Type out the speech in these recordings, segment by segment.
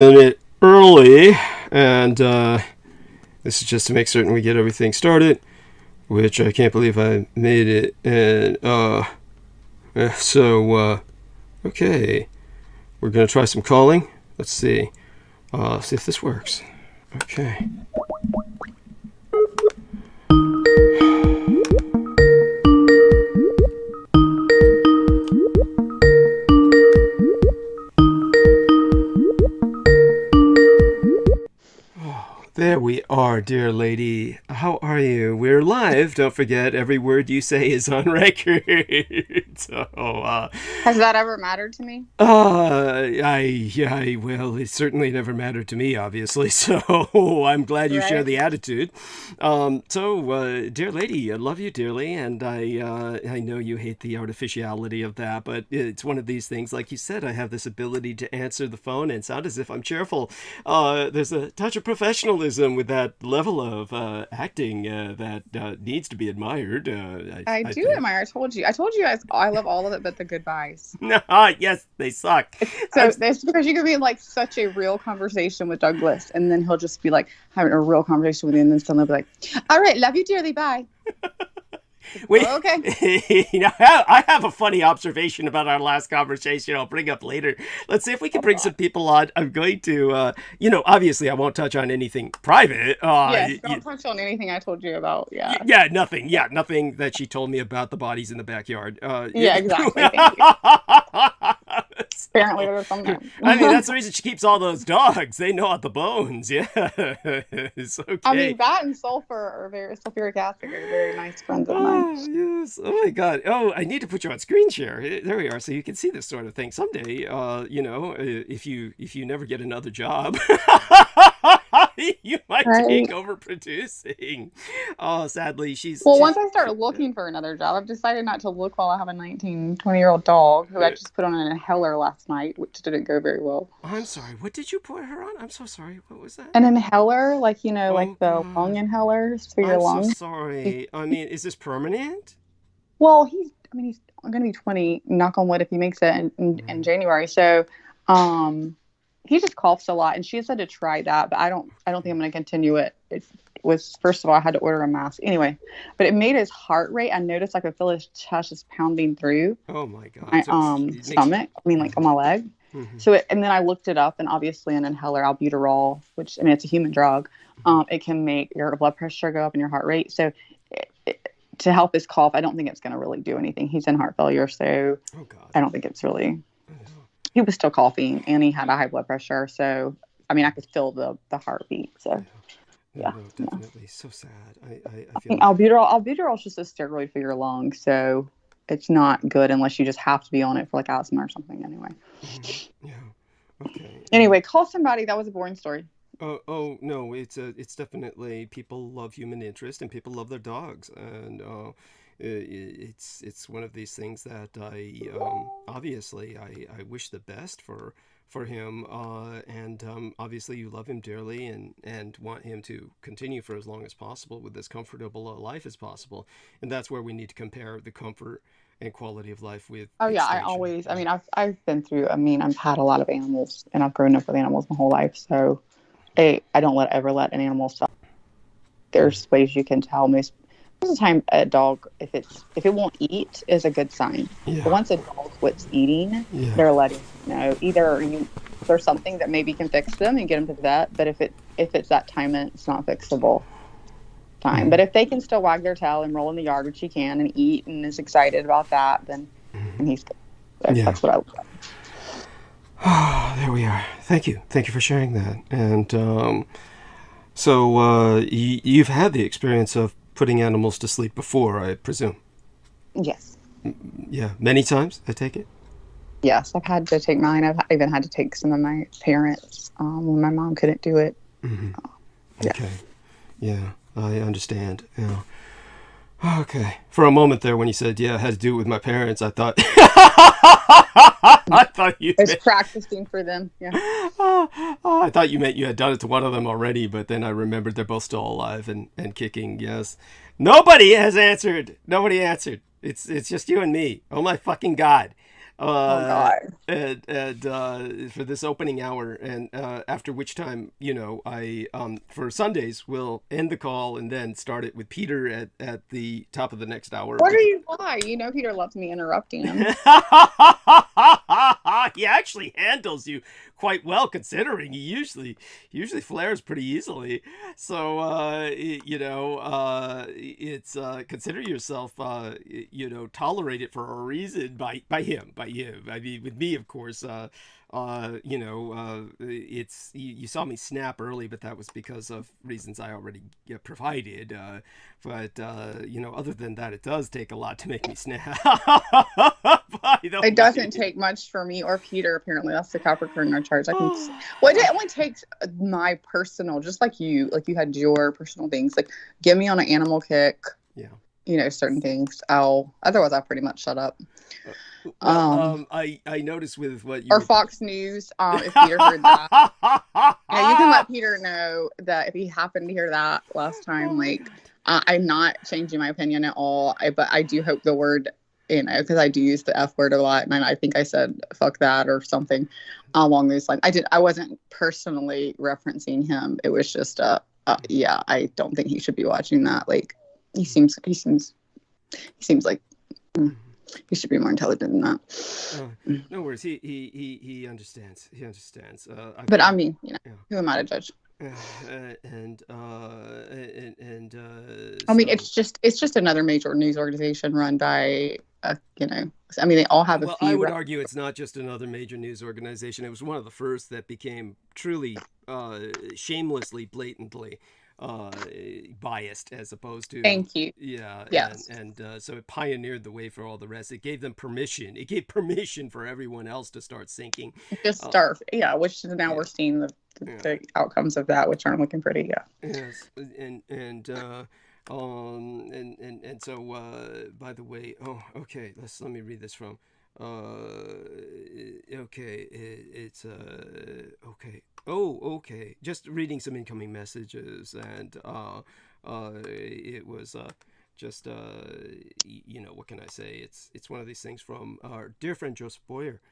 minute early, and this is just to make certain we get everything started, which I can't believe I made it. And okay, we're gonna try some calling. Let's see if this works. Okay. There we are, dear lady. How are you? We're live. Don't forget, every word you say is on record. Has that ever mattered to me? Well, it certainly never mattered to me, obviously. So I'm glad you share the attitude. Dear lady, I love you dearly, and I know you hate the artificiality of that, but it's one of these things. Like you said, I have this ability to answer the phone and sound as if I'm cheerful. There's a touch of professionalism with that level of acting that needs to be admired. I do admire. I told you I love all of it but the goodbyes. Yes, they suck. So that's because you can be in like such a real conversation with Douglas, and then he'll just be like having a real conversation with you, and then suddenly be like, all right, love you dearly, bye. Wait, oh, okay. I have a funny observation about our last conversation I'll bring up later. Let's see if we can bring some people on. I'm going to, obviously I won't touch on anything private. Yes, don't touch on anything I told you about. Yeah. Yeah, nothing. Yeah, nothing that she told me about the bodies in the backyard. Yeah, exactly. Thank you. Apparently there was something. I mean, that's the reason she keeps all those dogs. They know out the bones. Yeah. It's okay. I mean, that and sulfuric acid are very nice friends of mine. Oh, yes. Oh, my God. Oh, I need to put you on screen share. There we are. So you can see this sort of thing. Someday, if you never get another job, you might take over producing. Oh, sadly, she's... once I start looking for another job, I've decided not to look while I have a 20-year-old dog who I just put on an inhaler last night, which didn't go very well. I'm sorry. What did you put her on? I'm so sorry. What was that? An inhaler, like the lung inhalers for your lungs. I'm so sorry. I mean, is this permanent? Well, he's going to be 20, knock on wood, if he makes it in January. So, he just coughs a lot, and she said to try that, but I don't think I'm going to continue it. It was, first of all, I had to order a mask anyway, but it made his heart rate. I noticed I could feel his chest just pounding through. Oh my God. My stomach. On my leg. Mm-hmm. So and then I looked it up, and obviously an inhaler, albuterol, which it's a human drug. It can make your blood pressure go up and your heart rate. So to help his cough, I don't think it's going to really do anything. He's in heart failure, so I don't think it's really. He was still coughing, and he had a high blood pressure. So, I mean, I could feel the heartbeat. So, no, definitely. So sad. I think albuterol is just a steroid for your lungs. So, it's not good unless you just have to be on it for like asthma or something. Anyway. Yeah. Okay. Anyway, call somebody. That was a boring story. Oh no! It's definitely, people love human interest and people love their dogs, and it's one of these things that obviously I wish the best for him, and obviously you love him dearly and want him to continue for as long as possible with as comfortable a life as possible, and that's where we need to compare the comfort and quality of life with extinction. I've been through, I've had a lot of animals, and I've grown up with animals my whole life, so I don't ever let an animal stop. There's ways you can tell. Most of the time, a dog, if it won't eat, is a good sign. Yeah. But once a dog quits eating, they're letting you know. Either there's something that maybe can fix them and get them to the vet, but if it's that time, it's not fixable time. Mm-hmm. But if they can still wag their tail and roll in the yard, which he can, and eat and is excited about that, then he's good. That's what I look at. Oh, there we are. Thank you for sharing that. And you've had the experience of putting animals to sleep before, I presume. Yes. Yeah, many times, I take it. Yes, I've had to take mine. I've even had to take some of my parents when my mom couldn't do it. Mm-hmm. Okay. Yeah, I understand. Yeah. Okay. For a moment there, when you said, I had to do it with my parents, I thought... you was practicing for them. Yeah. I thought you meant you had done it to one of them already, but then I remembered they're both still alive and kicking. Yes. Nobody has answered. Nobody answered. It's just you and me. Oh my fucking God. Oh God. And for this opening hour, and after which time, I for Sundays will end the call and then start it with Peter at the top of the next hour. What are you? Why? Peter loves me interrupting him. He actually handles you quite well, considering he usually flares pretty easily. So it's consider yourself tolerate it for a reason by him. I mean, with me, of course. It's you saw me snap early, but that was because of reasons I already provided. But other than that, it does take a lot to make me snap. It doesn't take much for me or Peter. Apparently, that's the Capricorn in charge. Well, it only takes my personal, just like you had your personal things. Like, get me on an animal kick. Yeah. Certain things. Otherwise, I'll pretty much shut up. I noticed with what you or Fox News. If Peter heard that, you can let Peter know that if he happened to hear that last time. I'm not changing my opinion at all. But I do hope the word, because I do use the F word a lot, and I think I said "fuck that" or something along those lines. I wasn't personally referencing him. It was just yeah. I don't think he should be watching that. He seems like. He should be more intelligent than that. No worries. He understands. He understands. But I mean, who am I to judge? I mean, it's just another major news organization run by, I mean, they all have a few. I would argue it's not just another major news organization. It was one of the first that became truly, shamelessly, blatantly biased, as opposed to. Thank you. Yeah. Yes. And so it pioneered the way for all the rest. It gave them permission. It gave permission for everyone else to start sinking. Just start. Which now we're seeing the outcomes of that, which aren't looking pretty. Yeah. Yes. And so by the way, okay, let me read this from okay, it's okay. Okay. Just reading some incoming messages, and it was just what can I say? It's one of these things from our dear friend Joseph Boyer.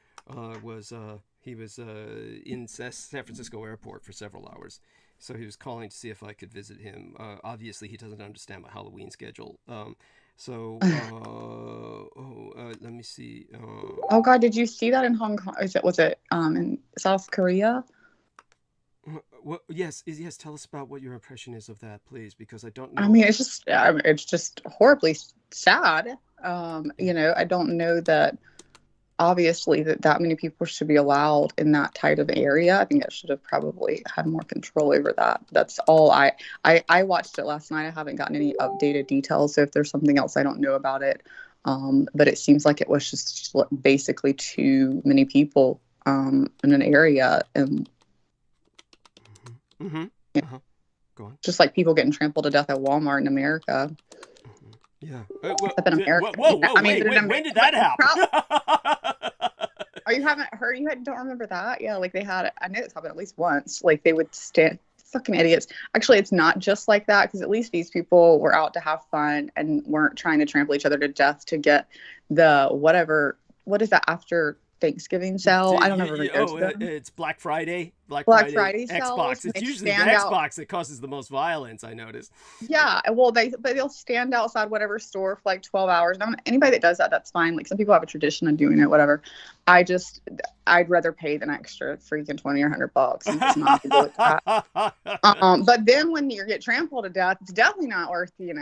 He was in San Francisco airport for several hours, so he was calling to see if I could visit him. Obviously, he doesn't understand my Halloween schedule. So let me see. Oh God, did you see that in Hong Kong? Was it in South Korea? Well, yes. Tell us about what your impression is of that, please, because I don't know. I mean, it's just horribly sad. I don't know that obviously that many people should be allowed in that type of area. I think I should have probably had more control over that. That's all. I watched it last night. I haven't gotten any updated details, so if there's something else I don't know about it. But it seems like it was just basically too many people in an area, and Go on. Just like people getting trampled to death at Walmart in America. Yeah. Except in America. Whoa, wait, when did that happen? Oh, you haven't heard? Don't remember that? Yeah, they had. I know it's happened at least once. They would stand. Fucking idiots. Actually, it's not just like that, because at least these people were out to have fun and weren't trying to trample each other to death to get the whatever. What is that after Thanksgiving sale? I don't know. It's Black Friday. Black Friday Xbox. It's usually the Xbox that causes the most violence, I noticed. Yeah, well, they'll stand outside whatever store for 12 hours. And anybody that does that, that's fine. Some people have a tradition of doing it, whatever. I'd rather pay the extra freaking $20 or $100 and just not do that. But then when you get trampled to death, it's definitely not worth losing.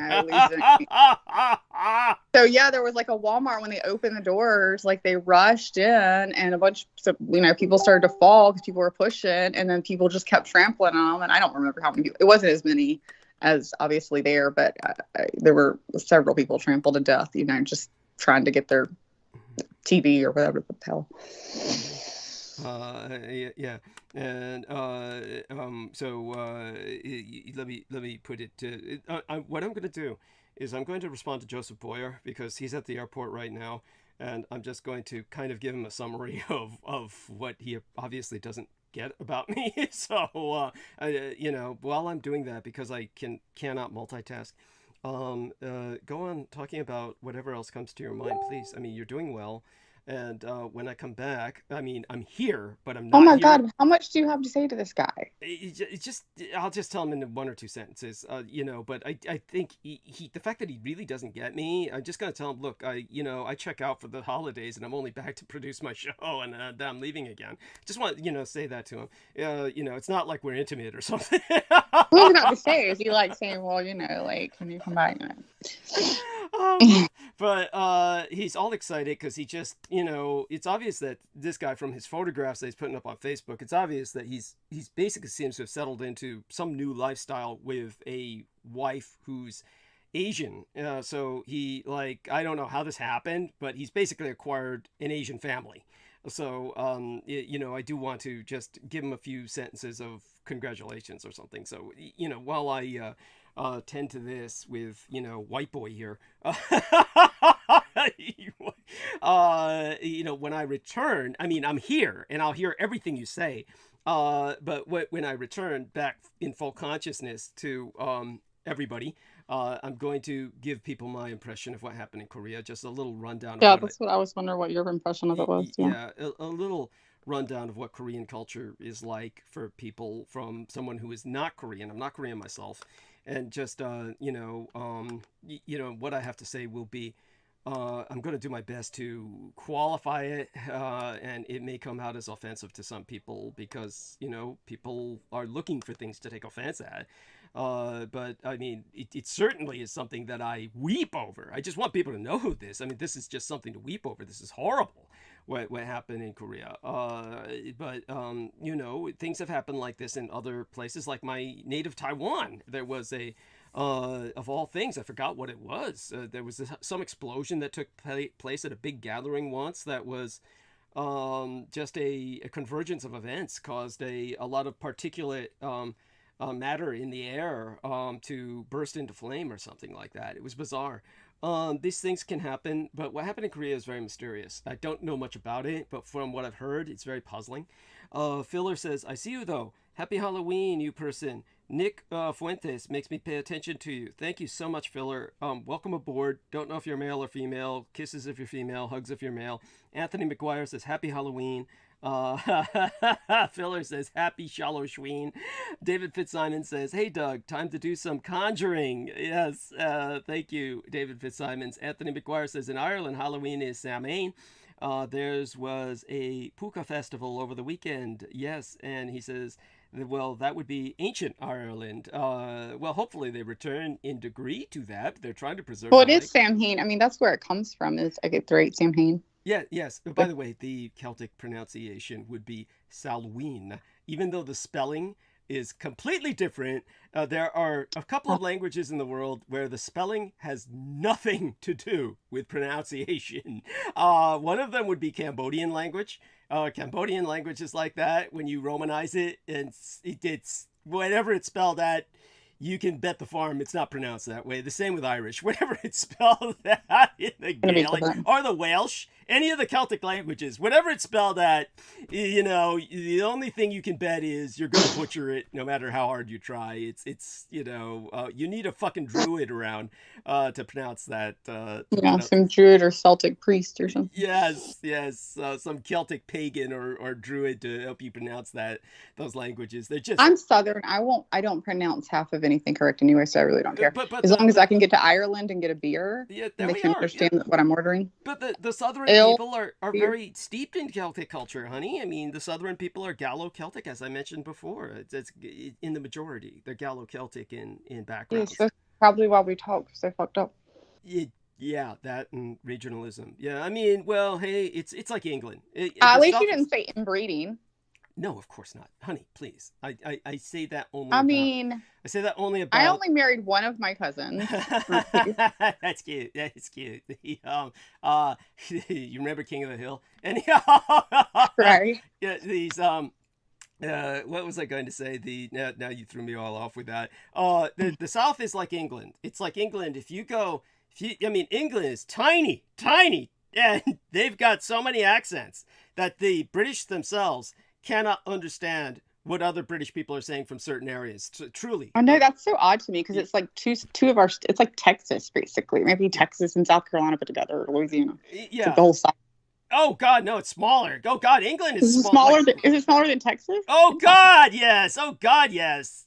So yeah, there was a Walmart when they opened the doors, they rushed in, and a bunch of people started to fall because people were pushing, and then people just kept trampling them. And I don't remember how many people. It wasn't as many as obviously there, but there were several people trampled to death. Just trying to get their TV or whatever the hell. Yeah, and so let me put it to what I'm going to do is I'm going to respond to Joseph Boyer, because he's at the airport right now, and I'm just going to kind of give him a summary of what he obviously doesn't get about me. So while I'm doing that, because I cannot multitask, go on talking about whatever else comes to your mind, please. I mean, you're doing well. And when I come back, I mean, I'm here, but I'm Oh not my here. God, how much do you have to say to this guy? It's just, I'll just tell him in one or two sentences, but I think the fact that he really doesn't get me, I'm just going to tell him, look, I check out for the holidays and I'm only back to produce my show, and I'm leaving again. Just want, say that to him. It's not like we're intimate or something. What was about to say? Is he like saying, well, can you come back? But he's all excited because he just, it's obvious that this guy, from his photographs that he's putting up on Facebook, it's obvious that he's basically seems to have settled into some new lifestyle with a wife who's Asian. So he, I don't know how this happened, but he's basically acquired an Asian family. So, I do want to just give him a few sentences of congratulations or something. So, while I tend to this with, white boy here, when I return, I mean, I'm here and I'll hear everything you say. But when I return back in full consciousness to everybody, I'm going to give people my impression of what happened in Korea. Just a little rundown. Yeah, that's what I was wondering, what your impression of it was. Yeah, a little rundown of what Korean culture is like for people from someone who is not Korean. I'm not Korean myself. And just, what I have to say will be, I'm going to do my best to qualify it, and it may come out as offensive to some people because, people are looking for things to take offense at. But I mean, it certainly is something that I weep over. I just want people to know this. I mean, this is just something to weep over. This is horrible, what happened in Korea. But things have happened like this in other places, like my native Taiwan. There was of all things, I forgot what it was. There was some explosion that took place at a big gathering once that was just a convergence of events caused a lot of particulate matter in the air to burst into flame or something like that. It was bizarre. These things can happen, but what happened in Korea is very mysterious. I don't know much about it, but from what I've heard, it's very puzzling. Filler says, I see you though. Happy Halloween, you person. Nick Fuentes makes me pay attention to you. Thank you so much, Filler. Welcome aboard. Don't know if you're male or female. Kisses if you're female. Hugs if you're male. Anthony McGuire says, Happy Halloween. Filler says, Happy Shallowshween. David Fitzsimon says, Hey, Doug, time to do some conjuring. Yes, thank you, David Fitzsimons. Anthony McGuire says, in Ireland, Halloween is Samhain. Theirs was a puka festival over the weekend. Yes, and he says, well, that would be ancient Ireland. Well, hopefully they return in degree to that. They're trying to preserve. Well, it is Samhain. I mean, that's where it comes from. Is I get the right Samhain. Yeah, yes. By the way, the Celtic pronunciation would be Salween, even though the spelling is completely different. There are a couple of languages in the world where the spelling has nothing to do with pronunciation. One of them would be Cambodian language. Cambodian language is like that. When you Romanize it, and it's whatever it's spelled at, you can bet the farm it's not pronounced that way. The same with Irish. Whatever it's spelled at in the Gaelic or the Welsh, any of the Celtic languages, whatever it's spelled at, the only thing you can bet is you're going to butcher it no matter how hard you try. You need a fucking druid around to pronounce that. Some druid or Celtic priest or something. Yes, some Celtic pagan or druid to help you pronounce those languages. They're just. I'm Southern. I don't pronounce half of anything correct anyway, so I really don't care. But as long as I can get to Ireland and get a beer, they can understand what I'm ordering. But the Southern people are very steeped in Celtic culture, honey. I mean, the Southern people are Gallo-Celtic, as I mentioned before. It's in the majority. They're Gallo-Celtic in background. Yes, that's probably why we talk so fucked up. Yeah, that and regionalism. Yeah, I mean, well, hey, it's like England. At least you didn't say inbreeding. No, of course not, honey. Please, I say that only. I say that only about. I only married one of my cousins. That's cute. That's cute. You remember King of the Hill? And right. Yeah, these what was I going to say? Now you threw me all off with that. The South is like England. It's like England. England is tiny, and they've got so many accents that the British themselves cannot understand what other British people are saying from certain areas. Truly. I know, that's so odd to me because it's like two of our. It's like Texas, basically. Maybe Texas and South Carolina put together, or Louisiana. Yeah. Like the whole side. Oh God, no, it's smaller. Oh God, England is Is it small. smaller? Is it smaller than Texas? Oh God, yes. Oh God, yes.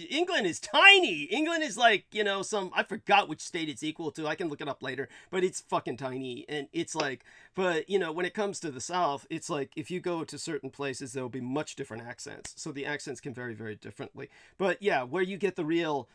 England is tiny. England is like, you know, I forgot which state it's equal to. I can look it up later, but it's fucking tiny. And it's like, but you know, when it comes to the South, it's like if you go to certain places, there'll be much different accents. So the accents can vary very differently. But yeah, where you get the real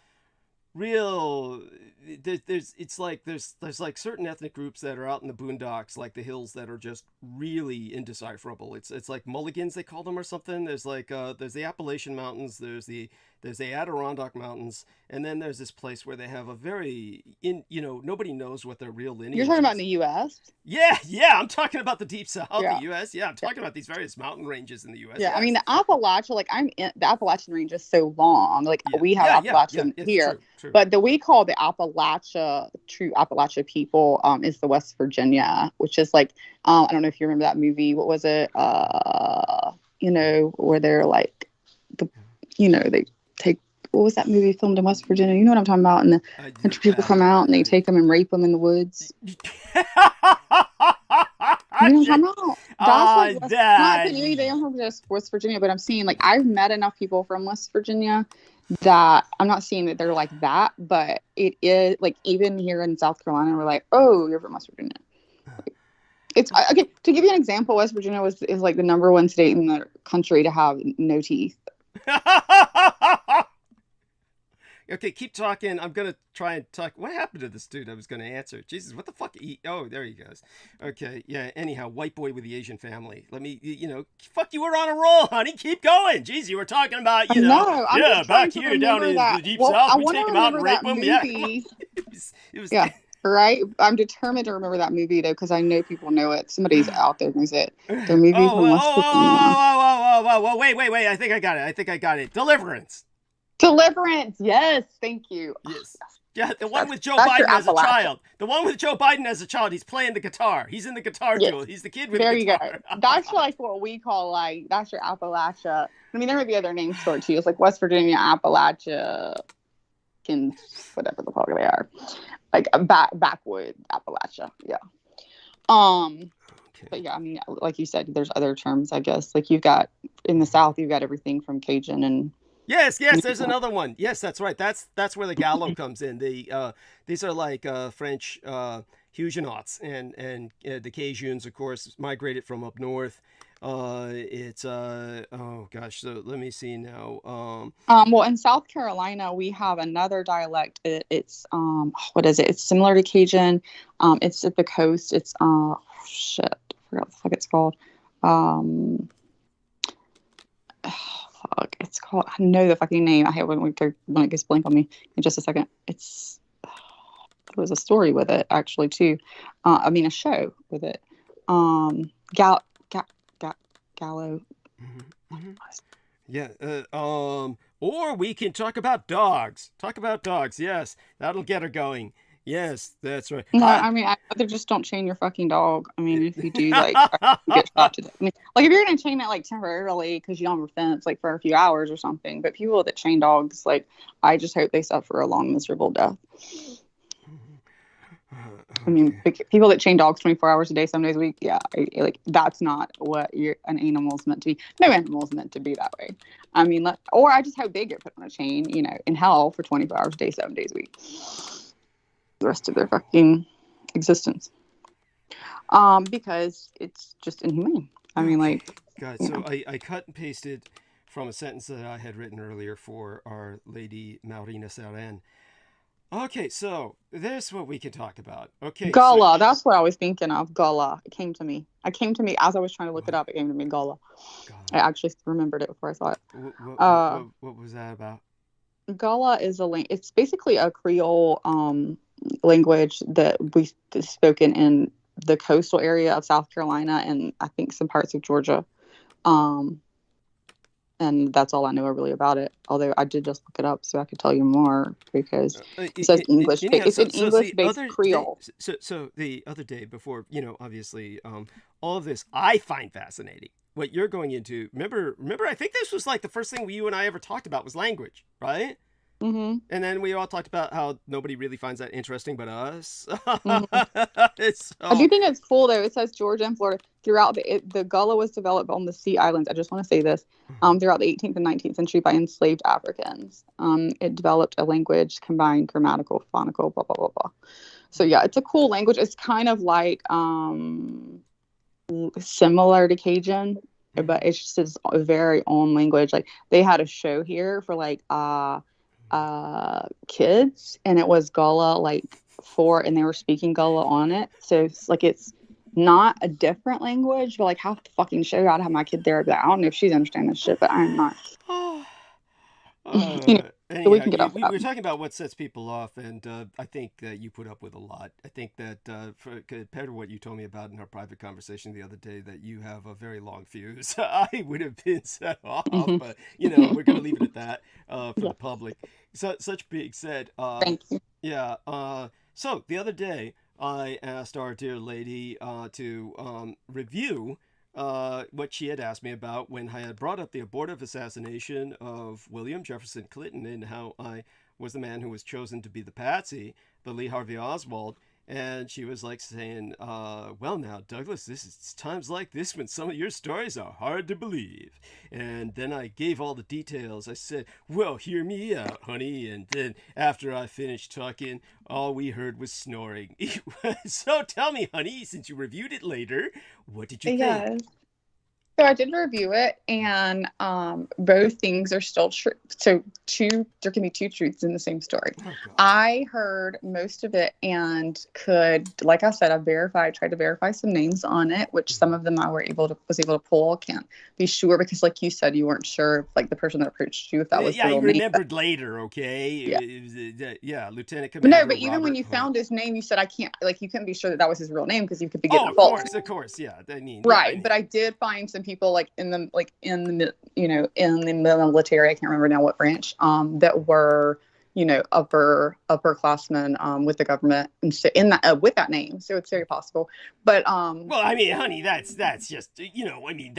it's like there's like certain ethnic groups that are out in the boondocks, like the hills, that are just really indecipherable. It's like mulligans, they call them, or something. There's like there's the Appalachian Mountains, there's the Adirondack Mountains, and then there's this place where they have a very nobody knows what their real lineage You're talking is. about in the U.S.? Yeah, I'm talking about the Deep South, Yeah. the U.S. Yeah, I'm talking about these various mountain ranges in the U.S. Yeah, yes. I mean, the Appalachia, like the Appalachian range is so long. Like we have Appalachian here, true. but we call the true Appalachia people is the West Virginia, which is like, I don't know if you remember that movie. What was it? Where they're like, they take, what was that movie filmed in West Virginia? You know what I'm talking about? And the country people come out and they take them and rape them in the woods. You know what I'm talking about? That's like not that they don't have just West Virginia, but I'm seeing, like, I've met enough people from West Virginia that I'm not seeing that they're like that, but it is like, even here in South Carolina, we're like, oh, you're from West Virginia. It's okay. To give you an example, West Virginia is like the #1 state in the country to have no teeth. Okay, keep talking. I'm going to try and talk. What happened to this dude I was going to answer? Jesus, what the fuck? Oh, there he goes. Okay, yeah, anyhow, white boy with the Asian family. Let me, fuck, you were on a roll, honey. Keep going. Jeez, you were talking about, back here down in the Deep South. We take them out and rape them. Yeah, it was yeah. Right? I'm determined to remember that movie, though, because I know people know it. Somebody's out there knows it. The movie from West Virginia. Wait. I think I got it. Deliverance. Yes, thank you. Yes. Yeah, the one with Joe Biden as a child. The one with Joe Biden as a child. He's playing the guitar. He's in the guitar duel. He's the kid with the guitar. There you go. That's like what we call, like, that's your Appalachia. I mean, there might be other names for it too. It's like West Virginia, Appalachia, whatever the fuck they are. Like backwood Appalachia. Yeah. Okay. But yeah, I mean, like you said, there's other terms, I guess. Like you've got in the South, you've got everything from Cajun and. Yes, there's another one. Yes, that's right. That's where the Gallo comes in. These are like French Huguenots, and the Cajuns, of course, migrated from up north. It's oh gosh, so let me see now. Well, in South Carolina, we have another dialect. It's what is it? It's similar to Cajun. It's at the coast. It's shit, I forgot what the fuck it's called. It's called, I know the fucking name. I hate when it gets blank on me. In just a second. There was a story with it actually too. A show with it. Gallo. Mm-hmm. Yeah. Or we can talk about dogs. Yes, that'll get her going. Yes, that's right. No, I mean, they just don't chain your fucking dog. I mean, if you do, like, you get shot to death. I mean, like, if you're going to chain it, like, temporarily because you don't have a fence, like, for a few hours or something. But people that chain dogs, like, I just hope they suffer a long, miserable death. I mean, people that chain dogs 24 hours a day, 7 days a week, yeah, like, that's not what an animal's meant to be. No animal's meant to be that way. I mean, or I just hope they get put on a chain, in hell for 24 hours a day, 7 days a week. The rest of their fucking existence, because it's just inhumane. I mean, like, God. So I cut and pasted from a sentence that I had written earlier for Our Lady Marina Seren. Okay, so there's what we can talk about. Okay, Gullah. That's what I was thinking of. Gullah. It came to me as I was trying to look it up. It came to me. Gullah. I actually remembered it before I saw it. What was that about? Gullah is it's basically a Creole language that we spoken in the coastal area of South Carolina and I think some parts of Georgia, and that's all I know really about it. Although I did just look it up so I could tell you more because it says English. It's an English-based Creole. So the other day before, obviously, all of this I find fascinating. What you're going into, remember, I think this was like the first thing you and I ever talked about was language, right? Mm-hmm. And then we all talked about how nobody really finds that interesting but us. Mm-hmm. I So, do think it's cool though. It says Georgia and Florida throughout the Gullah was developed on the Sea Islands. I just want to say this. Throughout the 18th and 19th century by enslaved Africans. It developed a language combined grammatical, phonical, blah blah blah blah. So yeah, it's a cool language. It's kind of like similar to Cajun, but it's just its very own language. Like they had a show here for like kids, and it was Gullah like and they were speaking Gullah on it. So it's like it's not a different language, but like half the fucking show I'd have my kid there, but I don't know if she's understanding this shit, but I'm not. You know, so we anyhow, can get off we that. were talking about what sets people off, and I think that you put up with a lot. I think that compared to what you told me about in our private conversation the other day, that you have a very long fuse. I would have been set off, Mhm. but you know, we're going to leave it at that for Yeah. the public. So, such being said, Thank you. yeah. So the other day, I asked our dear lady to review what she had asked me about when I had brought up the abortive assassination of William Jefferson Clinton and how I was the man who was chosen to be the patsy, the Lee Harvey Oswald. And she was like saying, well, now, Douglas, this is times like this when some of your stories are hard to believe. And then I gave all the details. I said, well, hear me out, honey. And then after I finished talking, all we heard was snoring. So tell me, honey, since you reviewed it later, what did you think? Yes. So I did review it, and both things are still true. So there can be two truths in the same story. Oh, God. I heard most of it and like I said, tried to verify some names on it, which some of them I was able to pull. Can't be sure because, like you said, you weren't sure if, like the person that approached you, if that was Yeah, the you real name. remembered later, okay? Yeah. Yeah, Lieutenant But no, Commander but even when Robert you Hart. found his name, you said I can't. Like you couldn't be sure that that was his real name because you could be getting Oh, a false. of course, yeah. I mean, Right, yeah, but I did find some people in the in the military. I can't remember now what branch. That were upperclassmen with the government and so in that with that name. So it's very possible. But well, I mean, honey, that's just I mean,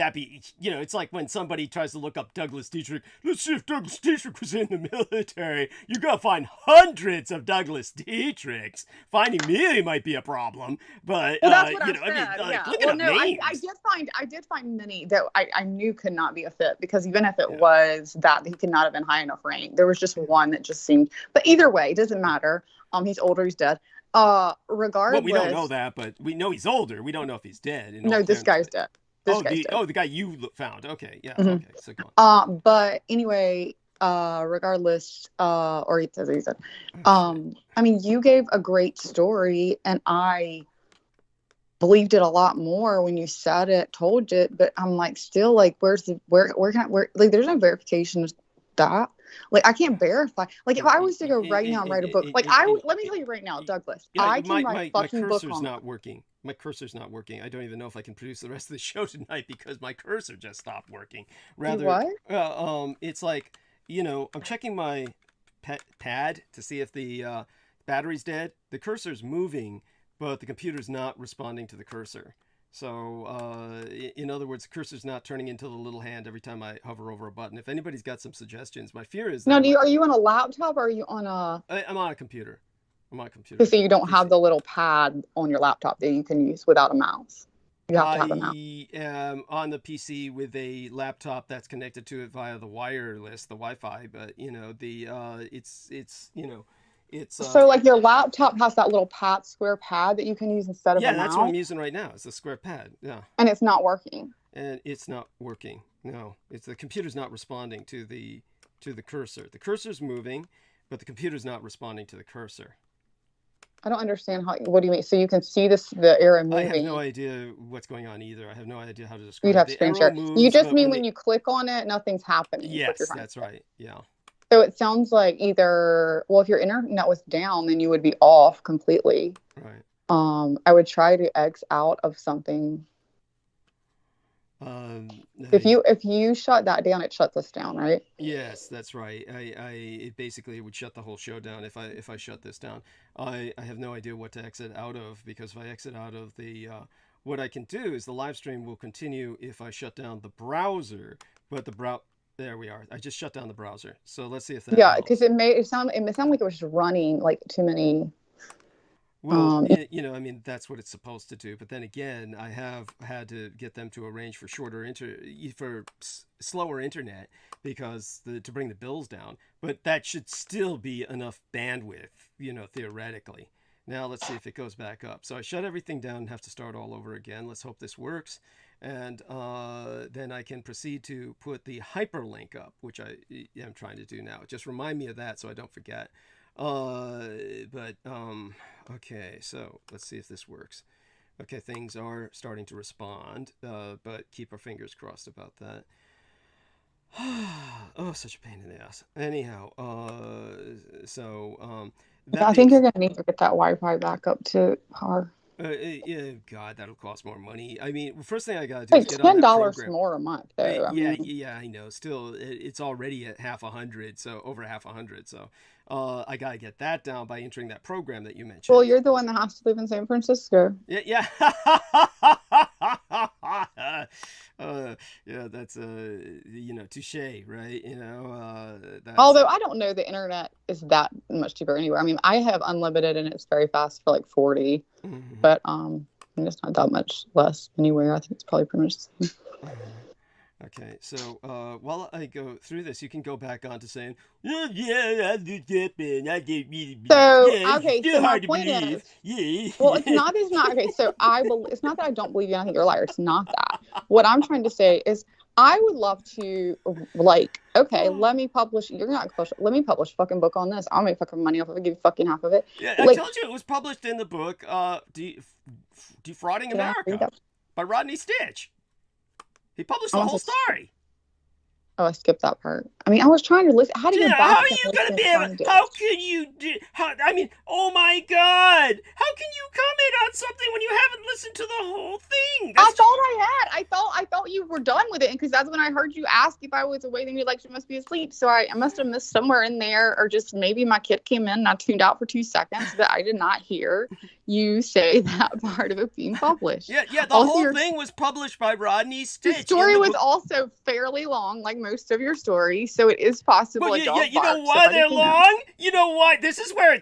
it's like when somebody tries to look up Douglas Dietrich. Let's see if Douglas Dietrich was in the military. You're gonna find hundreds of Douglas Dietrichs. Finding me might be a problem, but well, that's what I I said. mean, Yeah. look Well, at no, names. I did find many that I knew could not be a fit because even if it Yeah. was that he could not have been high enough rank, there was just one that just seemed. But either way, it doesn't matter. He's older. He's dead. Well, we don't know Regardless. that, but we know he's older. We don't know if he's dead. In all No, this fairness, guy's dead. This guy's dead. the guy you found. Okay, yeah, Mhm. okay. So go on. But anyway, regardless, or he says he said, Oh, I mean, you gave a great story, and I believed it a lot more when you said it, told it. But I'm like, still, like, where can like, there's no verification of that. Like, I can't verify. Like, if I was to go right now and write a book, like, let me tell you right now, Douglas, yeah, I can write a my fucking book cursor's on not working. My cursor's not working. I don't even know if I can produce the rest of the show tonight because my cursor just stopped working. you Rather, what? it's like I'm checking my pad to see if the battery's dead. The cursor's moving, but the computer's not responding to the cursor. So, in other words, the cursor's not turning into the little hand every time I hover over a button. If anybody's got some suggestions, my fear is that Now, are you on a laptop or are you on a? I'm on a computer. I'm on a computer. So you don't have PC. the little pad on your laptop that you can use without a mouse. You have to have a mouse. I am on the PC with a laptop that's connected to it via the wireless, the Wi-Fi. But it's So like your laptop has that little square pad that you can use instead of yeah, a that's what mouse, I'm using right now. It's a square pad. Yeah, and it's not working. and it's not working. No, it's the computer's not responding to the cursor. The cursor's moving, but the computer's not responding to the cursor. I don't understand what do you mean? So you can see the arrow moving. I have no idea what's going on either. I have no idea how to describe You'd have it. screen The share. arrow moves, You just but mean when you click on it, nothing's happening. Yes, that's right. Yeah. So it sounds like either, well, if your internet was down, then you would be off completely. Right. I would try to X out of something. If you shut that down, it shuts us down, right? Yes, that's right. It basically would shut the whole show down if I shut this down. I have no idea what to exit out of because if I exit out of the what I can do is the live stream will continue if I shut down the browser, but the there we are. I just shut down the browser. So let's see if that Yeah, helps. because it sounded like it was just running like too many. Well, you know, I mean, that's what it's supposed to do. But then again, I have had to get them to arrange for slower internet because to bring the bills down. But that should still be enough bandwidth, you know, theoretically. Now let's see if it goes back up. So I shut everything down and have to start all over again. Let's hope this works. And then I can proceed to put the hyperlink up, which I am trying to do now. Just remind me of that so I don't forget. Okay, so let's see if this works. Okay, things are starting to respond, but keep our fingers crossed about that. Oh, such a pain in the ass. Anyhow, I think you're going to need to get that Wi-Fi back up to par. Yeah, God, that'll cost more money. I mean, first thing I gotta do is It's get on that $10 program. more a month, though. Yeah, I know. Still, it's already at over half a hundred. So, I gotta get that down by entering that program that you mentioned. Well, you're the one that has to live in San Francisco. Yeah. Yeah, that's you know, touche, right? You know, although I don't know the internet is that much cheaper anywhere. I mean, I have unlimited and it's very fast for like 40, but it's not that much less anywhere. I think it's probably pretty much the same. Okay, so while I go through this, you can go back on to saying, yeah, so my point is, well, it's not okay. So it's not that I don't believe you. I think you're a liar. It's not that. What I'm trying to say is, I would love to, like, okay, let me publish. You're not publish. Let me publish a fucking book on this. I'll make fucking money off of it. Give you fucking half of it. Yeah, I told you it was published in the book, Defrauding America by Rodney Stitch. He published the whole story. Oh, I skipped that part. I mean, I was trying to listen. How do you? How are you gonna be able? How can you do? I mean, oh my God! How can you comment on something when you haven't listened to the whole thing? I thought I had. I thought you were done with it, because that's when I heard you ask if I was awake, and you're like, "She must be asleep." So I must have missed somewhere in there, or just maybe my kid came in and I tuned out for 2 seconds, but I did not hear you say that part of it being published. Yeah. The whole thing was published by Rodney Stitch. The story was also fairly long, like most of your stories, so it is possible. Well, you know why they're long? You know why? This is where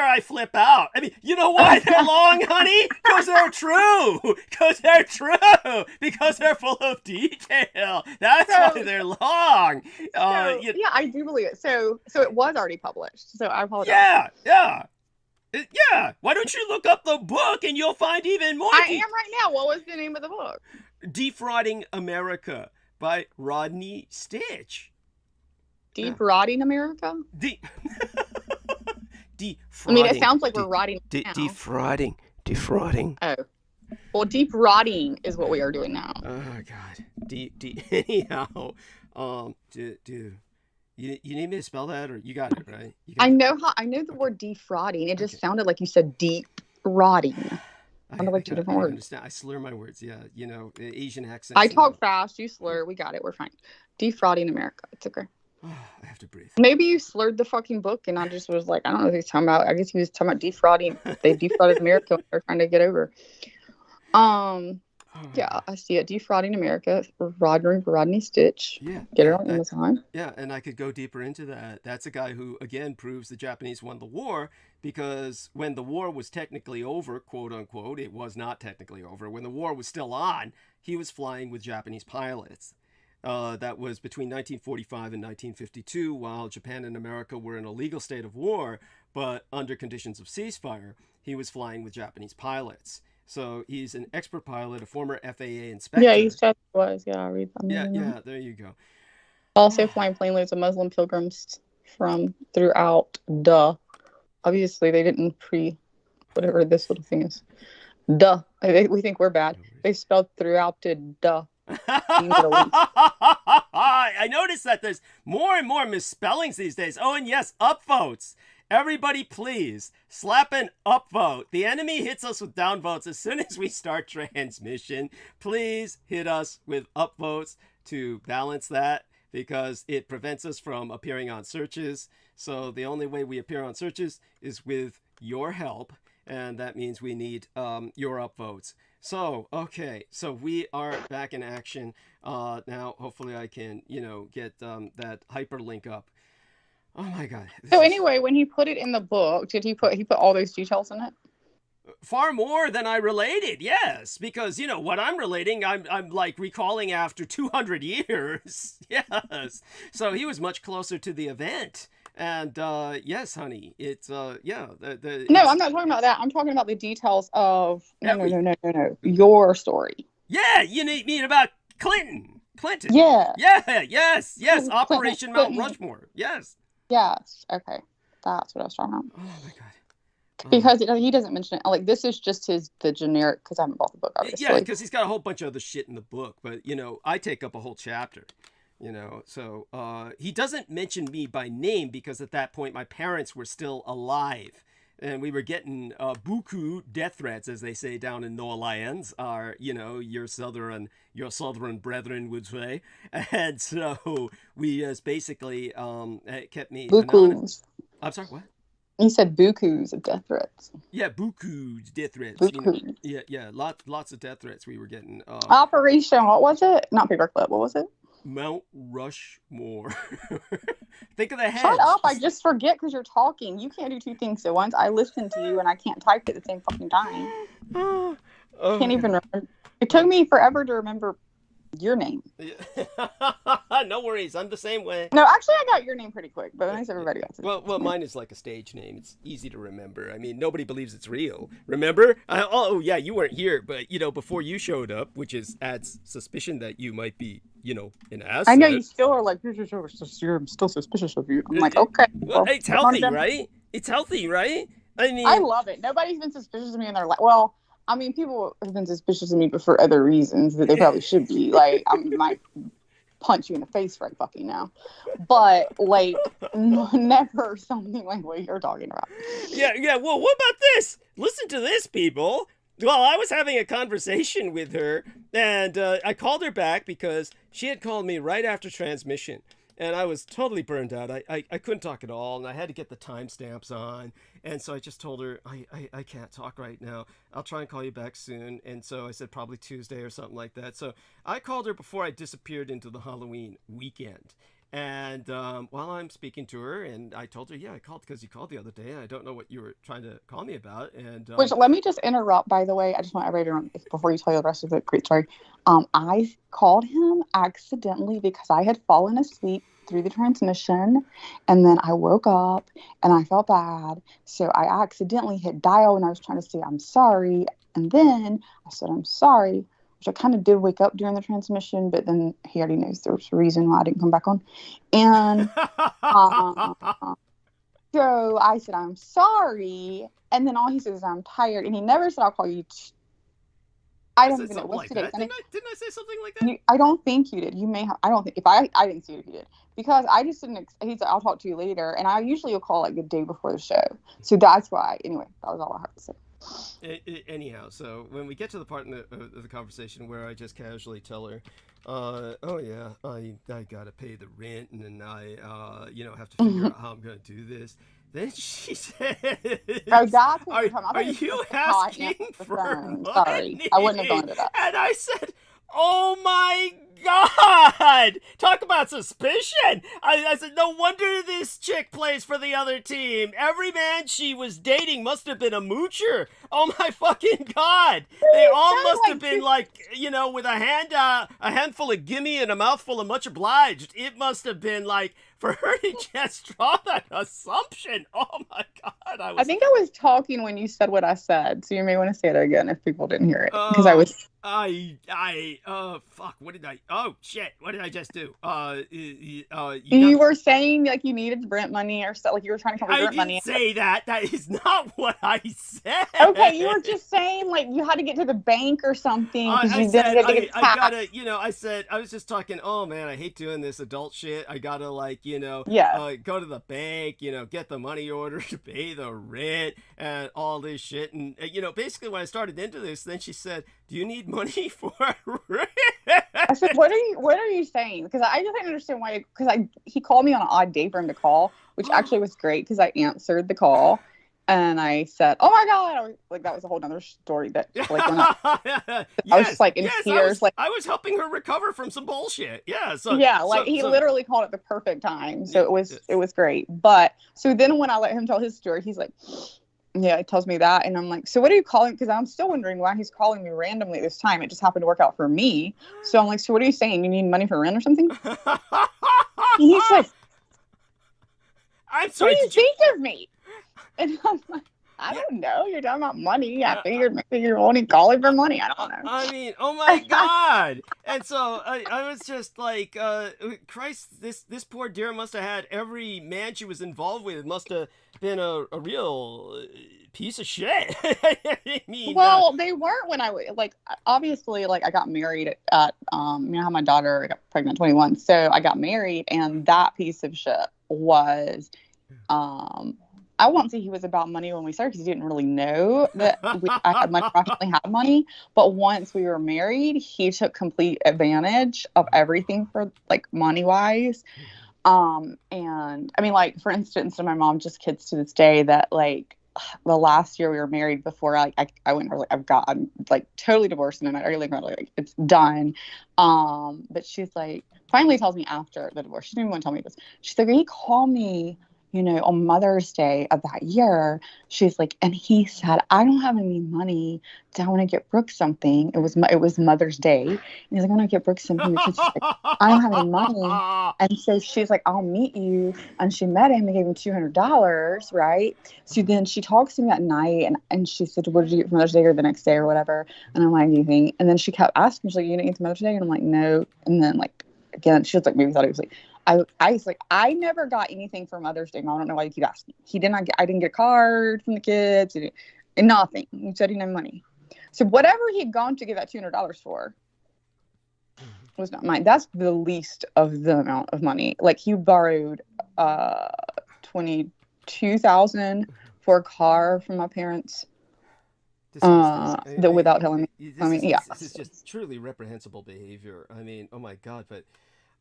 I flip out. I mean, you know why they're long, honey? Because they're true. Because they're full of detail. That's why they're long. Yeah, I do believe it. So it was already published. So I apologize. Yeah. Why don't you look up the book and you'll find even more. I am right now. What was the name of the book? Defrauding America by Rodney Stitch. Defrauding America? Defrauding. I mean, it sounds like we're rotting now. Defrauding. Oh. Well, deep rotting is what we are doing now. Oh, God. Anyhow, you need me to spell that, or you got it, right? I know the word defrauding. It just sounded like you said deep rotting. Sounded like two different words. Understand. I slur my words. Yeah, you know, Asian accents. I talk fast. You slur. We got it. We're fine. Defrauding America. It's okay. I have to breathe. Maybe you slurred the fucking book, and I just was like, I don't know what he's talking about. I guess he was talking about defrauding. They defrauded America. They're trying to get over. Yeah, I see it. Defrauding America. Rodney Stitch. Yeah. Get it on Amazon. Yeah, and I could go deeper into that. That's a guy who, again, proves the Japanese won the war, because when the war was technically over, quote unquote, it was not technically over. When the war was still on, he was flying with Japanese pilots. That was between 1945 and 1952, while Japan and America were in a legal state of war, but under conditions of ceasefire, he was flying with Japanese pilots. So he's an expert pilot, a former FAA inspector. Yeah, he said he was. Yeah, I'll read that. Yeah, there you go. Also flying planes of Muslim pilgrims from throughout. Obviously, they didn't whatever this little thing is. We think we're bad. They spelled throughout to I noticed that there's more and more misspellings these days. Oh, and yes, upvotes. Everybody, please slap an upvote. The enemy hits us with downvotes as soon as we start transmission. Please hit us with upvotes to balance that, because it prevents us from appearing on searches. So the only way we appear on searches is with your help. and that means we need your upvotes. So, okay, so we are back in action. Now, hopefully I can, get that hyperlink up. Oh my God. So anyway, when he put it in the book, did he put all those details in it? Far more than I related, yes, because what I'm relating, I'm like recalling after 200 years, yes. So he was much closer to the event, and yes, honey, it's No, I'm not talking about that. I'm talking about the details of no, your story. Yeah, you mean about Clinton? Yeah. Yeah. Yes. Clinton, Operation Mount Rushmore. Yes. Yes. Okay, that's what I was talking about. Oh my God. Because he doesn't mention it. Like, this is just the generic, because I haven't bought the book, obviously. Yeah, because he's got a whole bunch of other shit in the book. But, I take up a whole chapter, So he doesn't mention me by name because at that point my parents were still alive. And we were getting buku death threats, as they say down in New Orleans, are, your southern brethren would say. And so we just basically kept me anonymous. I'm sorry, what? You said bukus of death threats. Yeah, bukus death threats. Bukus. Yeah, lots of death threats we were getting. Operation, what was it? Not Paperclip, what was it? Mount Rushmore. Think of the head. Shut up, I just forget because you're talking. You can't do two things at once. I listen to you and I can't type at the same fucking time. Can't even remember. It took me forever to remember your name. No worries, I'm the same way. No, actually I got your name pretty quick, but thanks everybody else. Well, mine is like a stage name. It's easy to remember. I mean, nobody believes it's real. Remember? Yeah, you weren't here, but before you showed up, which adds suspicion that you might be, an asset. I know you still are like, you're still suspicious of you. I'm like, okay. Well, it's healthy, right? It's healthy, right? I mean, I love it. Nobody's been suspicious of me in their life. Well, I mean, people have been suspicious of me, but for other reasons that they probably should be. Like, I might punch you in the face right fucking now. But, like, never something like what you're talking about. Yeah. Well, what about this? Listen to this, people. Well, I was having a conversation with her, and I called her back because she had called me right after transmission. And I was totally burned out. I couldn't talk at all, and I had to get the timestamps on. And so I just told her, I can't talk right now. I'll try and call you back soon. And so I said probably Tuesday or something like that. So I called her before I disappeared into the Halloween weekend. And while I'm speaking to her, and I told her, yeah, I called because you called the other day. And I don't know what you were trying to call me about. And which, let me just interrupt, by the way. I just want everybody to remember, before you tell you the rest of the great story. I called him accidentally because I had fallen asleep through the transmission, and then I woke up and I felt bad, so I accidentally hit dial and I was trying to say I'm sorry, and then I said I'm sorry, which I kind of did wake up during the transmission, but then he already knows there's a reason why I didn't come back on, and so I said I'm sorry, and then all he says is I'm tired, and he never said I'll call you I don't even know what's today. Didn't I say something like that? I don't think you did. You may have. I don't think. If I didn't see it if you did, because I just didn't. He said I'll talk to you later, and I usually will call like the day before the show. So that's why. Anyway, that was all I had to say. Anyhow, so when we get to the part in the conversation where I just casually tell her, oh yeah, I gotta pay the rent, and then I have to figure out how I'm gonna do this. Then she says, "Oh, that's are you asking for money?" Sorry, I wouldn't have gone to that. And I said, "Oh my God! Talk about suspicion!" I said, "No wonder this chick plays for the other team. Every man she was dating must have been a moocher. Oh my fucking God! They all must have been like, with a handful of gimme and a mouthful of much obliged. It must have been like." For her to just draw that assumption. Oh my God. I think I was talking when you said what I said. So you may want to say it again if people didn't hear it. Because I was. Fuck. What did I? Oh shit. What did I just do? You were saying like you needed rent money or so, like you were trying to come up with rent money. I didn't say that. That is not what I said. Okay, you were just saying like you had to get to the bank or something. I was just talking. Oh man, I hate doing this adult shit. I gotta go to the bank, get the money order to pay the rent and all this shit. And basically when I started into this, then she said, "Do you need money for rent?" I said, "What are you saying?" Because I just didn't understand why. Because he called me on an odd day for him to call, which actually was great because I answered the call. And I said, "Oh my God!" I was, like, that was a whole nother story. That like when I was just like in tears. I was helping her recover from some bullshit. Yeah. Yeah, like he literally called it the perfect time. So it was great. But so then when I let him tell his story, he's like, yeah, he tells me that, and I'm like, so what are you calling? Because I'm still wondering why he's calling me randomly this time. It just happened to work out for me. So I'm like, so what are you saying? You need money for rent or something? He's like, I'm sorry. What do you think of me? And I'm like, I don't know. You're talking about money. I figured maybe you're only calling for money. I don't know. I mean, oh my God. And so I was just like, Christ, this poor dear must have had every man she was involved with. Must have been a real piece of shit. I mean, well, they weren't when I like, obviously, like I got married at, you know how my daughter got pregnant at 21. So I got married, and that piece of shit was, I won't say he was about money when we started, because he didn't really know that I had money, I actually had money. But once we were married, he took complete advantage of everything for like money wise. And I mean, like, for instance, my mom just kids to this day that like the last year we were married, before I went like I'm like totally divorced, and I'm like it's done. But she's like, finally tells me after the divorce, she didn't even want to tell me this. She's like, he called me, you know, on Mother's Day of that year. She's like, and he said, I don't have any money. I want to get Brooke something. It was Mother's Day. And he's like, I want to get Brooke something, because she's like, I don't have any money. And so she's like, I'll meet you. And she met him and gave him $200, right? So then she talks to me at night, and she said, what did you get for Mother's Day, or the next day or whatever? And I'm like, anything. And then she kept asking, she's like, you didn't get to Mother's Day? And I'm like, no. And then like, again, she was like, maybe thought it was like, I was like, I never got anything for Mother's Day. I don't know why you keep asking. I didn't get a card from the kids, and nothing. He said he didn't have money. So whatever he'd gone to give that $200 for was not mine. That's the least of the amount of money. Like, he borrowed $22,000 for a car from my parents. Without telling me. This is just truly reprehensible behavior. I mean, oh my God, but.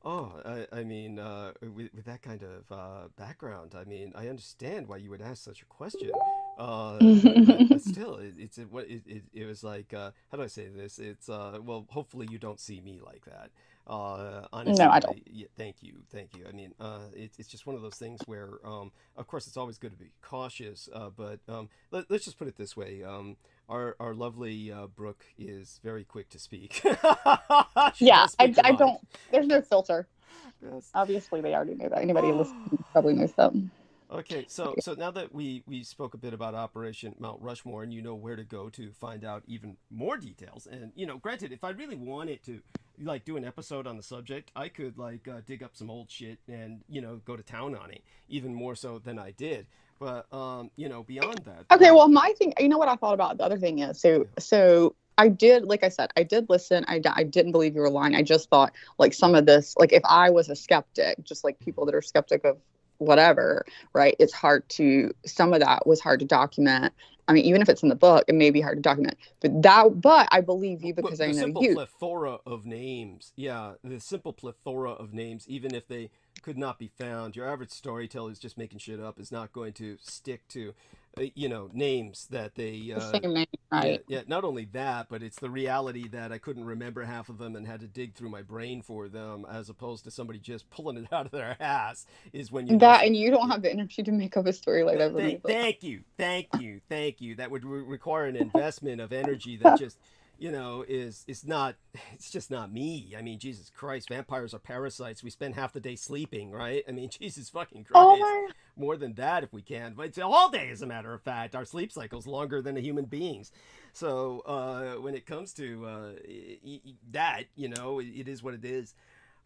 Oh, I mean, with that kind of background, I mean, I understand why you would ask such a question. But still, it was like, how do I say this? It's well, hopefully you don't see me like that. Honestly, no, I don't. Thank you. I mean, it's just one of those things where, of course, it's always good to be cautious. But let's just put it this way. Our lovely Brooke is very quick to speak. Yeah, I don't. There's no filter. Yes. Obviously, they already know that. Anybody listening probably knows that. Okay, so now that we spoke a bit about Operation Mount Rushmore, and you know where to go to find out even more details, and you know, granted, if I really wanted to like do an episode on the subject, I could like dig up some old shit and, you know, go to town on it, even more so than I did. But you know, beyond that. Okay, well, my thing, you know what I thought about the other thing is, so I did, like I said, I did listen. I didn't believe you were lying. I just thought like some of this, like if I was a skeptic, just like people that are skeptic of whatever, right? It's hard to, some of that was hard to document. I mean, even if it's in the book, it may be hard to document. But I believe you, because I know you. The simple plethora of names. Yeah, the simple plethora of names, even if they could not be found. Your average storyteller is just making shit up, is not going to stick to, you know, names that they... the same name, right? Yeah, not only that, but it's the reality that I couldn't remember half of them and had to dig through my brain for them, as opposed to somebody just pulling it out of their ass, is when you... And you don't have the energy to make up a story like that. Thank you. That would require an investment of energy that just... you know, it's just not me. I mean, Jesus Christ, vampires are parasites. We spend half the day sleeping, right? I mean, Jesus fucking Christ. More than that if we can. But it's all day, as a matter of fact. Our sleep cycle's longer than a human being's. So when it comes to that, you know, it is what it is.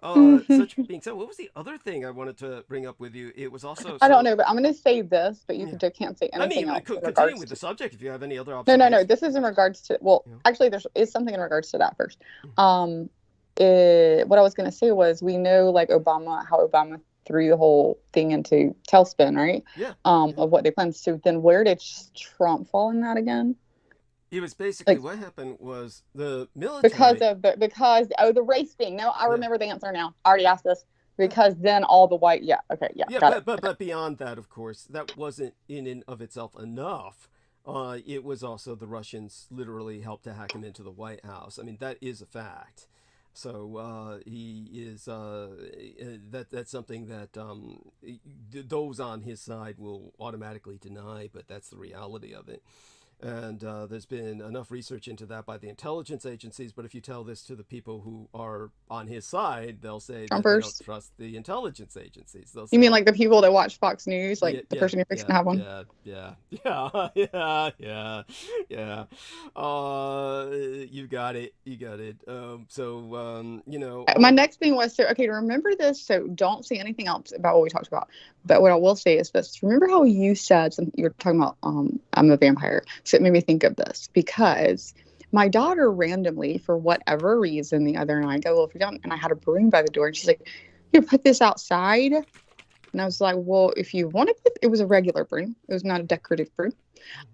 Such being said, what was the other thing I wanted to bring up with you? It was also... I don't know, but I'm going to say this, but you can't say anything else. Continue with the subject if you have any other observations. No. This is in regards to... Well, actually, there is something in regards to that first. What I was going to say was, we know, like, how Obama threw the whole thing into tailspin, right? Yeah. Of what they planned. So then where did Trump fall in that again? It was basically, like, what happened was the military... Because the race thing. No, I remember the answer now. I already asked this. because then all the white, but beyond that, of course, that wasn't in and of itself enough. It was also the Russians literally helped to hack him into the White House. I mean, that is a fact. So he is that's something that those on his side will automatically deny, but that's the reality of it. And there's been enough research into that by the intelligence agencies. But if you tell this to the people who are on his side, they'll say that they don't trust the intelligence agencies. They'll say, you mean like the people that watch Fox News, like the person who fixing to have one? Yeah. You got it. My next thing was, to remember this. So don't say anything else about what we talked about. But what I will say is this: remember how you said you were talking about I'm a vampire. So it made me think of this because my daughter randomly, for whatever reason, the other night, well, if you don't, and I had a broom by the door, and she's like, "You put this outside." And I was like, "Well, if you want to put," it was a regular broom. It was not a decorative broom.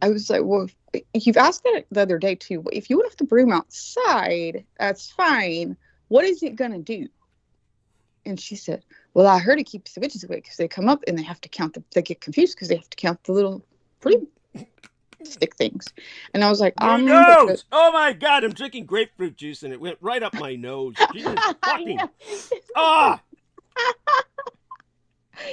I was like, "Well, you've asked that the other day too. If you want to put the broom outside, that's fine. What is it gonna do?" And she said, "Well, I heard it keeps the witches away because they come up and they have to count they get confused because they have to count the little broom stick things." And I was like, my nose! Oh my God, I'm drinking grapefruit juice and it went right up my nose. Jesus fucking... Ah!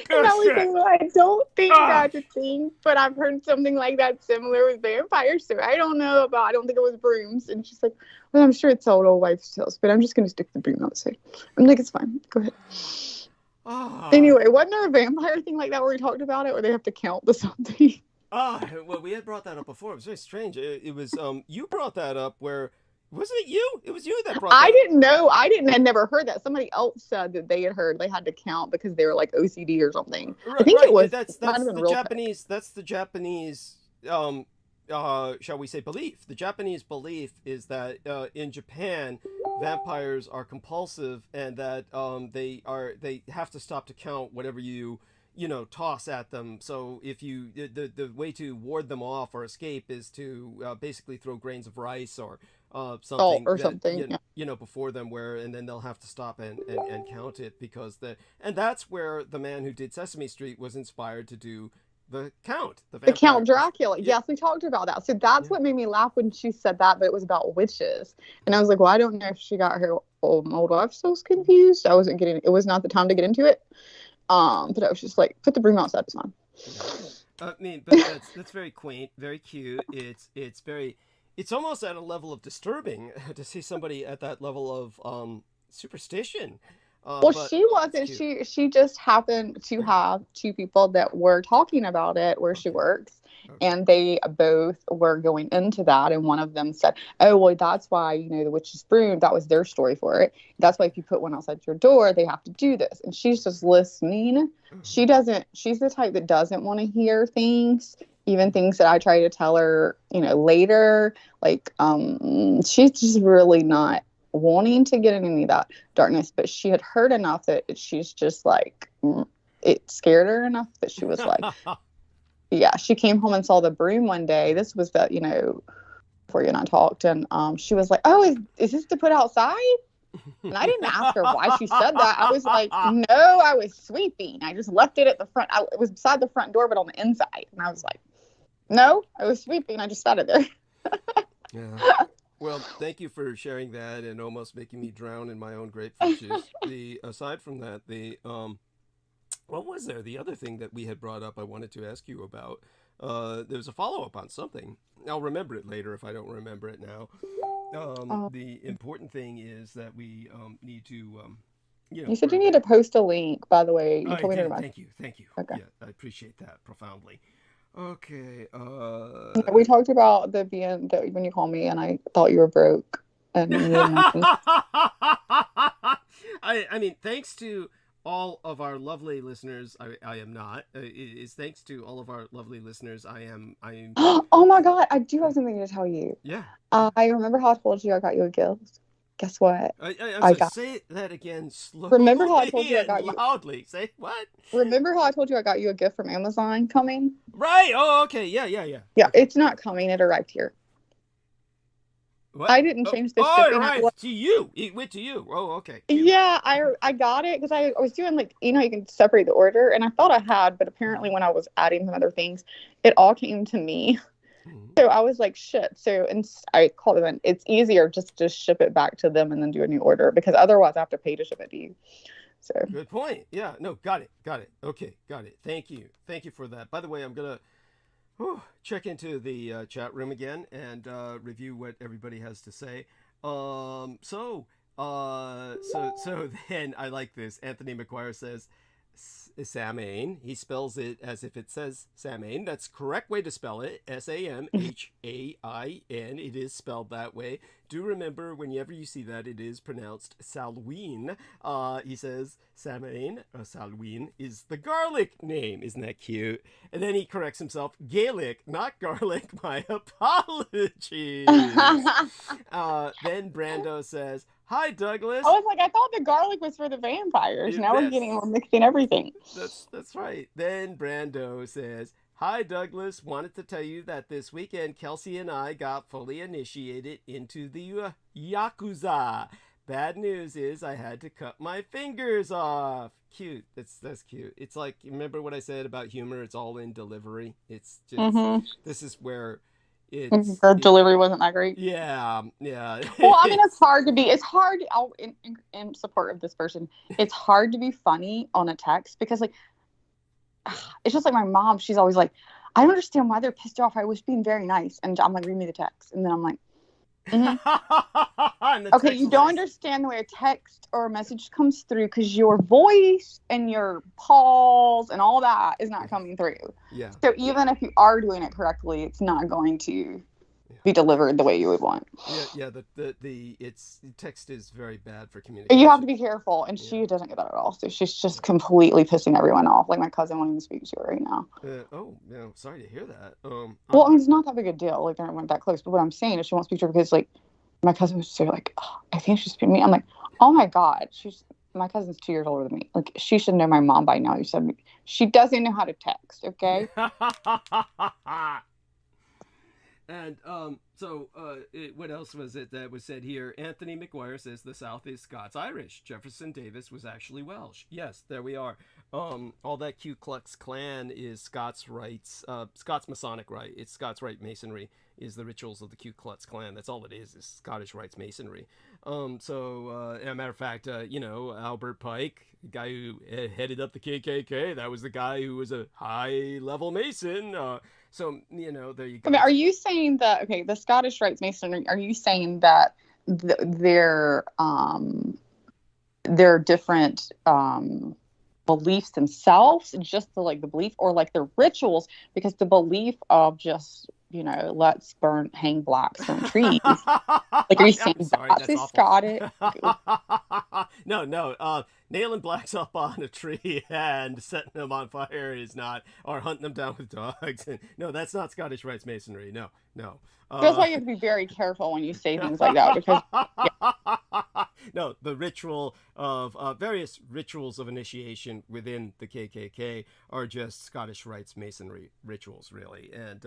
And I was like, well, I don't think that's a thing, but I've heard something like that similar with vampires, so I don't think it was brooms. And she's like, well, I'm sure it's old wives' tales, but I'm just going to stick the broom outside. I'm like, it's fine. Go ahead. Anyway, wasn't there a vampire thing like that where we talked about it, where they have to count the something? Well, we had brought that up before. It was very strange. It was, you brought that up where, wasn't it you? It was you that brought that I didn't know. I'd never heard that. Somebody else said that they had heard they had to count because they were like OCD or something. Right, I think it was. That's the Japanese. That's the Japanese. Shall we say belief? The Japanese belief is that in Japan, vampires are compulsive and that they have to stop to count whatever you toss at them. So if you the way to ward them off or escape is to basically throw grains of rice or something or something before them, and then they'll have to stop and count it because that's where the man who did Sesame Street was inspired to do the Count Dracula. Yes, we talked about that. So that's what made me laugh when she said that, but it was about witches. And I was like, well, I don't know if she got her old wife so confused. It was not the time to get into it. But I was just like, put the broom outside, it's fine. I mean, but that's very quaint, very cute. It's almost at a level of disturbing to see somebody at that level of superstition. She wasn't. She just happened to have two people that were talking about it where she works. Okay. And they both were going into that. And one of them said, oh, well, that's why, the witch's broom, that was their story for it. That's why if you put one outside your door, they have to do this. And she's just listening. She's the type that doesn't want to hear things, even things that I try to tell her, later. Like, she's just really not wanting to get in any of that darkness, but she had heard enough that she's just like, it scared her enough that she was like, yeah, she came home and saw the broom one day. This was before you and I talked, and she was like, oh, is this to put outside? And I didn't ask her why she said that. I was like, no, I was sweeping. I just left it at the front. It was beside the front door, but on the inside. And I was like, no, I was sweeping. I just sat it there. Yeah. Well, thank you for sharing that and almost making me drown in my own grapefruit juice. Aside from that, what was there? The other thing that we had brought up I wanted to ask you about. There's a follow-up on something. I'll remember it later if I don't remember it now. The important thing is that we need to... you said you need to post a link, by the way. You told me to Thank you. Okay. Yeah, I appreciate that profoundly. Okay. We talked about when you called me and I thought you were broke. And I mean, thanks to all of our lovely listeners. I am not. It's thanks to all of our lovely listeners. I am. Oh my God! I do have something to tell you. Yeah. I remember how I told you I got you a gift. Guess what? Say that again slowly. Remember how I told you I got you loudly? Say what? Remember how I told you I got you a gift from Amazon coming? Right. Oh, okay. Yeah. Yeah, it's not coming. It arrived here. What? I didn't change the Oh, shipping. right. To you. It went to you. Oh, okay. Cute. Yeah, I got it because I was doing like, you can separate the order, and I thought I had, but apparently when I was adding some other things, it all came to me. So I was like, shit. So and I called them, and it's easier just to ship it back to them and then do a new order, because otherwise I have to pay to ship it to you. So good point. Yeah. No. Got it. Okay. Got it. Thank you. Thank you for that. By the way, I'm gonna check into the chat room again and review what everybody has to say. So then I like this. Anthony McGuire says SÄJÄN. He spells it as if it says SÄJÄN. That's the correct way to spell it. SAMHAIN. It is spelled that way. Do remember, whenever you see that, it is pronounced Salween. He says SÄJÄN, Salween, is the garlic name. Isn't that cute? And then he corrects himself. Gaelic, not garlic. My apologies. Then Brando says, hi, Douglas. I was like, I thought the garlic was for the vampires. Now we're mixing everything. That's right. Then Brando says, hi, Douglas. Wanted to tell you that this weekend, Kelsey and I got fully initiated into the Yakuza. Bad news is I had to cut my fingers off. Cute. That's cute. It's like, remember what I said about humor? It's all in delivery. It's just, this is where the delivery wasn't that great. Yeah. Well, I mean, it's hard. In support of this person, it's hard to be funny on a text, because like, it's just like my mom. She's always like, I don't understand why they're pissed off. I was being very nice, and I'm like, read me the text, and then I'm like, okay, you don't understand the way a text or a message comes through, because your voice and your pause and all that is not coming through. Yeah. So even if you are doing it correctly, it's not going to be delivered the way you would want. Yeah. The text is very bad for communication. You have to be careful, and she doesn't get that at all. So she's just completely pissing everyone off. Like my cousin won't even speak to her right now. Sorry to hear that. Well, I mean, it's not that big a deal. Like they weren't that close. But what I'm saying is, she won't speak to her because like my cousin was so like, oh, I think she's speaking to me. I'm like, oh my god, my cousin's 2 years older than me. Like she should know my mom by now. You said she doesn't know how to text. Okay. And what else was it that was said here? Anthony McGuire says the South is Scots-Irish. Jefferson Davis was actually Welsh. Yes, there we are. All that Ku Klux Klan is Scots rites, Scots Masonic rite. It's Scots Rite Masonry is the rituals of the Ku Klux Klan. That's all it is Scottish Rites Masonry. As a matter of fact, Albert Pike, the guy who headed up the KKK, that was the guy who was a high-level Mason. So, there you go. I mean, are you saying that, the Scottish Rites Masonry, are you saying that they're different beliefs themselves, just the belief, or like the rituals? Because the belief of just, let's hang blacks from trees. Like, are you saying that's Scottish? No. Nailing blacks up on a tree and setting them on fire is not, or hunting them down with dogs. No, that's not Scottish Rites Masonry. No. That's why you have to be very careful when you say things like that, because no, the ritual of various rituals of initiation within the KKK are just Scottish Rites Masonry rituals, really, and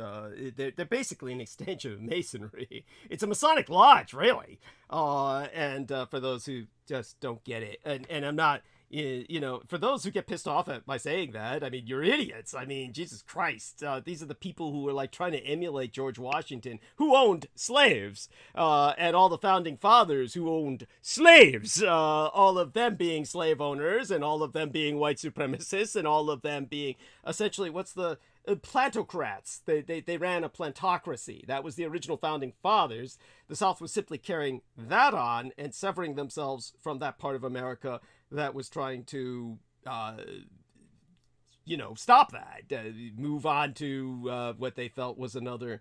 they're basically an extension of Masonry. It's a Masonic lodge, really, and for those who just don't get it, and I'm not. For those who get pissed off at my saying that, I mean, you're idiots. I mean, Jesus Christ. These are the people who are trying to emulate George Washington, who owned slaves, and all the founding fathers who owned slaves, all of them being slave owners, and all of them being white supremacists, and all of them being essentially, plantocrats. They ran a plantocracy. That was the original founding fathers. The South was simply carrying that on and severing themselves from that part of America that was trying to, stop that, move on to what they felt was another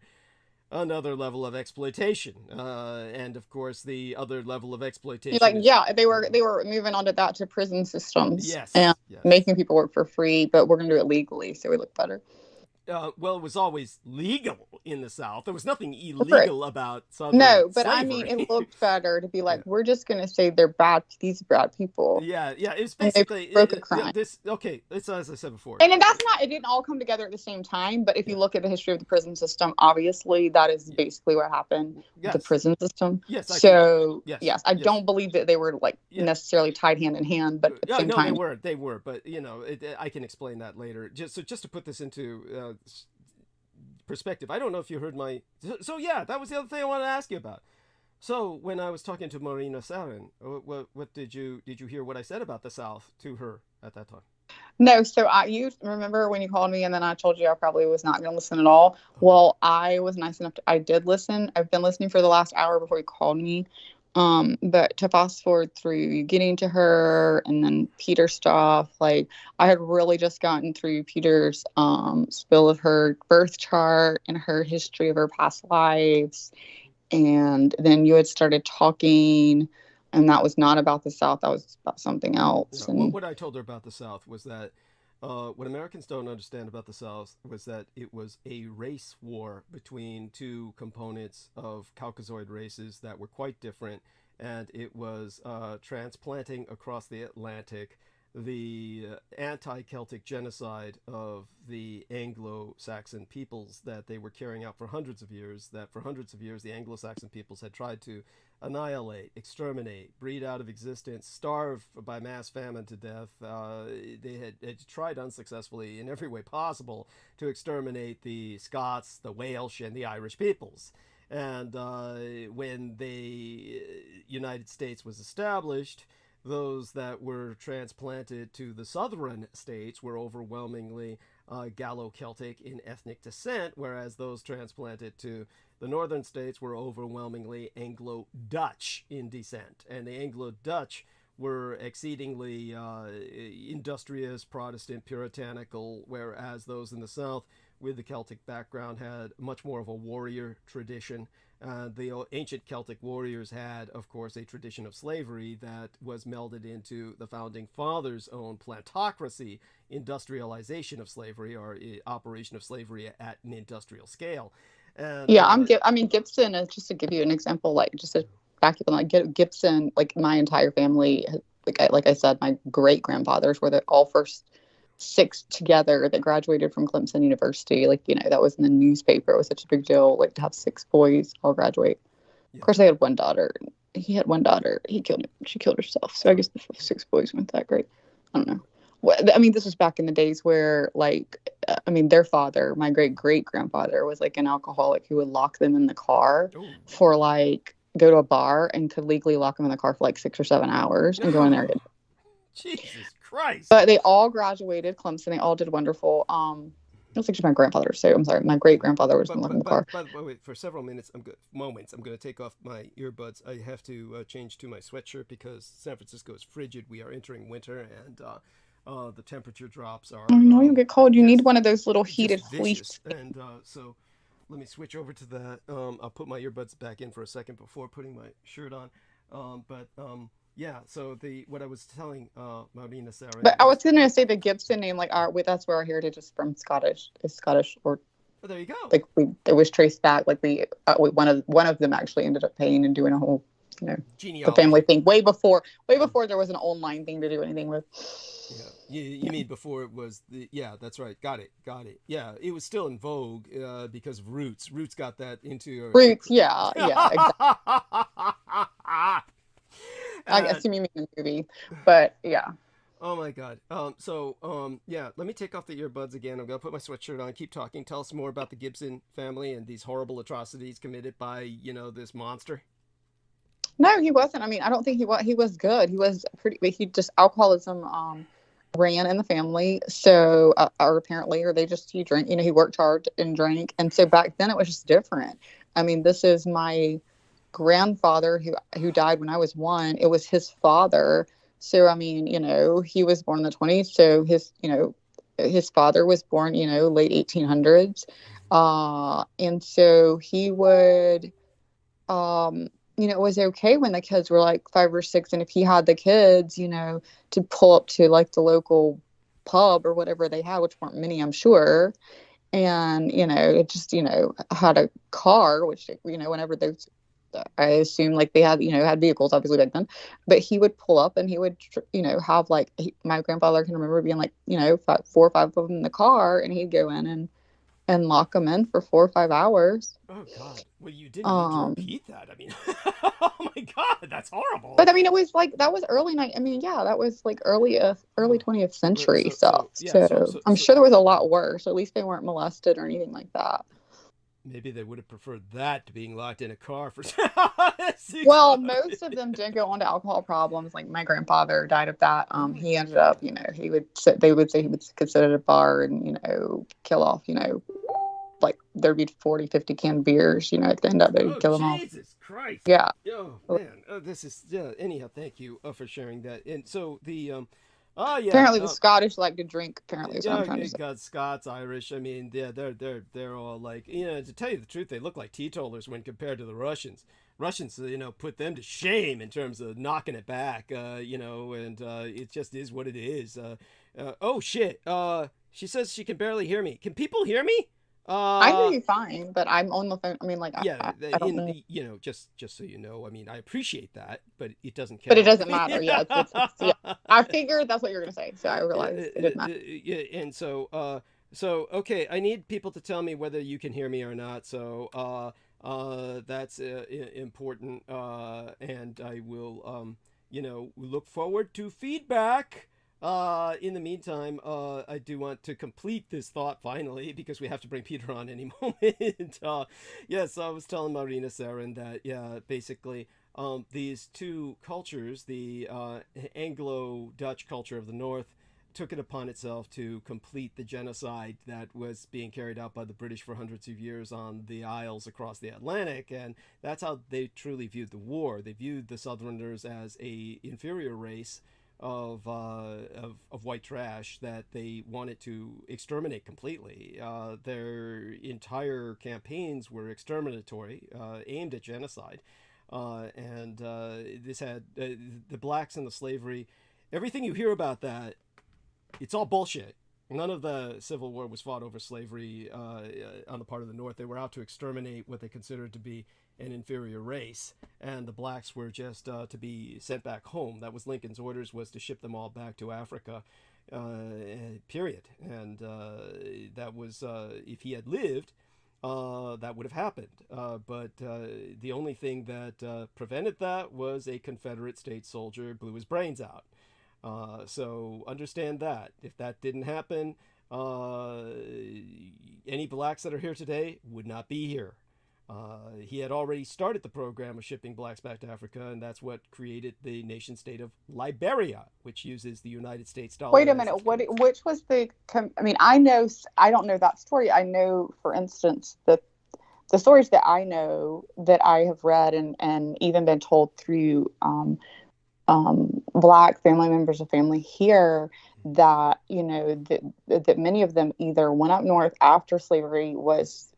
level of exploitation, and of course the other level of exploitation. They were moving on to that, to prison systems, yes, and making people work for free, but we're gonna do it legally, so we look better. Well, it was always legal in the South. There was nothing illegal about Southern No, but slavery. I mean, it looked better to be like, Yeah. we're just going to say they're bad. These are bad people. Yeah, it was And they basically broke a crime. It's as I said before. And then that's not, it didn't all come together at the same time. But if you look at the history of the prison system, obviously that is basically what happened with the prison system. Yes. Yes, I don't believe that they were like necessarily tied hand in hand, but at the same time. They were. But I can explain that later. Just to put this into perspective, I don't know if you heard my. So yeah, that was the other thing I wanted to ask you about. So when I was talking to Marina Sarin, what did you hear what I said about the South to her at that time? No, so you remember when you called me and then I told you I probably was not going to listen at all. Well, I was nice enough I did listen. I've been listening for the last hour before you called me. But to fast forward through you getting to her and then Peter's stuff, like I had really just gotten through Peter's spill of her birth chart and her history of her past lives. And then you had started talking, and that was not about the South. That was about something else. No, what I told her about the South was that what Americans don't understand about the South was that it was a race war between two components of Caucasoid races that were quite different, and it was transplanting across the Atlantic the anti-Celtic genocide of the Anglo-Saxon peoples that they were carrying out for hundreds of years, that for hundreds of years the Anglo-Saxon peoples had tried to annihilate, exterminate, breed out of existence, starve by mass famine to death. They had tried unsuccessfully in every way possible to exterminate the Scots, the Welsh, and the Irish peoples. And when the United States was established, those that were transplanted to the southern states were overwhelmingly Gallo-Celtic in ethnic descent, whereas those transplanted to the northern states were overwhelmingly Anglo-Dutch in descent. And the Anglo-Dutch were exceedingly industrious, Protestant, puritanical, whereas those in the south with the Celtic background had much more of a warrior tradition. The ancient Celtic warriors had, of course, a tradition of slavery that was melded into the Founding Fathers' own plantocracy, industrialization of slavery, or operation of slavery at an industrial scale. And, Gibson is, just to give you an example, like just to back up on like Gibson, like my entire family, like I said, my great grandfathers were the all first 6 together that graduated from Clemson University. Like, that was in the newspaper. It was such a big deal, like to have 6 boys all graduate. Yeah. Of course, I had one daughter. He had one daughter. She killed herself. So I guess the 6 boys weren't that great. I don't know. This was back in the days where, their father, my great-great-grandfather, was like an alcoholic who would lock them in the car for go to a bar and could legally lock them in the car for 6 or 7 hours and go in there and get Jesus Christ. But they all graduated Clemson. They all did wonderful. It was actually my grandfather. So I'm sorry, my great grandfather was in the car. But wait, for several minutes, I'm going to take off my earbuds. I have to change to my sweatshirt because San Francisco is frigid. We are entering winter, and the temperature drops are. Oh no, you'll get cold. You need one of those little heated fleece. And so, let me switch over to that. I'll put my earbuds back in for a second before putting my shirt on. Yeah, so what I was telling Marina Sarah. But I was going to say the Gibson name, that's where our heritage is from. Scottish, or. Oh, there you go. It was traced back. One of them actually ended up paying and doing a whole, genealogy. The family thing way before there was an online thing to do anything with. Yeah, you mean before it was that's right. Got it. Yeah, it was still in vogue because of Roots. Roots got that into Roots. Yeah, exactly. I guess you mean the movie, but yeah. Oh my God. Let me take off the earbuds again. I'm gonna put my sweatshirt on. Keep talking. Tell us more about the Gibson family and these horrible atrocities committed by this monster. No, he wasn't. I don't think he was. He was good. He was alcoholism ran in the family. So, or he drank. He worked hard and drank. And so back then it was just different. This is my grandfather who died when I was 1. It was his father. So he was born in the 20s. So his father was born late 1800s, and so he would it was okay when the kids were 5 or 6, and if he had the kids to pull up to the local pub or whatever they had, which weren't many, I'm sure, and it just had a car, which whenever those, I assume like they had had vehicles obviously back then, but he would pull up and he would have like my grandfather can remember being like 4 or 5 of them in the car, and he'd go in and lock them in for 4 or 5 hours. Oh God! Well, you didn't need to repeat that. I mean, oh my God, that's horrible. But I mean, it was like that was early night. I mean, yeah, that was like early 20th century stuff. So I'm sure there was a lot worse. At least they weren't molested or anything like that. Maybe they would have preferred that to being locked in a car for. Well, most of them did go on to alcohol problems. Like my grandfather died of that. He ended up, they would say he would sit at a bar and kill off, like there'd be 40, 50 canned beers, at the end of it, and kill them all. Jesus Christ! Yeah. Oh man, this is Anyhow, thank you for sharing that. And so the apparently the Scottish like to drink. Apparently, is what I'm trying to say. God, Scots, Irish. I mean, yeah, they're all like, to tell you the truth, they look like teetotalers when compared to the Russians. Russians, put them to shame in terms of knocking it back. And it just is what it is. Oh shit! She says she can barely hear me. Can people hear me? I hear you fine, but I'm on the phone. I mean, like, yeah, I don't know. just so you know, I mean, I appreciate that, but it doesn't count. But it doesn't matter. Yeah, yeah. I figured that's what you were gonna say, so I realized it didn't matter. Yeah, and so okay, I need people to tell me whether you can hear me or not. So that's important, and I will look forward to feedback. In the meantime, I do want to complete this thought finally, because we have to bring Peter on any moment. Yes, I was telling Marina Saren that, basically, these two cultures, the Anglo-Dutch culture of the North, took it upon itself to complete the genocide that was being carried out by the British for hundreds of years on the Isles across the Atlantic, and that's how they truly viewed the war. They viewed the Southerners as a inferior race of white trash that they wanted to exterminate completely. Their entire campaigns were exterminatory, aimed at genocide, and this had the blacks and the slavery. Everything you hear about that, it's all bullshit. None of the Civil War was fought over slavery on the part of the North. They were out to exterminate what they considered to be an inferior race, and the blacks were just to be sent back home. That was Lincoln's orders, was to ship them all back to Africa, period. And that was, if he had lived, that would have happened. But the only thing that prevented that was a Confederate state soldier blew his brains out. So understand that. If that didn't happen, any blacks that are here today would not be here. He had already started the program of shipping blacks back to Africa, and that's what created the nation state of Liberia, which uses the United States dollar. Wait a minute. Which was the? I mean, I don't know that story. I know, for instance, the stories that I know that I have read and even been told through black family members of family here, that that many of them either went up north after slavery was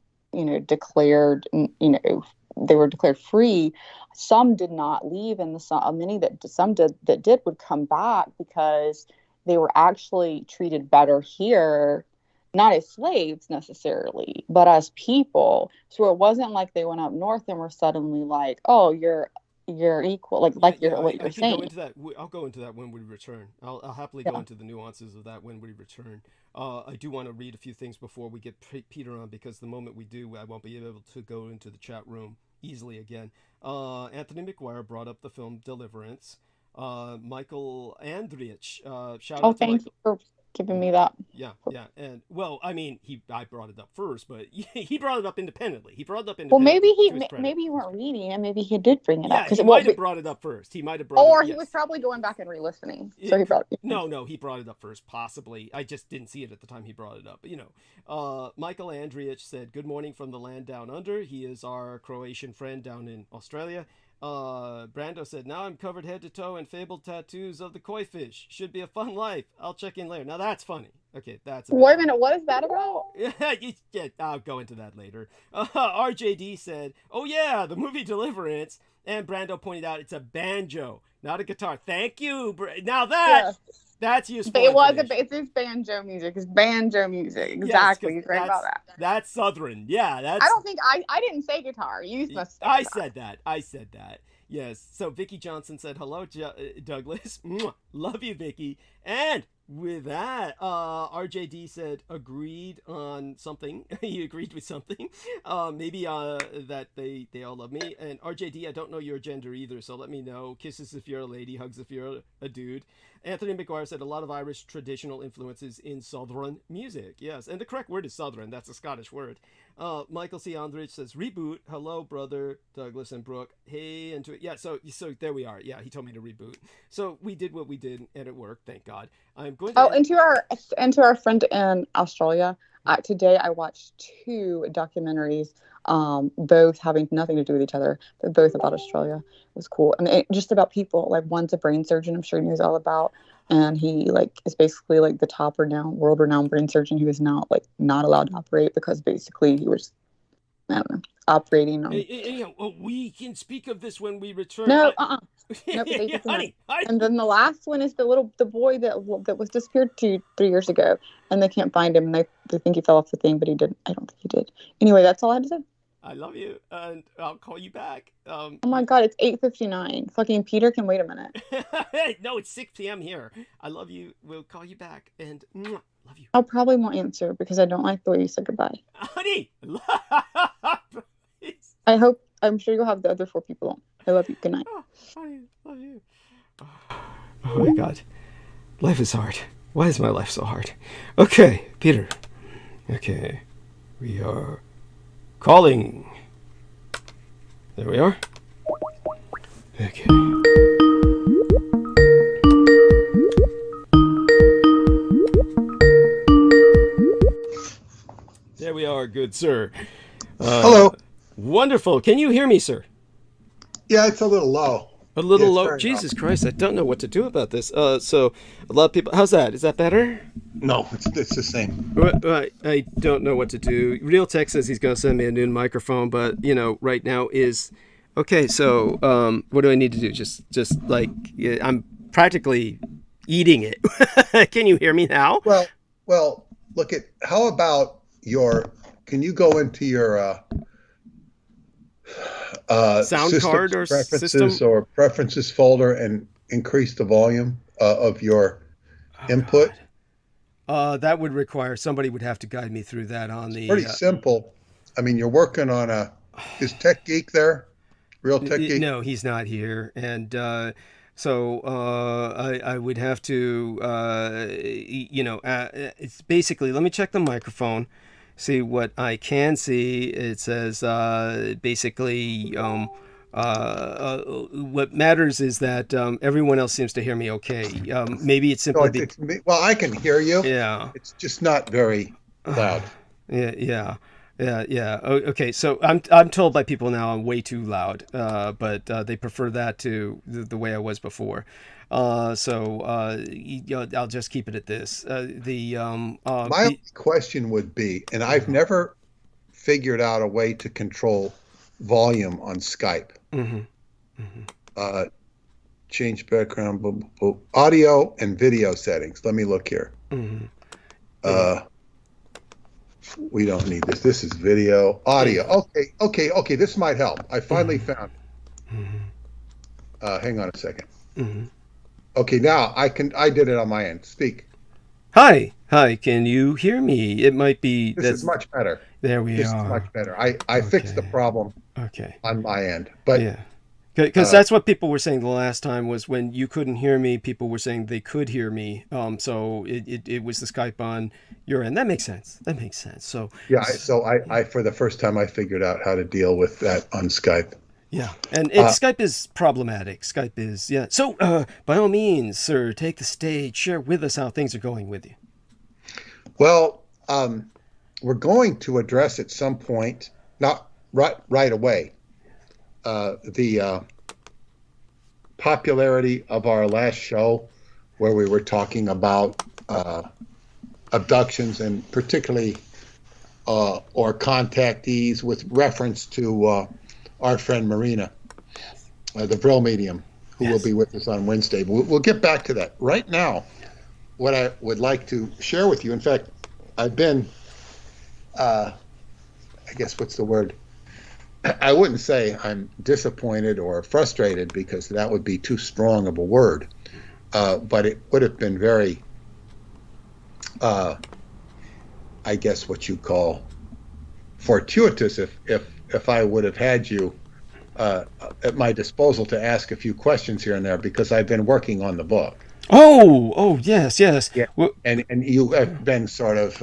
declared, they were declared free. Some did not leave, and some did would come back because they were actually treated better here, not as slaves necessarily, but as people. So it wasn't like they went up north and were suddenly like, oh, you're equal, what you're saying. Go into that. I'll go into that when we return. I'll happily go into the nuances of that when we return. I do want to read a few things before we get Peter on, because the moment we do, I won't be able to go into the chat room easily again. Anthony McGuire brought up the film Deliverance. Michael Andrich, shout out to thank you for giving me that. Yeah, and well, I mean, I brought it up first, but he brought it up independently. Well, maybe you weren't reading it. Maybe he did bring it up. He might have brought it up first. He might have brought or it, he was probably going back and re-listening. So he brought it. No, he brought it up first, possibly. I just didn't see it at the time he brought it up. But, Michael Andrich said, "Good morning from the land down under." He is our Croatian friend down in Australia. Brando said, "Now I'm covered head to toe in fabled tattoos of the koi fish. Should be a fun life. I'll check in later." Now that's funny. Okay, that's Wait a minute, what is that about? yeah, I'll go into that later. RJD said, "Oh yeah, the movie Deliverance," and Brando pointed out it's a banjo, not a guitar. Thank you. Now Yeah. that's useful. It's banjo music. It's banjo music. Exactly. Yes, He's right about that. That's Southern. Yeah, I don't think I didn't say guitar. You must say I guitar. said that. Yes. So Vicky Johnson said, "Hello, Douglas. Love you, Vicky." And with that, RJD said agreed on something. He agreed with something. Maybe that they all love me. And RJD, I don't know your gender either, so let me know. Kisses if you're a lady, hugs if you're a dude. Anthony McGuire said a lot of Irish traditional influences in Southern music. Yes, and the correct word is Southern. That's a Scottish word. Michael C. Andrich says reboot. Hello, brother Douglas and Brooke. Hey, into it. Yeah, so there we are. Yeah, he told me to reboot. So we did what we did, and it worked. Thank God. I'm going to. Oh, and to our friend in Australia. Today I watched 2 documentaries, both having nothing to do with each other, but both about Australia. It was cool, and just about people. Like, one's a brain surgeon, I'm sure he knows all about, and he is basically like the top world renowned brain surgeon who is now not allowed to operate because basically he was, I don't know, operating on. We can speak of this when we return. No, Nope, honey. And then the last one is the boy that was disappeared 3 years ago, and they can't find him, and they think he fell off the thing, but he didn't. I don't think he did. Anyway, that's all I had to say. I love you, and I'll call you back. Oh my God, it's 8:59. Fucking Peter can wait a minute. No, it's 6 p.m. here. I love you. We'll call you back, and love you. I'll probably won't answer because I don't like the way you said goodbye. Honey, I'm sure you'll have the other 4 people on. I love you. Good night. Oh, honey, love you. Oh my God, life is hard. Why is my life so hard? Okay, Peter. Okay, we are calling. There we are. Okay. There we are, good sir. Hello. Wonderful. Can you hear me, sir? Yeah, it's a little low. A little low. Jesus Christ, I don't know what to do about this. So a lot of people. How's that? Is that better? No, it's the same. I don't know what to do. Real Tech says he's going to send me a new microphone, but right now is okay. So what do I need to do? Just I'm practically eating it. Can you hear me now? Well, look at how about can you go into your sound card or preferences system or preferences folder and increase the volume of your input? That would require somebody would have to guide me through that on the. Pretty simple. I mean, you're working on is Tech Geek there? Real Tech Geek? No, he's not here, and so I would have to it's basically, let me check the microphone. See what I can see. It says basically what matters is that everyone else seems to hear me okay. Maybe it's simply well, I can hear you. Yeah. It's just not very loud. Yeah. Okay, so I'm told by people now I'm way too loud, but they prefer that to the way I was before. So I'll just keep it at this. My only question would be, and I've never figured out a way to control volume on Skype. Change background, audio and video settings. Let me look here. We don't need this. This is video, audio. Okay. This might help. I finally found it. Hang on a second. Okay, now I did it on my end. Speak. Hi. Can you hear me? It might be. This is much better. There we are. This is much better. I fixed the problem. Okay. On my end, but yeah, because that's what people were saying the last time was when you couldn't hear me. People were saying they could hear me. So it was the Skype on your end. That makes sense. So yeah. So I for the first time I figured out how to deal with that on Skype. Yeah, and Skype is problematic. Skype is, yeah. So, by all means, sir, take the stage. Share with us how things are going with you. Well, we're going to address at some point, not right away, the popularity of our last show where we were talking about abductions, and particularly or contactees, with reference to our friend Marina, the Vril medium, who will be with us on Wednesday. We'll get back to that. Right now, what I would like to share with you, in fact, I've been, I guess, what's the word? I wouldn't say I'm disappointed or frustrated, because that would be too strong of a word, but it would have been very, I guess what you call fortuitous if I would have had you at my disposal to ask a few questions here and there, because I've been working on the book. Oh, yes. Yeah, Well, and you have been sort of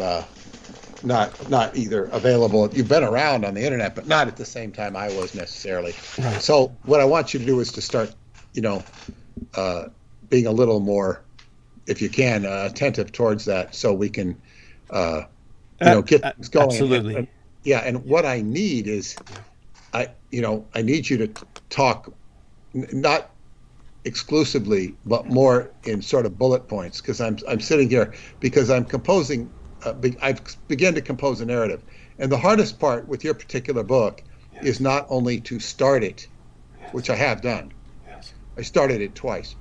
not either available. You've been around on the internet, but not at the same time I was necessarily. Right. So what I want you to do is to start, being a little more, if you can, attentive towards that, so we can, get things going. Absolutely. And what I need is, I need you to talk, not exclusively, but more in sort of bullet points, because I'm sitting here because I'm composing. I've begun to compose a narrative, and the hardest part with your particular book is not only to start it, which I have done. Yes. I started it twice,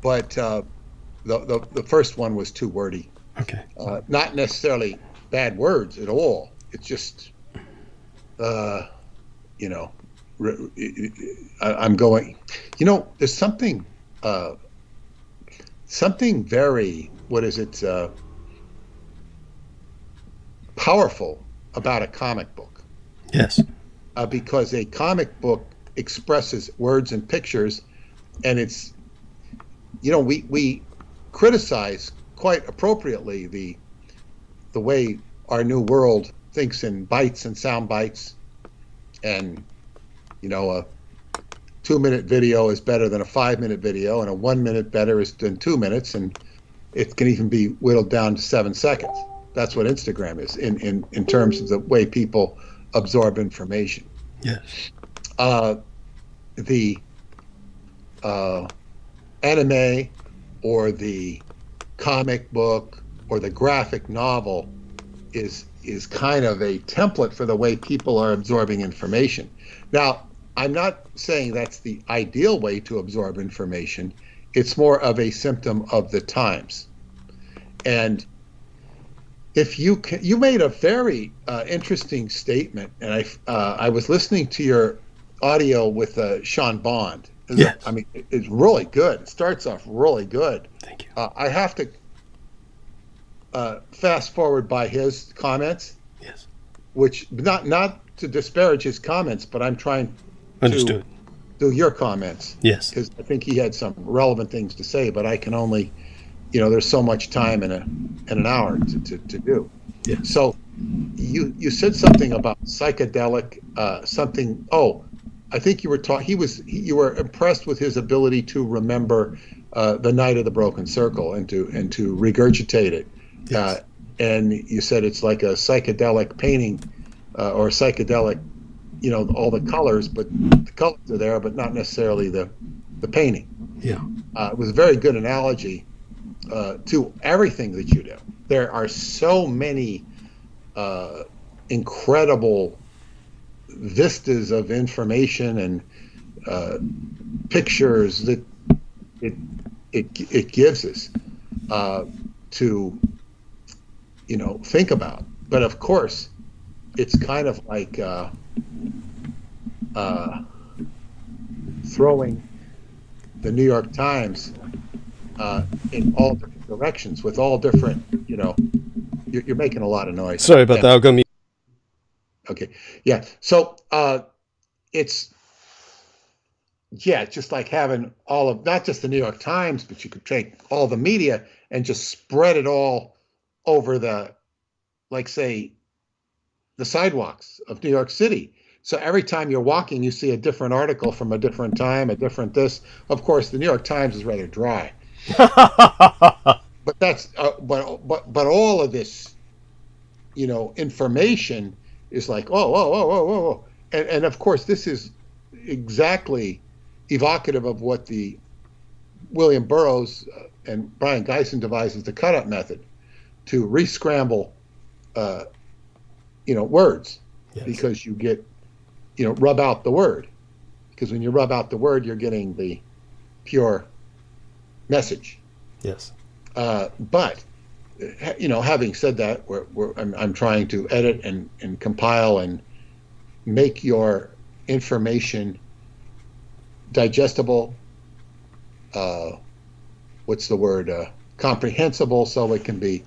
but the first one was too wordy. Okay. Not necessarily bad words at all. It's just, I'm going. There's something very, what is it? Powerful about a comic book. Yes. Because a comic book expresses words and pictures, and it's, we criticize quite appropriately the way our new world thinks in bytes and sound bites, and a 2-minute video is better than a 5-minute video, and a 1 minute better than 2 minutes, and it can even be whittled down to 7 seconds. That's what Instagram is in terms of the way people absorb information. Yes. The anime or the comic book or the graphic novel is kind of a template for the way people are absorbing information. Now, I'm not saying that's the ideal way to absorb information. It's more of a symptom of the times. And if you made a very interesting statement, and I was listening to your audio with Sean Bond. Yes. I mean, it's really good. It starts off really good. Thank you. I have to fast forward by his comments. Yes. Which not to disparage his comments, but I'm trying Understood. to do your comments. Yes. Because I think he had some relevant things to say, but I can only, there's so much time in an hour to do. Yeah. So you said something about psychedelic something. Oh, I think you were you were impressed with his ability to remember the Night of the Broken Circle and to regurgitate it. Yes. And you said it's like a psychedelic painting or psychedelic, all the colors, but the colors are there, but not necessarily the painting. Yeah. It was a very good analogy to everything that you do. There are so many incredible vistas of information and pictures that it gives us to think about. But of course, it's kind of like throwing the New York Times in all different directions with all different, you're making a lot of noise. Sorry about that. I'll go mute. Okay. Yeah. So it's just like having all of, not just the New York Times, but you could take all the media and just spread it all over the, like, say, the sidewalks of New York City. So every time you're walking, you see a different article from a different time, a different this. Of course, the New York Times is rather dry. But that's but all of this, information is like, whoa. And of course, this is exactly evocative of what the William Burroughs and Brian Geisen devised as the cut-up method. to re-scramble, words, yes. because you get, rub out the word. Because when you rub out the word, you're getting the pure message. Yes. But having said that, I'm trying to edit and compile and make your information digestible. What's the word? Comprehensible, so it can be,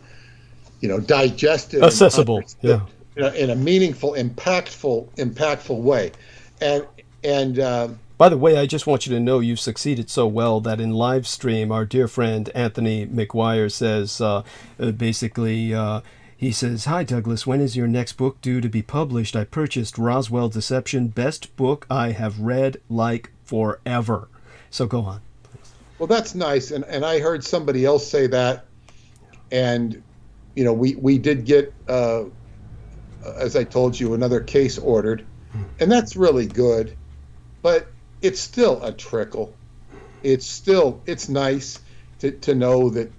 digested, accessible, yeah, in a meaningful, impactful way. And by the way, I just want you to know you've succeeded so well that in live stream, our dear friend Anthony McGuire says, basically, he says, "Hi Douglas, when is your next book due to be published? I purchased Roswell Deception, best book I have read like forever." So go on, please. Well, that's nice, and I heard somebody else say that, and we did get, as I told you, another case ordered, and that's really good, but it's still a trickle. It's nice to know that,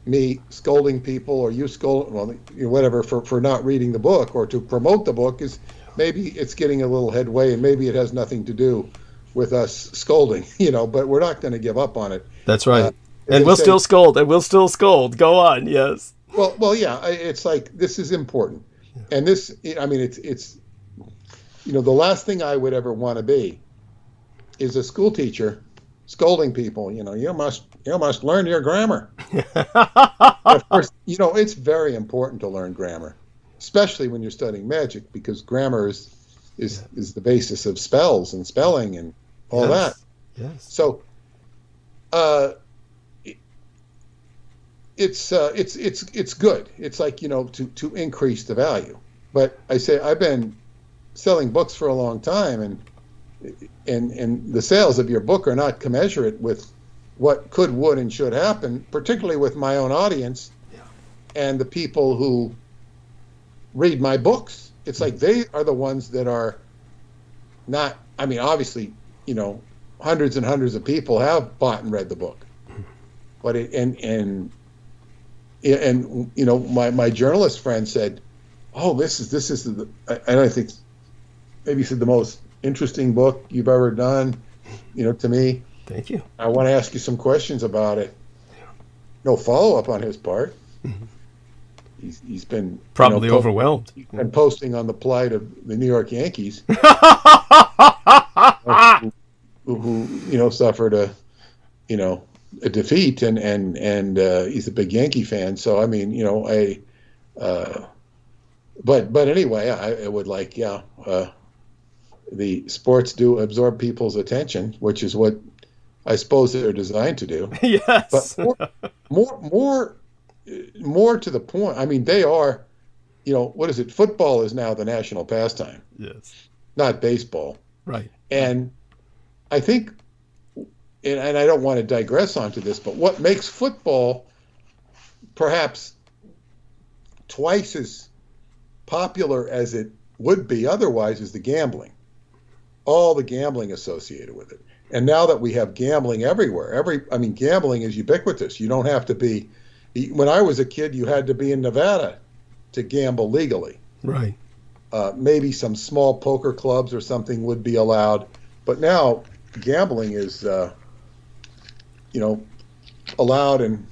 me scolding people or you scold, well, whatever, for not reading the book or to promote the book is maybe it's getting a little headway, and maybe it has nothing to do with us scolding, but we're not going to give up on it. That's right. And we'll still scold, Go on. Yes. Well, yeah, it's like, this is important. And this, it's the last thing I would ever want to be is a school teacher scolding people. You must learn your grammar. Of course, it's very important to learn grammar, especially when you're studying magic, because grammar is the basis of spells and spelling and all that. Yes. So, it's good. It's like, to increase the value. But I say I've been selling books for a long time, and the sales of your book are not commensurate with what could, would, and should happen, particularly with my own audience and the people who read my books. It's like they are the ones that are not, obviously, hundreds and hundreds of people have bought and read the book. But my journalist friend said, "Oh, this is and I think maybe he said the most interesting book you've ever done, to me. Thank you. I want to ask you some questions about it." No follow-up on his part. Mm-hmm. He's been probably overwhelmed. He's been posting on the plight of the New York Yankees, who suffered a defeat, and he's a big Yankee fan. So but anyway, I would like, the sports do absorb people's attention, which is what I suppose they're designed to do. Yes. But more to the point, they are, what is it? Football is now the national pastime. Yes. Not baseball. Right. And I think, and I don't want to digress onto this, but what makes football perhaps twice as popular as it would be otherwise is the gambling. All the gambling associated with it. And now that we have gambling everywhere, gambling is ubiquitous. You don't have to be, when I was a kid, you had to be in Nevada to gamble legally. Right. Maybe some small poker clubs or something would be allowed, but now gambling is, allowed, and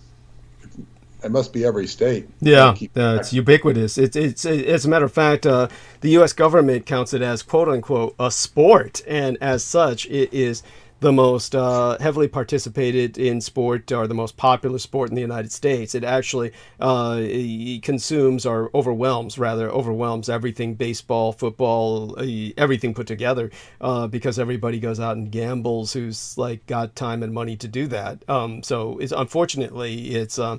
it must be every state. Yeah, it's ubiquitous. It's as a matter of fact, the U.S. government counts it as "quote unquote" a sport, and as such, it is the most heavily participated in sport, or the most popular sport in the United States. It actually consumes, or overwhelms everything, baseball, football, everything put together, because everybody goes out and gambles who's got time and money to do that. So unfortunately it's a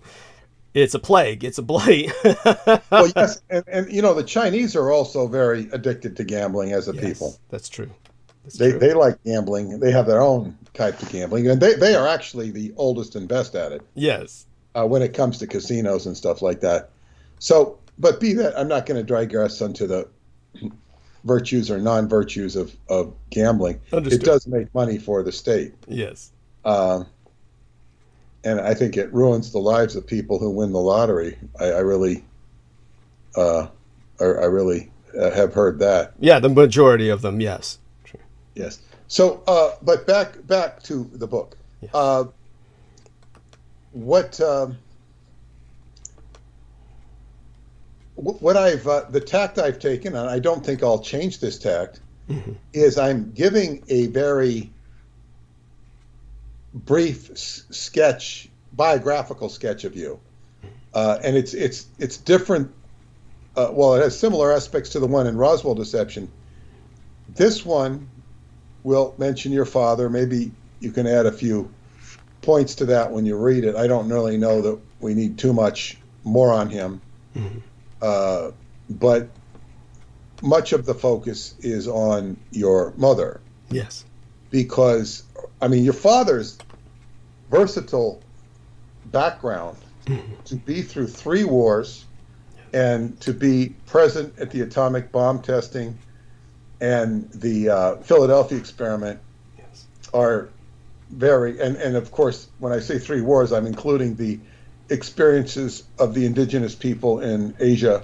plague. It's a blight. Well, yes, and the Chinese are also very addicted to gambling as a people. That's true. They like gambling. They have their own type of gambling, and they are actually the oldest and best at it. Yes. When it comes to casinos and stuff like that. So, but be that, I'm not going to digress onto the virtues or non-virtues of gambling. Understood. It does make money for the state. Yes. And and I think it ruins the lives of people who win the lottery. I really have heard that. Yeah, the majority of them, yes. Yes. So, but back to the book. Yes. What I've the tact I've taken, and I don't think I'll change this tact, is I'm giving a very brief sketch, biographical sketch of you, and it's different. Well, it has similar aspects to the one in Roswell Deception. This one will mention your father. Maybe you can add a few points to that when you read it. I don't really know that we need too much more on him. But much of the focus is on your mother. Yes. Because, I mean, your father's versatile background to be through 3 wars and to be present at the atomic bomb testing and the Philadelphia experiment are very, and of course, when I say 3 wars, I'm including the experiences of the indigenous people in Asia,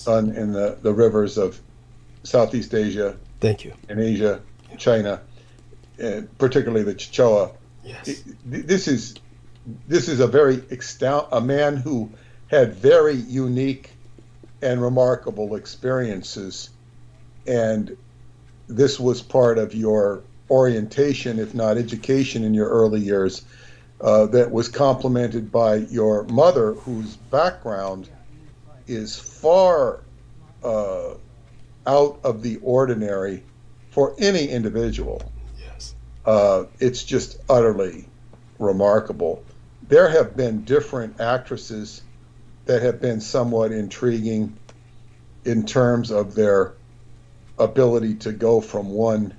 in the rivers of Southeast Asia. Thank you. In Asia, China, particularly the Chichewa. Yes. This is a man who had very unique and remarkable experiences, and this was part of your orientation, if not education, in your early years, that was complemented by your mother, whose background is far out of the ordinary for any individual. Yes. It's just utterly remarkable. There have been different actresses that have been somewhat intriguing in terms of their ability to go from one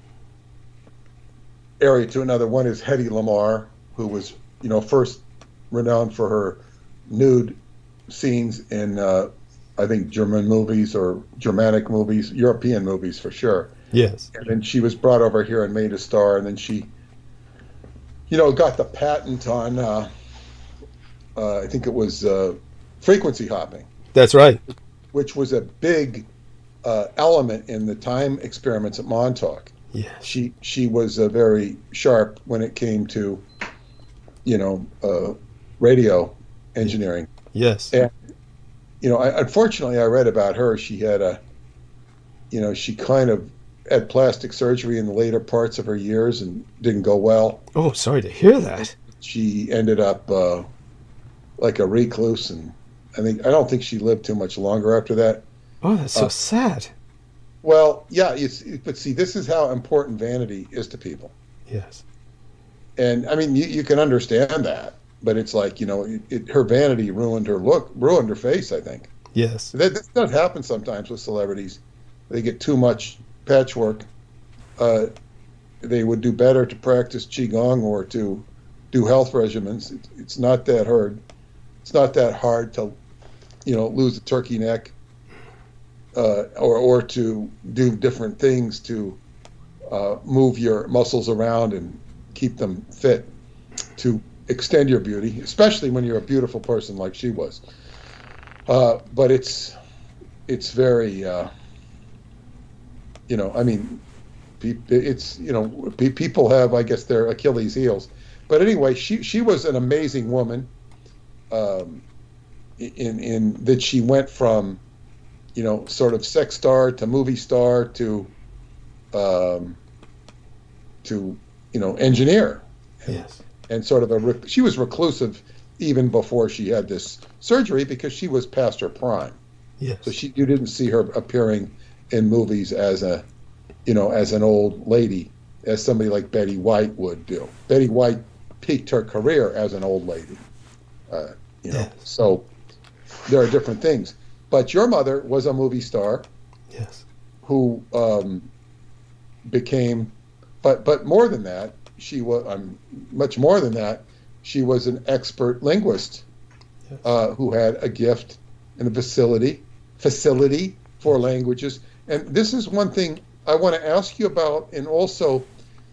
area to another. One is Hedy Lamarr, who was, first renowned for her nude scenes in, I think, German movies or Germanic movies, European movies for sure. Yes. And then she was brought over here and made a star, and then she, got the patent on, I think it was frequency hopping. That's right. Which was a big element in the time experiments at Montauk. Yes. She was very sharp when it came to, radio engineering. Yes. And, unfortunately, I read about her. She had she kind of had plastic surgery in the later parts of her years and didn't go well. Oh, sorry to hear that. She ended up like a recluse, and I don't think she lived too much longer after that. Oh, that's so sad. Well, yeah, but see, this is how important vanity is to people. Yes. And I mean, you can understand that, but it's like, her vanity ruined her look, ruined her face, I think. Yes. That does happen sometimes with celebrities. They get too much patchwork. They would do better to practice Qigong or to do health regimens. It's not that hard. It's not that hard to, lose a turkey neck, or to do different things to move your muscles around and keep them fit to extend your beauty, especially when you're a beautiful person like she was. But it's very, people have, I guess, their Achilles heels. But anyway, she was an amazing woman. In that she went from, sort of sex star to movie star to engineer. Yes. And sort of she was reclusive even before she had this surgery because she was past her prime. Yes. So you didn't see her appearing in movies as as an old lady, as somebody like Betty White would do. Betty White peaked her career as an old lady. Yes. So there are different things. But your mother was a movie star. Yes. Who became, but more than that, she was much more than that. She was an expert linguist, yes. Who had a gift and a facility for languages. And this is one thing I want to ask you about, and also,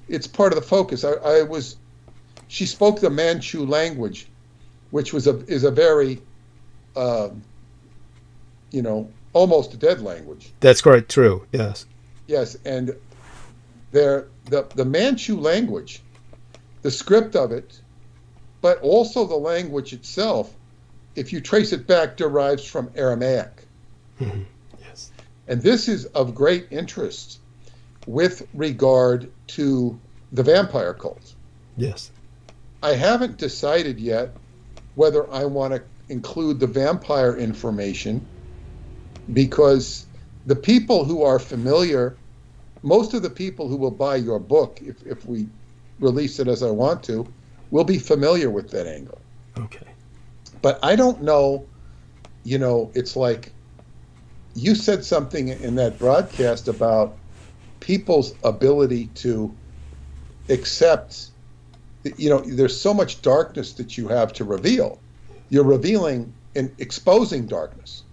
it's part of the focus. She spoke the Manchu language, which is a very, almost a dead language. That's quite true. Yes. Yes, and the Manchu language, the script of it, but also the language itself, if you trace it back, derives from Aramaic. Mm-hmm. Yes. And this is of great interest with regard to the vampire cult. Yes. I haven't decided yet whether I want to include the vampire information, because the people who are familiar, most of the people who will buy your book, if we release it as I want to, will be familiar with that angle. Okay. But I don't know, it's like you said something in that broadcast about people's ability to accept, there's so much darkness that you have to reveal. You're revealing and exposing darkness.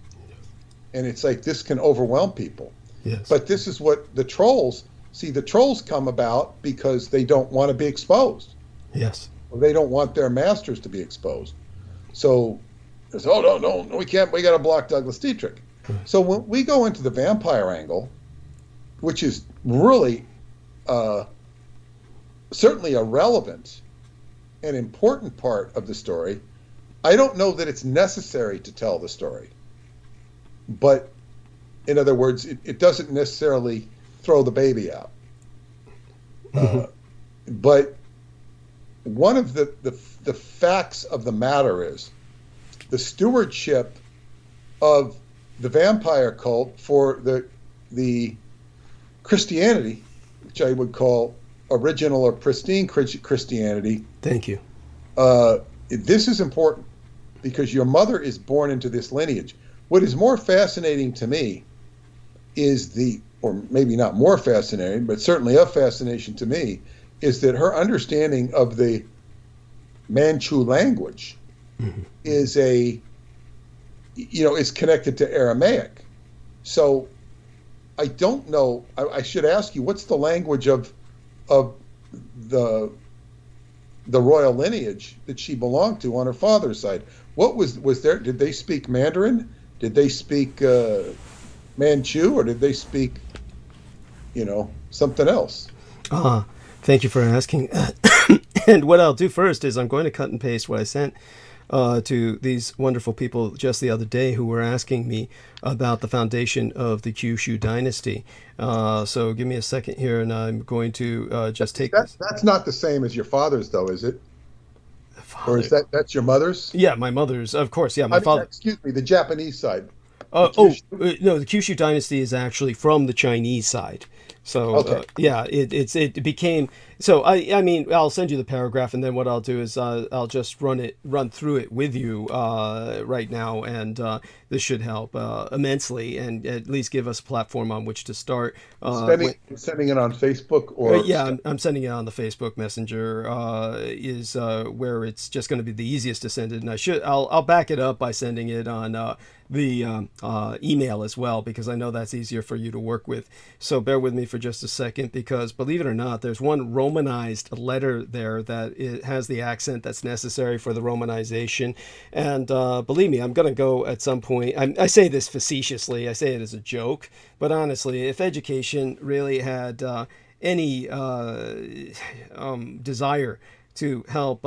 And it's like, this can overwhelm people. Yes. But this is what the trolls come about because they don't want to be exposed. Yes. Or they don't want their masters to be exposed. So it's, no, we can't, we got to block Douglas Dietrich. So when we go into the vampire angle, which is really certainly a relevant and important part of the story, I don't know that it's necessary to tell the story. But in other words, it doesn't necessarily throw the baby out. But one of the facts of the matter is the stewardship of the vampire cult for the Christianity, which I would call original or pristine Christianity. Thank you. This is important because your mother is born into this lineage. What is more fascinating to me is or maybe not more fascinating, but certainly of fascination to me, is that her understanding of the Manchu language is is connected to Aramaic. So I don't know. I should ask you, what's the language of the royal lineage that she belonged to on her father's side? What was there? Did they speak Mandarin? Did they speak Manchu, or did they speak, something else? Thank you for asking. And what I'll do first is I'm going to cut and paste what I sent to these wonderful people just the other day who were asking me about the foundation of the Kyushu dynasty. So give me a second here, and I'm going to just take this. That's not the same as your father's, though, is it? Or is that's your mother's? Yeah, my mother's, of course. Yeah, my father. Excuse me, the Japanese side. No, the Kyushu dynasty is actually from the Chinese side. So okay. It became so. I mean, I'll send you the paragraph, and then what I'll do is I'll just run through it with you right now, and this should help immensely, and at least give us a platform on which to start. Sending it on Facebook, or yeah, I'm sending it on the Facebook Messenger. Is where it's just going to be the easiest to send it, and I'll back it up by sending it on the email as well, because I know that's easier for you to work with. So bear with me for just a second, because believe it or not, there's one Romanized letter there that it has the accent that's necessary for the Romanization. And believe me, I'm going to go at some point. I say this facetiously. I say it as a joke. But honestly, if education really had any desire to help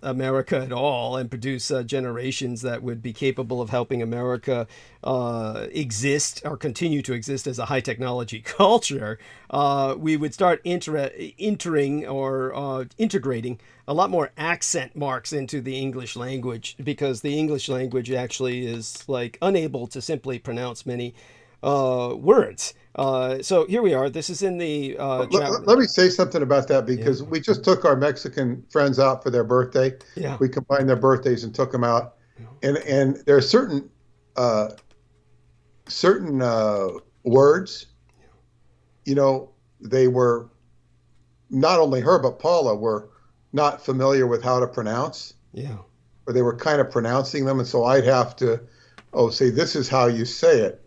America at all and produce generations that would be capable of helping America exist or continue to exist as a high technology culture, we would start entering or integrating a lot more accent marks into the English language, because the English language actually is like unable to simply pronounce many words. So here we are. This is in the let me say something about that, because we just took our Mexican friends out for their birthday. Yeah. We combined their birthdays and took them out. And there are certain words, they were, not only her, but Paula were not familiar with how to pronounce. Yeah. Or they were kind of pronouncing them. And so I'd have to, say, this is how you say it.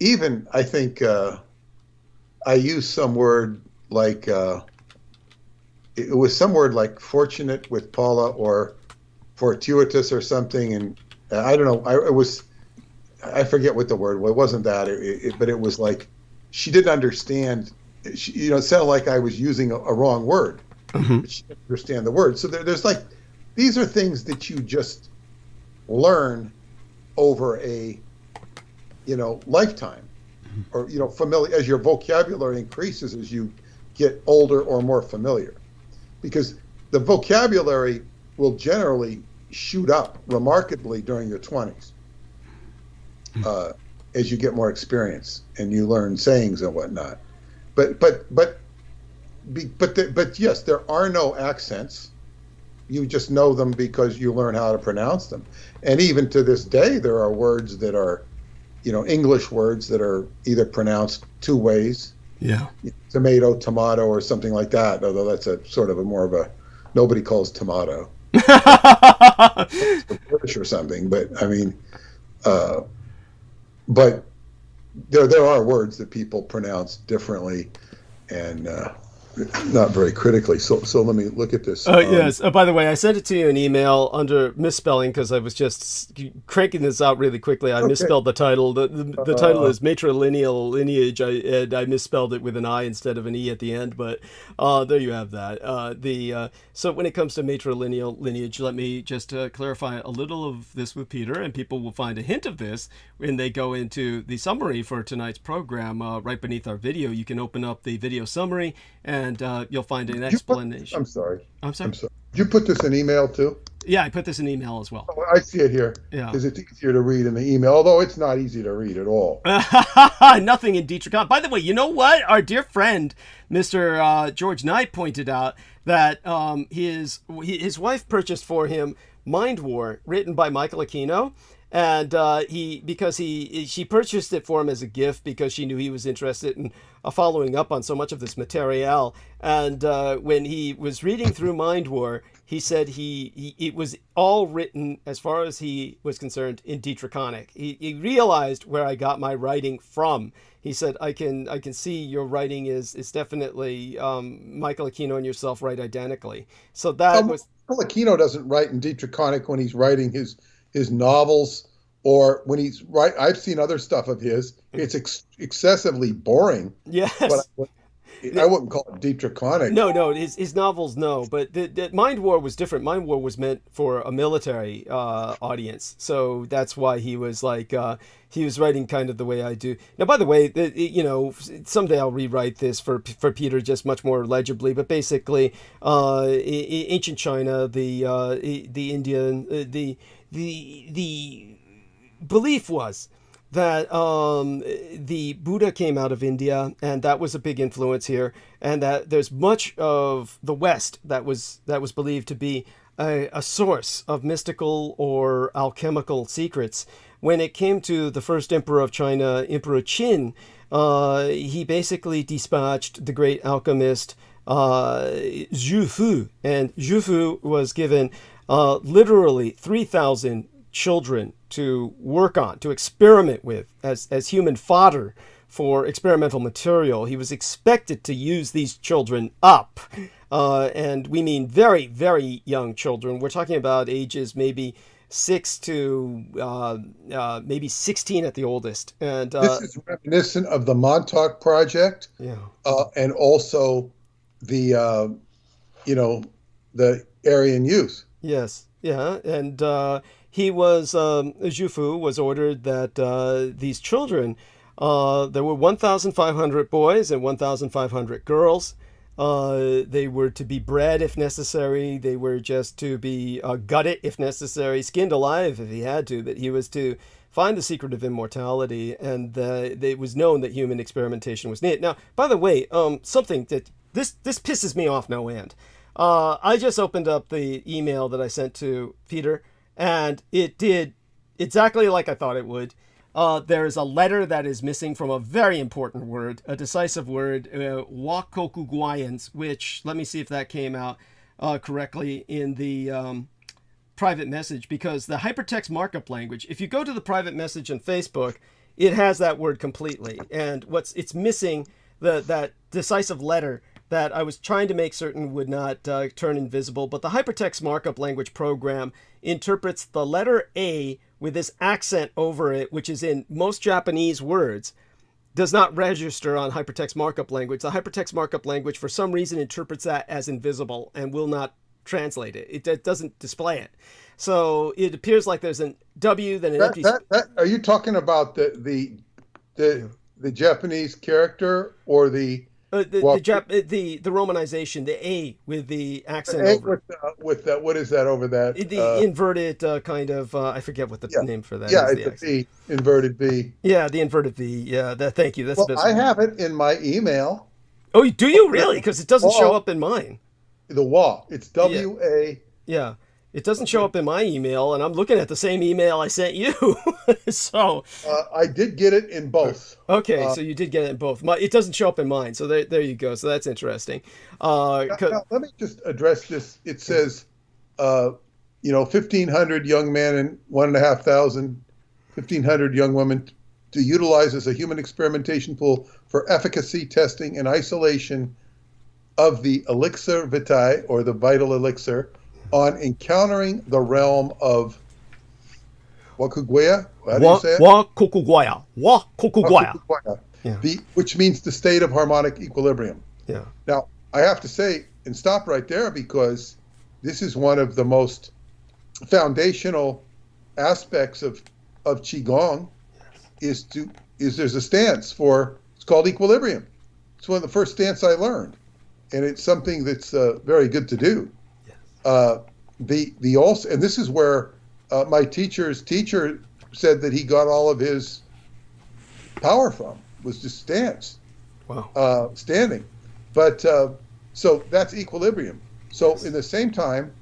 Even I think I used some word like it was some word like fortunate with Paula, or fortuitous or something, and I don't know. I forget what the word was. It wasn't that, but it was like she didn't understand. It sounded like I was using a wrong word. But she didn't understand the word. So there's like, these are things that you just learn over a, lifetime, or familiar, as your vocabulary increases as you get older or more familiar, because the vocabulary will generally shoot up remarkably during your 20s. As you get more experience and you learn sayings and whatnot, but yes, there are no accents. You just know them because you learn how to pronounce them. And even to this day, there are words that are, English words that are either pronounced two ways. Yeah. Tomato, or something like that. Although that's a sort of nobody calls tomato. British or something. But I mean, but there are words that people pronounce differently, and not very critically. So let me look at this. Yes. By the way, I sent it to you in email under misspelling because I was just cranking this out really quickly. I misspelled the title. The title is Matrilineal Lineage, and I misspelled it with an I instead of an E at the end. But there you have that. So when it comes to matrilineal lineage, let me just clarify a little of this with Peter, and people will find a hint of this when they go into the summary for tonight's program. Right beneath our video, you can open up the video summary, and you'll find an explanation. I'm sorry. Did you put this in email too? Yeah, I put this in email as well. Oh, I see it here. Yeah. Because it's easier to read in the email, although it's not easy to read at all. Nothing in Dietrich. By the way, you know what? Our dear friend, Mr. George Knight, pointed out that his wife purchased for him Mind War, written by Michael Aquino. And she purchased it for him as a gift because she knew he was interested in following up on so much of this material. And when he was reading through Mind War, he said it was all written, as far as he was concerned, in Dietrichonic. He realized where I got my writing from. He said, I can see your writing is definitely Michael Aquino and yourself write identically. So that was... Michael Aquino doesn't write in Dietrichonic when he's writing his novels, or when he's I've seen other stuff of his. It's excessively boring. Yes. But I wouldn't call it Dietrichonic. No, his novels, no. But the Mind War was different. Mind War was meant for a military audience. So that's why he was he was writing kind of the way I do. Now, by the way, someday I'll rewrite this for Peter just much more legibly. But basically, ancient China, the Indian, the belief was that the Buddha came out of India, and that was a big influence here, and that there's much of the West that was believed to be a source of mystical or alchemical secrets. When it came to the first emperor of China, Emperor Qin, he basically dispatched the great alchemist Zhu Fu, and Zhu Fu was given literally 3,000 children to work on, to experiment with as human fodder for experimental material. He was expected to use these children up. And we mean very, very young children. We're talking about ages maybe 6 to maybe 16 at the oldest. And this is reminiscent of the Montauk Project, and also the the Aryan youth. Yes, yeah, and he was Zhu Fu was ordered that these children, there were 1,500 boys and 1,500 girls. They were to be bred if necessary. They were just to be gutted if necessary, skinned alive if he had to. But he was to find the secret of immortality, and it was known that human experimentation was needed. Now, by the way, something that this pisses me off no end. I just opened up the email that I sent to Peter, and it did exactly like I thought it would. There's a letter that is missing from a very important word, a decisive word, Wakokuguayans, which, let me see if that came out correctly in the private message, because the hypertext markup language, if you go to the private message on Facebook, it has that word completely. And it's missing that decisive letter that I was trying to make certain would not turn invisible, but the hypertext markup language program interprets the letter A with this accent over it, which is in most Japanese words, does not register on hypertext markup language. The hypertext markup language, for some reason, interprets that as invisible and will not translate it. It doesn't display it. So it appears like there's an W, then an empty. Are you talking about the Japanese character or the romanization, the A with the accent over it? With that, what is that over that? The inverted kind of, I forget what the name for that is. Yeah, it's a B, inverted B. Yeah, the inverted V. Yeah, thank you. That's I have it in my email. Oh, do you really? Because it doesn't show up in mine. The WA. It's W-A. Yeah. It doesn't show up in my email, and I'm looking at the same email I sent you. So I did get it in both. Okay, so you did get it in both. It doesn't show up in mine, so there you go. So that's interesting. Now, let me just address this. It says, 1,500 young men and 1,500, 1,500 young women to utilize as a human experimentation pool for efficacy testing and isolation of the elixir vitae, or the vital elixir, on encountering the realm of Wakuguya. How do you say it? Wakuguya. Yeah. Which means the state of harmonic equilibrium. Yeah. Now, I have to say, and stop right there, because this is one of the most foundational aspects of Qigong. Is there's a stance for, it's called equilibrium. It's one of the first stance I learned, and it's something that's very good to do. And this is where my teacher's teacher said that he got all of his power from, was just stance. Wow. Standing. But so that's equilibrium. So in the same time,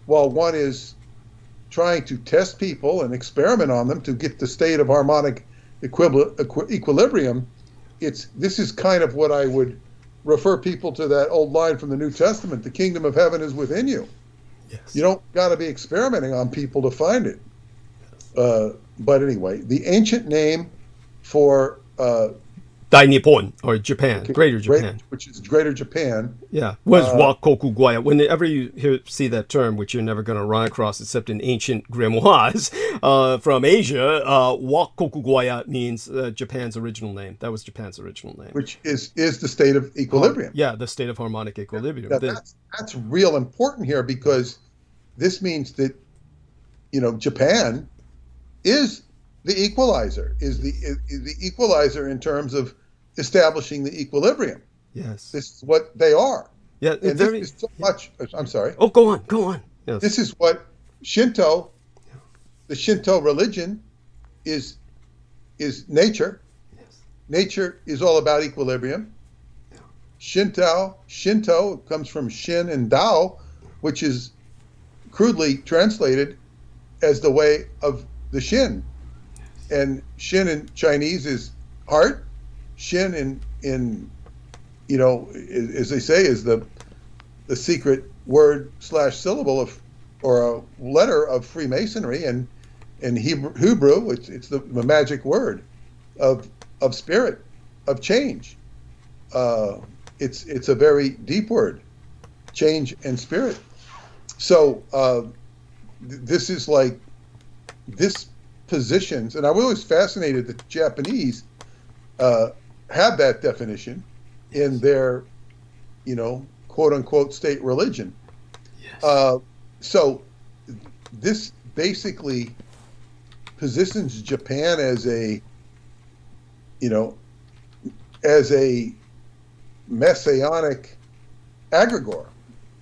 while one is trying to test people and experiment on them to get the state of harmonic equilibrium, this is kind of what I would refer people to, that old line from the New Testament: the kingdom of heaven is within you. Yes. You don't got to be experimenting on people to find it. But anyway, the ancient name for Dai Nippon, or Japan, Greater Japan, which is Greater Japan. Yeah, was Wakokuguaya. Whenever you see that term, which you're never going to run across except in ancient grimoires from Asia, Wakokuguaya means Japan's original name. That was Japan's original name, which is the state of equilibrium. Yeah, the state of harmonic equilibrium. That's real important here, because this means that Japan is the equalizer, is the equalizer in terms of establishing the equilibrium. Yes. This is what they are. Yeah. And this is so much, I'm sorry. Oh, go on. Yes. This is what Shinto, the Shinto religion, is nature. Yes. Nature is all about equilibrium. Yeah. Shinto comes from Shin and Dao, which is crudely translated as the way of the Shin. And Shin in Chinese is heart. Shin in as they say, is the secret word / syllable of, or a letter of, Freemasonry, and in Hebrew it's the magic word of spirit, of change. It's a very deep word, change and spirit. So this is like this positions, and I was always fascinated that the Japanese have that definition in their, quote unquote state religion. Yes. So this basically positions Japan as a messianic egregore.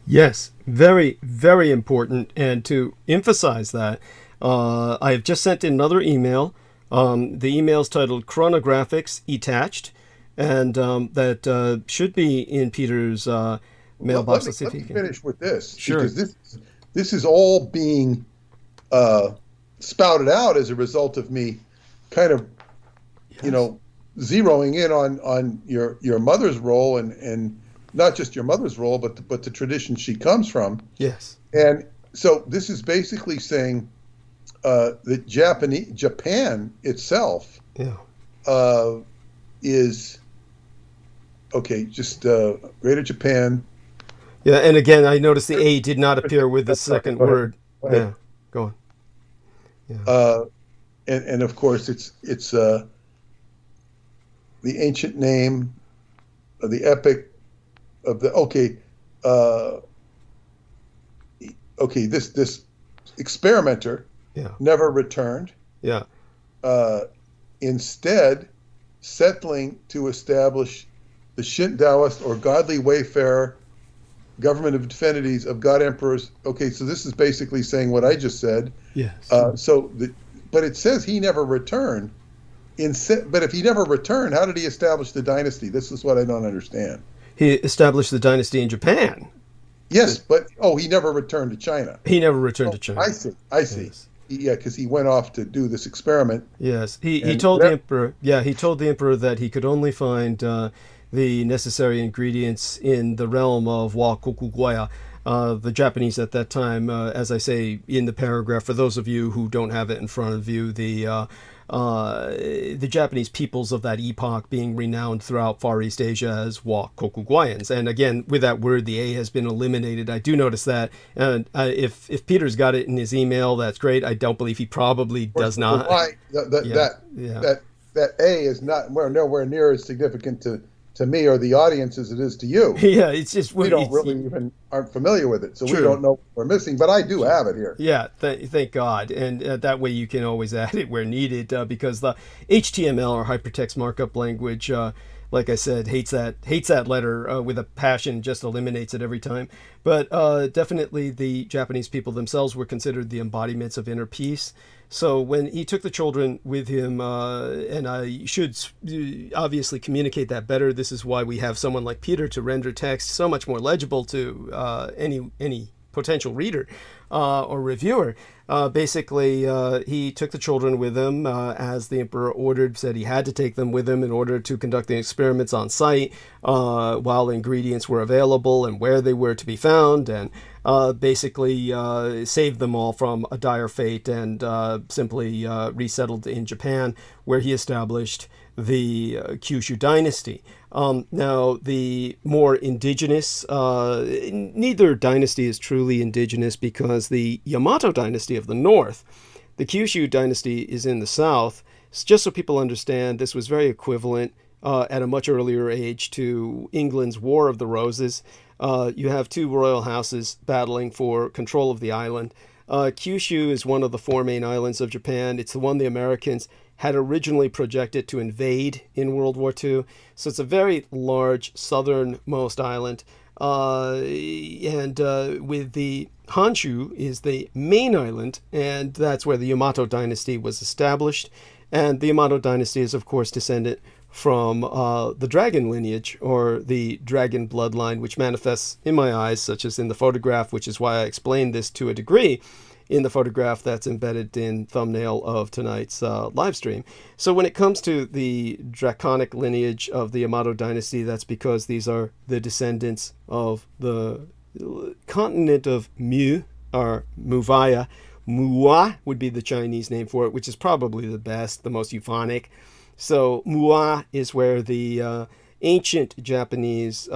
Yes, very, very important. And to emphasize that, I have just sent in another email. The email is titled Chronographics Attached, and that should be in Peter's mailbox. Let me finish with this. Sure. Because this is all being spouted out as a result of me kind of, zeroing in on your mother's role, and not just your mother's role, but the tradition she comes from. Yes. And so this is basically saying that Japan itself is Okay, just Greater Japan. Yeah, and again, I noticed the A did not appear with the second Go ahead. word. Go ahead. Yeah, go on. Yeah. And of course it's the ancient name of the epic of the this experimenter never returned. Yeah. Instead, settling to establish the Shintoist or godly wayfarer government of divinities of god emperors. Okay, so this is basically saying what I just said. Yes. But it says he never returned. But if he never returned, how did he establish the dynasty? This is what I don't understand. He established the dynasty in Japan. Yes, but he never returned to China. He never returned to China. I see. Yes. Yeah, because he went off to do this experiment. Yes, he told the emperor. Yeah, he told the emperor that he could only find the necessary ingredients in the realm of wa kokugoya. The Japanese at that time, as I say in the paragraph, for those of you who don't have it in front of you, the Japanese peoples of that epoch being renowned throughout Far East Asia as wa kokugoyans. And again, with that word, the A has been eliminated. I do notice that. And if Peter's got it in his email, that's great. I don't believe he probably does not. That A is nowhere near as significant to me or the audience as it is to you. Yeah, it's just we don't really even aren't familiar with it, so we don't know what we're missing. But I do have it here. Yeah, thank God, and that way you can always add it where needed, because the HTML or hypertext markup language, like I said, hates that letter with a passion, just eliminates it every time. But definitely the Japanese people themselves were considered the embodiments of inner peace. So when he took the children with him, and I should obviously communicate that better, this is why we have someone like Peter to render text so much more legible to any potential reader or reviewer. Basically, he took the children with him as the emperor ordered, said he had to take them with him in order to conduct the experiments on site while ingredients were available and where they were to be found, and basically saved them all from a dire fate, and simply resettled in Japan, where he established the Kyushu dynasty. Now, the more indigenous, neither dynasty is truly indigenous, because the Yamato dynasty of the north, the Kyushu dynasty is in the south. Just so people understand, this was very equivalent at a much earlier age to England's War of the Roses. You have two royal houses battling for control of the island. Kyushu is one of the four main islands of Japan. It's the one the Americans had originally projected to invade in World War II. So it's a very large southernmost island. And with the Honshu is the main island, and that's where the Yamato dynasty was established. And the Yamato dynasty is, of course, descendant from the dragon lineage, or the dragon bloodline, which manifests in my eyes, such as in the photograph, which is why I explained this to a degree in the photograph that's embedded in thumbnail of tonight's live stream. So when it comes to the draconic lineage of the Yamato dynasty, that's because these are the descendants of the continent of Mu, or Muvaya. Mua would be the Chinese name for it, which is probably the best, the most euphonic. So Mua is where the ancient Japanese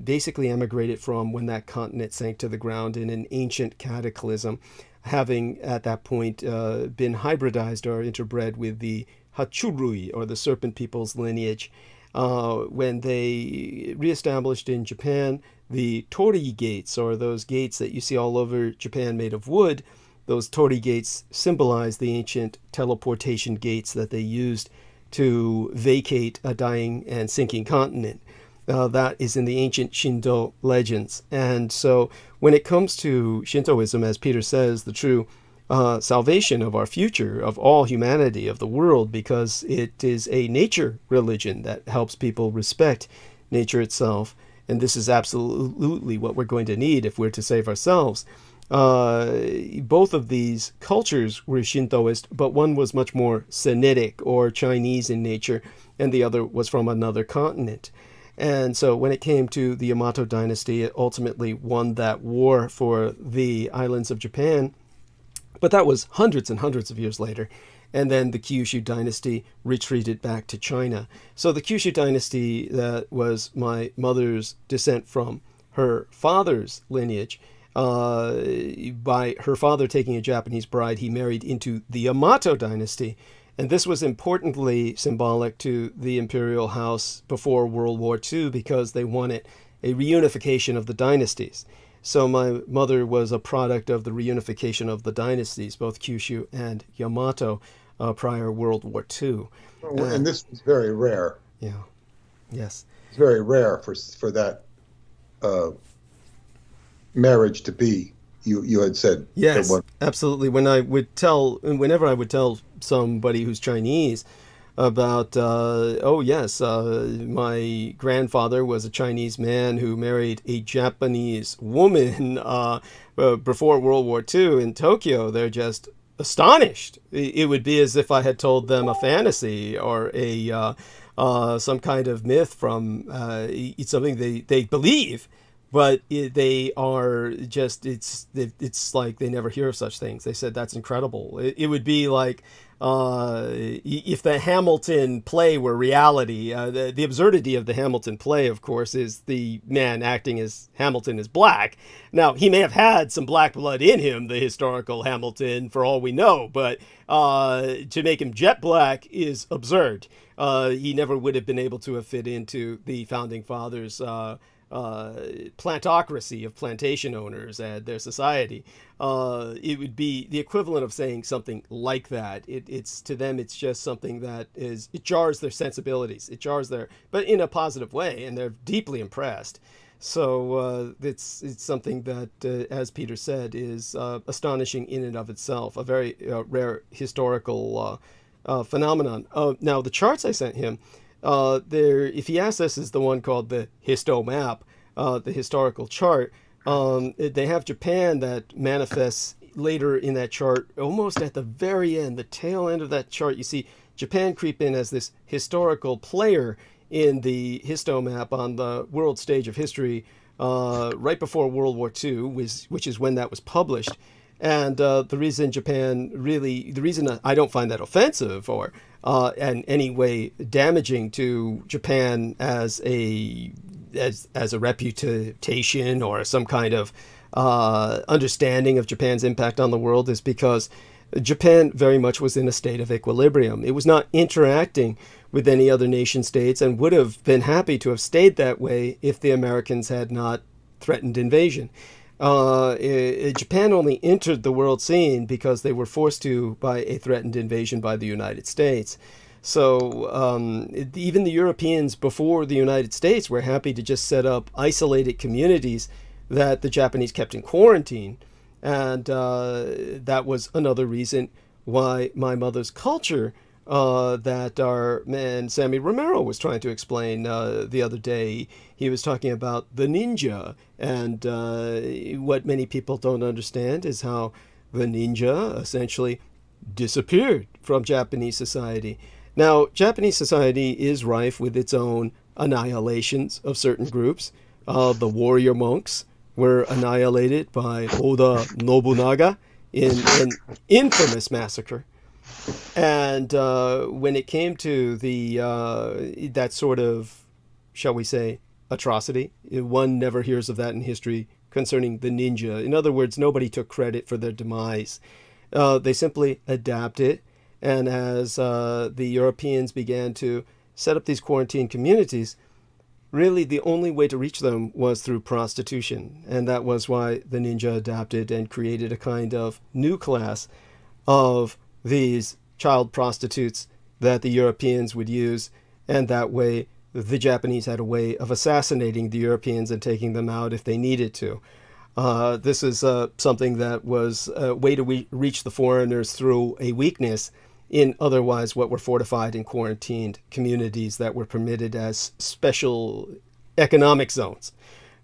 basically emigrated from when that continent sank to the ground in an ancient cataclysm, having at that point been hybridized or interbred with the Hachurui, or the serpent people's lineage. When they reestablished in Japan the torii gates, or those gates that you see all over Japan made of wood, those torii gates symbolize the ancient teleportation gates that they used to vacate a dying and sinking continent. That is in the ancient Shinto legends. And so when it comes to Shintoism, as Peter says, the true salvation of our future, of all humanity, of the world, because it is a nature religion that helps people respect nature itself. And this is absolutely what we're going to need if we're to save ourselves. Both of these cultures were Shintoist, but one was much more Sinitic or Chinese in nature, and the other was from another continent. And so when it came to the Yamato dynasty, it ultimately won that war for the islands of Japan. But that was hundreds and hundreds of years later. and then the Kyushu dynasty retreated back to China. So the Kyushu dynasty that was my mother's descent from her father's lineage, by her father taking a Japanese bride, he married into the Yamato dynasty. And this was importantly symbolic to the imperial house before World War II because they wanted a reunification of the dynasties. So my mother was a product of the reunification of the dynasties, both Kyushu and Yamato, prior World War II. And this was very rare. Yeah. Yes. It's very rare for that marriage to be. You had said. Yes, absolutely. Whenever I would tell somebody who's Chinese about, my grandfather was a Chinese man who married a Japanese woman before World War II in Tokyo, they're just astonished. It would be as if I had told them a fantasy or some kind of myth from something they believe. But they are just, it's like they never hear of such things. They said, that's incredible. It would be like if the Hamilton play were reality. The absurdity of the Hamilton play, of course, is the man acting as Hamilton is black. Now, he may have had some black blood in him, the historical Hamilton, for all we know. But to make him jet black is absurd. He never would have been able to have fit into the Founding Fathers' plantocracy of plantation owners and their society. It would be the equivalent of saying something like that. It's to them, it's just something that it jars their sensibilities. It jars but in a positive way, and they're deeply impressed. So it's something that, as Peter said, is astonishing in and of itself, a very rare historical phenomenon. Now, the charts I sent him, if he asks us, is the one called the Histo Map, the historical chart. They have Japan that manifests later in that chart, almost at the very end, the tail end of that chart. You see Japan creep in as this historical player in the Histo Map on the world stage of history right before World War II, which is when that was published. And the reason I don't find that offensive or in any way damaging to Japan as a reputation or some kind of understanding of Japan's impact on the world is because Japan very much was in a state of equilibrium. It was not interacting with any other nation states and would have been happy to have stayed that way if the Americans had not threatened invasion. Japan only entered the world scene because they were forced to by a threatened invasion by the United States. So even the Europeans before the United States were happy to just set up isolated communities that the Japanese kept in quarantine. And that was another reason why my mother's culture that our man Sammy Romero was trying to explain the other day. He was talking about the ninja, and what many people don't understand is how the ninja essentially disappeared from Japanese society. Now, Japanese society is rife with its own annihilations of certain groups. The warrior monks were annihilated by Oda Nobunaga in an infamous massacre. And when it came to that sort of, shall we say, atrocity, one never hears of that in history concerning the ninja. In other words, nobody took credit for their demise. They simply adapted. And as the Europeans began to set up these quarantine communities, really the only way to reach them was through prostitution. And that was why the ninja adapted and created a kind of new class of these child prostitutes that the Europeans would use. And that way, the Japanese had a way of assassinating the Europeans and taking them out if they needed to. This is something that was a way to reach the foreigners through a weakness in otherwise what were fortified and quarantined communities that were permitted as special economic zones,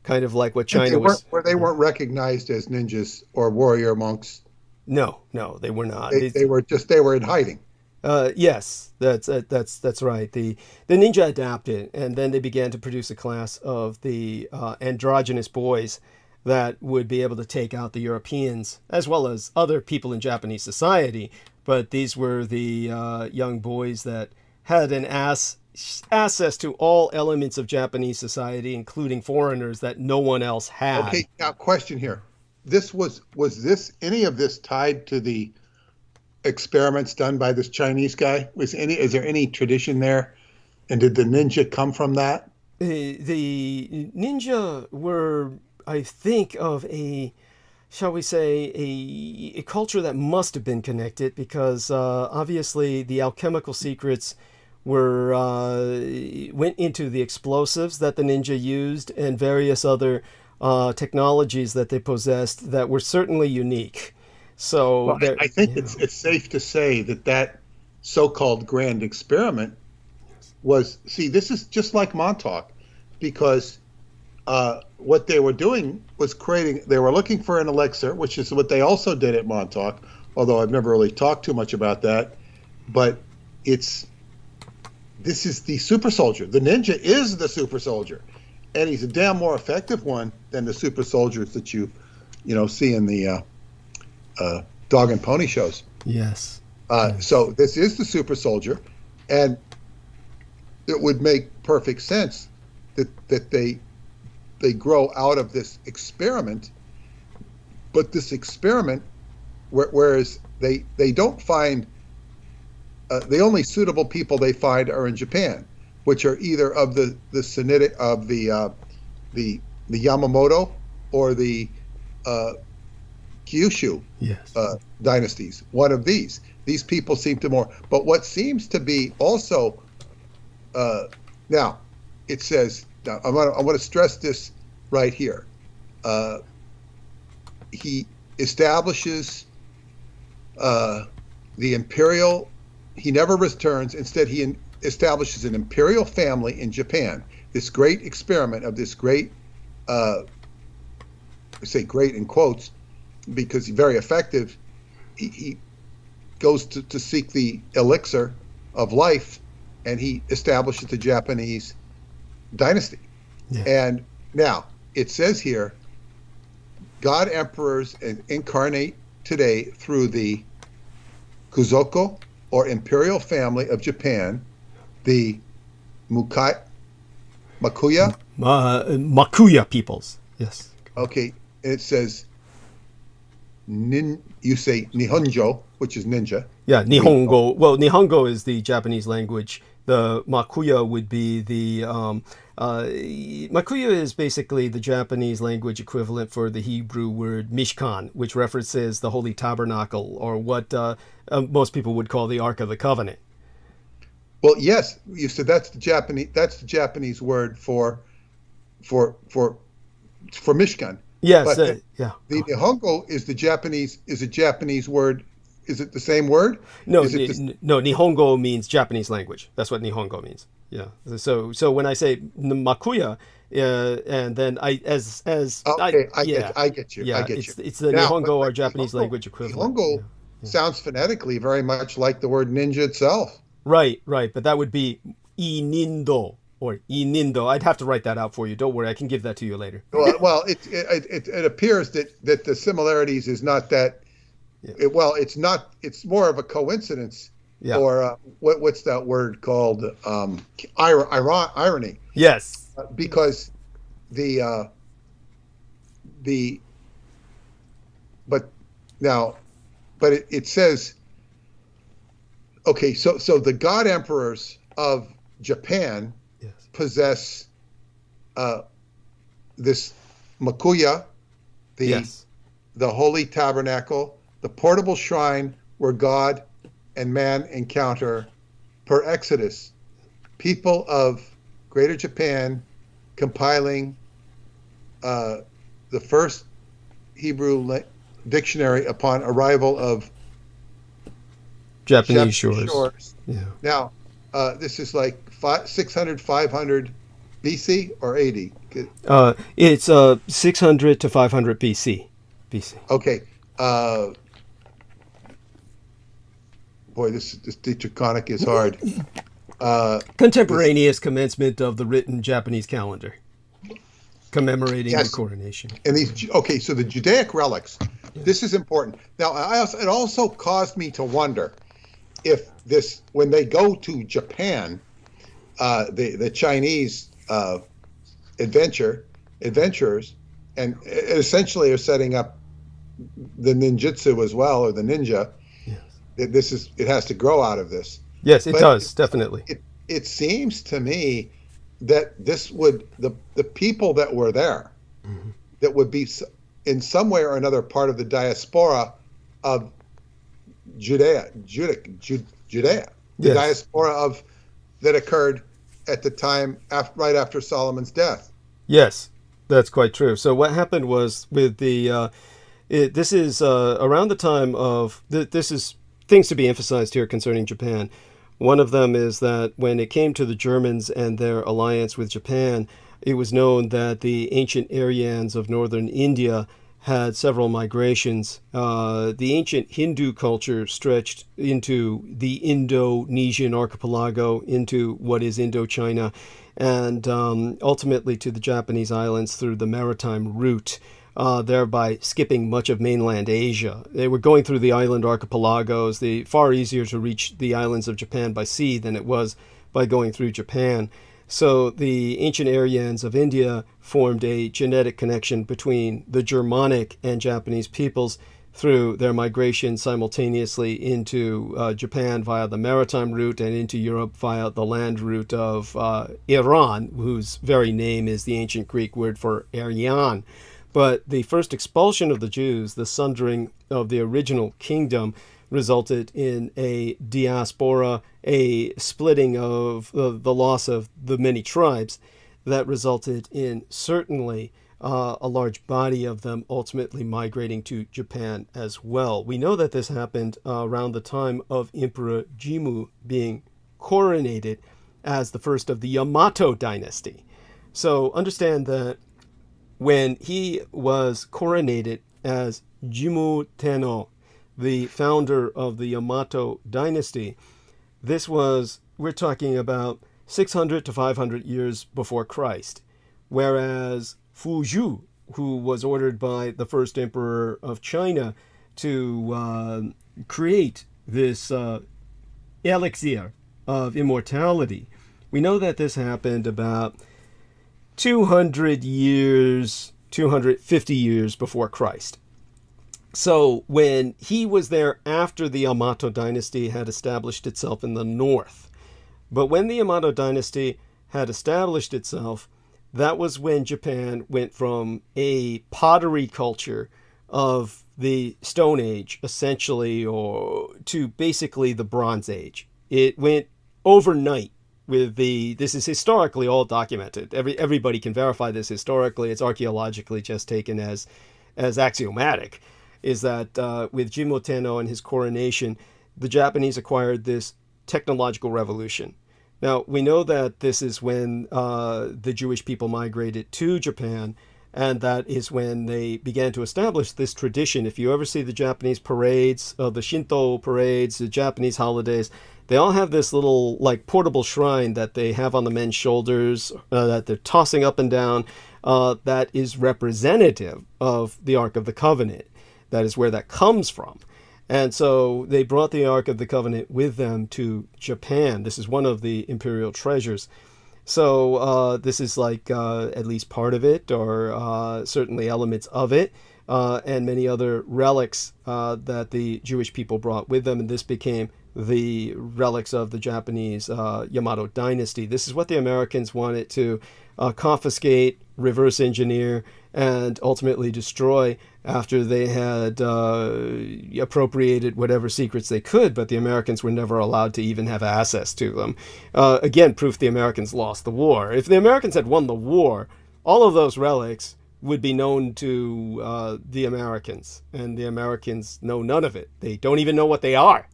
kind of like what China was. Where they weren't recognized as ninjas or warrior monks. No, they were not. They were in hiding. Yes, that's right. The ninja adapted, and then they began to produce a class of the androgynous boys that would be able to take out the Europeans, as well as other people in Japanese society, but these were the young boys that had an access to all elements of Japanese society, including foreigners that no one else had. Okay, now question here. Was this any of this tied to the experiments done by this Chinese guy? Is there any tradition there? And did the ninja come from that? The ninja were, I think, of a, shall we say, a culture that must have been connected, because obviously the alchemical secrets went into the explosives that the ninja used and various other technologies that they possessed that were certainly unique. So well, I think it's safe to say that so-called grand experiment was, see, this is just like Montauk, because what they were doing was they were looking for an elixir, which is what they also did at Montauk, although I've never really talked too much about that. But this is the super soldier. The ninja is the super soldier, and he's a damn more effective one than the super soldiers that you see in the dog and pony shows. Yes. So this is the super soldier, and it would make perfect sense that they grow out of this experiment. But this experiment, whereas they don't find the only suitable people they find are in Japan, which are either of the Sinitic, of the Yamamoto or the Kyushu dynasties. One of these people seem to more. But what seems to be also now it says, now I want to stress this right here. He establishes the imperial. He never returns. Instead, he establishes an imperial family in Japan. This great experiment of this great, I say great in quotes, because he's very effective. He goes to seek the elixir of life, and he establishes the Japanese dynasty. Yeah. And now it says here, God emperors incarnate today through the Kuzoko, or imperial family of Japan, the Makuya peoples. Yes. Okay, and it says you say Nihonjo, which is ninja. Yeah, Nihongo. Well, Nihongo is the Japanese language. The Makuya would be the Makuya is basically the Japanese language equivalent for the Hebrew word Mishkan, which references the Holy Tabernacle, or what most people would call the Ark of the Covenant. Well, yes, you said that's the Japanese word for Mishkan. Yes, but yeah. The Nihongo is a Japanese word. Is it the same word? No, no. Nihongo means Japanese language. That's what Nihongo means. Yeah. So when I say Makuya, and then I get you. Yeah, it's the now, Nihongo or Japanese language equivalent. Nihongo sounds phonetically very much like the word ninja itself. Right. But that would be Inindo or Inindo. I'd have to write that out for you. Don't worry, I can give that to you later. Well, it appears that the similarities is not that. Yeah. It's not. It's more of a coincidence, or what's that word called? Irony. Yes. Because it says, okay, so the god emperors of Japan possess this Makuya, the holy tabernacle, the portable shrine where God and man encounter per Exodus. People of Greater Japan compiling the first Hebrew dictionary upon arrival of Japanese shores. Yeah. Now, this is like 600, 500 BC or 80? It's 600 to 500 BC. Okay. Boy, this Dietrich is hard. Contemporaneous commencement of the written Japanese calendar, commemorating the coronation. And so the Judaic relics This is important. Now, it also caused me to wonder if this, when they go to Japan, the Chinese adventurers, and essentially are setting up the ninjutsu as well, or the ninja. Yes. It has to grow out of this. Yes, it does, definitely. It seems to me that this would, the people that were there, mm-hmm. that would be in some way or another part of the diaspora of Judea, the yes. diaspora that occurred at the time right after Solomon's death. Yes, that's quite true. So what happened was with the, this is around the time of, this is things to be emphasized here concerning Japan. One of them is that when it came to the Germans and their alliance with Japan, it was known that the ancient Aryans of northern India had several migrations. The ancient Hindu culture stretched into the Indonesian archipelago, into what is Indochina, and ultimately to the Japanese islands through the maritime route, thereby skipping much of mainland Asia. They were going through the island archipelagos. Far easier to reach the islands of Japan by sea than it was by going through Japan. So the ancient Aryans of India formed a genetic connection between the Germanic and Japanese peoples through their migration simultaneously into Japan via the maritime route and into Europe via the land route of Iran, whose very name is the ancient Greek word for ΑΡΙΑΝ. But the first expulsion of the Jews, the sundering of the original kingdom, resulted in a diaspora, a splitting of the loss of the many tribes that resulted in certainly a large body of them ultimately migrating to Japan as well. We know that this happened around the time of Emperor Jimmu being coronated as the first of the Yamato dynasty. So understand that when he was coronated as Jimmu Tenno, the founder of the Yamato dynasty, we're talking about 600 to 500 years before Christ. Whereas Fuzhou, who was ordered by the first emperor of China to create this elixir of immortality, we know that this happened about 250 years before Christ. So when he was there after the Yamato dynasty had established itself in the north. But when the Yamato dynasty had established itself, that was when Japan went from a pottery culture of the Stone Age, essentially, or to basically the Bronze Age. It went overnight with this is historically all documented. Everybody can verify this historically. It's archaeologically just taken as axiomatic. Is that with Jimmu Tenno and his coronation, the Japanese acquired this technological revolution. Now, we know that this is when the Jewish people migrated to Japan, and that is when they began to establish this tradition. If you ever see the Japanese parades, the Shinto parades, the Japanese holidays, they all have this little like portable shrine that they have on the men's shoulders that they're tossing up and down that is representative of the Ark of the Covenant. That is where that comes from. And so they brought the Ark of the Covenant with them to Japan. This is one of the imperial treasures. So this is like at least part of it, or certainly elements of it, and many other relics that the Jewish people brought with them. And this became the relics of the Japanese Yamato dynasty. This is what the Americans wanted to confiscate, reverse engineer, and ultimately destroy after they had appropriated whatever secrets they could, but the Americans were never allowed to even have access to them. Again, proof the Americans lost the war. If the Americans had won the war, all of those relics would be known to the Americans, and the Americans know none of it. They don't even know what they are.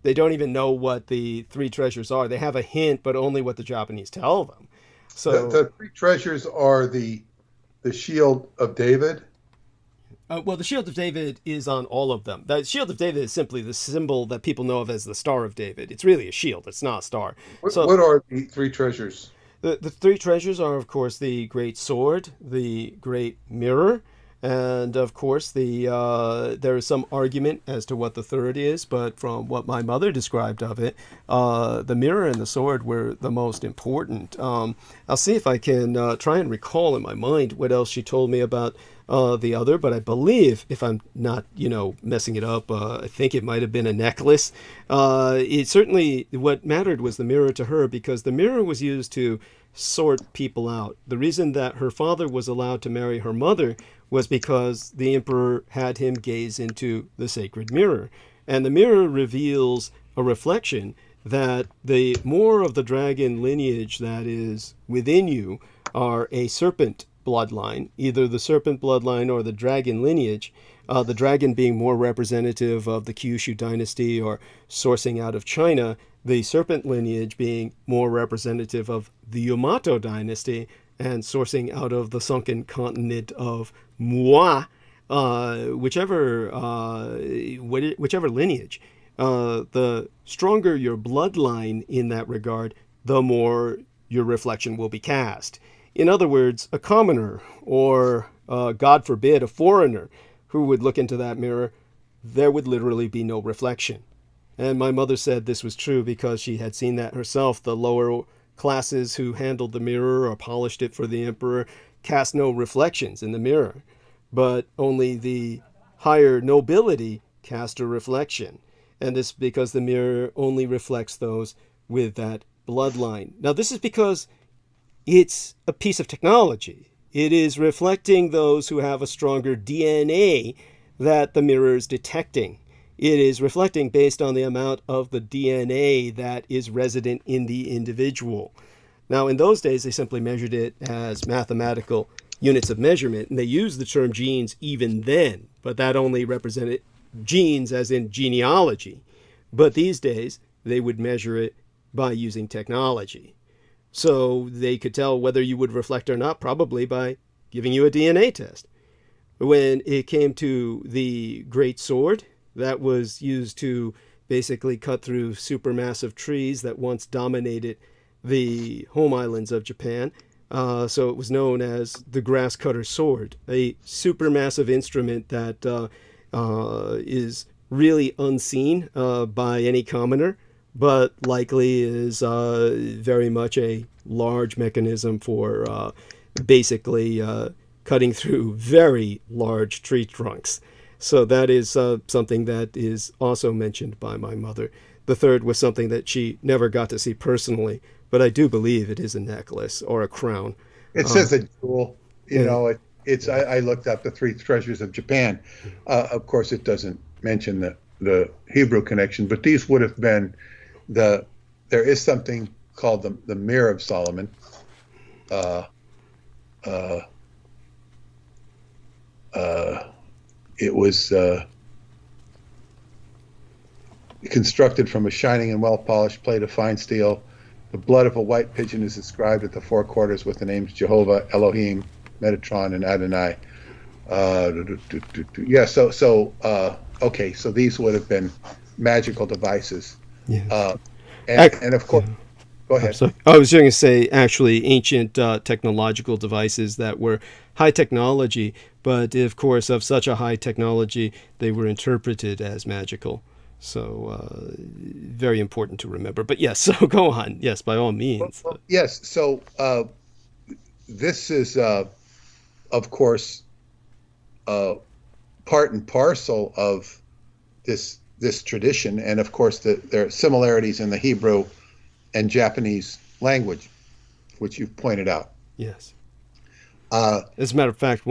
They don't even know what the three treasures are. They have a hint, but only what the Japanese tell them. So the three treasures are the Shield of David. Well, the Shield of David is on all of them. The Shield of David is simply the symbol that people know of as the Star of David. It's really a shield. It's not a star. What are the three treasures? The three treasures are, of course, the Great Sword, the Great Mirror, And of course, there is some argument as to what the third is, but from what my mother described of it, the mirror and the sword were the most important. I'll see if I can try and recall in my mind what else she told me about the other, but I believe, if I'm not, messing it up, I think it might have been a necklace. It certainly, what mattered was the mirror to her, because the mirror was used to sort people out. The reason that her father was allowed to marry her mother was because the emperor had him gaze into the sacred mirror. And the mirror reveals a reflection that the more of the dragon lineage that is within you are a serpent bloodline, either the serpent bloodline or the dragon lineage, the dragon being more representative of the Kyushu dynasty or sourcing out of China, the serpent lineage being more representative of the Yamato dynasty and sourcing out of the sunken continent of Moi, whichever lineage. The stronger your bloodline in that regard, the more your reflection will be cast. In other words, a commoner, or God forbid, a foreigner who would look into that mirror, there would literally be no reflection. And my mother said this was true because she had seen that herself. The lower classes who handled the mirror or polished it for the emperor cast no reflections in the mirror, but only the higher nobility cast a reflection. And this because the mirror only reflects those with that bloodline. Now, this is because it's a piece of technology. It is reflecting those who have a stronger DNA that the mirror is detecting. It is reflecting based on the amount of the DNA that is resident in the individual. Now, in those days, they simply measured it as mathematical units of measurement, and they used the term genes even then, but that only represented genes as in genealogy. But these days, they would measure it by using technology. So they could tell whether you would reflect or not, probably by giving you a DNA test. When it came to the great sword, that was used to basically cut through supermassive trees that once dominated the home islands of Japan. So it was known as the grass cutter sword, a supermassive instrument that is really unseen by any commoner, but likely is very much a large mechanism for basically cutting through very large tree trunks. So that is something that is also mentioned by my mother. The third was something that she never got to see personally, but I do believe it is a necklace or a crown. It says a jewel. It's. I looked up the three treasures of Japan. Of course, it doesn't mention the Hebrew connection, but these would have been there is something called the Mirror of Solomon. It was constructed from a shining and well-polished plate of fine steel. The blood of a white pigeon is inscribed at the four quarters with the names Jehovah, Elohim, Metatron, and Adonai. Okay, so these would have been magical devices. Yes. And of course, go ahead. I was going to say, actually, ancient technological devices that were high technology, but of course, of such a high technology, they were interpreted as magical. So very important to remember. But yes, so go on. Yes, by all means. Yes, so this is, of course, part and parcel of this tradition, and of course there are similarities in the Hebrew and Japanese language, which you've pointed out. Yes. As a matter of fact,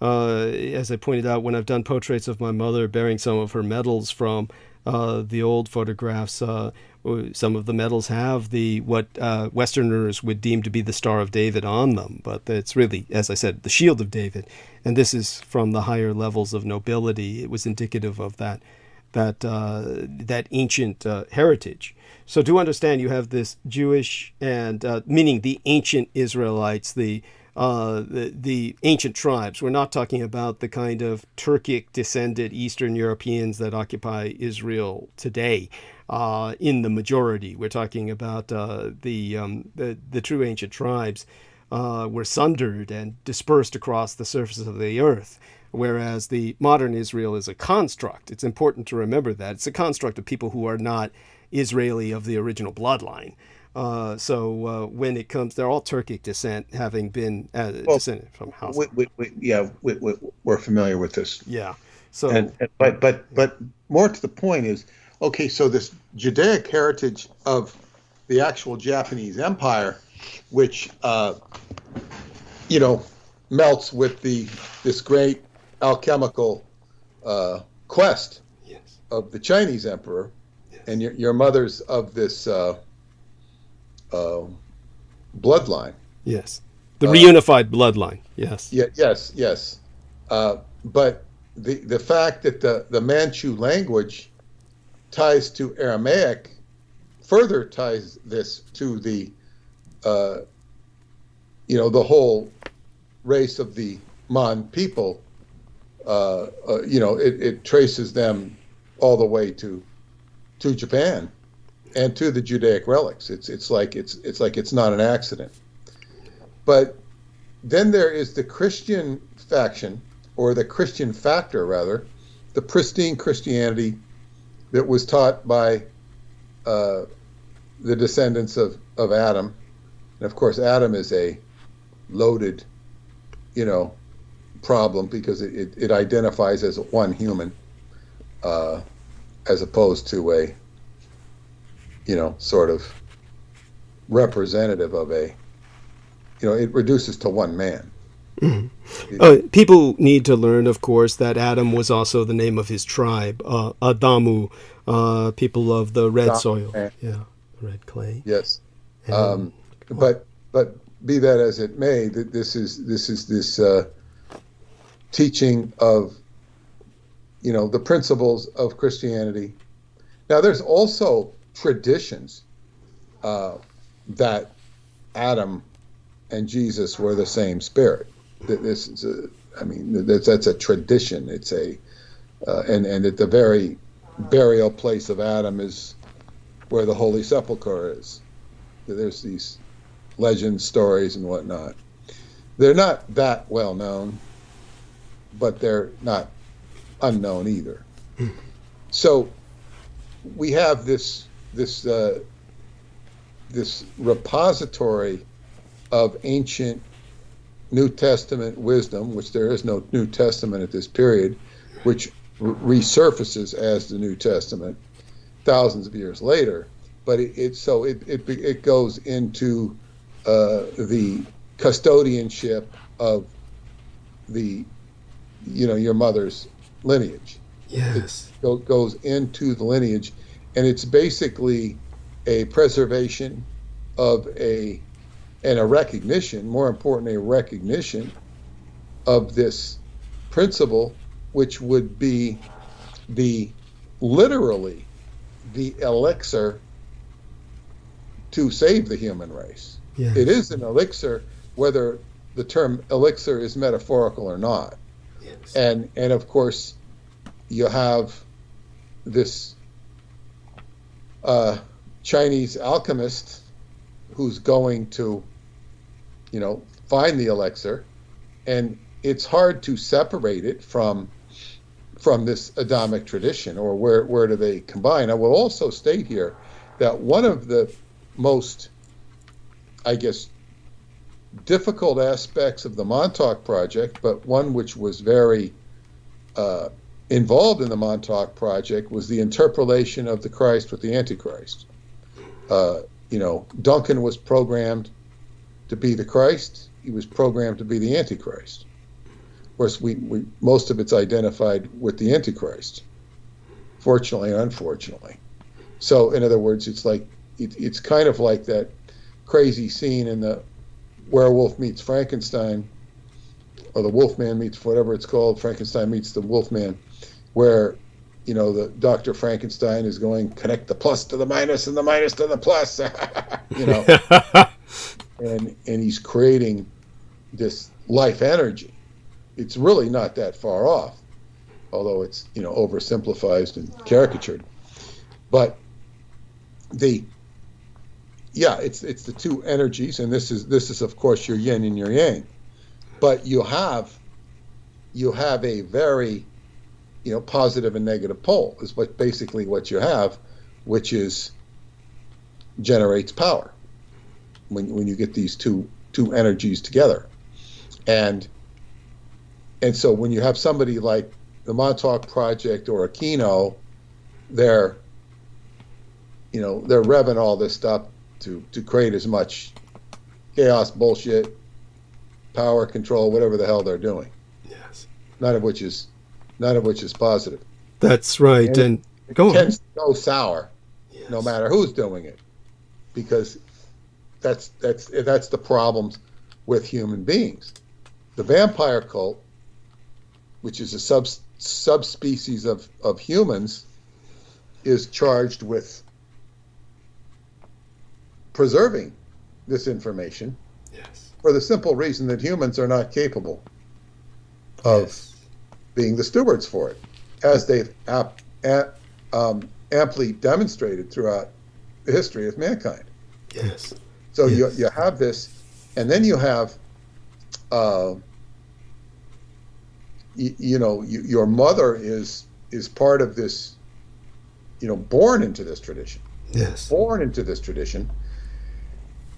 as I pointed out, when I've done portraits of my mother bearing some of her medals from the old photographs, some of the medals have what Westerners would deem to be the Star of David on them, but it's really, as I said, the Shield of David, and this is from the higher levels of nobility. It was indicative of that ancient heritage. So to understand, you have this Jewish and meaning the ancient Israelites, the ancient tribes. We're not talking about the kind of Turkic descended Eastern Europeans that occupy Israel today. In the majority, we're talking about the true ancient tribes. were sundered and dispersed across the surface of the earth, whereas the modern Israel is a construct. It's important to remember that. It's a construct of people who are not Israeli of the original bloodline. So when it comes, they're all Turkic descent, having been descended from House. We're familiar with this. Yeah. So, but more to the point is, okay, so this Judaic heritage of the actual Japanese Empire, which melts with this great alchemical quest of the Chinese emperor, and your mother's of this bloodline. Yes, the reunified bloodline. Yes. Yes. But the fact that the Manchu language ties to Aramaic further ties this to the the whole race of the Mon people. It traces them all the way to Japan and to the Judaic relics. It's like it's not an accident. But then there is the Christian faction, or the Christian factor rather, the pristine Christianity that was taught by the descendants of Adam. And of course, Adam is a loaded, problem, because it identifies as one human, as opposed to a, sort of representative of a, it reduces to one man. Mm-hmm. People need to learn, of course, that Adam was also the name of his tribe, Adamu, people of the red soil. Yeah, red clay. Yes. But be that as it may, this is teaching of, the principles of Christianity. Now, there's also traditions that Adam and Jesus were the same spirit. This is that's a tradition. It's and at the very burial place of Adam is where the Holy Sepulchre is. There's these legends, stories, and whatnot. They're not that well known, but they're not unknown either. So we have this repository of ancient New Testament wisdom, which there is no New Testament at this period, which resurfaces as the New Testament thousands of years later. But it goes into the custodianship of the your mother's lineage. Yes, it goes into the lineage, and it's basically a preservation of a recognition, more importantly, a recognition of this principle, which would be literally the elixir to save the human race. Yes. It is an elixir, whether the term elixir is metaphorical or not. Yes. And of course, you have this Chinese alchemist who's going to, find the elixir, and it's hard to separate it from this Adamic tradition, or where do they combine. I will also state here that one of the most, I guess, difficult aspects of the Montauk Project, but one which was very involved in the Montauk Project, was the interpolation of the Christ with the Antichrist. Duncan was programmed to be the Christ. He was programmed to be the Antichrist. Of course, we most of it's identified with the Antichrist, fortunately and unfortunately. So, in other words, it's kind of like that crazy scene in the Werewolf Meets Frankenstein, or the Wolfman meets whatever it's called, Frankenstein meets the Wolfman, where the Dr. Frankenstein is going, connect the plus to the minus and the minus to the plus, and he's creating this life energy. It's really not that far off, although it's oversimplified and caricatured. But yeah, it's the two energies, and this is of course your yin and your yang, but you have a very, positive and negative pole is basically what you have, which is generates power when you get these two energies together, and so when you have somebody like the Montauk Project or Aquino, they're revving all this stuff to create as much chaos, bullshit, power, control, whatever the hell they're doing. Yes. None of which is positive. That's right. And go on. It tends to go sour, Yes. no matter who's doing it, because that's the problems with human beings. The vampire cult, which is a subspecies of humans, is charged with preserving this information. Yes. For the simple reason that humans are not capable of being the stewards for it, as they've amply demonstrated throughout the history of mankind. Yes. So Yes. you have this, and then you have, your mother is part of this, born into this tradition. Yes. Born into this tradition,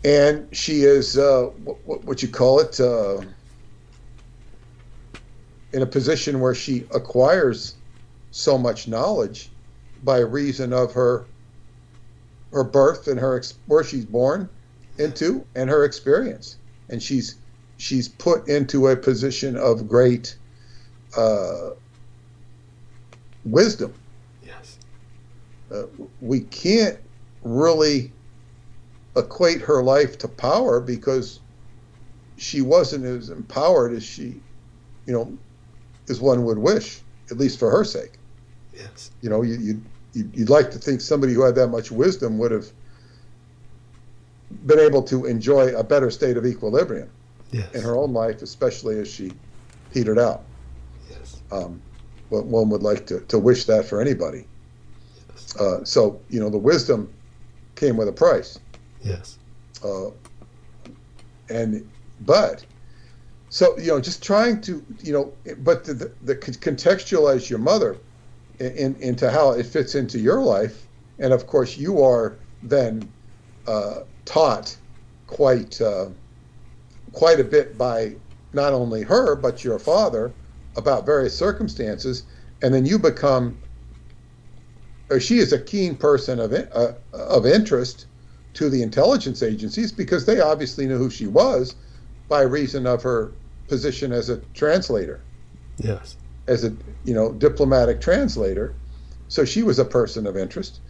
and she is what you call it, in a position where she acquires so much knowledge by reason of her birth and where she's born into and her experience, and she's put into a position of great wisdom. Yes. We can't really equate her life to power because she wasn't as empowered as she, as one would wish, at least for her sake. Yes. You'd like to think somebody who had that much wisdom would have been able to enjoy a better state of equilibrium Yes. in her own life, especially as she petered out. Yes. But one would like to wish that for anybody. Yes. So, the wisdom came with a price. Yes. Just trying to, but the contextualize your mother into how it fits into your life. And of course you are then taught quite a bit by not only her, but your father about various circumstances. And then you become, or she is a keen person of interest to the intelligence agencies because they obviously knew who she was by reason of her position as a translator. Yes. As a diplomatic translator. So she was a person of interest.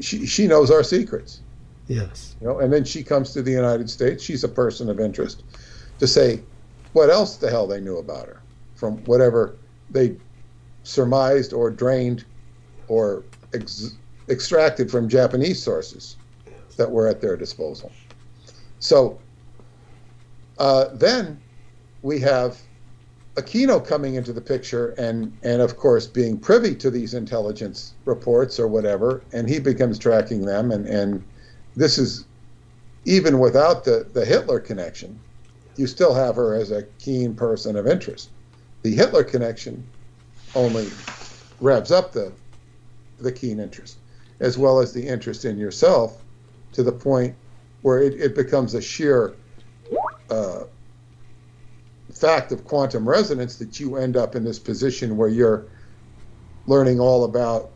She knows our secrets. Yes. And then she comes to the United States. She's a person of interest to say what else the hell they knew about her from whatever they surmised or drained or extracted from Japanese sources that were at their disposal. So then we have Aquino coming into the picture and of course being privy to these intelligence reports or whatever, and he becomes tracking them, and this is even without the Hitler connection, you still have her as a keen person of interest. The Hitler connection only revs up the keen interest, as well as the interest in yourself, to the point where it becomes a sheer fact of quantum resonance that you end up in this position where you're learning all about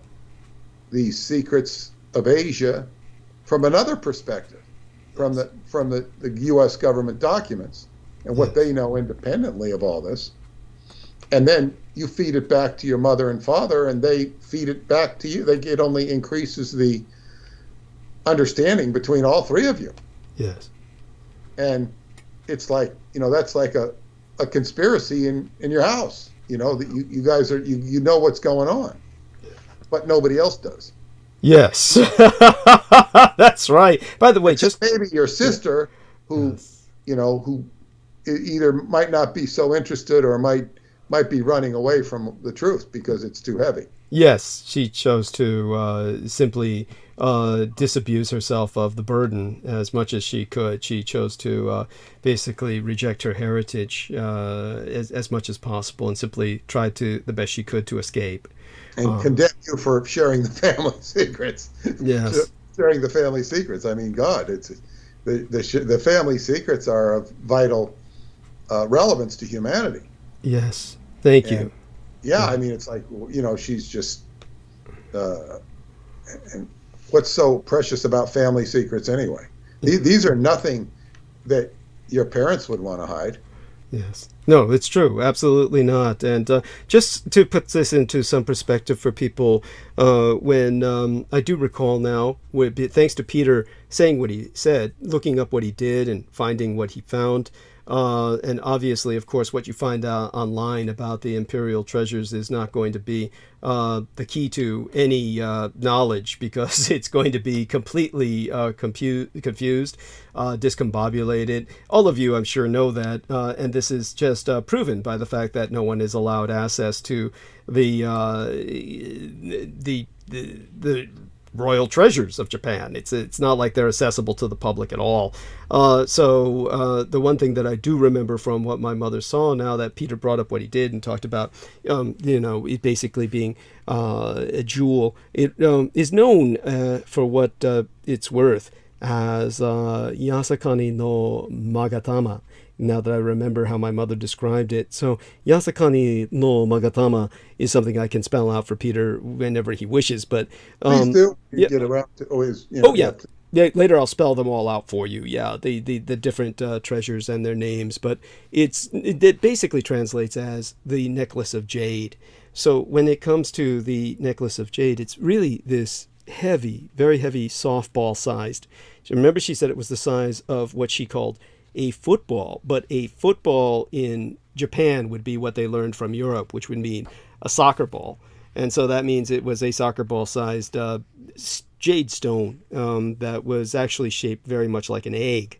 these secrets of Asia from another perspective, from the U.S. government documents and what they know independently of all this. And then you feed it back to your mother and father, and they feed it back to you. It only increases the understanding between all three of you. Yes. And it's like, that's like a conspiracy in your house. That you guys are, you know what's going on, but nobody else does. Yes. That's right. By the way, just maybe your sister who, who either might not be so interested or might be running away from the truth because it's too heavy. Yes, she chose to simply disabuse herself of the burden as much as she could. She chose to basically reject her heritage as much as possible and simply tried to the best she could to escape. And condemn you for sharing the family secrets. Yes. Sharing the family secrets. I mean, God, it's the family secrets are of vital relevance to humanity. Yes. Thank you. Yeah, I mean, it's like, you know, she's just, and what's so precious about family secrets anyway? These are nothing that your parents would want to hide. Yes. No, it's true. Absolutely not. And just to put this into some perspective for people, when I do recall now, thanks to Peter saying what he said, looking up what he did and finding what he found, and obviously, of course, what you find out online about the imperial treasures is not going to be the key to any knowledge, because it's going to be completely confused, discombobulated. All of you, I'm sure, know that, and this is just proven by the fact that no one is allowed access to the royal treasures of Japan. It's not like they're accessible to the public at all. So the one thing that I do remember from what my mother saw, now that Peter brought up what he did and talked about, it basically being a jewel, it is known for what it's worth as Yasakani no Magatama. Now that I remember how my mother described it. So Yasakani no Magatama is something I can spell out for Peter whenever he wishes. But please do. Yeah. Get around to always. Yeah. Later I'll spell them all out for you. Yeah, the different treasures and their names. But it basically translates as the necklace of jade. So when it comes to the necklace of jade, it's really this heavy, very heavy, softball sized. So remember, she said it was the size of what she called a football, but a football in Japan would be what they learned from Europe, which would mean a soccer ball. And so that means it was a soccer ball sized jade stone that was actually shaped very much like an egg.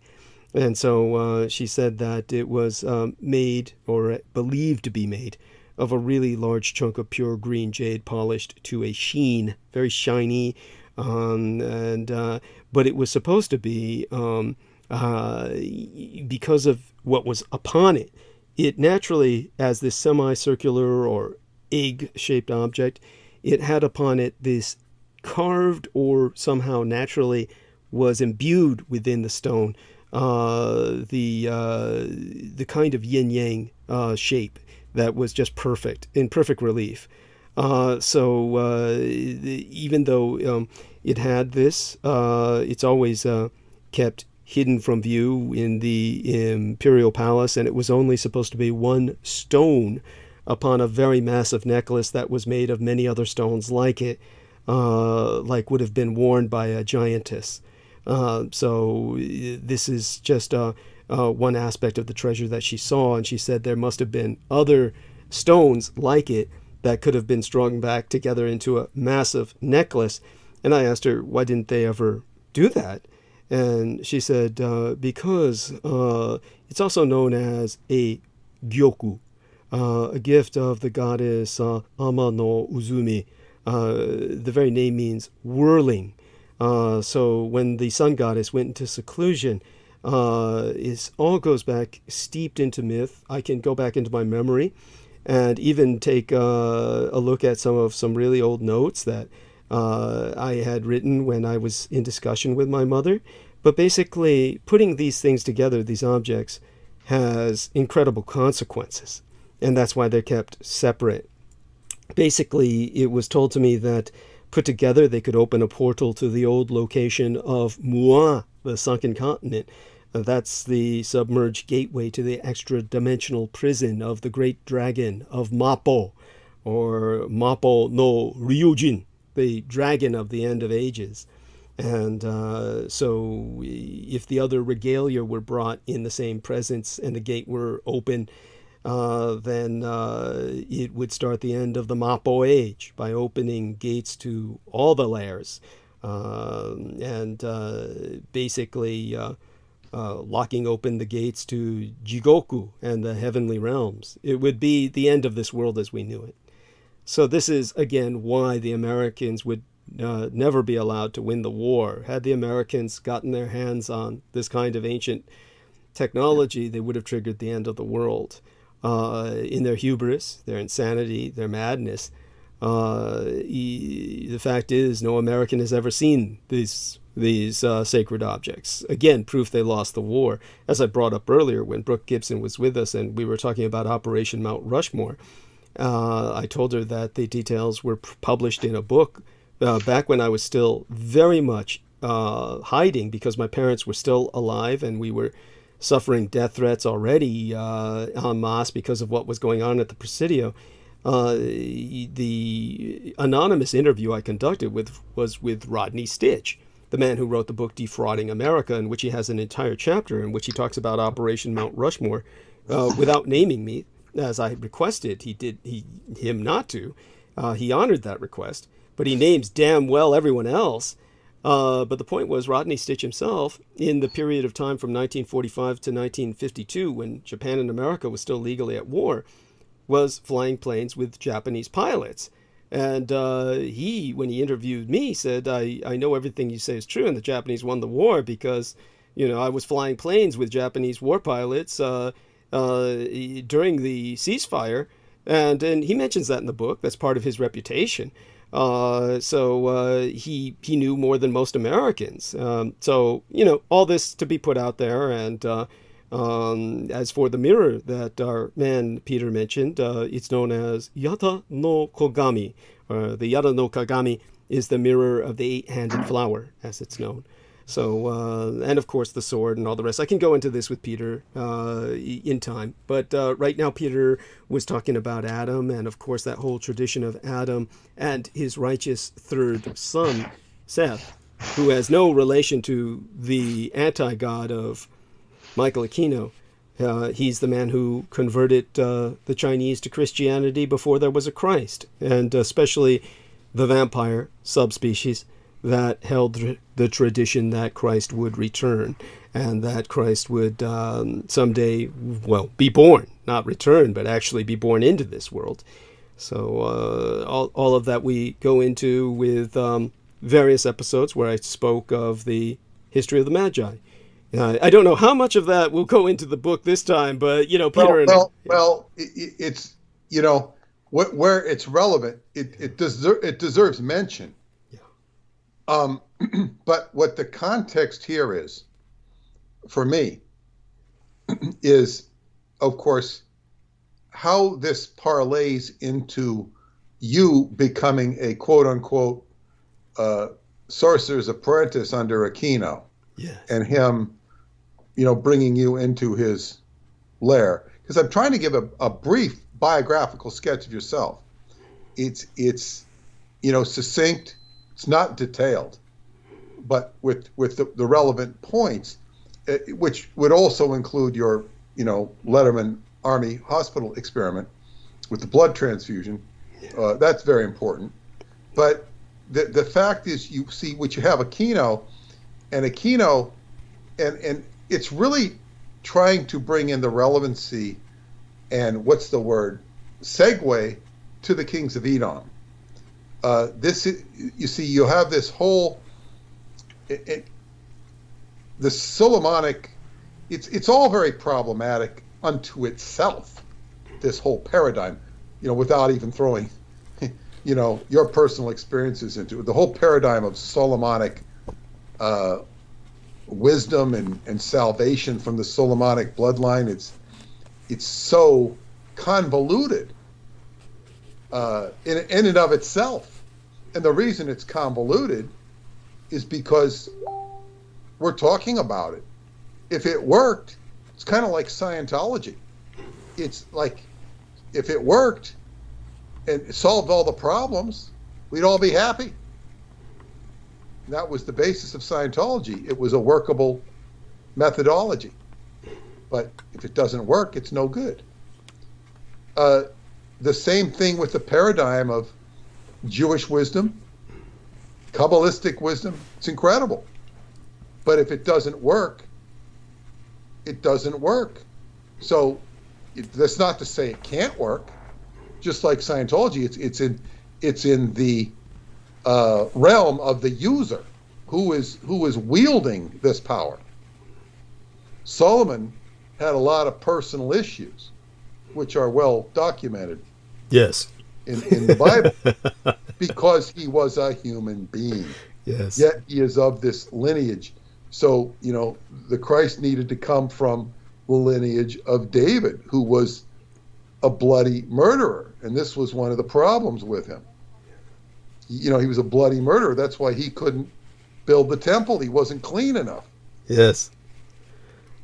And so she said that it was made, or believed to be made, of a really large chunk of pure green jade polished to a sheen, very shiny. But it was supposed to be, because of what was upon it, it naturally, as this semicircular or egg-shaped object, it had upon it this carved, or somehow naturally was imbued within the stone, the kind of yin-yang shape that was just perfect, in perfect relief. Even though it had this, it's always kept hidden from view in the Imperial Palace, and it was only supposed to be one stone upon a very massive necklace that was made of many other stones like it, like would have been worn by a giantess. So this is just one aspect of the treasure that she saw, and she said there must have been other stones like it that could have been strung back together into a massive necklace. And I asked her, why didn't they ever do that? And she said, because it's also known as a gyoku, a gift of the goddess Ama no Uzumi. The very name means whirling. So when the sun goddess went into seclusion, it all goes back steeped into myth. I can go back into my memory and even take a look at some really old notes that I had written when I was in discussion with my mother. But basically, putting these things together, these objects, has incredible consequences. And that's why they're kept separate. Basically, it was told to me that put together, they could open a portal to the old location of Mua, the sunken continent. That's the submerged gateway to the extra-dimensional prison of the great dragon of Mappo, or Mappo no Ryujin, the dragon of the end of ages. And so if the other regalia were brought in the same presence and the gate were open, then it would start the end of the Mappo age by opening gates to all the lairs, and basically locking open the gates to Jigoku and the heavenly realms. It would be the end of this world as we knew it. So this is, again, why the Americans would never be allowed to win the war. Had the Americans gotten their hands on this kind of ancient technology, they would have triggered the end of the world. In their hubris, their insanity, their madness, the fact is no American has ever seen these sacred objects. Again, proof they lost the war. As I brought up earlier, when Brooke Gibson was with us and we were talking about Operation Mount Rushmore, I told her that the details were published in a book back when I was still very much hiding, because my parents were still alive and we were suffering death threats already en masse because of what was going on at the Presidio. The anonymous interview I conducted was with Rodney Stitch, the man who wrote the book Defrauding America, in which he has an entire chapter in which he talks about Operation Mount Rushmore without naming me, as I requested. Him not to. He honored that request, but he names damn well everyone else. But the point was, Rodney Stitch himself, in the period of time from 1945 to 1952, when Japan and America was still legally at war, was flying planes with Japanese pilots. And he, when he interviewed me, said, I know everything you say is true, and the Japanese won the war because, I was flying planes with Japanese war pilots during the ceasefire. And he mentions that in the book. That's part of his reputation. So he knew more than most Americans. So, all this to be put out there. And as for the mirror that our man Peter mentioned, it's known as Yata no Kogami. The Yata no Kagami is the mirror of the eight-handed flower, as it's known. So, and of course the sword and all the rest. I can go into this with Peter in time. But right now Peter was talking about Adam, and of course that whole tradition of Adam and his righteous third son, Seth, who has no relation to the anti-god of Michael Aquino. He's the man who converted the Chinese to Christianity before there was a Christ, and especially the vampire subspecies that held the tradition that Christ would return, and that Christ would someday, be born, not return, but actually be born into this world. So all of that we go into with various episodes where I spoke of the history of the Magi. I don't know how much of that will go into the book this time, but Peter. It's where it's relevant, it deserves mention. But what the context here is, for me, is, of course, how this parlays into you becoming a quote-unquote sorcerer's apprentice under Aquino. Yes. And him, bringing you into his lair. Because I'm trying to give a brief biographical sketch of yourself. It's succinct. It's not detailed, but with the relevant points, which would also include your, Letterman Army Hospital experiment with the blood transfusion. That's very important. But the fact is, you see what you have Aquino, and it's really trying to bring in the relevancy and segue to the kings of Edom. You have this whole, the Solomonic, it's all very problematic unto itself, this whole paradigm, without even throwing, your personal experiences into it. The whole paradigm of Solomonic wisdom and salvation from the Solomonic bloodline, it's so convoluted in and of itself. And the reason it's convoluted is because we're talking about it. If it worked, it's kind of like Scientology. It's like, if it worked and it solved all the problems, we'd all be happy. And that was the basis of Scientology. It was a workable methodology. But if it doesn't work, it's no good. The same thing with the paradigm of Jewish wisdom, Kabbalistic wisdom. It's incredible. But if it doesn't work, it doesn't work. So that's not to say it can't work. Just like Scientology, it's in the realm of the user who is wielding this power. Solomon had a lot of personal issues, which are well documented. Yes. In the Bible, because he was a human being. Yes. Yet he is of this lineage. So, the Christ needed to come from the lineage of David, who was a bloody murderer. And this was one of the problems with him. He was a bloody murderer. That's why he couldn't build the temple. He wasn't clean enough. Yes.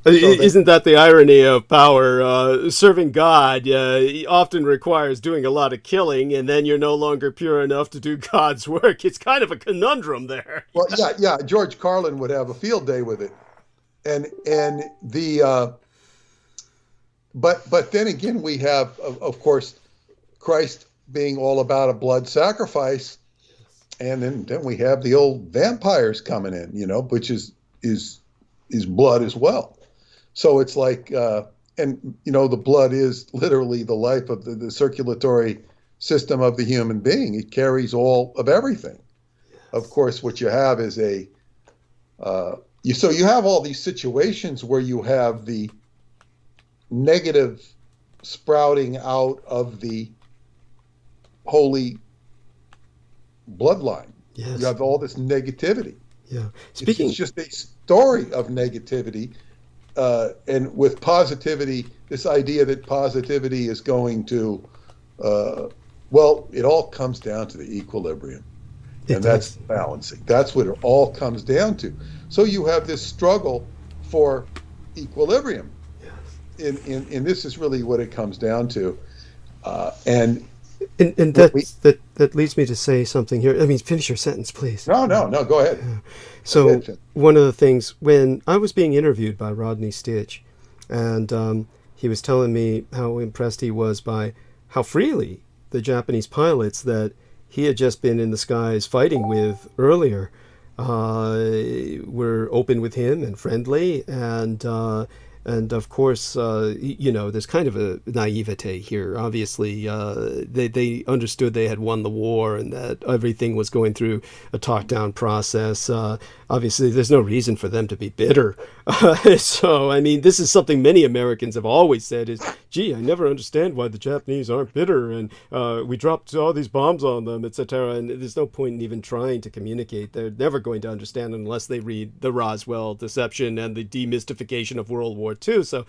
Isn't that the irony of power? Serving God often requires doing a lot of killing, and then you're no longer pure enough to do God's work. It's kind of a conundrum there. Well, yeah. George Carlin would have a field day with it, and the but then again we have, of course, Christ being all about a blood sacrifice, and then we have the old vampires coming in, which is blood as well. So it's like, the blood is literally the life of the circulatory system of the human being. It carries all of everything. Of course, what you have is so you have all these situations where you have the negative sprouting out of the holy bloodline. Yes. You have all this negativity. Yeah. It's just a story of negativity. And with positivity, this idea that positivity is going to, it all comes down to the equilibrium. And that's balancing. That's what it all comes down to. So you have this struggle for equilibrium. Yes. And this is really what it comes down to. And that leads me to say something here. I mean, finish your sentence, please. No, go ahead. Yeah. So one of the things, when I was being interviewed by Rodney Stitch, and he was telling me how impressed he was by how freely the Japanese pilots that he had just been in the skies fighting with earlier were open with him and friendly, and of course, there's kind of a naivete here. Obviously, they understood they had won the war and that everything was going through a talk-down process. Obviously, there's no reason for them to be bitter. So, I mean, this is something many Americans have always said is, gee, I never understand why the Japanese aren't bitter, and we dropped all these bombs on them, etc. And there's no point in even trying to communicate. They're never going to understand unless they read the Roswell deception and the demystification of World War II. So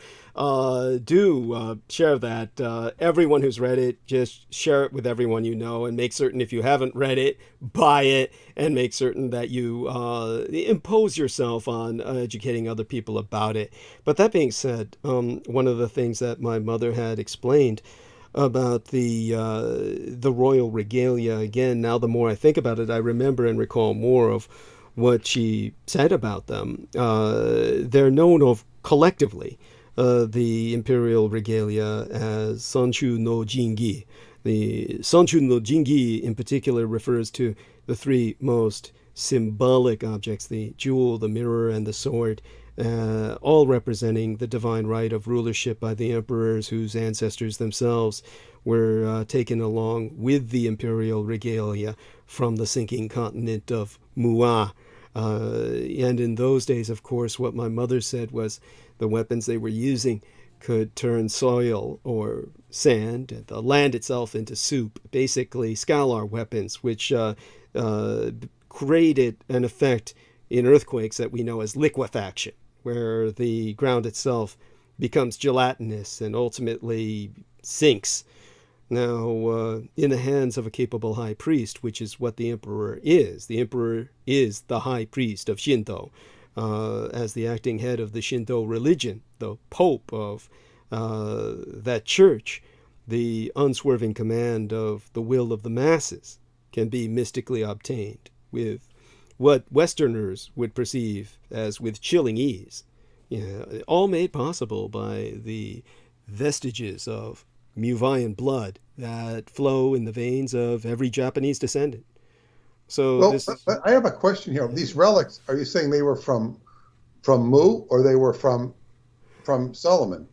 do share that. Everyone who's read it, just share it with everyone you know, and make certain if you haven't read it, buy it, and make certain that you impose yourself on educating other people about it. But that being said, one of the things that my mother had explained about the royal regalia, again, now the more I think about it, I remember and recall more of what she said about them. They're known of collectively, the imperial regalia, as Sanchu no Jingi. The Sanchu no Jingi in particular refers to the three most symbolic objects, the jewel, the mirror, and the sword, all representing the divine right of rulership by the emperors whose ancestors themselves were taken along with the imperial regalia from the sinking continent of Mu'a. And in those days, of course, what my mother said was the weapons they were using could turn soil or sand and the land itself into soup, basically scalar weapons, which created an effect in earthquakes that we know as liquefaction, where the ground itself becomes gelatinous and ultimately sinks. Now, in the hands of a capable high priest, which is what the emperor is the high priest of Shinto, as the acting head of the Shinto religion, the pope of that church. The unswerving command of the will of the masses can be mystically obtained with what Westerners would perceive as with chilling ease. All made possible by the vestiges of Muvayan blood that flow in the veins of every Japanese descendant. So I have a question here. These relics, are you saying they were from Mu, or they were from Solomon?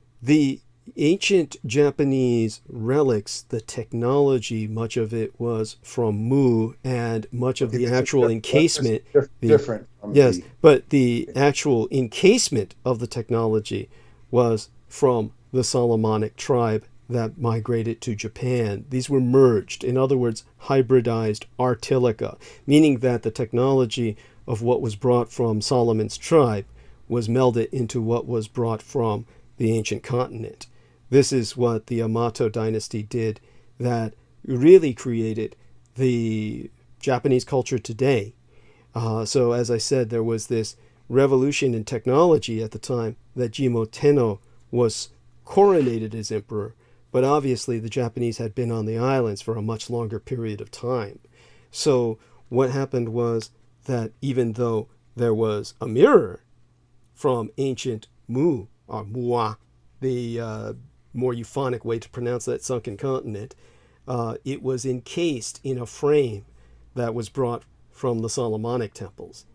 ancient Japanese relics, the technology, much of it was from Mu, and much of the actual encasement. Different. Yes, but the actual encasement of the technology was from the Solomonic tribe that migrated to Japan. These were merged, in other words, hybridized artilica, meaning that the technology of what was brought from Solomon's tribe was melded into what was brought from the ancient continent. This is what the Yamato dynasty did that really created the Japanese culture today. So as I said, there was this revolution in technology at the time that Jimmu Tenno was coronated as emperor, but obviously the Japanese had been on the islands for a much longer period of time. So what happened was that even though there was a mirror from ancient Mu, or Mua, the more euphonic way to pronounce that sunken continent, it was encased in a frame that was brought from the Solomonic temples.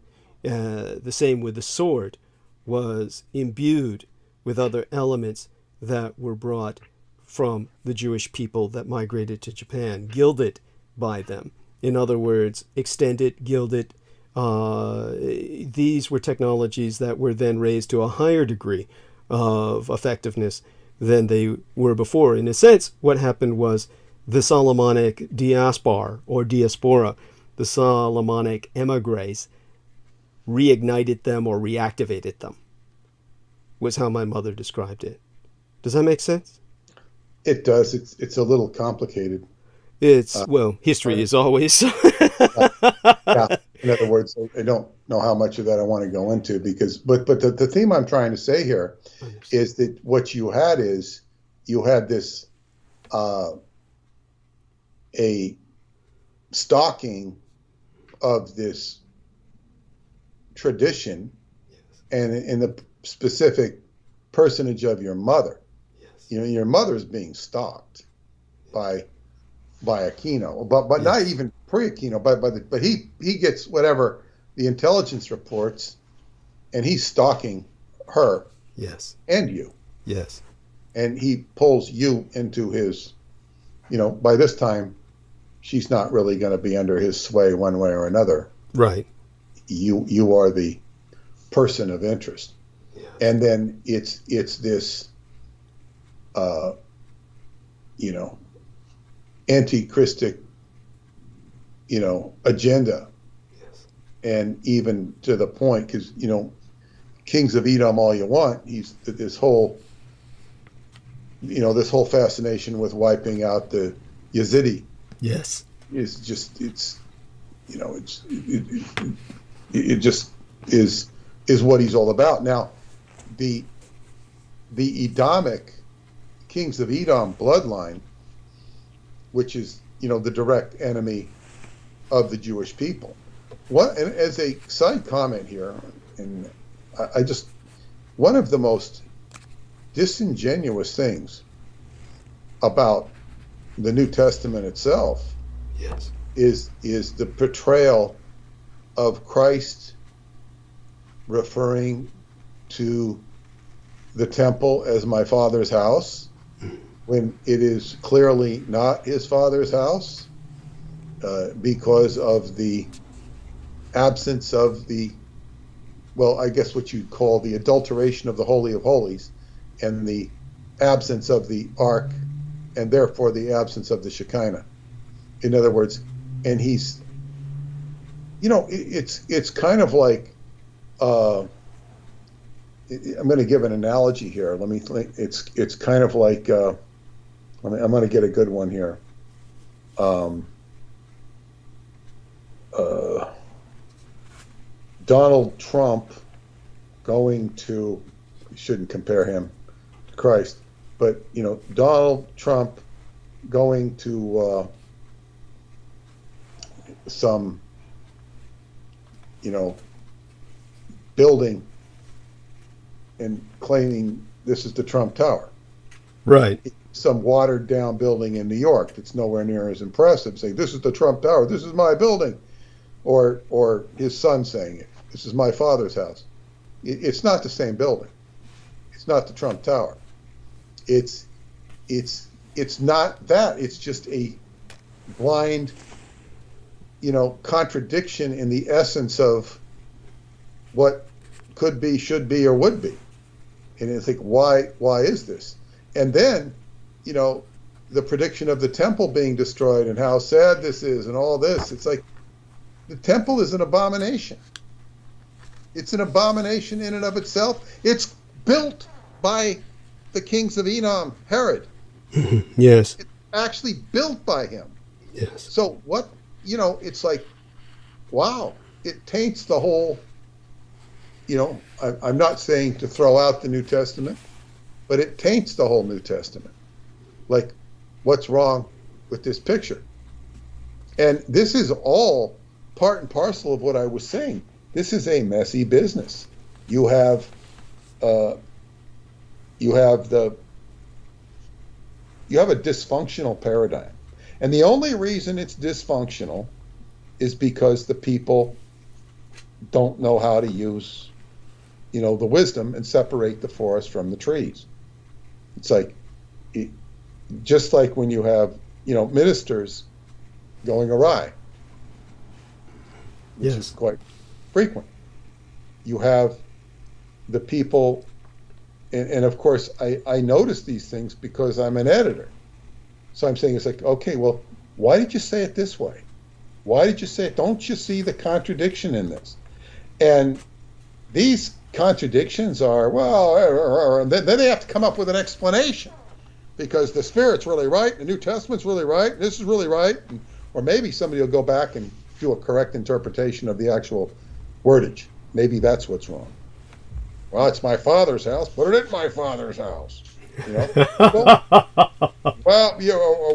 The same with the sword, was imbued with other elements that were brought from the Jewish people that migrated to Japan, gilded by them. In other words, extended, gilded. These were technologies that were then raised to a higher degree of effectiveness than they were before. In a sense, what happened was the Solomonic diaspora, the Solomonic emigres, reignited them or reactivated them, was how my mother described it. Does that make sense? It does. It's a little complicated. Well, history is always. Yeah. In other words, I don't know how much of that I want to go into but the theme I'm trying to say here is that what you had is you had this a stalking of this tradition, and in the specific personage of your mother. You know, your mother's being stalked by Aquino, but not even pre-Aquino, but he gets whatever the intelligence reports, and he's stalking her. Yes. And you. Yes. And he pulls you into his, by this time, she's not really going to be under his sway one way or another. Right. You are the person of interest. Yeah. And then it's this, anti-Christic, agenda. Yes. And even to the point, because, kings of Edom all you want, he's this whole fascination with wiping out the Yazidi. Yes. It just is what he's all about. Now, the Edomic kings of Edom bloodline, which is the direct enemy of the Jewish people. And as a side comment here, and I just, one of the most disingenuous things about the New Testament itself, yes, is the portrayal of Christ referring to the temple as my Father's house, when it is clearly not his Father's house, because of the absence of I guess what you'd call the adulteration of the Holy of Holies, and the absence of the Ark, and therefore the absence of the Shekinah. In other words, and he's, it's kind of like, I'm going to give an analogy here. Let me think. It's kind of like, I'm going to get a good one here. Donald Trump going to, you shouldn't compare him to Christ, but Donald Trump going to some building and claiming this is the Trump Tower. Right. Some watered down building in New York that's nowhere near as impressive, saying this is the Trump Tower, this is my building, or his son saying it, this is my father's house. It's not the same building. It's not the Trump Tower. It's it's not that. It's just a blind, contradiction in the essence of what could be, should be, or would be. And you think, why is this? And then, the prediction of the temple being destroyed and how sad this is and all this. It's like the temple is an abomination. It's an abomination in and of itself. It's built by the kings of Edom, Herod. Yes. It's actually built by him. Yes. So what, it's like, wow, it taints the whole, I'm not saying to throw out the New Testament, but it taints the whole New Testament. Like, what's wrong with this picture? And this is all part and parcel of what I was saying. This is a messy business. You have a dysfunctional paradigm. And the only reason it's dysfunctional is because the people don't know how to use, the wisdom and separate the forest from the trees. It's like, just like when you have, ministers going awry, which is quite frequent. You have the people, and of course, I notice these things because I'm an editor. So I'm saying, it's like, okay, well, why did you say it this way? Why did you say it? Don't you see the contradiction in this? And these contradictions are, and then they have to come up with an explanation because the Spirit's really right, the New Testament's really right, this is really right, or maybe somebody will go back and do a correct interpretation of the actual wordage. Maybe that's what's wrong. Well, it's my father's house. Put it in my father's house. Well,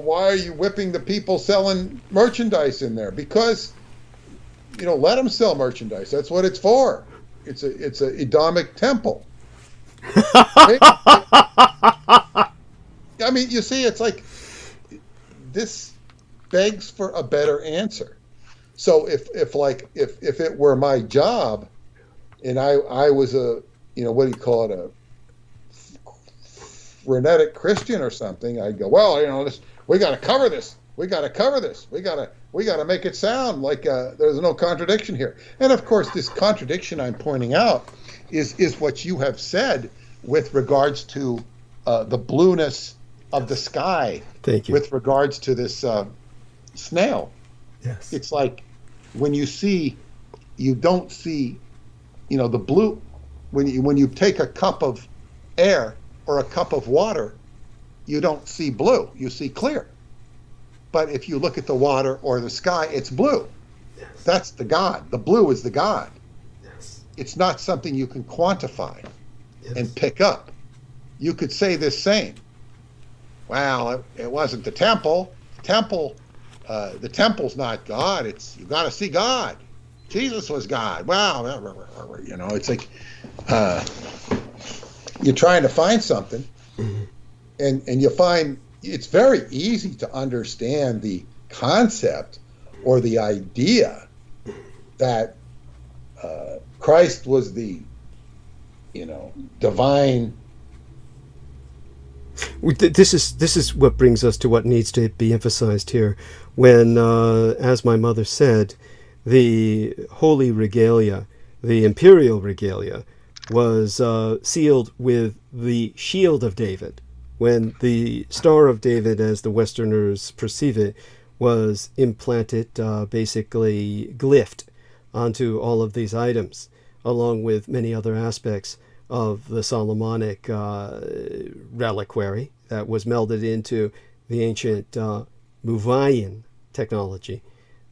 why are you whipping the people selling merchandise in there? Because, let them sell merchandise. That's what it's for. It's a Edomic temple. I mean, you see, it's like this begs for a better answer. So if it were my job, and I was a what do you call it, a frenetic Christian or something, I'd go, well, we got to cover this. We got to cover this. We got to make it sound like there's no contradiction here. And of course, this contradiction I'm pointing out is what you have said with regards to the blueness of the sky. Thank you. With regards to this snail. Yes. It's like when you don't see, the blue. When you take a cup of air or a cup of water, you don't see blue, you see clear. But if you look at the water or the sky, it's blue. Yes. That's the God. The blue is the God. Yes. It's not something you can quantify Yes. and pick up. You could say this saying, well, it wasn't the temple. The temple's not God. You got to see God. Jesus was God. Wow. It's like you're trying to find something, and you find it's very easy to understand the concept or the idea that Christ was the, divine. This is what brings us to what needs to be emphasized here. When, as my mother said, the holy regalia, the imperial regalia, was sealed with the shield of David, when the Star of David, as the Westerners perceive it, was implanted, basically glyphed onto all of these items, along with many other aspects of the Solomonic reliquary that was melded into the ancient Muvayan technology.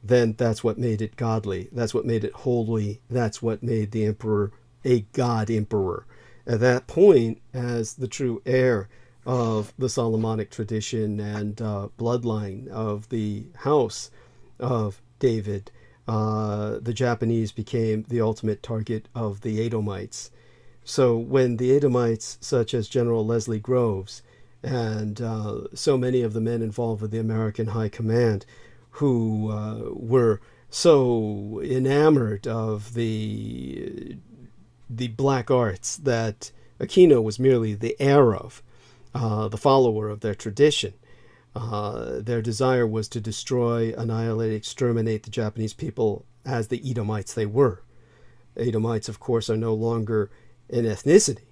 Then that's what made it godly. That's what made it holy. That's what made the emperor a god emperor. At that point, as the true heir of the Solomonic tradition and bloodline of the house of David, the Japanese became the ultimate target of the Edomites. So when the Edomites, such as General Leslie Groves and so many of the men involved with the American High Command, who were so enamored of the black arts that Aquino was merely the heir of, the follower of their tradition. Their desire was to destroy, annihilate, exterminate the Japanese people as the Edomites they were. Edomites, of course, are no longer an ethnicity.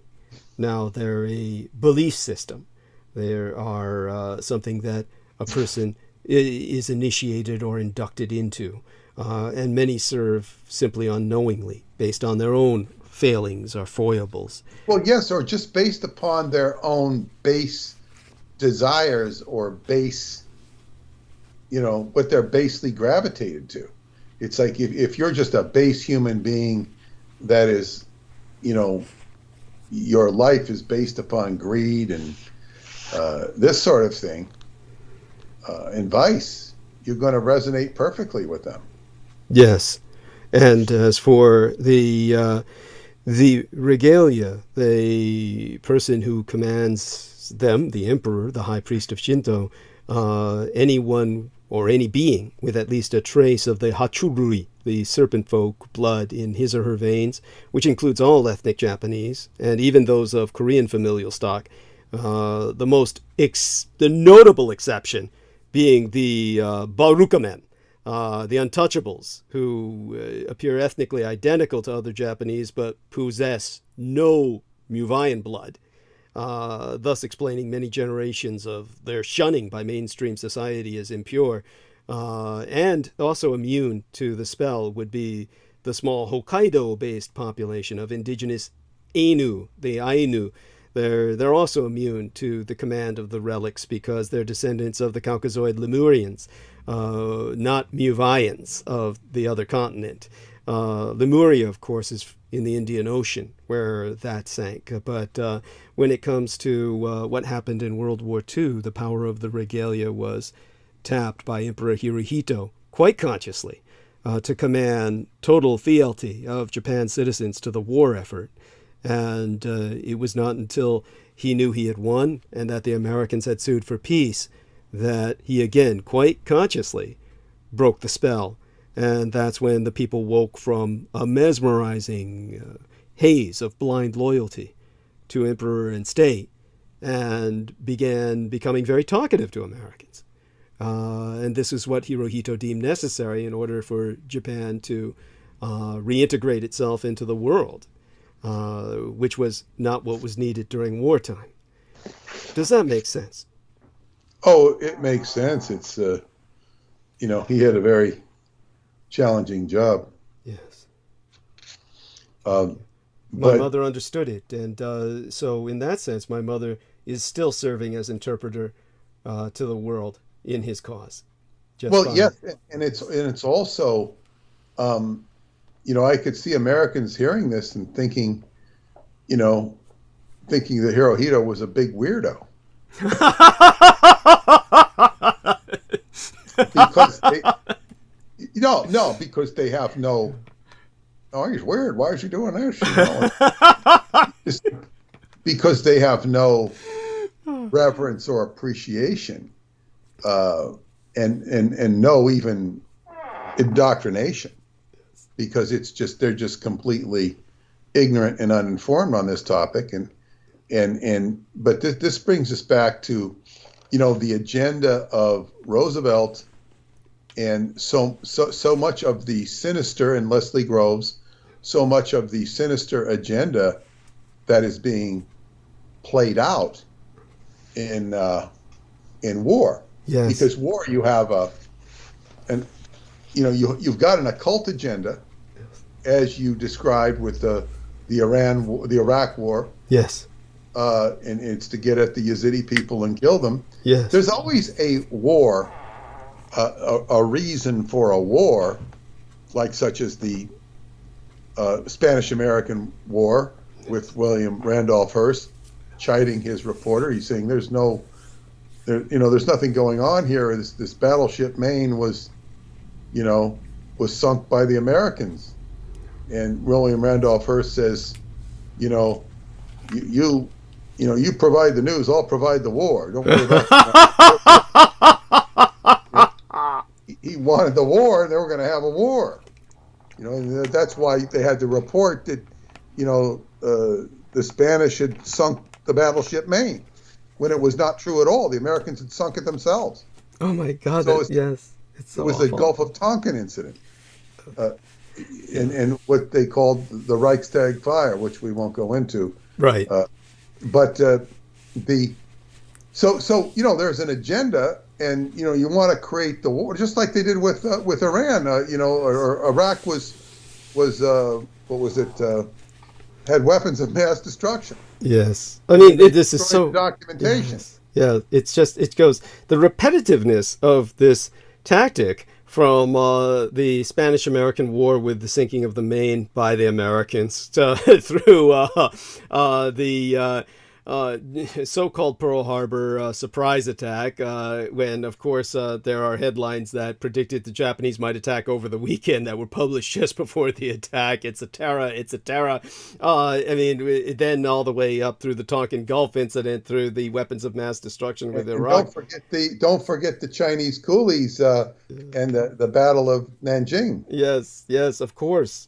Now they're a belief system. They are something that a person is initiated or inducted into. And many serve simply unknowingly, based on their own failings or foibles. Well, yes, or just based upon their own base desires or base, what they're basely gravitated to. It's like if you're just a base human being that is, your life is based upon greed and this sort of thing, and vice, you're going to resonate perfectly with them. Yes. And as for the regalia, the person who commands them, the emperor, the high priest of Shinto, anyone or any being with at least a trace of the hachurui, the serpent folk blood in his or her veins, which includes all ethnic Japanese and even those of Korean familial stock, the notable exception being the Barukamen, the untouchables, who appear ethnically identical to other Japanese but possess no Muvayan blood, thus explaining many generations of their shunning by mainstream society as impure. And also immune to the spell would be the small Hokkaido-based population of indigenous Ainu, the Ainu. They're also immune to the command of the relics because they're descendants of the Caucasoid Lemurians, not Muvayans of the other continent. Lemuria, of course, is in the Indian Ocean, where that sank. But when it comes to what happened in World War II, the power of the regalia was tapped by Emperor Hirohito, quite consciously, to command total fealty of Japan's citizens to the war effort. And it was not until he knew he had won and that the Americans had sued for peace that he again, quite consciously, broke the spell. And that's when the people woke from a mesmerizing haze of blind loyalty to emperor and state and began becoming very talkative to Americans. And this is what Hirohito deemed necessary in order for Japan to reintegrate itself into the world, which was not what was needed during wartime. Does that make sense? Oh, it makes sense. It's, he had a very challenging job. Yes. My mother understood it. And so in that sense, my mother is still serving as interpreter to the world in his cause. Yes, and it's also, I could see Americans hearing this and thinking that Hirohito was a big weirdo. Because because they have no, he's weird. Why is he doing this? Just because they have no reverence or appreciation, and no even indoctrination, because they're just completely ignorant and uninformed on this topic. But this brings us back to, the agenda of Roosevelt and so much of the sinister, and Leslie Groves, so much of the sinister agenda that is being played out in war. Yes. Because war, you have you've got an occult agenda, as you described with the Iraq War. Yes. And it's to get at the Yazidi people and kill them. Yes. There's always a war, a reason for a war, such as the Spanish-American War with William Randolph Hearst chiding his reporter. He's saying there's nothing going on here. This battleship Maine was sunk by the Americans, and William Randolph Hearst says, you provide the news, I'll provide the war. Don't worry about it. He wanted the war, and they were going to have a war. And that's why they had to report that, the Spanish had sunk the battleship Maine. when it was not true at all. The Americans had sunk it themselves. Oh my God! So yes, it's so it was awful. the Gulf of Tonkin incident, and what they called the Reichstag fire, which we won't go into. Right. So there's an agenda, and you want to create the war, just like they did with Iran. Or Iraq was what was it? Had weapons of mass destruction. Yes, I mean this is so documentation. Yes. Yeah, it goes the repetitiveness of this tactic from the Spanish-American War with the sinking of the Maine by the Americans through the so-called Pearl Harbor surprise attack, when, of course, there are headlines that predicted the Japanese might attack over the weekend that were published just before the attack. It's a terror. It's a terror. I mean, then all the way up through the Tonkin Gulf incident, through the weapons of mass destruction with Iraq. Don't forget the Chinese coolies and the Battle of Nanjing. Yes, of course.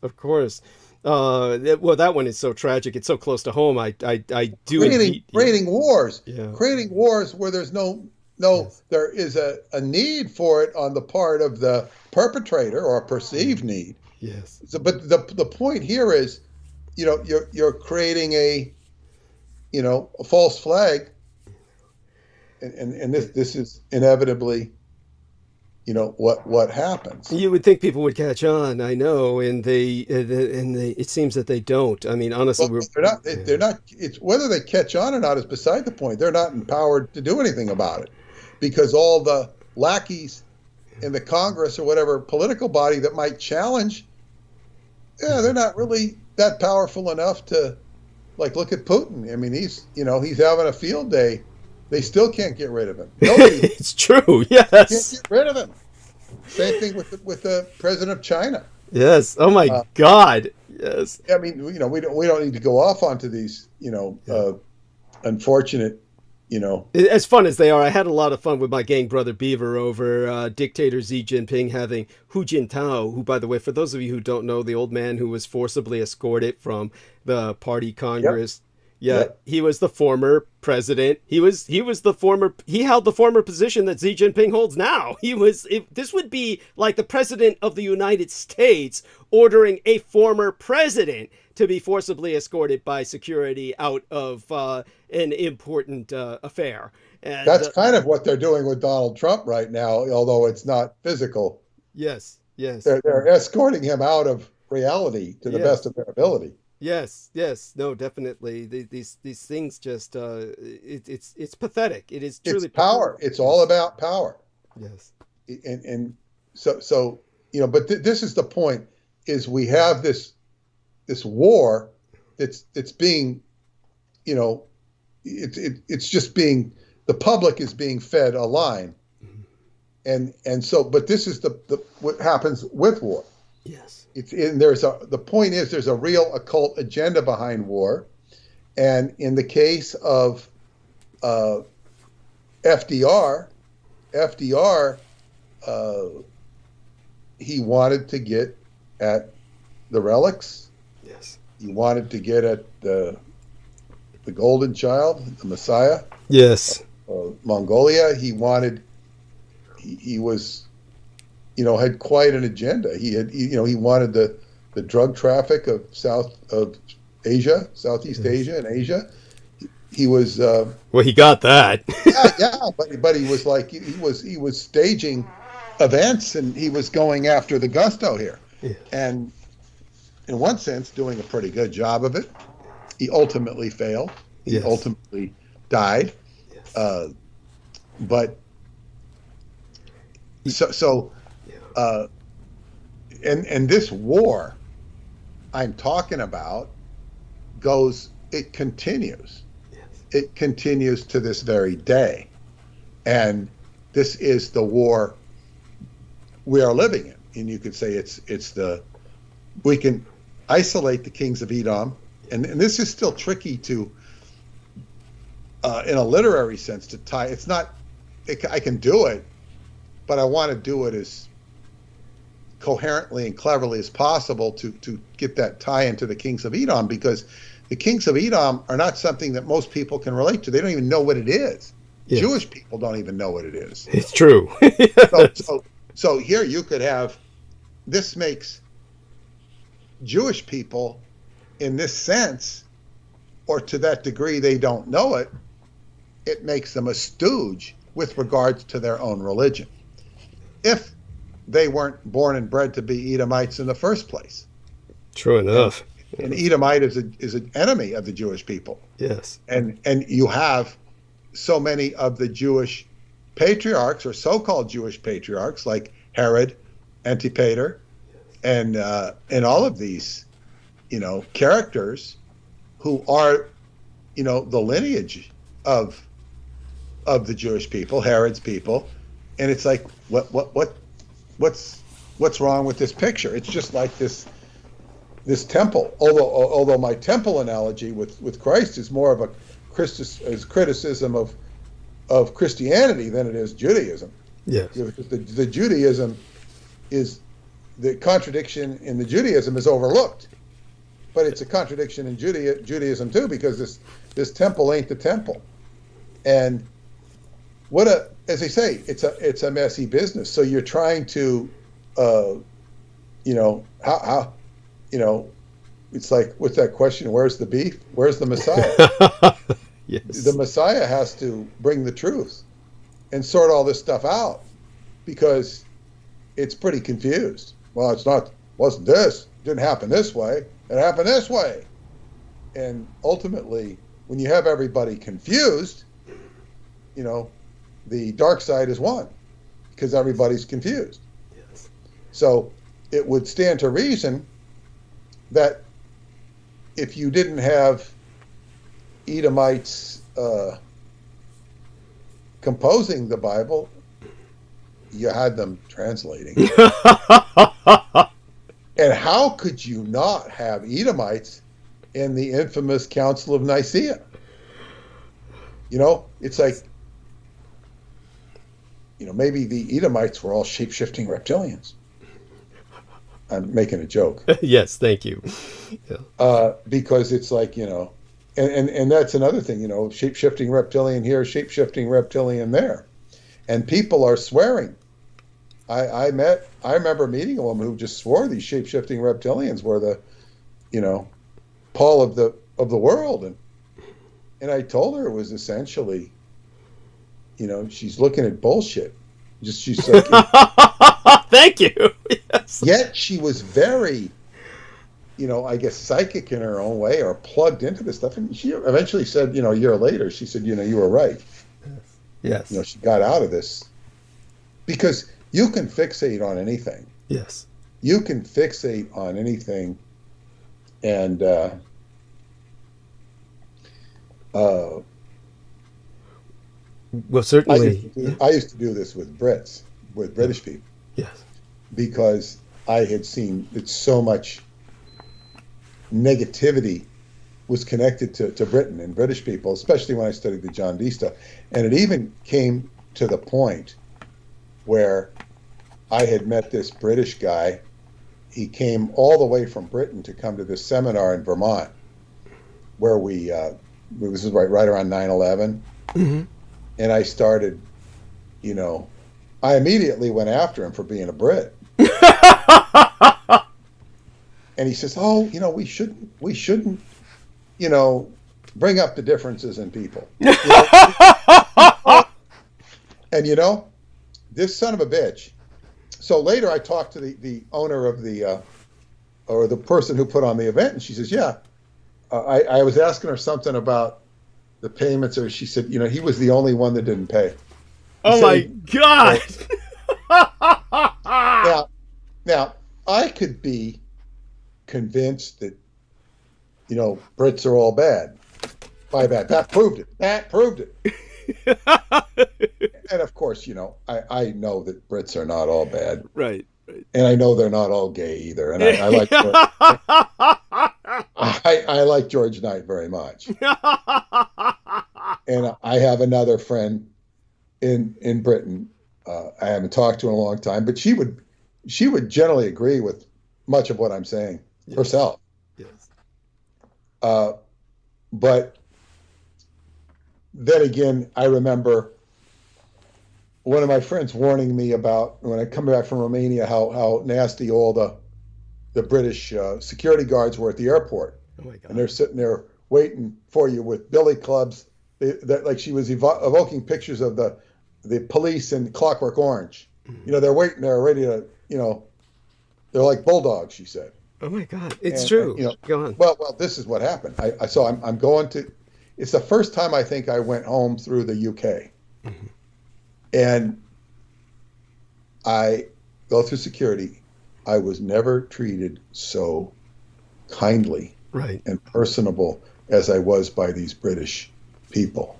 Well, that one is so tragic. It's so close to home. I do creating wars, yeah. Creating wars where there's yes. There is a need for it on the part of the perpetrator, or a perceived need. Yes. So, but the point here is, you're creating a false flag, and this is inevitably. What happens. You would think people would catch on, I know, and it seems that they don't. I mean, honestly, they're not. It's whether they catch on or not is beside the point. They're not empowered to do anything about it, because all the lackeys in the Congress or whatever political body that might challenge, they're not really that powerful enough to, look at Putin. I mean, he's having a field day. They still can't get rid of him. Nobody. It's true. Yes. Can't get rid of him. Same thing with the president of China. Yes. Oh my God. Yes. I mean, we don't need to go off onto these, unfortunate, As fun as they are, I had a lot of fun with my gang brother Beaver over dictator Xi Jinping having Hu Jintao, who, by the way, for those of you who don't know, the old man who was forcibly escorted from the party Congress. Yep. Yeah, yep. He was the former president. He held the former position that Xi Jinping holds now. This would be like the president of the United States ordering a former president to be forcibly escorted by security out of an important affair. And, that's kind of what they're doing with Donald Trump right now, although it's not physical. Yes. They're escorting him out of reality to the best of their ability. Yes, no, definitely. These things just it's pathetic. It is truly it's power. Pathetic. It's all about power. Yes, and so but this is the point: is we have this war that's being, it's just being, the public is being fed a line, and so, but this is the what happens with war. Yes. The point is there's a real occult agenda behind war, and in the case of FDR, he wanted to get at the relics. Yes. He wanted to get at the golden child, the Messiah. Yes. Mongolia. He was. Had quite an agenda. He wanted the drug traffic of Southeast Asia and Asia. He was. Well, he got that. but he was he was staging events, and he was going after the gusto here, and in one sense doing a pretty good job of it. He ultimately failed. He ultimately died. Yes. But so. And this war I'm talking about it continues. Yes. It continues to this very day. And this is the war we are living in. And you could say we can isolate the kings of Edom. And this is still tricky to, in a literary sense, to tie. It's not, I can do it, but I want to do it as coherently and cleverly as possible to get that tie into the kings of Edom, because the kings of Edom are not something that most people can relate to. They don't even know what it is. Yes. Jewish people don't even know what it is. It's true. So here you could have, this makes Jewish people, in this sense, or to that degree they don't know it, it makes them a stooge with regards to their own religion, if they weren't born and bred to be Edomites in the first place. True enough. An Edomite is an enemy of the Jewish people. Yes. And you have so many of the Jewish patriarchs, or so-called Jewish patriarchs, like Herod, Antipater, and all of these, characters who are, the lineage of the Jewish people, Herod's people, and it's like, what's wrong with this picture? It's just like this temple. Although my temple analogy with Christ is more of a criticism of Christianity than it is Judaism. Yes. The Judaism is, the contradiction in the Judaism is overlooked, but it's a contradiction in Judaism too, because this temple ain't the temple. And as they say, it's a messy business. So you're trying to, it's like with that question, where's the beef? Where's the Messiah? Yes. The Messiah has to bring the truth and sort all this stuff out, because it's pretty confused. Well, wasn't this, didn't happen this way, it happened this way. And ultimately, when you have everybody confused, the dark side is won, because everybody's confused. Yes. So it would stand to reason that if you didn't have Edomites composing the Bible, you had them translating. And how could you not have Edomites in the infamous Council of Nicaea? It's like, maybe the Edomites were all shape-shifting reptilians. I'm making a joke. Yes, thank you. Yeah. Because it's like, and that's another thing, shape-shifting reptilian here, shape-shifting reptilian there. And people are swearing. I remember meeting a woman who just swore these shape-shifting reptilians were the, Paul of the world. And I told her it was essentially, she's looking at bullshit. She's like, thank you. Yes. Yet she was very, I guess psychic in her own way, or plugged into this stuff. And she eventually said, a year later, she said, you were right. Yes. She got out of this, because you can fixate on anything. Yes. You can fixate on anything. And, well, certainly. I used to do this with British people. Yes. Because I had seen that so much negativity was connected to Britain and British people, especially when I studied the John Dee stuff. And it even came to the point where I had met this British guy. He came all the way from Britain to come to this seminar in Vermont, where it was right around 9/11. Mm-hmm. And I started, I immediately went after him for being a Brit. And he says, "Oh, we shouldn't, bring up the differences in people." And this son of a bitch. So later I talked to the owner of or the person who put on the event, and she says, "Yeah, I was asking her something about the payments," or she said, he was the only one that didn't pay. Oh my God! Now I could be convinced that Brits are all bad. By bad, that proved it. And of course, I know that Brits are not all bad. Right. And I know they're not all gay either. And I like I like George Knight very much. And I have another friend in Britain. I haven't talked to her in a long time, but she would generally agree with much of what I'm saying herself. Yes. but then again, I remember one of my friends warning me about when I come back from Romania how nasty all the British security guards were at the airport. Oh my God. And they're sitting there waiting for you with billy clubs. Like she was evoking pictures of the police in Clockwork Orange. They're waiting there ready to, they're like bulldogs, she said. Oh my God, it's true. Go on. Well, this is what happened. I'm going to. It's the first time I think I went home through the UK, and I go through security. I was never treated so kindly and personable as I was by these British people.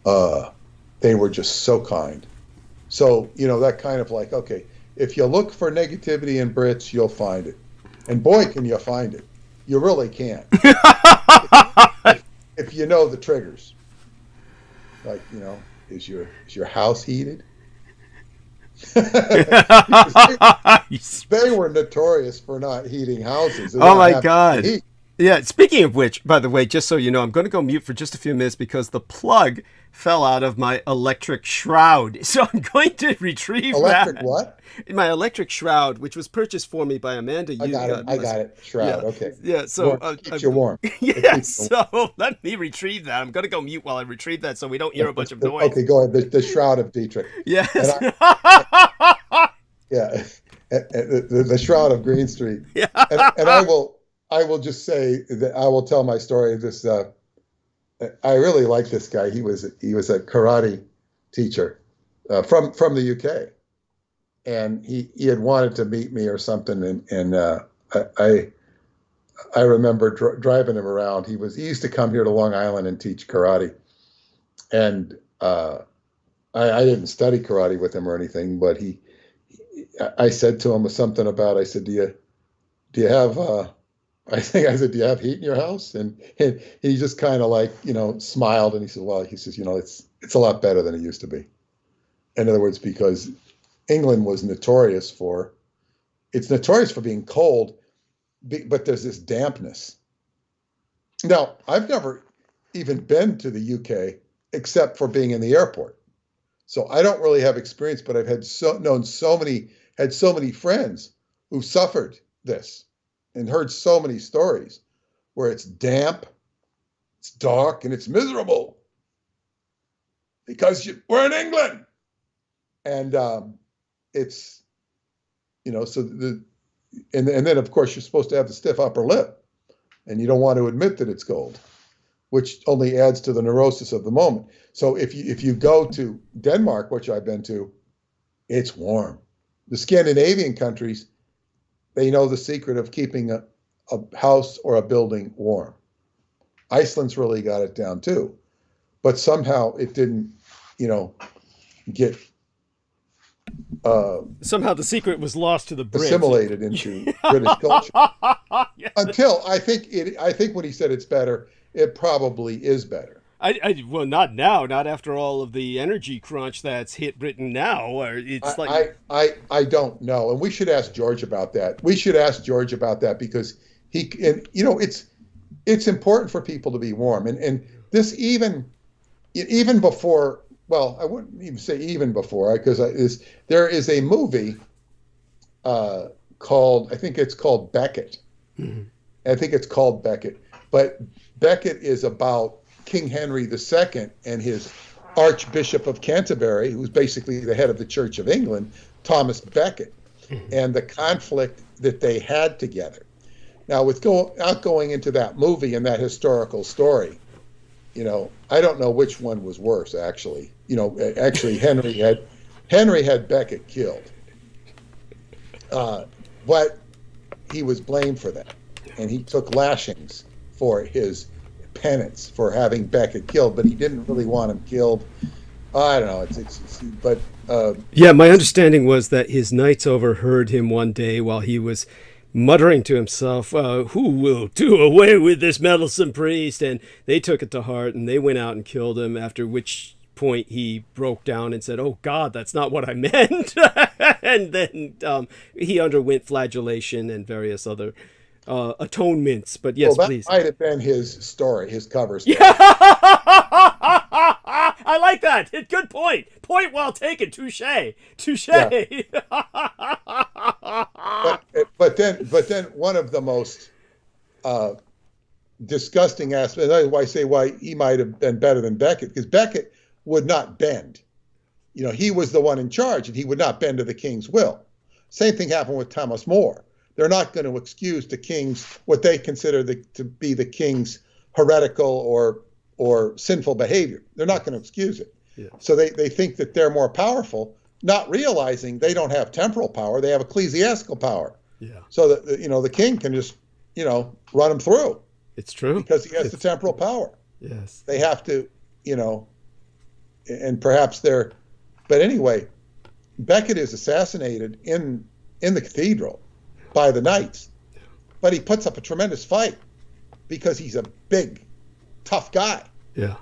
They were just so kind. So that kind of like, okay, if you look for negativity in Brits, you'll find it. And boy, can you find it. You really can. if you know the triggers. Like, is your house heated? They were notorious for not heating houses. Oh my God. Yeah, speaking of which, by the way, just so you know, I'm going to go mute for just a few minutes because the plug fell out of my electric shroud. So I'm going to retrieve Electric what? My electric shroud, which was purchased for me by Amanda. I got it. Shroud, okay. Yeah, so... keeps you warm. Yeah, so let me retrieve that. I'm going to go mute while I retrieve that so we don't hear a bunch of noise. Okay, go ahead. The shroud of Dietrich. Yes. Yeah, the shroud of Green Street. Yeah. And I will just say that I will tell my story. This I really like this guy. He was a karate teacher from the UK, and he had wanted to meet me or something. And I remember driving him around. He used to come here to Long Island and teach karate, and I didn't study karate with him or anything, but I said to him something about, I said, do you have I said, do you have heat in your house? And he just kind of like, smiled, and he said, well, it's a lot better than it used to be. In other words, because England was notorious for being cold, but there's this dampness. Now, I've never even been to the UK except for being in the airport. So I don't really have experience, but I've had so many friends who suffered this and heard so many stories where it's damp, it's dark, and it's miserable because we're in England. And it's, so and then of course you're supposed to have the stiff upper lip, and you don't want to admit that it's cold, which only adds to the neurosis of the moment. So if you go to Denmark, which I've been to, it's warm. The Scandinavian countries, they know the secret of keeping a house or a building warm. Iceland's really got it down too, but somehow it didn't, get somehow the secret was lost to the Brits. Assimilated into British culture. Yes. Until I think when he said it's better, it probably is better. Well, not now, not after all of the energy crunch that's hit Britain now. Or it's I don't know, and we should ask George about that. Because it's important for people to be warm, and this even before. Well, I wouldn't even say even before, because there is a movie called, I think it's called Becket. Mm-hmm. I think it's called Becket, but Becket is about King Henry II and his Archbishop of Canterbury, who's basically the head of the Church of England, Thomas Becket, and the conflict that they had together. Now, without going into that movie and that historical story, I don't know which one was worse, actually. Actually, Henry had Becket killed, but he was blamed for that, and he took lashings for his penance for having Becket killed, but he didn't really want him killed. I don't know. Yeah, my understanding was that his knights overheard him one day while he was muttering to himself, who will do away with this meddlesome priest? And they took it to heart, and they went out and killed him, after which point he broke down and said, oh God, that's not what I meant. And then he underwent flagellation and various other atonements. But yes, well, that please. might have been his story, his cover story. Yeah. I like that. Good point. Point well taken. Touche. Touche. Yeah. But then one of the most disgusting aspects, that's why I say why he might have been better than Becket, because Becket would not bend. You know, he was the one in charge, and he would not bend to the king's will. Same thing happened with Thomas More. They're not going to excuse the king's, what they consider to be the king's heretical or sinful behavior. They're not going to excuse it. Yeah. So they think that they're more powerful, not realizing they don't have temporal power, they have ecclesiastical power. Yeah. So that, the king can just, run them through. It's true. Because he has the temporal power. Yes. They have to, and perhaps but anyway, Becket is assassinated in the cathedral by the knights, but he puts up a tremendous fight because he's a big, tough guy. Yeah.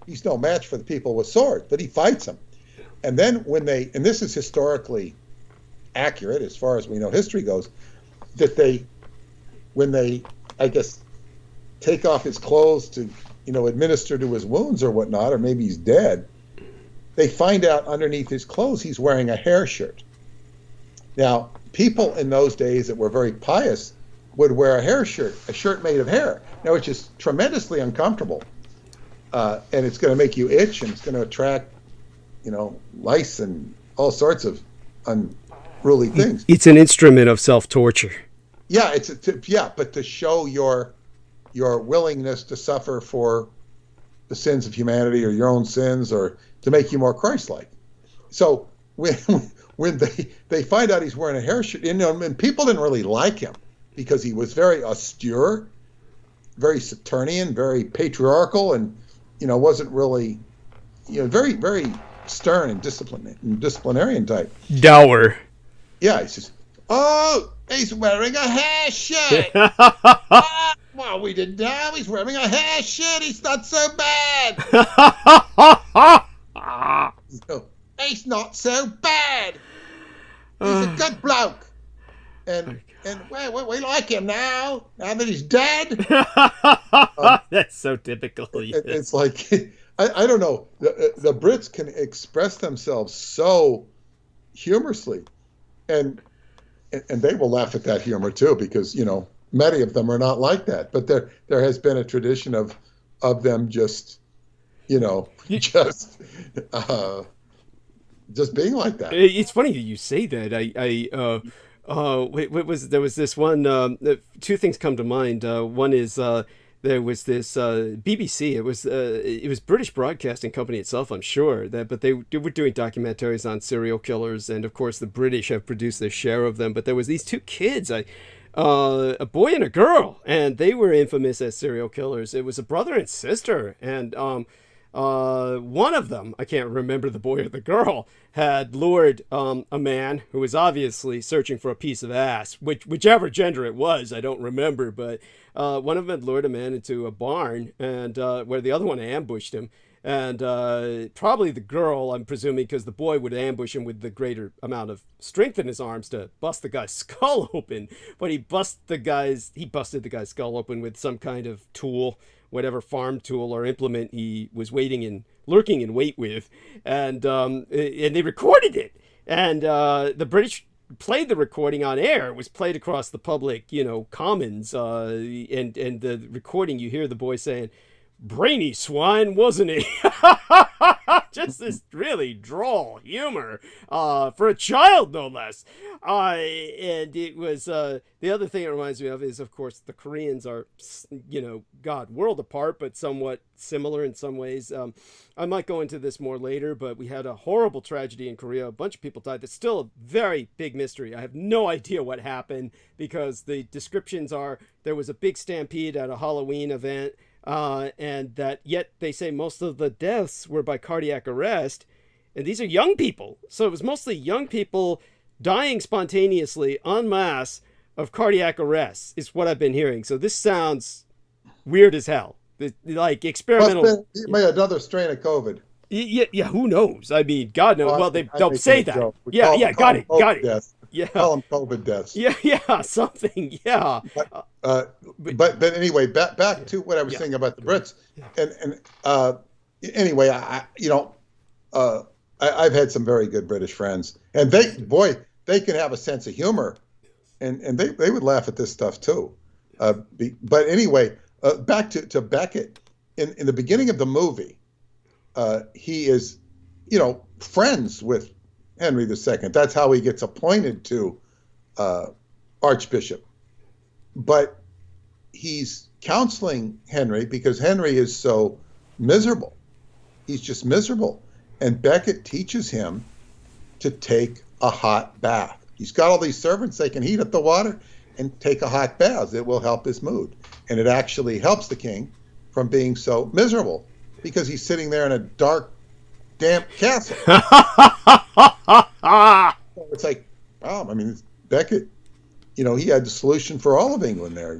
He's no match for the people with swords, but he fights them. And then and this is historically accurate as far as we know history goes, that when they, I guess, take off his clothes to, administer to his wounds or whatnot, or maybe he's dead, they find out underneath his clothes he's wearing a hair shirt. Now, people in those days that were very pious would wear a shirt made of hair, now which is tremendously uncomfortable. And it's going to make you itch, and it's going to attract, lice and all sorts of unruly things. It's an instrument of self-torture. Yeah, but to show your willingness to suffer for the sins of humanity or your own sins, or to make you more Christ-like. So when they find out he's wearing a hair shirt, and people didn't really like him because he was very austere, very Saturnian, very patriarchal, and wasn't really, very, very stern and disciplinarian type. Dour. Yeah, he says, "Oh, he's wearing a hair shirt." Well, we didn't know he's wearing a hair shirt. He's not so bad. He's not so bad. He's a good bloke. And we like him now that he's dead. That's so typical. Yes. It's like, I don't know. The Brits can express themselves so humorously. And they will laugh at that humor too, because, many of them are not like that. But there has been a tradition of them just being like that. It's funny that you say that. There was this one, two things come to mind. One is there was this BBC. It was British Broadcasting Company itself, I'm sure, but they were doing documentaries on serial killers, and of course the British have produced their share of them. But there was these two kids, a boy and a girl, and they were infamous as serial killers. It was a brother and sister, and one of them, I can't remember the boy or the girl, had lured a man who was obviously searching for a piece of ass, whichever gender it was, I don't remember, but one of them had lured a man into a barn, and where the other one ambushed him. And probably the girl, I'm presuming, because the boy would ambush him with the greater amount of strength in his arms to bust the guy's skull open. But he busted the guy's skull open with some kind of tool, whatever farm tool or implement he was lurking in wait with. And they recorded it. And the British played the recording on air. It was played across the public, commons. And the recording, you hear the boy saying, "Brainy swine, wasn't he?" Just this really droll humor for a child, no less. And it was the other thing it reminds me of is, of course, the Koreans are, world apart, but somewhat similar in some ways. I might go into this more later, but we had a horrible tragedy in Korea. A bunch of people died. That's still a very big mystery. I have no idea what happened, because the descriptions are there was a big stampede at a Halloween event. And that yet they say most of the deaths were by cardiac arrest, and these are young people. So it was mostly young people dying spontaneously en masse of cardiac arrest is what I've been hearing. So this sounds weird as hell. Like experimental. Maybe another strain of COVID. Yeah. Who knows? I mean, God knows. Well, they'll say that. Got it. Yeah. Call them COVID deaths. Yeah, something. Yeah. But anyway, back to what I was saying about the Brits, and anyway, I've had some very good British friends, and they can have a sense of humor, and they would laugh at this stuff too. But anyway, back to Beckett. In the beginning of the movie, he is, friends with Henry II. That's how he gets appointed to Archbishop. But he's counseling Henry because Henry is so miserable. He's just miserable. And Beckett teaches him to take a hot bath. He's got all these servants, they can heat up the water and take a hot bath. It will help his mood. And it actually helps the king from being so miserable because he's sitting there in a dark, damp castle. So it's like, wow, I mean, Beckett, he had the solution for all of England there.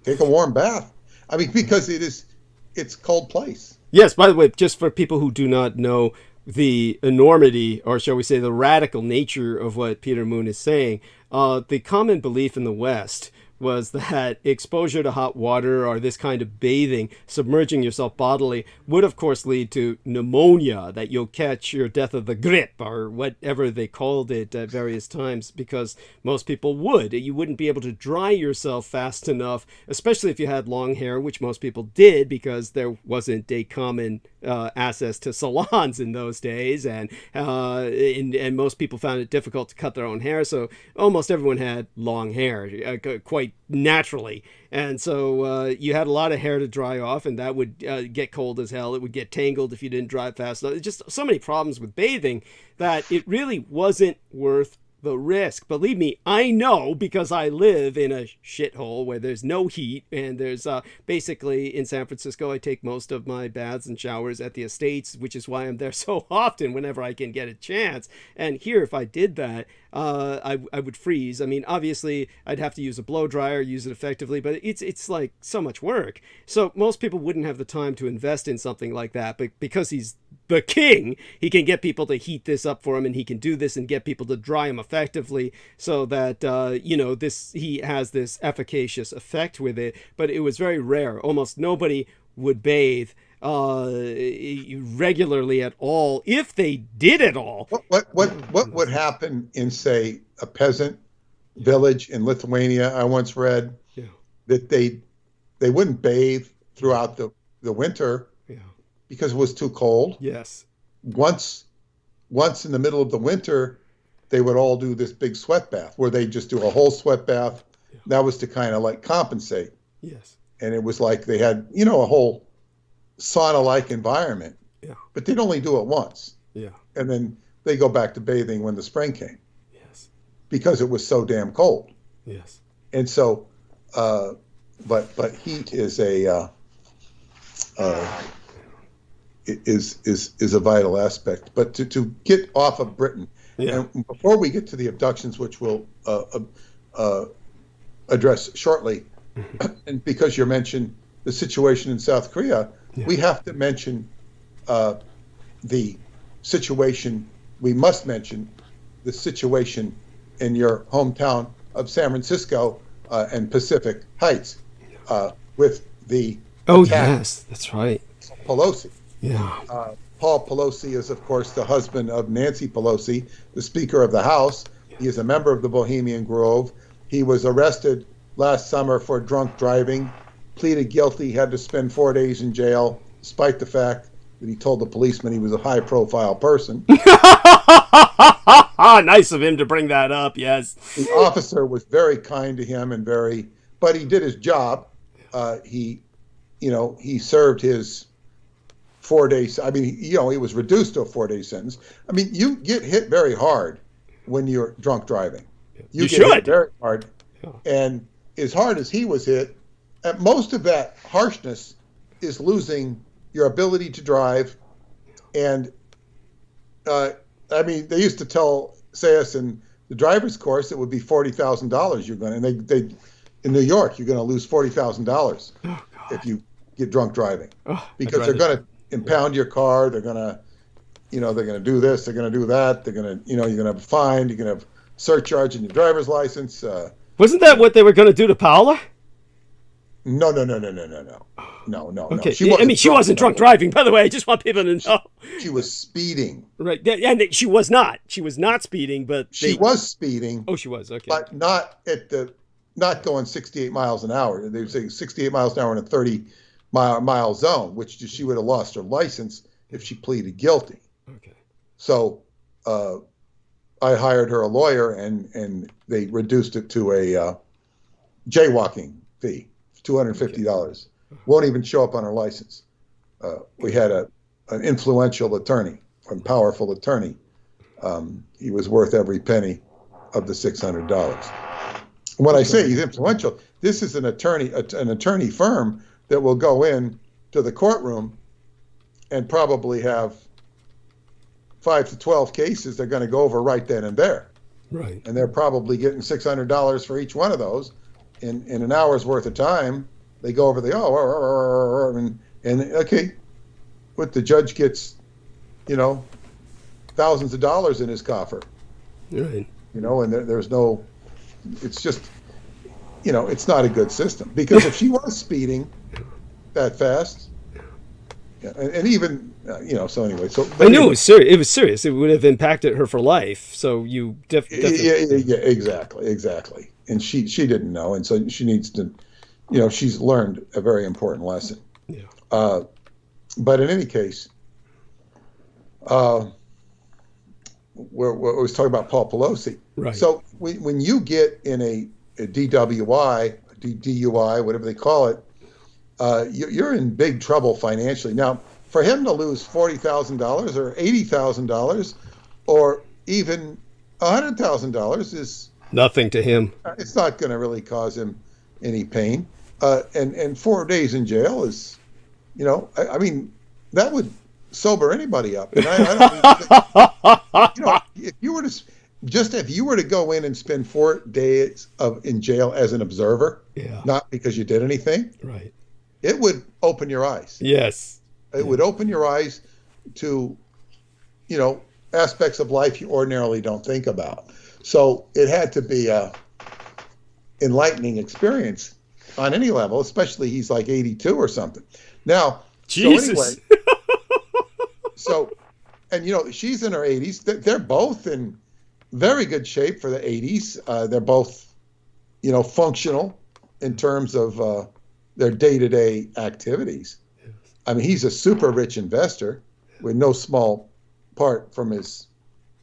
Take a warm bath. I mean, because it's cold place. Yes, by the way, just for people who do not know the enormity, or shall we say the radical nature of what Peter Moon is saying, the common belief in the West was that exposure to hot water or this kind of bathing, submerging yourself bodily, would of course lead to pneumonia, that you'll catch your death of the grippe or whatever they called it at various times, because most people would. You wouldn't be able to dry yourself fast enough, especially if you had long hair, which most people did because there wasn't a common access to salons in those days, and most people found it difficult to cut their own hair, so almost everyone had long hair, quite naturally, and so you had a lot of hair to dry off, and that would get cold as hell. It would get tangled if you didn't dry it fast enough. Just so many problems with bathing that it really wasn't worth the risk. Believe me, I know, because I live in a shithole where there's no heat, and there's basically in San Francisco, I take most of my baths and showers at the estates, which is why I'm there so often whenever I can get a chance. And here, if I did that, I would freeze. I mean, obviously, I'd have to use a blow dryer, use it effectively, but it's like so much work. So most people wouldn't have the time to invest in something like that, but because he's the king, he can get people to heat this up for him, and he can do this and get people to dry him effectively, so that he has this efficacious effect with it. But it was very rare. Almost nobody would bathe regularly at all, if they did at all. What would happen in, say, a peasant village in Lithuania? I once read that they wouldn't bathe throughout the winter because it was too cold. Yes. Once in the middle of the winter, they would all do this big sweat bath where they just do a whole sweat bath. Yeah. That was to kind of like compensate. Yes. And it was like they had, a whole sauna-like environment. Yeah. But they'd only do it once. Yeah. And then they go back to bathing when the spring came. Yes. Because it was so damn cold. Yes. And so, but heat is is a vital aspect. But to get off of Britain, and before we get to the abductions, which we'll address shortly, and because you mentioned the situation in South Korea, we have to mention the situation. We must mention the situation in your hometown of San Francisco and Pacific Heights with the attack. Yes, that's right. Pelosi. Yeah. Paul Pelosi is, of course, the husband of Nancy Pelosi, the Speaker of the House. He is a member of the Bohemian Grove. He was arrested last summer for drunk driving, pleaded guilty, had to spend 4 days in jail, despite the fact that he told the policeman he was a high-profile person. Nice of him to bring that up, yes. The officer was very kind to him but he did his job. He served his 4 days. I mean, he was reduced to a 4-day sentence. I mean, you get hit very hard when you're drunk driving. You get hit very hard. And as hard as he was hit, most of that harshness is losing your ability to drive. And I mean, they used to say us in the driver's course, it would be $40,000 you're going to, and they in New York, you're going to lose $40,000 if you get drunk driving, because they're going to impound your car. They're going to, they're going to do this. They're going to do that. They're going to, you're going to have a fine. You're going to have surcharging your driver's license. Wasn't that what they were going to do to Paola? No. Okay. She wasn't drunk driving, by the way. I just want people to know. She was speeding. Right. And she was not. She was not speeding, but she was speeding. Oh, she was. Okay. But not going 68 miles an hour. They were saying 68 miles an hour in a 30-mile zone, which she would have lost her license if she pleaded guilty. Okay. So I hired her a lawyer, and they reduced it to a jaywalking fee, $250. Won't even show up on her license. We had an influential attorney, a powerful attorney. He was worth every penny of the $600. When I say he's influential, this is an attorney firm that will go in to the courtroom and probably have 5 to 12 cases they're going to go over right then and there. Right. And they're probably getting $600 for each one of those. In an hour's worth of time, they go over and okay, what the judge gets, thousands of dollars in his coffer. Right. And there's no, it's just, it's not a good system, because if she was speeding that fast, and even, so anyway, so I knew it was serious. It was serious. It would have impacted her for life. So you definitely. Yeah, exactly. And she didn't know, and so she needs to, she's learned a very important lesson. Yeah. But in any case, we was talking about Paul Pelosi. Right. So when you get in a DWI, DUI, whatever they call it, you're in big trouble financially. Now, for him to lose $40,000 or $80,000 or even $100,000 is nothing to him. It's not going to really cause him any pain. And 4 days in jail is, I mean, that would sober anybody up. And I don't if you were to go in and spend 4 days in jail as an observer, not because you did anything, right, it would open your eyes. Yes. It would open your eyes to, aspects of life you ordinarily don't think about. So it had to be a enlightening experience on any level, especially he's like 82 or something. Now, Jesus. So anyway, and she's in her 80s. They're both in very good shape for the 80s. They're both, functional in terms of their day-to-day activities. I mean, he's a super rich investor with no small part from his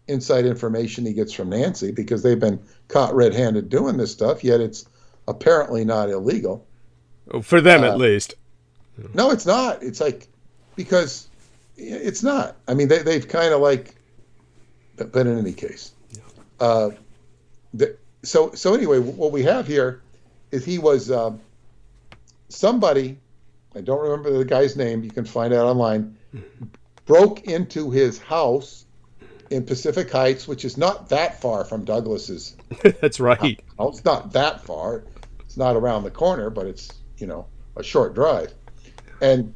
inside information he gets from Nancy, because they've been caught red-handed doing this stuff, yet it's apparently not illegal. For them, at least. No, it's not. It's like, because it's not. I mean, they've kind of like, but in any case. So anyway, what we have here is he was somebody, I don't remember the guy's name, you can find out online, broke into his house in Pacific Heights, which is not that far from Douglas's. That's right. House. It's not that far. It's not around the corner, but it's, a short drive. And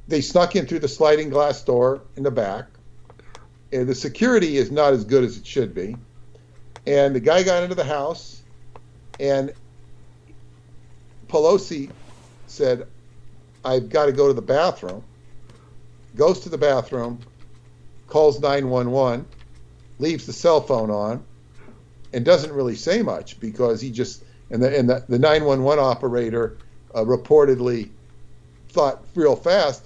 they snuck in through the sliding glass door in the back. And the security is not as good as it should be. And the guy got into the house, and Pelosi said, I've got to go to the bathroom. Goes to the bathroom, calls 911, leaves the cell phone on, and doesn't really say much, because he just, and the 911 operator reportedly thought real fast,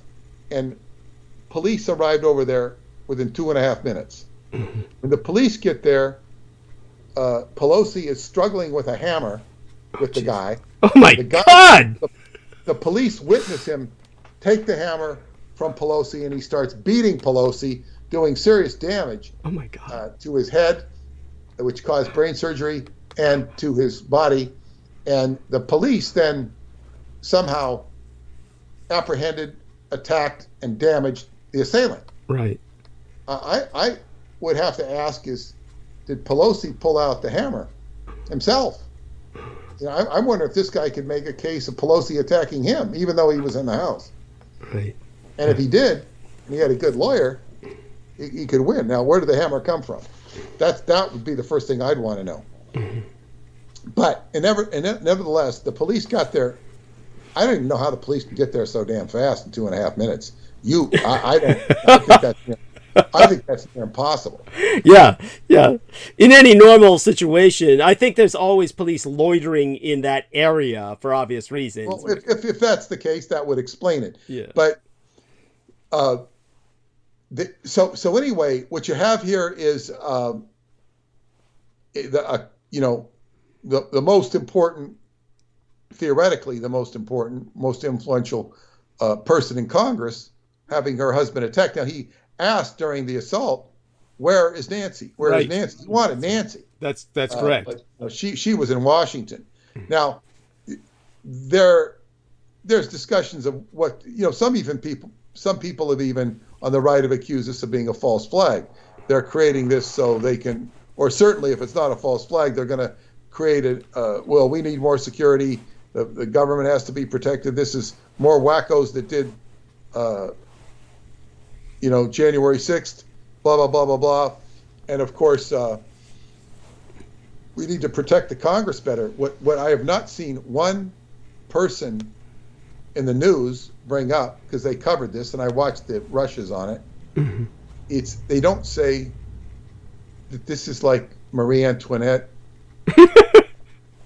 and police arrived over there within 2.5 minutes. When the police get there, Pelosi is struggling with a hammer with the guy. Oh my God! The police witness him take the hammer from Pelosi, and he starts beating Pelosi, doing serious damage. Oh my God! To his head, which caused brain surgery, and to his body. And the police then somehow apprehended, attacked, and damaged the assailant. Right. I would have to ask did Pelosi pull out the hammer himself? I wonder if this guy could make a case of Pelosi attacking him, even though he was in the house. Right. And if he did, and he had a good lawyer, he could win. Now, where did the hammer come from? That would be the first thing I'd want to know. But nevertheless, the police got there. I don't even know how the police could get there so damn fast in 2.5 minutes. I think that's impossible. Yeah. In any normal situation, I think there's always police loitering in that area for obvious reasons. Well, if that's the case, that would explain it. Yeah. But so anyway, what you have here is the most important, theoretically, the most important, most influential person in Congress having her husband attacked. Now, he asked during the assault, "Where is Nancy? Where is Nancy?" He wanted Nancy. That's correct. But she was in Washington. Now, there's discussions of what some people have even on the right have accused this of being a false flag. They're creating this so they can, or certainly if it's not a false flag, they're going to create we need more security. The government has to be protected. This is more wackos that did, January 6th, blah, blah, blah, blah, blah. And of course, we need to protect the Congress better. What I have not seen one person in the news bring up, because they covered this and I watched the rushes on it. Mm-hmm. They don't say that this is like Marie Antoinette,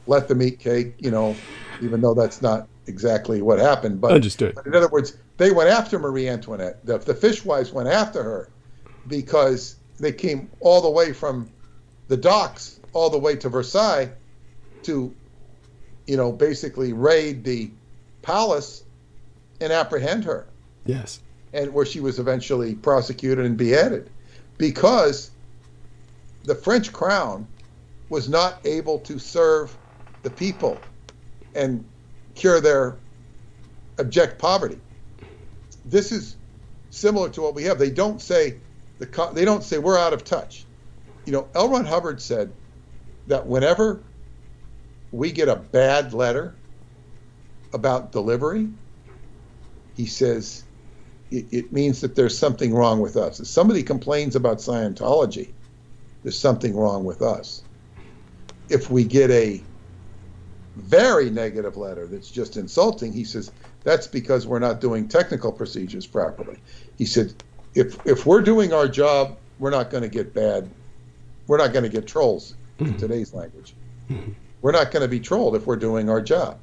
let them eat cake, even though that's not exactly what happened. But, Understood. But in other words, they went after Marie Antoinette. The fishwives went after her because they came all the way from the docks all the way to Versailles to, basically raid the palace and apprehend her. Yes. And where she was eventually prosecuted and beheaded because the French crown was not able to serve the people and cure their abject poverty. This is similar to what we have. They don't say we're out of touch. L. Ron Hubbard said that whenever we get a bad letter about delivery, he says it means that there's something wrong with us. If somebody complains about Scientology, there's something wrong with us. If we get a very negative letter that's just insulting, he says that's because we're not doing technical procedures properly. He said if we're doing our job, we're not going to get trolls in today's language. We're not going to be trolled if we're doing our job.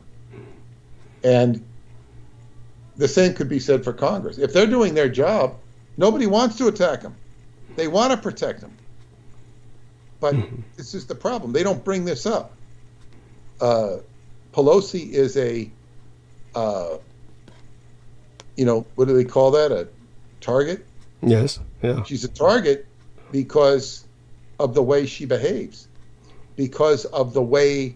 And the same could be said for Congress. If they're doing their job, nobody wants to attack them. They want to protect them. But this is the problem. They don't bring this up. Pelosi is what do they call that? A target? Yes. Yeah. She's a target because of the way she behaves, because of the way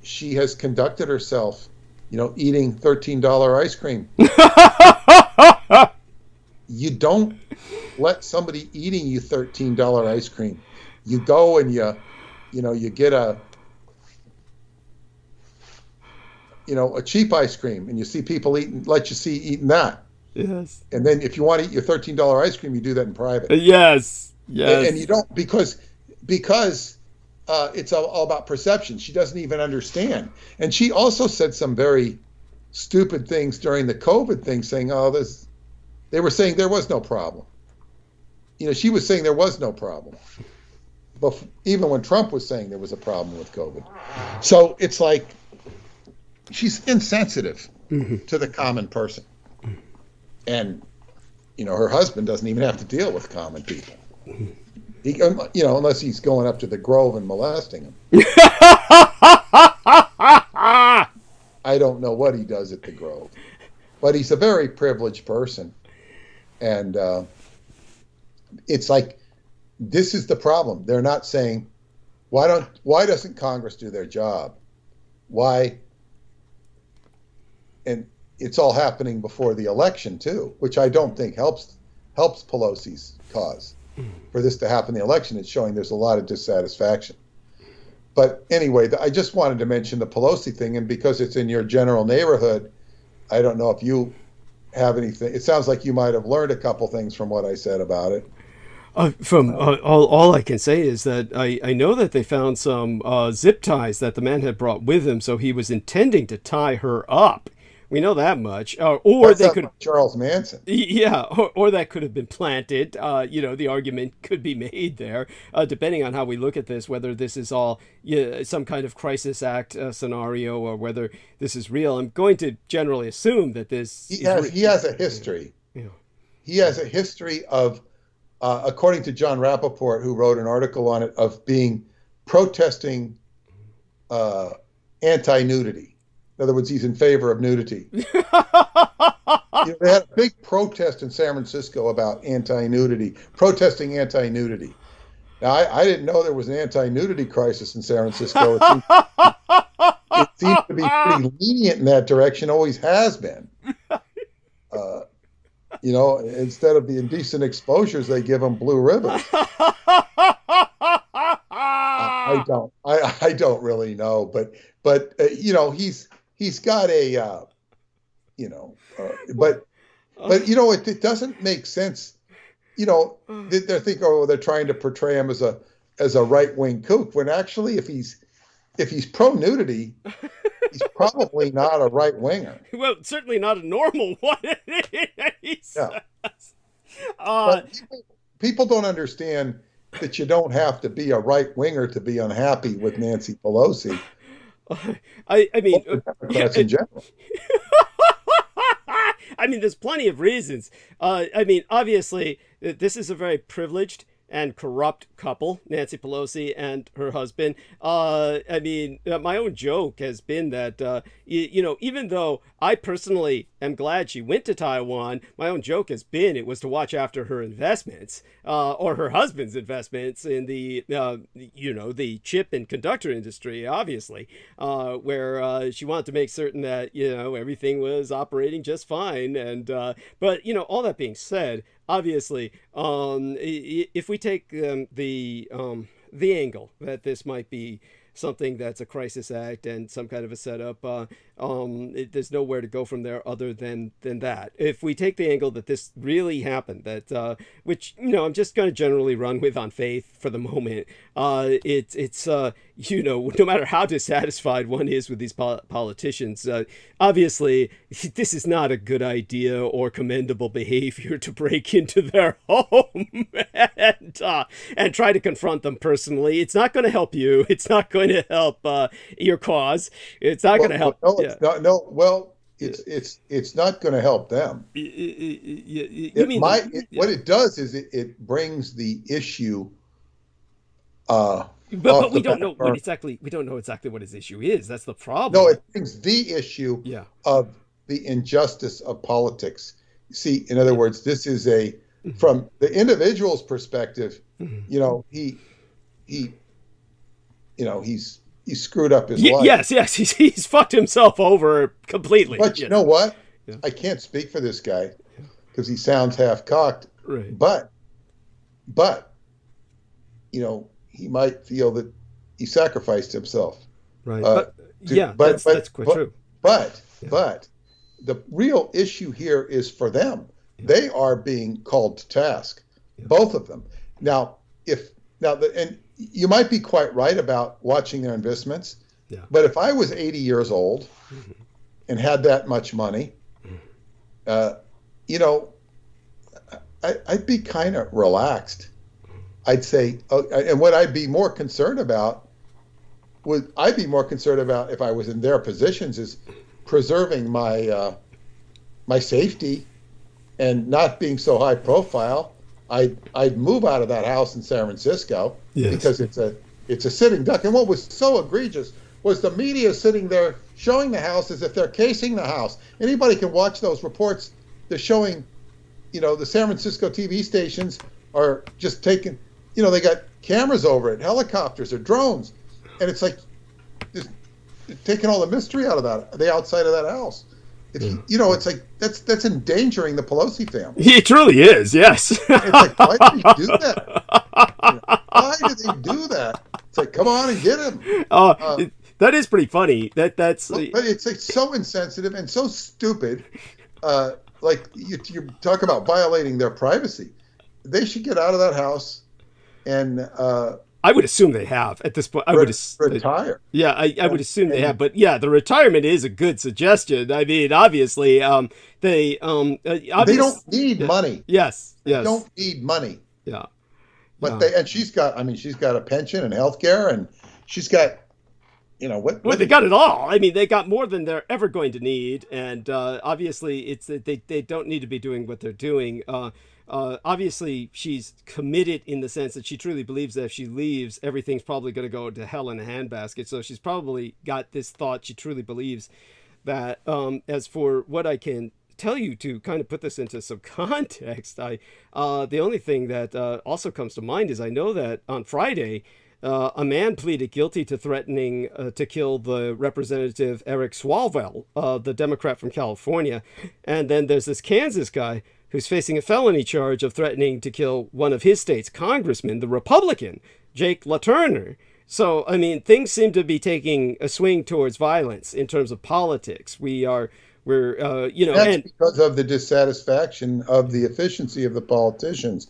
she has conducted herself, eating $13 ice cream. You don't let somebody eating you $13 ice cream. You go and you get a cheap ice cream, and you see people eating that. Yes. And then if you want to eat your $13 ice cream, you do that in private. Yes. And you don't because it's all about perception. She doesn't even understand. And she also said some very stupid things during the COVID thing, saying, they were saying there was no problem. She was saying there was no problem. But even when Trump was saying there was a problem with COVID. So it's like she's insensitive to the common person. And, her husband doesn't even have to deal with common people. He, unless he's going up to the Grove and molesting him. I don't know what he does at the Grove. But he's a very privileged person. And it's like, this is the problem. They're not saying, why doesn't Congress do their job? Why? And it's all happening before the election too, which I don't think helps Pelosi's cause. For this to happen in the election, it's showing there's a lot of dissatisfaction. But anyway, I just wanted to mention the Pelosi thing, and because it's in your general neighborhood, I don't know if you have anything. It sounds like you might have learned a couple things from what I said about it. All I can say is that I know that they found some zip ties that the man had brought with him, so he was intending to tie her up. We know that much. Or That's they not could, like Charles Manson. yeah, or that could have been planted. The argument could be made there, depending on how we look at this, whether this is all some kind of crisis act scenario or whether this is real. I'm going to generally assume that this he has a history. Yeah. He has a history of, according to John Rappaport, who wrote an article on it, of protesting anti-nudity. In other words, he's in favor of nudity. They had a big protest in San Francisco about protesting anti-nudity. Now, I didn't know there was an anti-nudity crisis in San Francisco. It seems to be pretty lenient in that direction, always has been. Instead of the indecent exposures, they give them blue ribbons. I don't really know, but he's got a, it doesn't make sense. They're thinking, they're trying to portray him as a right-wing kook, when actually, if he's pro nudity, he's probably not a right winger. Well, certainly not a normal one. Yeah. But people don't understand that you don't have to be a right winger to be unhappy with Nancy Pelosi. I mean, Democrats in general. I mean, there's plenty of reasons. Obviously, this is a very privileged and corrupt couple, Nancy Pelosi and her husband. My own joke has been that, even though I personally am glad she went to Taiwan, my own joke has been it was to watch after her investments, or her husband's investments in the, the chip and conductor industry, obviously, where she wanted to make certain that, everything was operating just fine. And, but, all that being said, obviously, if we take the angle that this might be something that's a crisis act and some kind of a setup, there's nowhere to go from there other than that. If we take the angle that this really happened, that which I'm just going to generally run with on faith for the moment, it's no matter how dissatisfied one is with these politicians, obviously this is not a good idea or commendable behavior to break into their home and try to confront them personally. It's not going to help you. It's not going to help your cause. It's not going to help. No, it's not. No, well, it's not going to help them. What it does is it brings the issue. But we don't know what exactly. We don't know exactly what his issue is. That's the problem. No, it brings the issue of the injustice of politics. See, in other words, this is from the individual's perspective. He's screwed up his life. Yes, he's fucked himself over completely. But you know what? Yeah. I can't speak for this guy because he sounds half cocked. Right. But he might feel that he sacrificed himself. Right. That's quite true. But the real issue here is for them. Yeah. They are being called to task, both of them. Now, and you might be quite right about watching their investments. Yeah. But if I was 80 years old and had that much money, I'd be kind of relaxed. I'd say, and what I'd be more concerned about if I was in their positions is preserving my my safety and not being so high profile. I'd move out of that house in San Francisco because it's a sitting duck. And what was so egregious was the media sitting there showing the house as if they're casing the house. Anybody can watch those reports. They're showing, the San Francisco TV stations are just taking, they got cameras over it, helicopters or drones, and it's like just taking all the mystery out of the outside of that house. It's like that's endangering the Pelosi family. It truly is, yes. It's like, why did they do that? Why did they do that? It's like, come on and get him. That is pretty funny. But it's like so insensitive and so stupid. Like you talk about violating their privacy. they should get out of that house and I would assume they have at this point. I would retire. Yeah, I would assume they have. But yeah, the retirement is a good suggestion. I mean, obviously, they don't need money. Yes, they don't need money. Yeah, but she's got a pension and health care, and she's got, what they got it all. I mean, they got more than they're ever going to need, and obviously, it's they don't need to be doing what they're doing. Obviously, she's committed in the sense that she truly believes that if she leaves, everything's probably going to go to hell in a handbasket. So she's probably got this thought. She truly believes that. As for what I can tell you to kind of put this into some context, the only thing that also comes to mind is I know that on Friday, a man pleaded guilty to threatening to kill the Representative Eric Swalwell, the Democrat from California. And then there's this Kansas guy who's facing a felony charge of threatening to kill one of his state's congressmen, the Republican, Jake LaTurner. So, I mean, things seem to be taking a swing towards violence in terms of politics. That's because of the dissatisfaction of the efficiency of the politicians.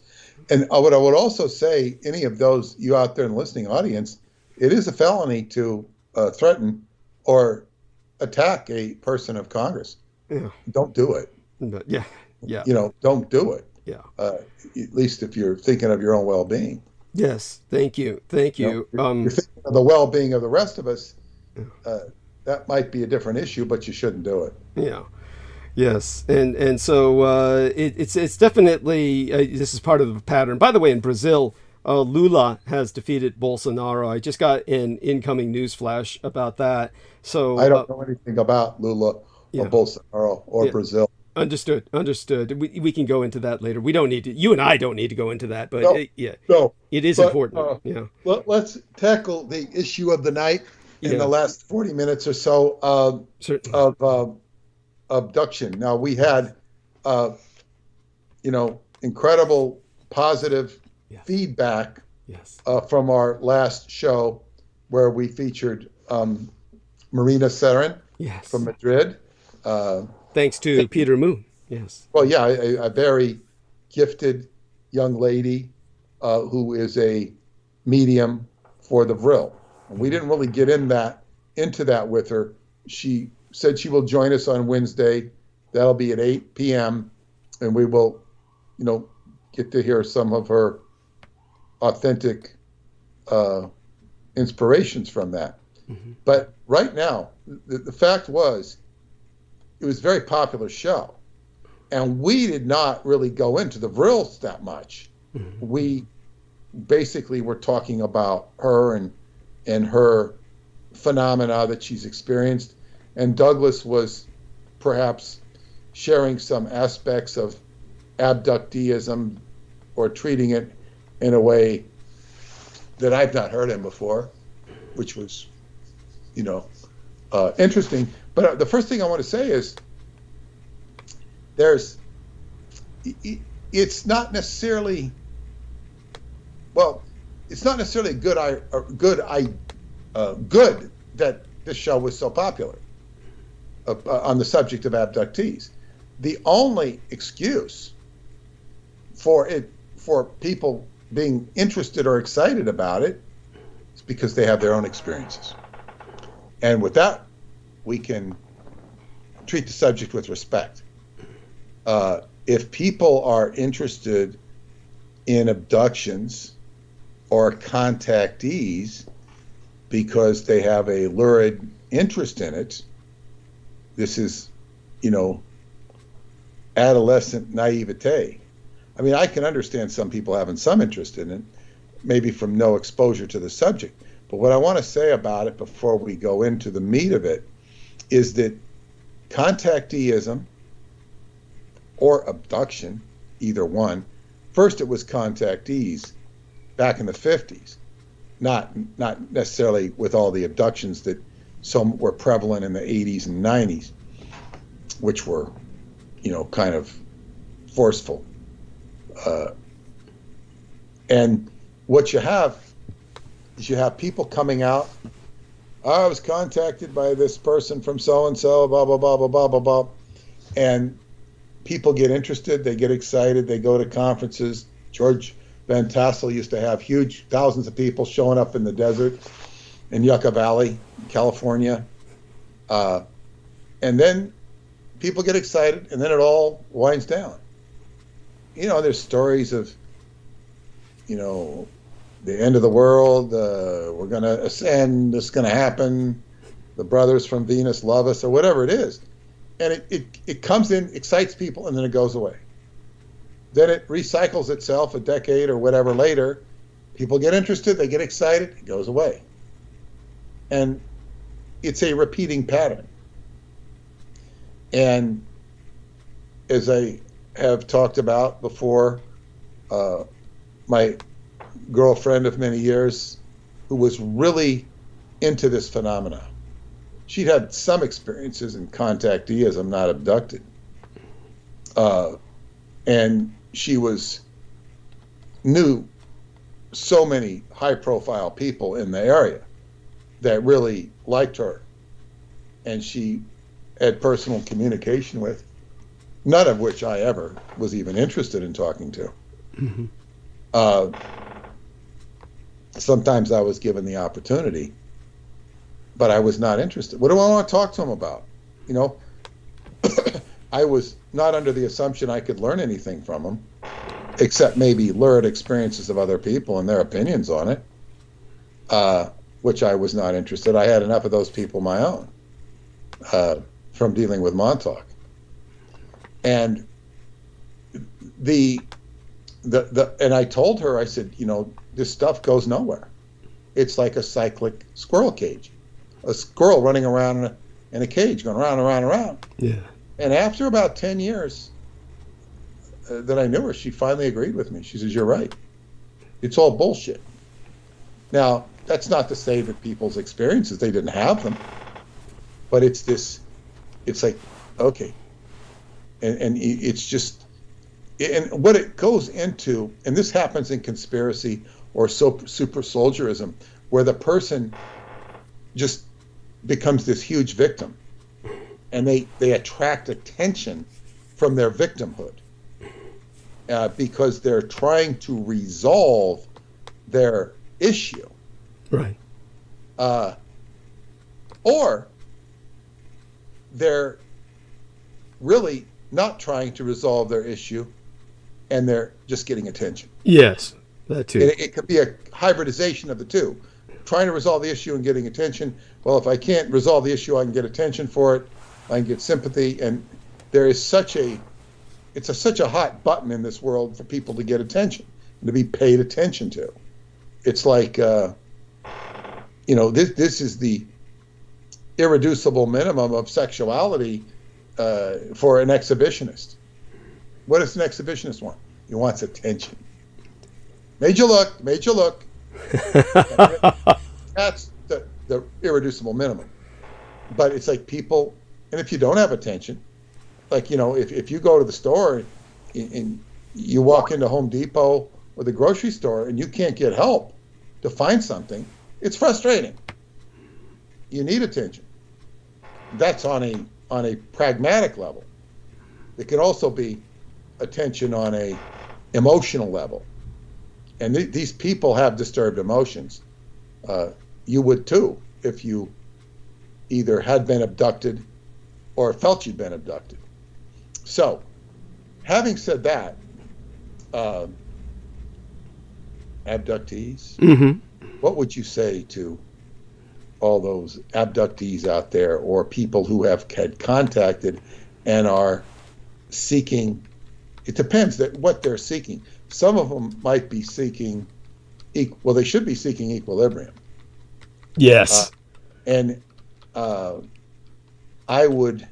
And what I would also say, any of those you out there in the listening audience, it is a felony to threaten or attack a person of Congress. Yeah. Don't do it. But yeah. Don't do it. Yeah. At least if you're thinking of your own well-being. Yes. Thank you. You're thinking of the well-being of the rest of us. That might be a different issue, but you shouldn't do it. Yeah. Yes. And so it's definitely this is part of the pattern. By the way, in Brazil, Lula has defeated Bolsonaro. I just got an incoming news flash about that. So I don't know anything about Lula or Bolsonaro or Brazil. Understood. We can go into that later. We don't need to. You and I don't need to go into that, but it is important. Let's tackle the issue of the night in the last 40 minutes or so of abduction. Now we had, incredible positive feedback from our last show where we featured Marina Seren from Madrid. Thanks to Peter Moon. Yes. Well, yeah, a very gifted young lady who is a medium for the Vril. And we didn't really get into that with her. She said she will join us on Wednesday. That'll be at 8 p.m. And we will, get to hear some of her authentic inspirations from that. Mm-hmm. But right now, the fact was, it was a very popular show. And we did not really go into the Vrils that much. Mm-hmm. We basically were talking about her and her phenomena that she's experienced. And Douglas was perhaps sharing some aspects of abducteeism or treating it in a way that I've not heard him before, which was, interesting. But the first thing I want to say is it's not necessarily good that this show was so popular on the subject of abductees. The only excuse for people being interested or excited about it is because they have their own experiences. And with that, we can treat the subject with respect. If people are interested in abductions or contactees because they have a lurid interest in it, this is, adolescent naivete. I mean, I can understand some people having some interest in it, maybe from no exposure to the subject. But what I want to say about it before we go into the meat of it is that contacteeism or abduction, either one, first it was contactees back in the 50s, not necessarily with all the abductions that some were prevalent in the 80s and 90s, which were, kind of forceful. And what you have is you have people coming out. I was contacted by this person from so-and-so, blah, blah, blah, blah, blah, blah, blah. And people get interested, they get excited, they go to conferences, George Van Tassel used to have huge thousands of people showing up in the desert in Yucca Valley, California. And then people get excited, and then it all winds down. There's stories of, the end of the world, we're going to ascend, this is going to happen, the brothers from Venus love us, or whatever it is. And it comes in, excites people, and then it goes away. Then it recycles itself a decade or whatever later. People get interested, they get excited, it goes away. And it's a repeating pattern. And as I have talked about before, my girlfriend of many years, who was really into this phenomena, she'd had some experiences in contacteeism, not abducted. And she knew so many high-profile people in the area that really liked her, and she had personal communication with, none of which I ever was even interested in talking to. Mm-hmm. Sometimes I was given the opportunity, but I was not interested. What do I want to talk to him about? I was not under the assumption I could learn anything from him, except maybe lurid experiences of other people and their opinions on it, which I was not interested. I had enough of those people my own from dealing with Montauk. And and I told her, I said, this stuff goes nowhere. It's like a cyclic squirrel cage, a squirrel running around in a cage, going around and around and around. Yeah. And after about 10 years that I knew her, she finally agreed with me. She says, you're right. It's all bullshit. Now, that's not to say that people's experiences, they didn't have them, but it's like, okay. And it's just, and what it goes into, and this happens in conspiracy or super soldierism, where the person just becomes this huge victim, and they attract attention from their victimhood because they're trying to resolve their issue. Right. Or they're really not trying to resolve their issue, and they're just getting attention. Yes, that too. It could be a hybridization of the two. Trying to resolve the issue and getting attention. Well, if I can't resolve the issue, I can get attention for it. I can get sympathy. And there is such a hot button in this world for people to get attention and to be paid attention to. It's like, this is the irreducible minimum of sexuality for an exhibitionist. What does an exhibitionist want? He wants attention. Made you look. That's the irreducible minimum. But it's like people, and if you don't have attention, like, if you go to the store and you walk into Home Depot or the grocery store and you can't get help to find something, it's frustrating. You need attention. That's on a pragmatic level. It can also be attention on a emotional level. And these people have disturbed emotions. You would too if you either had been abducted or felt you'd been abducted. So, having said that, abductees, mm-hmm. What would you say to all those abductees out there, or people who have had contacted and are seeking? It depends what they're seeking. Some of them might be seeking, they should be seeking equilibrium. Yes. And I would,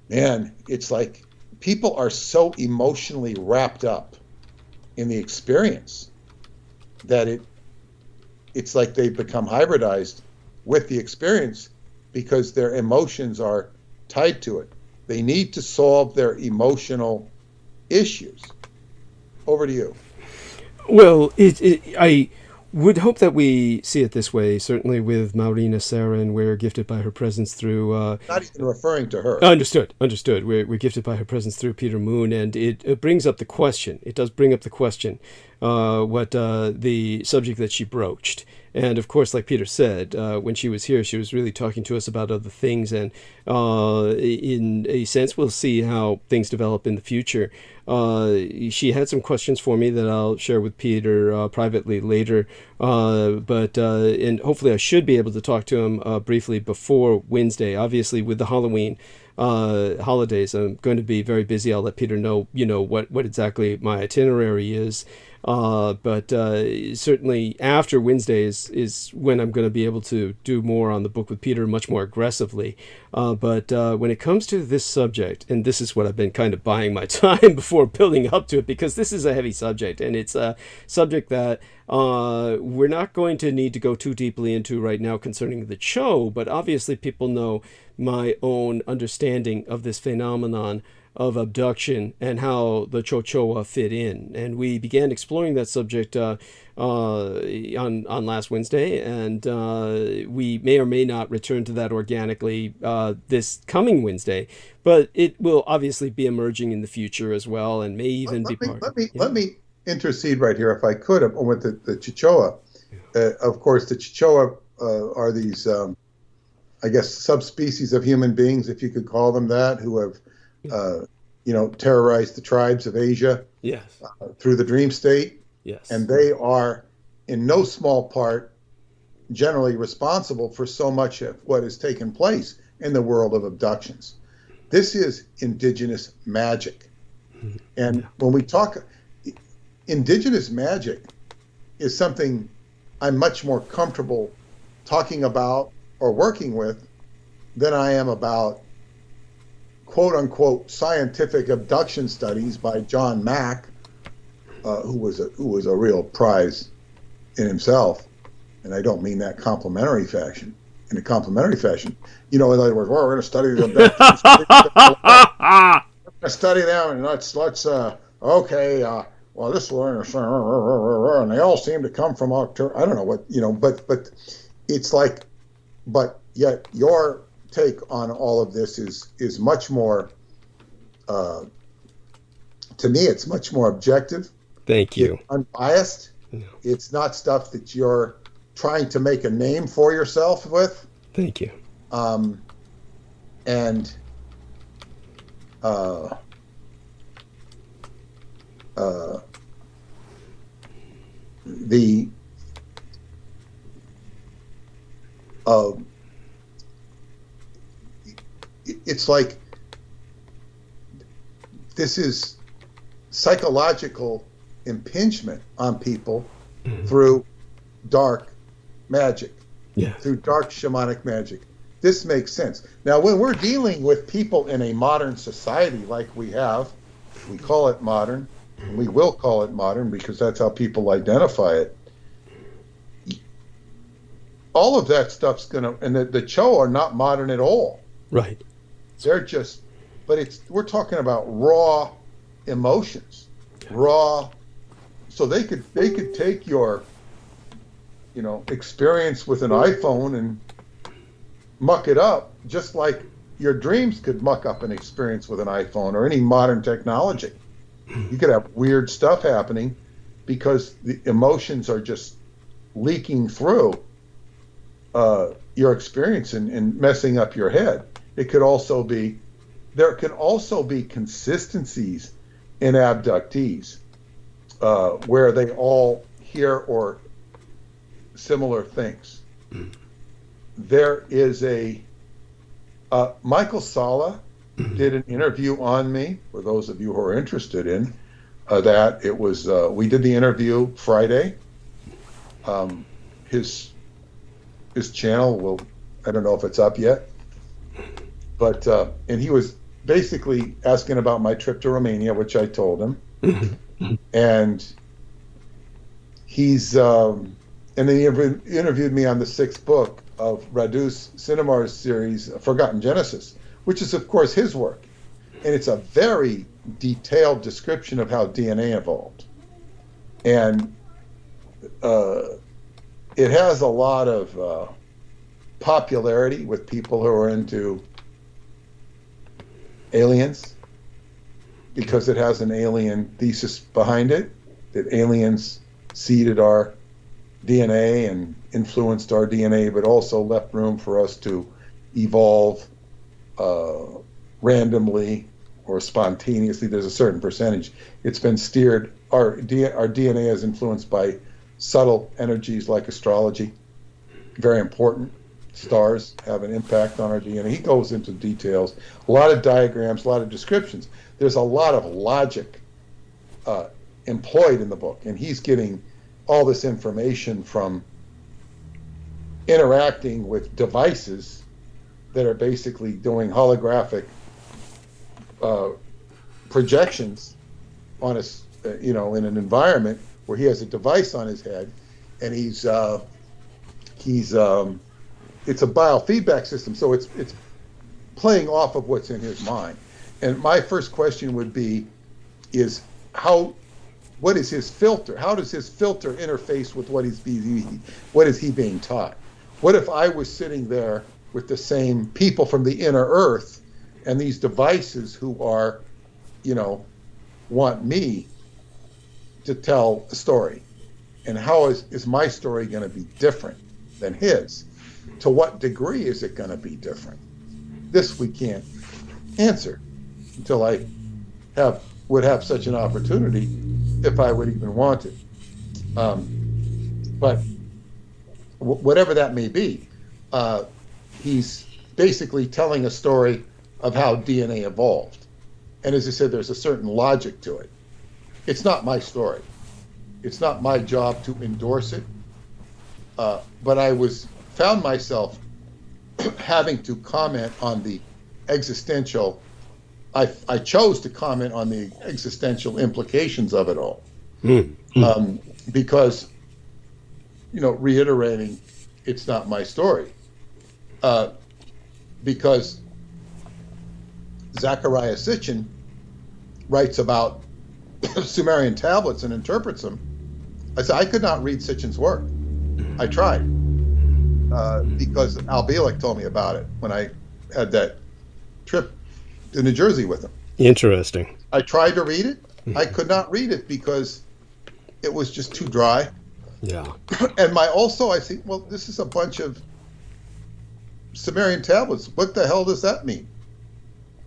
it's like people are so emotionally wrapped up in the experience that it's like they've become hybridized with the experience because their emotions are tied to it. They need to solve their emotional issues. Over to you. Well, would hope that we see it this way. Certainly with Maurina Seren, we're gifted by her presence through... Not even referring to her. Understood. We're gifted by her presence through Peter Moon, and it brings up the question. It does bring up the question, what the subject that she broached. And of course, like Peter said, when she was here, she was really talking to us about other things. And in a sense, we'll see how things develop in the future. She had some questions for me that I'll share with Peter privately later. And hopefully I should be able to talk to him briefly before Wednesday. Obviously, with the Halloween holidays, I'm going to be very busy. I'll let Peter know, what exactly my itinerary is. But certainly after Wednesday is when I'm going to be able to do more on the book with Peter much more aggressively. But when it comes to this subject, and this is what I've been kind of buying my time before building up to it, because this is a heavy subject, and it's a subject that we're not going to need to go too deeply into right now concerning the Cho, but obviously people know my own understanding of this phenomenon of abduction and how the Chochoa fit in. And we began exploring that subject on last Wednesday, and we may or may not return to that organically this coming Wednesday, but it will obviously be emerging in the future as well, and may even be part. Let me intercede right here, if I could, with the Chichoa. Of course, the Chichoa are these, I guess, subspecies of human beings, if you could call them that, who have terrorized the tribes of Asia. Yes. Through the dream state. Yes. And they are, in no small part, generally responsible for so much of what has taken place in the world of abductions. This is indigenous magic. And when we talk, indigenous magic is something I'm much more comfortable talking about or working with than I am about quote-unquote scientific abduction studies by John Mack, who was a real prize in himself, and I don't mean that complimentary fashion. In a complimentary fashion, in other words, we're going to study the abductions. We're going to study them, and let's okay. Well, this one, and they all seem to come from October. I don't know what but it's like, but yet your take on all of this is much more, to me, it's much more objective. Thank you. It's unbiased. No. It's not stuff that you're trying to make a name for yourself with. Thank you. It's like this is psychological impingement on people through dark magic, through dark shamanic magic. This makes sense. Now, when we're dealing with people in a modern society like we have, we call it modern, and we will call it modern because that's how people identify it. All of that stuff's and the Cho are not modern at all. Right. They're just, but we're talking about raw emotions, raw. So they could take your, experience with an iPhone and muck it up, just like your dreams could muck up an experience with an iPhone or any modern technology. You could have weird stuff happening because the emotions are just leaking through your experience and messing up your head. There can also be consistencies in abductees where they all hear or similar things. There is Michael Sala did an interview on me, for those of you who are interested in that. It was, we did the interview Friday. His channel I don't know if it's up yet, but, and he was basically asking about my trip to Romania, which I told him. And he's, and then he interviewed me on the 6th book of Radu's Cinemar's series, Forgotten Genesis, which is, of course, his work. And it's a very detailed description of how DNA evolved. And it has a lot of popularity with people who are into aliens, because it has an alien thesis behind it, that aliens seeded our DNA and influenced our DNA, but also left room for us to evolve randomly or spontaneously. There's a certain percentage. It's been steered. Our DNA is influenced by subtle energies like astrology. Very important. Stars have an impact on our DNA. He goes into details, a lot of diagrams, a lot of descriptions. There's a lot of logic employed in the book, and he's getting all this information from interacting with devices that are basically doing holographic projections on us, in an environment where he has a device on his head, and it's a biofeedback system, so it's playing off of what's in his mind. And my first question would be, what is his filter? How does his filter interface with what is he being taught? What if I was sitting there with the same people from the inner earth and these devices who are, want me to tell a story? And how is my story going to be different than his? To what degree is it going to be different? This we can't answer until I would have such an opportunity, if I would even want it. But whatever that may be, he's basically telling a story of how DNA evolved. And as I said, there's a certain logic to it. It's not my story. It's not my job to endorse it. But I found myself having to comment on the existential. I chose to comment on the existential implications of it all, because, reiterating, it's not my story, because Zecharia Sitchin writes about Sumerian tablets and interprets them. I said I could not read Sitchin's work. I tried, because Al Bielek told me about it when I had that trip to New Jersey with him. Interesting. I tried to read it. I could not read it because it was just too dry. Yeah. And I think, well, this is a bunch of Sumerian tablets. What the hell does that mean?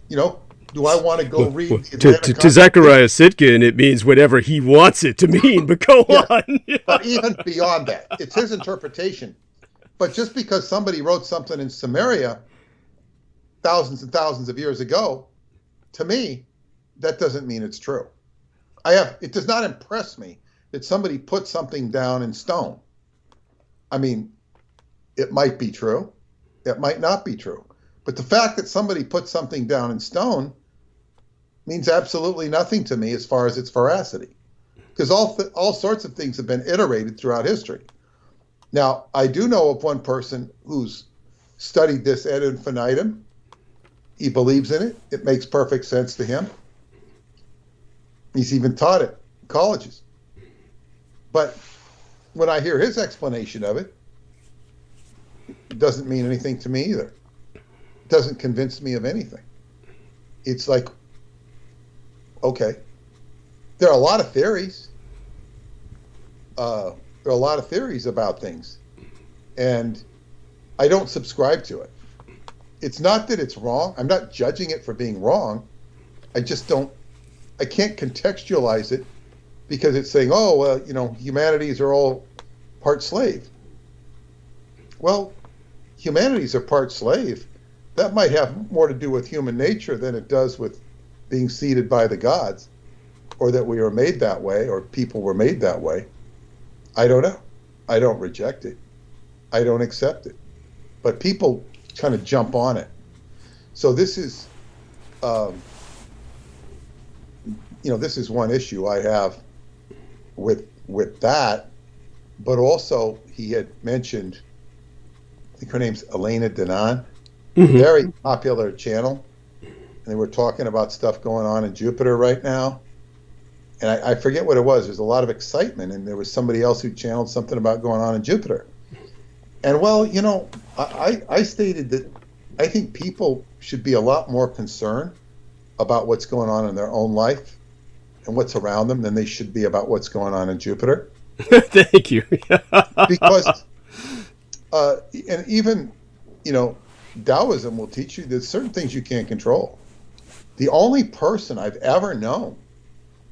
Do I want to go read to Zecharia Sitchin, it means whatever he wants it to mean, but go on. But even beyond that, it's his interpretation. But just because somebody wrote something in Sumeria thousands and thousands of years ago, to me, that doesn't mean it's true. It does not impress me that somebody put something down in stone. I mean, it might be true. It might not be true. But the fact that somebody put something down in stone means absolutely nothing to me as far as its veracity. Because all sorts of things have been iterated throughout history. Now, I do know of one person who's studied this ad infinitum. He believes in it. It makes perfect sense to him. He's even taught it in colleges. But when I hear his explanation of it, it doesn't mean anything to me either. It doesn't convince me of anything. It's like, okay, there are a lot of theories. There are a lot of theories about things, and I don't subscribe to it. It's not that it's wrong. I'm not judging it for being wrong. I can't contextualize it because it's saying, humanities are all part slave. Well, humanities are part slave. That might have more to do with human nature than it does with being seeded by the gods, or that we were made that way, or people were made that way. I don't know. I don't reject it. I don't accept it. But people kind of jump on it. So this is, this is one issue I have with that. But also, he had mentioned, I think her name's Elena Danaan, very popular channel. And they were talking about stuff going on in Jupiter right now. And I forget what it was. There's a lot of excitement, and there was somebody else who channeled something about going on in Jupiter. And well, I stated that I think people should be a lot more concerned about what's going on in their own life and what's around them than they should be about what's going on in Jupiter. Thank you. Because, and even, Taoism will teach you there's certain things you can't control. The only person I've ever known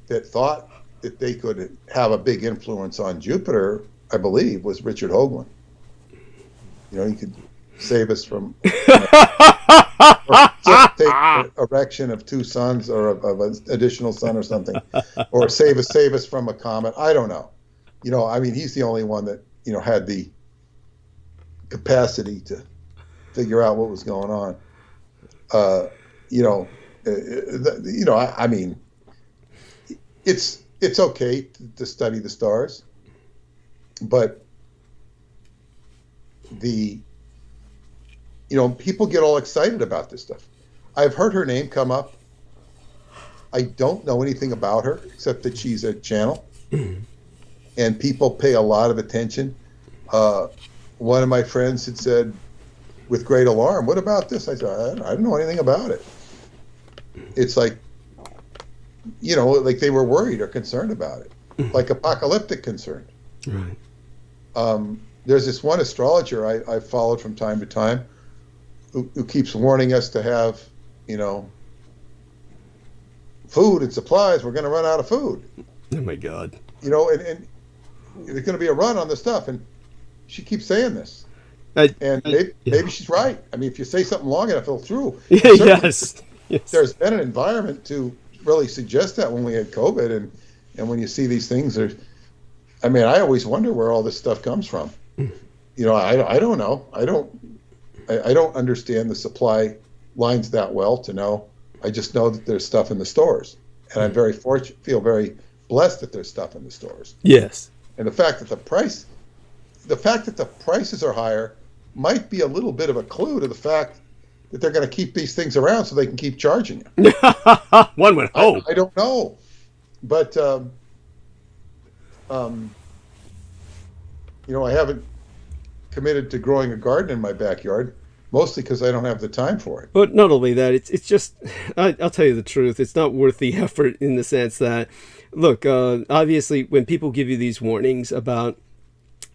that thought that they could have a big influence on Jupiter, I believe, was Richard Hoagland. He could save us from or just take an erection of 2 suns or of an additional sun or something, or save us from a comet. I don't know. He's the only one that had the capacity to figure out what was going on. It's okay to study the stars, but people get all excited about this stuff. I've heard her name come up. I don't know anything about her except that she's a channel, and people pay a lot of attention. One of my friends had said, with great alarm, "What about this?" I said, "I don't know anything about it." It's like, like they were worried or concerned about it, like apocalyptic concern. Right. There's this one astrologer I followed from time to time who keeps warning us to have, food and supplies. We're going to run out of food. Oh my God. And there's going to be a run on the stuff. And she keeps saying this. Maybe she's right. If you say something long enough, it'll through. Yes. There's been an environment to really suggest that when we had COVID and when you see these things, I always wonder where all this stuff comes from. I don't know. I don't understand the supply lines that well to know. I just know that there's stuff in the stores, and I'm very fortunate, feel very blessed that there's stuff in the stores. Yes. And the fact that the prices are higher might be a little bit of a clue to the fact that they're going to keep these things around so they can keep charging you. One would hope. I don't know, but I haven't committed to growing a garden in my backyard, mostly because I don't have the time for it. But not only that, it's just, I'll tell you the truth, it's not worth the effort in the sense that, look, obviously when people give you these warnings about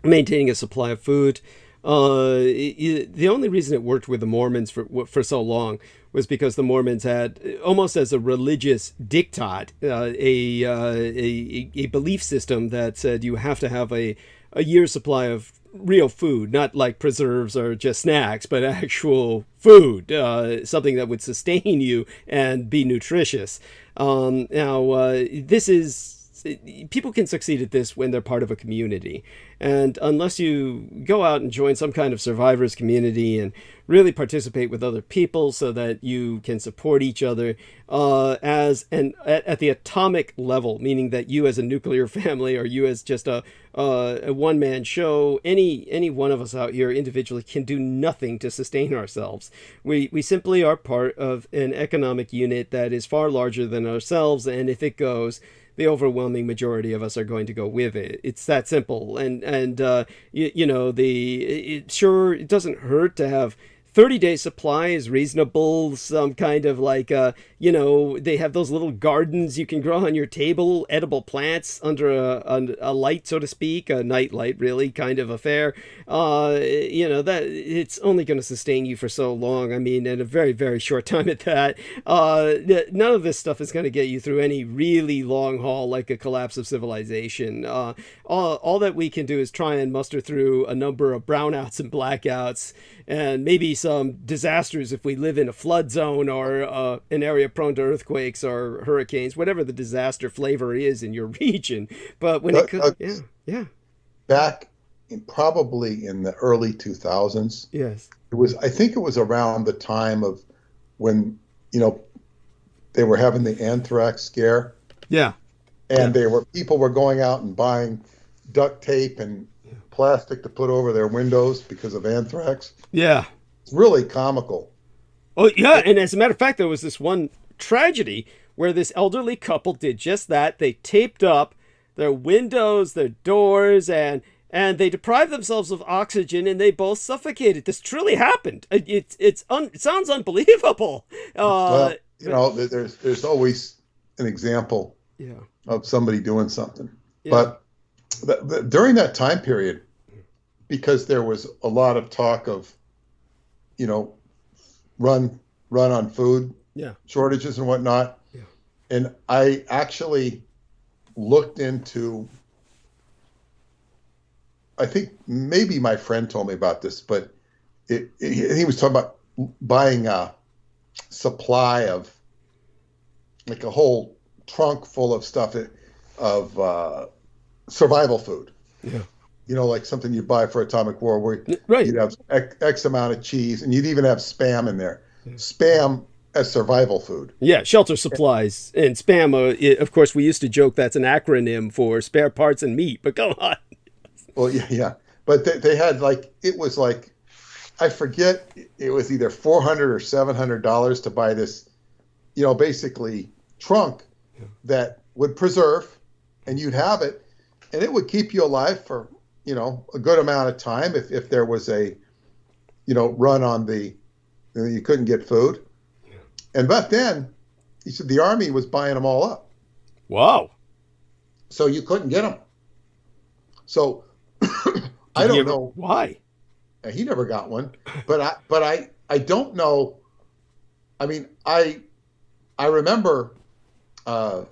maintaining a supply of food, the only reason it worked with the Mormons for so long was because the Mormons had, almost as a religious diktat, a belief system that said you have to have a year's supply of real food, not like preserves or just snacks, but actual food, something that would sustain you and be nutritious. This is, people can succeed at this when they're part of a community. And unless you go out and join some kind of survivors community and really participate with other people so that you can support each other at the atomic level, meaning that you as a nuclear family or you as just a one-man show, any one of us out here individually can do nothing to sustain ourselves. We simply are part of an economic unit that is far larger than ourselves, and if it goes, the overwhelming majority of us are going to go with it. It's that simple. Sure, it doesn't hurt to have 30-day supply is reasonable. Some kind of like, they have those little gardens you can grow on your table, edible plants under a light, so to speak, a night light, really, kind of affair. That it's only going to sustain you for so long. In a very, very short time at that. None of this stuff is going to get you through any really long haul, like a collapse of civilization. All that we can do is try and muster through a number of brownouts and blackouts, and maybe some disasters if we live in a flood zone or an area prone to earthquakes or hurricanes, whatever the disaster flavor is in your region. But when it comes, back probably in the early 2000s, yes, I think it was around the time of when they were having the anthrax scare. Yeah, and people were going out and buying duct tape and plastic to put over their windows because of anthrax. Yeah. It's really comical. Oh, yeah. And as a matter of fact, there was this one tragedy where this elderly couple did just that. They taped up their windows, their doors, and and they deprived themselves of oxygen, and they both suffocated. This truly happened. It sounds unbelievable. Well, there's always an example of somebody doing something. Yeah. But during that time period, because there was a lot of talk of, run on food shortages and whatnot, and I actually looked into, I think maybe my friend told me about this, but he was talking about buying a supply of, like, a whole trunk full of stuff of survival food. Yeah. Like something you buy for atomic war, where you'd have X amount of cheese, and you'd even have Spam in there. Spam as survival food. Yeah, shelter supplies. And Spam, of course, we used to joke that's an acronym for spare parts and meat, but go on. Well, yeah. But they had, like, it was like, I forget, it was either $400 or $700 to buy this, basically trunk that would preserve, and you'd have it, and it would keep you alive for, a good amount of time if there was a, run on you couldn't get food. And back then, he said the Army was buying them all up. Wow. So you couldn't get them. So I don't know why. He never got one, but I don't know. I mean, I remember, I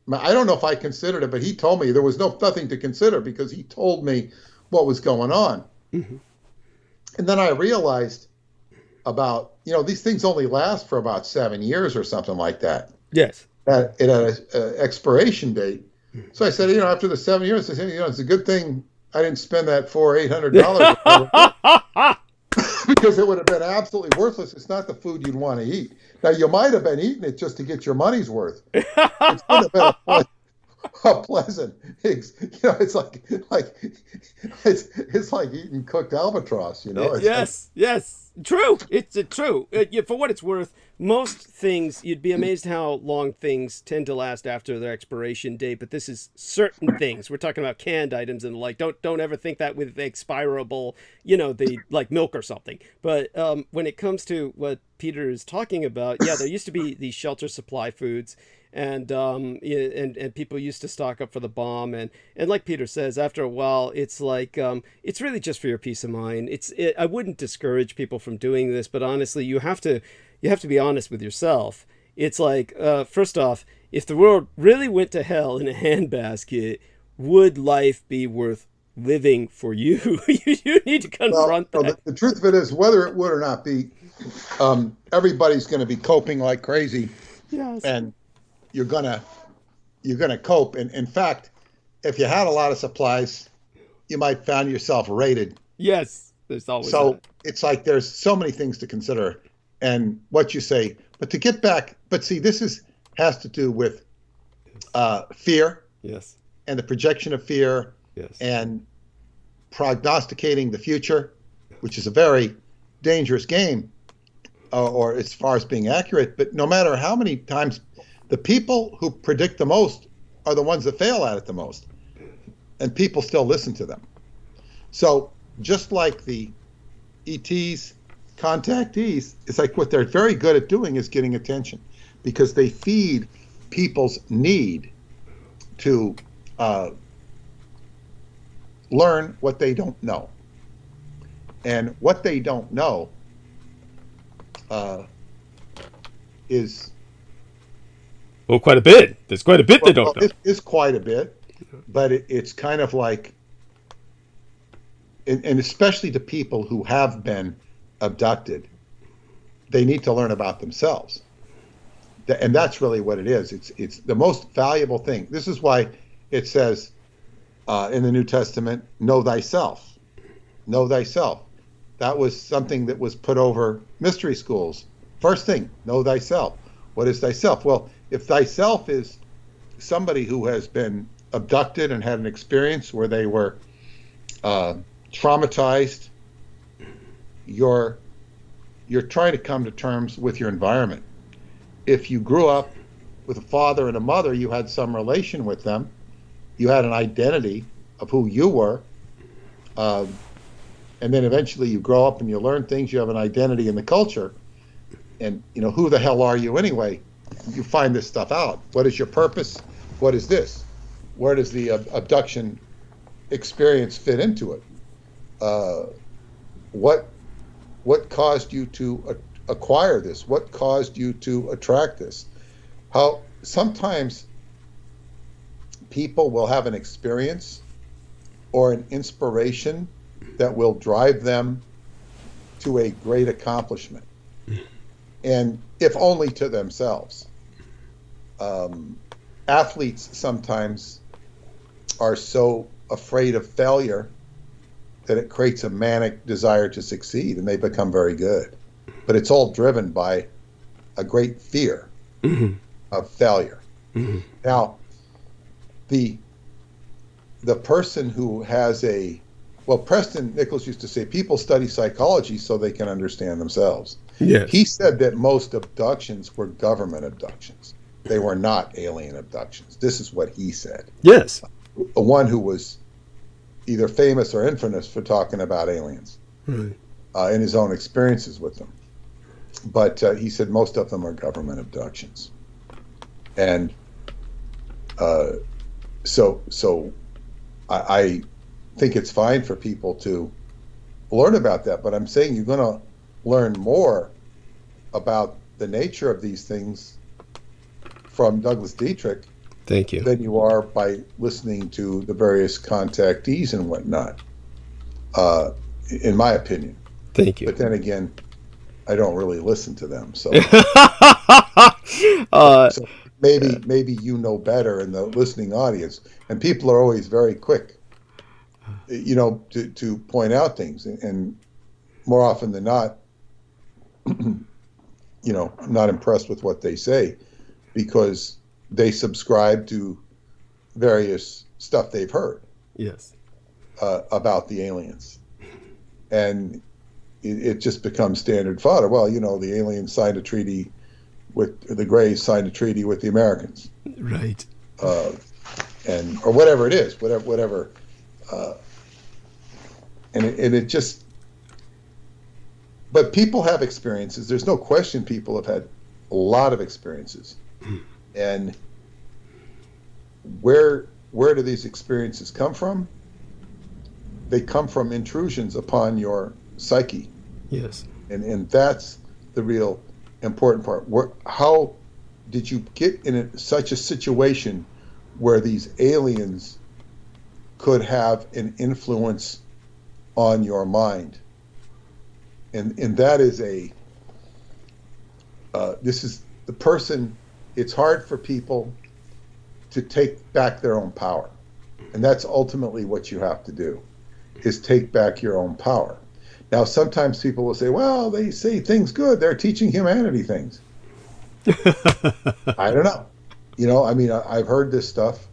don't know if I considered it, but he told me there was nothing to consider, because he told me what was going on. Mm-hmm. And then I realized about, these things only last for about 7 years or something like that. Yes. It had an expiration date. So I said, after the 7 years, I said, it's a good thing I didn't spend that $800 because it would have been absolutely worthless. It's not the food you'd want to eat. Now, you might have been eating it just to get your money's worth. It's would have been a pleasant. It's like eating cooked albatross. Yes. True. It's true. For what it's worth, most things, you'd be amazed how long things tend to last after their expiration date. But this is certain things. We're talking about canned items and the like. Don't ever think that with expirable, like milk or something. But when it comes to what Peter is talking about, there used to be these shelter supply foods. And people used to stock up for the bomb, and like Peter says, after a while, it's like it's really just for your peace of mind. I wouldn't discourage people from doing this, but honestly, you have to be honest with yourself. It's like, first off, if the world really went to hell in a handbasket, would life be worth living for you? You need to confront that. The truth of it is, whether it would or not be, everybody's going to be coping like crazy. Yes. And you're gonna cope. And in fact, if you had a lot of supplies, you might find yourself raided. Yes, there's always so that. It's like there's so many things to consider, and what you say. But to get back, see, this has to do with fear. Yes. And the projection of fear. Yes. And prognosticating the future, which is a very dangerous game, or as far as being accurate. But no matter how many times, the people who predict the most are the ones that fail at it the most, and people still listen to them. So just like the ETs, contactees, it's like what they're very good at doing is getting attention, because they feed people's need to learn what they don't know. And what they don't know is... Well, quite a bit. There's quite a bit they don't know. It is quite a bit, but it's kind of like, and especially to people who have been abducted, they need to learn about themselves. And that's really what it is. It's the most valuable thing. This is why it says in the New Testament, know thyself. Know thyself. That was something that was put over mystery schools. First thing, know thyself. What is thyself? Well, if thyself is somebody who has been abducted and had an experience where they were traumatized, you're trying to come to terms with your environment. If you grew up with a father and a mother, you had some relation with them, you had an identity of who you were, Um, and then eventually you grow up and you learn things. You have an identity in the culture, and who the hell are you anyway? You find this stuff out. What is your purpose? What is this? Where does the abduction experience fit into it? What caused you to acquire this? What caused you to attract this? How sometimes people will have an experience or an inspiration that will drive them to a great accomplishment, and if only to themselves. Athletes sometimes are so afraid of failure that it creates a manic desire to succeed, and they become very good. But it's all driven by a great fear of failure. Now, the person who has Preston Nichols used to say, people study psychology so they can understand themselves. Yes. He said that most abductions were government abductions. They were not alien abductions. This is what he said. Yes. One who was either famous or infamous for talking about aliens in his own experiences with them. But he said most of them are government abductions. And so I think it's fine for people to learn about that, but I'm saying you're going to learn more about the nature of these things from Douglas Dietrich Thank you. than you are by listening to the various contactees and whatnot, in my opinion. Thank you. But then again, I don't really listen to them, so so maybe you know better in the listening audience. And people are always very quick, to point out things, and more often than not, I'm not impressed with what they say because they subscribe to various stuff they've heard. Yes. About the aliens, and it just becomes standard fodder. Well, the aliens signed a treaty with the Greys, signed a treaty with the Americans, Right. or whatever it is, whatever. And it just. But people have experiences. There's no question people have had a lot of experiences, and where do these experiences come from? They come from intrusions upon your psyche. Yes. And that's the real important part. How did you get in such a situation where these aliens could have an influence on your mind? And that is this is the person. It's hard for people to take back their own power. And that's ultimately what you have to do, is take back your own power. Now, sometimes people will say, well, they say things good. They're teaching humanity things. I don't know. I've heard this stuff.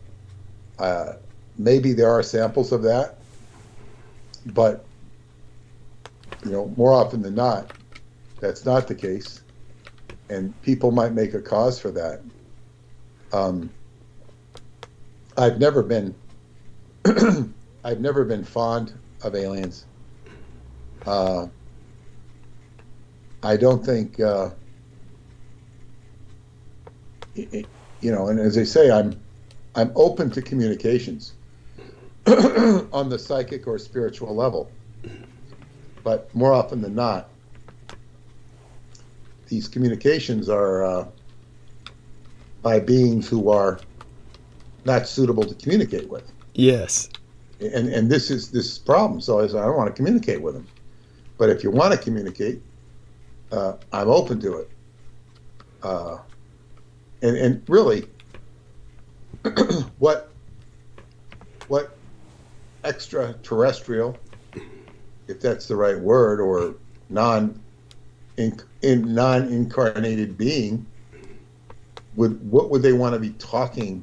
Maybe there are samples of that. But, more often than not, that's not the case. And people might make a cause for that. I've never been fond of aliens. I don't think, and as I say, I'm open to communications on the psychic or spiritual level, but more often than not, these communications are by beings who are not suitable to communicate with. Yes. And this is this problem. So I don't want to communicate with them. But if you want to communicate, I'm open to it. And really, what extraterrestrial, if that's the right word, or non-incarnated being, what would they want to be talking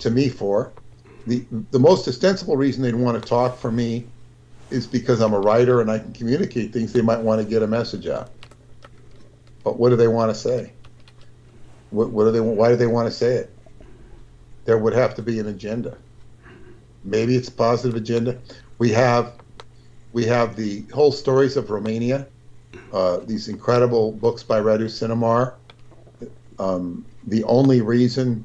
to me for? The most ostensible reason they'd want to talk for me is because I'm a writer and I can communicate things. They might want to get a message out. But what do they want to say? What do they want? Why do they want to say it? There would have to be an agenda. Maybe it's a positive agenda. We have the whole stories of Romania, these incredible books by Radu Sinamar. The only reason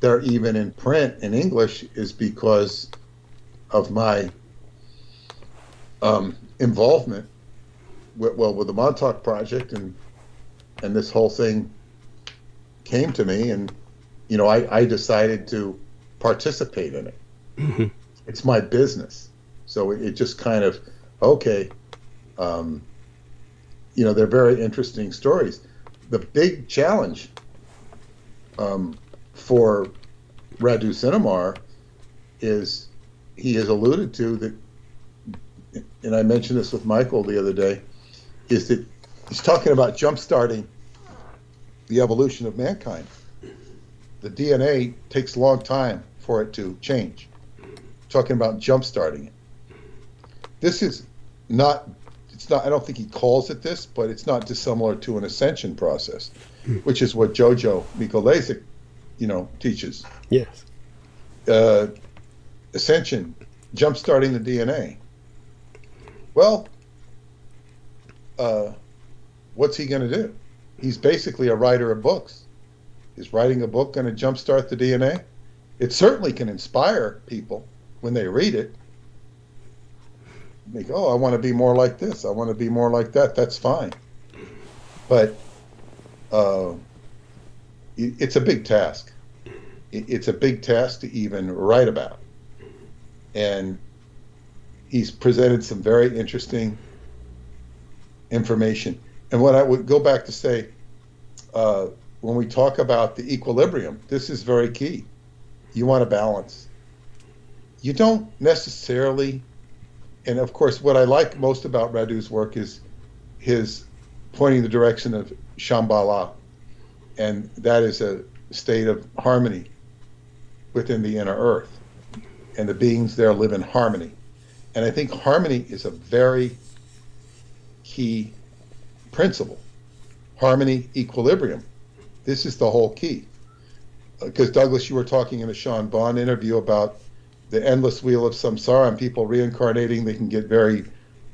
they're even in print in English is because of my involvement with the Montauk Project, and this whole thing came to me, and I decided to participate in it. Mm-hmm. It's my business, so it just kind of okay. They're very interesting stories. The big challenge for Radu Sinamar is he has alluded to that, and I mentioned this with Michael the other day, is that he's talking about jump-starting the evolution of mankind. The DNA takes a long time for it to change. Talking about jump-starting it. This is not, I don't think he calls it this, but it's not dissimilar to an ascension process, which is what Jojo Mikulášek, teaches. Yes. Ascension, jump-starting the DNA. Well, what's he going to do? He's basically a writer of books. Is writing a book going to jumpstart the DNA? It certainly can inspire people when they read it. They go, I want to be more like this. I want to be more like that. That's fine. But it's a big task. It's a big task to even write about. And he's presented some very interesting information. And what I would go back to say, when we talk about the equilibrium, this is very key. You want a balance. You don't necessarily, and of course what I like most about Radu's work is his pointing the direction of Shambhala, and that is a state of harmony within the inner earth, and the beings there live in harmony. And I think harmony is a very key principle. Harmony, equilibrium. This is the whole key. Because Douglas, you were talking in the Sean Bond interview about the endless wheel of samsara and people reincarnating. They can get very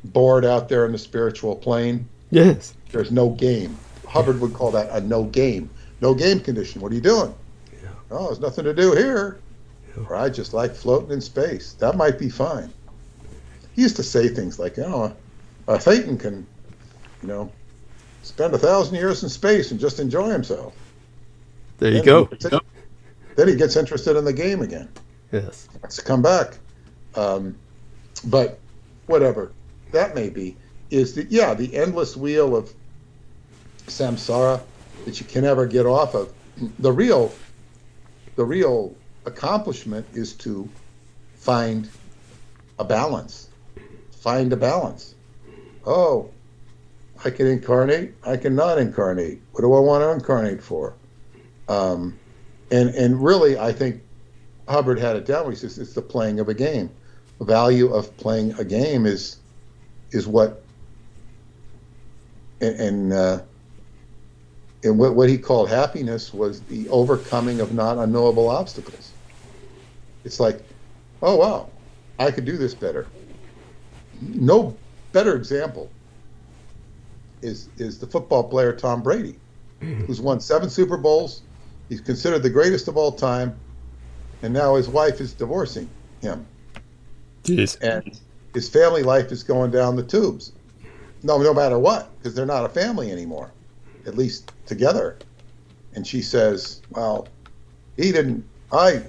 bored out there in the spiritual plane. Yes. There's no game. Hubbard would call that a no game. No game condition. What are you doing? Yeah. Oh, there's nothing to do here. Yeah. Or I just like floating in space. That might be fine. He used to say things like, a Thetan can, spend 1,000 years in space and just enjoy himself. There you go. Then he gets interested in the game again. Yes. Let's come back. But whatever that may be, is the endless wheel of samsara that you can never get off of. The real accomplishment is to find a balance. Find a balance. Oh, I can incarnate, I can not incarnate. What do I want to incarnate for? And really, I think Hubbard had it down where he says it's the playing of a game. The value of playing a game is what, and what he called happiness was the overcoming of not unknowable obstacles. It's like, oh wow, I could do this better. No better example is the football player Tom Brady, who's won 7 Super Bowls. He's considered the greatest of all time, and now his wife is divorcing him. Jeez. And his family life is going down the tubes. No matter what, because they're not a family anymore, at least together. And she says, well, I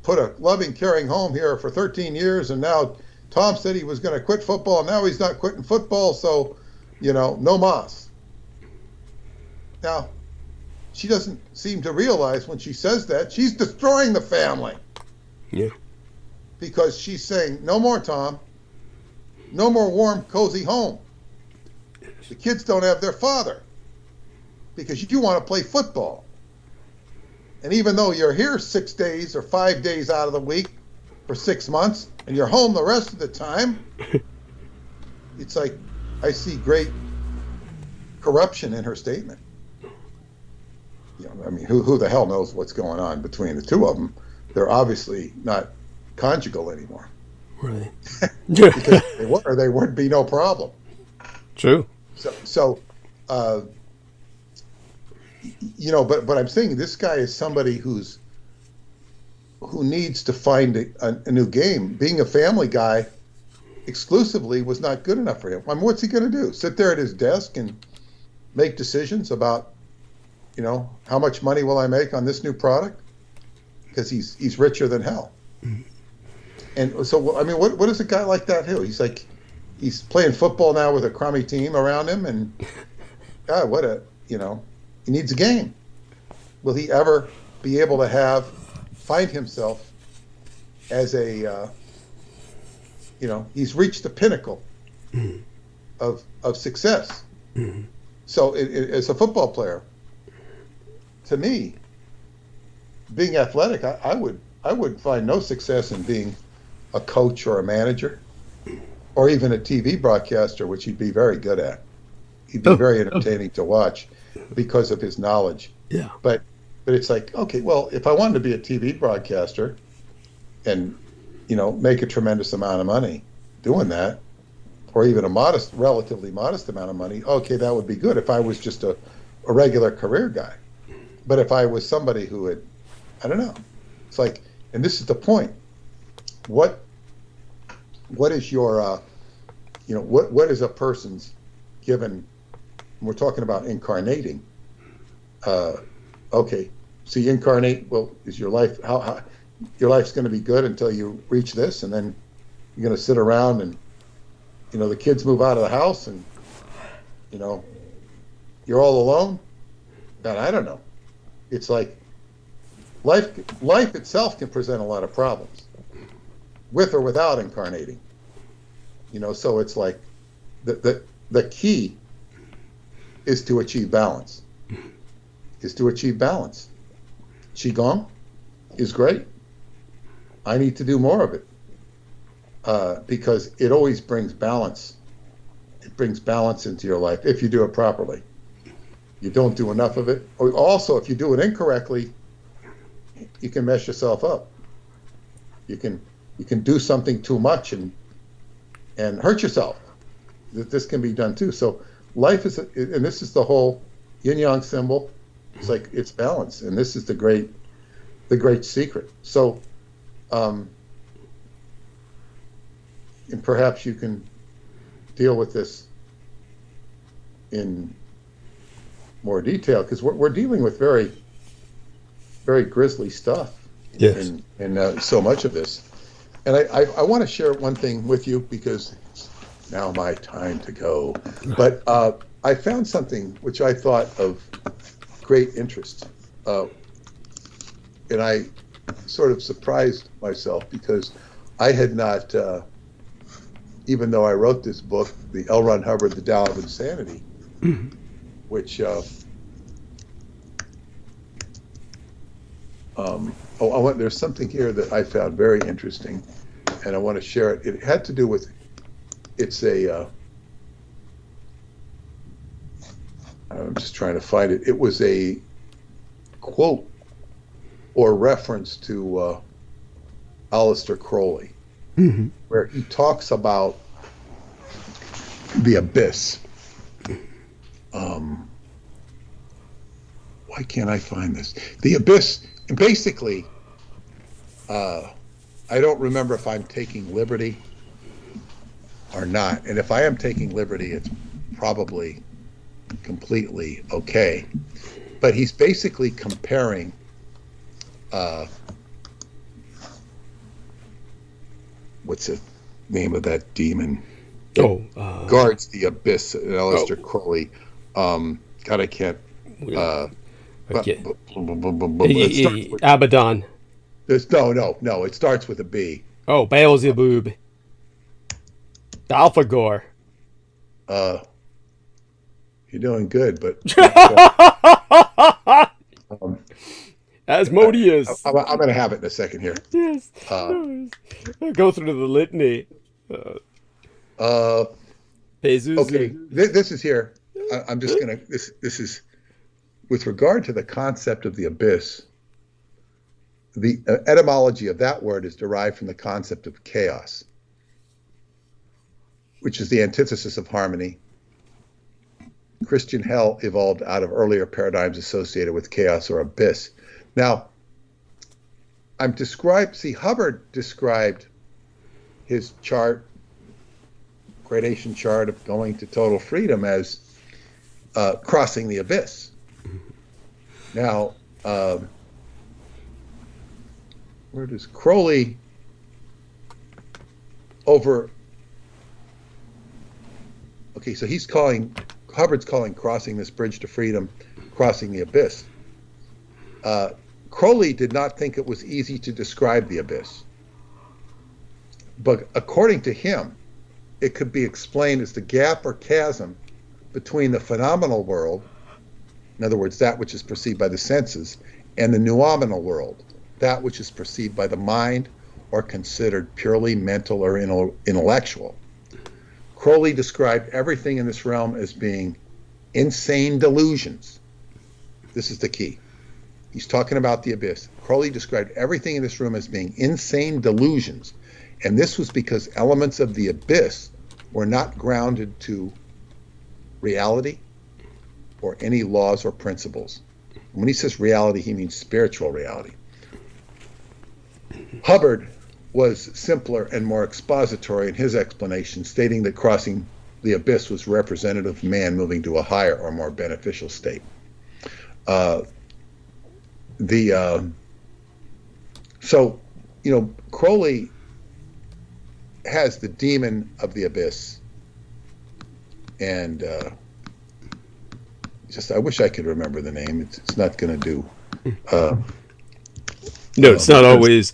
put a loving, caring home here for 13 years, and now Tom said he was going to quit football, and now he's not quitting football, so, no mas. Now, she doesn't seem to realize when she says that, she's destroying the family. Yeah. Because she's saying, no more, Tom. No more warm, cozy home. The kids don't have their father because you want to play football. And even though you're here 6 days or 5 days out of the week for 6 months and you're home the rest of the time, it's like I see great corruption in her statement. Who the hell knows what's going on between the two of them? They're obviously not conjugal anymore. Right. Because they would be no problem. True. So, you know, but I'm saying this guy is somebody who needs to find a new game. Being a family guy exclusively was not good enough for him. I mean, what's he going to do? Sit there at his desk and make decisions about, you know, how much money will I make on this new product? Because he's richer than hell. And so, I mean, what does a guy like that do? He's playing football now with a crummy team around him, and God, he needs a game. Will he ever be able to find himself as a, he's reached the pinnacle of success. So as a football player, to me, being athletic, I would find no success in being a coach or a manager or even a TV broadcaster, which he'd be very good at. He'd be very entertaining to watch because of his knowledge. Yeah. But it's like, okay, well, if I wanted to be a TV broadcaster and, make a tremendous amount of money doing that, or even a relatively modest amount of money, okay, that would be good if I was just a regular career guy. But if I was somebody who had, I don't know, it's like, and this is the point, what is your, what is a person's given, we're talking about incarnating, okay, so you incarnate, well, is your life, how your life's going to be good until you reach this, and then you're going to sit around and, the kids move out of the house and, you're all alone? God, I don't know. It's like life itself can present a lot of problems, with or without incarnating. So it's like the key is to achieve balance. Qigong is great. I need to do more of it because it always brings balance. It brings balance into your life if you do it properly. You don't do enough of it. Or also, if you do it incorrectly, you can mess yourself up. You can do something too much and hurt yourself. This can be done too. So life is, and this is the whole yin yang symbol. It's like it's balance, and this is the great secret. So, and perhaps you can deal with this in more detail, because we're dealing with very, very grisly stuff. Yes. in so much of this. And I want to share one thing with you, because it's now my time to go. But I found something which I thought of great interest. And I sort of surprised myself, because I had not, even though I wrote this book, the L. Ron Hubbard, The Tao of Insanity, which, there's something here that I found very interesting, and I want to share it. It had to do with, I'm just trying to find it. It was a quote or reference to Aleister Crowley, where he talks about the abyss. Why can't I find this? The abyss, and basically, I don't remember if I'm taking liberty or not. And if I am taking liberty, it's probably completely okay. But he's basically comparing what's the name of that demon? Guards the abyss, Aleister Crowley. God, I can't. Abaddon. No. It starts with a B. Oh, Beelzebub. Alphagor. You're doing good, but Asmodeus. I'm going to have it in a second here. Yes. Go through the litany. Jesus. Okay, this is here. I'm just going to. This is with regard to the concept of the abyss. The etymology of that word is derived from the concept of chaos. which is the antithesis of harmony. Christian hell evolved out of earlier paradigms associated with chaos or abyss. Now, Hubbard described his chart, gradation chart of going to total freedom as crossing the abyss. Now, where does Crowley over? Okay, so Hubbard's calling crossing this bridge to freedom, crossing the abyss. Crowley did not think it was easy to describe the abyss. But according to him, it could be explained as the gap or chasm between the phenomenal world, in other words, that which is perceived by the senses, and the noumenal world, that which is perceived by the mind or considered purely mental or intellectual. Crowley described everything in this realm as being insane delusions. This is the key. He's talking about the abyss. Crowley described everything in this room as being insane delusions. And this was because elements of the abyss were not grounded to reality or any laws or principles. When he says reality, he means spiritual reality. Hubbard was simpler and more expository in his explanation, stating that crossing the abyss was representative of man moving to a higher or more beneficial state. Crowley has the demon of the abyss, and I wish I could remember the name. It's not going to do. No, it's not always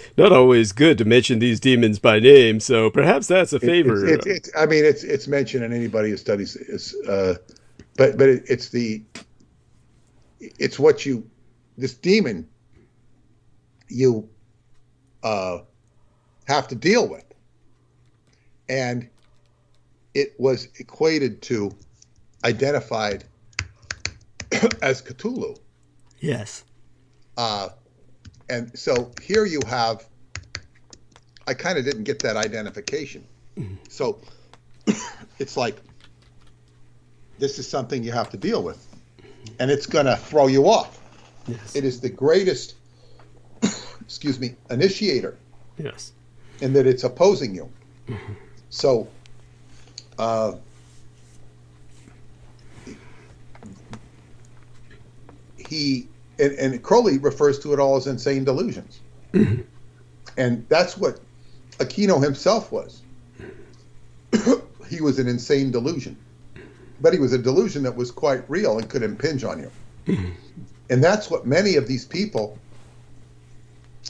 good to mention these demons by name. So perhaps that's a favor. It's mentioned in anybody who studies this, but this demon you have to deal with, and it was identified as Cthulhu. Yes. And so here you have, I kind of didn't get that identification. So it's like, this is something you have to deal with, and it's going to throw you off. Yes. It is the greatest, initiator. Yes. In that it's opposing you. So, and Crowley refers to it all as insane delusions. And that's what Aquino himself was. He was an insane delusion. But he was a delusion that was quite real and could impinge on you. And that's what many of these people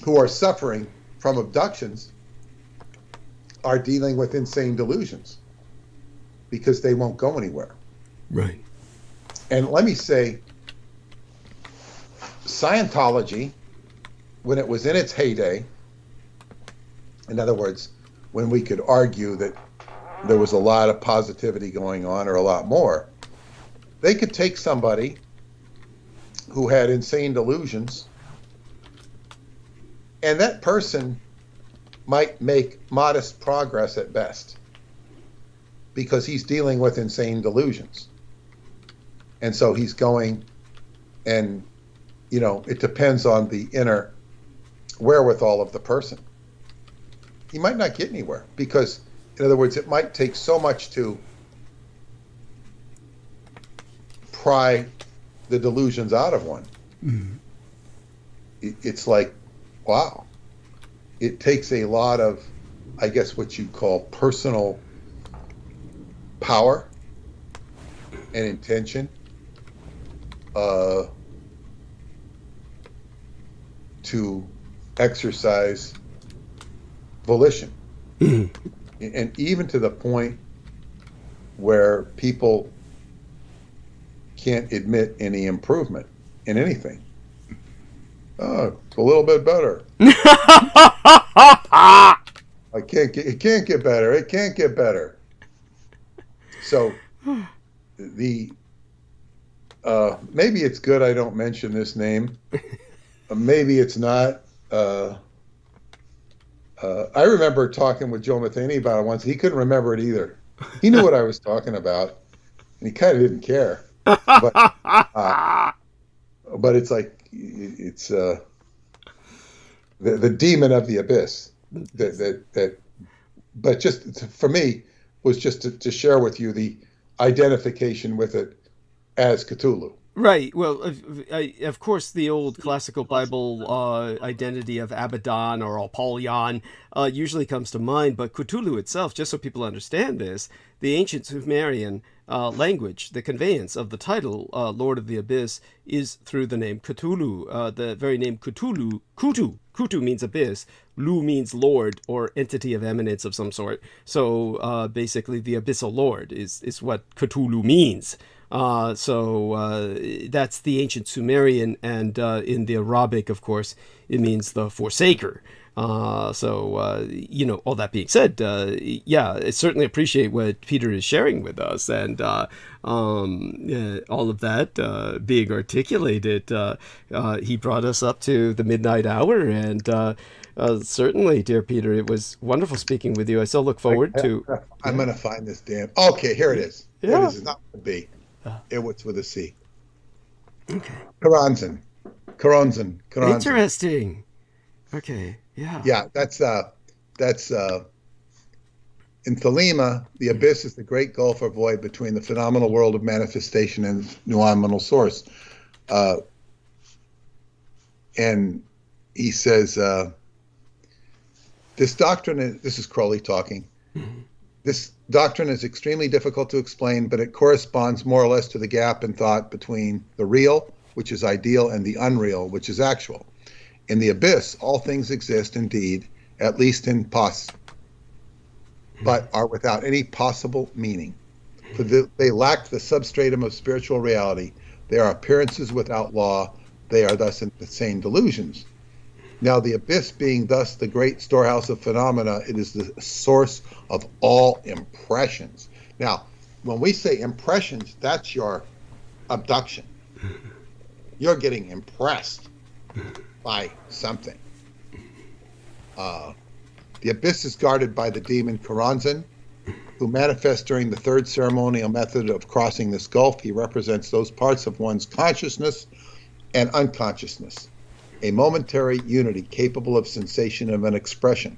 who are suffering from abductions are dealing with, insane delusions, because they won't go anywhere. Right. And let me say, Scientology, when it was in its heyday, in other words, when we could argue that there was a lot of positivity going on, or a lot more, they could take somebody who had insane delusions, and that person might make modest progress at best, because he's dealing with insane delusions. And so he's going, and it depends on the inner wherewithal of the person. He might not get anywhere, because, in other words, it might take so much to pry the delusions out of one. Mm-hmm. It's like, wow. It takes a lot of, I guess, what you call personal power and intention to exercise volition. And even to the point where people can't admit any improvement in anything. Oh, it's a little bit better. It can't get better. It can't get better. So maybe it's good I don't mention this name. Maybe it's not. I remember talking with Joe Matheny about it once. He couldn't remember it either. He knew what I was talking about, and he kind of didn't care. But it's like it's the demon of the abyss. But just for me was just to share with you the identification with it as Cthulhu. Right. Well, of course, the old classical Bible identity of Abaddon or Apollyon usually comes to mind, but Cthulhu itself, just so people understand this, the ancient Sumerian language, the conveyance of the title Lord of the Abyss, is through the name Cthulhu. The very name Cthulhu, Kutu means abyss, Lu means lord or entity of eminence of some sort. So basically, the abyssal lord is what Cthulhu means. So that's the ancient Sumerian, and in the Arabic, of course, it means the forsaker. So all that being said, I certainly appreciate what Peter is sharing with us, and all of that being articulated. He brought us up to the midnight hour, and certainly, dear Peter, it was wonderful speaking with you. I still look forward to... I'm going to find this damn... Okay, here it is. Yeah. Here it is. It's not with a B. It was with a C. Okay. Karanzan. Interesting. Okay. Yeah. Yeah, that's in Thelema, the abyss is the great gulf or void between the phenomenal world of manifestation and nominal source. And he says, this doctrine, this is Crowley talking, this doctrine is extremely difficult to explain, but it corresponds more or less to the gap in thought between the real, which is ideal, and the unreal, which is actual. In the abyss, all things exist indeed, at least in but are without any possible meaning. For they lack the substratum of spiritual reality. They are appearances without law. They are thus insane delusions. Now, the abyss being thus the great storehouse of phenomena, it is the source of all impressions. Now, when we say impressions, that's your abduction. You're getting impressed by something. The abyss is guarded by the demon Karanzan, who manifests during the third ceremonial method of crossing this gulf. He represents those parts of one's consciousness and unconsciousness, a momentary unity capable of sensation of an expression,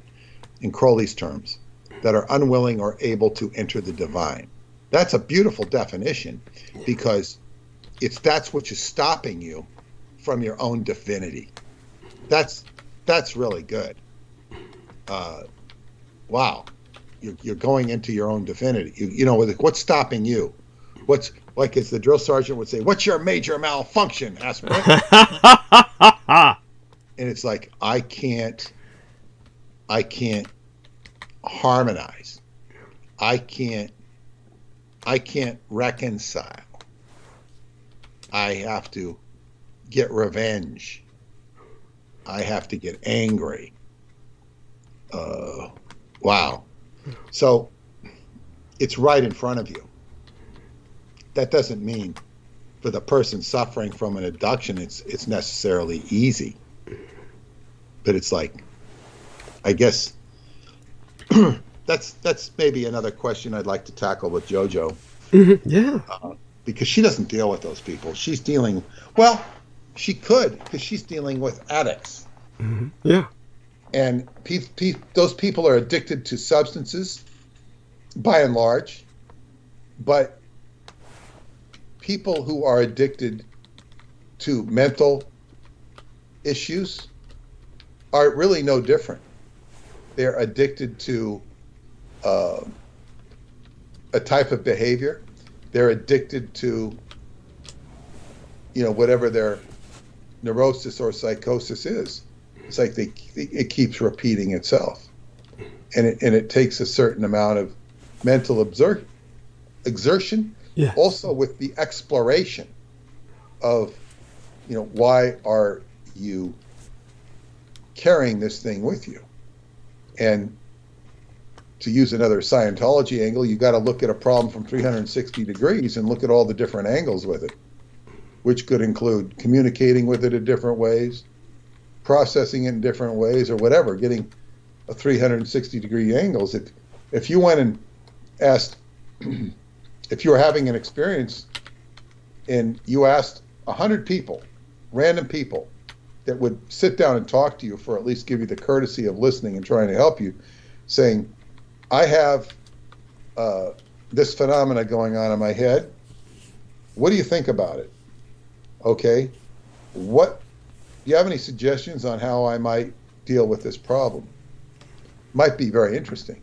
in Crowley's terms, that are unwilling or able to enter the divine. That's a beautiful definition, because that's what is stopping you from your own divinity. That's really good. Wow, you're going into your own divinity. What's stopping you? What's, like, as the drill sergeant would say, what's your major malfunction, aspirin? And it's like, I can't harmonize. I can't reconcile. I have to get revenge. I have to get angry. Wow. So it's right in front of you. That doesn't mean for the person suffering from an abduction it's necessarily easy. But it's like, I guess that's maybe another question I'd like to tackle with JoJo. Mm-hmm. Yeah. Because she doesn't deal with those people. She's dealing, well, she could, because she's dealing with addicts. Mm-hmm. Yeah. And those people are addicted to substances, by and large. But people who are addicted to mental issues are really no different. They're addicted to a type of behavior. They're addicted to, whatever their neurosis or psychosis is. It's like it keeps repeating itself, and it takes a certain amount of mental exertion. Yes. Also with the exploration of, why are you carrying this thing with you? And to use another Scientology angle, you got to look at a problem from 360 degrees and look at all the different angles with it, which could include communicating with it in different ways, processing it in different ways, or whatever, getting a 360 degree angles. If you went and asked if you were having an experience and you asked 100 people, random people, that would sit down and talk to you for at least give you the courtesy of listening and trying to help you, saying, I have this phenomena going on in my head. What do you think about it? Okay. Do you have any suggestions on how I might deal with this problem? Might be very interesting.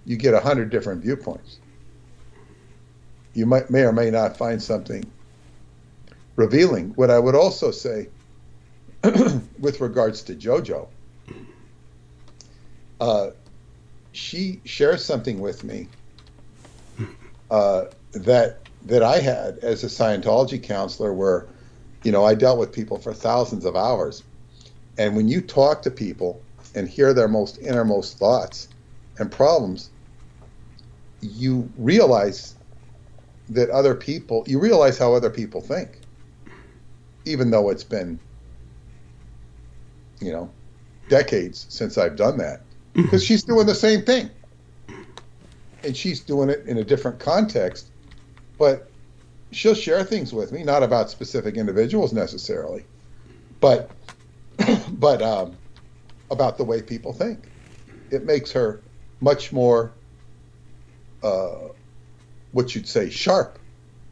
You get 100 different viewpoints. You may or may not find something revealing. What I would also say with regards to JoJo, she shares something with me that I had as a Scientology counselor, where, I dealt with people for thousands of hours. And when you talk to people and hear their most innermost thoughts and problems, you realize how other people think, even though it's been, decades since I've done that, because she's doing the same thing. And she's doing it in a different context, but she'll share things with me, not about specific individuals necessarily, but about the way people think. It makes her much more, what you'd say, sharp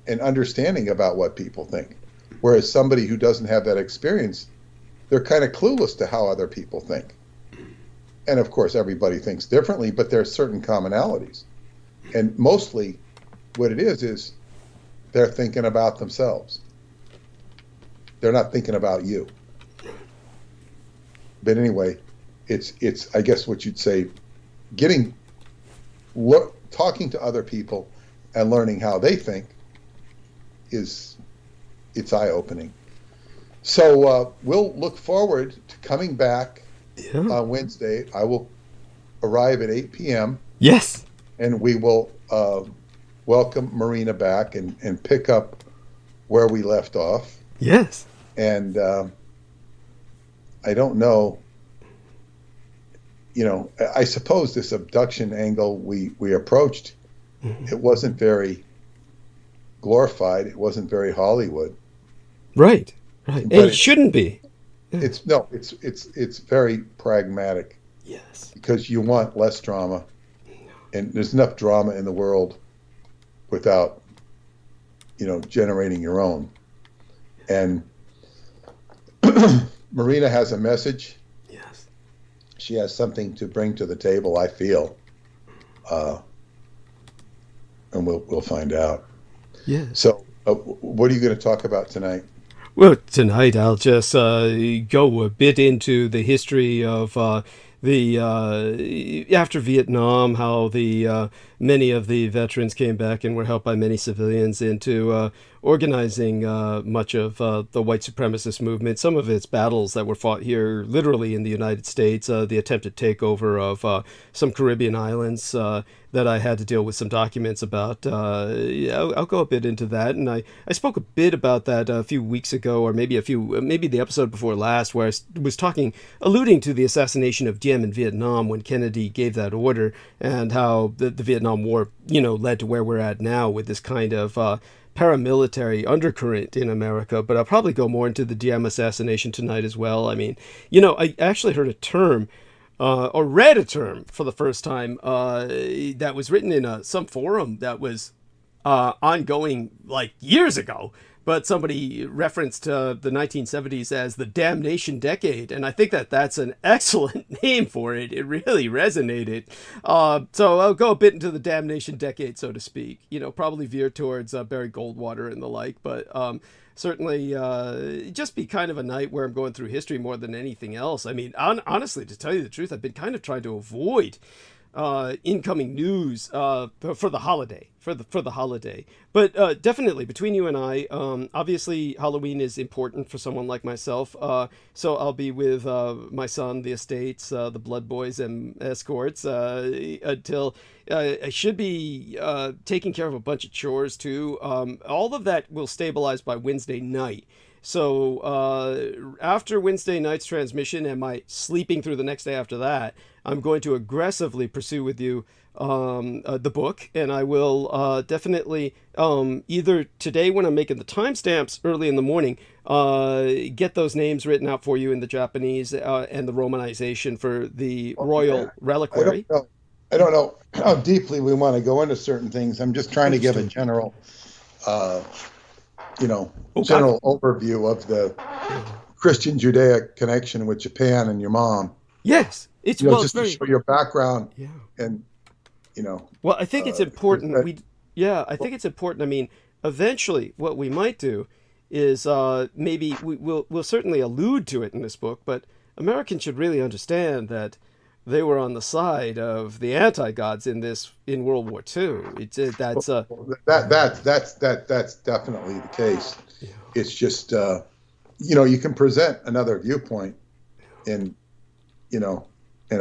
and understanding about what people think. Whereas somebody who doesn't have that experience, they're kind of clueless to how other people think. And of course, everybody thinks differently, but there's certain commonalities. And mostly what it is they're thinking about themselves. They're not thinking about you. But anyway, it's I guess what you'd say, talking to other people and learning how they think it's eye-opening. So we'll look forward to coming back on Wednesday. I will arrive at 8 p.m. Yes. And we will welcome Marina back and pick up where we left off. Yes. And I don't know, I suppose this abduction angle we approached, it wasn't very glorified. It wasn't very Hollywood. Right. And it shouldn't be. It's very pragmatic. Yes. Because you want less drama. And there's enough drama in the world without, generating your own. And Marina has a message. Yes. She has something to bring to the table, I feel. And we'll find out. Yeah. So what are you going to talk about tonight? Well, tonight I'll just go a bit into the history of after Vietnam, how many of the veterans came back and were helped by many civilians into organizing much of the white supremacist movement. Some of its battles that were fought here, literally in the United States, the attempted takeover of some Caribbean islands that I had to deal with some documents about. I'll go a bit into that, and I spoke a bit about that a few weeks ago, or maybe the episode before last, where I was alluding to the assassination of Diem in Vietnam when Kennedy gave that order, and how the Vietnam War, led to where we're at now with this kind of paramilitary undercurrent in America. But I'll probably go more into the Diem assassination tonight as well. I mean, I actually heard a term, or read a term for the first time, that was written in some forum that was ongoing like years ago, but somebody referenced the 1970s as the damnation decade, and I think that's an excellent name for it. It really resonated. So I'll go a bit into the damnation decade, so to speak. Probably veer towards Barry Goldwater and the like, but certainly just be kind of a night where I'm going through history more than anything else. I mean, honestly, to tell you the truth, I've been kind of trying to avoid incoming news for the holiday, but definitely between you and I, obviously Halloween is important for someone like myself, so I'll be with my son, the estates, the blood boys and escorts until I should be taking care of a bunch of chores too. All of that will stabilize by Wednesday night. So after Wednesday night's transmission and my sleeping through the next day after that, I'm going to aggressively pursue with you the book, and I will definitely either today when I'm making the timestamps early in the morning, get those names written out for you in the Japanese and the romanization for the royal reliquary. I don't know how deeply we want to go into certain things. I'm just trying to give a general, general overview of the Christian Judaic connection with Japan and your mom. Yes, it's just to show your background. Yeah. And well, I think it's important. I think it's important. I mean, eventually, what we might do is maybe we'll certainly allude to it in this book, but Americans should really understand that they were on the side of the anti-gods in World War II. That's definitely the case. Yeah. It's just you can present another viewpoint in a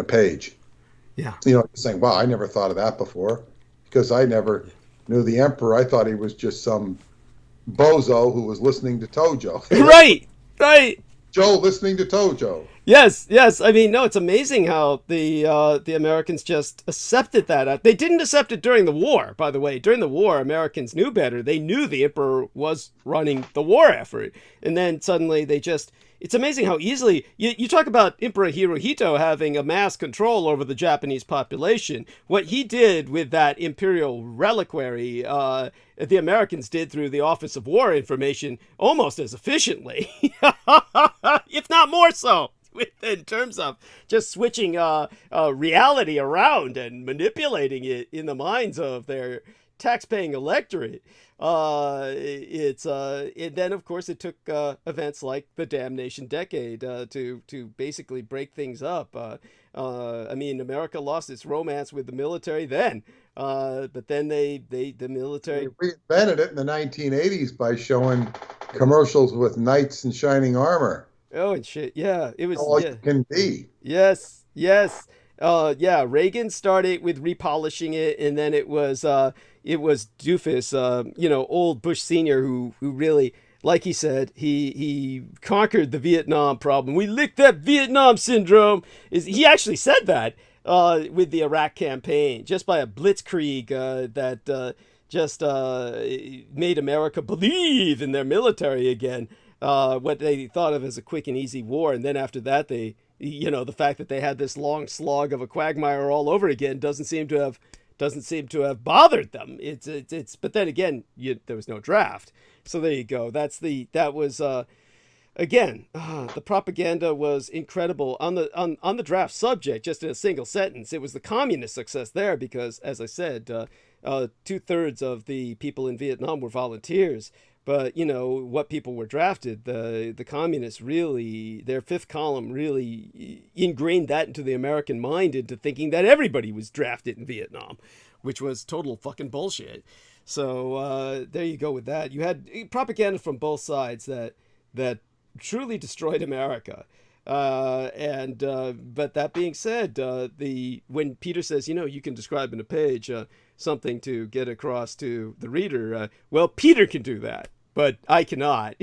page. Yeah. Saying, wow, I never thought of that before, because I never knew the emperor. I thought he was just some bozo who was listening to Tojo. Right. Joe listening to Tojo. Yes. I mean, no, it's amazing how the Americans just accepted that. They didn't accept it during the war, by the way. During the war, Americans knew better. They knew the emperor was running the war effort. And then suddenly it's amazing how easily, you talk about Emperor Hirohito having amassed control over the Japanese population. What he did with that imperial reliquary, the Americans did through the Office of War Information almost as efficiently, if not more so, in terms of just switching reality around and manipulating it in the minds of their tax-paying electorate. And then of course it took events like the Damnation Decade to basically break things up. I mean, America lost its romance with the military then, but then the military reinvented it in the 1980s by showing commercials with knights in shining armor. Oh, and shit. Yeah, it was all it can be. Yes. Reagan started with repolishing it, and then it was Doofus, old Bush Senior, who really, like he said, he conquered the Vietnam problem. We licked that Vietnam syndrome. He actually said that with the Iraq campaign, just by a blitzkrieg that just made America believe in their military again. What they thought of as a quick and easy war, and then after that, the fact that they had this long slog of a quagmire all over again doesn't seem to have bothered them. But then again, there was no draft, so there you go. The propaganda was incredible on the draft subject. Just in a single sentence, it was the communist success there, because, as I said, 2/3 of the people in Vietnam were volunteers. But, what people were drafted, the communists really, their fifth column really ingrained that into the American mind, into thinking that everybody was drafted in Vietnam, which was total fucking bullshit. So there you go with that. You had propaganda from both sides that truly destroyed America. But that being said, when Peter says, you can describe in a page something to get across to the reader, well, Peter can do that, but I cannot.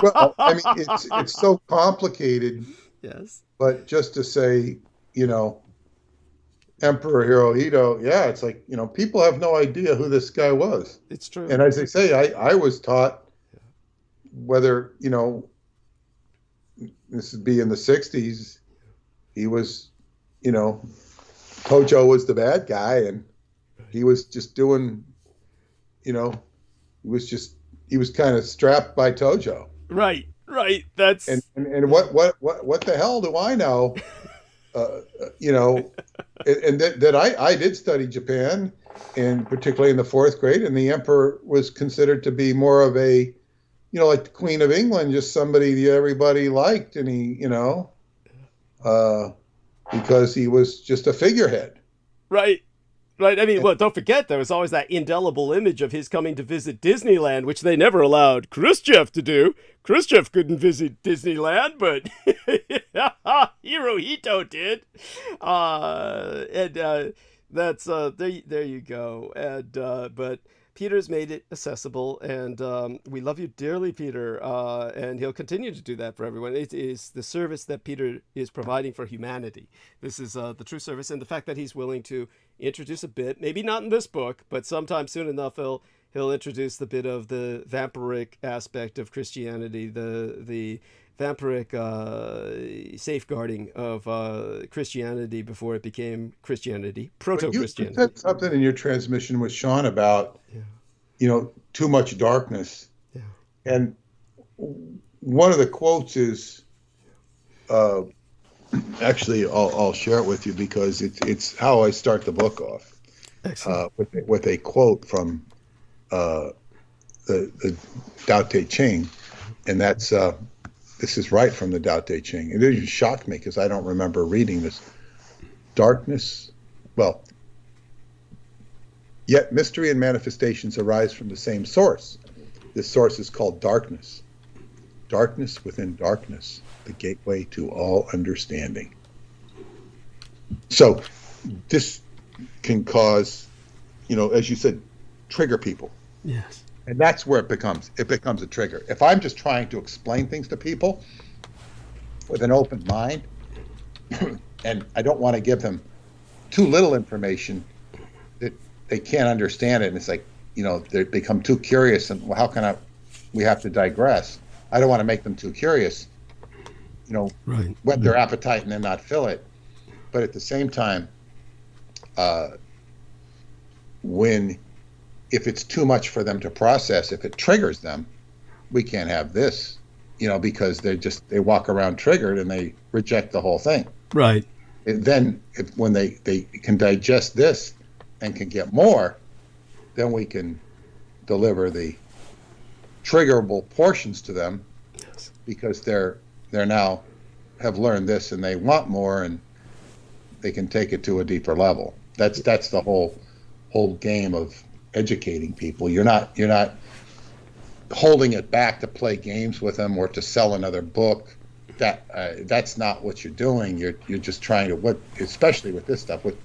Well, I mean, it's so complicated. Yes. But just to say, Emperor Hirohito, it's like, people have no idea who this guy was. It's true. And as I say, I was taught, whether, this would be in the 60s, he was, Tojo was the bad guy, and he was just doing, he was kind of strapped by Tojo. Right. That's and what the hell do I know? And that I did study Japan, and particularly in the 4th grade, and the emperor was considered to be more of a, like the Queen of England, just somebody that everybody liked, and he, because he was just a figurehead. Right. I mean, well, don't forget, there was always that indelible image of his coming to visit Disneyland, which they never allowed Khrushchev to do. Khrushchev couldn't visit Disneyland, but Hirohito did. That's there you go. And but Peter's made it accessible, and we love you dearly, Peter, and he'll continue to do that for everyone. It is the service that Peter is providing for humanity. This is the true service, and the fact that he's willing to introduce a bit, maybe not in this book, but sometime soon enough he'll introduce the bit of the vampiric aspect of Christianity, the vampiric safeguarding of Christianity before it became Christianity, proto-Christianity. You said something in your transmission with Sean about, too much darkness. Yeah. And one of the quotes is, actually, I'll share it with you because it's how I start the book off. Excellent. With a quote from the Tao Te Ching, and that's this is right from the Tao Te Ching. It just shocked me because I don't remember reading this. Darkness, well, yet mystery and manifestations arise from the same source. This source is called darkness. Darkness within darkness, the gateway to all understanding. So this can cause, as you said, trigger people. Yes. And that's where it becomes a trigger. If I'm just trying to explain things to people with an open mind, and I don't want to give them too little information that they can't understand it, and it's like, they become too curious, and how can we have to digress. I don't want to make them too curious, right. whet their appetite and then not fill it. But at the same time, if it's too much for them to process, if it triggers them, we can't have this, because they walk around triggered and they reject the whole thing. Right. And then when they can digest this and can get more, then we can deliver the triggerable portions to them. Yes. Because they're now have learned this and they want more, and they can take it to a deeper level. That's the whole game of educating people. You're not holding it back to play games with them or to sell another book. That's not what you're doing. You're just trying to, especially with this stuff, what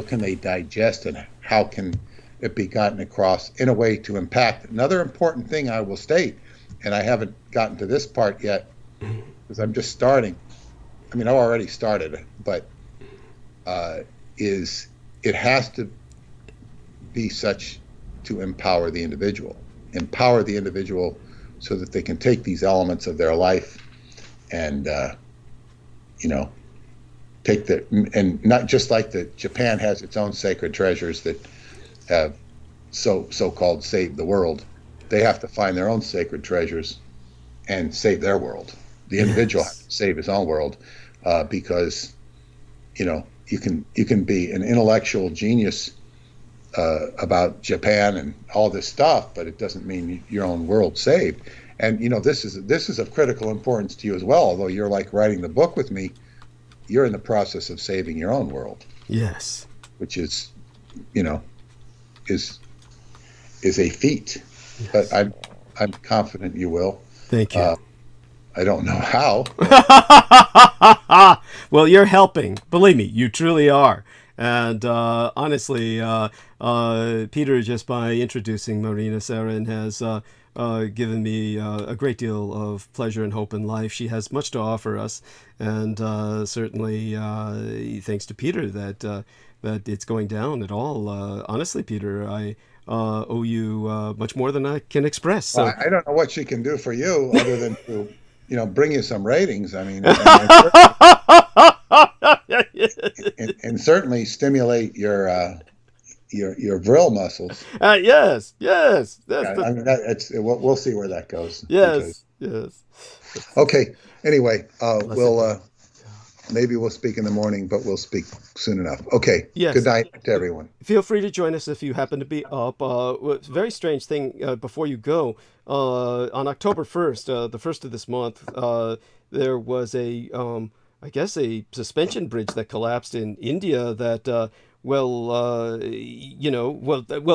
can they digest, and how can it be gotten across in a way to impact. Another important thing I will state, and I haven't gotten to this part yet because I'm just starting. I mean, I've already started it, but is it has to be such to empower the individual so that they can take these elements of their life and take and not just like Japan has its own sacred treasures that have so-called saved the world. They have to find their own sacred treasures and save their world. The individual has to save his own world, because you can be an intellectual genius about Japan and all this stuff, but it doesn't mean your own world saved. And this is of critical importance to you as well. Although you're like writing the book with me, you're in the process of saving your own world. Yes. Which is is a feat. Yes. But I'm confident you will. Thank you. I don't know how. Well, you're helping. Believe me, you truly are. And honestly, Peter, just by introducing Marina Sarin, has given me a great deal of pleasure and hope in life. She has much to offer us, and certainly thanks to Peter that it's going down at all. Honestly, Peter, I owe you much more than I can express. So. Well, I don't know what she can do for you other than to, bring you some ratings. I mean, and certainly stimulate your vril muscles. Yes. Yeah, I mean, we'll see where that goes. Yes. Okay. Anyway, maybe we'll speak in the morning, but we'll speak soon enough. Okay. Yes. Good night to everyone. Feel free to join us if you happen to be up. Very strange thing before you go. On October 1st, the first of this month, there was a suspension bridge that collapsed in India that,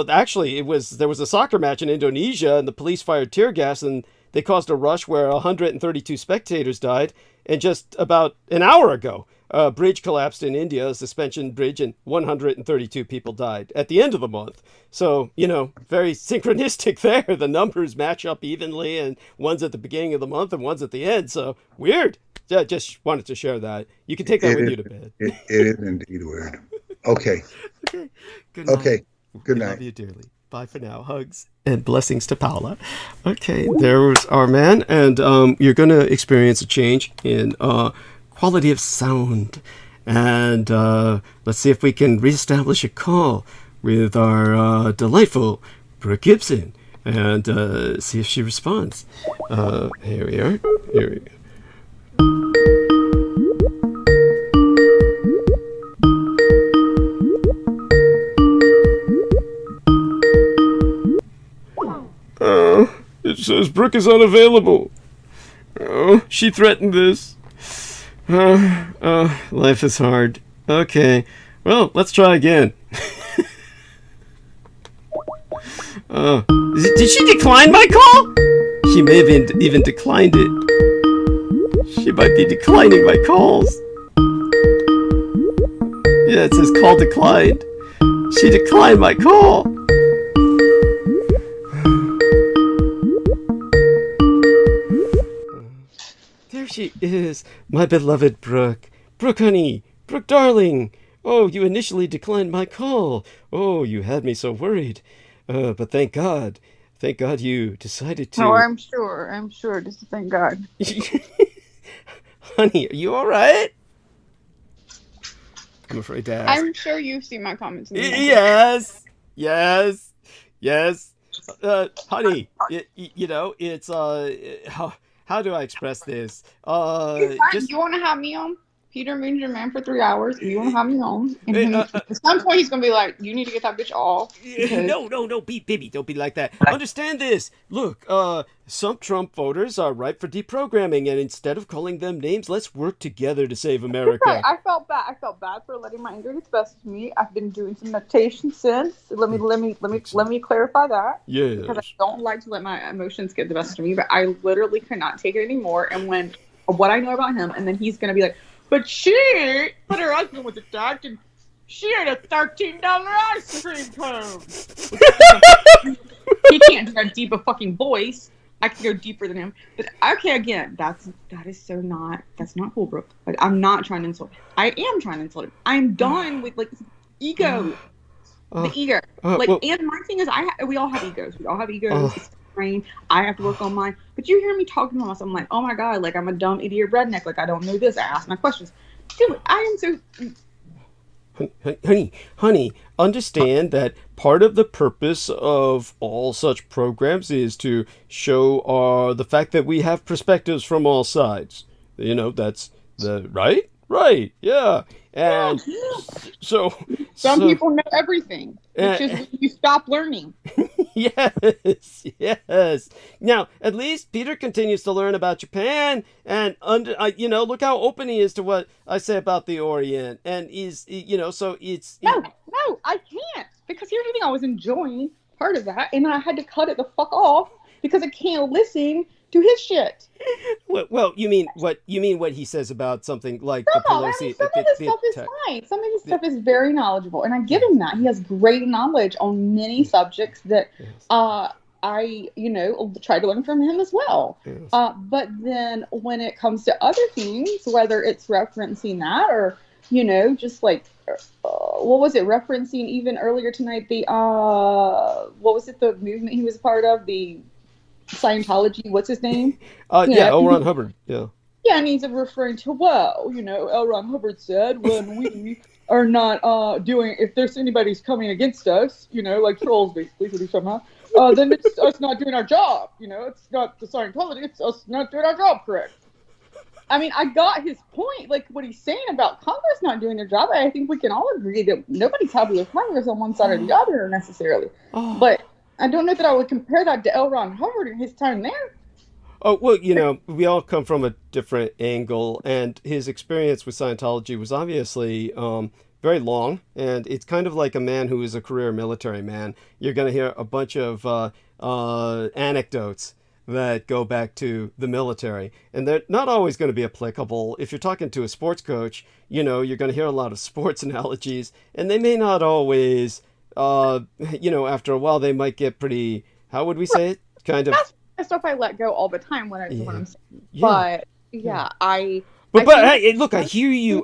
actually there was a soccer match in Indonesia and the police fired tear gas and they caused a rush where 132 spectators died. And just about an hour ago, bridge collapsed in India, a suspension bridge, and 132 people died at the end of the month. So, very synchronistic there. The numbers match up evenly, and one's at the beginning of the month and one's at the end. So, weird. Just wanted to share that. You can take that with you to bed. It is indeed weird. Okay. Okay. Good night. Okay. Good night. Love you dearly. Bye for now. Hugs and blessings to Paula. Okay, there was our man, and you're going to experience a change in quality of sound. And let's see if we can reestablish a call with our delightful Brooke Gibson and see if she responds. Here we are. Here we go. It says Brooke is unavailable. Oh, she threatened this. Life is hard. Okay, well, let's try again. Did she decline my call? She may have even declined it. She might be declining my calls. Yeah, it says call declined. She declined my call. There she is, my beloved Brooke. Brooke, honey. Brooke, darling. Oh, you initially declined my call. Oh, you had me so worried. But thank God. Thank God you decided to... Oh, I'm sure. Just thank God. Honey, are you all right? I'm afraid to ask. I'm sure you've seen my comments. In the Yes. Honey, it's how do I express this? Just, you want to have me on? Peter Moon's your man for 3 hours. You want to have me on? And at some point, he's going to be like, you need to get that bitch off. No, baby, don't be like that. Understand this. Look, some Trump voters are ripe for deprogramming, and instead of calling them names, let's work together to save America. Okay. I felt bad for letting my anger get the best of me. I've been doing some meditation since. Let me clarify that. Yeah. Because I don't like to let my emotions get the best of me, but I literally cannot take it anymore. And when what I know about him, and then he's going to be like, but she put her husband with a dog, and she had a $13 ice cream cone. He can't do that deep a fucking voice. I can go deeper than him. But okay, again, that's not cool, Brooke. Like, I'm not trying to insult him. I am trying to insult him. I'm done with ego. The ego. And my thing is, we all have egos. We all have egos. It's fine. I have to work on mine. But you hear me talking to myself, I'm like, oh my God, like I'm a dumb idiot redneck. Like I don't know this. I ask my questions. Dude, I am so... Honey, understand that part of the purpose of all such programs is to show the fact that we have perspectives from all sides. That's the right, yeah. And so some people know everything, which is when you stop learning. Yes. Now, at least Peter continues to learn about Japan, and look how open he is to what I say about the Orient, and so it's... No, I can't, because here's the thing, I was enjoying part of that, and I had to cut it the fuck off, because I can't listen to his shit. Well, you mean what he says about something like the Pelosi? Some of his stuff is fine. Some of his stuff is very knowledgeable, and I give him that. He has great knowledge on many subjects that I try to learn from him as well. Yes. But then when it comes to other things, whether it's referencing that or just like what was it referencing even earlier tonight? The what was it? The movement he was a part of, the Scientology, what's his name? L. Ron Hubbard. Yeah, and he's referring to, L. Ron Hubbard said, when we are not doing, if there's anybody's coming against us, like trolls basically, what he's talking about, then it's us not doing our job. It's not the Scientology, it's us not doing our job correct. I mean, I got his point, like what he's saying about Congress not doing their job. I think we can all agree that nobody's happy with Congress on one side or the other necessarily. But I don't know that I would compare that to L. Ron Hubbard and his time there. Oh, well, we all come from a different angle, and his experience with Scientology was obviously very long, and it's kind of like a man who is a career military man. You're going to hear a bunch of anecdotes that go back to the military, and they're not always going to be applicable. If you're talking to a sports coach, you know, you're going to hear a lot of sports analogies, and they may not always, you know, after a while they might get pretty, how would we say it? Kind of. That's stuff I let go all the time when I'm saying. Yeah. But yeah, But hey, look, I hear you.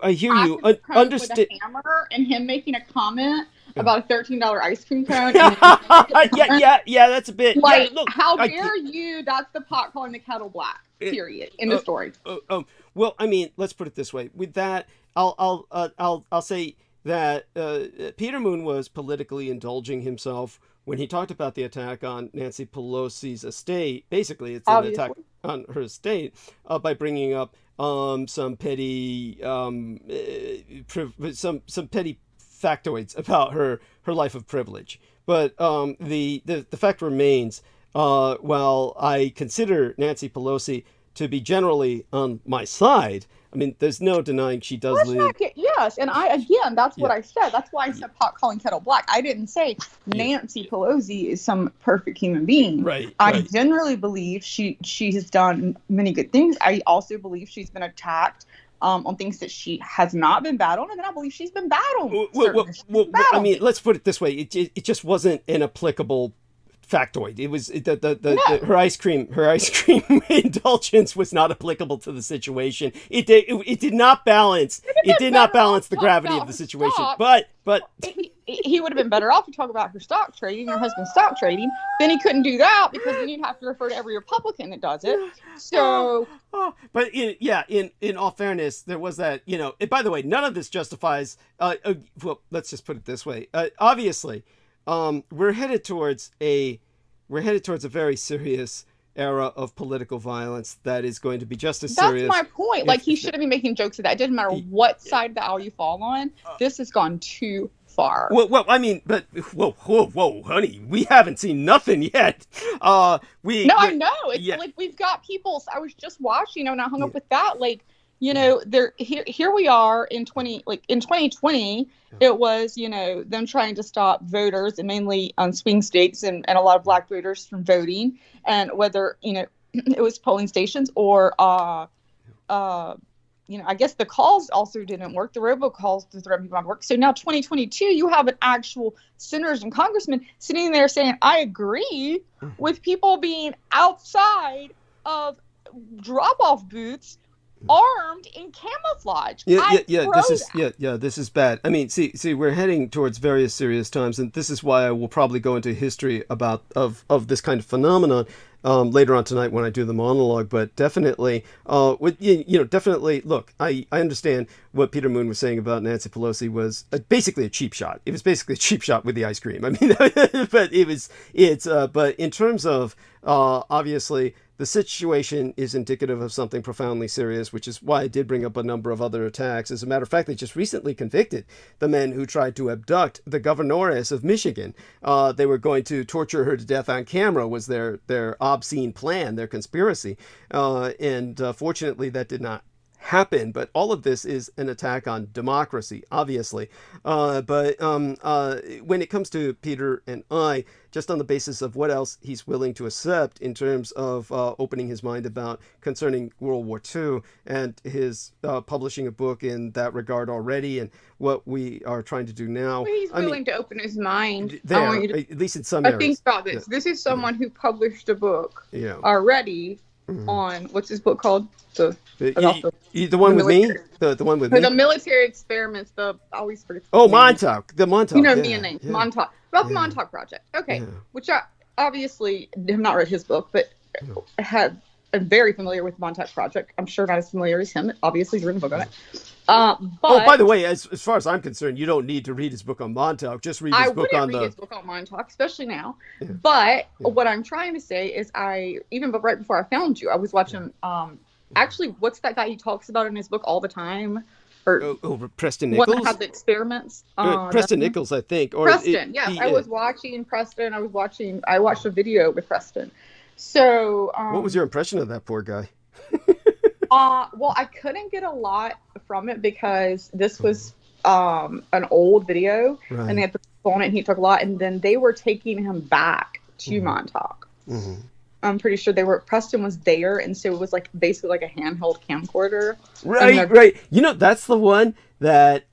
Understand. Hammer and him making a comment about a $13 ice cream cone. Yeah, that's a bit. Like, yeah, look, how dare you? That's the pot calling the kettle black. Period. In the story. Well, I mean, let's put it this way. With that, I'll say that Peter Moon was politically indulging himself when he talked about the attack on Nancy Pelosi's estate. Basically, it's an attack on her estate by bringing up some petty some petty factoids about her life of privilege. But the fact remains, while I consider Nancy Pelosi to be generally on my side, I mean, there's no denying she does live. Yes, and that's what I said. That's why I said pot calling kettle black. I didn't say Nancy Pelosi is some perfect human being. Right. I generally believe she has done many good things. I also believe she's been attacked on things that she has not been bad on, and then I believe she's been bad on. Well, I mean, let's put it this way: it just wasn't an applicable factoid. It was her ice cream indulgence was not applicable to the situation. It did not balance. It did not balance the gravity of the situation. But he would have been better off to talk about her stock trading, her husband's stock trading. Then he couldn't do that because then you'd have to refer to every Republican that does it. So, but in all fairness, there was that, you know. And by the way, none of this justifies. Well, let's just put it this way. Obviously, we're headed towards a very serious era of political violence that is going to be just as serious. That's my point. Like, he shouldn't be making jokes of that. It doesn't matter what side of the aisle you fall on. This has gone too far. Well, I mean, but whoa, honey, we haven't seen nothing yet. I know. It's like we've got people. I was just watching, and I hung up with that. Like, you know, here we are in 2020. It was, you know, them trying to stop voters, and mainly on swing states and a lot of black voters from voting, and whether, you know, it was polling stations or you know, I guess the calls also didn't work. The robocalls to threaten people on work. So now 2022, you have an actual senators and congressmen sitting there saying, I agree with people being outside of drop-off booths armed in camouflage. This is bad. I mean, see, we're heading towards very serious times, and this is why I will probably go into history of this kind of phenomenon later on tonight when I do the monologue. But definitely, definitely, look, I understand what Peter Moon was saying about Nancy Pelosi was basically a cheap shot. It was basically a cheap shot with the ice cream. I mean, but in terms of obviously, the situation is indicative of something profoundly serious, which is why I did bring up a number of other attacks. As a matter of fact, they just recently convicted the men who tried to abduct the governoress of Michigan. They were going to torture her to death on camera, was their obscene plan, their conspiracy. And fortunately, that did not happen. But all of this is an attack on democracy, obviously. But when it comes to Peter and I, just on the basis of what else he's willing to accept in terms of opening his mind about concerning World War II, and his publishing a book in that regard already, and what we are trying to do now. Well, he's willing to open his mind. At least in some areas. Think about this. This is someone who published a book already on, what's his book called? The one with me? The one with me? The military experiments, the always forget. Montauk. The Montauk. You know me and names. Montauk. About the Montauk Project. Okay. Which I obviously have not read his book, but I'm very familiar with the Montauk Project. I'm sure not as familiar as him. Obviously, he's written a book on it. But, by the way, as far as I'm concerned, you don't need to read his book on Montauk. Just read his book on his book on Montauk, especially now. But what I'm trying to say is, right before I found you, I was watching. Actually, what's that guy he talks about in his book all the time? Preston Nichols? One that had the experiments. Preston Nichols, I think. Or Preston, I was watching Preston. I watched a video with Preston. So. What was your impression of that poor guy? Well, I couldn't get a lot from it because this was an old video, and they had the phone, and he took a lot, and then they were taking him back to Montauk. I'm pretty sure Preston was there, and so it was like basically like a handheld camcorder. Right. You know, that's the one that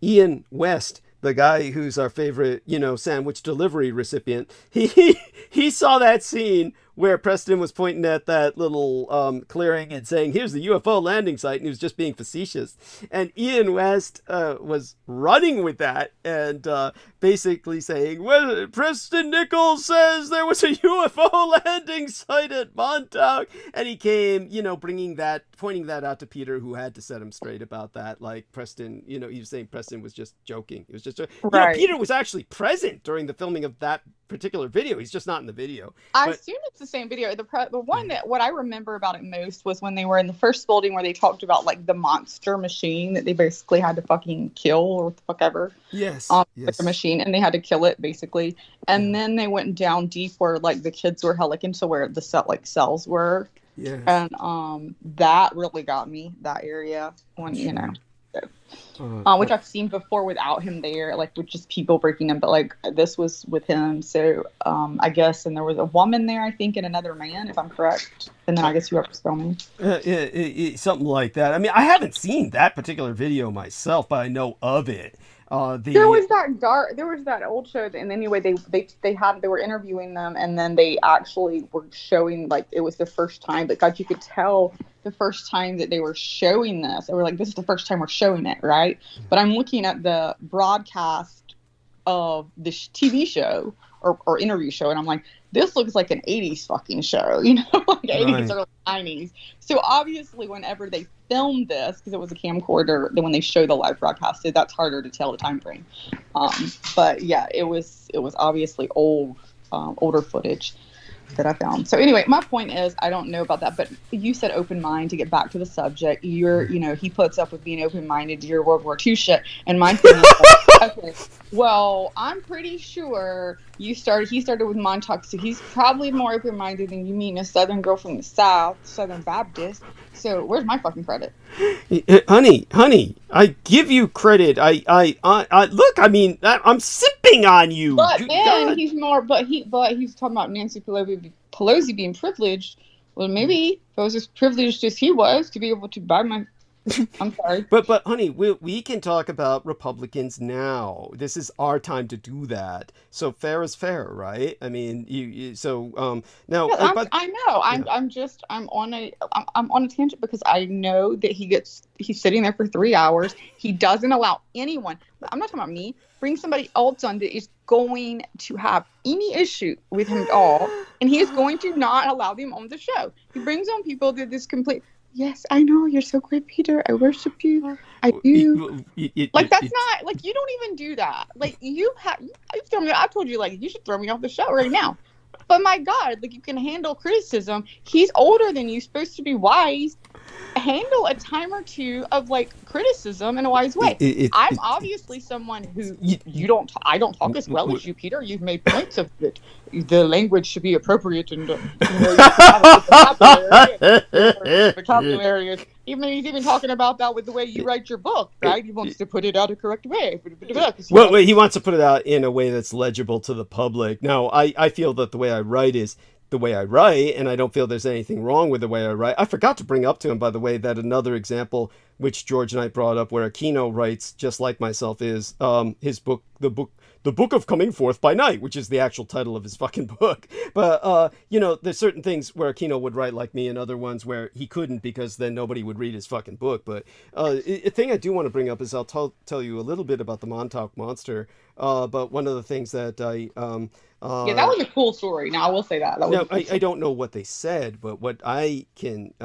Ian West, the guy who's our favorite, sandwich delivery recipient, he saw that scene where Preston was pointing at that little clearing and saying, "Here's the UFO landing site," and he was just being facetious. And Ian West was running with that and basically saying, "Well, Preston Nichols says there was a UFO landing site at Montauk," and he came, pointing that out to Peter, who had to set him straight about that. Like Preston, he was saying Preston was just joking. It was just, Peter was actually present during the filming of that particular video. He's just not in the video. I assume it's the same video. The one that what I remember about it most was when they were in the first building where they talked about like the monster machine that they basically had to fucking kill or what the fuck ever. Yes. Like a machine, and they had to kill it basically. And then they went down deep where like the kids were held like into where the cells were. Yeah. And that really got me, that area when which I've seen before without him there, like with just people breaking in, but like this was with him. So I guess, and there was a woman there, I think, and another man, if I'm correct. And then I guess whoever's filming. Something like that. I mean, I haven't seen that particular video myself, but I know of it. There was that old show, and anyway, they were interviewing them, and then they actually were showing, like, it was the first time, but God, you could tell the first time that they were showing this. They were like, this is the first time we're showing it, right? But I'm looking at the broadcast of the TV show or interview show, and I'm like, this looks like an 80s fucking show, like 80s or 90s. So obviously whenever they filmed this, because it was a camcorder, then when they show the live broadcast, so that's harder to tell the time frame. But yeah, it was obviously older footage that I found. So anyway, my point is, I don't know about that, but you said open mind. To get back to the subject, he puts up with being open-minded to your World War II shit, and my thing is like, okay, well, I'm pretty sure he started with Montauk, so he's probably more open-minded than you mean a Southern girl from the South, Southern Baptist. So where's my fucking credit? Honey, I give you credit. I look, I mean, I'm sipping on you. But then he's talking about Nancy Pelosi being privileged. Well, maybe if I was as privileged as he was to be able to buy my... I'm sorry. But honey, we can talk about Republicans now. This is our time to do that. So fair is fair, right? I mean, now. Yeah, I know. I'm on a tangent because I know that he's sitting there for 3 hours. He doesn't allow anyone. I'm not talking about me. Bring somebody else on that is going to have any issue with him at all, and he is going to not allow them on the show. He brings on people that is complete. Yes, I know. You're so great, Peter. I worship you. I do. Like, that's not... Like, you don't even do that. Like, you've told me... I told you, like, you should throw me off the show right now. But, my God, like, you can handle criticism. He's older than you. Supposed to be wise. Handle a time or two of, like, criticism in a wise way. I'm obviously someone who... I don't talk as well as you, Peter. You've made points of it. The language should be appropriate and you have a vocabulary. He's even talking about that with the way you write your book, right? He wants to put it out a correct way. Well, he wants to put it out in a way that's legible to the public. Now, I feel that the way I write is the way I write, and I don't feel there's anything wrong with the way I write. I forgot to bring up to him, by the way, that another example which George and I brought up where Aquino writes just like myself is his book, The Book of Coming Forth by Night, which is the actual title of his fucking book. But, there's certain things where Aquino would write like me and other ones where he couldn't because then nobody would read his fucking book. But a thing I do want to bring up is I'll tell you a little bit about the Montauk Monster. But one of the things that I... yeah, that was a cool story. Now, I will say that. I don't know what they said, but what I can...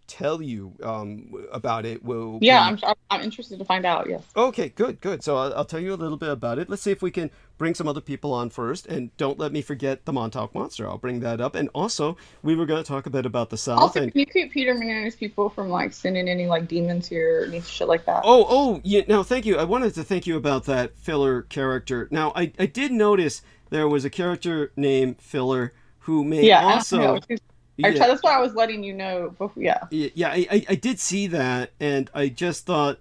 tell you about it will I'm interested to find out. Yes. Okay, good. So I'll tell you a little bit about it. Let's see if we can bring some other people on first, and don't let me forget the Montauk Monster. I'll bring that up. And also we were going to talk a bit about the South. Also, can you keep Peter Menendez people from like sending any like demons here or any shit like that? No, thank you. I wanted to thank you about that Filler character. Now I did notice there was a character named Filler who may also... That's why I was letting you know. I did see that, and I just thought,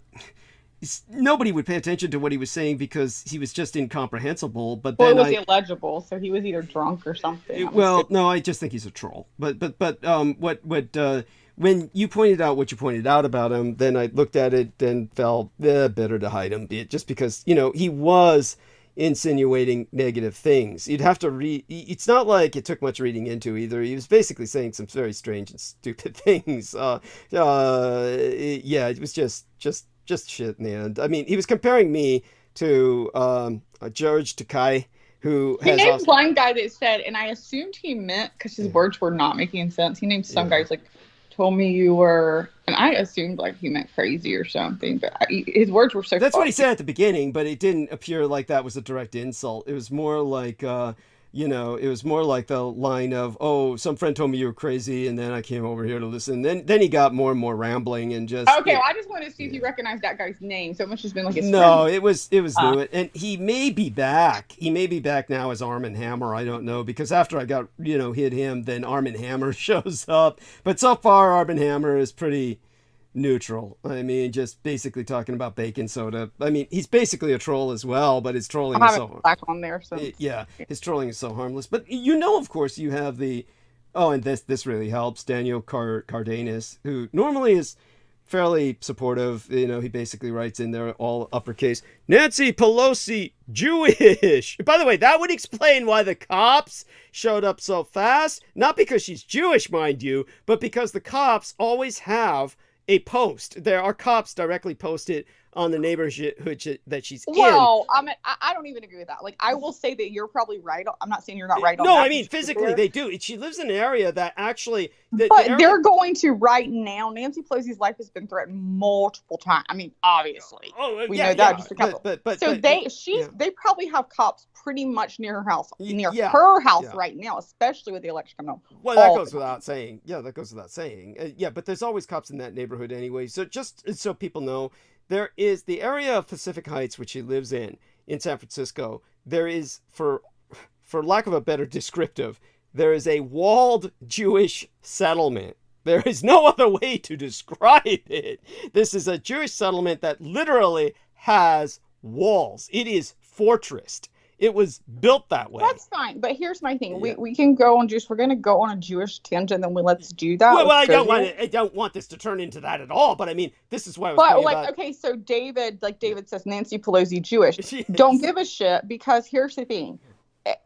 nobody would pay attention to what he was saying because he was just incomprehensible. But Well, then it was illegible, so he was either drunk or something. well, no, I just think he's a troll. But when you pointed out what you pointed out about him, then I looked at it and felt better to hide him, just because he was insinuating negative things. You'd have to read. It's not like it took much reading into either. He was basically saying some very strange and stupid things. It was just shit in the end. I mean, he was comparing me to George Takei, who he has named one guy that said, and I assumed he meant because his words were not making sense. He named some guys like, told me you were, and I assumed like he meant crazy or something, but his words were so That's what he said at the beginning, but it didn't appear like that was a direct insult. It was more like it was more like the line of, oh, some friend told me you were crazy, and then I came over here to listen. Then he got more and more rambling and just. Okay, well, I just wanted to see if you recognized that guy's name. So it must have been like his No, friend. it was new, and he may be back. He may be back now as Arm & Hammer. I don't know, because after I got hit him, then Arm & Hammer shows up. But so far, Arm & Hammer is pretty neutral. I mean, just basically talking about baking soda. I mean, he's basically a troll as well, but his trolling is so back on there. So his trolling is so harmless. But of course, you have the and this really helps, Daniel Cardenas, who normally is fairly supportive. He basically writes in there all uppercase, Nancy Pelosi Jewish. By the way, that would explain why the cops showed up so fast. Not because she's Jewish, mind you, but because the cops always have a post. There are cops directly posted on the neighborhood that she's in. Well, I don't even agree with that. Like, I will say that you're probably right. I'm not saying you're not right on that. No, I mean, physically they do. She lives in an area that actually... they're going to right now. Nancy Pelosi's life has been threatened multiple times. I mean, obviously. We know that just a couple. They probably have cops pretty much near her house, her house right now, especially with the election coming up. Well, that goes without saying. Yeah, that goes without saying. But there's always cops in that neighborhood anyway. So just so people know, there is the area of Pacific Heights, which she lives in San Francisco. There is, for lack of a better descriptive, there is a walled Jewish settlement. There is no other way to describe it. This is a Jewish settlement that literally has walls. It is fortressed. It was built that way. That's fine, but here's my thing. Yeah. We can go on we're going to go on a Jewish tangent, then let's do that. Well, I don't want this to turn into that at all, but I mean, this is why I was okay, so David says Nancy Pelosi Jewish. Don't give a shit, because here's the thing.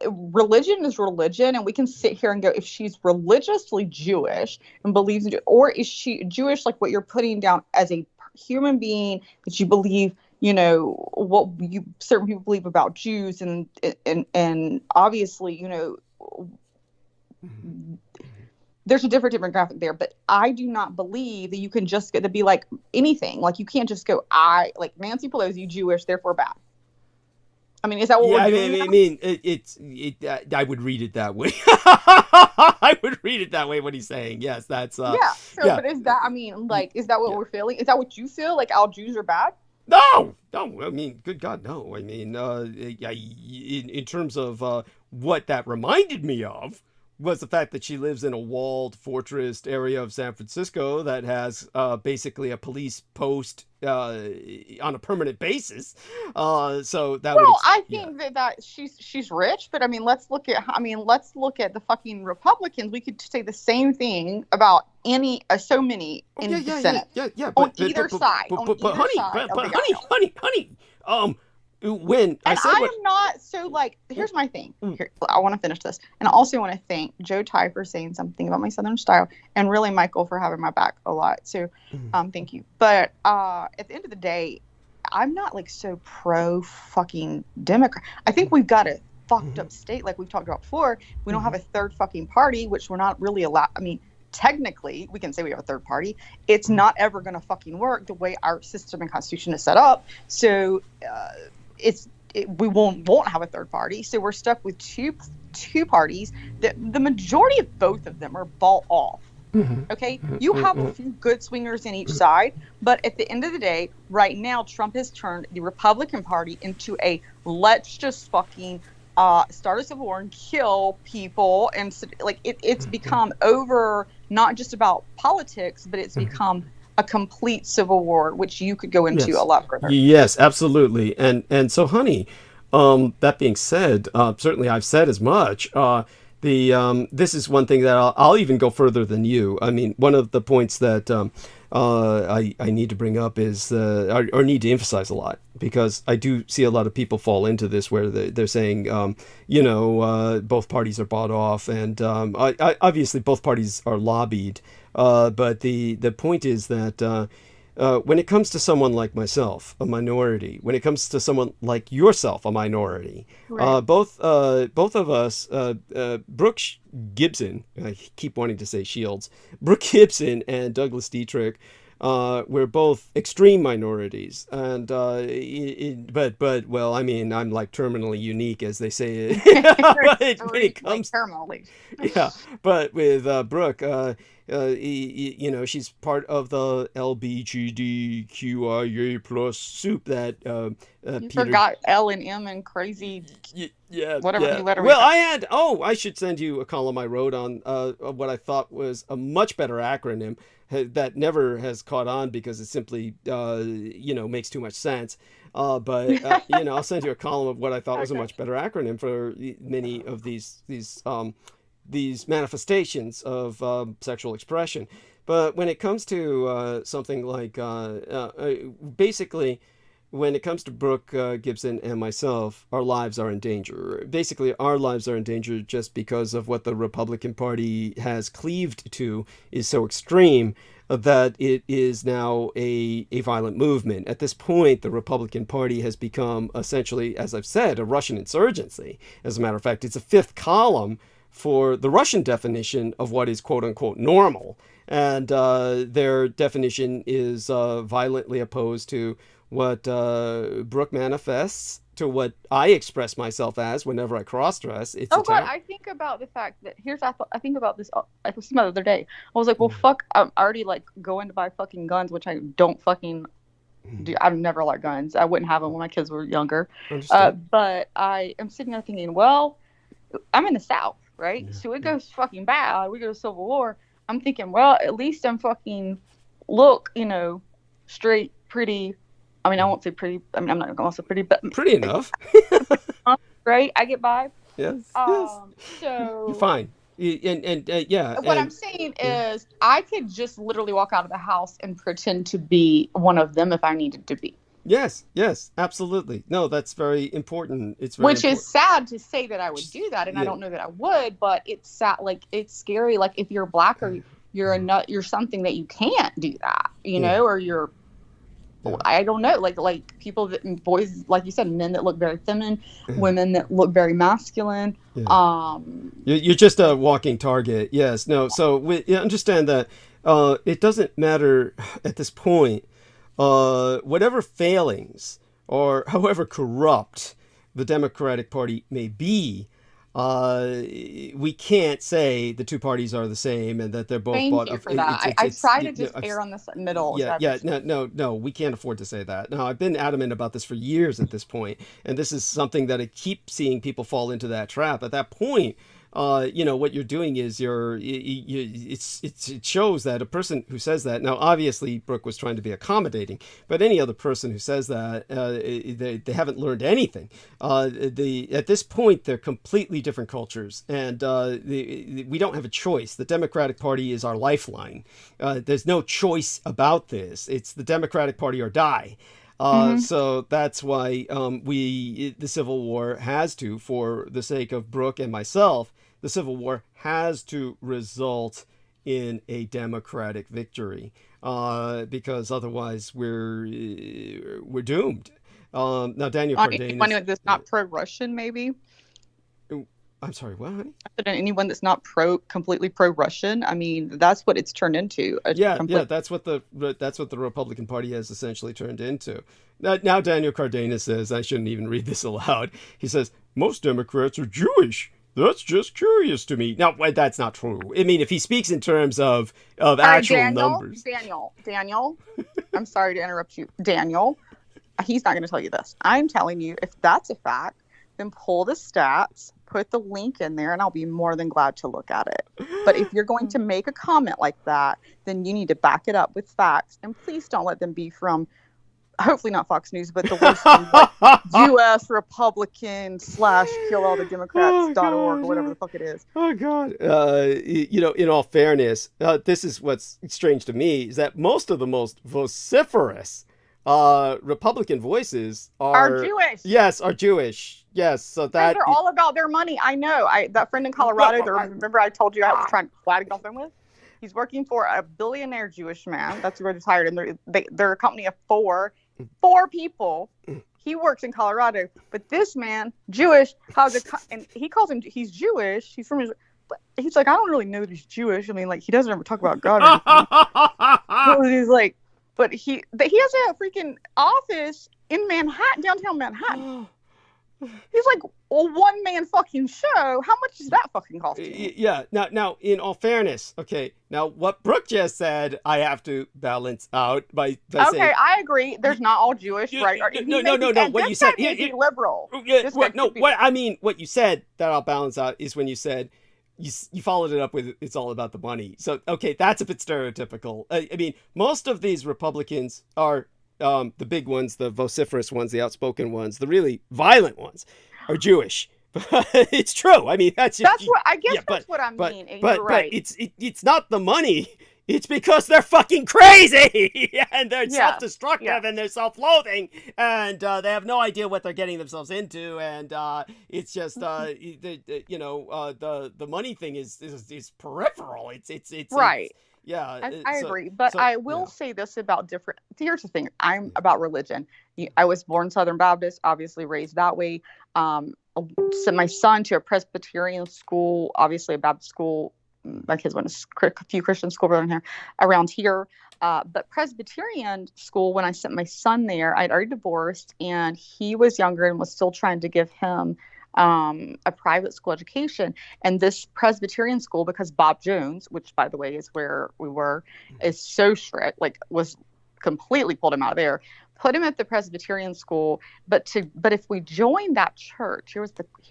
Religion is religion, and we can sit here and go, if she's religiously Jewish and believes in, or is she Jewish like what you're putting down as a human being that you believe, what certain people believe about Jews, and obviously, there's a different demographic there. But I do not believe that you can just get to be like anything. Like, you can't just go, like Nancy Pelosi Jewish, therefore bad. I mean, is that what we're doing? I mean, I would read it that way. I would read it that way when he's saying, yes, that's... But is that, I mean, like, is that what we're feeling? Is that what you feel? Like, all Jews are bad? No, I mean, good God, no. I mean, in terms of what that reminded me of was the fact that she lives in a walled fortress area of San Francisco that has basically a police post on a permanent basis. So that I think that she's rich, but I mean, let's look at the fucking Republicans. We could say the same thing about so many in the Senate. On either side. Honey, when I said am not so like, here's my thing. Here, I want to finish this, and I also want to thank Joe Ty for saying something about my Southern style, and really Michael for having my back a lot. So, thank you. But at the end of the day, I'm not like so pro fucking Democrat. I think we've got a fucked up state, like we've talked about before. We don't have a third fucking party, which we're not really allowed. I mean, technically, we can say we have a third party. It's not ever going to fucking work the way our system and constitution is set up. So. We won't have a third party, so we're stuck with two parties. The majority of both of them are bought off. Okay, you have a few good swingers in each side, but at the end of the day, right now, Trump has turned the Republican Party into a let's just fucking start a civil war and kill people, and like it's become over, not just about politics, but it's become a complete civil war, which you could go into a lot further. Yes, absolutely. And so, honey, that being said, certainly I've said as much. This is one thing that I'll even go further than you. I mean, one of the points that I need to bring up is or need to emphasize a lot, because I do see a lot of people fall into this where they're saying, both parties are bought off, and obviously both parties are lobbied. But the point is that when it comes to someone like myself, a minority, when it comes to someone like yourself, a minority, right. Both of us, Brooke Gibson, I keep wanting to say Shields, Brooke Gibson and Douglas Dietrich, we're both extreme minorities, and but well, I mean, I'm like terminally unique, as they say. When it comes, like terminally. Yeah, but with Brooke, she's part of the LBGDQIA plus soup that you Peter forgot L and M and crazy. Whatever letter. Well, I should send you a column I wrote on what I thought was a much better acronym that never has caught on because it simply makes too much sense. But I'll send you a column of what I thought was a much better acronym for many of these manifestations of sexual expression. But when it comes to something like basically, when it comes to Brooke Gibson and myself, our lives are in danger. Basically, our lives are in danger just because of what the Republican Party has cleaved to is so extreme that it is now a violent movement. At this point, the Republican Party has become essentially, as I've said, a Russian insurgency. As a matter of fact, it's a fifth column for the Russian definition of what is quote-unquote normal. And their definition is violently opposed to what Brooke manifests, to what I express myself as whenever I cross-dress. God, I think about the fact that I think about this. I was the other day. I was like, well, fuck. I'm already like going to buy fucking guns, which I don't fucking do. I've never liked guns. I wouldn't have them when my kids were younger. But I am sitting there thinking, well, I'm in the South, right? Yeah. So it goes fucking bad. We go to Civil War. I'm thinking, well, at least I'm fucking look, straight, pretty. I mean, I won't say pretty. I mean, I'm not going to say pretty, but pretty enough. Right? I get by. Yes. So you're fine. Yeah. What I'm saying is, I could just literally walk out of the house and pretend to be one of them if I needed to be. Yes, absolutely. No, that's very important. It's very Which important. Is sad to say that I would do that, and I don't know that I would, but it's sad. Like, it's scary. Like, if you're black or you're a nut, you're something that you can't do that, or you're. I don't know, like people that boys, like you said, men that look very feminine, women that look very masculine. Yeah. You're just a walking target. Yes. No. So we understand that it doesn't matter at this point. Whatever failings or however corrupt the Democratic Party may be, we can't say the two parties are the same and that they're both Thank bought you for that. I try to just err on the middle. No, we can't afford to say that. No, I've been adamant about this for years at this point, and this is something that I keep seeing people fall into that trap. At that point, what you're doing is it shows that a person who says that, now obviously Brooke was trying to be accommodating, but any other person who says that, they haven't learned anything. At this point, they're completely different cultures, and we don't have a choice. The Democratic Party is our lifeline. There's no choice about this. It's the Democratic Party or die. So that's why the Civil War has to, for the sake of Brooke and myself, the Civil War has to result in a Democratic victory, because otherwise we're doomed. Now, Daniel Cardenas. Anyone that's not pro-Russian, maybe. I'm sorry, what, honey? Anyone that's not completely pro-Russian. I mean, that's what it's turned into. That's what the Republican Party has essentially turned into. Now Daniel Cardenas says, I shouldn't even read this aloud. He says, most Democrats are Jewish. That's just curious to me. Now, that's not true. I mean, if he speaks in terms of actual numbers. Daniel, I'm sorry to interrupt you. Daniel, he's not going to tell you this. I'm telling you, if that's a fact, then pull the stats put the link in there and I'll be more than glad to look at it. But if you're going to make a comment like that, then you need to back it up with facts. And please don't let them be from, hopefully not Fox News, but the worst from like U.S. Republican / kill all the Democrats.org or whatever the fuck it is. Oh, God. In all fairness, this is what's strange to me, is that most of the most vociferous Republican voices are Jewish. Yes, are Jewish. Yes, so that... And they're all about their money. I know. That friend in Colorado, remember I told you I was trying to flag off them with? He's working for a billionaire Jewish man. That's who I just hired. And they're a company of four people. He works in Colorado. But this man, Jewish, and he calls him, he's Jewish. He's from, but he's like, I don't really know that he's Jewish. I mean, like, he doesn't ever talk about God or anything. He's like, but he has a freaking office in Manhattan, downtown Manhattan. He's like a one-man fucking show. How much does that fucking cost you? Yeah. Now, in all fairness, okay. Now, what Brooke just said, I have to balance out by saying. Okay, I agree. There's not all Jewish, right? No. What you said, liberal. What you said that I'll balance out is when you said. You followed it up with, it's all about the money. So, okay, that's a bit stereotypical. I mean, most of these Republicans are the big ones, the vociferous ones, the outspoken ones, the really violent ones are Jewish. It's true. I mean, that's what I guess. That's what I mean. But you're right. It's not the money. It's because they're fucking crazy and they're self-destructive and they're self-loathing and they have no idea what they're getting themselves into, and it's just the money thing is peripheral. It's right. I agree, but I will say this about different. Here's the thing: I'm about religion. I was born Southern Baptist, obviously raised that way. Sent my son to a Presbyterian school, obviously a Baptist school. My kids went to a few Christian schools around here. But Presbyterian school, when I sent my son there, I'd already divorced and he was younger and was still trying to give him a private school education. And this Presbyterian school, because Bob Jones, which by the way is where we were, is so strict, like was completely pulled him out of there, put him at the Presbyterian school. But if we joined that church, here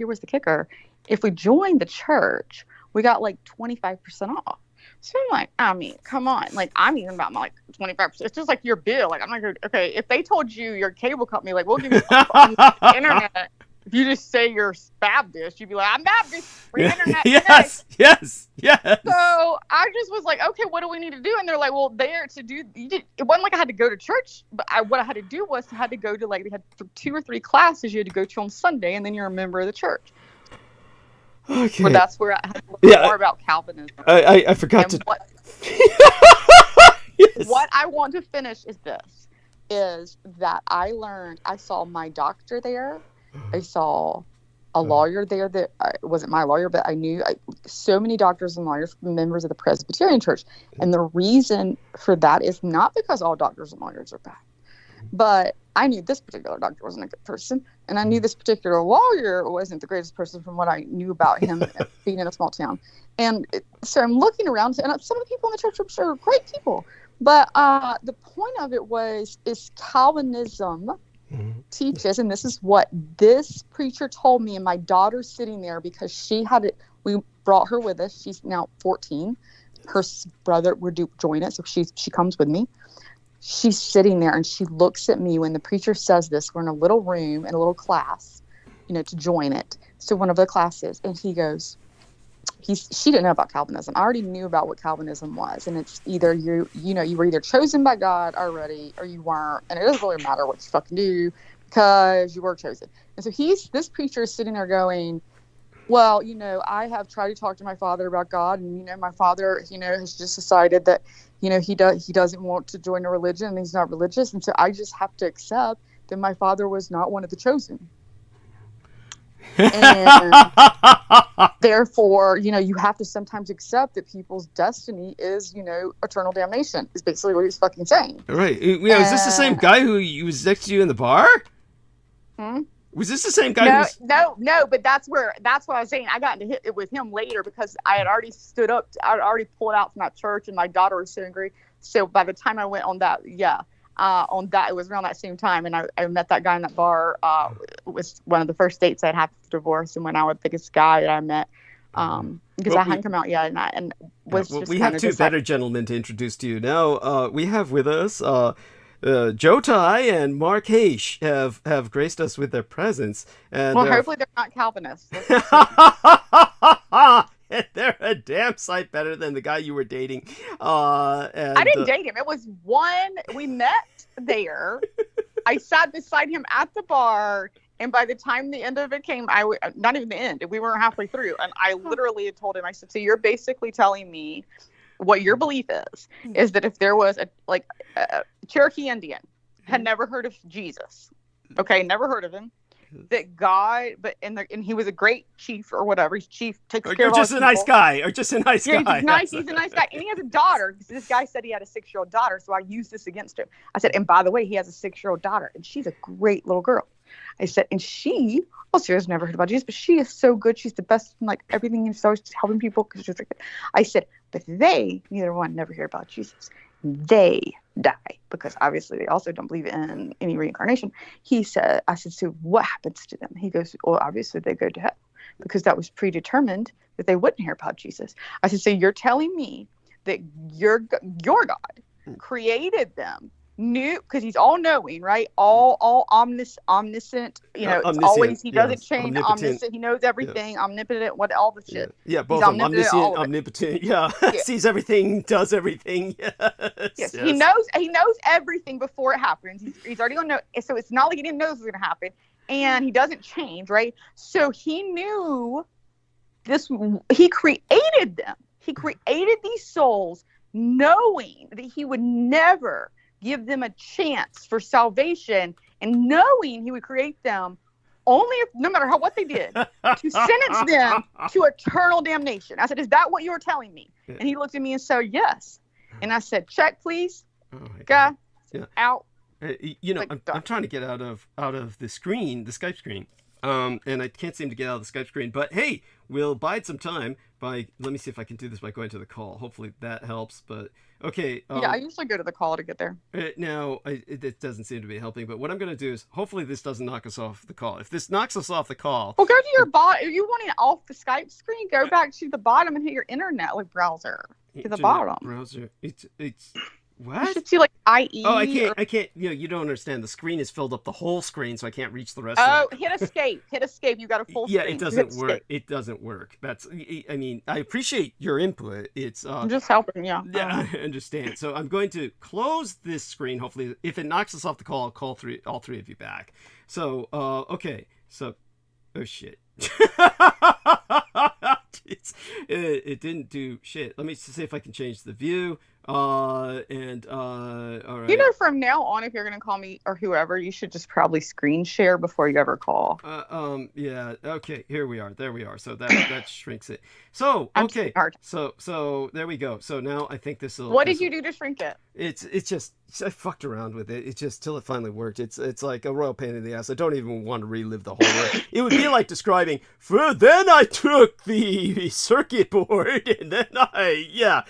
was the kicker. If we joined the church, we got like 25% off. So I'm like, I mean, come on. Like, I'm even about like 25%. It's just like your bill. Like, I'm like, okay, if they told you your cable company, like, we'll give you on the internet. If you just say you're Baptist, you'd be like, I'm Baptist, free internet. Yes. So I just was like, okay, what do we need to do? And they're like, well, it wasn't like I had to go to church, but what I had to do was I had to go to like, they had 2 or 3 classes you had to go to on Sunday, and then you're a member of the church. Okay. Well, that's where I had to learn more about Calvinism. I forgot to. What I want to finish is that I saw my doctor there. I saw a lawyer there that wasn't my lawyer, but I knew so many doctors and lawyers, members of the Presbyterian Church. And the reason for that is not because all doctors and lawyers are bad. But I knew this particular doctor wasn't a good person, and I knew this particular lawyer wasn't the greatest person from what I knew about him being in a small town. And so I'm looking around, and some of the people in the church I'm sure are great people. But the point of it is Calvinism teaches, and this is what this preacher told me, and my daughter's sitting there because she had it. We brought her with us. She's now 14. Her brother would join it, so she comes with me. She's sitting there and she looks at me when the preacher says this. We're in a little room in a little class, to join it. So one of the classes, and he goes, she didn't know about Calvinism. I already knew about what Calvinism was. And it's either you were either chosen by God already or you weren't. And it doesn't really matter what you fucking do because you were chosen. And so this preacher is sitting there going, well, I have tried to talk to my father about God, and my father, has just decided that, he doesn't want to join a religion and he's not religious, and so I just have to accept that my father was not one of the chosen. And therefore, you have to sometimes accept that people's destiny is, eternal damnation. Is basically what he's fucking saying. Right. Is this the same guy who was next to you in the bar? Was this the same guy? No, but that's what I was saying. I got into it with him later because I had already stood up. I had already pulled out from that church, and my daughter was so angry. So by the time I went on that, on that. It was around that same time, and I met that guy in that bar. It was one of the first dates I'd had after divorce, and went out with the biggest guy that I met. Because I hadn't come out yet, and was just we have two better gentlemen to introduce to you now. We have with us Joe Tai and Mark Haish have graced us with their presence. And well, hopefully they're not Calvinists. They're a damn sight better than the guy you were dating. And, I didn't date him. It was one. We met there. I sat beside him at the bar, and by the time the end of it came, not even the end. We weren't halfway through, and I literally had told him. I said, "So you're basically telling me what your belief is that if there was a Cherokee Indian had never heard of Jesus, okay, never heard of him." That God, and he was a great chief or whatever. He's chief, takes care of all just a nice guy, or just a nice guy. He's a nice guy, and he has a daughter. This guy said he had a 6-year-old daughter, so I used this against him. I said, and by the way, he has a 6-year-old daughter, and she's a great little girl. I said, and she also has never heard about Jesus, but she is so good. She's the best in like everything. She's always helping people because she's like, I said, but they, neither one, never hear about Jesus. They die because obviously they also don't believe in any reincarnation. He said, I said, so what happens to them? He goes, well, obviously they go to hell because that was predetermined that they wouldn't hear about Jesus. I said, so you're telling me that your God created them, knew, because he's all knowing, right? All omniscient, it's always, he doesn't change. Omniscient, he knows everything, omnipotent, what, all the shit. Yeah, both of them, omnipotent, sees everything, does everything. Yes. He knows everything before it happens. He's already gonna know, so it's not like he didn't know this was gonna happen, and he doesn't change, right? So he knew this, he created them. He created these souls knowing that he would never give them a chance for salvation, and knowing he would create them only if, no matter what they did, to sentence them to eternal damnation. I said, is that what you're telling me? And he looked at me and said, yes. And I said, check, please. Guy, out. I'm trying to get out of the screen, the Skype screen. And I can't seem to get out of the Skype screen, but hey, we'll bide some time let me see if I can do this by going to the call. Hopefully that helps, but okay. I usually go to the call to get there. Now, it doesn't seem to be helping, but what I'm going to do is, hopefully this doesn't knock us off the call. If this knocks us off the call... Well, go to your bottom. If you want it off the Skype screen, go back to the bottom and hit your internet browser. To the bottom. Browser. It's... What? You should see IE. Oh, I can't. You don't understand. The screen is filled up the whole screen, so I can't reach the rest. Oh, hit escape. Hit escape. You got a full screen. Yeah, it doesn't work. Escape. It doesn't work. I mean, I appreciate your input. I'm just helping. Yeah. Yeah, I understand. So I'm going to close this screen. Hopefully, if it knocks us off the call, I'll call all three of you back. So, okay. So, oh shit. It didn't do shit. Let me see if I can change the view. All right. From now on, if you're gonna call me or whoever, you should just probably screen share before you ever call. Yeah. Okay. Here we are. There we are. So that shrinks it. So okay. So there we go. So now I think this will. What did you do to shrink it? It's just, I fucked around with it. It's just till it finally worked. It's like a royal pain in the ass. I don't even want to relive the whole way. It would be like describing, then I took the circuit board and then I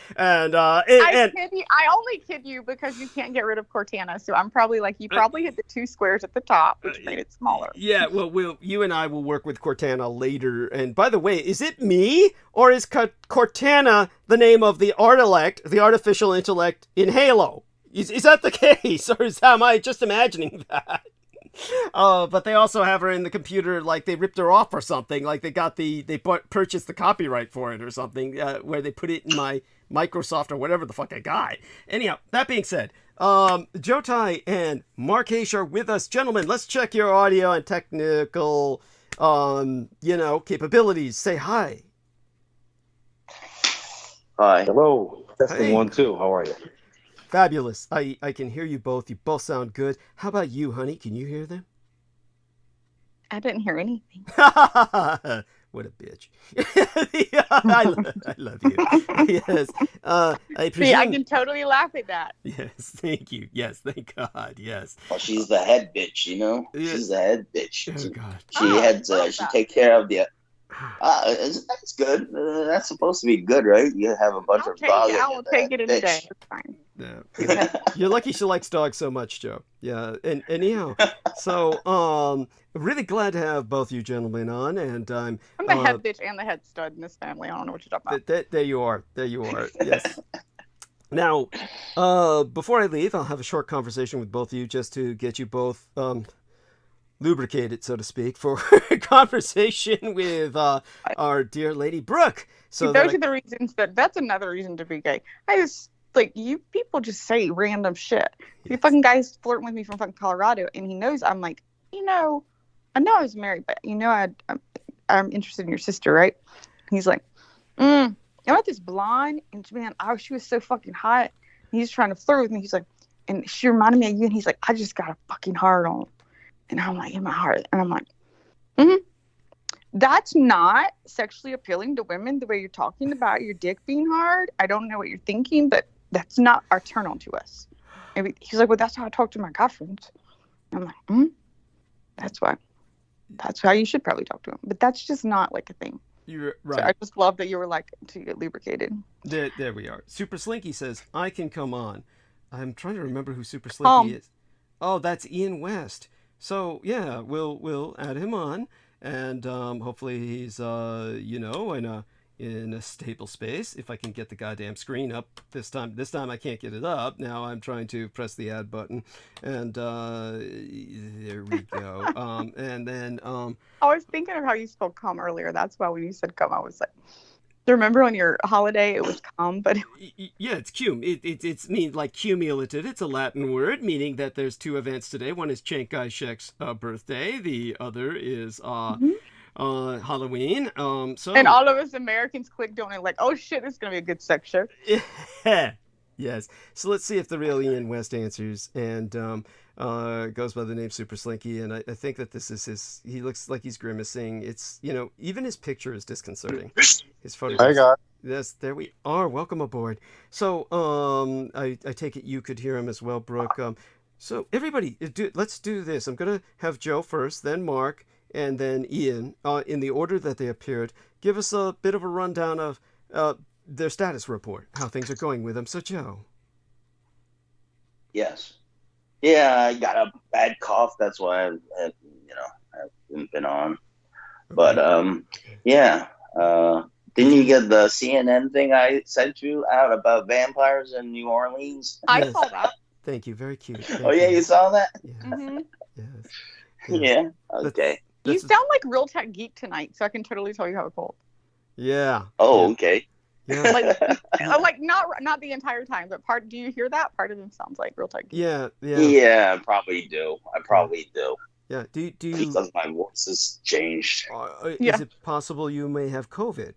only kid you because you can't get rid of Cortana. So I'm probably you probably hit the 2 squares at the top, which made it smaller. Yeah, well, you and I will work with Cortana later. And by the way, is it me or is Cortana the name of the the artificial intellect in Halo? Is that the case, or am I just imagining that? But they also have her in the computer, they ripped her off or something. They purchased the copyright for it or something, where they put it in my Microsoft or whatever the fuck I got. Anyhow, that being said, Joe Tai and Mark Haish are with us. Gentlemen, let's check your audio and technical, capabilities. Say hi. Hi. Hello. Testing 1, 2. How are you? Fabulous. I can hear you both. You both sound good. How about you, honey? Can you hear them? I didn't hear anything. What a bitch. I love you. Yes. I presume... See, I can totally laugh at that. Yes, thank you. Yes, thank God. Yes. Well, she's the head bitch, She's the head bitch. Oh, God. She take care of the... That's good. That's supposed to be good, right? You have a bunch of volume. I will take it in a day. It's fine. Yeah. You're lucky she likes dogs so much, Joe. Yeah, and anyhow, so really glad to have both you gentlemen on, and I'm the head bitch and the head stud in this family. I don't know what you're talking about. There you are. There you are. Yes. Now, before I leave, I'll have a short conversation with both of you just to get you both lubricated, so to speak, for a conversation with our dear Lady Brooke. So those are the reasons that's another reason to be gay. I just like you people just say random shit. You fucking guy's flirting with me from fucking Colorado, and he knows I'm like, I know I was married, but I'm interested in your sister, right? He's like, I want this blonde, and man, she was so fucking hot. He's trying to flirt with me. He's like, and she reminded me of you, and he's like, I just got a fucking hard on. And I'm like, in my heart. And I'm like, that's not sexually appealing to women the way you're talking about your dick being hard. I don't know what you're thinking, but that's not our turn on to us. And he's like, well, that's how I talk to my girlfriends. And I'm like, that's why. That's how you should probably talk to him. But that's just not like a thing. You're right. So I just love that you were like to get lubricated. There we are. Super Slinky says, I can come on. I'm trying to remember who Super Slinky is. Oh, that's Ian West. So yeah, we'll add him on, and hopefully he's in a stable space. If I can get the goddamn screen up this time I can't get it up. Now I'm trying to press the add button, and there we go. And then I was thinking of how you spelled "cum" earlier. That's why when you said "cum," I was like, remember on your holiday it was "cum," but yeah, it's cum. It's mean like cumulative. It's a Latin word meaning that there's two events today. One is Chiang Kai-shek's birthday. The other is Halloween. And all of us Americans clicked on it like, oh shit, this is gonna be a good section. Yes. So let's see if the real Ian West answers, and goes by the name Super Slinky, and I think that this is he looks like he's grimacing. It's, even his picture is disconcerting. His photo. Hi, guys. Yes, there we are. Welcome aboard. So I take it you could hear him as well, Brooke. So everybody, let's do this. I'm going to have Joe first, then Mark, and then Ian, in the order that they appeared. Give us a bit of a rundown of their status report, how things are going with them. So Joe. Yes. Yeah, I got a bad cough. That's why I haven't been on. Okay. But yeah. Didn't you get the CNN thing I sent you out about vampires in New Orleans? I saw that. Thank you. Very cute. Yeah, you saw that? Yes. Mm-hmm. Yes. Yeah. Okay. You sound like Real Tech Geek tonight, so I can totally tell you how it's cold. Yeah. Oh, okay. Yeah. like not the entire time, but do you hear that? Part of them sounds like Real Tech Geek. Yeah. Yeah, I probably do. Yeah. Do you because my voice has changed. Is it possible you may have COVID?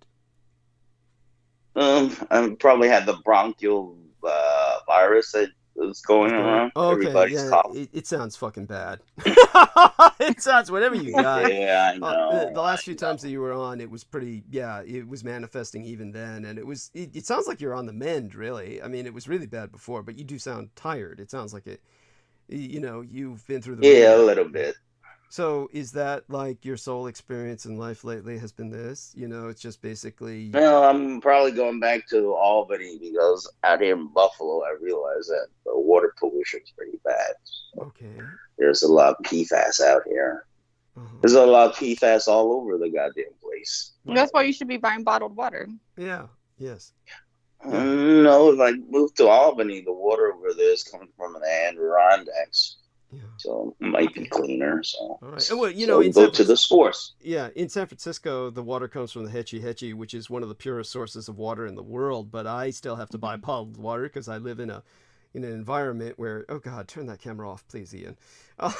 I probably had the bronchial virus that was going around. Okay, Everybody's coughing. It sounds fucking bad. It sounds whatever you got. Yeah, I know. The last few times that you were on, it was pretty. Yeah, it was manifesting even then, and it sounds like you're on the mend. Really, I mean, it was really bad before, but you do sound tired. It sounds like it. You've been through the. Yeah, a little bit. So is that like your sole experience in life lately has been this? It's just basically. Well, I'm probably going back to Albany because out here in Buffalo, I realize that the water pollution is pretty bad. So okay. There's a lot of PFAS out here. Uh-huh. There's a lot of PFAS all over the goddamn place. That's why you should be buying bottled water. Yeah. Yes. No, if I move to Albany, the water over there is coming from the Adirondacks. Yeah. So it might be cleaner. So, all right. Well, go to the source. Yeah, in San Francisco, the water comes from the Hetchy Hetchy, which is one of the purest sources of water in the world. But I still have to buy bottled water because I live in an environment where, oh God, turn that camera off, please, Ian. And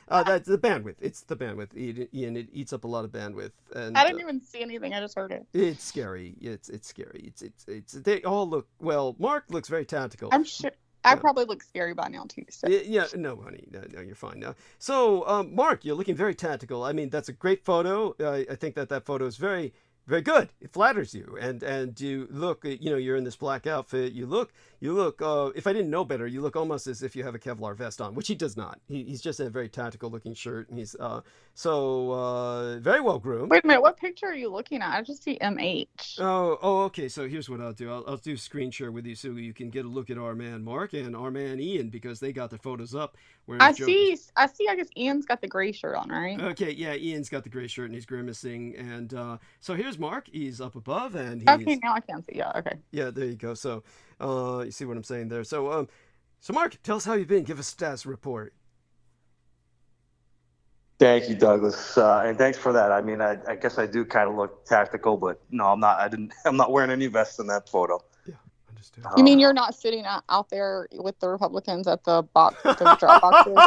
that's the bandwidth. It's the bandwidth, Ian. It eats up a lot of bandwidth. And I didn't even see anything. I just heard it. It's scary. It's scary. It's. They all look well. Mark looks very tactical. I'm sure. I probably look scary by now too. So. Yeah, no, honey, no, you're fine now. So, Mark, you're looking very tactical. I mean, that's a great photo. I think that photo is very, Very good. It flatters you, and you look. You're in this black outfit. You look. If I didn't know better, you look almost as if you have a Kevlar vest on, which he does not. He's just in a very tactical looking shirt, and he's very well groomed. Wait a minute, what picture are you looking at? I just see MH. Oh, okay. So here's what I'll do. I'll do screen share with you so you can get a look at our man Mark and our man Ian, because they got the photos up. I see. I guess Ian's got the gray shirt on, right? Okay, yeah, Ian's got the gray shirt and he's grimacing, and so here's Mark. He's up above, and okay, now I can see. Yeah, okay. Yeah, there you go. So, you see what I'm saying there. So, Mark, tell us how you've been. Give us a status report. Thank you, Douglas, and thanks for that. I mean, I guess I do kind of look tactical, but no, I'm not. I'm not wearing any vest in that photo. Yeah, understood. You mean you're not sitting out there with the Republicans at the drop boxes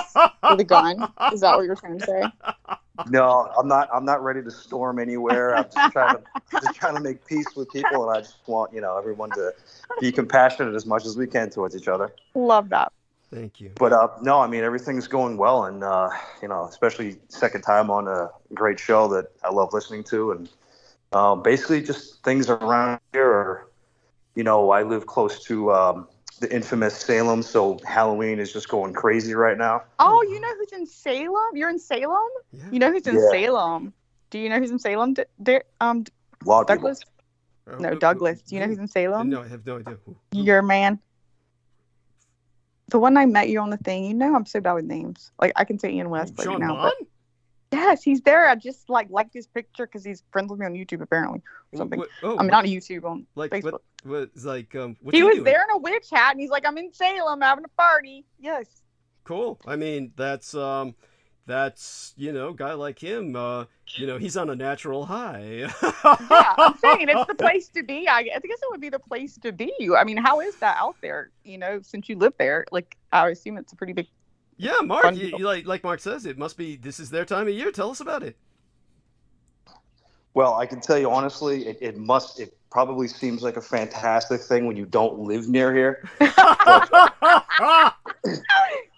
with a gun? Is that what you're trying to say? No, I'm not. I'm not ready to storm anywhere. I'm just trying to make peace with people, and I just want everyone to be compassionate as much as we can towards each other. Love that. Thank you. But no, I mean, everything's going well, and especially second time on a great show that I love listening to, and basically just things around here are, I live close to the infamous Salem, so Halloween is just going crazy right now. Oh, you know who's in Salem? You're in Salem? Yeah. You know who's in Salem? Do you know who's in Salem? Douglas? No, Douglas. Do you know who's in Salem? No, I have no idea. Your man. The one I met you on the thing. I'm so bad with names. Like, I can say Ian West, but Sean now. Bond? Yes, he's there. I just liked his picture because he's friends with me on YouTube, apparently. Or something. I mean, not on YouTube, on Facebook. What's he was there in a witch hat, and he's like, I'm in Salem having a party. Yes. Cool. I mean, that's guy like him, he's on a natural high. Yeah, I'm saying it's the place to be. I guess it would be the place to be. I mean, how is that out there? Since you live there, like, I assume it's a pretty big. Yeah, Mark, like Mark says, it must be. This is their time of year. Tell us about it. Well, I can tell you honestly, it probably seems like a fantastic thing when you don't live near here.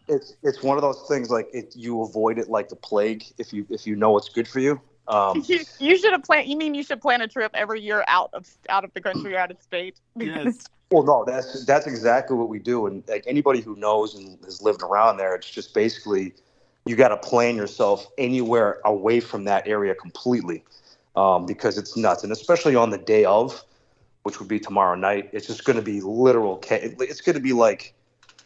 It's one of those things, like, you avoid it like the plague if you know what's good for you. You should have planned. You mean you should plan a trip every year out of the country, out of state? Yes. Well, no, that's exactly what we do, and like anybody who knows and has lived around there, it's just basically you got to plan yourself anywhere away from that area completely, because it's nuts, and especially on the day of, which would be tomorrow night, it's just going to be literal. It's going to be like,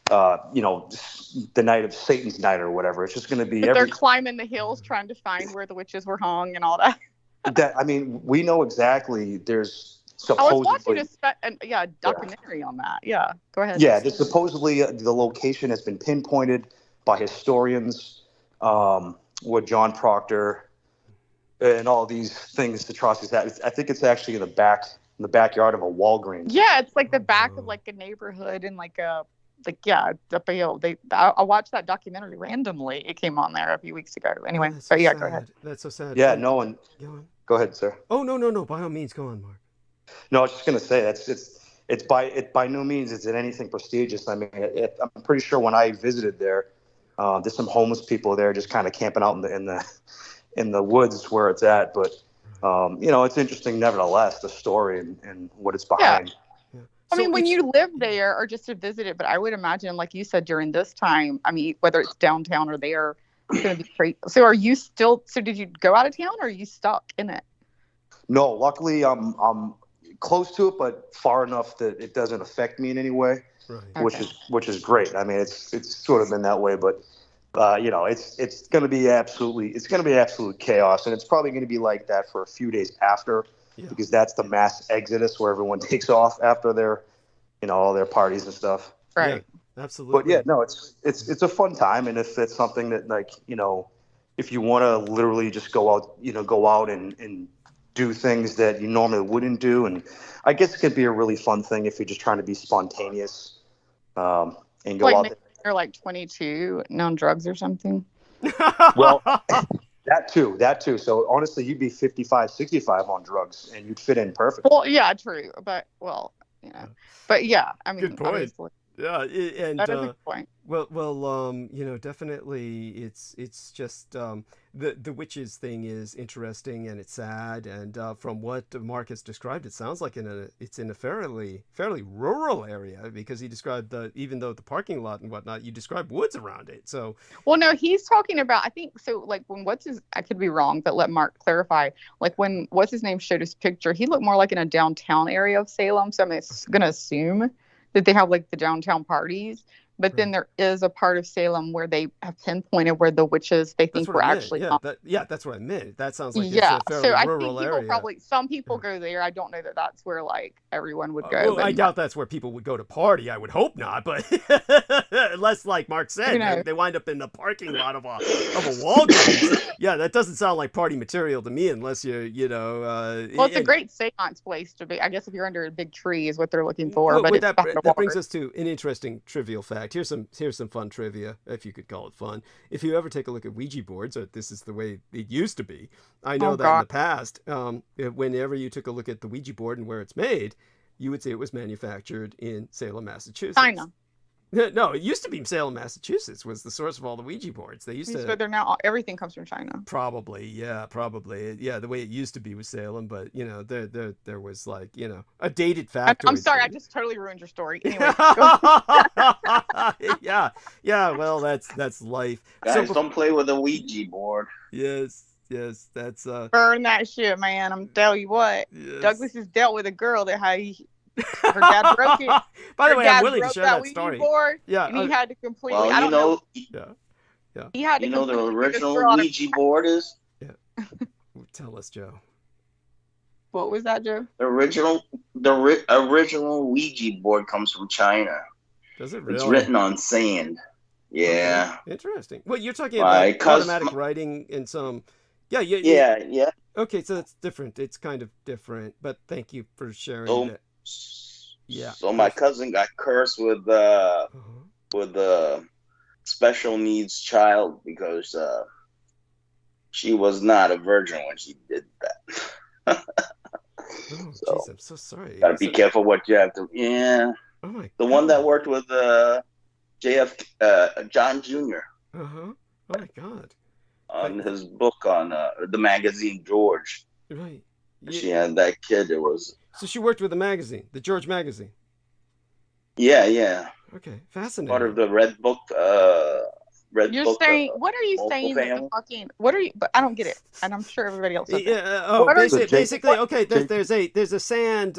the night of Satan's night or whatever. It's just going to be. They're climbing the hills trying to find where the witches were hung and all that. I mean, we know exactly. There's supposedly. I was watching a documentary on that. Yeah, go ahead. Yeah, supposedly the location has been pinpointed by historians, with John Proctor, and all these things. Atrocities. I think it's actually in the backyard of a Walgreens. Yeah, it's like the back of like a neighborhood and up a hill. I watched that documentary randomly. It came on there a few weeks ago. Anyway, so go sad. ahead. That's so sad. Yeah, no one. Go ahead, sir. Oh no! By all means, go on, Mark. No, I was just gonna say it's by no means is it anything prestigious. I mean, I'm pretty sure when I visited there, there's some homeless people there just kind of camping out in the woods where it's at. But it's interesting nevertheless, the story and what it's behind. Yeah. I mean, when you live there or just to visit it, but I would imagine, like you said, during this time, I mean, whether it's downtown or there, it's going to be great. So did you go out of town or are you stuck in it? No, luckily I'm close to it, but far enough that it doesn't affect me in any way, right. which is great. I mean, it's sort of been that way, but it's going to be absolute chaos, and it's probably going to be like that for a few days after. Yeah. Because that's the mass exodus where everyone takes off after their, all their parties and stuff. Right. Yeah, absolutely. But yeah, no, it's a fun time, and if it's something that, like, if you want to literally just go out and do things that you normally wouldn't do, and I guess it could be a really fun thing if you're just trying to be spontaneous, and go out there. You're like 22 and on drugs or something. Well. That too. So honestly, you'd be 55, 65 on drugs, and you'd fit in perfectly. Well, yeah, true. But but yeah, I mean, good point. Obviously, yeah, and that is a good point. Well, definitely, it's just the witches thing is interesting and it's sad. And from what Mark has described, it sounds like it's in a fairly rural area, because he described even though the parking lot and whatnot, you described woods around it. So well, no, he's talking about, I think so. Like when I could be wrong, but let Mark clarify. Like when what's his name showed his picture, he looked more like in a downtown area of Salem. So I'm gonna assume that they have like the downtown parties. But then there is a part of Salem where they have pinpointed where the witches they think were actually. That's what I meant. That sounds like it's a fairly so I rural think area. some people go there. I don't know that that's where like everyone would go. Well, I doubt that's where people would go to party. I would hope not, but unless, like Mark said, they wind up in the parking lot of a Walgreens. Yeah, that doesn't sound like party material to me, unless you're, well, it's a great seance place to be. I guess if you're under a big tree is what they're looking for. But that brings us to an interesting trivial fact. Here's some fun trivia, if you could call it fun. If you ever take a look at Ouija boards, this is the way it used to be. I know that in the past, whenever you took a look at the Ouija board and where it's made, you would say it was manufactured in Salem, Massachusetts. China. No, it used to be Salem, Massachusetts was the source of all the Ouija boards. They used to. So they're now everything comes from China. Probably. Yeah. The way it used to be was Salem, but there was like a dated factoid. I'm sorry, I just totally ruined your story. Anyway. Yeah. Well, that's life. Guys, don't play with a Ouija board. Yes. That's burn that shit, man. I'm telling you what. Yes. Douglas has dealt with a girl that her dad broke it. By the way, I'm willing to share that story. Board, yeah, and he had to completely. Well, I don't know. Yeah. He had to. The original Ouija board is. Yeah. Tell us, Joe. What was that, Joe? The original Ouija board comes from China. Does it really? It's written on sand. Yeah. Okay. Interesting. Well, you're talking about automatic writing in some. Yeah. Okay, so it's different. It's kind of different, but thank you for sharing that. Yeah. So my cousin got cursed with a special needs child because she was not a virgin when she did that. Geez, I'm so sorry. Gotta be careful what you have to. Yeah. Oh my. The one that worked with John Jr. Oh my God. On his book on the magazine George. Right. Yeah. She had that kid. It was. So she worked with the magazine, the George magazine. Yeah. Okay, fascinating. Part of the Red Book. You're saying, what are you saying? What are you? But I don't get it, and I'm sure everybody else. Basically, okay. There's a sand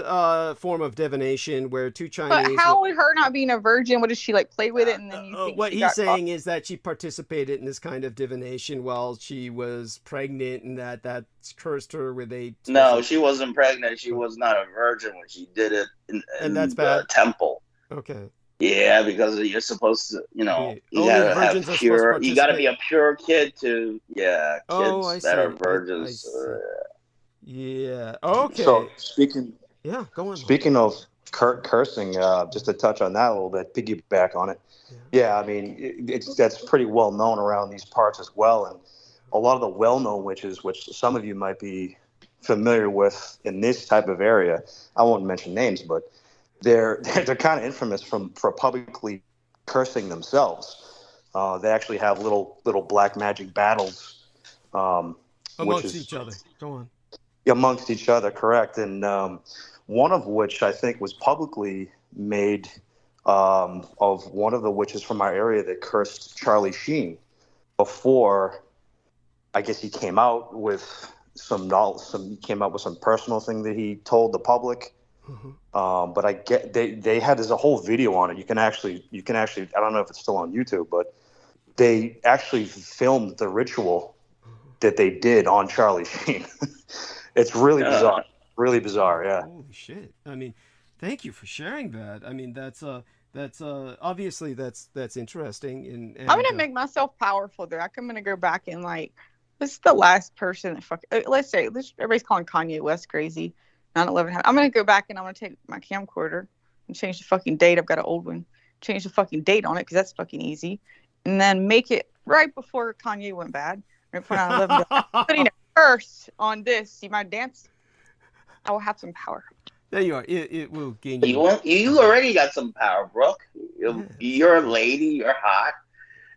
form of divination where two Chinese. But how would her not being a virgin? What does she like play with it, and then you think what he's saying is that she participated in this kind of divination while she was pregnant, and that cursed her with a. No, she wasn't pregnant. She was not a virgin when she did it in that's the bad. temple. Okay. Yeah, because you're supposed to, you gotta have pure. You gotta be a pure kid to, kids that are virgins. Yeah. Okay. So speaking. Yeah, go on. Speaking of cursing, just to touch on that a little bit, piggyback on it. Yeah, I mean, that's pretty well known around these parts as well, and a lot of the well-known witches, which some of you might be familiar with in this type of area. I won't mention names, but. They're kind of infamous for publicly cursing themselves. They actually have little black magic battles amongst each other. Go on. Amongst each other, correct. And one of which I think was publicly made of one of the witches from our area that cursed Charlie Sheen before. I guess he came out with some personal thing that he told the public. Mm-hmm. But I get they had there's a whole video on it. You can actually I don't know if it's still on YouTube, but they actually filmed the ritual that they did on Charlie Sheen. It's really bizarre. Really bizarre, yeah. Holy shit. I mean, thank you for sharing that. I mean, that's obviously that's interesting and I'm going to make myself powerful there. I'm going to go back and this is the last person that everybody's calling Kanye West crazy. 9/11. I'm going to go back and I'm going to take my camcorder and change the fucking date. I've got an old one. Change the fucking date on it because that's fucking easy. And then make it right before Kanye went bad. Right before 9/11. Putting a curse on this. See my dance? I will have some power. There you are. It will gain you. You already got some power, Brooke. You're a lady. You're hot.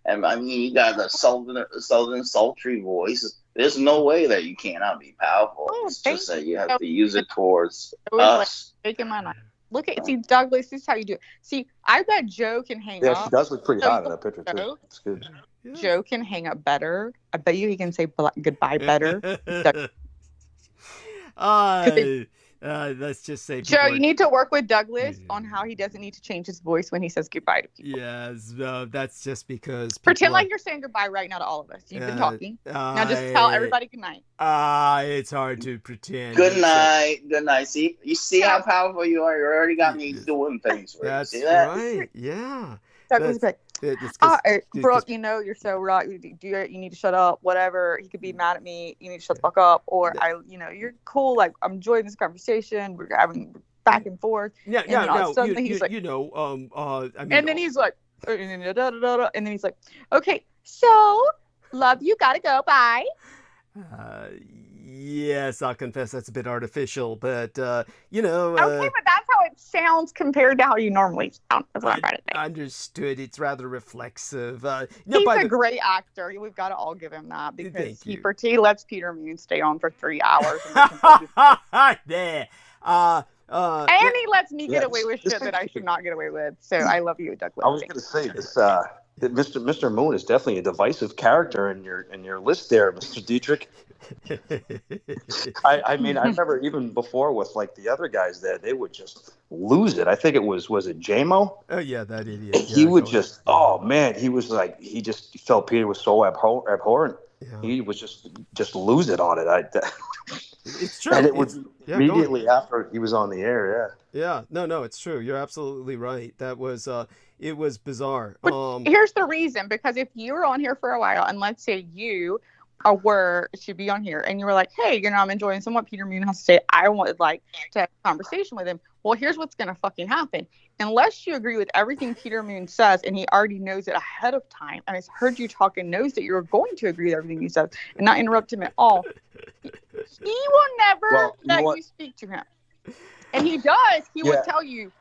And I mean, you got a southern sultry voice. There's no way that you cannot be powerful. It's just that you have to use it towards us. Like, my night. Look at see Douglas. This is how you do it. See, I bet Joe can hang up. Yeah, she does look pretty hot in that picture too. It's good. Yeah. Joe can hang up better. I bet you he can say goodbye better. Let's just say, Joe, you need to work with Douglas on how he doesn't need to change his voice when he says goodbye to people. Yes, that's just because. Pretend like you're saying goodbye right now to all of us. You've been talking. Now just tell everybody good night. It's hard to pretend. Good night. Good night. See, you see how powerful you are. You already got me doing things for you. That's See that? right. Yeah. Douglas is like, Brooke, you know, you're so right. You need to shut up. Whatever. He could be mad at me. You need to shut the fuck up. Or you're cool. Like, I'm enjoying this conversation. We're having back and forth. Yeah. And suddenly he's like, I mean, and then he's like, and then he's like, okay, so love you. Gotta go. Bye. Yes, I'll confess that's a bit artificial, but okay, but that's how it sounds compared to how you normally sound. That's what I'm trying to say. Understood. It's rather reflexive. He's a great actor. We've got to all give him that because he lets Peter Moon stay on for 3 hours. There. And he lets me get away with shit that I should not get away with. So I love you, Douglas. I was going to say this. That Mr. Moon is definitely a divisive character in your list there, Mr. Dietrich. I mean, I remember even before with like the other guys there, they would just lose it. I think it was it JMO? Oh yeah, that idiot. He would just, oh man, he was like, he just felt Peter was so abhorrent. Yeah. He was just lose it on it. It's true. And it was immediately after he was on the air. Yeah. No, it's true. You're absolutely right. That was it was bizarre. But here's the reason, because if you were on here for a while, and let's say you should be on here, and you were like, hey, I'm enjoying what Peter Moon has to say. I would like to have a conversation with him. Well, here's what's going to fucking happen. Unless you agree with everything Peter Moon says, and he already knows it ahead of time, and has heard you talk and knows that you're going to agree with everything he says and not interrupt him at all, he will never let you speak to him. And he does. He will tell you,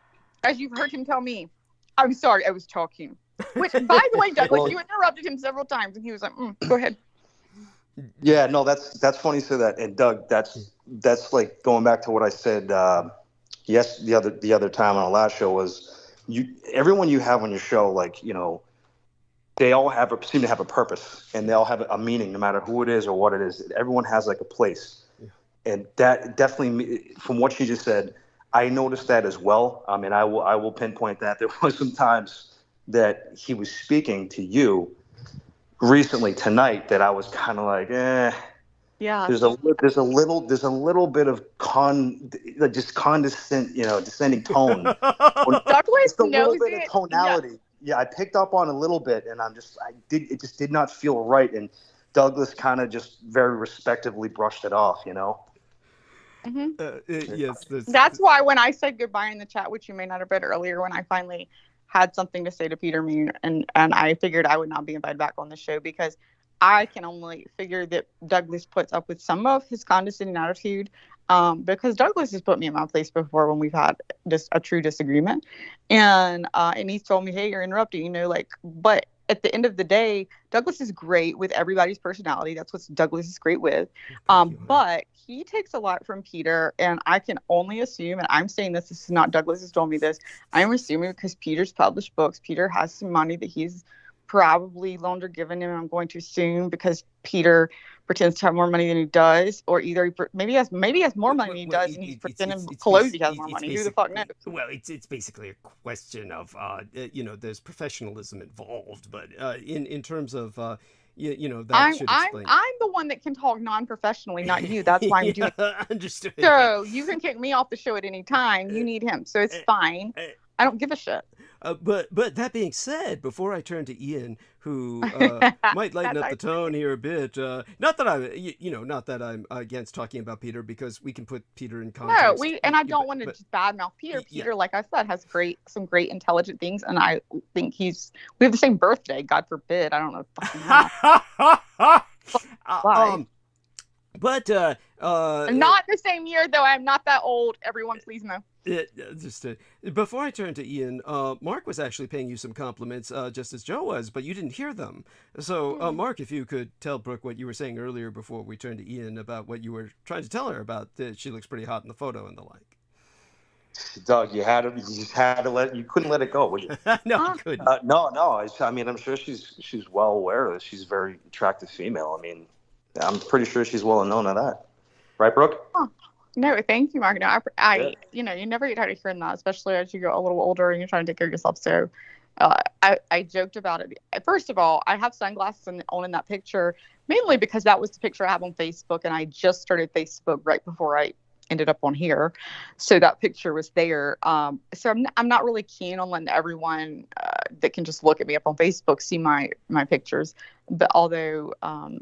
as you've heard him tell me, I'm sorry, I was talking. Which, by the way, Douglas, you interrupted him several times, and he was like, go ahead. Yeah, no, that's funny you say that. And Doug, that's like going back to what I said the other time on our last show was everyone you have on your show, like, they all seem to have a purpose, and they all have a meaning, no matter who it is or what it is. Everyone has like a place. Yeah. And that definitely, from what you just said, I noticed that as well. I mean, I will pinpoint that there was some times that he was speaking to you recently tonight that I was kind of like, yeah. There's a little bit of descending tone. Douglas a knows little bit it. of tonality. Yeah, I picked up on a little bit, and it just did not feel right. And Douglas kind of just very respectively brushed it off, Mm-hmm. Yes. That's why when I said goodbye in the chat, which you may not have read earlier, when I finally had something to say to Peter Moon, and I figured I would not be invited back on the show, because I can only figure that Douglas puts up with some of his condescending attitude, because Douglas has put me in my place before when we've had just a true disagreement, and he's told me, hey, you're interrupting, but at the end of the day, Douglas is great with everybody's personality. That's what Douglas is great with. But he takes a lot from Peter, and I can only assume, and I'm saying this is not Douglas has told me this, I'm assuming because Peter's published books, Peter has some money that he's probably loaned or given him, I'm going to assume, because Peter pretends to have more money than he does, or either maybe he has more money than he does, and he's pretending clothes he has more money. Who the fuck knows? Well, it's basically a question of there's professionalism involved, but in terms of that should explain. I'm the one that can talk non-professionally, not you. That's why I'm doing it. Understood. So you can kick me off the show at any time. You need him, so it's fine. I don't give a shit. But that being said, before I turn to Ian, who might lighten up the tone here a bit, not that I'm against talking about Peter, because we can put Peter in context. No, I don't want to just badmouth Peter. Peter, like I said, has some great intelligent things, and I think we have the same birthday. God forbid, I don't know. But not the same year, though. I'm not that old. Everyone, please know. Before I turn to Ian, Mark was actually paying you some compliments, just as Joe was, but you didn't hear them. So, Mark, if you could tell Brooke what you were saying earlier before we turned to Ian about what you were trying to tell her about that she looks pretty hot in the photo and the like. Doug, you just had to you couldn't let it go, would you? No, I couldn't. No. I mean, I'm sure she's well aware of this. She's a very attractive female. I mean, I'm pretty sure she's well known of that. Right, Brooke? Oh, no, thank you, Mark. No, I you never get tired of hearing that, especially as you get a little older and you're trying to take care of yourself. So I joked about it. First of all, I have sunglasses on in that picture, mainly because that was the picture I have on Facebook, and I just started Facebook right before I ended up on here, so that picture was there. So I'm not really keen on letting everyone that can just look at me up on Facebook see my pictures. But although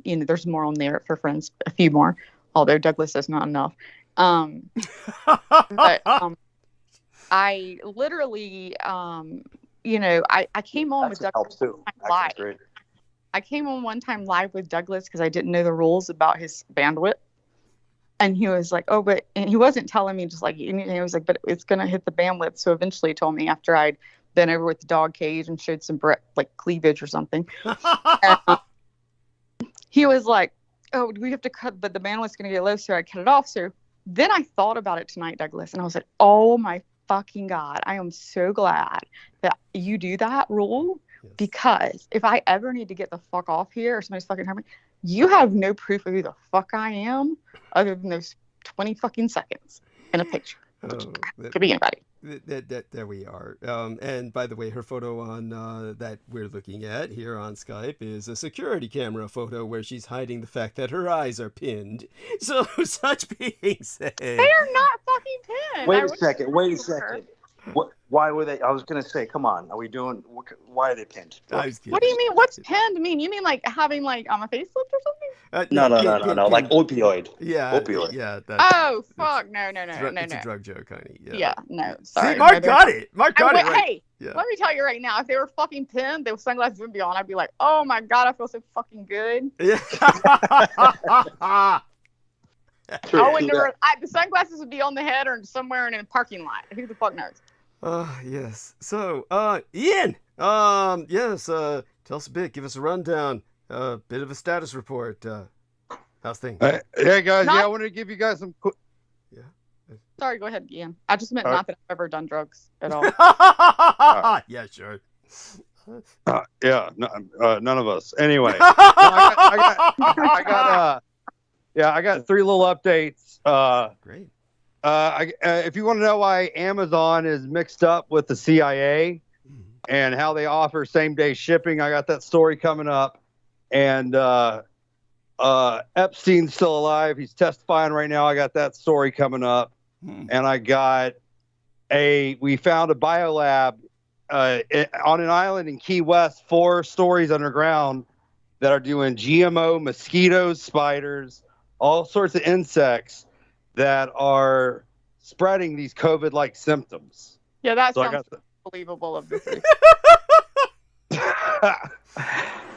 there's more on there for friends, a few more. Although Douglas is not enough. But I literally, I came on with Douglas live. I came on one time live with Douglas because I didn't know the rules about his bandwidth. And he was like, and he wasn't telling me just like, he was like, but it's going to hit the bandwidth. So eventually he told me after I'd been over with the dog cage and showed some like cleavage or something. And, he was like, oh, we have to cut, but the bandwidth's going to get low. So I cut it off. So then I thought about it tonight, Douglas, and I was like, oh my fucking God, I am so glad that you do that rule. Yes. Because if I ever need to get the fuck off here or somebody's fucking hurt me, you have no proof of who the fuck I am other than those 20 fucking seconds in a picture. Could be anybody. There we are. And by the way, her photo on that we're looking at here on Skype is a security camera photo where she's hiding the fact that her eyes are pinned. So, such being said, they are not fucking pinned. Wait a second. Why were they? I was gonna say, come on. Are we doing? Why are they pinned? What do you mean? What's pinned mean? You mean like having like a facelift or something? No. Like opioid. Yeah. Opioid. Yeah. Oh fuck! No. It's a drug joke, honey. Yeah. No. Sorry. See, Mark got it. Mark got it. Right. Hey, let me tell you right now. If they were fucking pinned, those sunglasses wouldn't be on. I'd be like, oh my God, I feel so fucking good. Yeah. The sunglasses would be on the head or somewhere in a parking lot. Who the fuck knows? Yes. So, Ian, yes, tell us a bit, give us a rundown, bit of a status report. How's things? Hey guys, I wanted to give you guys some Yeah. Sorry, go ahead, Ian. I just meant not that I've ever done drugs at all. Yeah, sure. None of us. Anyway, I got 3 little updates. Great. If you want to know why Amazon is mixed up with the CIA and how they offer same-day shipping, I got that story coming up. And Epstein's still alive. He's testifying right now. I got that story coming up. And we found a biolab on an island in Key West, 4 stories underground, that are doing GMO mosquitoes, spiders, all sorts of insects that are spreading these COVID-like symptoms. Yeah, that sounds believable of the 3.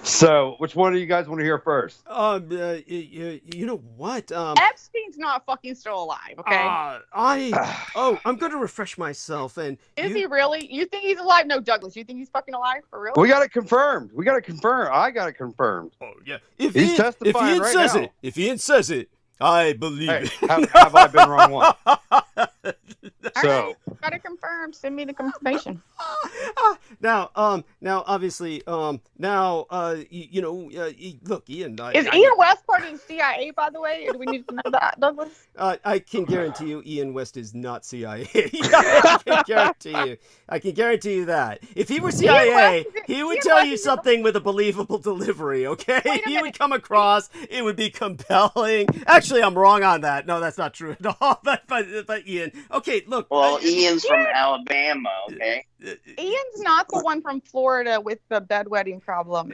So, which one do you guys want to hear first? You know what? Epstein's not fucking still alive, okay? I'm going to refresh myself. And is he really? You think he's alive? No, Douglas, you think he's fucking alive for real? We got it confirmed. I got it confirmed. Oh yeah. He's testifying right now. If Ian says it, I believe it. Have I been wrong one? So, got it confirmed. Send me the confirmation. Now, obviously, look, Ian. Is Ian West part of the CIA, by the way? Do we need to know that, Douglas? I can guarantee you, Ian West is not CIA. I can guarantee you that. If he were CIA, he would tell you something with a believable delivery. Okay, he would come across. It would be compelling. Actually, I'm wrong on that. No, that's not true at all. But Ian, okay, look. Well, Ian's from Alabama. Okay. Ian's not the one from Florida with the bedwetting problem.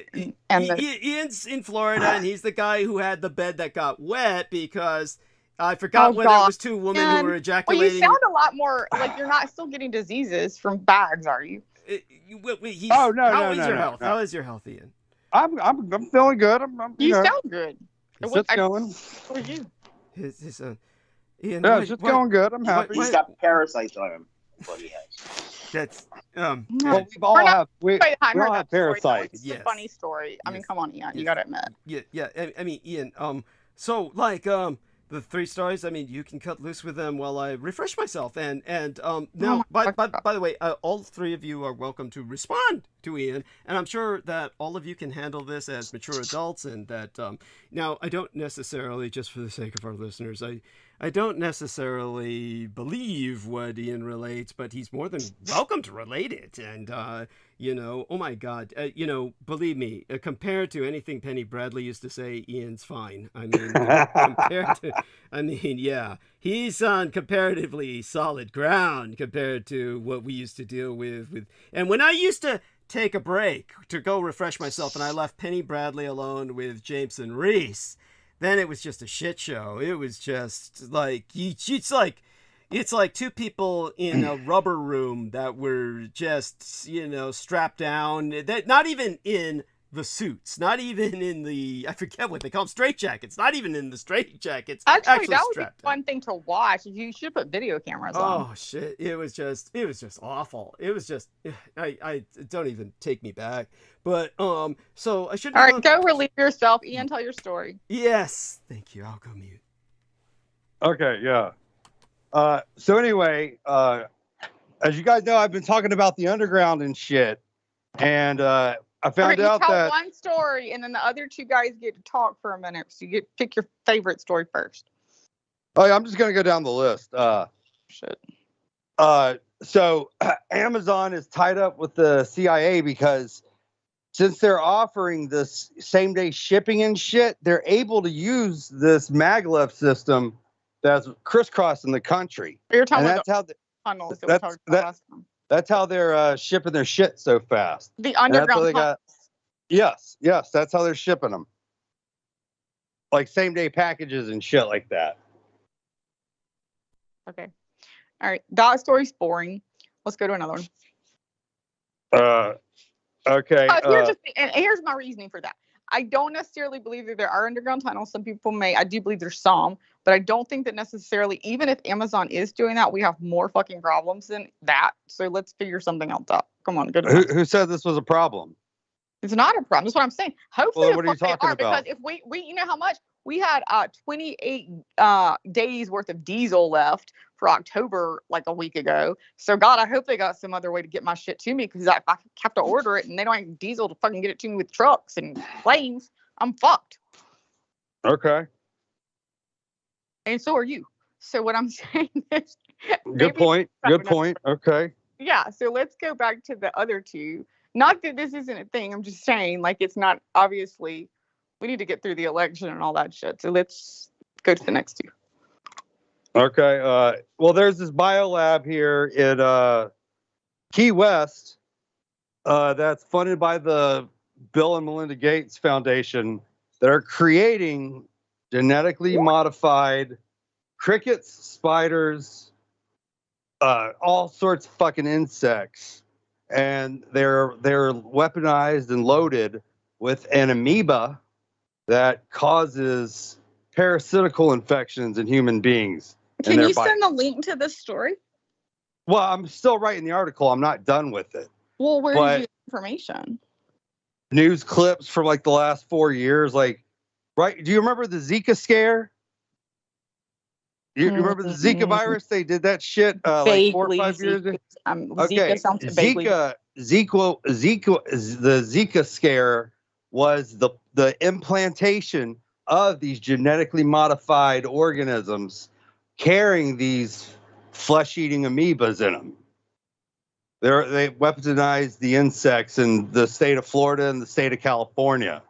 Ian's in Florida, and he's the guy who had the bed that got wet because I forgot whether it was 2 women who were ejaculating. Well, you sound a lot more like you're not still getting diseases from bags, are you? How is your health, Ian? I'm feeling good. You sound good. It's going. For you. His Ian, Yeah, it's just going good. I'm happy. He's got parasites on him. What he has. That's Well, No. we've all We're not- have we Wait, I all heard have that story, though. parasites. It's Yes. a funny story. I mean, Yes. come on, Ian. You Yes. gotta admit. Yeah. I mean, Ian. So like the 3 stories. I mean, you can cut loose with them while I refresh myself. And now, my by the way, all 3 of you are welcome to respond to Ian, and I'm sure that all of you can handle this as mature adults, and that now I don't necessarily, just for the sake of our listeners, I don't necessarily believe what Ian relates, but he's more than welcome to relate it. And, oh my God, believe me, compared to anything Penny Bradley used to say, Ian's fine. I mean, yeah, he's on comparatively solid ground compared to what we used to deal with. And when I used to take a break to go refresh myself and I left Penny Bradley alone with Jameson Reese, then it was just a shit show. It was just like, it's like 2 people in a rubber room that were just, strapped down. That not even in the suits, not even in the, I forget what they call them, straitjackets. Not even in the straitjackets. Actually, that would be a strapped down. fun thing to watch. You should put video cameras on. Oh shit! It was just awful. It was just, I don't even take me back. But so I should. All right, go relieve yourself. Ian, tell your story. Yes, thank you. I'll go mute. Okay, yeah. So anyway, as you guys know, I've been talking about the underground and shit, and I found out tell that one story, and then the other 2 guys get to talk for a minute. So you get pick your favorite story first. Oh, yeah, I'm just gonna go down the list. Shit. So Amazon is tied up with the CIA because since they're offering this same day shipping and shit, they're able to use this maglev system that's crisscrossing the country. You're talking And about that's how the tunnels that we talked about last time. that's how they're shipping their shit so fast. The And that's how underground they tunnels. Yes, that's how they're shipping them. Like same day packages and shit like that. Okay. All right. That story's boring. Let's go to another one. Okay. Here's my reasoning for that. I don't necessarily believe that there are underground tunnels. Some people may. I do believe there's some, but I don't think that necessarily, even if Amazon is doing that, we have more fucking problems than that. So let's figure something else out. Come on, good enough. Who said this was a problem? It's not a problem. That's what I'm saying. Hopefully, Well, what are you talking about? Because if we, you know how much we had 28 days worth of diesel left for October like a week ago. So God, I hope they got some other way to get my shit to me, because if I have to order it and they don't have diesel to fucking get it to me with trucks and planes, I'm fucked. Okay. And so are you. So what I'm saying is, Good point. Okay. Yeah. So let's go back to the other 2. Not that this isn't a thing. I'm just saying, like, it's not, obviously, we need to get through the election and all that shit. So let's go to the next 2. Okay. Well, there's this biolab here in Key West that's funded by the Bill and Melinda Gates Foundation that are creating genetically modified crickets, spiders, all sorts of fucking insects. And they're weaponized and loaded with an amoeba that causes parasitical infections in human beings. Can you send the link to this story? Well, I'm still writing the article. I'm not done with it. Well, where did you get information? News clips from like the last 4 years. Like, right? Do you remember the Zika scare? You remember the Zika virus? They did that shit like 4 or 5 years ago. Okay, the Zika scare was the implantation of these genetically modified organisms carrying these flesh-eating amoebas in them. They weaponized the insects in the state of Florida and the state of California.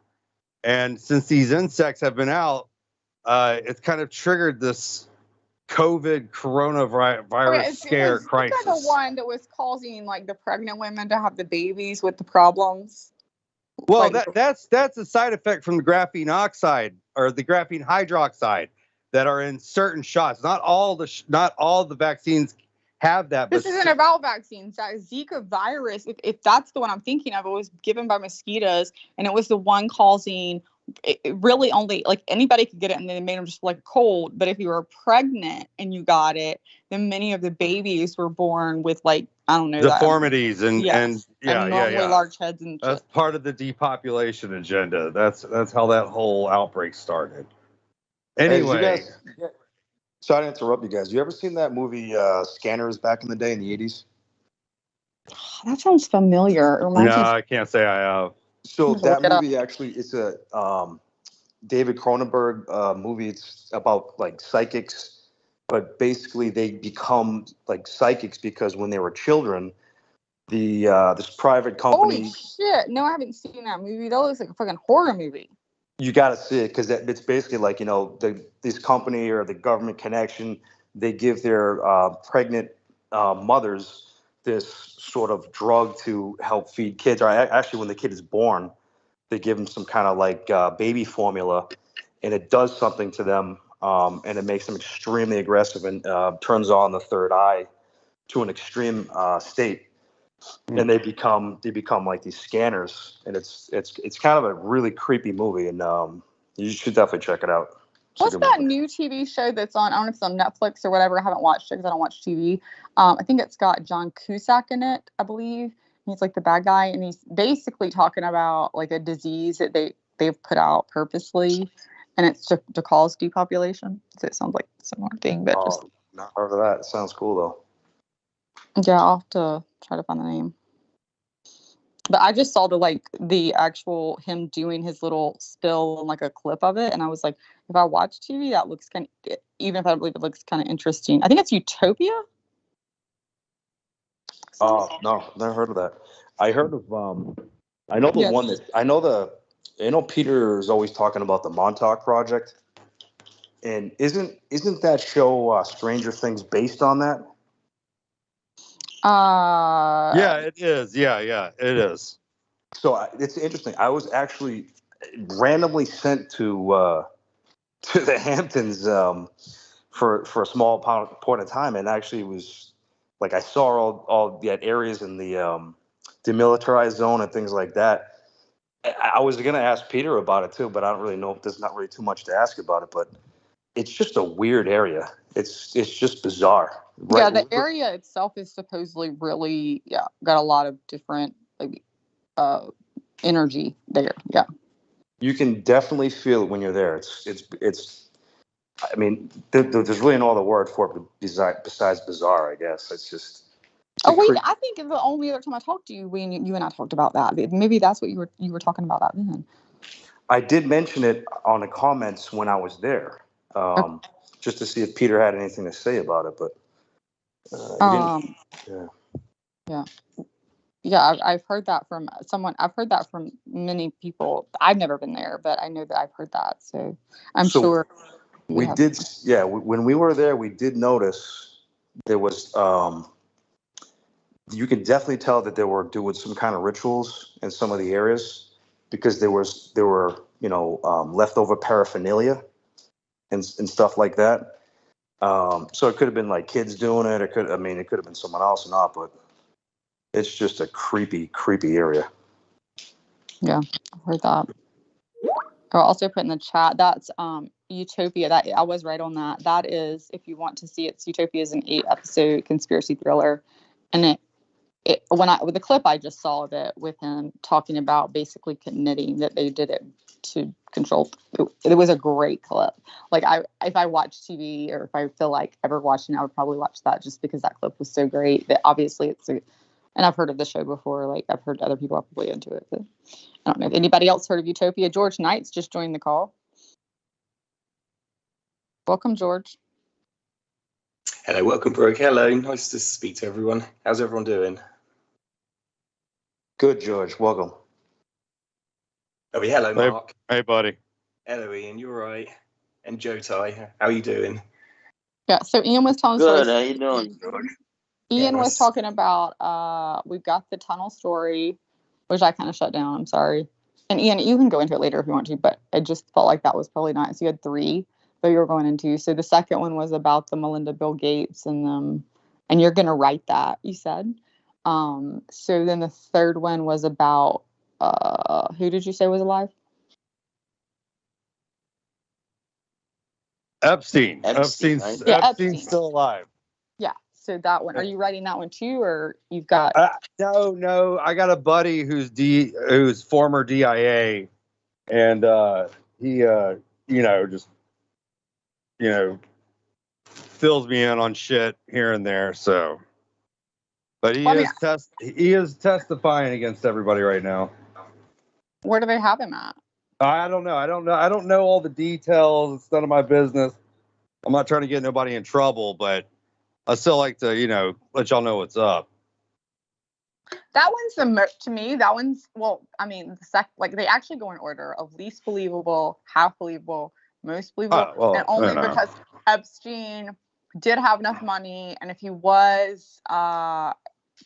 And since these insects have been out, it's kind of triggered this COVID coronavirus scare crisis. Is the one that was causing like the pregnant women to have the babies with the problems? Well, that's a side effect from the graphene oxide or the graphene hydroxide that are in certain shots. Not all the vaccines have that. This isn't about vaccines. That Zika virus, if that's the one I'm thinking of, it was given by mosquitoes, and it was the one causing it really only like anybody could get it, and they made them just like cold. But if you were pregnant and you got it, then many of the babies were born with like, I don't know, deformities and abnormally large heads and that's shit. part of the depopulation agenda. That's how that whole outbreak started. Anyway, sorry to interrupt you guys. You ever seen that movie Scanners back in the day in the 80s? That sounds familiar. no, I can't say I have. So that movie actually, it's a David Cronenberg movie. It's about like psychics, but basically they become like psychics because when they were children, this private company. Holy shit! No, I haven't seen that movie. That looks like a fucking horror movie. You got to see it because it's basically like, you know, this company or the government connection, they give their pregnant mothers this sort of drug to help feed kids. Or actually, when the kid is born, they give them some kind of like baby formula, and it does something to them, and it makes them extremely aggressive and turns on the third eye to an extreme state. And they become like these scanners, and it's kind of a really creepy movie, and you should definitely check it out. What's that new TV show that's on? I don't know if it's on Netflix or whatever. I haven't watched it because I don't watch TV. I think it's got John Cusack in it, I believe. He's like the bad guy, and he's basically talking about like a disease that they've put out purposely, and it's to cause depopulation. So it sounds like a similar thing, but just not heard of that. It sounds cool though. Yeah, I'll have to try to find the name. But I just saw the actual him doing his little spill and like a clip of it, and I was like, if I watch TV, that looks kind of, even if I believe it looks kind of interesting. I think it's Utopia. Oh no, never heard of that. I heard of I know the one that I know Peter is always talking about the Montauk Project, and isn't that show Stranger Things based on that? Yeah, it is. Yeah, it is. So it's interesting. I was actually randomly sent to the Hamptons for a small point of time, and actually was like I saw all the areas in the demilitarized zone and things like that. I was gonna ask Peter about it too, but I don't really know if there's not really too much to ask about it. But it's just a weird area. It's just bizarre. Right? Yeah, the area itself is supposedly really got a lot of different energy there. Yeah, you can definitely feel it when you're there. It's. I mean, there's really no other word for it besides bizarre. I guess it's just. Oh wait, I think the only other time I talked to you, when you and I talked about that, maybe that's what you were talking about that then. I did mention it on the comments when I was there, just to see if Peter had anything to say about it, but. Yeah, I've heard that from someone. I've heard that from many people. I've never been there, but I know that I've heard that. So I'm sure. We did, when we were there, we did notice there was, you could definitely tell that they were doing some kind of rituals in some of the areas because there were leftover paraphernalia and stuff like that. So it could have been like kids doing it. It could have been someone else or not, but it's just a creepy area. Yeah, I've heard that. I'll also put in the chat, that's Utopia. That I was right on that. That is, if you want to see it, Utopia is an 8-episode conspiracy thriller, and with the clip I just saw of it with him talking about basically admitting that they did it to control. It was a great clip. Like if I watch TV or if I feel like ever watching, I would probably watch that just because that clip was so great. That obviously and I've heard of the show before. Like I've heard other people are probably into it. But I don't know if anybody else heard of Utopia. George Knight's just joined the call. Welcome, George. Hello, welcome, Brooke. Hello, nice to speak to everyone. How's everyone doing? Good, George. Welcome. Oh, hello, Mark. Hey, buddy. Hello, Ian. You all right? And Joe Ty, how are you doing? Yeah. So Ian was telling good. How you doing, George? Ian was talking about we've got the tunnel story, which I kind of shut down. I'm sorry. And Ian, you can go into it later if you want to, but I just felt like that was probably nice. You had 3 that you were going into. So the second one was about the Melinda Bill Gates and you're going to write that, you said. So then the third one was about who did you say was alive? Epstein. Epstein, right? Yeah, Epstein's Epstein. still alive. Yeah. So that one. Are you writing that one too, or you've got? No. I got a buddy who's former DIA, and he just fills me in on shit here and there. So, but he is testifying against everybody right now. Where do they have him at? I don't know. I don't know all the details. It's none of my business. I'm not trying to get nobody in trouble, but I still like to, let y'all know what's up. That one's to me. That one's they actually go in order of least believable, half believable, most believable, and only because Epstein did have enough money, and if he was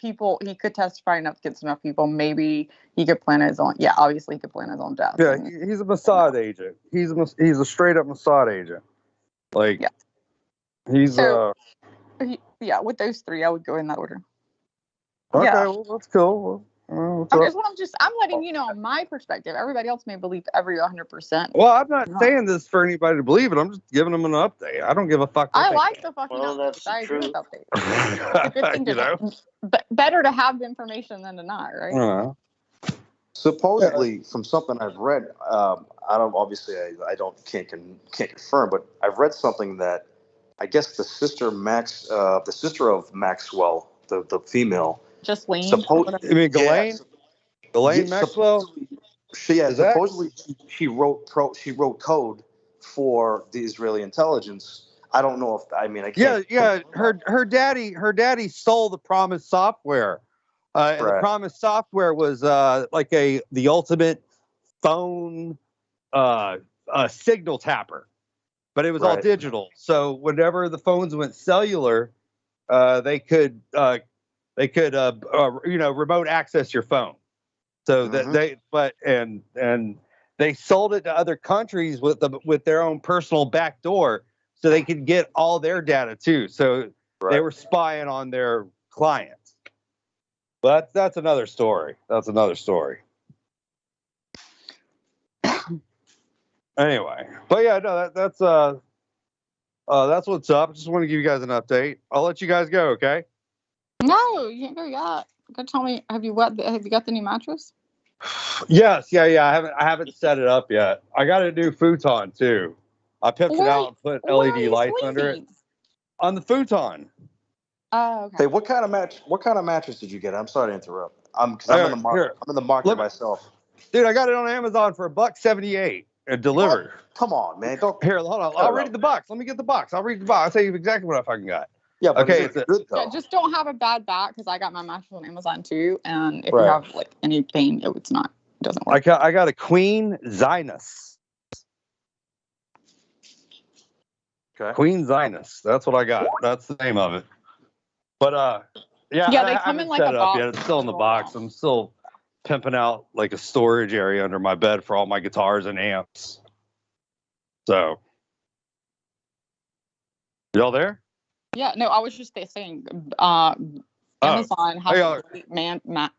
he could testify enough against enough people. Maybe he could plan his own. Yeah, obviously he could plan his own death. Yeah, he's a Mossad agent. He's a straight up Mossad agent. Like, yeah. He's with those three, I would go in that order. Okay, well, that's cool. I'm letting you know my perspective. Everybody else may believe every 100%. Well, I'm not saying this for anybody to believe it. I'm just giving them an update. I don't give a fuck. I like the fucking updates. I agree with updates. It's a good thing to better to have the information than to not, right? Supposedly, from something I've read, I can't confirm, but I've read something that I guess the sister of Maxwell, the female. Just Lane. You mean Ghislaine? Ghislaine Maxwell? Supposedly she wrote code for the Israeli intelligence. I don't know if I can't. Yeah. Her daddy stole the Promise software. And the Promise software was the ultimate phone signal tapper, but it was all digital. So whenever the phones went cellular, they could remote access your phone. So that they sold it to other countries with their own personal backdoor, so they could get all their data too. So they were spying on their clients. But that's another story. Anyway, but yeah, no, that's what's up. Just want to give you guys an update. I'll let you guys go, okay? No, you can't go yet. You gotta tell me, have you got the new mattress? Yes, yeah. I haven't set it up yet. I got a new futon too. I pimped it out and put LED lights under it. On the futon. Oh, okay. Hey, what kind of mattress did you get? I'm sorry to interrupt. I'm in the market myself. Dude, I got it on Amazon for $1.78 and delivered. What? Come on, man. Here, hold on. I'll read the box. Let me get the box. I'll read the box. I'll tell you exactly what I fucking got. Yeah, but okay, it's good though. Yeah, just don't have a bad back, because I got my mattress on Amazon too, and if you have any pain, it doesn't work. I got a Queen Zionist. Okay. Queen Zionist. That's what I got. That's the name of it. But they come in like a box. It's still in the box. I'm still pimping out like a storage area under my bed for all my guitars and amps. So, y'all there? Yeah, no, I was just saying, Amazon has great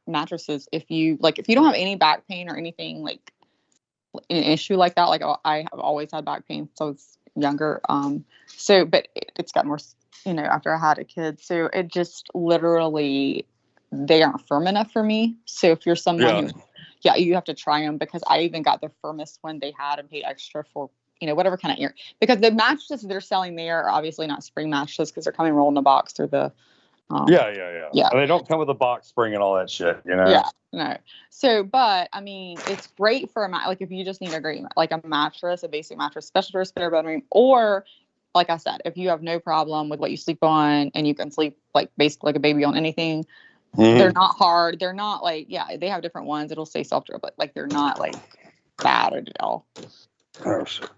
mattresses. If you don't have any back pain or anything like an issue like that, like I have always had back pain, so it's younger. But it's gotten worse, after I had a kid. So it just literally, they aren't firm enough for me. So if you're someone who, you have to try them, because I even got the firmest one they had and paid extra for, whatever kind of ear, because the mattresses they're selling there are obviously not spring mattresses, because they're coming rolled in a box through the. Yeah. And they don't come with a box spring and all that shit, Yeah, no. So, but I mean, it's great for if you just need a mattress, a basic mattress, especially for a spare bedroom, or like I said, if you have no problem with what you sleep on and you can sleep basically like a baby on anything, they're not hard. They're not they have different ones. It'll say soft, but they're not bad at all. Oh shit.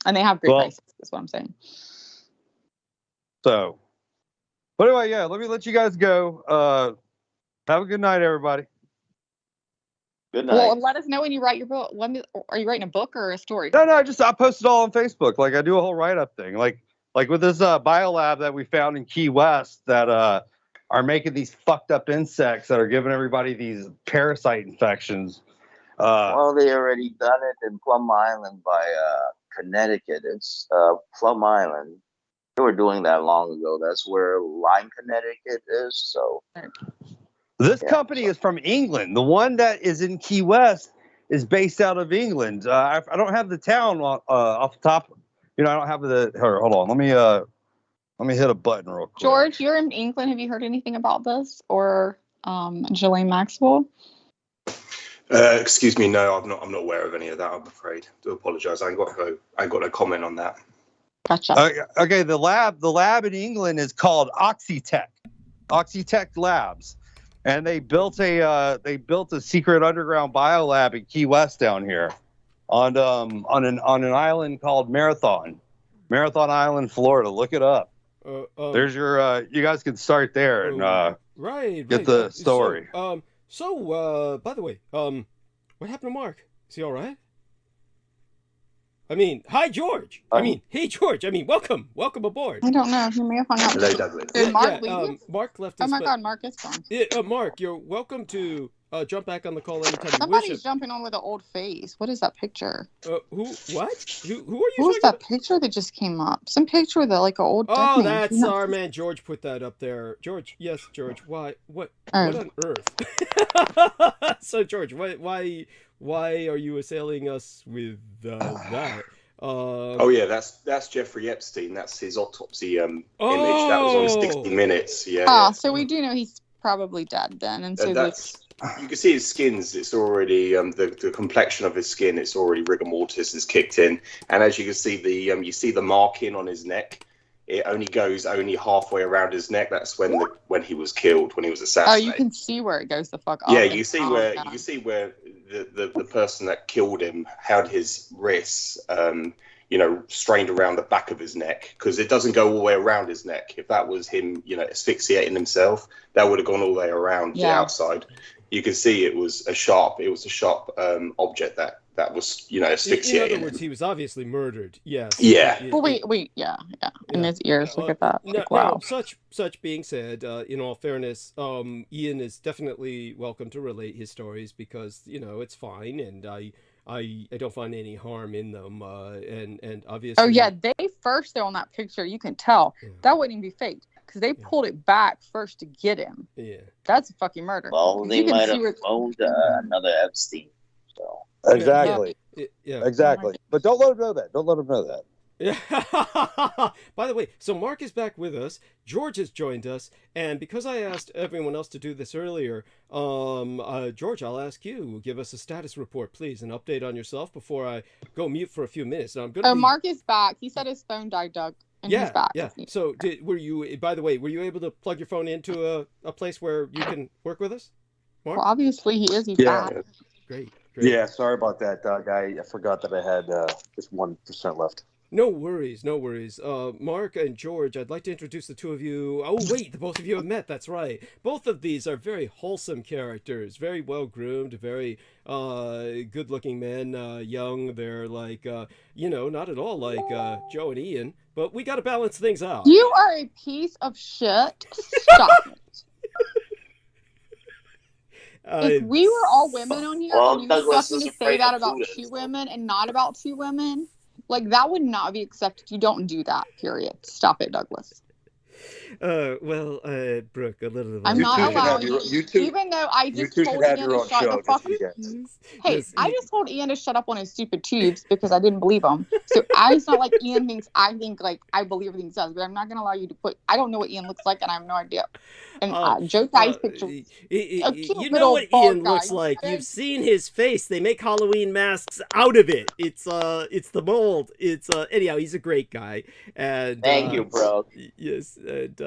And they have great prices, is what I'm saying. So, but anyway, let me let you guys go. Have a good night, everybody. Good night. Well, let us know when you write your book. Are you writing a book or a story? No, I post it all on Facebook. I do a whole write-up thing. Like with this biolab that we found in Key West that are making these fucked up insects that are giving everybody these parasite infections. Well, they already done it in Plum Island by Connecticut. It's Plum Island. They were doing that long ago. That's where Lyme, Connecticut is. So this company is from England. The one that is in Key West is based out of England. I don't have the town off the top. I don't have the. Hold on. Let me hit a button real quick. George, you're in England. Have you heard anything about this or Ghislaine Maxwell? Excuse me, no, I'm not aware of any of that. I'm afraid. Do apologise. I ain't got no comment on that. Gotcha. Okay, the lab in England is called Oxitec Labs, and they built a secret underground biolab in Key West down here, on an island called Marathon Island, Florida. Look it up. There's your. You guys can start there and get the story. So, by the way, what happened to Mark? Is he all right? I mean, hi, George. Hey, George. Welcome aboard. I don't know. He may have hung up. Hello, Douglas. Did Mark leave? Mark left us. Oh my God, Mark is gone. Mark, you're welcome to jump back on the call anytime you wish. Somebody's jumping on with an old face. What is that picture? Who? What? Who are you? Who's that picture that just came up? Some picture with an old. Oh, that's our man George put that up there. George, yes, George. Why? What on earth? So, George, why are you assailing us with that? Oh yeah, that's Jeffrey Epstein. That's his autopsy image that was on 60 Minutes. Yeah. So we do know he's probably dead then, and so you can see his skin's. It's already the complexion of his skin. It's already rigor mortis has kicked in, and as you can see you see the marking on his neck. It only goes halfway around his neck. That's when he was killed, when he was assassinated. Oh, you can see where it goes the fuck off. Yeah, you see where the person that killed him had his wrists, strained around the back of his neck, because it doesn't go all the way around his neck. If that was him, asphyxiating himself, that would have gone all the way around the outside. You can see it was a sharp object that was, asphyxiating. In other words, he was obviously murdered. Yes. Yeah. Well, wait, yeah. In his ears, look at that. Wow. Such being said, in all fairness, Ian is definitely welcome to relate his stories, because it's fine, and I don't find any harm in them, and obviously. Oh yeah, they first though on that picture, you can tell that wouldn't even be fake, because they pulled it back first to get him. Yeah. That's a fucking murder. Well, they might have owned another Epstein. So. Exactly. Yeah. Exactly. But don't let him know that. Don't let him know that. Yeah. By the way, so Mark is back with us. George has joined us, and because I asked everyone else to do this earlier, George, I'll ask you. Give us a status report, please, an update on yourself before I go mute for a few minutes. Now, I'm gonna. Mark is back. He said his phone died, Doug. And he's back. Yeah. So, were you able to plug your phone into a place where you can work with us, Mark? Well, obviously he is. He's back. Great. Yeah, sorry about that, Doug. I forgot that I had just 1% left. No worries. Mark and George, I'd like to introduce the two of you. Oh, wait, the both of you have met. That's right. Both of these are very wholesome characters, very well-groomed, very good-looking men, young. They're like, not at all like Joe and Ian, but we got to balance things out. You are a piece of shit. Stop it. If we were all women on here, and you expect me to say that about two women and not about two women, like, that would not be accepted. You don't do that, period. Stop it, Douglas. Brooke, a little bit. I'm not allowing you, even though I just told Ian to shut the fuck up. Hey, I just told Ian to shut up on his stupid tubes because I didn't believe him. So it's not like Ian thinks I think like I believe everything he says, but I'm not going to allow you to put. I don't know what Ian looks like, and I have no idea. And Joe Ty's picture. You know what Ian looks like. You've seen his face. They make Halloween masks out of it. It's the mold. Anyhow, he's a great guy. And thank you, bro. Yes, and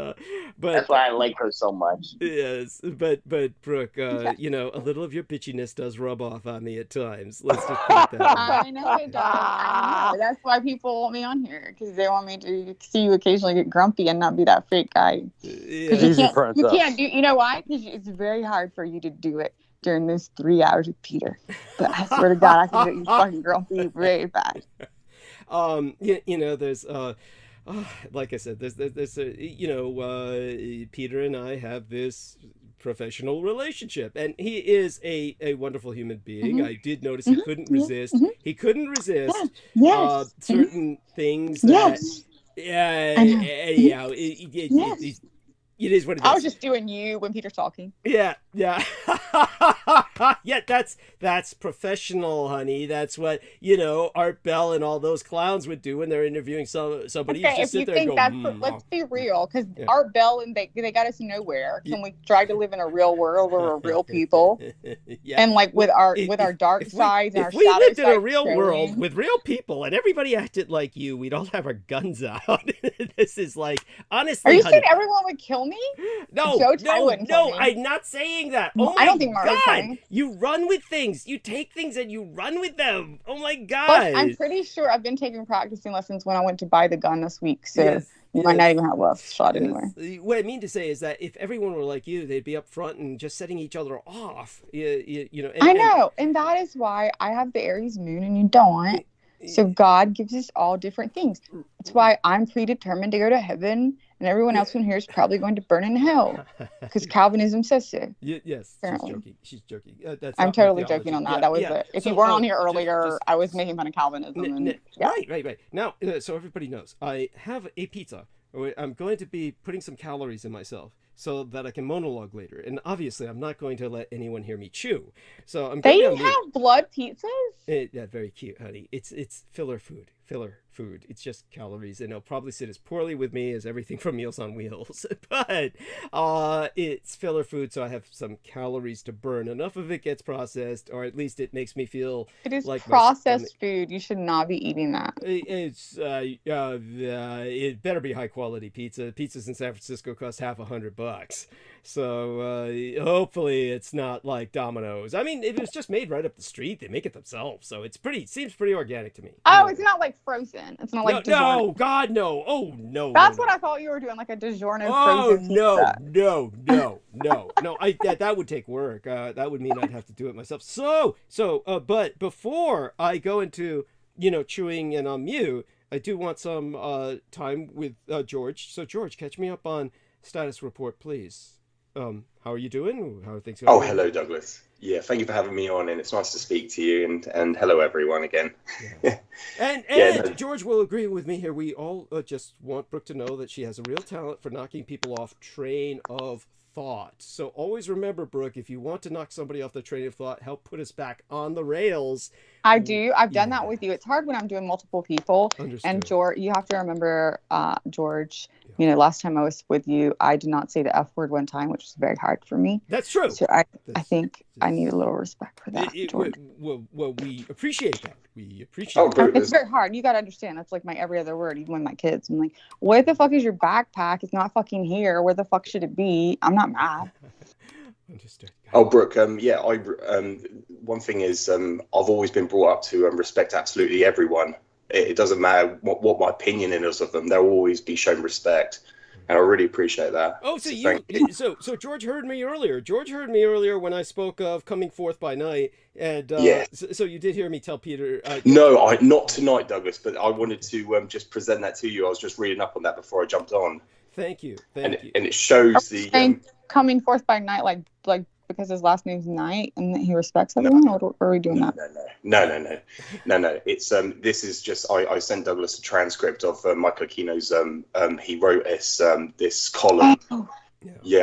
but that's why I like her so much. Yes, but Brooke, a little of your bitchiness does rub off on me at times. Let's just put that. I know it does. I know. That's why people want me on here, because they want me to see you occasionally get grumpy and not be that fake guy. Yeah. You can't do. You know why? Because it's very hard for you to do it during those 3 hours with Peter. But I swear to God, I can get you fucking grumpy very fast. There's like I said, there's Peter and I have this professional relationship. And he is a wonderful human being. I did notice he couldn't resist. He couldn't resist certain things that, it is what it is. I was just doing you when Peter's talking. Yeah. Yeah, that's professional, honey. That's what, Art Bell and all those clowns would do when they're interviewing somebody. Okay, if you think that's, let's be real, because Art Bell and they got us nowhere. Can we try to live in a real world where we're real people? And like with our dark sides and our shadow sides. If we lived in a real world with real people and everybody acted like you, we'd all have our guns out. This is like, honestly, are you saying everyone would kill me? No, I'm not saying that. Oh my, I don't think God, you run with things. You take things and you run with them. Oh my God. But I'm pretty sure I've been taking practicing lessons when I went to buy the gun this week. So you might not even have a shot anywhere. What I mean to say is that if everyone were like you, they'd be up front and just setting each other off. I know. And that is why I have the Aries moon and you don't. So God gives us all different things. That's why I'm predetermined to go to heaven, and everyone else in here is probably going to burn in hell because Calvinism says so. Yes, apparently. She's joking. I'm totally joking on that. That was it. If you weren't on here earlier, I was making fun of Calvinism. Right. Now, so everybody knows, I have a pizza. I'm going to be putting some calories in myself so that I can monologue later. And obviously, I'm not going to let anyone hear me chew. So I'm going to have blood pizzas? Yeah, very cute, honey. It's filler food. It's just calories, and it'll probably sit as poorly with me as everything from Meals on Wheels. But it's filler food, so I have some calories to burn. Enough of it gets processed, or at least it makes me feel it is like processed food. You should not be eating that. It better be high quality pizza. Pizzas in San Francisco cost $100. So hopefully it's not like Domino's. I mean, if it's just made right up the street, they make it themselves. So seems pretty organic to me. Oh, it's not like frozen. It's not like no, God, no. Oh, no. That's what I thought you were doing, like a DiGiorno frozen pizza. No. That would take work. That would mean I'd have to do it myself. But before I go into, chewing and on mute, I do want some time with George. So, George, catch me up on status report, please. How are you doing? How are things going? Oh, hello, Douglas. Yeah, thank you for having me on, and it's nice to speak to you, and hello, everyone, again. Yeah. And George will agree with me here. We all just want Brooke to know that she has a real talent for knocking people off train of thought. So always remember, Brooke, if you want to knock somebody off the train of thought, help put us back on the rails. I do. I've done that with you. It's hard when I'm doing multiple people. Understood. And George, you have to remember, George, last time I was with you, I did not say the F word one time, which was very hard for me. That's true. So I think I need a little respect for that, George. Well, we appreciate that. It's very hard. You got to understand. That's like my every other word, even with my kids. I'm like, where the fuck is your backpack? It's not fucking here. Where the fuck should it be? I'm not mad. Understood. Oh, Brooke, one thing is I've always been brought up to respect absolutely everyone. It doesn't matter what my opinion is of them. They'll always be shown respect. And I really appreciate that. Oh, so George heard me earlier. George heard me earlier when I spoke of coming forth by night, and so you did hear me tell Peter. No, not tonight, Douglas. But I wanted to just present that to you. I was just reading up on that before I jumped on. Thank you. And it shows the coming forth by night, like because his last name's Knight, and he respects everyone. Or are we doing that? No. It's this is just I sent Douglas a transcript of Michael Aquino's he wrote this column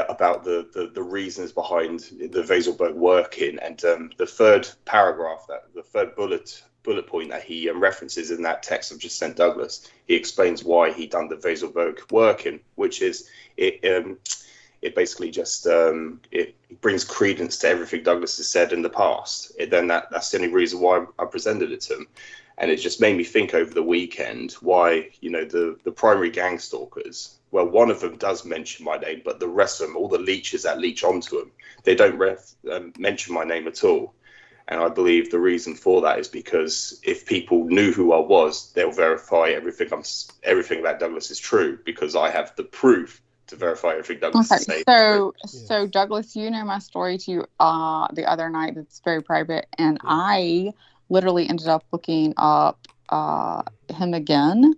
about the reasons behind the Weselberg working, and the third paragraph, the third bullet point that he references in that text I've just sent Douglas, he explains why he done the Weselberg working, which is it basically just it brings credence to everything Douglas has said in the past. That's the only reason why I presented it to him. And it just made me think over the weekend why, the primary gang stalkers, well, one of them does mention my name, but the rest of them, all the leeches that leech onto them, they don't mention my name at all. And I believe the reason for that is because if people knew who I was, they'll verify everything about Douglas is true, because I have the proof to verify everything Douglas is saying. So Douglas, my story to you the other night. That's very private, and I literally ended up looking up him again,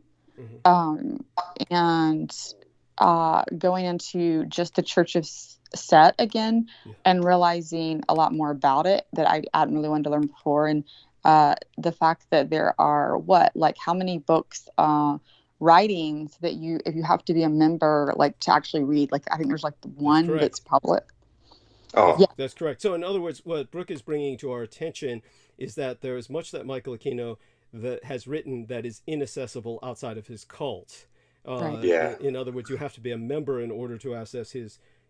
and going into just the Church of set again and realizing a lot more about it that I hadn't really wanted to learn before. And the fact that there are how many books, writings that if you have to be a member, like to actually read, like I think there's like one that's public. Oh, yeah, that's correct. So in other words, what Brooke is bringing to our attention is that there is much that Michael Aquino that has written that is inaccessible outside of his cult. Right. In other words, you have to be a member in order to access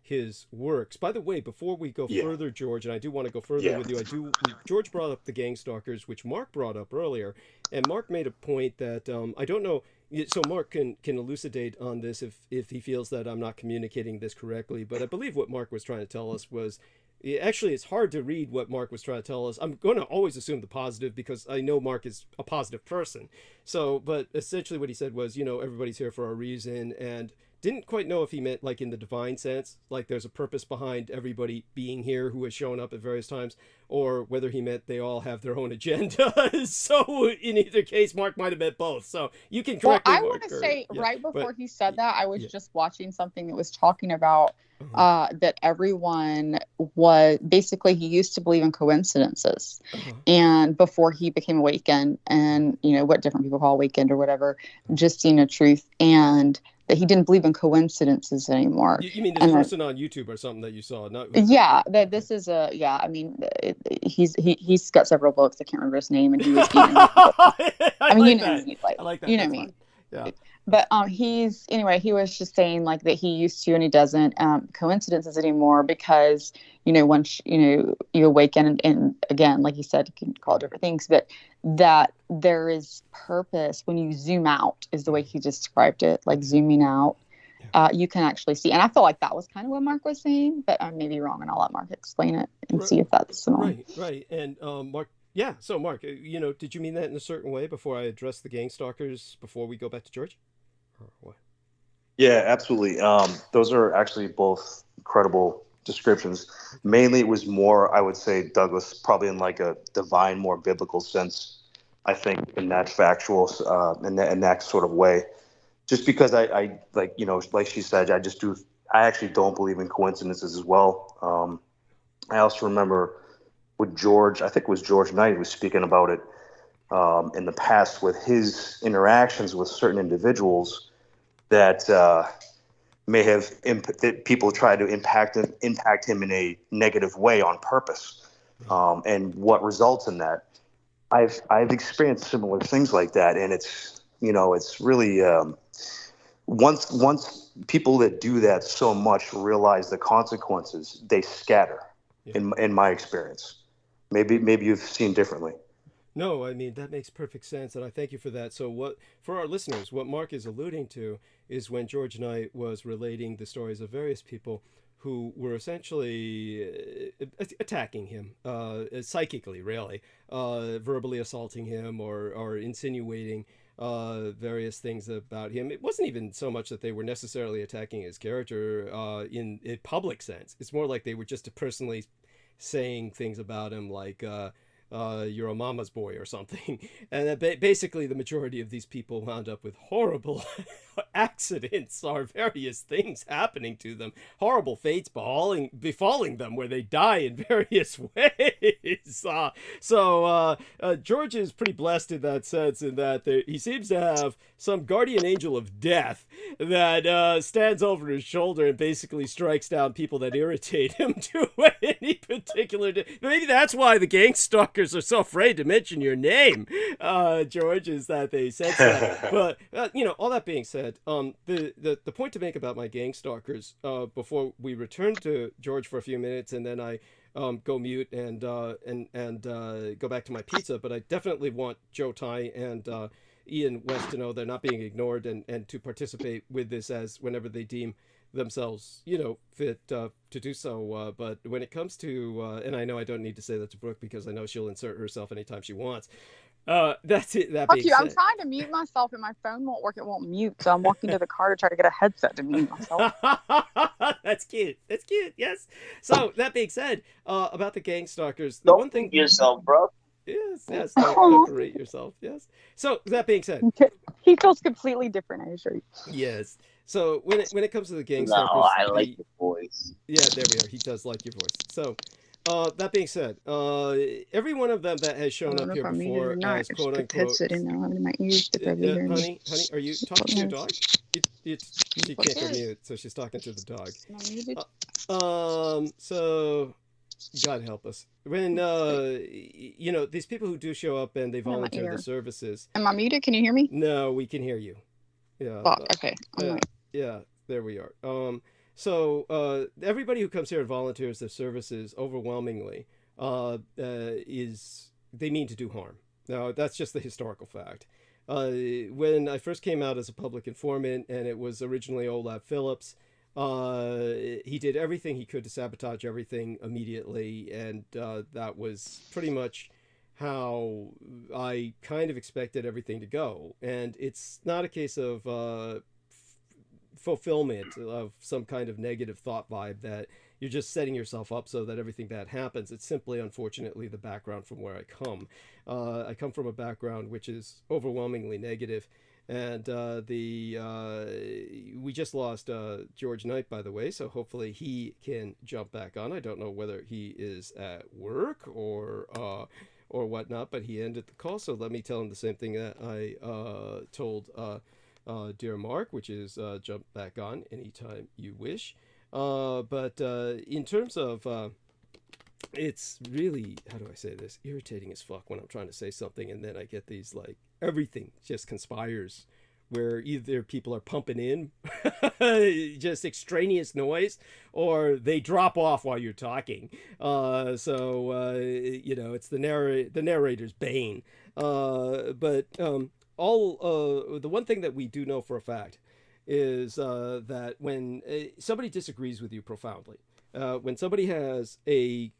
his works. By the way, before we go further, George, and I do want to go further with you, George brought up the Gang Stalkers, which Mark brought up earlier, and Mark made a point that I don't know. So Mark can elucidate on this if he feels that I'm not communicating this correctly. But I believe what Mark was trying to tell us was, actually, it's hard to read what Mark was trying to tell us. I'm going to always assume the positive because I know Mark is a positive person. So, but essentially what he said was, everybody's here for a reason, and didn't quite know if he meant like in the divine sense, like there's a purpose behind everybody being here who has shown up at various times, or whether he meant they all have their own agendas. So in either case, Mark might have meant both. So you can correct me, I Mark, want to say right before he said that, I was just watching something that was talking about that everyone was basically, he used to believe in coincidences, and before he became awakened, and what different people call awakened or whatever, just seeing a truth, and that he didn't believe in coincidences anymore. You mean this person on YouTube or something that you saw? That this is I mean, he's got several books. I can't remember his name, and he was. I mean, I like that. You know me. Yeah. But he was just saying like that he used to, and he doesn't coincidences anymore, because once you awaken, and again, like you said, you can call it different things, but that there is purpose when you zoom out, is the way he described it, like zooming out. You can actually see, and I feel like that was kind of what Mark was saying, but I may be wrong, and I'll let Mark explain it and see if that's similar. Right. And Mark, yeah. So Mark, did you mean that in a certain way before I address the Gang Stalkers before we go back to George? Or what? Yeah, absolutely. Those are actually both credible descriptions. Mainly, it was more, I would say, Douglas, probably in like a divine, more biblical sense. I think in that factual, in that sort of way. Just because I like like she said, I actually don't believe in coincidences as well. I also remember with George, I think it was George Knight, was speaking about it in the past with his interactions with certain individuals that may have that people try to impact him in a negative way on purpose, and what results in that. I've experienced similar things like that, and it's really once people that do that so much realize the consequences, they scatter. In my experience, maybe you've seen differently. No, I mean, that makes perfect sense, and I thank you for that. So for our listeners, what Mark is alluding to is when George Knight was relating the stories of various people who were essentially attacking him, psychically, really, verbally assaulting him or insinuating various things about him. It wasn't even so much that they were necessarily attacking his character in a public sense. It's more like they were just personally saying things about him, like you're a mama's boy or something. And basically the majority of these people wound up with horrible accidents or various things happening to them, horrible fates befalling them, where they die in various ways. George is pretty blessed in that sense, in that he seems to have some guardian angel of death that stands over his shoulder and basically strikes down people that irritate him to any particular maybe that's why the Gang Stalkers are so afraid to mention your name, George, is that they sense that. But all that being said, the point to make about my Gang Stalkers, before we return to George for a few minutes and then I go mute and go back to my pizza, but I definitely want Joe Ty and Ian West to know they're not being ignored and to participate with this as whenever they deem themselves, fit to do so. But when it comes to, and I know I don't need to say that to Brooke because I know she'll insert herself anytime she wants. That's it. That being said, I'm trying to mute myself and my phone won't work. It won't mute. So I'm walking to the car to try to get a headset to mute myself. That's cute. Yes. So that being said, about the Gang Stalkers, don't one thing yourself, bro. Yes. Don't berate yourself. Yes. So that being said, he feels completely different, I assure you. Yes. So when it comes to the gang No, stalkers, I like the voice. yeah, there we are. He does like your voice. So, that being said, every one of them that has I shown don't up know here if I'm muted or before not. as It's quote the unquote, headset in now in my ears to probably hear me. honey, are you talking to your dog? She What's can't go that? mute, so she's talking to the dog. Am I muted? So God help us. When these people who do show up and they In my volunteer ear. the services. Am I muted? Can you hear me? No, we can hear you. Yeah. Fuck. Okay. I'm like, Yeah, there we are. So everybody who comes here and volunteers their services overwhelmingly is they mean to do harm. Now, that's just the historical fact. When I first came out as a public informant, and it was originally Olaf Phillips, he did everything he could to sabotage everything immediately, and that was pretty much how I kind of expected everything to go. And it's not a case of fulfillment of some kind of negative thought vibe that you're just setting yourself up so that everything bad happens. It's simply, unfortunately, the background from where I come. I come from a background which is overwhelmingly negative, and we just lost George Knight, by the way, so hopefully he can jump back on. I don't know whether he is at work or whatnot, but he ended the call, so let me tell him the same thing that I told dear Mark, which is jump back on anytime you wish. But in terms of it's really, how do I say this, irritating as fuck when I'm trying to say something and then I get these, like, everything just conspires where either people are pumping in just extraneous noise, or they drop off while you're talking. It's the narrator's bane. But the one thing that we do know for a fact is that when somebody disagrees with you profoundly, when somebody has a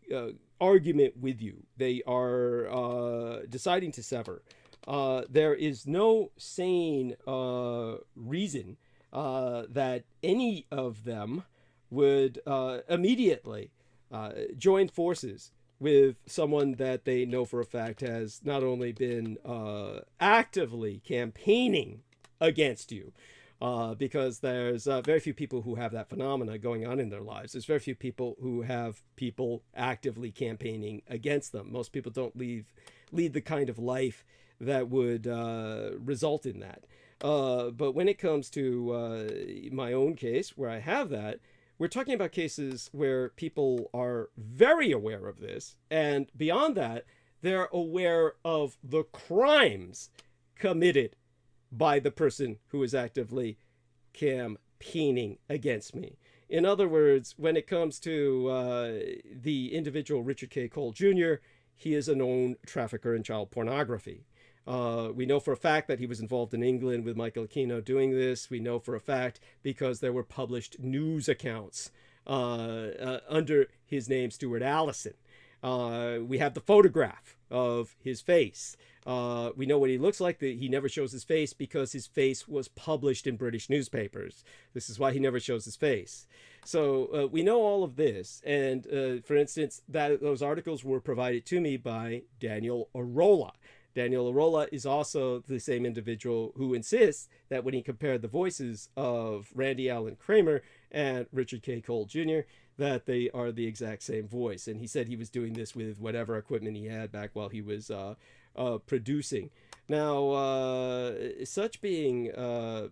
argument with you, they are deciding to sever. There is no sane reason that any of them would immediately join forces with someone that they know for a fact has not only been actively campaigning against you, because there's very few people who have that phenomena going on in their lives. There's very few people who have people actively campaigning against them. Most people don't lead the kind of life that would result in that. But when it comes to my own case, where I have that, we're talking about cases where people are very aware of this, and beyond that, they're aware of the crimes committed by the person who is actively campaigning against me. In other words, when it comes to the individual Richard K. Cole Jr., he is a known trafficker in child pornography. We know for a fact that he was involved in England with Michael Aquino doing this. We know for a fact because there were published news accounts under his name, Stuart Allison. We have the photograph of his face. We know what he looks like. He never shows his face because his face was published in British newspapers. This is why he never shows his face. So we know all of this. And for instance, those articles were provided to me by Daniel Arola. Daniel Arola is also the same individual who insists that when he compared the voices of Randy Allen Kramer and Richard K. Cole Jr., that they are the exact same voice. And he said he was doing this with whatever equipment he had back while he was producing. Now, such being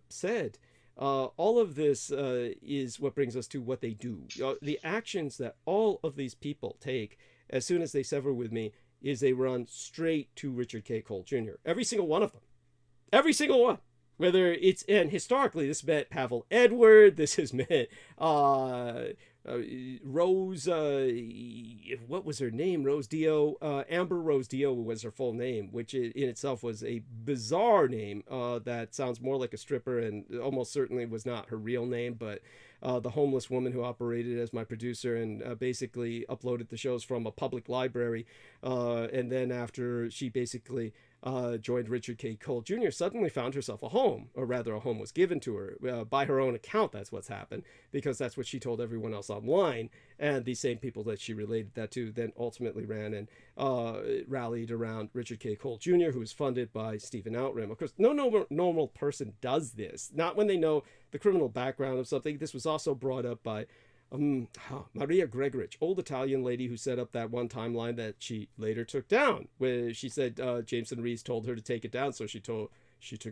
said, all of this is what brings us to what they do. The actions that all of these people take as soon as they sever with me is they run straight to Richard K. Cole Jr. Every single one of them. Every single one. Whether it's, and historically, this meant Pavel Edward, this has meant Rose, what was her name? Rose Dio, Amber Rose Dio was her full name, which in itself was a bizarre name that sounds more like a stripper and almost certainly was not her real name, but the homeless woman who operated as my producer and basically uploaded the shows from a public library. And then after she basically joined Richard K. Cole Jr., suddenly found herself a home, or rather a home was given to her. By her own account, that's what's happened, because that's what she told everyone else online. And these same people that she related that to then ultimately ran and rallied around Richard K. Cole Jr., who was funded by Stephen Outram. Of course, no normal person does this, not when they know the criminal background of something. This was also brought up by Maria Gregorich, old Italian lady who set up that one timeline that she later took down, where she said Jameson Rees told her to take it down, so she took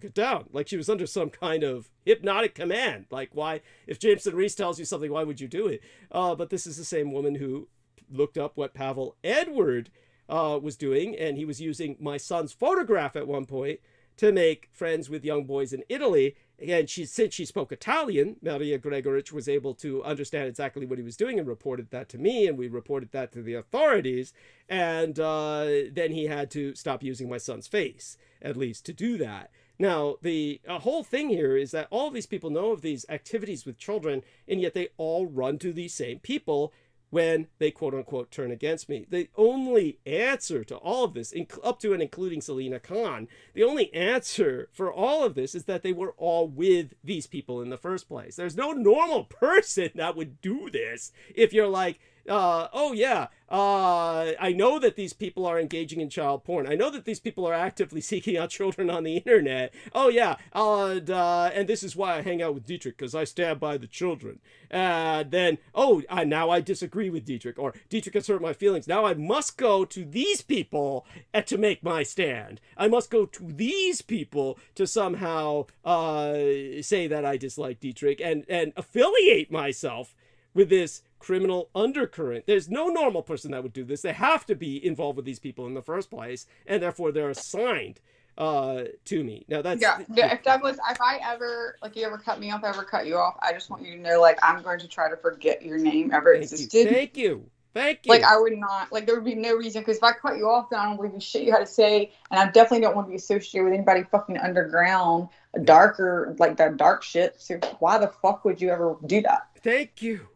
it down. Like she was under some kind of hypnotic command. Like, why, if Jameson Rees tells you something, why would you do it? But this is the same woman who looked up what Pavel Edward was doing, and he was using my son's photograph at one point to make friends with young boys in Italy. And since she spoke Italian, Maria Gregorich was able to understand exactly what he was doing and reported that to me, and we reported that to the authorities. And then he had to stop using my son's face, at least, to do that. Now, the whole thing here is that all of these people know of these activities with children, and yet they all run to these same people when they quote-unquote turn against me. The only answer to all of this, up to and including Selina Khan, the only answer for all of this is that they were all with these people in the first place. There's no normal person that would do this if you're like, oh yeah, I know that these people are engaging in child porn. I know that these people are actively seeking out children on the internet. Oh yeah, and this is why I hang out with Dietrich, because I stand by the children. Then, now I disagree with Dietrich, or Dietrich has hurt my feelings. Now I must go to these people to make my stand. I must go to these people to somehow say that I dislike Dietrich and affiliate myself with this criminal undercurrent. There's no normal person that would do this. They have to be involved with these people in the first place, and therefore they're assigned to me. Now that's if Douglas, if I ever, like, you ever cut me off, ever cut you off, I just want you to know, like, I'm going to try to forget your name ever existed. Thank you. Like, I would not, like, there would be no reason, because if I cut you off, then I don't believe you shit you had to say, and I definitely don't want to be associated with anybody fucking underground, darker, like that dark shit. So why the fuck would you ever do that? Thank you.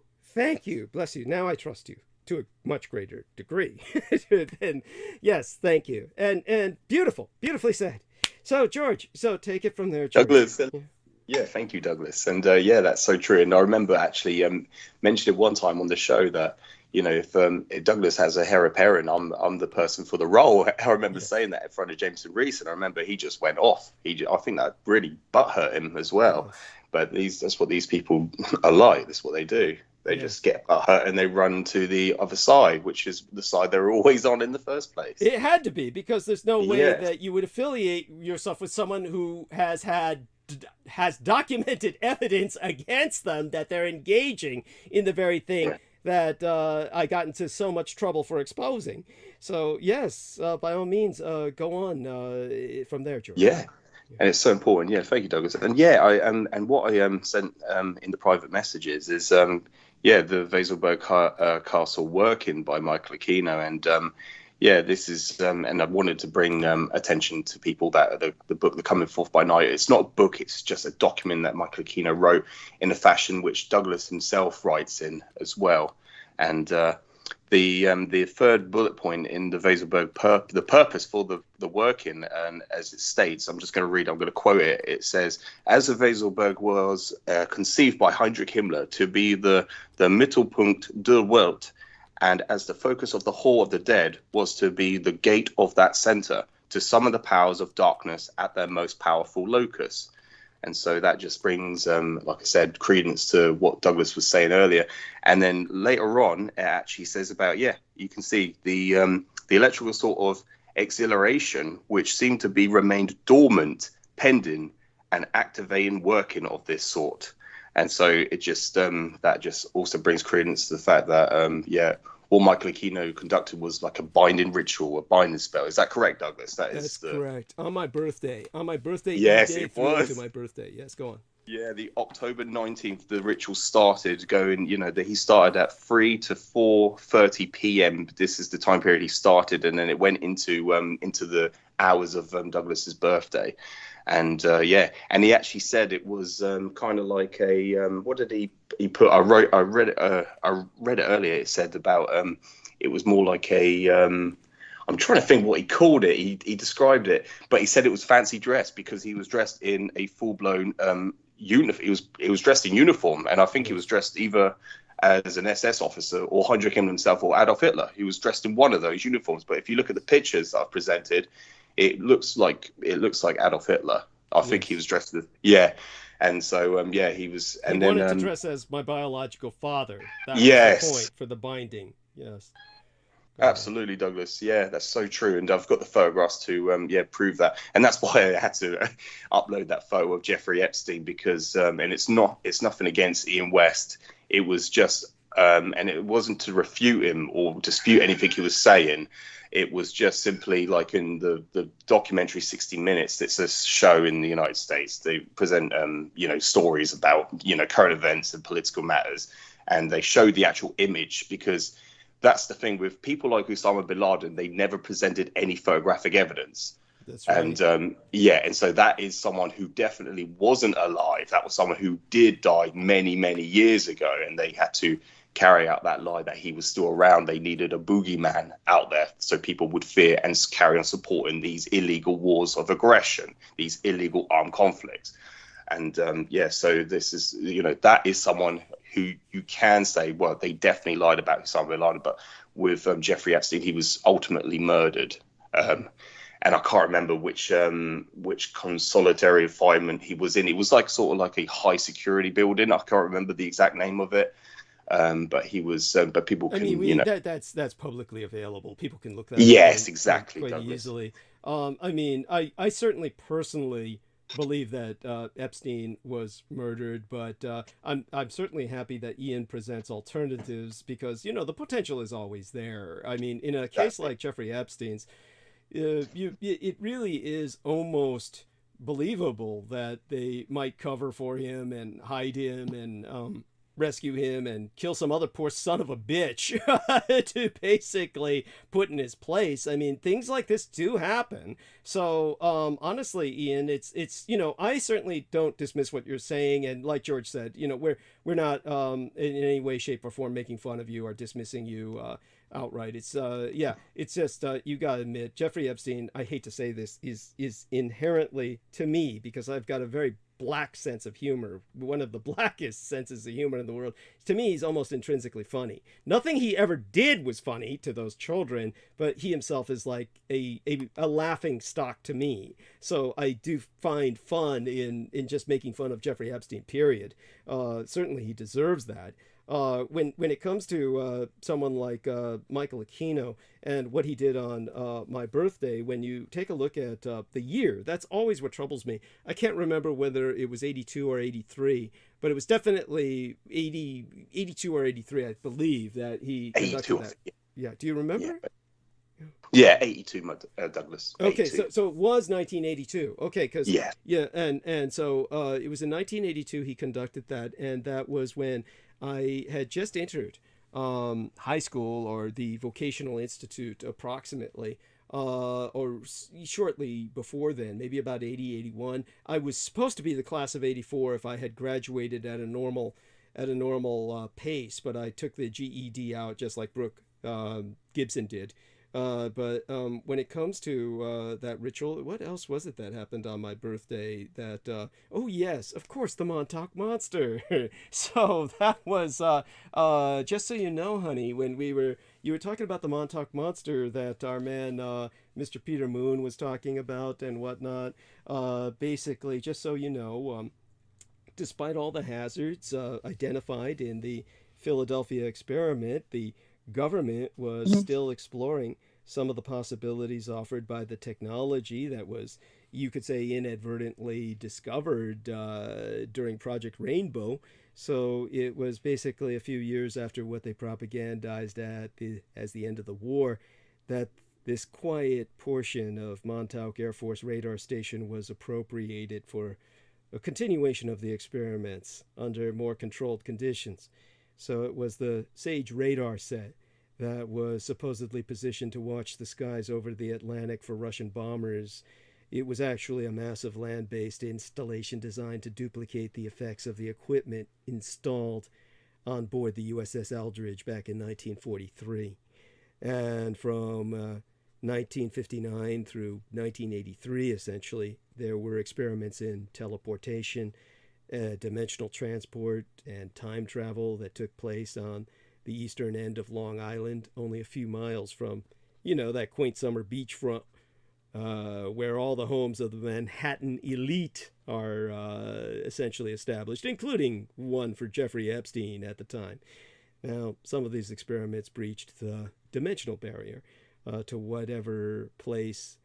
Bless you. Now I trust you to a much greater degree. And yes, thank you. And beautifully said. So George, take it from there, George. Douglas. Yeah, thank you, Douglas. And yeah, that's so true. And I remember actually mentioned it one time on the show that, you know, if Douglas has a hair apparent, I'm the person for the role. I remember saying that in front of Jameson Rees, and I remember he just went off. I think that really butthurt him as well. But that's what these people are like. That's what they do. They just get hurt and they run to the other side, which is the side they're always on in the first place. It had to be, because there's no way that you would affiliate yourself with someone who has documented evidence against them that they're engaging in the very thing that I got into so much trouble for exposing. So yes, by all means, go on from there, George. Yeah. And it's so important. Yeah, thank you, Douglas. And yeah, and what I sent in the private messages is the Weselberg Castle Working by Michael Aquino, and this is and I wanted to bring attention to people that the book, The Coming Forth by Night, it's not a book, it's just a document that Michael Aquino wrote in a fashion which Douglas himself writes in as well. And the third bullet point in the Weselberg, the purpose for the working, and as it states, I'm going to quote it. It says, as the Weselberg was conceived by Heinrich Himmler to be the Mittelpunkt der Welt, and as the focus of the Hall of the Dead was to be the gate of that center to summon the powers of darkness at their most powerful locus. And so that just brings, like I said, credence to what Douglas was saying earlier. And then later on, it actually says about, you can see the electrical sort of exhilaration, which seemed to be remained dormant, pending, and activating working of this sort. And so it just, that just also brings credence to the fact that, what Michael Aquino conducted was like a binding ritual, a binding spell. Is that correct, Douglas? That's correct. On my birthday. Yes, it was. To my birthday. Yes, go on. Yeah, the October 19th, the ritual started going, he started at 3 to 4:30 p.m. This is the time period he started, and then it went into the hours of Douglas's birthday. And and he actually said it was kind of like a what did he put? I read it earlier. It said about it was more like a I'm trying to think what he called it. He described it, but he said it was fancy dress because he was dressed in a full-blown uniform. He was dressed in uniform, and I think he was dressed either as an SS officer or Heinrich Himmler himself or Adolf Hitler. He was dressed in one of those uniforms. But if you look at the pictures that I've presented, it looks like Adolf Hitler. I think he was dressed as and so he was. And he then wanted to dress as my biological father. That yes, was the point for the binding. Yes. Absolutely, Douglas. Yeah, that's so true. And I've got the photographs to prove that. And that's why I had to upload that photo of Jeffrey Epstein because and it's nothing against Ian West. It was just and it wasn't to refute him or dispute anything he was saying. It was just simply like in the documentary 60 Minutes. It's a show in the United States. They present stories about current events and political matters, and they show the actual image because that's the thing with people like Osama bin Laden. They never presented any photographic evidence. That's right. And and so that is someone who definitely wasn't alive. That was someone who did die many, many years ago, and they had to carry out that lie that he was still around. They needed a boogeyman out there so people would fear and carry on supporting these illegal wars of aggression, these illegal armed conflicts. And so this is, that is someone who you can say, well, they definitely lied about Osama bin Laden. But with Jeffrey Epstein, he was ultimately murdered. And I can't remember which solitary confinement he was in. It was sort of like a high security building. I can't remember the exact name of it. But he was, but people can, that's publicly available. People can look that up. Exactly. Quite Douglas. Easily. I certainly personally believe that Epstein was murdered, but I'm certainly happy that Ian presents alternatives because the potential is always there. I mean, in a case like Jeffrey Epstein's, it really is almost believable that they might cover for him and hide him and rescue him and kill some other poor son of a bitch to basically put in his place. I mean, things like this do happen. So honestly, Ian, it's I certainly don't dismiss what you're saying, and like George said, we're not in any way, shape, or form making fun of you or dismissing you outright. It's it's just you gotta admit, Jeffrey Epstein, I hate to say this, is inherently, to me, because I've got a very black sense of humor, one of the blackest senses of humor in the world. To me, he's almost intrinsically funny. Nothing he ever did was funny to those children, but he himself is like a laughing stock to me. So I do find fun in just making fun of Jeffrey Epstein, period. Certainly he deserves that. When it comes to someone like Michael Aquino and what he did on my birthday, when you take a look at the year, that's always what troubles me. I can't remember whether it was 82 or 83, but it was definitely 82 or 83, I believe, that he conducted that. Yeah, do you remember? Yeah, 82, Douglas. 82. Okay, so it was 1982. Okay, because and so it was in 1982 he conducted that, and that was when I had just entered high school or the vocational institute approximately, or shortly before then, maybe about 80, 81. I was supposed to be the class of 84 if I had graduated at a normal pace, but I took the GED out just like Brooke Gibson did. But when it comes to that ritual, what else was it that happened on my birthday? That oh yes, of course, the Montauk Monster. So that was just so you know, honey, when you were talking about the Montauk Monster that our man Mr. Peter Moon was talking about and whatnot. Basically, just so you know, despite all the hazards identified in the Philadelphia experiment, the government was still exploring some of the possibilities offered by the technology that was, you could say, inadvertently discovered during Project Rainbow. So it was basically a few years after what they propagandized as the end of the war that this quiet portion of Montauk Air Force Radar Station was appropriated for a continuation of the experiments under more controlled conditions. So it was the SAGE radar set that was supposedly positioned to watch the skies over the Atlantic for Russian bombers. It was actually a massive land-based installation designed to duplicate the effects of the equipment installed on board the USS Eldridge back in 1943. And from 1959 through 1983, essentially, there were experiments in teleportation, dimensional transport, and time travel that took place on the eastern end of Long Island, only a few miles from, that quaint summer beachfront where all the homes of the Manhattan elite are essentially established, including one for Jeffrey Epstein at the time. Now, some of these experiments breached the dimensional barrier to whatever place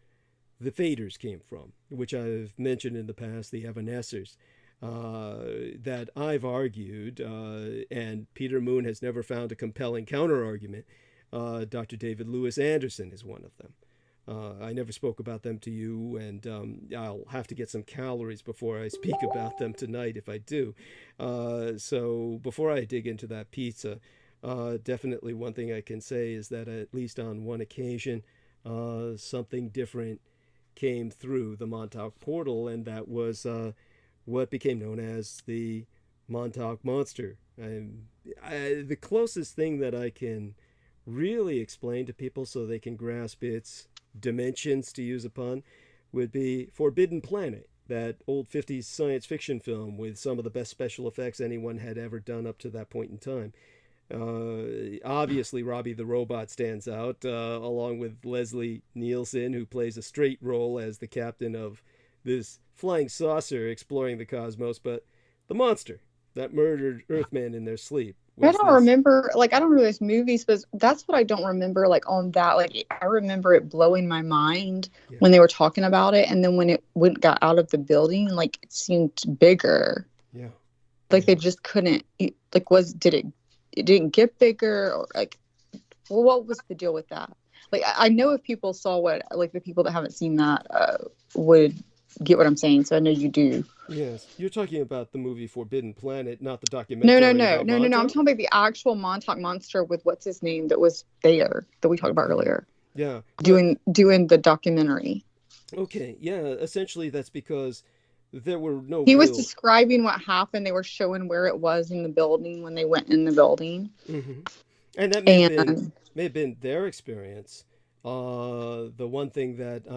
the faders came from, which I've mentioned in the past, the evanescers, that I've argued, and Peter Moon has never found a compelling counter-argument. Dr. David Lewis Anderson is one of them. I never spoke about them to you, and I'll have to get some calories before I speak about them tonight if I do. So before I dig into that pizza, definitely one thing I can say is that at least on one occasion, something different came through the Montauk portal, and that was what became known as the Montauk Monster. The closest thing that I can really explain to people so they can grasp its dimensions, to use upon, would be Forbidden Planet, that old 50s science fiction film with some of the best special effects anyone had ever done up to that point in time. Obviously, Robbie the Robot stands out, along with Leslie Nielsen, who plays a straight role as the captain of this flying saucer exploring the cosmos, but the monster that murdered Earthmen in their sleep. I don't remember those movies, but that's what I don't remember, on that. I remember it blowing my mind when they were talking about it, and then when it got out of the building, it seemed bigger. Yeah. They just couldn't, it didn't get bigger, or what was the deal with that? I know if people saw what, the people that haven't seen that would get what I'm saying, so I know you do. Yes, you're talking about the movie Forbidden Planet, not the documentary. No. I'm talking about the actual Montauk Monster with what's his name that was there that we talked about earlier. Yeah, doing the documentary. Okay, yeah. Essentially, that's because there were no. He was describing what happened. They were showing where it was in the building when they went in the building, and that may have been their experience. The one thing that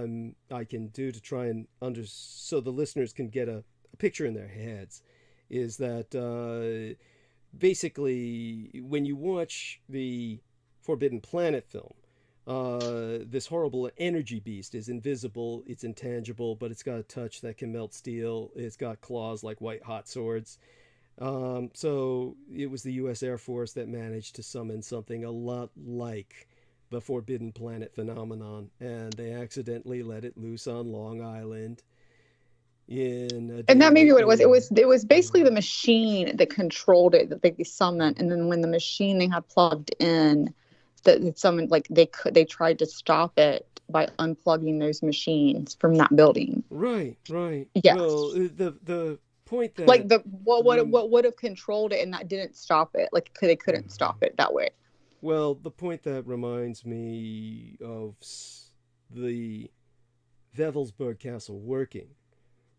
I can do to try and so the listeners can get a picture in their heads is that basically when you watch the Forbidden Planet film, this horrible energy beast is invisible, it's intangible, but it's got a touch that can melt steel, it's got claws like white hot swords. So it was the U.S. Air Force that managed to summon something a lot like the Forbidden Planet phenomenon, and they accidentally let it loose on Long Island. And that may be what it was. It was basically the machine that controlled it that they summoned, and then when the machine they had plugged in, that summoned, they tried to stop it by unplugging those machines from that building. Right. Yes. Well, the point that what would have controlled it and that didn't stop it. They couldn't stop it that way. Well, the point that reminds me of the Wewelsburg Castle working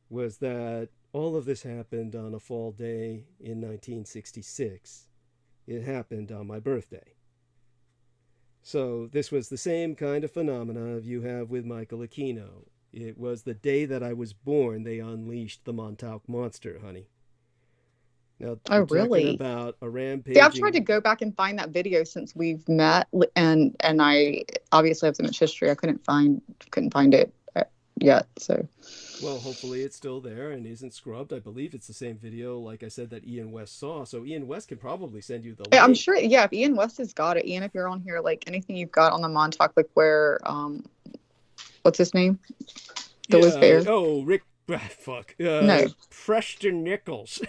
was that all of this happened on a fall day in 1966. It happened on my birthday. So this was the same kind of phenomena you have with Michael Aquino. It was the day that I was born they unleashed the Montauk Monster, honey. Now, really? About a rampage. See, I've tried to go back and find that video since we've met, and I obviously have so much history. I couldn't find it yet. So, well, hopefully it's still there and isn't scrubbed. I believe it's the same video, like I said, that Ian West saw. So Ian West can probably send you the link. I'm sure. Yeah, if Ian West has got it, Ian, if you're on here, anything you've got on the Montauk, where what's his name? That was there. Oh, Rick. Fuck. No. Preston Nichols.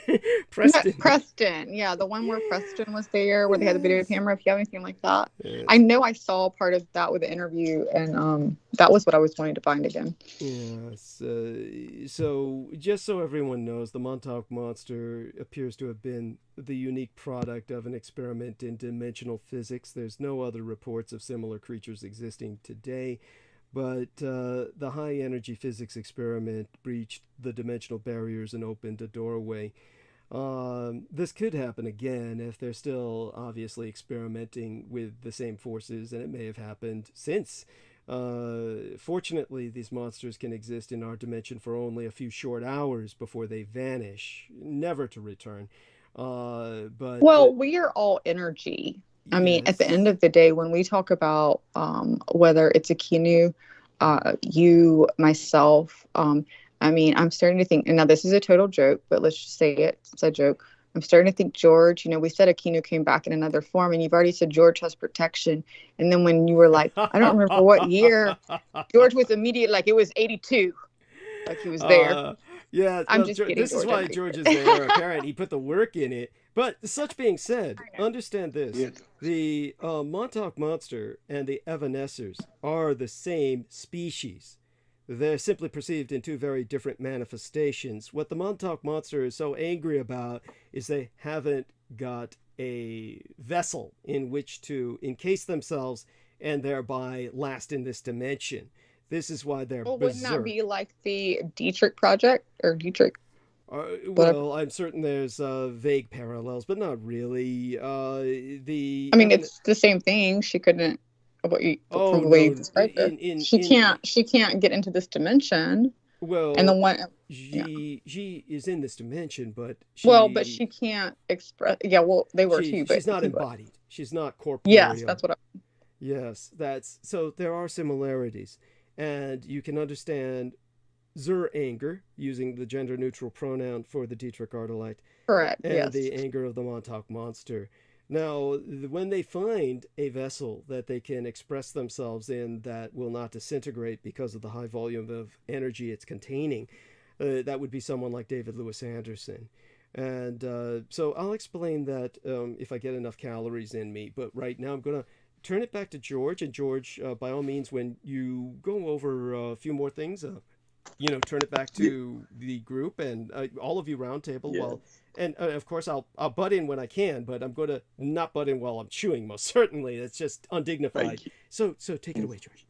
Preston. Yeah, the one where Preston was there, where they had the video camera. If you have anything like that, yes. I know I saw part of that with the interview, and that was what I was wanting to find again. Yes. So just so everyone knows, the Montauk Monster appears to have been the unique product of an experiment in dimensional physics. There's no other reports of similar creatures existing today. But the high-energy physics experiment breached the dimensional barriers and opened a doorway. This could happen again if they're still obviously experimenting with the same forces, and it may have happened since Fortunately, these monsters can exist in our dimension for only a few short hours before they vanish, never to return. But well, we are all energy. I mean, at the end of the day, when we talk about whether it's a Kinu, you, myself, I mean, I'm starting to think, and now this is a total joke, but let's just say it, it's a joke. I'm starting to think George, you know, we said Akinu came back in another form, and you've already said George has protection. And then when you were like, I don't remember what year, George was immediate, like it was 82. Like he was there. Yeah, I'm just kidding. This is why George is the heir apparent. He put the work in it. But such being said, understand this. Yeah. The Montauk monster and the Evanescers are the same species. They're simply perceived in two very different manifestations. What the Montauk monster is so angry about is they haven't got a vessel in which to encase themselves and thereby last in this dimension. This is why they're berserk. Wouldn't that be like the Dietrich project or Dietrich? Well, I'm certain there's vague parallels, but not really. I mean, it's the same thing. She couldn't. From the way you described her. She can't get into this dimension. Well, and the one she is in this dimension, but she can't express. Yeah, well, they were too, but she's not embodied. She's not corporeal. Yes, that's what. Yes, that's so. There are similarities, and you can understand Zur anger using the gender-neutral pronoun for the Dietrich Ardalite. Correct. And the anger of the Montauk monster. Now, when they find a vessel that they can express themselves in that will not disintegrate because of the high volume of energy it's containing, that would be someone like David Lewis Anderson. And so I'll explain that if I get enough calories in me. But right now I'm going to turn it back to George. And George, by all means, when you go over a few more things, turn it back to the group and all of you roundtable while... And of course, I'll butt in when I can, but I'm going to not butt in while I'm chewing, most certainly. It's just undignified. So take it away, George.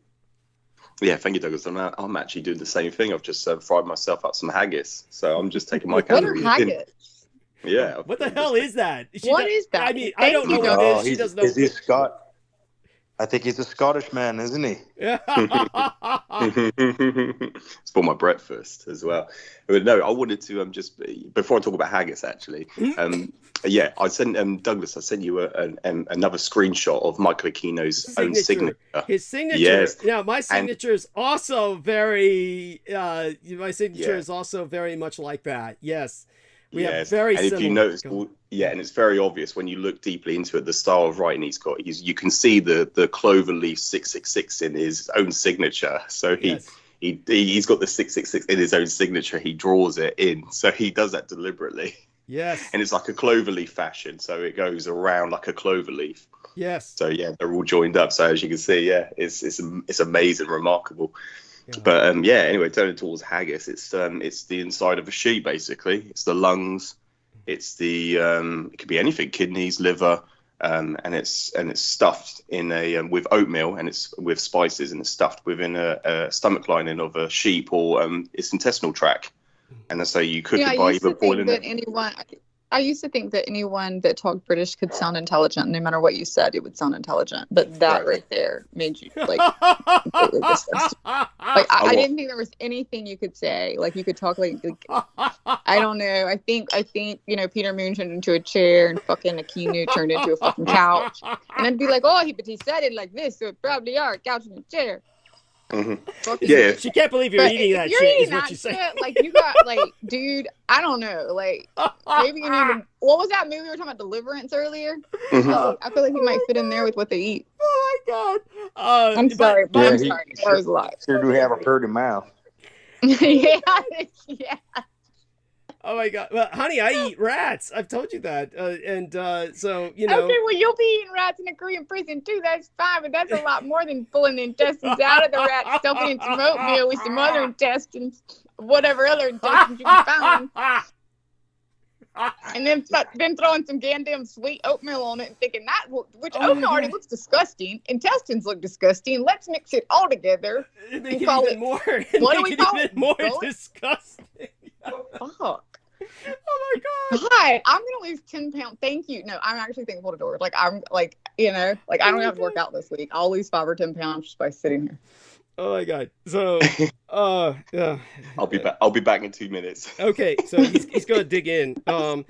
Yeah, thank you, Douglas. I'm actually doing the same thing. I've just fried myself up some haggis, so I'm just taking my calories. What are haggis? Yeah. What the hell is that? What is that? I mean, I don't know what it is. She doesn't know. Is he Scott? I think he's a Scottish man, isn't he? Yeah. It's for my breakfast as well. But no, I wanted to just before I talk about haggis, actually. I sent Douglas. I sent you another screenshot of Michael Aquino's own signature. His signature. Yes. Now my signature is also very. My signature is also very much like that. Yes. We have very similar. And if you notice, and it's very obvious when you look deeply into it, the style of writing he's got. You can see the clover leaf 666 in his own signature. So he's got the 666 in his own signature. He draws it in. So he does that deliberately. Yes. And it's like a clover leaf fashion. So it goes around like a clover leaf. Yes. So they're all joined up. So as you can see, it's amazing, remarkable. Yeah. But anyway, turning towards haggis, it's the inside of a sheep basically. It's the lungs, it's the it could be anything, kidneys, liver, and it's stuffed in a with oatmeal, and it's with spices, and it's stuffed within a stomach lining of a sheep or its intestinal tract. And so you cook it by either boiling it. I used to think that anyone that talked British could sound intelligent. No matter what you said, it would sound intelligent. But that right there made you completely disgusting. I didn't think there was anything you could say. Like you could talk like I don't know. I think Peter Moon turned into a chair and fucking Aquino turned into a fucking couch. And I'd be like, but he said it like this, so it probably are a couch and a chair. Mm-hmm. Yeah, she can't believe you're eating that shit. Is what you say? Like you got dude. I don't know. Like maybe you need to. What was that movie we were talking about, Deliverance earlier? Mm-hmm. I feel like he might fit in there with what they eat. Oh my god! I'm sorry. I'm sorry. That was a lot. Sure do have a pretty mouth. Yeah. Oh my god! Well, honey, I eat rats. I've told you that, so Okay, well, you'll be eating rats in a Korean prison too. That's fine, but that's a lot more than pulling the intestines out of the rat, stuffing in some oatmeal with some other intestines, whatever other intestines you can find, and then throwing some goddamn sweet oatmeal on it and thinking which oatmeal already looks disgusting. Intestines look disgusting. Let's mix it all together and call it more. What do we call it? More disgusting. Fuck. Oh my god! God, I'm gonna lose 10 pounds. Thank you. No, I'm actually thankful to Doris. Like I'm like you know, like I don't have to work out this week. I'll lose 5 or 10 pounds just by sitting here. Oh my God. So, yeah. I'll be back. I'll be back in 2 minutes. Okay, so he's gonna dig in. So,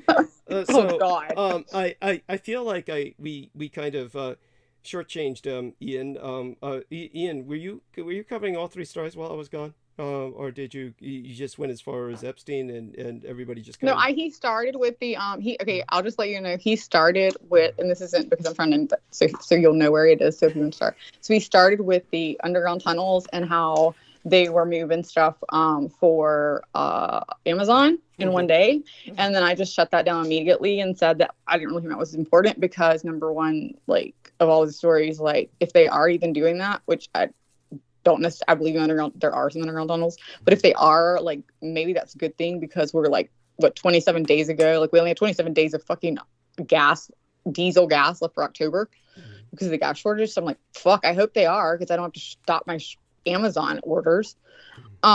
Oh God. I feel like we kind of shortchanged Ian. Ian, were you covering all 3 stories while I was gone? Or did you just went as far as Epstein and everybody just kind No, he started with the okay, I'll just let you know he started with, and this isn't because I'm trying to so you'll know where it is, so if you want to start. So he started with the underground tunnels and how they were moving stuff for Amazon in one day, and then I just shut that down immediately and said that I didn't really think that was important because number one, like of all the stories, like if they are even doing that, which I don't necessarily, I believe in underground, there are some underground tunnels, but if they are, like, maybe that's a good thing because we're like, what, 27 days ago, like we only had 27 days of fucking diesel gas left for October because of the gas shortage. So I'm like, fuck, I hope they are because I don't have to stop my Amazon orders. So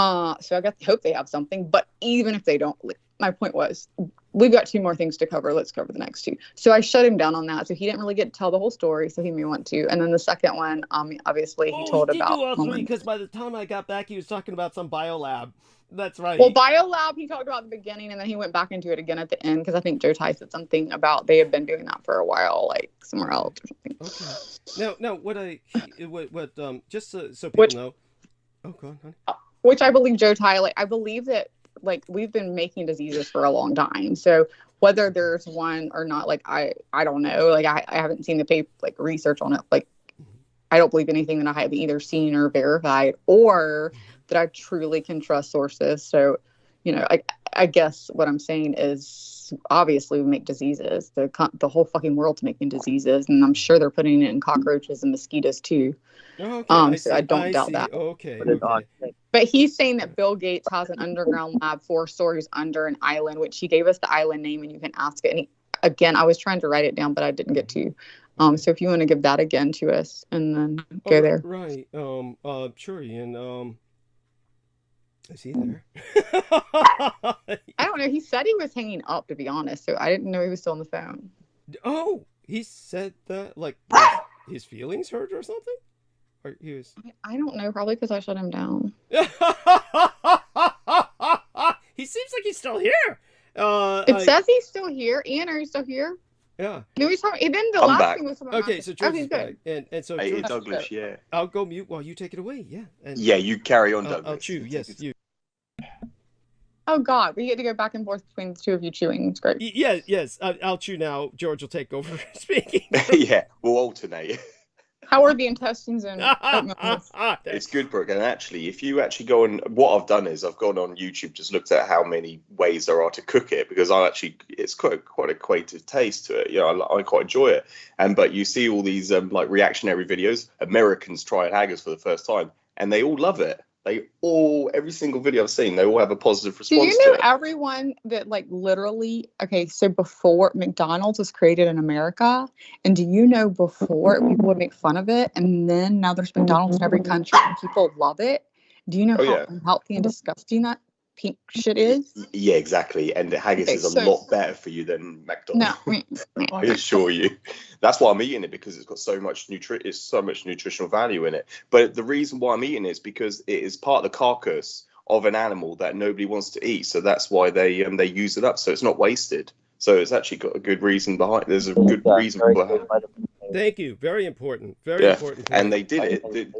I hope they have something, but even if they don't, like, my point was, we've got 2 more things to cover. Let's cover the next 2. So I shut him down on that. So he didn't really get to tell the whole story. So he may want to. And then the second one, obviously he told about. Do all 3 because by the time I got back, he was talking about some biolab. That's right. Well, biolab he talked about at the beginning, and then he went back into it again at the end because I think Joe Ty said something about they had been doing that for a while, like somewhere else or something. Okay. Now, what just so people know. Oh, go on, honey. Which I believe Joe Ty, like I believe that. Like we've been making diseases for a long time, so whether there's one or not, like I don't know, like I haven't seen the paper, like research on it, like I don't believe anything that I have either seen or verified or that I truly can trust sources. So, you know, I guess what I'm saying is obviously we make diseases, the whole fucking world's making diseases, and I'm sure they're putting it in cockroaches and mosquitoes too. Okay, so I don't doubt that. Okay. But he's saying that Bill Gates has an underground lab 4 stories under an island, which he gave us the island name, and you can ask it. And again, I was trying to write it down, but I didn't get to. So if you want to give that again to us, and then go there. Right. Sure, Ian. Is he there? I don't know. He said he was hanging up, to be honest. So I didn't know he was still on the phone. Oh, he said that like his feelings hurt or something. Or he was. I don't know. Probably because I shut him down. He seems like he's still here. It says he's still here. Ian, are you still here? Yeah. No, he's talking. Then the I'm last back. thing was about. Okay, so George is back, and so Hey, George, Douglas, yeah. I'll go mute while you take it away. Yeah. Yeah, you carry on, Douglas. I'll chew. Yes, you. Oh God, we get to go back and forth between the 2 of you chewing. It's great. Yes. I'll chew now. George will take over speaking. Yeah, we'll alternate. How are the intestines and It's good, Brooke. And actually, if you actually go on, what I've done is I've gone on YouTube, just looked at how many ways there are to cook it, because it's quite a creative taste to it. You know, I quite enjoy it. But you see all these like reactionary videos. Americans try haggis for the first time, and they all love it. Every single video I've seen, they all have a positive response. Do you know everyone that like literally, okay, so before McDonald's was created in America, and do you know before people would make fun of it, and then now there's McDonald's in every country and people love it? Do you know how unhealthy and disgusting that pink shit is? Yeah, exactly. And the haggis is a lot better for you than McDonald's. No, I assure you. That's why I'm eating it, because it's got so much nutritional value in it. But the reason why I'm eating it is because it is part of the carcass of an animal that nobody wants to eat. So that's why they use it up, so it's not wasted. So it's actually got a good reason behind. There's a good reason for it. Thank you. Very important. Very important. And they did it.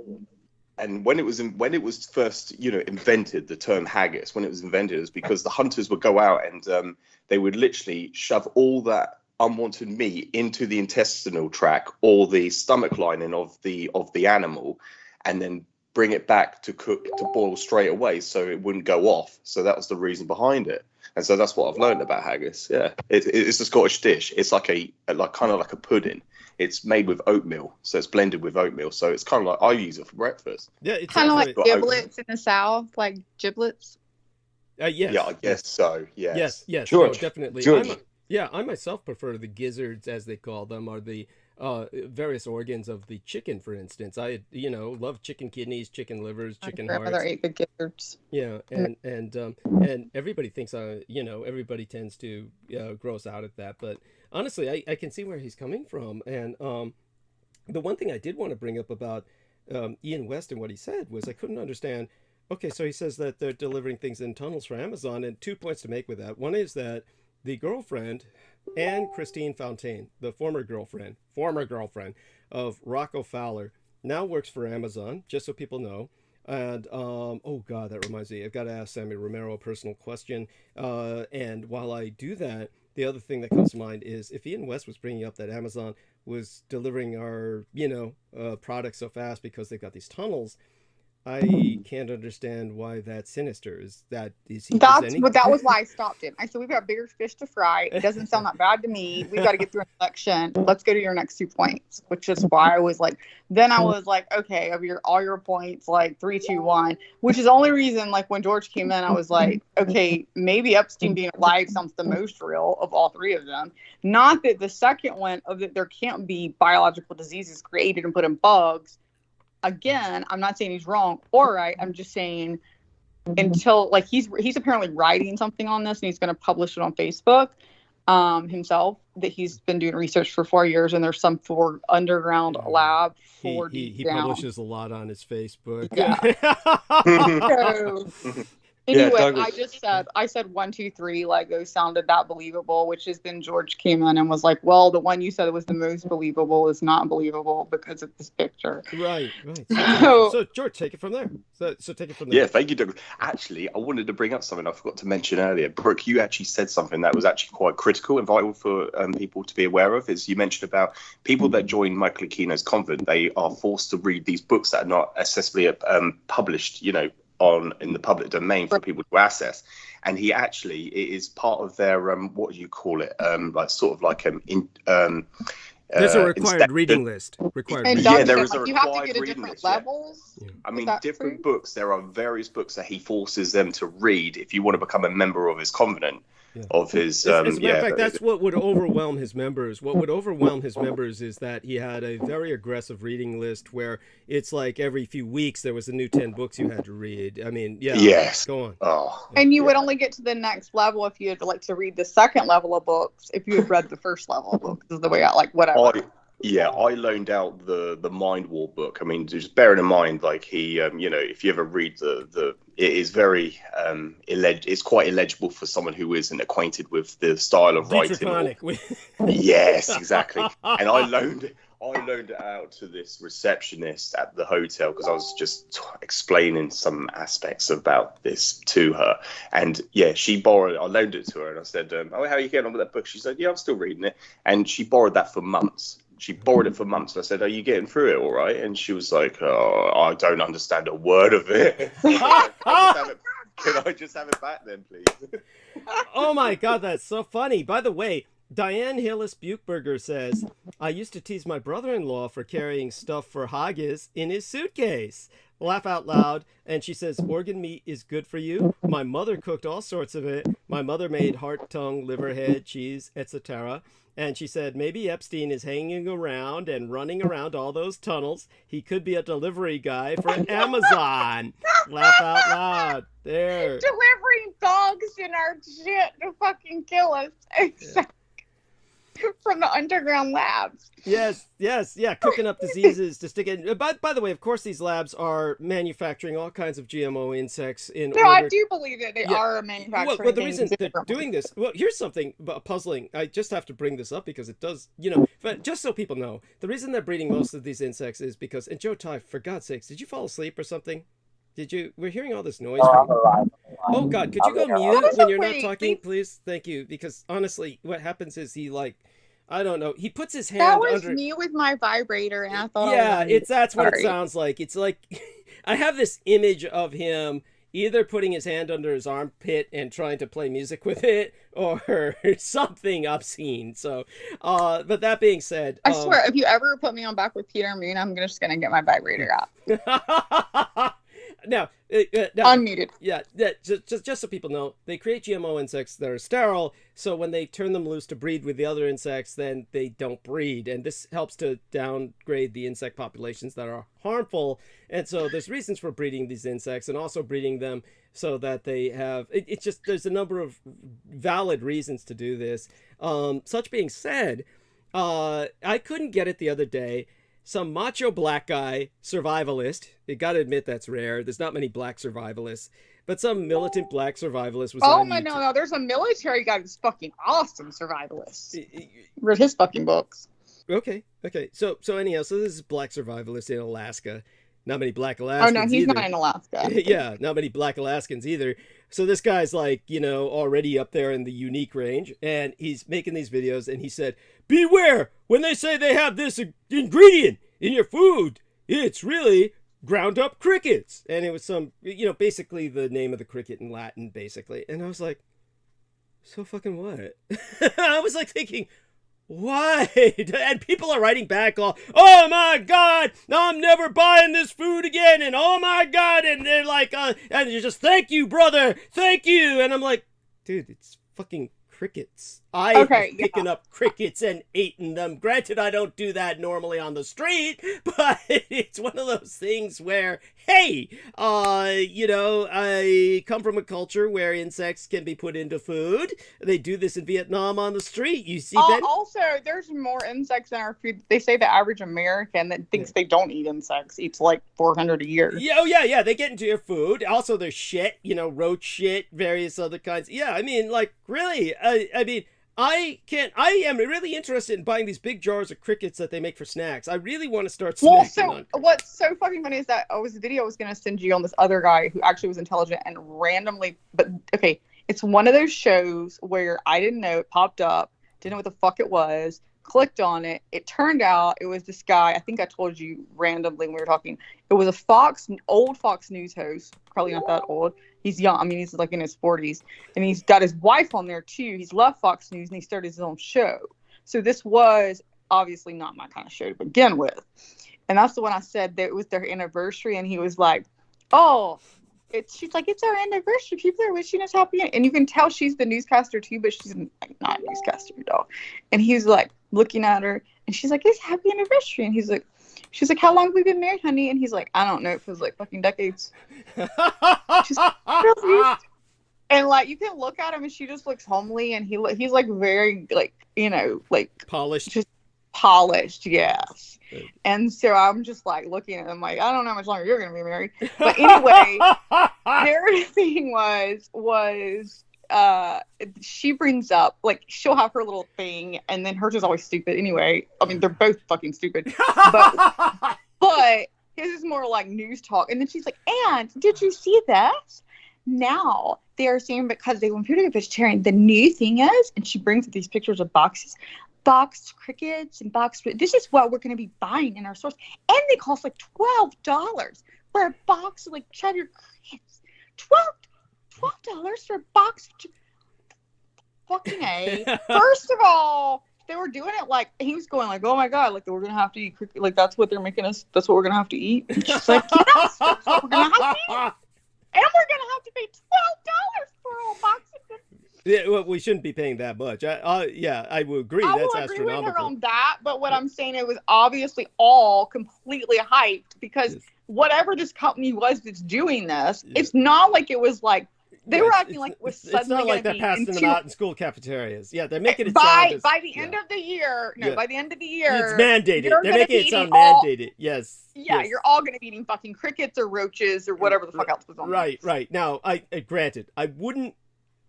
And when it was first, invented, the term haggis, when it was invented, it was because the hunters would go out and they would literally shove all that unwanted meat into the intestinal tract or the stomach lining of the animal, and then bring it back to boil straight away, so it wouldn't go off. So that was the reason behind it. And so that's what I've learned about haggis. Yeah, it's a Scottish dish. It's like kind of like a pudding. It's made with oatmeal, so it's blended with oatmeal. So it's kind of like I use it for breakfast. Yeah, it's kind of like giblets in the South, like giblets. Yes. Yeah, I guess so. Yes. Yes. George, No, definitely. George. I myself prefer the gizzards, as they call them, or the various organs of the chicken, for instance. I love chicken kidneys, chicken livers, chicken hearts. My grandmother ate the gizzards. Yeah, and everybody thinks everybody tends to gross out at that, but honestly, I can see where he's coming from, and the one thing I did want to bring up about Ian West and what he said was I couldn't understand. Okay, so he says that they're delivering things in tunnels for Amazon, and 2 points to make with that. One is that the girlfriend, Anne Christine Fontaine, the former girlfriend of Rocco Fowler, now works for Amazon, just so people know. And, oh God, that reminds me, I've got to ask Sammy Romero a personal question. And while I do that, the other thing that comes to mind is if Ian West was bringing up that Amazon was delivering our, products so fast because they've got these tunnels, I can't understand why that's sinister. That was why I stopped him. I said, we've got bigger fish to fry. It doesn't sound that bad to me. We've got to get through an election. Let's go to your next 2 points, which is why I was like, okay, of all your points, like 3, 2, 1, which is the only reason, like when George came in, I was like, okay, maybe Epstein being alive sounds the most real of all three of them. Not that the second one of that there can't be biological diseases created and put in bugs. Again, I'm not saying he's wrong or right. I'm just saying until like he's apparently writing something on this and he's going to publish it on Facebook himself that he's been doing research for 4 years and there's some underground lab for he publishes a lot on his Facebook. Yeah. Anyway, I said 1, 2, 3 Legos sounded that believable, which is then George came in and was like, well, the one you said was the most believable is not believable because of this picture. Right. So George, take it from there. So take it from there. Yeah, thank you, Doug. Actually, I wanted to bring up something I forgot to mention earlier. Brooke, you actually said something that was actually quite critical and vital for people to be aware of, is you mentioned about people that join Michael Aquino's convent, they are forced to read these books that are not accessibly published, in the public domain for people to access. And it is part of their what do you call it, there's a required reading list. Yeah, there is a required you have to get reading different list. levels. Yeah. I mean, different books. There are various books that he forces them to read if you want to become a member of his convent. Yeah. Of his, as a matter of fact, that's what would overwhelm his members. What would overwhelm his members is that he had a very aggressive reading list where it's like every few weeks there was a new 10 books you had to read. I mean, yeah. Yes. Go on. Oh. And you would only get to the next level if you had to read the second level of books. If you had read the first level of books, is the way whatever. I loaned out the Mind War book. I mean, just bearing in mind, like he, if you ever read it is very it's quite illegible for someone who isn't acquainted with the style of writing. Yes, exactly. And I loaned it out to this receptionist at the hotel because I was just explaining some aspects about this to her. And yeah, I loaned it to her and I said, how are you getting on with that book? She said, yeah, I'm still reading it. And she borrowed that for months. She borrowed it for months. I said, are you getting through it all right? And she was like, oh, I don't understand a word of it. Can I just have it back then, please? Oh my God, that's so funny. By the way, Diane Hillis Buchberger says, I used to tease my brother-in-law for carrying stuff for haggis in his suitcase. Laugh out loud. And she says, organ meat is good for you. My mother cooked all sorts of it. My mother made heart, tongue, liver, head, cheese, etc. And she said, maybe Epstein is hanging around and running around all those tunnels. He could be a delivery guy for Amazon. Laugh out loud. There. Delivering dogs in our shit to fucking kill us. Yeah. From the underground labs. Yes, yeah, cooking up diseases to stick in. By the way, of course, these labs are manufacturing all kinds of GMO insects I do believe that they are manufacturing. Well, the reason they're doing this, here's something puzzling. I just have to bring this up because it does, but just so people know, the reason they're breeding most of these insects is because, and Joe Ty, for God's sakes, did you fall asleep or something? We're hearing all this noise. Oh God, could you go mute when you're not talking, please? Thank you. Because honestly, what happens is I don't know. He puts his hand under. That was under... me with my vibrator, and I thought. Yeah, that's what it sounds like. It's like I have this image of him either putting his hand under his armpit and trying to play music with it, or something obscene. So, but that being said, I swear, if you ever put me on Back with Peter and Moon, I'm just gonna get my vibrator out. Now, unmuted. Yeah, just so people know, they create GMO insects that are sterile, so when they turn them loose to breed with the other insects, then they don't breed, and this helps to downgrade the insect populations that are harmful. And so there's reasons for breeding these insects and also breeding them so that they have it's just there's a number of valid reasons to do this. Such being said, I couldn't get it the other day. some macho black guy, survivalist. You got to admit that's rare. There's not many black survivalists. But some militant black survivalist was on YouTube. No. There's a military guy who's fucking awesome survivalist. Read his fucking books. Okay. So anyhow, so this is black survivalist in Alaska. Not many black Alaskans Oh, no, he's either. not in Alaska. Yeah, not many black Alaskans either. So this guy's like, already up there in the unique range. And he's making these videos. And he said, beware when they say they have this ingredient in your food. It's really ground up crickets. And it was some, basically the name of the cricket in Latin, basically. And I was like, so fucking what? I was like thinking, what? And people are writing back all, oh my God, I'm never buying this food again. And oh my God. And they're like, and you just, thank you, brother. Thank you. And I'm like, dude, it's fucking crickets. I'm picking up crickets and eating them. Granted, I don't do that normally on the street, but it's one of those things where, hey, I come from a culture where insects can be put into food. They do this in Vietnam on the street. You see that? Also, there's more insects in our food. They say the average American that thinks they don't eat insects eats like 400 a year. Yeah. They get into your food. Also, there's shit, roach shit, various other kinds. Yeah, I mean, like, really, I am really interested in buying these big jars of crickets that they make for snacks. I really want to start snacking on. What's so fucking funny is that was a video I was going to send you on this other guy who actually was intelligent and randomly, it's one of those shows where I didn't know, it popped up, didn't know what the fuck it was, clicked on it. It turned out it was this guy, I think I told you randomly when we were talking, it was old Fox News host, probably not that old. He's young. I mean, he's like in his 40s. And he's got his wife on there, too. He's left Fox News, and he started his own show. So this was obviously not my kind of show to begin with. And that's the one I said that it was their anniversary. And he was like, she's like, it's our anniversary. People are wishing us happy. And you can tell she's the newscaster, too, but she's like, not a newscaster at all. And he's like looking at her. And she's like, it's happy anniversary. And she's like, how long have we been married, honey? And he's like, I don't know. It feels like fucking decades. She's like, really? And like, you can look at him and she just looks homely. And he's like very like, polished. Just polished. Yes. And so I'm just like looking at him like, I don't know how much longer you're going to be married. But anyway, their thing was she brings up, like, she'll have her little thing, and then hers is always stupid anyway. I mean, they're both fucking stupid. But his is more like news talk. And then she's like, and did you see this? Now they are saying because they want people to get vegetarian, the new thing is, and she brings up these pictures of boxed crickets and this is what we're going to be buying in our stores. And they cost like $12 for a box of like cheddar crickets. $12 for a box of fucking A. First of all, they were doing it like, he was going like, oh my God, like we're gonna have to eat cricket, like that's what they're making us, that's what we're gonna have to eat. And she's like, yes, that's what we're gonna have to eat. And we're gonna have to pay $12 for a box of crickets. Yeah, well, we shouldn't be paying that much. I would agree. I will agree with her on that, but what I'm saying, it was obviously all completely hyped because whatever this company was that's doing this, it's not like it was like they were acting like it was suddenly. It's not like they're passing them out in school cafeterias. Yeah, they're making it sound by the end of the year. No, by the end of the year, it's mandated. They're making it sound mandated. Yes. Yeah, you're all going to be eating fucking crickets or roaches or whatever the fuck else was on. Right. Now, granted, I wouldn't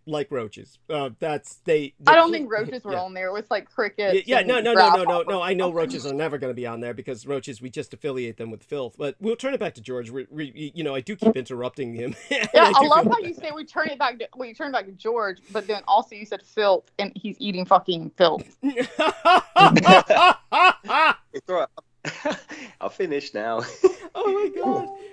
like roaches. I don't think roaches were on there. It was like crickets. No. I know roaches are never going to be on there because roaches, we just affiliate them with filth. But we'll turn it back to George. I do keep interrupting him. I love how you say we turn it back to George, but then also you said filth, and he's eating fucking filth. I'll finish now. Oh my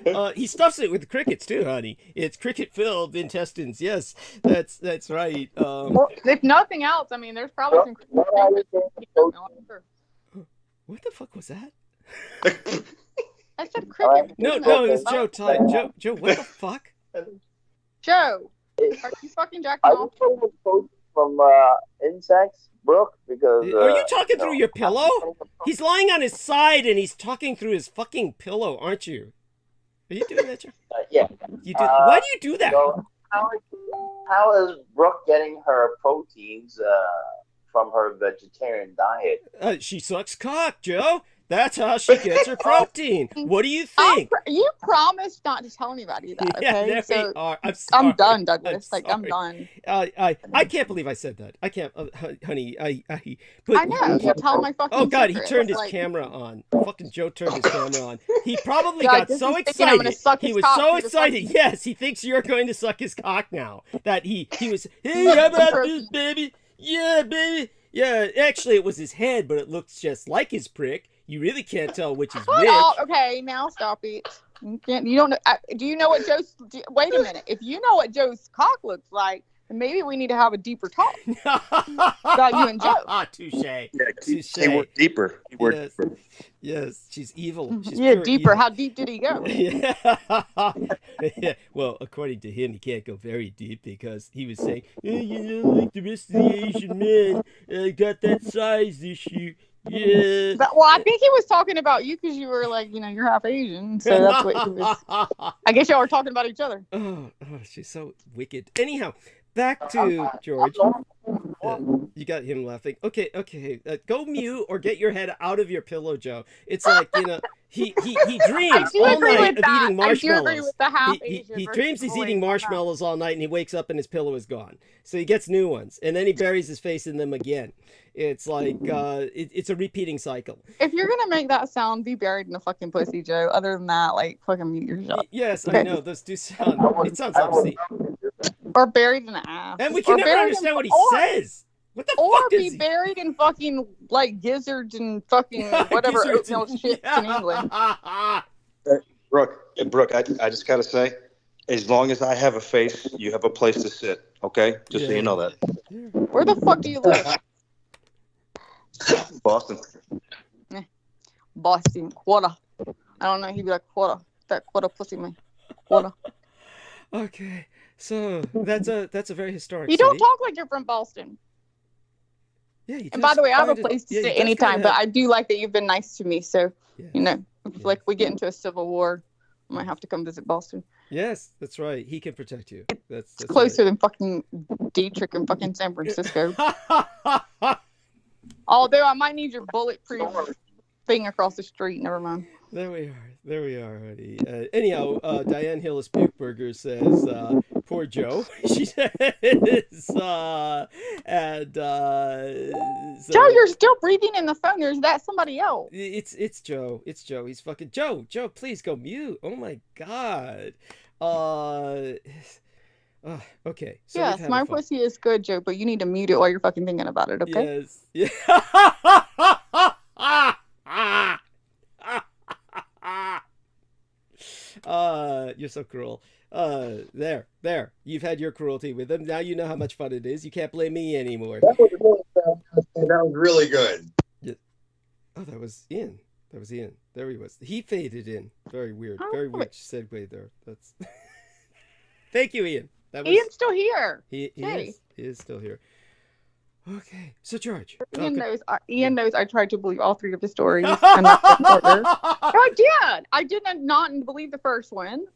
God! He stuffs it with crickets too, honey. It's cricket-filled intestines. Yes, that's right. Well, if nothing else, I mean, there's probably some. What the fuck was that? I said cricket. No, it's Joe. Joe, what the fuck? Joe, are you fucking jacking off? From insects, Brooke, because are you talking through your pillow? He's lying on his side and he's talking through his fucking pillow, aren't you? Are you doing that, Joe? Yeah. You do. Why do you do that? So how is Brooke getting her proteins from her vegetarian diet? She sucks cock, Joe. That's how she gets her protein. What do you think? You promised not to tell anybody that, okay? Yeah, there So we are. I'm sorry. I'm done, Douglas. I'm sorry. done. I can't believe I said that. I can't, honey. But, I know. So tell my fucking oh God, he secret. turned his Like, camera on. Fucking Joe turned his camera on. He probably God, got this so is thinking I'm gonna excited. suck He his was cock so through the excited. fucking- Yes, he thinks you're going to suck his cock now. That he was. Hey, how about this, baby? Yeah, baby. Yeah, actually, it was his head, but it looks just like his prick. You really can't tell which is which. Oh, okay, now stop it. You can't. You don't know. Do you know what Joe's? Wait a minute. If you know what Joe's cock looks like, then maybe we need to have a deeper talk about you and Joe. Touche. Yeah, Touche. he worked deeper. He worked Yes. deeper. Yes, she's evil. She's Yeah, pure deeper. evil. How deep did he go? Yeah. Yeah. Well, according to him, he can't go very deep because he was saying, you know, like the rest of the Asian men, got that size issue. Yeah. Well, I think he was talking about you because you were like, you know, you're half Asian, so that's what he was. I guess y'all were talking about each other. Oh, she's so wicked. Anyhow, back to George. You got him laughing. Okay. Go mute or get your head out of your pillow, Joe. It's like, you know, he dreams do all agree night with of that. eating marshmallows. I do agree with the half He Asian versus dreams he's the eating white. marshmallows all night, and he wakes up and his pillow is gone. So he gets new ones, and then he buries his face in them again. It's like it's a repeating cycle. If you're gonna make that sound, be buried in a fucking pussy, Joe. Other than that, like fucking mute yourself. Yes, Okay. I know those do sound. It sounds obscene, Or buried in the ass. and we Or can never buried understand in, what he or, says. What the Or fuck be is he? buried in fucking like gizzards and fucking whatever Gizzards oatmeal and- shit in England. Brooke, I just gotta say, as long as I have a face, you have a place to sit. Okay, just so Yeah. you know that. Where the fuck do you live? Boston. Boston, quarter. I don't know. He'd be like quarter. That quarter pussy man. Quarter. Okay, so that's a very historic. You don't city. talk like you're from Boston. Yeah, you And by just the way, I have a kinda- place to yeah, you sit just anytime, kinda but have- I do like that you've been nice to me. So, Yes. you know, if Yeah. like we get into a civil war, I might have to come visit Boston. Yes, that's right. He can protect you. That's It's closer than fucking Dietrich and fucking San Francisco. Right. Although I might need your bulletproof thing across the street. Never mind. There we are, honey. Anyhow, Diane Hillis Buchberger says, "Poor Joe." She says, and so, Joe, you're still breathing in the phone. There's that somebody else. It's Joe. It's Joe. He's fucking Joe. Joe, please go mute. Oh my God. Okay. So we've Yes, had my a fun- pussy is good, Joe, but you need to mute it while you're fucking thinking about it, okay? Yes. You're so cruel. There. You've had your cruelty with them. Now you know how much fun it is. You can't blame me anymore. That was really good. Oh, that was Ian. There he was. He faded in. Very weird. Oh, Very weird segue there. That's. Thank you, Ian. That was. Ian's still here. He Hey. is. He is still here. Okay, so George. Ian okay. knows. Ian knows. I tried to believe all three of the stories. And not in order. No, I did. I did not believe the first one,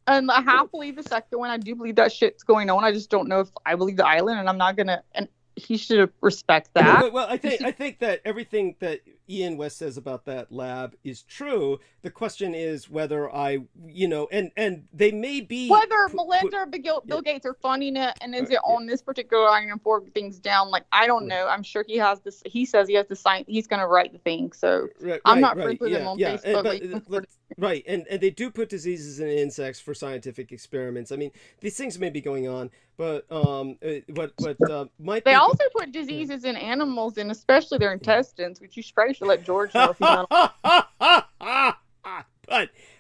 and I half believe the second one. I do believe that shit's going on. I just don't know if I believe the island, and I'm not gonna. And he should respect that. Well, I think that everything that Ian West says about that lab is true. The question is whether and they may be Whether Melinda or Bill Gates are funding it, and is it on this particular island for things down? Like, I don't know. I'm sure he has this. He says he has the sign. He's going to write the thing. So I'm not friends with him on Facebook. Right, and they do put diseases in insects for scientific experiments. I mean, these things may be going on, but what might They be also put diseases in animals, and especially their intestines, which you probably should let George know if he's not.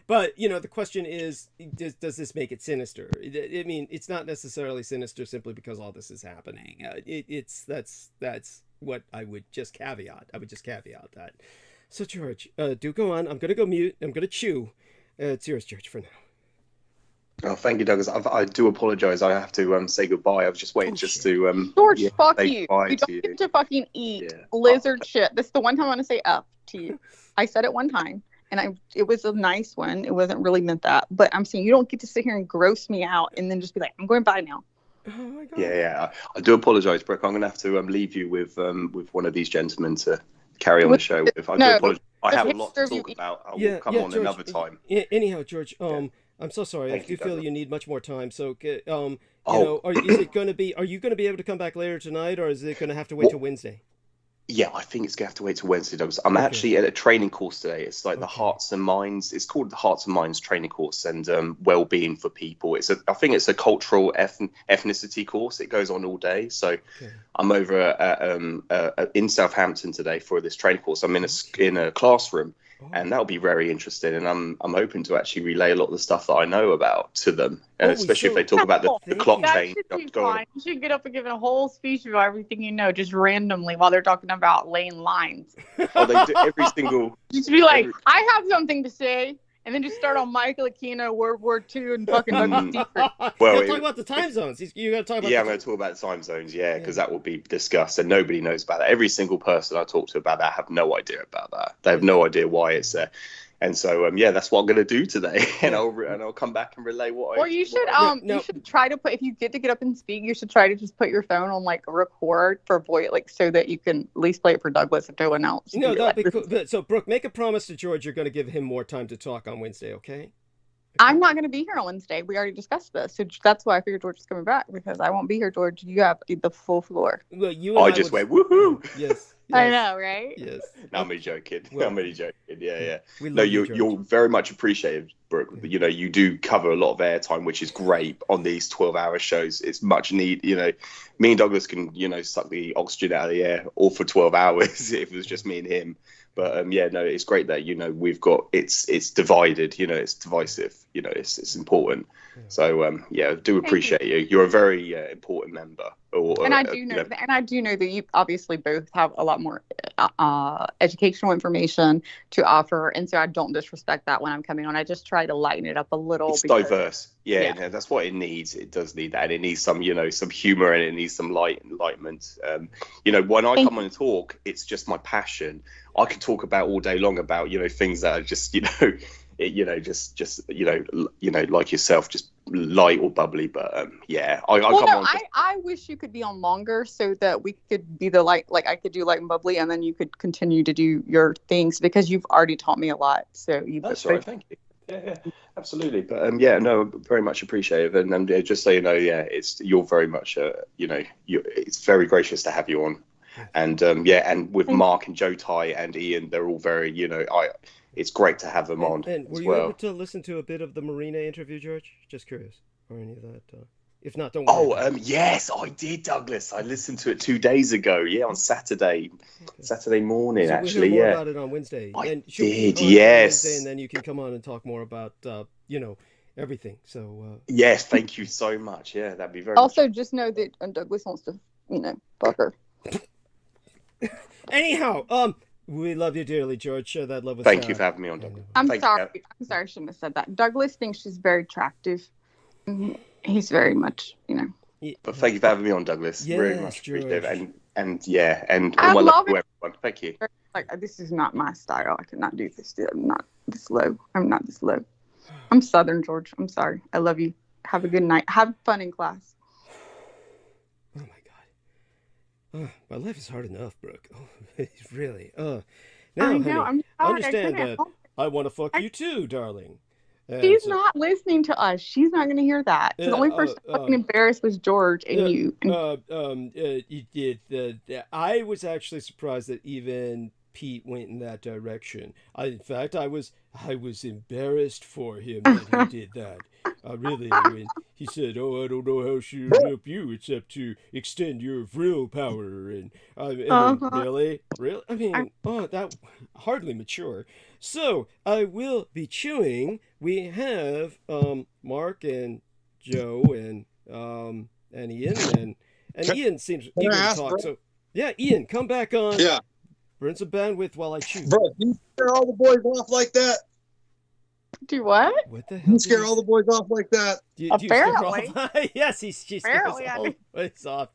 But the question is, does this make it sinister? I mean, it's not necessarily sinister simply because all this is happening. That's what I would just caveat. That. So George, do go on. I'm gonna go mute. I'm gonna chew. It's yours, George, for now. Oh, thank you, Douglas. I do apologise. I have to say goodbye. I was just waiting to George, fuck say you. goodbye You to don't get to fucking eat Yeah. lizard shit. This is the one time I'm going to say F to you. I said it one time, and it was a nice one. It wasn't really meant that. But I'm saying you don't get to sit here and gross me out and then just be like, I'm going by now. Oh my God. Yeah. I do apologise, Brooke. I'm going to have to leave you with one of these gentlemen to carry on the show with. I do apologize. I have a lot to picture of talk you- about. I will come on George, another time. Anyhow, George, I'm so sorry. Thank If you you, feel Douglas. you need much more time, so you Oh. know, is it going to be? Are you going to be able to come back later tonight, or is it going to have to wait till Wednesday? Yeah, I think it's going to have to wait till Wednesday, Douglas. I'm actually at a training course today. It's like the Hearts and Minds. It's called the Hearts and Minds training course and well-being for people. I think it's a cultural ethnicity course. It goes on all day. So I'm over at, in Southampton today for this training course. I'm in a classroom. And that'll be very interesting, and I'm hoping to actually relay a lot of the stuff that I know about to them, and especially if they talk about the clock That change. should be fine. You should get up and give a whole speech about everything you know, just randomly while they're talking about laying lines. Oh, they do every single. Just be like, I have something to say, and then just start on Michael Aquino, World War II, and fucking Douglas Dietrich. Well, you got to talk about the time zones. You got to talk about. Yeah, I'm going to talk about the time zones. Yeah, because that will be discussed, and nobody knows about that. Every single person I talk to about that have no idea about that. They have no idea why it's there. And so, that's what I'm going to do today, and I'll come back and relay what. Or you should you should try to put, if you get up and speak, you should try to just put your phone on like a record for voice, like so that you can at least play it for Douglas if no one else. No, that'd be cool. So Brooke, make a promise to George. You're going to give him more time to talk on Wednesday, okay? I'm not going to be here on Wednesday. We already discussed this, so that's why I figured George is coming back, because I won't be here, George. You have the full floor. Well, you. And I just went woohoo. Yes. I know, right? Yes. No, I'm only joking. Well, I'm only joking. Yeah. We No, love you, you're very much appreciated, Brooke. You know, you do cover a lot of airtime, which is great on these 12-hour shows. It's much need. You know, me and Douglas can, suck the oxygen out of the air all for 12 hours if it was just me and him. But it's great that we've got it's divided. It's divisive. It's important. So I do appreciate you. You're a very important member. And I do know, that you obviously both have a lot more educational information to offer, and so I don't disrespect that when I'm coming on. I just try to lighten it up a little. It's diverse, yeah, that's what it needs. It does need that, and it needs some, some humor, and it needs some enlightenment. When I come on and talk, it's just my passion. I could talk about all day long about things that are just like yourself, just light or bubbly. But I wish you could be on longer so that we could be the light, like I could do light and bubbly, and then you could continue to do your things, because you've already taught me a lot. So that's right. Thank you. Yeah, absolutely. But very much appreciative. And just so you know, you're very much it's very gracious to have you on. And and with Mark and Joe Tai and Ian, they're all very it's great to have them on. And were you able to listen to a bit of the Marina interview, George? Just curious, or any of that? If not, don't worry. Yes, I did, Douglas. I listened to it 2 days ago. Yeah, on Saturday morning. So actually, we'll hear more about it on Wednesday. I did. Yes. Wednesday, and then you can come on and talk more about everything. So yes, thank you so much. Yeah, that'd be very. Also, just know that Douglas wants to, fuck her. Anyhow, we love you dearly, George. Share that love with Thank you for having me on, Douglas. I'm sorry. I shouldn't have said that. Douglas thinks she's very attractive. He's very much, But thank you for having me on, Douglas. Yes, very much appreciated. And I love to everyone. Thank you. Like, this is not my style. I cannot do this. I'm not this low. I'm Southern, George. I'm sorry. I love you. Have a good night. Have fun in class. Oh my God. My life is hard enough, Brooke. It's really. Now, I know. Honey, I'm understand that I want to fuck you too, darling. And she's not listening to us. She's not going to hear that. So the only person fucking embarrassed was George and you. I was actually surprised that even Pete went in that direction. In fact, I was embarrassed for him that he did that. Really, when he said, "Oh, I don't know how she would help you except to extend your vril power," and really, I mean, that hardly mature. So I will be chewing. We have Mark and Joe and Ian and Ian seems eager to talk. Bro? So yeah, Ian, come back on. Yeah. Burn some bandwidth while I chew. Bro, you scare all the boys off like that? Do what? What the hell? You scare all the boys off like that? Apparently. Yes, she scares all the boys off.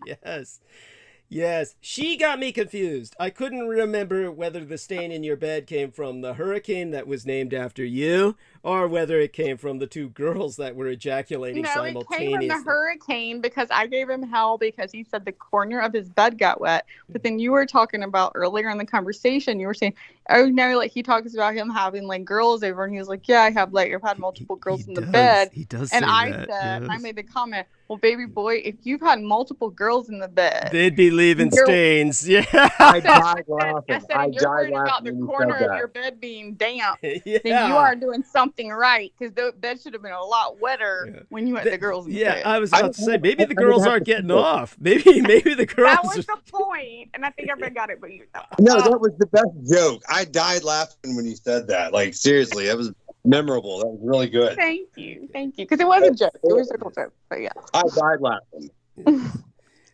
Yes. She got me confused. I couldn't remember whether the stain in your bed came from the hurricane that was named after you, or whether it came from the two girls that were ejaculating No, it came simultaneously. from the hurricane because I gave him hell because he said the corner of his bed got wet. But then you were talking about earlier in the conversation, you were saying, oh no, like he talks about him having like girls over, and he was like, yeah, I've had multiple girls in the bed. He does and say I that, said, yes. I made the comment, well, baby boy, if you've had multiple girls in the bed, They'd be leaving stains. Yeah. I died laughing. I said, you're worried about the corner of your bed being damp, then you are doing something right, because the bed should have been a lot wetter when you had the girls in the bed. I was about to say, maybe the girls aren't getting off. Maybe the girls. That was the point, and I think everybody got it, but you thought. No, that was the best joke. I died laughing when you said that. Like, seriously, that was memorable. That was really good. Thank you, because it was a joke. It was a cool joke, but yeah. I died laughing.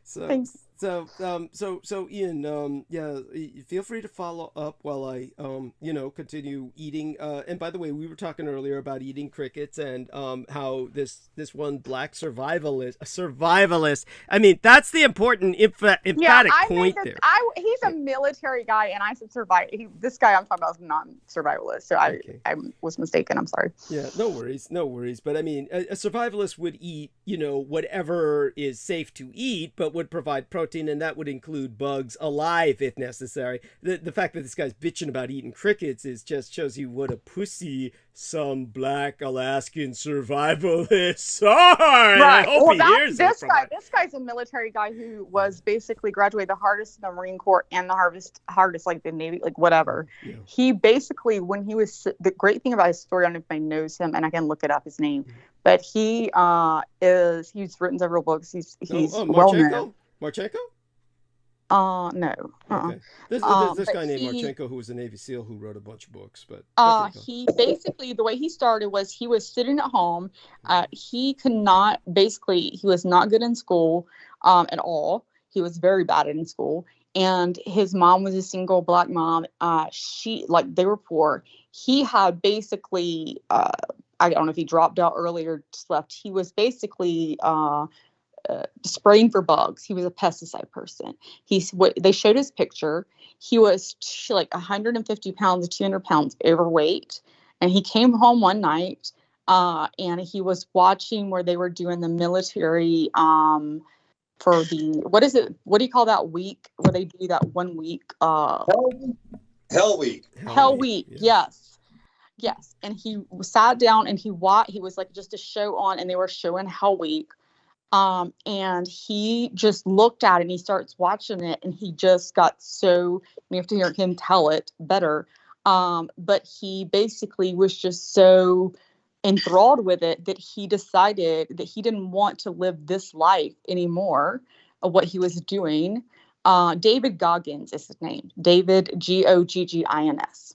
Thanks. So Ian, feel free to follow up while I, continue eating. And by the way, we were talking earlier about eating crickets and how this one black survivalist. I mean, that's the important emphatic point there. He's a military guy, and I said this guy I'm talking about is non-survivalist, so I was mistaken. I'm sorry. Yeah, no worries. But I mean, a survivalist would eat, whatever is safe to eat, but would provide protein. And that would include bugs alive if necessary. The fact that this guy's bitching about eating crickets just shows you what a pussy some black Alaskan survivalists are. Right. This guy's a military guy who was basically graduated the hardest in the Marine Corps and the hardest like the Navy, like whatever. Yeah. He basically, when he was, the great thing about his story, I don't know if anybody knows him, and I can look it up, his name, but he's written several books. He's well known. Marchenko? No. Okay. There's this guy named Marchenko who was a Navy SEAL who wrote a bunch of books, but he basically, the way he started was he was sitting at home. He was not good in school at all. He was very bad in school, and his mom was a single black mom. They were poor. He had basically I don't know if he dropped out early or just left. He was basically spraying for bugs. He was a pesticide person. They showed his picture. He was like 150 pounds, 200 pounds overweight. And he came home one night and he was watching where they were doing the military for the, what do you call that week where they do that 1 week? Hell Week. Hell Week. Yes. And he sat down and he was like just a show on, and they were showing Hell Week. And he just looked at it and he starts watching it, and he just got so, you have to hear him tell it better. But he basically was just so enthralled with it that he decided that he didn't want to live this life anymore of what he was doing. David Goggins is his name. David Goggins.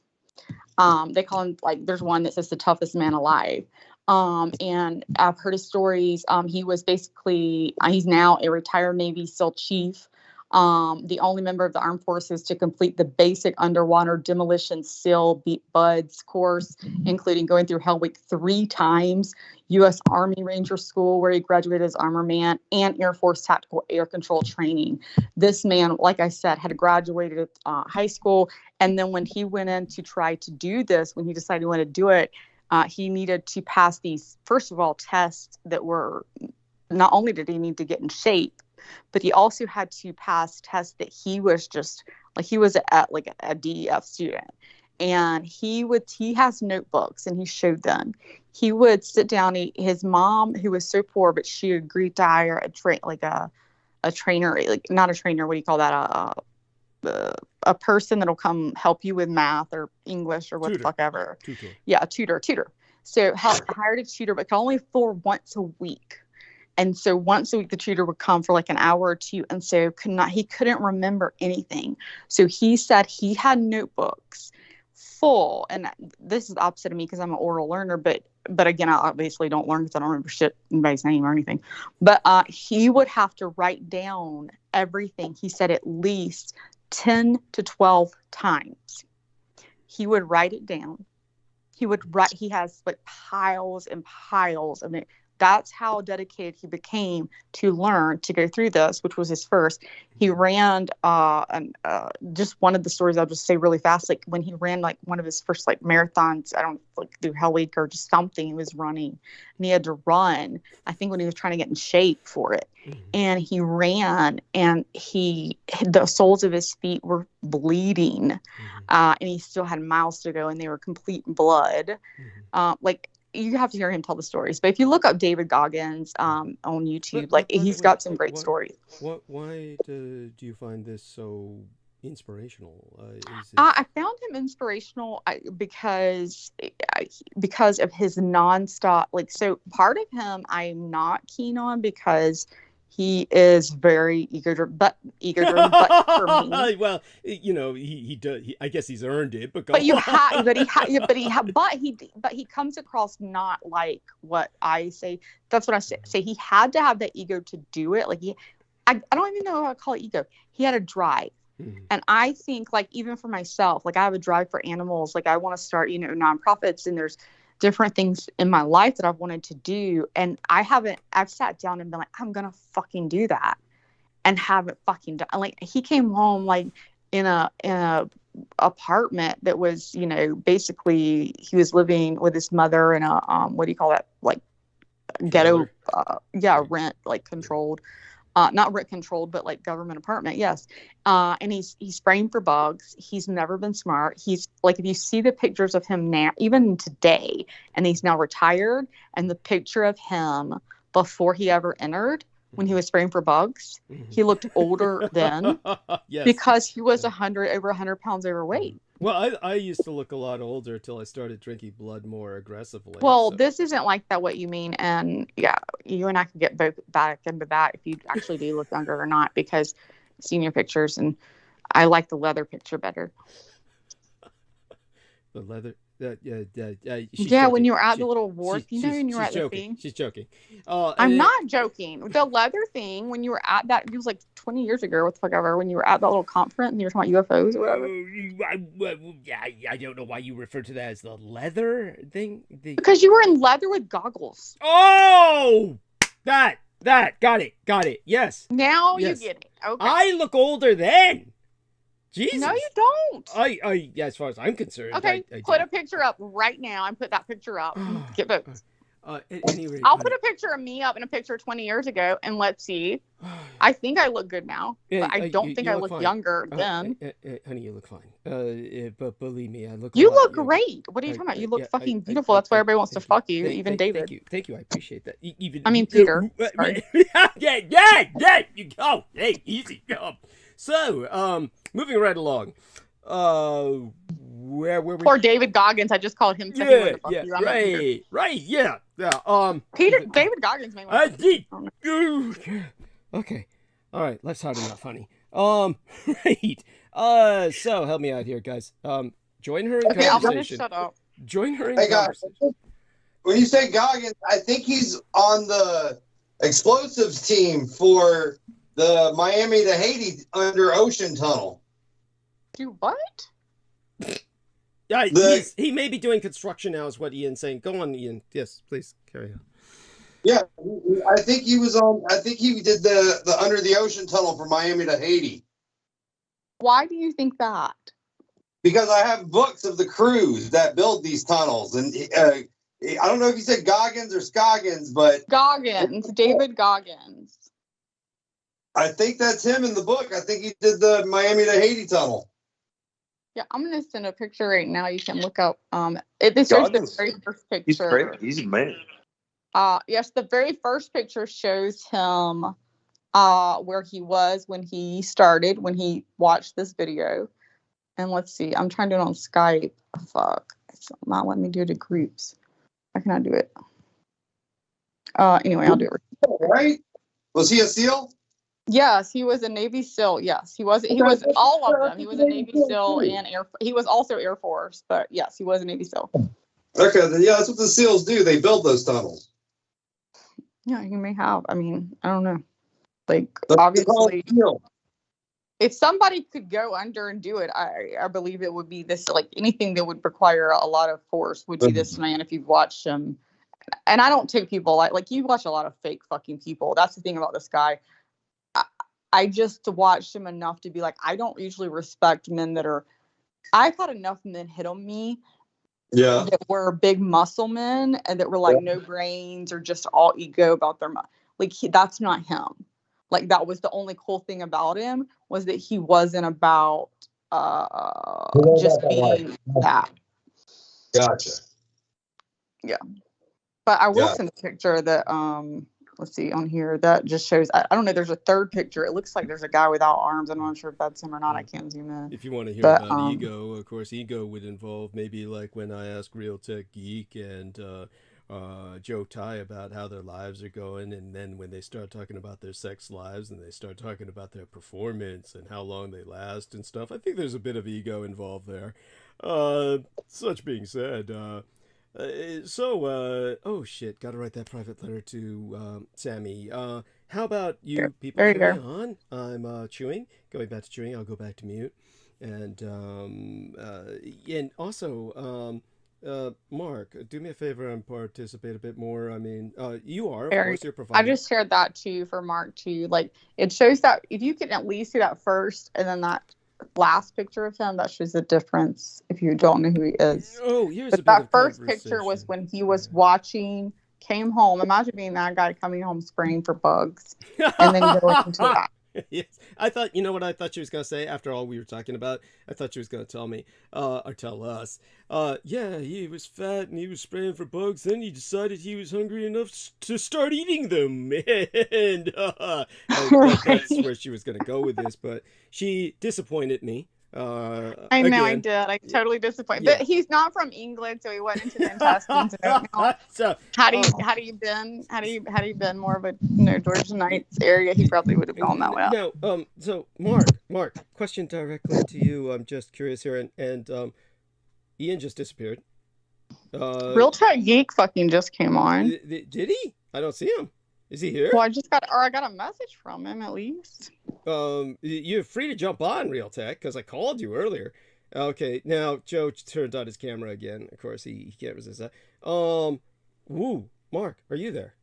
They call him, like, there's one that says the toughest man alive. And I've heard his stories. He was basically, he's now a retired Navy SEAL chief, the only member of the armed forces to complete the basic underwater demolition SEAL BUDS course, including going through Hell Week 3 times, U.S. Army Ranger School, where he graduated as armorman, and Air Force Tactical Air Control Training. This man, like I said, had graduated high school, and then when he went in to try to do this, when he decided he wanted to do it, he needed to pass these, first of all, tests that were, not only did he need to get in shape, but he also had to pass tests that he was just, like, he was a DEF student. And he has notebooks, and he showed them. He would sit down, his mom, who was so poor, but she agreed to hire a trainer, like, not a trainer, what do you call that? A person that'll come help you with math or English or what the fuck ever. Tutor. Yeah, a tutor. So hired a tutor, but could only afford once a week. And so once a week, the tutor would come for like an hour or two. And so he couldn't remember anything. So he said he had notebooks full. And this is the opposite of me because I'm an oral learner. But again, I obviously don't learn because I don't remember shit, anybody's name or anything. But he would have to write down everything. He said at least 10 to 12 times. He would write it down. He has like piles and piles of it. that's how dedicated he became to learn to go through this, which was his first. He ran just one of the stories I'll just say really fast, like when he ran like one of his first like marathons, I don't like through Hell Week or just something, he was running and he had to run, I think when he was trying to get in shape for it. And he ran and the soles of his feet were bleeding, and he still had miles to go and they were complete blood. Like, you have to hear him tell the stories. But if you look up David Goggins on YouTube, he's got some great stories. Why do you find this so inspirational? I found him inspirational because of his nonstop. Like, so part of him I'm not keen on because he is very eager-driven, but for me, well, you know, he does. I guess he's earned it, but he comes across not like what I say. That's what I say. He had to have that ego to do it. Like I don't even know how to call it ego. He had a drive. And I think, like, even for myself, like I have a drive for animals. Like I want to start, nonprofits, and there's different things in my life that I've wanted to do. And I've sat down and been like, I'm going to fucking do that and haven't fucking done. Like, he came home like in a apartment that was, basically he was living with his mother in a, what do you call that? Like ghetto, rent, like controlled. Not rent controlled, but like government apartment. Yes. And he's spraying for bugs. He's never been smart. He's like, if you see the pictures of him now, even today, and he's now retired, and the picture of him before he ever entered, when he was spraying for bugs, he looked older then. Yes. Because he was over 100 pounds overweight. Well, I used to look a lot older till I started drinking blood more aggressively. Well, this isn't like that, what you mean. And yeah, you and I could get back into that if you actually do look younger or not, because I've seen your pictures and I like the leather picture better. The leather? When you were at the little wharf, when you were at the thing. She's joking. I'm not joking. The leather thing, when you were at that, it was like 20 years ago, what the fuck ever, when you were at that little conference and you were talking about UFOs or whatever. I don't know why you refer to that as the leather thing. Because you were in leather with goggles. Oh! That! Got it. Yes. Now you get it. Okay. I look older then. Jesus. No, you don't. As far as I'm concerned. Okay, put a picture up right now and put that picture up. Get votes. Anyway, I'll put a picture of me up and a picture 20 years ago, and let's see. I think I look good now, but I don't think I look younger then. Honey, you look fine. But believe me, I look. You look great. What are you talking about? You look fucking beautiful. That's why everybody wants to fuck you, even David. Thank you. I appreciate that. Peter. Sorry. Yeah. You go. Hey, easy. Go. So, moving right along. Where were we? Poor David Goggins. I just called him. Right. Yeah. David Goggins made my Okay. All right. Life's hard enough, honey. Right. So help me out here, guys. Join her in conversation. Shut up. Join her in conversation. Guys, when you say Goggins, I think he's on the explosives team for the Miami to Haiti under ocean tunnel. Do what? Yeah, he may be doing construction now, is what Ian's saying. Go on, Ian. Yes, please carry on. Yeah, I think he was on. I think he did the under the ocean tunnel from Miami to Haiti. Why do you think that? Because I have books of the crews that build these tunnels, and I don't know if you said Goggins or Scoggins, but Goggins, David Goggins. I think that's him in the book. I think he did the Miami to Haiti tunnel. Yeah, I'm gonna send a picture right now. You can look up. This is the very first picture. He's great. He's amazing. Yes, the very first picture shows him where he was when he started, when he watched this video. And let's see, I'm trying to do it on Skype. Fuck, it's not letting me do it to groups. I cannot do it. Anyway, I'll do it. Right? Was he a SEAL? Yes, he was a Navy SEAL. Yes, he was. He was all of them. He was a Navy SEAL and He was also Air Force, but yes, he was a Navy SEAL. Okay, then yeah, that's what the SEALs do. They build those tunnels. Yeah, he may have. I mean, I don't know. Like, obviously, if somebody could go under and do it, I believe it would be this. Like, anything that would require a lot of force would be this man. If you've watched him and I don't take people like you watch a lot of fake fucking people. That's the thing about this guy. I just watched him enough to be like, I don't usually respect men that are. I've had enough men hit on me. Yeah. That were big muscle men and that were like no brains or just all ego about their like that's not him. Like that was the only cool thing about him was that he wasn't about just being that. Gotcha. Yeah. But I will send a picture that let's see on here that just shows I don't know, there's a third picture. It looks like there's a guy without arms. I'm not sure if that's him or not. I can't zoom in. If you want to hear about ego, of course, ego would involve maybe like when I ask Real Tech Geek and Joe Ty about how their lives are going, and then when they start talking about their sex lives and they start talking about their performance and how long they last and stuff, I think there's a bit of ego involved there. Such being said, oh shit, gotta write that private letter to Sammy. How about you people carry on? I'm chewing, going back to chewing. I'll go back to mute, and also Mark, do me a favor and participate a bit more. I mean, you are, of course, you're providing. I just shared that too for Mark too. Like it shows that if you can at least see that first and then that last picture of him, that shows the difference if you don't know who he is. Oh, here's but that first picture was when he was came home. Imagine being that guy coming home spraying for bugs and then going into that. Yes. I thought, you know what I thought she was going to say after all we were talking about? I thought she was going to tell me, or tell us, yeah, he was fat and he was spraying for bugs. Then he decided he was hungry enough to start eating them. And that's where she was going to go with this, but she disappointed me. I know I did. I totally disappointed. Yeah. But he's not from England, so he went into the intestines. So had he been more of a Georgia Knights area, he probably would have gone that way. No, so Mark, question directly to you. I'm just curious here, and Ian just disappeared. Real Tech Geek fucking just came on. Did he? I don't see him. Is he here? Well, I got a message from him at least. You're free to jump on, Real Tech, because I called you earlier. Okay, now Joe turned on his camera again. Of course, he can't resist that. Woo, Mark, are you there?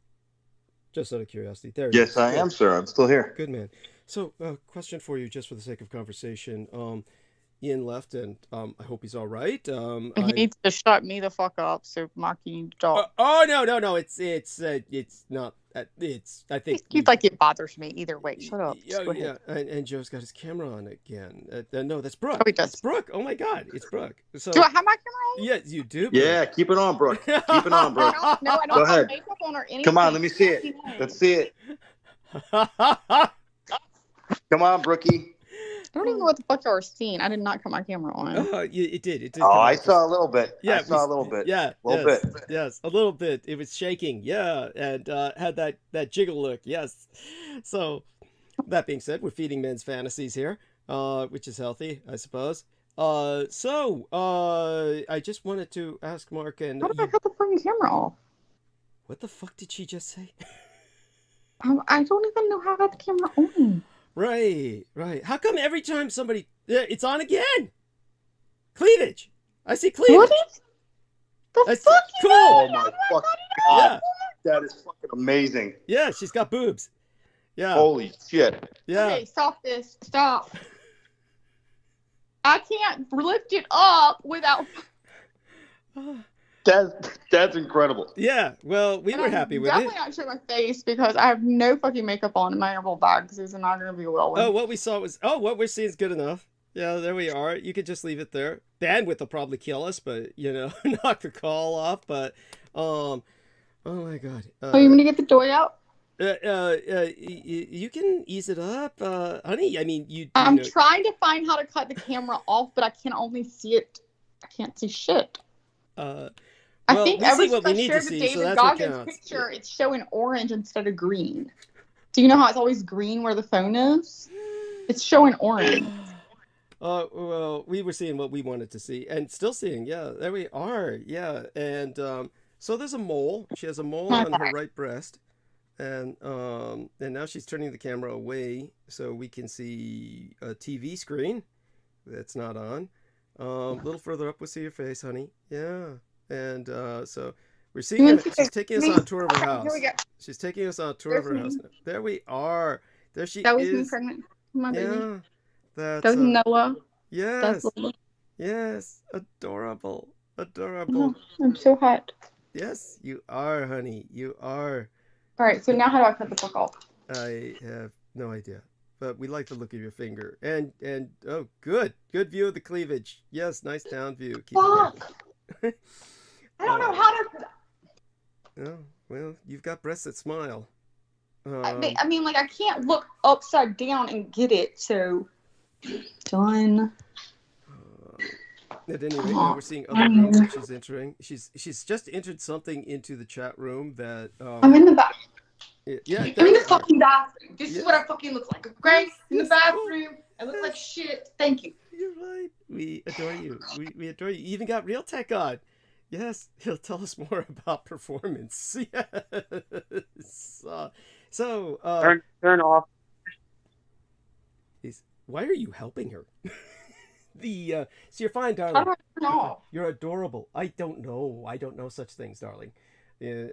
Just out of curiosity. There. Yes, I am, sir. I'm still here. Good man. So, question for you, just for the sake of conversation. Ian left, and I hope he's all right. He needs to shut me the fuck up, so Mark, you stop. No. It's not. It's. I think he's like it bothers me either way. Shut up. Yeah. And Joe's got his camera on again. No, that's Brooke. Oh, he does. It's Brooke. Oh my God, it's Brooke. So do I have my camera on? Yes, you do. Brooke. Yeah, keep it on, Brooke. Keep it on, Brooke. I don't Go ahead. have makeup on or anything. Come on, let me see it. Let's see it. Come on, Brookie. I don't even know what the fuck you were seeing. I did not cut my camera on. It did. Oh, I saw a little bit. Yeah, I saw a little bit. Yeah, a little bit. Yes, a little bit. It was shaking. Yeah, and had that jiggle look. Yes. So, that being said, we're feeding men's fantasies here, which is healthy, I suppose. I just wanted to ask Mark and. How did I cut the fucking camera off? What the fuck did she just say? I don't even know how I got the camera on. Right. How come every time somebody... it's on again? Cleavage. I see cleavage. What is the fuck? Cool. Oh my fucking God. Yeah. That is fucking amazing. Yeah, she's got boobs. Yeah. Holy shit. Yeah. Okay, stop this. Stop. I can't lift it up without... That's incredible. Yeah, well, we were happy with it. Definitely not show my face because I have no fucking makeup on and my hair back because it's not going to be well. What we saw was, what we're seeing is good enough. Yeah, there we are. You could just leave it there. Bandwidth will probably kill us, but, knock the call off. But, oh my God. You want me to get the toy out? You can ease it up, honey. I mean, I'm trying to find how to cut the camera off, but I can only see it. I can't see shit. I think every time I share the David Goggins picture, it's showing orange instead of green. Do you know how it's always green where the phone is? It's showing orange. Well, we were seeing what we wanted to see, and still seeing. Yeah, there we are. Yeah, and so there's a mole. She has a mole on her right breast, and now she's turning the camera away so we can see a TV screen that's not on. A little further up, we'll see your face, honey. Yeah. And so We're seeing You her. want to She's take taking us me? on a tour of her Okay, house. here we go. She's taking us on a tour of her There's house. me. There we are. There she That was me is. pregnant. My baby. Yeah. That's That was Noah. yes. That's Lola. Yes. Adorable. Adorable. Oh, I'm so hot. Yes, you are, honey. You are. All right, so now how do I cut the fuck off? I have no idea. But we like the look of your finger. And oh, good. Good view of the cleavage. Yes, nice down view. Keep Fuck! I don't know how to. Oh, well, you've got breasts that smile. I mean, like, I can't look upside down and get it, so. Done. At any rate, now we're seeing other rooms that she's entering. She's just entered something into the chat room that. I'm in the back. Yeah. I'm in the fucking bathroom. This Yeah. is what I fucking look like, okay? In the bathroom. I look like shit. Thank you. You're right. We adore you. We adore you. You even got Real Tech on. Yes, he'll tell us more about performance. Yes. Turn off. Why are you helping her? So you're fine, How darling. do I turn off? You're adorable. I don't know. I don't know such things, darling. And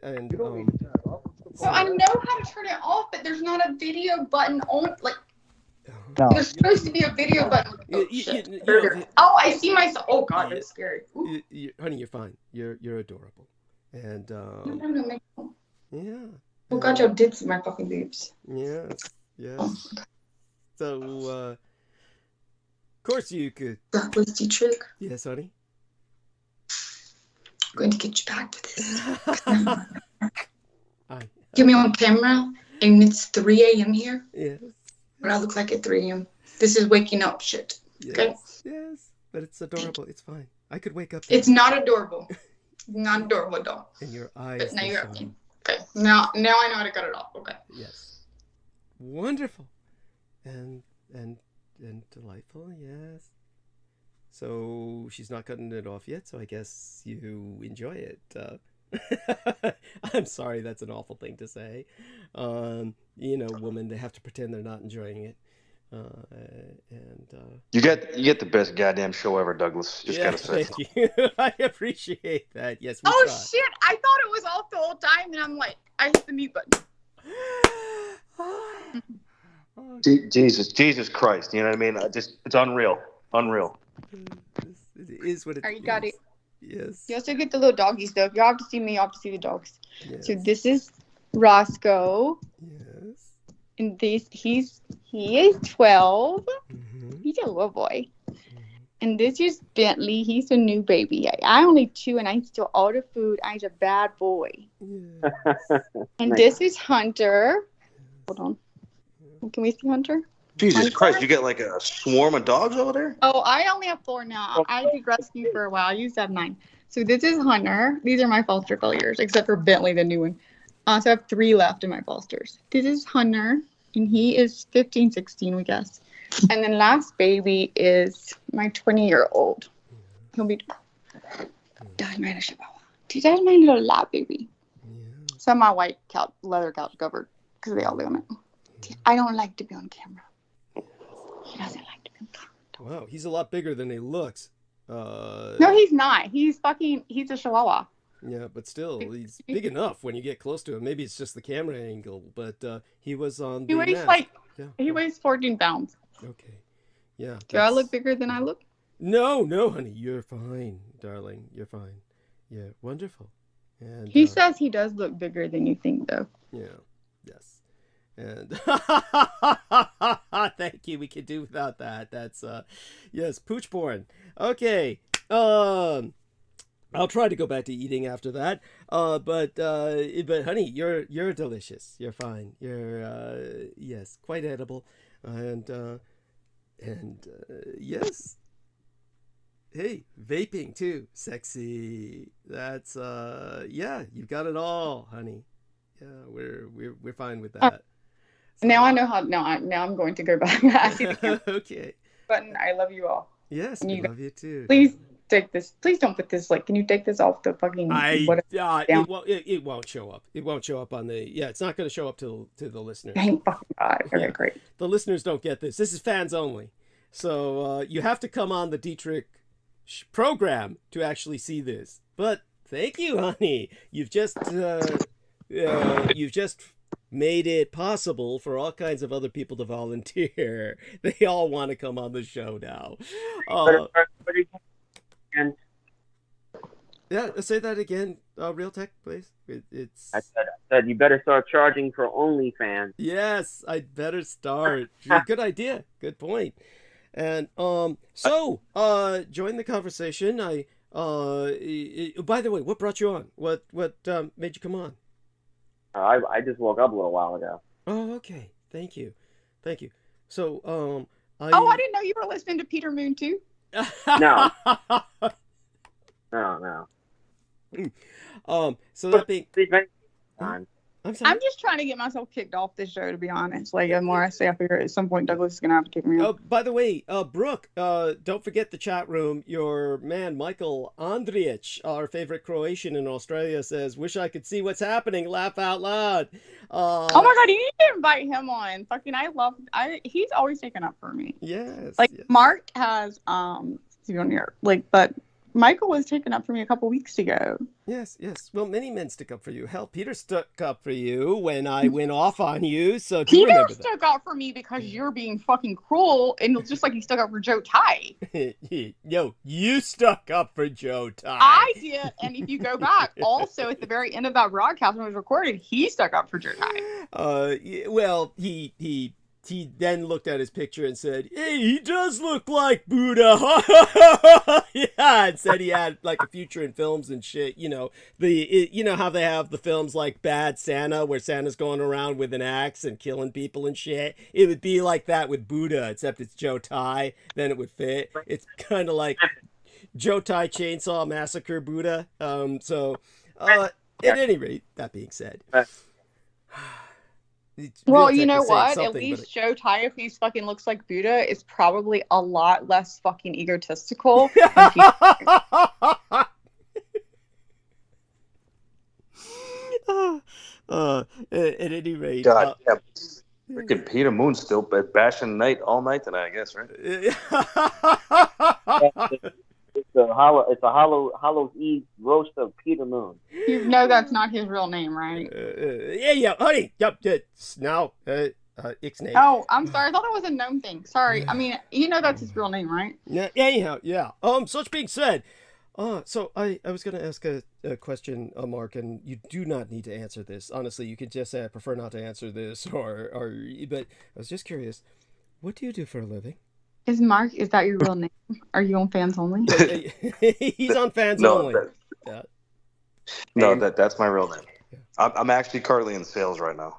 So I know how to turn it off, but there's not a video button on. Like, No. there's supposed to be a video button. Oh, shit. you know, Oh, I see myself. Oh, God, that's scary. Ooh. honey, you're fine. You're adorable. And yeah. Oh, God, y'all did see my fucking boobs. Yes. So, of course you could. That was Dietrich. Yes, honey. I'm going to get you back for this. Get me on camera, and it's 3 a.m. here. Yes. What I look like at 3 a.m. This is waking up shit. Okay? Yes. But it's adorable. It's fine. I could wake up. It's not adorable. Not adorable at all. And your eyes. But now they you're shine. okay. Okay. Now I know how to cut it off. Okay. Yes. Wonderful. And delightful, yes. So she's not cutting it off yet, so I guess you enjoy it. I'm sorry, that's an awful thing to say. Women, they have to pretend they're not enjoying it. You get the best goddamn show ever, Douglas. Just gotta say. Thank you. I appreciate that. Yes, we Oh try. shit! I thought it was off the whole time, and I'm like, I hit the mute button. Jesus Christ! You know what I mean? It's unreal. It is what it is. Alright, you got it. Yes. You also get the little doggies though. If you have to see me, you have to see the dogs. Yes. So this is Roscoe, Yes. and he is 12. Mm-hmm. He's a little boy. And this is Bentley. He's a new baby. I only 2, and I steal all the food. I'm a bad boy. Yes. And this is Hunter. Hold on. Can we see Hunter? Jesus Hunter? Christ! You get like a swarm of dogs over there. Oh, I only have 4 now. I did rescue for a while. I used to have 9. So this is Hunter. These are my foster failures, except for Bentley, the new one. So I have 3 left in my fosters. This is Hunter, and he is 15, 16, we guess. And then last baby is my 20-year-old. He'll be That's my Chihuahua. That's my little lab baby. So my white leather couch covered because they all live on it. I don't like to be on camera. He doesn't like to be on camera. Wow, he's a lot bigger than he looks. No, he's not. He's a Chihuahua. Yeah, but still, he's big enough when you get close to him. Maybe it's just the camera angle, but he was on the He weighs mask. he weighs 14 pounds. Okay. Yeah. Do I look bigger than I look? No, honey, you're fine, darling. You're fine. Yeah, wonderful. And He says he does look bigger than you think, though. yeah, yes. And thank you. We can do without that. That's yes, pooch porn. Okay. I'll try to go back to eating after that. But honey, you're delicious. You're fine. You're yes, quite edible. And yes. Hey, vaping too. Sexy. That's yeah, you've got it all, honey. Yeah, we're fine with that. Now I know how. Now I'm going to go back. I see the camera Okay. button. I love you all. Yes, we love you too. Please take this. Please don't put this. Like, can you take this off the fucking? It won't show up. It won't show up on the. Yeah, it's not going to show up to the listeners. Thank fucking God. Okay, Yeah. great. The listeners don't get this. This is fans only. So you have to come on the Dietrich program to actually see this. But Thank you, honey. You've just made it possible for all kinds of other people to volunteer. They all want to come on the show now. Yeah, say that again, Real Tech, please. It's. I said you better start charging for OnlyFans. Yes, I'd better start. Good idea. Good point. And so join the conversation. By the way, what brought you on? What made you come on? I just woke up a little while ago. Oh, okay. Thank you. So I didn't know you were listening to Peter Moon too. No. No. So that being, I'm sorry. I'm just trying to get myself kicked off this show, to be honest. Like, the more I say, I figure at some point Douglas is gonna have to kick me off. By the way, Brooke, don't forget the chat room. Your man Michael Andrić, our favorite Croatian in Australia, says, "Wish I could see what's happening. Laugh out loud." Oh my God, you need to invite him on. Fucking, he's always taken up for me. Yes. Like, yes. Mark has but Michael was taken up for me a couple weeks ago. Yes. Well, many men stick up for you. Hell, Peter stuck up for you when I went off on you. So do you remember that? Peter stuck up for me because you're being fucking cruel, and just like he stuck up for Joe Tai. Yo, you stuck up for Joe Tai. I did, and if you go back, also at the very end of that broadcast when it was recorded, he stuck up for Joe Tai. Well, he then looked at his picture and said, "Hey, he does look like Buddha." Yeah, and said he had like a future in films and shit. You know, you know how they have the films like Bad Santa, where Santa's going around with an axe and killing people and shit. It would be like that with Buddha, except it's Joe Tai. Then it would fit. It's kind of like Joe Tai Chainsaw Massacre Buddha. At any rate, that being said. Well, you know what? At least Joe Tai, if he fucking looks like Buddha, is probably a lot less fucking egotistical. At any rate, God, freaking Peter Moon's still bashing night all night tonight, I guess, right? It's a Hallow Eve roast of Peter Moon. You know that's not his real name, right? Yeah, honey. Yep. Now, Ixnay. Oh, I'm sorry. I thought it was a gnome thing. Sorry. I mean, you know that's his real name, right? Yeah. Anyhow, yeah. Such being said, so I was going to ask a question, Mark, and you do not need to answer this. Honestly, you could just say I prefer not to answer this, but I was just curious. What do you do for a living? Is that your real name? Are you on Fans Only? He's on Fans Only. That's my real name. Yeah. I'm actually currently in sales right now.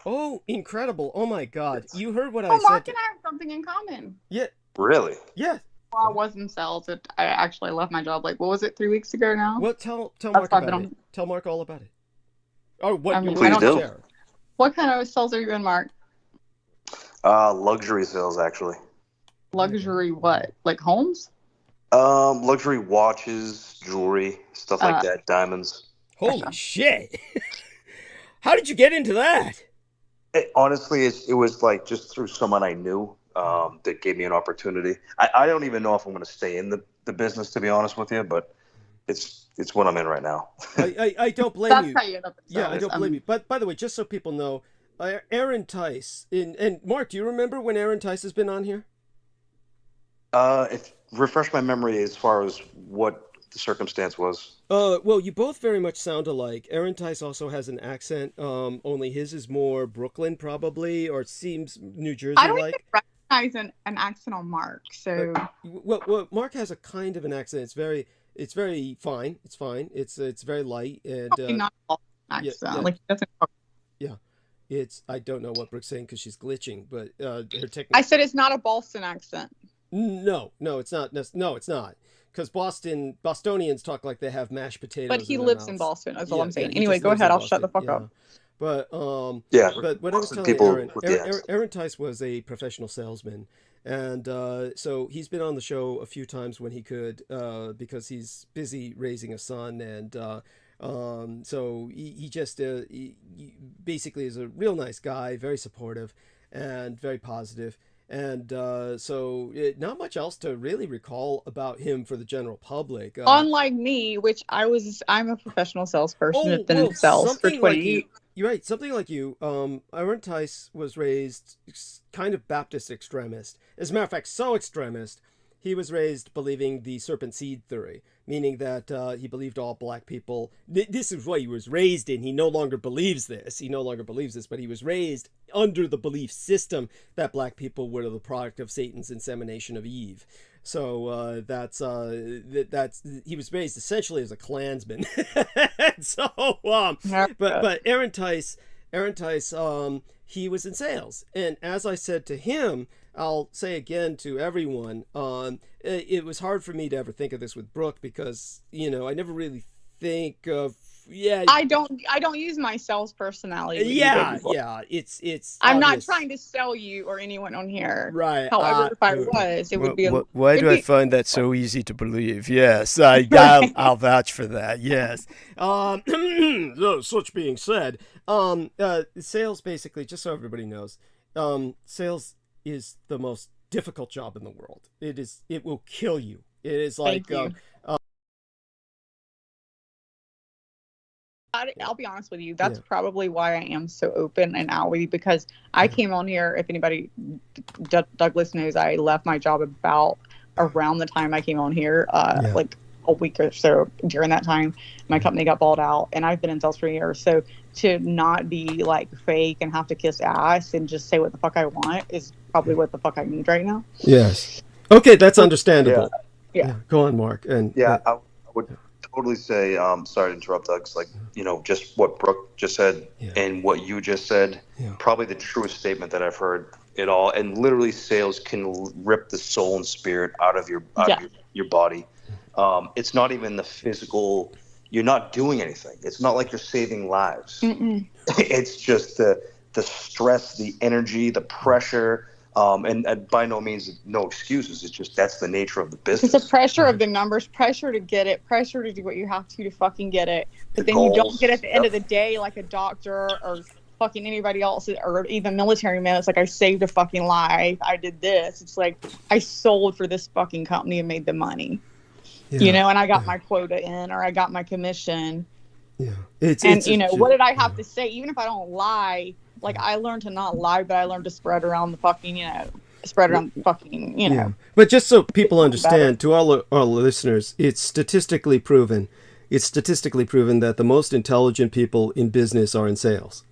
Oh, incredible. Oh my God. You heard what I said. Mark and I have something in common. Yeah. Really? Yeah. Well, I was in sales. I actually left my job, like, what was it, 3 weeks ago now? Well, tell Mark about it. Tell Mark all about it. Oh, what you please do. Share. What kind of sales are you in, Mark? Luxury sales, actually. Luxury what? Like homes? Luxury watches, jewelry, stuff like that, diamonds. Holy shit! How did you get into that? Honestly, it was like just through someone I knew that gave me an opportunity. I don't even know if I'm going to stay in the business, to be honest with you, but it's what I'm in right now. I don't blame That's you. how you end up in sales. Yeah, I don't blame you. But by the way, just so people know, Aaron Tice and Mark, do you remember when Aaron Tice has been on here? Refresh my memory as far as what the circumstance was. Well, you both very much sound alike. Aaron Tice also has an accent. Only his is more Brooklyn, probably, or it seems New Jersey-like. I don't even recognize an accent on Mark. So, well, Mark has a kind of an accent. It's very fine. It's fine. It's very light and not accent. Yeah. Like, he doesn't talk. Yeah. I don't know what Brooke's saying because she's glitching, but her technique. I said it's not a Boston accent. No, it's not. No, it's not. Because Bostonians talk like they have mashed potatoes. But he lives in Boston. That's all I'm saying. Anyway, go ahead. I'll shut the fuck up. But but what I was telling Aaron Tice was a professional salesman, and so he's been on the show a few times when he could, because he's busy raising a son, and so he just he basically is a real nice guy, very supportive, and very positive. And not much else to really recall about him for the general public. Unlike me, which I'm a professional salesperson. I've been in sales for 20 years. You're right. Something like you. Aaron Tice was raised kind of Baptist extremist. As a matter of fact, so extremist, he was raised believing the serpent seed theory, meaning that he believed all black people. This is what he was raised in. He no longer believes this. But he was raised under the belief system that black people were the product of Satan's insemination of Eve. So that's he was raised essentially as a Klansman. But Aaron Tice, he was in sales, and as I said to him, I'll say again to everyone, it was hard for me to ever think of this with Brooke because I never really think of. Yeah, I don't use my sales personality. Yeah, it's. I'm not trying to sell you or anyone on here. Right. However, if I was, it would be. Why do I find that so easy to believe? Yes, I'll vouch for that. Yes. Such being said, sales basically, just so everybody knows, sales is the most difficult job in the world. It is. It will kill you. It is like. I'll be honest with you. That's probably why I am so open and outwardly, because I came on here. If anybody, Douglas knows, I left my job about around the time I came on here, like a week or so during that time. My company got bought out, and I've been in sales for years. So to not be like fake and have to kiss ass and just say what the fuck I want is probably what the fuck I need right now. Yes. Okay, that's understandable. Yeah. Go on, Mark. And I would totally say, sorry to interrupt, Doug. It's like, just what Brooke just said and what you just said, probably the truest statement that I've heard at all. And literally, sales can rip the soul and spirit out of your body. It's not even the physical. You're not doing anything. It's not like you're saving lives. It's just the stress, the energy, the pressure. And by no means, no excuses. It's just that's the nature of the business. It's the pressure of the numbers, pressure to get it, pressure to do what you have to fucking get it. But then you don't get at the end of the day like a doctor or fucking anybody else, or even military man. It's like, I saved a fucking life. I did this. It's like, I sold for this fucking company and made the money. And I got my quota in, or I got my commission. Yeah. What did I have to say? Even if I don't lie, like, I learned to not lie, but I learned to spread around the fucking, But just so people understand, to all our listeners, it's statistically proven that the most intelligent people in business are in sales.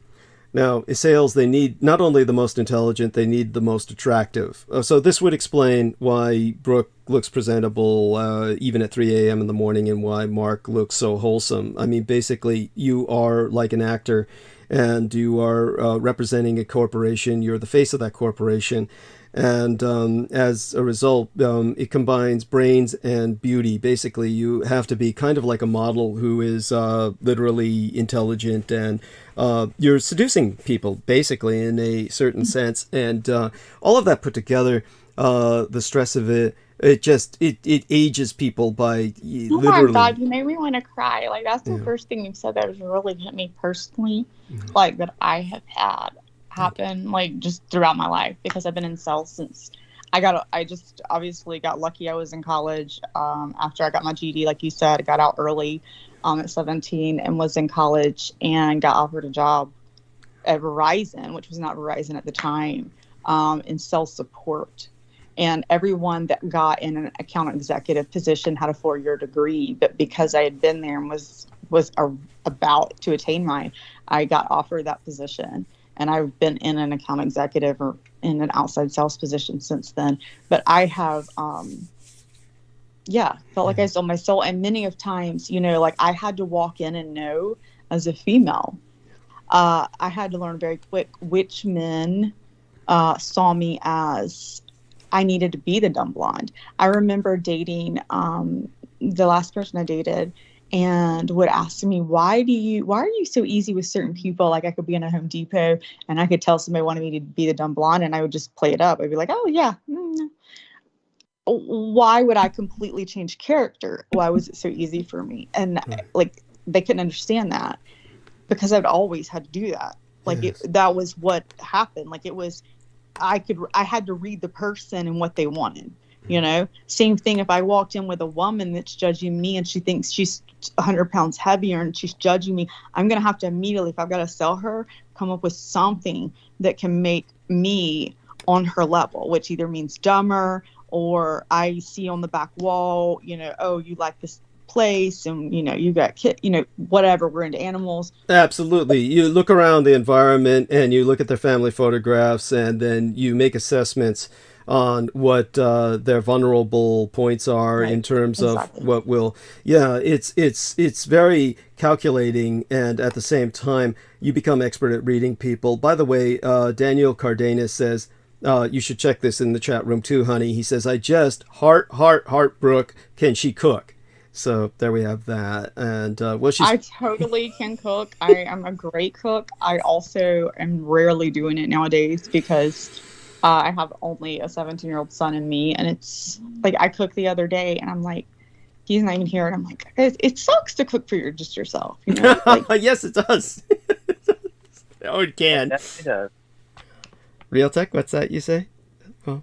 Now, in sales, they need not only the most intelligent, they need the most attractive. So this would explain why Brooke looks presentable even at 3 a.m. in the morning, and why Mark looks so wholesome. I mean, basically, you are like an actor, and you are representing a corporation. You're the face of that corporation. And as a result, it combines brains and beauty. Basically, you have to be kind of like a model who is literally intelligent, and you're seducing people, basically, in a certain sense. And all of that put together, the stress of it, it ages people by literally. Oh my God, you made me want to cry. Like, that's the first thing you've said that has really hit me personally, like, that I have had happen, like, just throughout my life, because I've been in sales since I just obviously got lucky. I was in college after I got my GED, like you said. I got out early at 17 and was in college and got offered a job at Verizon, which was not Verizon at the time, in sales support. And everyone that got in an account executive position had a 4-year degree, but because I had been there and was about to attain mine, I got offered that position. And I've been in an account executive or in an outside sales position since then. But I have, felt like I sold my soul. And many of times, like, I had to walk in and know, as a female, I had to learn very quick which men saw me as I needed to be the dumb blonde. I remember dating the last person I dated, and would ask me, why are you so easy with certain people? Like, I could be in a Home Depot and I could tell somebody wanted me to be the dumb blonde, and I would just play it up. I'd be like, oh yeah. Why would I completely change character? Why was it so easy for me? And like, they couldn't understand that, because I'd always had to do that. Like, that was what happened. Like, it was, I had to read the person and what they wanted. You know, same thing if I walked in with a woman that's judging me and she thinks she's 100 pounds heavier and she's judging me, I'm going to have to immediately, if I've got to sell her, come up with something that can make me on her level, which either means dumber, or I see on the back wall, you know, oh, you like this place and, you know, you got you know, whatever, we're into animals. Absolutely. You look around the environment and you look at their family photographs, and then you make assessments on what their vulnerable points are, right, in terms of what will, it's very calculating, and at the same time you become expert at reading people. By the way, Daniel Cardenas says, you should check this in the chat room too, honey. He says, I just heart Brooke, can she cook? So there we have that. And I totally can cook. I am a great cook. I also am rarely doing it nowadays because I have only a 17-year-old son and me, and it's like I cooked the other day, and I'm like, he's not even here, and I'm like, it sucks to cook for just yourself, you know? Like, yes, it does. Oh, it can. It definitely does. Real Tech, what's that you say? Oh,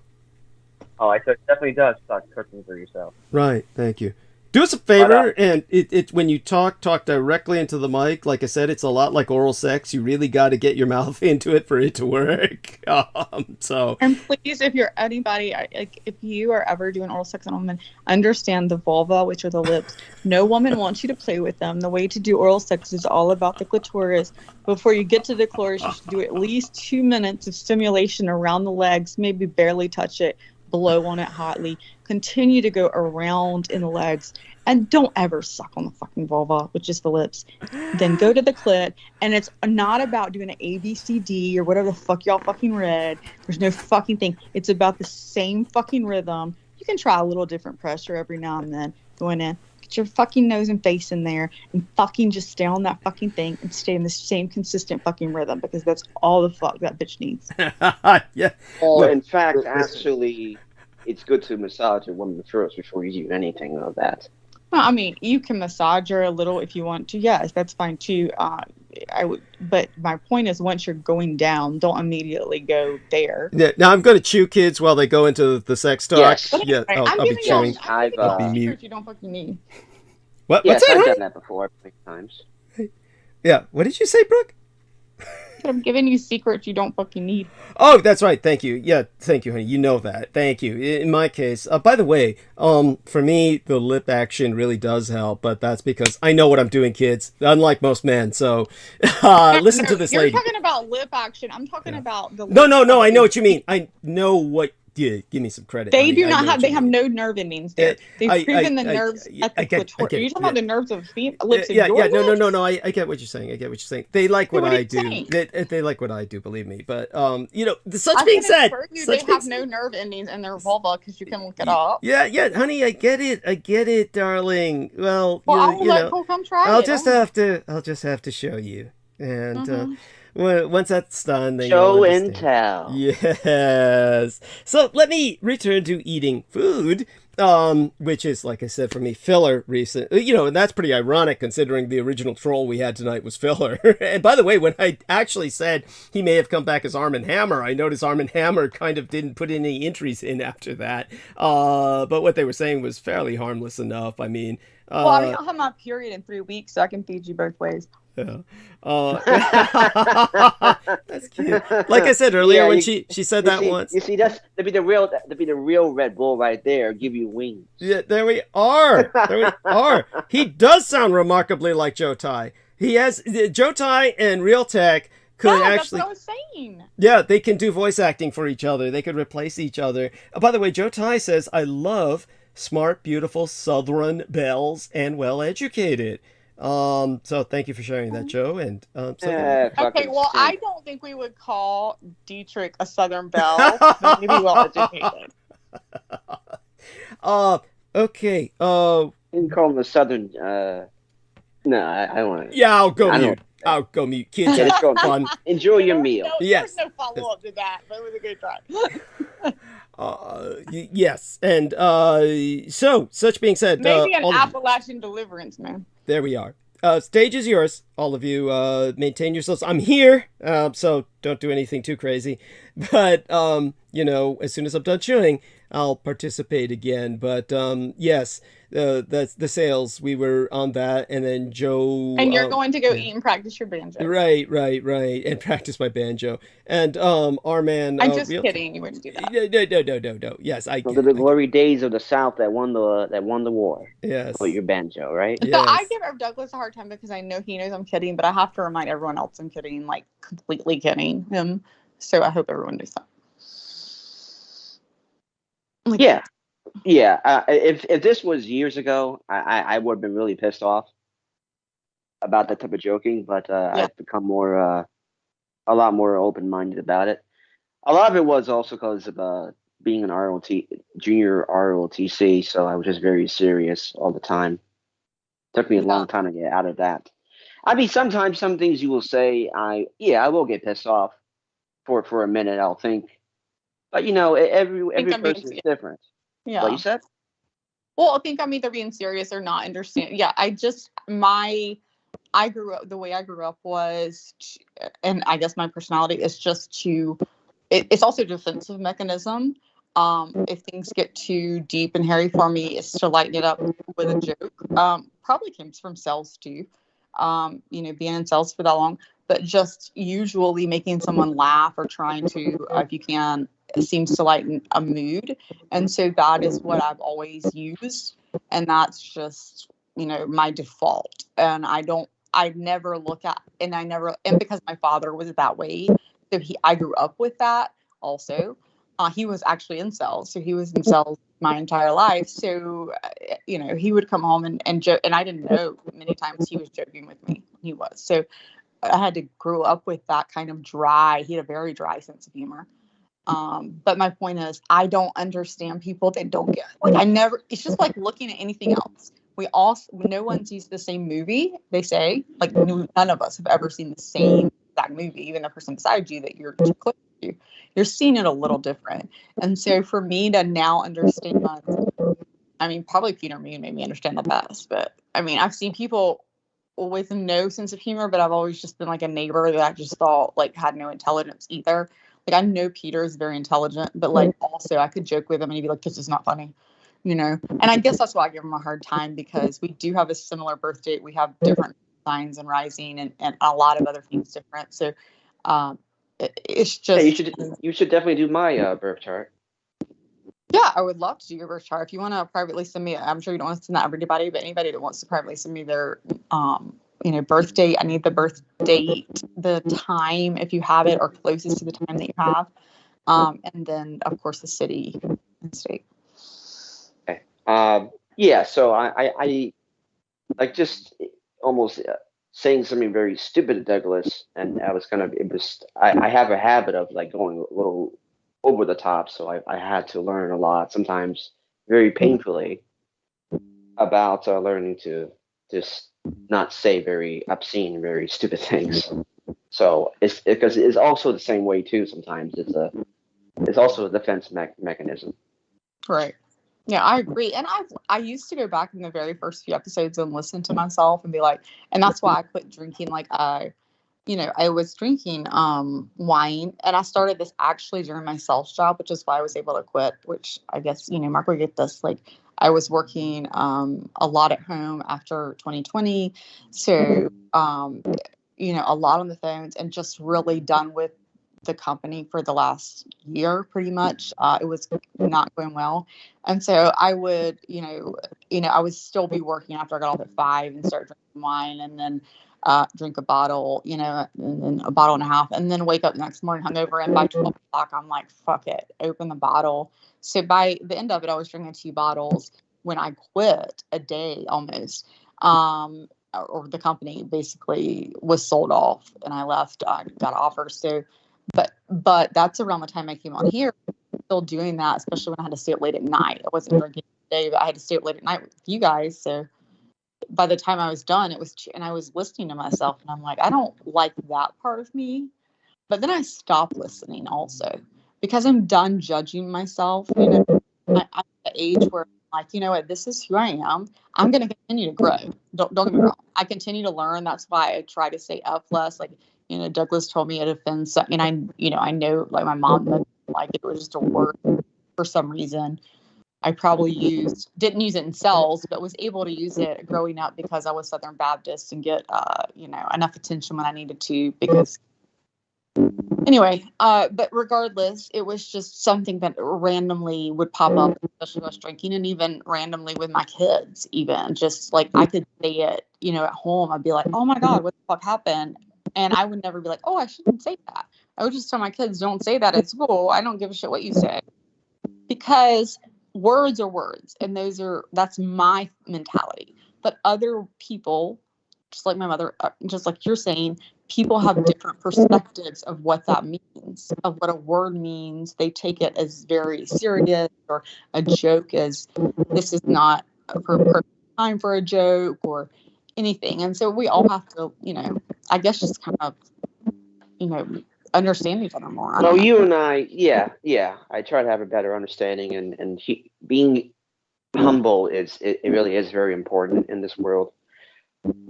I said it definitely does suck cooking for yourself. Right, thank you. Do us a favor, and it when you talk directly into the mic. Like I said, it's a lot like oral sex. You really got to get your mouth into it for it to work. And please, if you're anybody, like if you are ever doing oral sex on a woman, understand the vulva, which are the lips. No woman wants you to play with them. The way to do oral sex is all about the clitoris. Before you get to the clitoris, you should do at least 2 minutes of stimulation around the legs, maybe barely touch it. Blow on it hotly, continue to go around in the legs, and don't ever suck on the fucking vulva, which is the lips. Then go to the clit, and it's not about doing an ABCD or whatever the fuck y'all fucking read. There's no fucking thing. It's about the same fucking rhythm. You can try a little different pressure every now and then. Going in, get your fucking nose and face in there, and fucking just stay on that fucking thing and stay in the same consistent fucking rhythm, because that's all the fuck that bitch needs. Yeah. Well, in fact, actually, it's good to massage a woman first before you do anything of that. Well, I mean, you can massage her a little if you want to. Yes, that's fine too. I would, but my point is, once you're going down, don't immediately go there. Yeah. Now I'm going to chew kids while they go into the sex talk. Yes. Yeah. I'll be chewing. I'll be mute. You don't fucking need. What? Yes, What's that? I've done that before many times. Yeah. What did you say, Brooke? I'm giving you secrets you don't fucking need. Oh, that's right. Thank you. Yeah, thank you, honey. You know that. Thank you. In my case, by the way, for me, the lip action really does help, but that's because I know what I'm doing, kids. Unlike most men. So, listen to this lady. You're talking about lip action. I'm talking about the. No. I know what you mean. I know what. Yeah, give me some credit. They honey. do not have. They have no nerve endings there. They've proven the nerves at the clitoris. Are you talking about the nerves of lips? Yeah. No. I get what you're saying. They like what I do. They like what I do. Believe me. But you know, such being said, they have no nerve endings in their vulva, because you can look it up. Yeah, honey. I get it, darling. Well, I'll let Cole come try it. I'll just have to show you, and. Well, once that's done, then show and tell. Yes. So let me return to eating food, which is, like I said, for me, filler recent. You know, and that's pretty ironic considering the original troll we had tonight was filler. And by the way, when I actually said he may have come back as Arm & Hammer, I noticed Arm & Hammer kind of didn't put any entries in after that. But what they were saying was fairly harmless enough. I mean, I'll have my period in 3 weeks, so I can feed you both ways. Yeah. That's cute. Like I said earlier, when she said that once. You see, that'd be the real Red Bull right there. Give you wings. Yeah, there we are. He does sound remarkably like Joe Tai. He has Joe Tai and Real Tech could actually. That's what I was saying. Yeah, they can do voice acting for each other. They could replace each other. By the way, Joe Tai says, "I love smart, beautiful Southern belles and well educated." So thank you for sharing that, Joe. And okay, well, I don't think we would call Dietrich a Southern belle. But maybe well educated. Okay. You can call him a Southern. No, I don't want to. Yeah, I'll go mute. Kids, it's fun. Enjoy your meal. Yes. There's no follow up to that, but it was a good time. Yes, and so such being said, maybe an Appalachian deliverance, man. There we are. Stage is yours, all of you. Maintain yourselves. I'm here, so don't do anything too crazy. But, as soon as I'm done chewing, I'll participate again. But, yes, that's the sales. We were on that, and then Joe... And you're going to go eat and practice your banjo. Right. And practice my banjo. And our man... I'm just kidding. You wouldn't do that. No. Yes, I... Those are the glory days of the South that won the war. Yes. With your banjo, right? So I give Irv Douglas a hard time because I know he knows I'm kidding, but I have to remind everyone else I'm kidding, like completely kidding him. So I hope everyone knows that. Yeah. If this was years ago, I would have been really pissed off about that type of joking, but I've become a lot more open-minded about it. A lot of it was also because of being an junior ROTC, so I was just very serious all the time. Took me a long time to get out of that. I mean, sometimes some things you will say, I will get pissed off for a minute, I'll think. But, every person is different. Yeah. What you said? Well, I think I'm either being serious or not understand. Yeah, I grew up, the way I grew up was, and I guess my personality is just it's also a defensive mechanism. If things get too deep and hairy for me, it's to lighten it up with a joke. Probably comes from sales too. Being in sales for that long, but just usually making someone laugh or trying to, if you can, it seems to lighten a mood. And so that is what I've always used. And that's just, my default. And I never look at, and because my father was that way, so I grew up with that also. He was actually in sales, so he was in sales my entire life. So, he would come home and joke, and I didn't know many times he was joking with me. He was. So I had to grow up with that kind of dry. He had a very dry sense of humor. But my point is, I don't understand people that don't get, it's just like looking at anything else. No one sees the same movie, they say. Like, none of us have ever seen the same exact movie, even the person beside you that you're close to. You're seeing it a little different. And so for me to now understand, probably Peter Moon made me understand the best. But, I've seen people with no sense of humor, but I've always just been like a neighbor that I just thought, had no intelligence either. I know Peter is very intelligent, but, also I could joke with him and he'd be like, this is not funny. And I guess that's why I give him a hard time, because we do have a similar birth date. We have different signs and rising and a lot of other things different. So it's just... you should definitely do my birth chart. Yeah, I would love to do your birth chart. If you want to privately send me, I'm sure you don't want to send that to everybody, but anybody that wants to privately send me their birth date, I need the birth date, the time, if you have it, or closest to the time that you have. And then, of course, the city and state. So I like just almost saying something very stupid to Douglas, and I have a habit of going a little over the top, so I had to learn a lot, sometimes very painfully, about learning to just not say very obscene, very stupid things. So because it's also the same way too. Sometimes it's also a defense mechanism. Right. Yeah, I agree. And I used to go back in the very first few episodes and listen to myself and be like, and that's why I quit drinking. I was drinking wine, and I started this actually during my sales job, which is why I was able to quit, which I guess, Mark will get this. I was working a lot at home after 2020. So, a lot on the phones, and just really done with the company for the last year, pretty much. It was not going well. And so I would, I would still be working after I got off at 5 and start drinking wine, and then drink a bottle, and then a bottle and a half, and then wake up the next morning hungover. And by 12 o'clock, I'm like, fuck it, open the bottle. So by the end of it, I was drinking 2 bottles. When I quit, a day almost, or the company basically was sold off, and I left. I got offers. So, but that's around the time I came on here. Still doing that, especially when I had to stay up late at night. I wasn't drinking today, but I had to stay up late at night with you guys. So by the time I was done, and I was listening to myself, and I'm like, I don't like that part of me. But then I stopped listening also, because I'm done judging myself. I'm at the age where I'm like, you know what, this is who I am. I'm going to continue to grow. Don't get me wrong. I continue to learn. That's why I try to say F less. Like, Douglas told me it offends. And I know, like, my mom didn't like it. It was just a word for some reason. I probably didn't use it in cells, but was able to use it growing up because I was Southern Baptist and get, enough attention when I needed to, because anyway, but regardless, it was just something that randomly would pop up, especially when I was drinking, and even randomly with my kids, even just like I could say it, at home. I'd be like, oh my God, what the fuck happened? And I would never be like, oh, I shouldn't say that. I would just tell my kids, don't say that at school. I don't give a shit what you say. Because words are words, and that's my mentality. But other people, just like my mother, just like you're saying, people have different perspectives of what that means, of what a word means. They take it as very serious, or a joke as this is not a perfect time for a joke or anything. And so we all have to, I guess just kind of, understand each other more. Well, you and I, I try to have a better understanding, and being humble it really is very important in this world.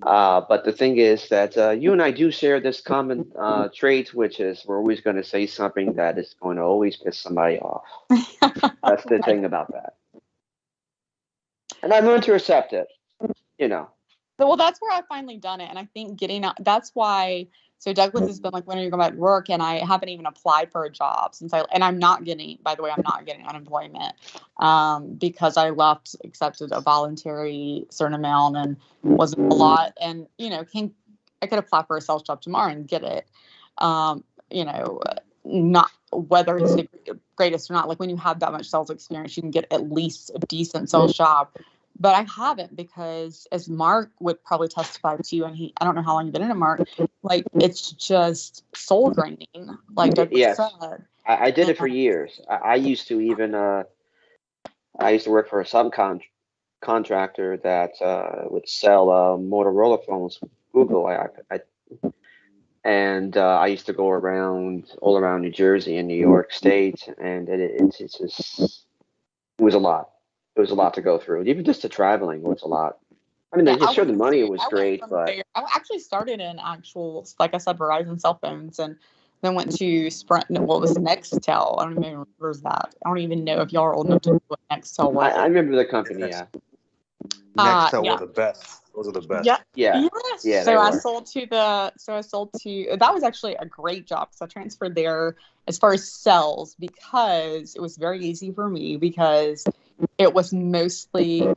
But the thing is that you and I do share this common trait, which is we're always going to say something that is going to always piss somebody off. That's the thing about that. And I learned to accept it, Well, that's where I've finally done it. And I think getting out, that's why. So Douglas has been like, when are you going back to work? And I haven't even applied for a job and I'm not getting, by the way, I'm not getting unemployment because I accepted a voluntary certain amount, and wasn't a lot. And, I could apply for a sales job tomorrow and get it. Not whether it's the greatest or not. Like, when you have that much sales experience, you can get at least a decent sales job. But I haven't, because, as Mark would probably testify to, and I don't know how long you've been in it, Mark, like, it's just soul draining, like Douglas said. I did it for years. I used to even, I used to work for a subcontractor that would sell Motorola phones, Google. I used to go all around New Jersey and New York State, and it was a lot. It was a lot to go through. Even just the traveling was a lot. I mean, the money was great, but I actually started in like I said, Verizon cell phones, and then went to Sprint. What was Nextel? I don't even remember that. I don't even know if y'all are old enough to know what Nextel was. I remember the company. Yeah. Nextel were the best. Those are the best. Yeah. Yes. Yeah. So I sold to that was actually a great job, because I transferred there as far as sales, because it was very easy for me, because it was mostly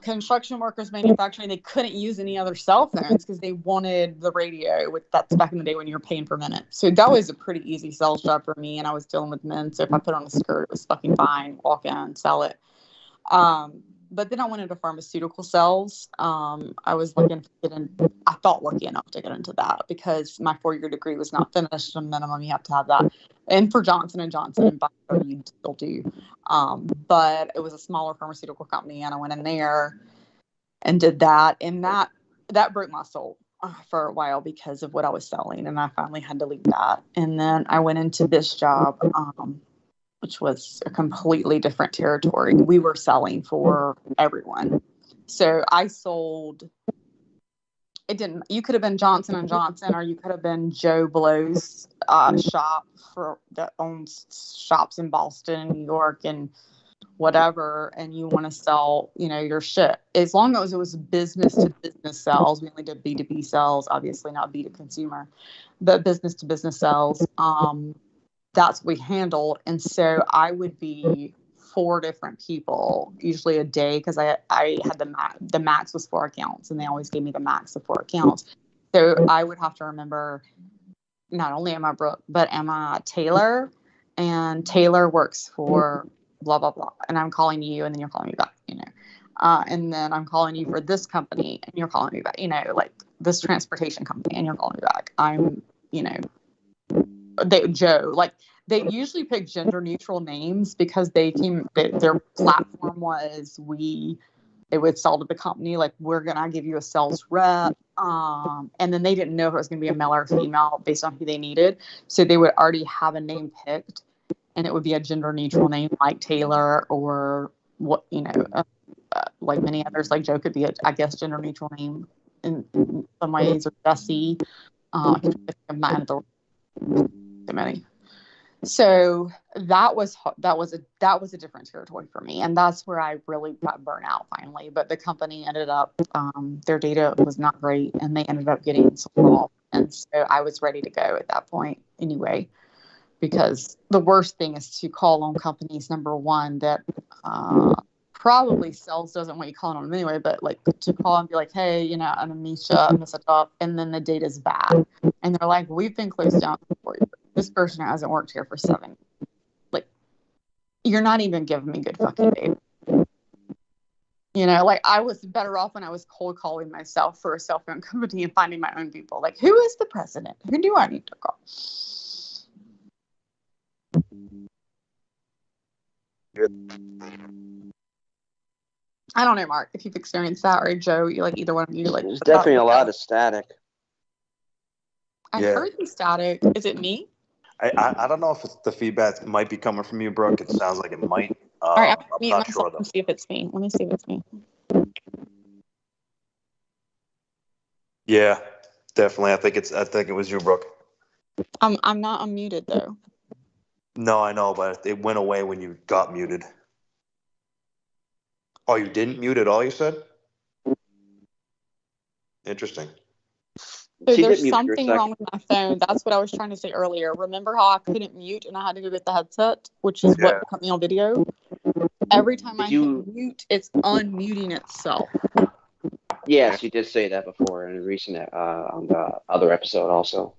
construction workers, manufacturing. They couldn't use any other cell phones because they wanted the radio. That's back in the day when you were paying per minute. So that was a pretty easy sales job for me, and I was dealing with men. So if I put on a skirt, it was fucking fine. Walk in, sell it. But then I went into pharmaceutical sales. I was lucky enough to get into that, because my 4-year degree was not finished. A minimum, you have to have that. And for Johnson & Johnson and Bayer, you still do. But it was a smaller pharmaceutical company, and I went in there and did that. And that broke my soul for a while because of what I was selling. And I finally had to leave that. And then I went into this job, which was a completely different territory. We were selling for everyone. So I sold, you could have been Johnson & Johnson, or you could have been Joe Blow's shop that owns shops in Boston and New York and whatever, and you want to sell, your shit. As long as it was business to business sales, we only did B2B sales, obviously not B to consumer, but business to business sales. That's what we handled. And so I would be 4 different people, usually a day, because I had the max was 4 accounts, and they always gave me the max of 4 accounts. So I would have to remember, not only am I Brooke, but am I Taylor? And Taylor works for blah, blah, blah. And I'm calling you, and then you're calling me back, and then I'm calling you for this company, and you're calling me back, like this transportation company, and you're calling me back. I'm, Joe, like, they usually pick gender neutral names because their platform was they would sell to the company, like, we're gonna give you a sales rep, and then they didn't know if it was gonna be a male or female based on who they needed, so they would already have a name picked, and it would be a gender neutral name like Taylor, or what, like many others, like Joe could be I guess gender neutral name in some ways, or Jesse. I can't think of mine. Too many. So that was a different territory for me, and that's where I really got burnt out finally. But the company ended up, their data was not great, and they ended up getting sold off, and so I was ready to go at that point anyway. Because the worst thing is to call on companies, number one, that probably sales doesn't want you calling on them anyway, but like to call and be like, hey, you know, I'm Amisha, I messed up, and then the data's bad, and they're like, we've been closed down for you. This person hasn't worked here for 7. Like, you're not even giving me good fucking data. You know, like I was better off when I was cold calling myself for a cell phone company and finding my own people. Like, who is the president? Who do I need to call? I don't know, Mark, if you've experienced that, or Joe, you like either one of you, like There's definitely a lot of static. I heard the static. Is it me? I don't know if it's the feedback might be coming from you, Brooke. It sounds like it might. All right, I'm not myself. sure though. Let me see if it's me. Let me see if it's me. Yeah, definitely. I think it was you, Brooke. I'm not unmuted though. No, I know, but it went away when you got muted. Oh, you didn't mute at all, you said? Interesting. So there's something wrong with my phone. That's what I was trying to say earlier. Remember how I couldn't mute and I had to go get the headset, which is what put me on video? Every time I hit mute, it's unmuting itself. Yes, you did say that before in a recent on the other episode also.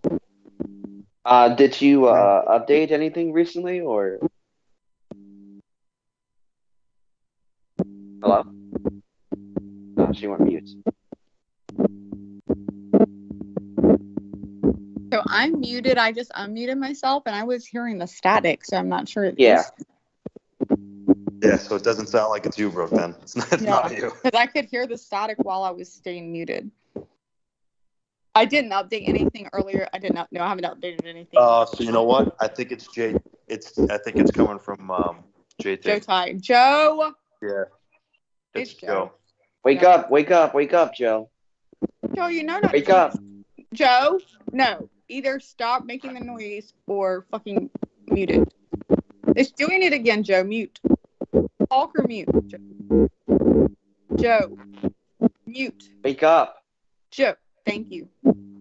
Did you update anything recently, or? Hello? No, she went mute. So I'm muted. I just unmuted myself, and I was hearing the static, so I'm not sure. Yeah, so it doesn't sound like it's you, Brooke, then. It's not you. Because I could hear the static while I was staying muted. I didn't update anything earlier. I haven't updated anything. So you know what? I think it's Jay. I think it's coming from JT. Joe Ty. Joe. Yeah. It's Joe. Wake up, Joe. Joe, you know not. Wake up. Joe, no. Either stop making the noise or fucking mute it. It's doing it again, Joe. Mute. Talk or mute. Joe. Mute. Wake up. Joe. Thank you.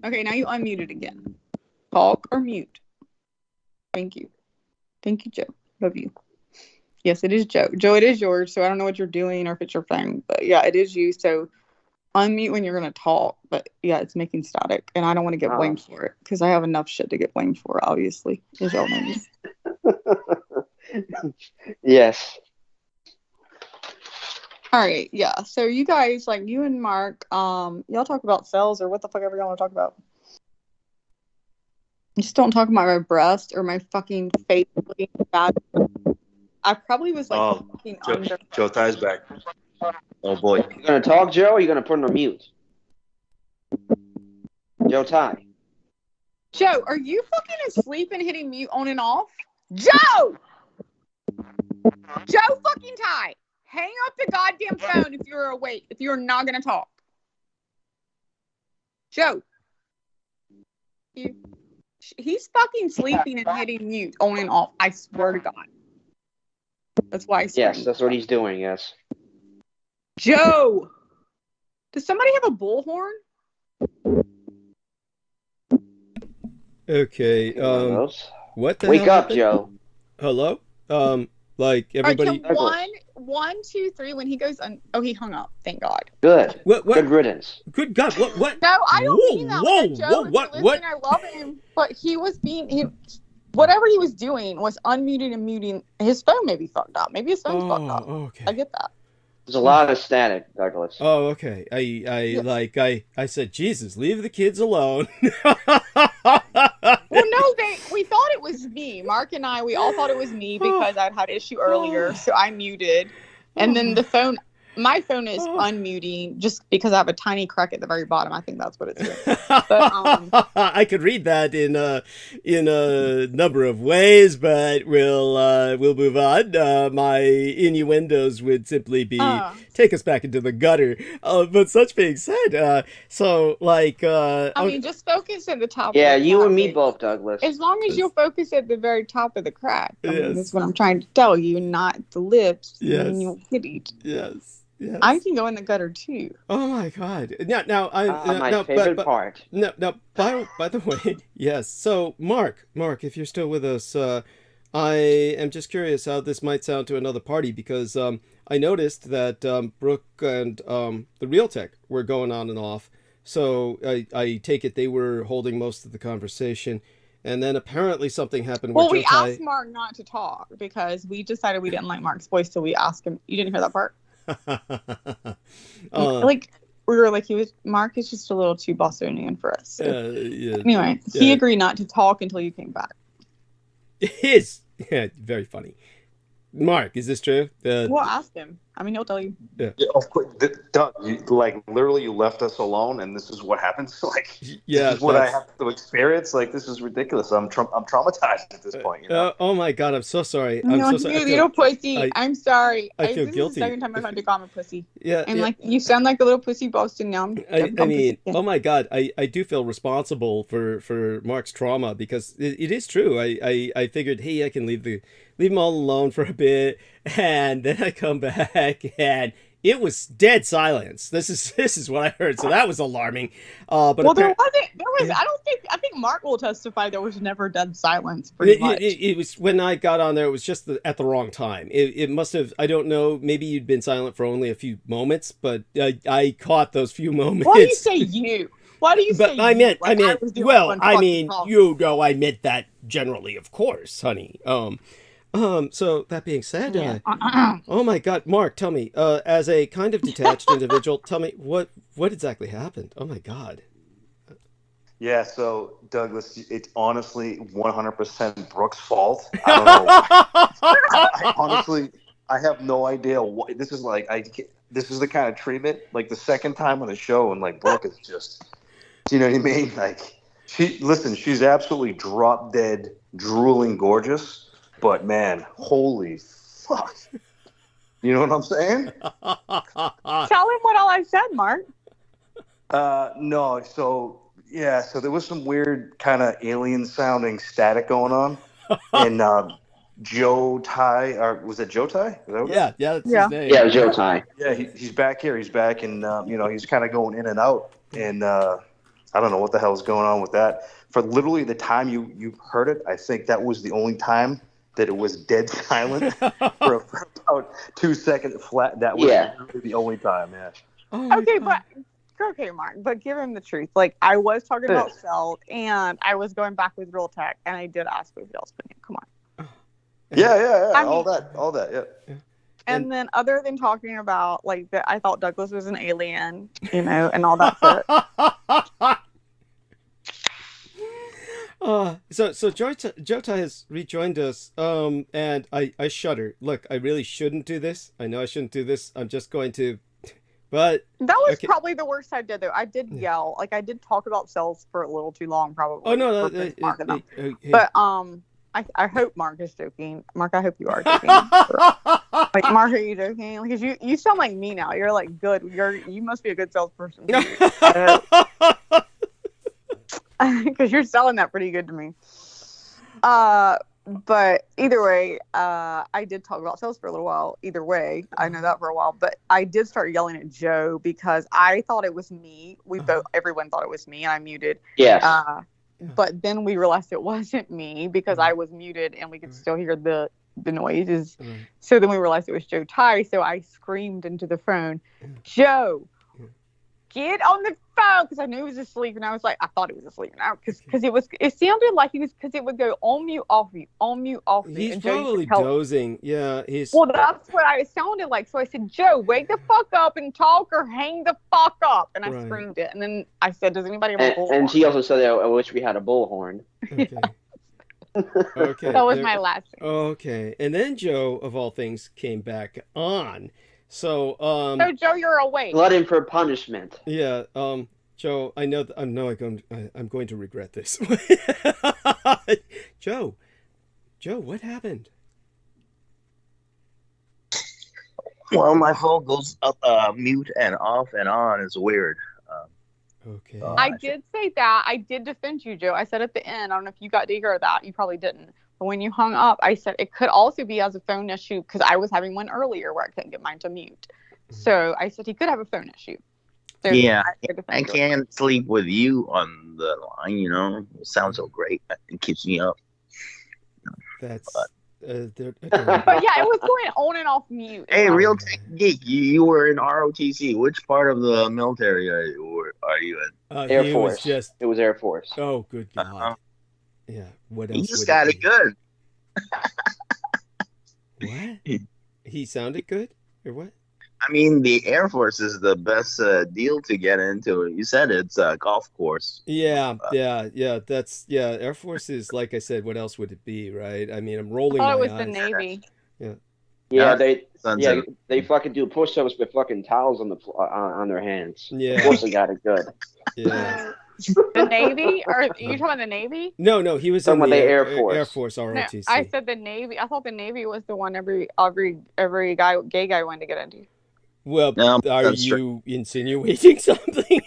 Okay, now you unmute it again. Talk or mute. Thank you. Thank you, Joe. Love you. Yes, it is Joe. Joe, it is yours, so I don't know what you're doing or if it's your phone. But yeah, it is you, so unmute when you're going to talk. But yeah, it's making static, and I don't want to get blamed for it because I have enough shit to get blamed for, obviously, as y'all know. Yes. All right, yeah. So you guys, like you and Mark, y'all talk about cells or what the fuck ever y'all want to talk about. Just don't talk about my breast or my fucking face looking bad. I probably was like fucking under. Joe Ty's back. Oh boy. You gonna talk, Joe, or you gonna put him on mute? Joe Ty. Joe, are you fucking asleep and hitting mute on and off? Joe! Joe fucking Ty! Hang up the goddamn phone if you're awake, if you're not gonna talk. Joe. He's fucking sleeping and hitting mute on and off. I swear to God. That's why I screamed. Yes, that's what he's doing, yes. Joe! Does somebody have a bullhorn? Okay, what the Wake hell up, happened? Joe. Hello? Like, everybody... Right, so 1, 2, 3, when he goes on... Oh, he hung up. Thank God. Good. What? Good riddance. Good God, what? No, I don't mean that. Joe, what? I love him, but he was whatever he was doing was unmuting and muting. His phone may be fucked up. Maybe his phone's fucked up. Okay. I get that. There's a lot of static, Douglas. Oh, okay. I said, Jesus, leave the kids alone. Well, no, we thought it was me. Mark and I, we all thought it was me because I'd had issue earlier, so I muted. And then the phone my phone is unmuting just because I have a tiny crack at the very bottom. I think that's what it's doing. But, I could read that in a number of ways, but we'll move on. My innuendos would simply be take us back into the gutter. But such being said, so like I mean, just focus at the top. Yeah, of the you crack. and me both, Douglas. As long as you'll focus at the very top of the crack. I mean, that's what I'm trying to tell you, not the lips. Yes. And you'll hit it. Yes. Yes. I can go in the gutter too. Oh my God! Now, my favorite part. No, by the way, yes. So, Mark, if you're still with us, I am just curious how this might sound to another party because I noticed that Brooke and the Real Tech were going on and off. So I take it they were holding most of the conversation. And then apparently something happened. Well, we asked Mark not to talk because we decided we didn't like Mark's voice, so we asked him. You didn't hear that part? Like we were like, Mark is just a little too Bostonian for us. So. Anyway, he agreed not to talk until you came back. Very funny. Mark, is this true? We'll ask him. I mean, he'll tell you. Yeah, of course. Doug, literally, you left us alone, and this is what happens. Like, this is what I have to experience. Like, this is ridiculous. I'm traumatized at this point. You know? Oh my God, I'm so sorry. I'm so sorry. You little pussy. I'm sorry. I feel guilty. This is the second time I've had to call him a pussy. Yeah, and like you sound like a little pussy Boston now. I mean, oh my God, I do feel responsible for Mark's trauma because it is true. I figured, hey, I can leave him all alone for a bit, and then I come back and it was dead silence. This is what I heard, so that was alarming. But well, there was. I think Mark will testify there was never dead silence. Pretty much. It was when I got on there. It was just at the wrong time. It must have. I don't know. Maybe you'd been silent for only a few moments, but I caught those few moments. Why do you say you? Why do you say? I meant. Well, I mean, you know, I meant that generally, of course, honey. So that being said, oh my God, Mark, tell me, as a kind of detached individual, tell me what exactly happened. Oh my God. Yeah, so Douglas, it's honestly 100% Brooke's fault. I don't know. Honestly, I have no idea what this is like. This is the kind of treatment, like the second time on the show, and like Brooke is just, do you know what I mean? Like she's absolutely drop dead, drooling gorgeous. But man, holy fuck. You know what I'm saying? Tell him what all I said, Mark. No, so there was some weird kind of alien sounding static going on. And Joe Tai, or was it Joe Tai? That's his name. Yeah, Joe Tai. Yeah, he's back here. He's back, and he's kind of going in and out. And I don't know what the hell is going on with that. For literally the time you heard it, I think that was the only time that it was dead silent for about 2 seconds flat. That was literally the only time, yeah. Oh okay, God. Okay, Mark, but give him the truth. Like, I was talking about Cell, and I was going back with Real Tech, and I did ask for y'all's opinion. Come on. Yeah. I mean, all that, yeah. And then other than talking about, like, that I thought Douglas was an alien, and all that stuff. So Joe Tai has rejoined us, and I shudder. Look, I really shouldn't do this. I know I shouldn't do this. I'm just going to, but that was probably the worst I did, though. I did yell, like I did talk about cells for a little too long, probably. Oh no, but I hope Mark is joking. Mark, I hope you are joking. Like, Mark, are you joking? Because you sound like me now. You're like good. You must be a good salesperson. Because you're selling that pretty good to me. But either way, I did talk about sales for a little while. Either way, I know that for a while. But I did start yelling at Joe because I thought it was me. Everyone thought it was me, and I muted. Yeah. But then we realized it wasn't me because I was muted, and we could still hear the noises. So then we realized it was Joe Tai. So I screamed into the phone, Joe, get on the phone, because I knew he was asleep, and I was like, I thought he was asleep now, because it sounded like he was, because it would go on mute, off mute, on mute, off mute. He's probably dozing. Yeah, he's. Well, that's what it sounded like. So I said, Joe, wake the fuck up and talk, or hang the fuck up. And I screamed it, and then I said, does anybody have a bullhorn? And she also said, I wish we had a bullhorn. Okay. Okay. That was my last thing. Okay, and then Joe, of all things, came back on. So, So Joe, you're awake. Glutton for punishment. yeah, Joe, I know I'm going to regret this. Joe, what happened? Well, my phone goes up, mute and off and on. It's weird. Okay. I did say that. I did defend you, Joe. I said at the end, I don't know if you got to hear that. You probably didn't. But when you hung up, I said it could also be as a phone issue because I was having one earlier where I couldn't get mine to mute. So I said he could have a phone issue. So Yeah, did defend I you. can't sleep with you on the line. You know, it sounds so great. It keeps me up. That's But yeah, it was going on and off mute. Hey, Real Tech Geek, you were in ROTC. Which part of the military are you in? Air he Force. was just. It was Air Force. Oh, good God. Yeah. What else? You just would got it it good. be? What? He sounded good, or what? I mean, the Air Force is the best deal to get into. You said it's a golf course. Yeah. That's Air Force is, like I said. What else would it be, right? I mean, I'm I rolling thought my it was the eyes. Navy. Yeah, Sunset. they fucking do push-ups with fucking towels on the on their hands. Yeah. Of course, they got it good. Yeah. The Navy? Or are you talking about the Navy? No, he was Talking in about the the Air Force. Air Force No, ROTC. I said the Navy. I thought the Navy was the one every gay guy wanted to get into. Well, No, are that's you insinuating something?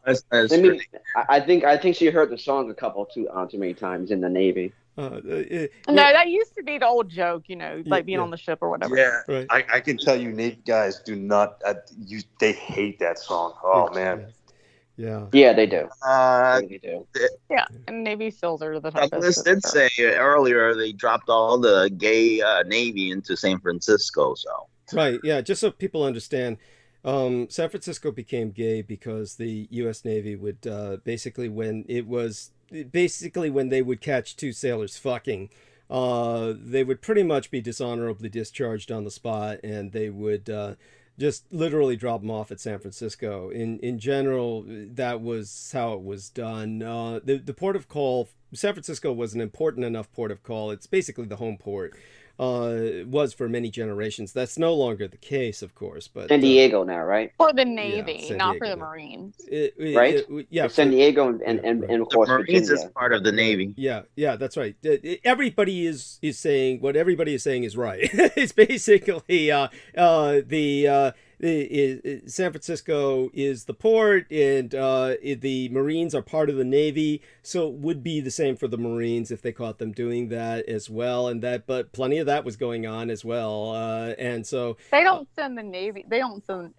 That's I true. mean, I think she heard the song a couple too many times in the Navy. No, that used to be the old joke, like being yeah. on the ship or whatever. Yeah, Right. I can tell you, Navy guys do not. They hate that song. Oh man. Yeah. Yeah, they do. They do. Yeah, and Navy SEALs are the Douglas toughest. did say earlier they dropped all the gay Navy into San Francisco. So Right. Yeah. Just so people understand, San Francisco became gay because the U.S. Navy would basically when they would catch two sailors fucking, they would pretty much be dishonorably discharged on the spot, and they would just literally drop them off at San Francisco. In general, that was how it was done. The port of call, San Francisco was an important enough port of call. It's basically the home port. Was for many generations. That's no longer the case, of course. But San Diego now, right? For the Navy, San not Diego, for the yeah. Marines. Right? Yeah. San Diego and right. of the course Marines Virginia. is part of the Navy. Yeah, that's right. Everybody is saying what everybody is saying is right. It's basically San Francisco is the port, and the Marines are part of the Navy, so it would be the same for the Marines if they caught them doing that as well. But plenty of that was going on as well, and so They don't send the Navy. They don't send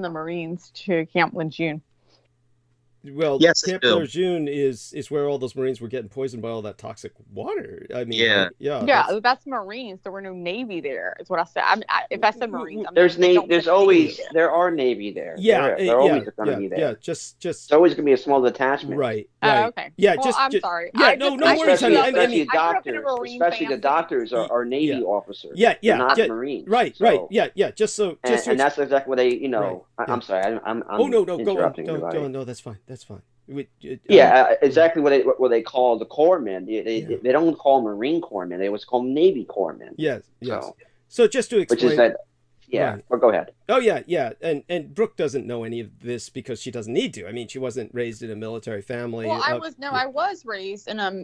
the Marines to Camp Lejeune. well, Yes, they Camp do. Lejeune is where all those Marines were getting poisoned by all that toxic water. I mean, Yeah. Yeah, that's Marines. There were no Navy there. Is what I said. If I said Marines, I mean, There's they don't There's send always Navy there are Navy there. Yeah, They're always going to be there. Yeah, just It's always going to be a small detachment. right. Oh, okay. Yeah, Well, I'm just sorry. yeah, I no just- worries, Especially, honey. I mean, I grew up in a doctors, Marine especially the family. doctors are Navy Yeah. officers. Yeah, They're not yeah, Marines. right, So- yeah. Just so, And that's exactly what they, Right, I'm sorry, I'm oh no, go on, interrupting go everybody. on. No, that's fine. Yeah, exactly what they call the corpsmen. They don't call Marine corpsmen. They always call them Navy corpsmen. Yes. So, So just to explain, which is that. Yeah. Right. Well, go ahead. Oh yeah, and Brooke doesn't know any of this because she doesn't need to. I mean, she wasn't raised in a military family. Well, I was raised in a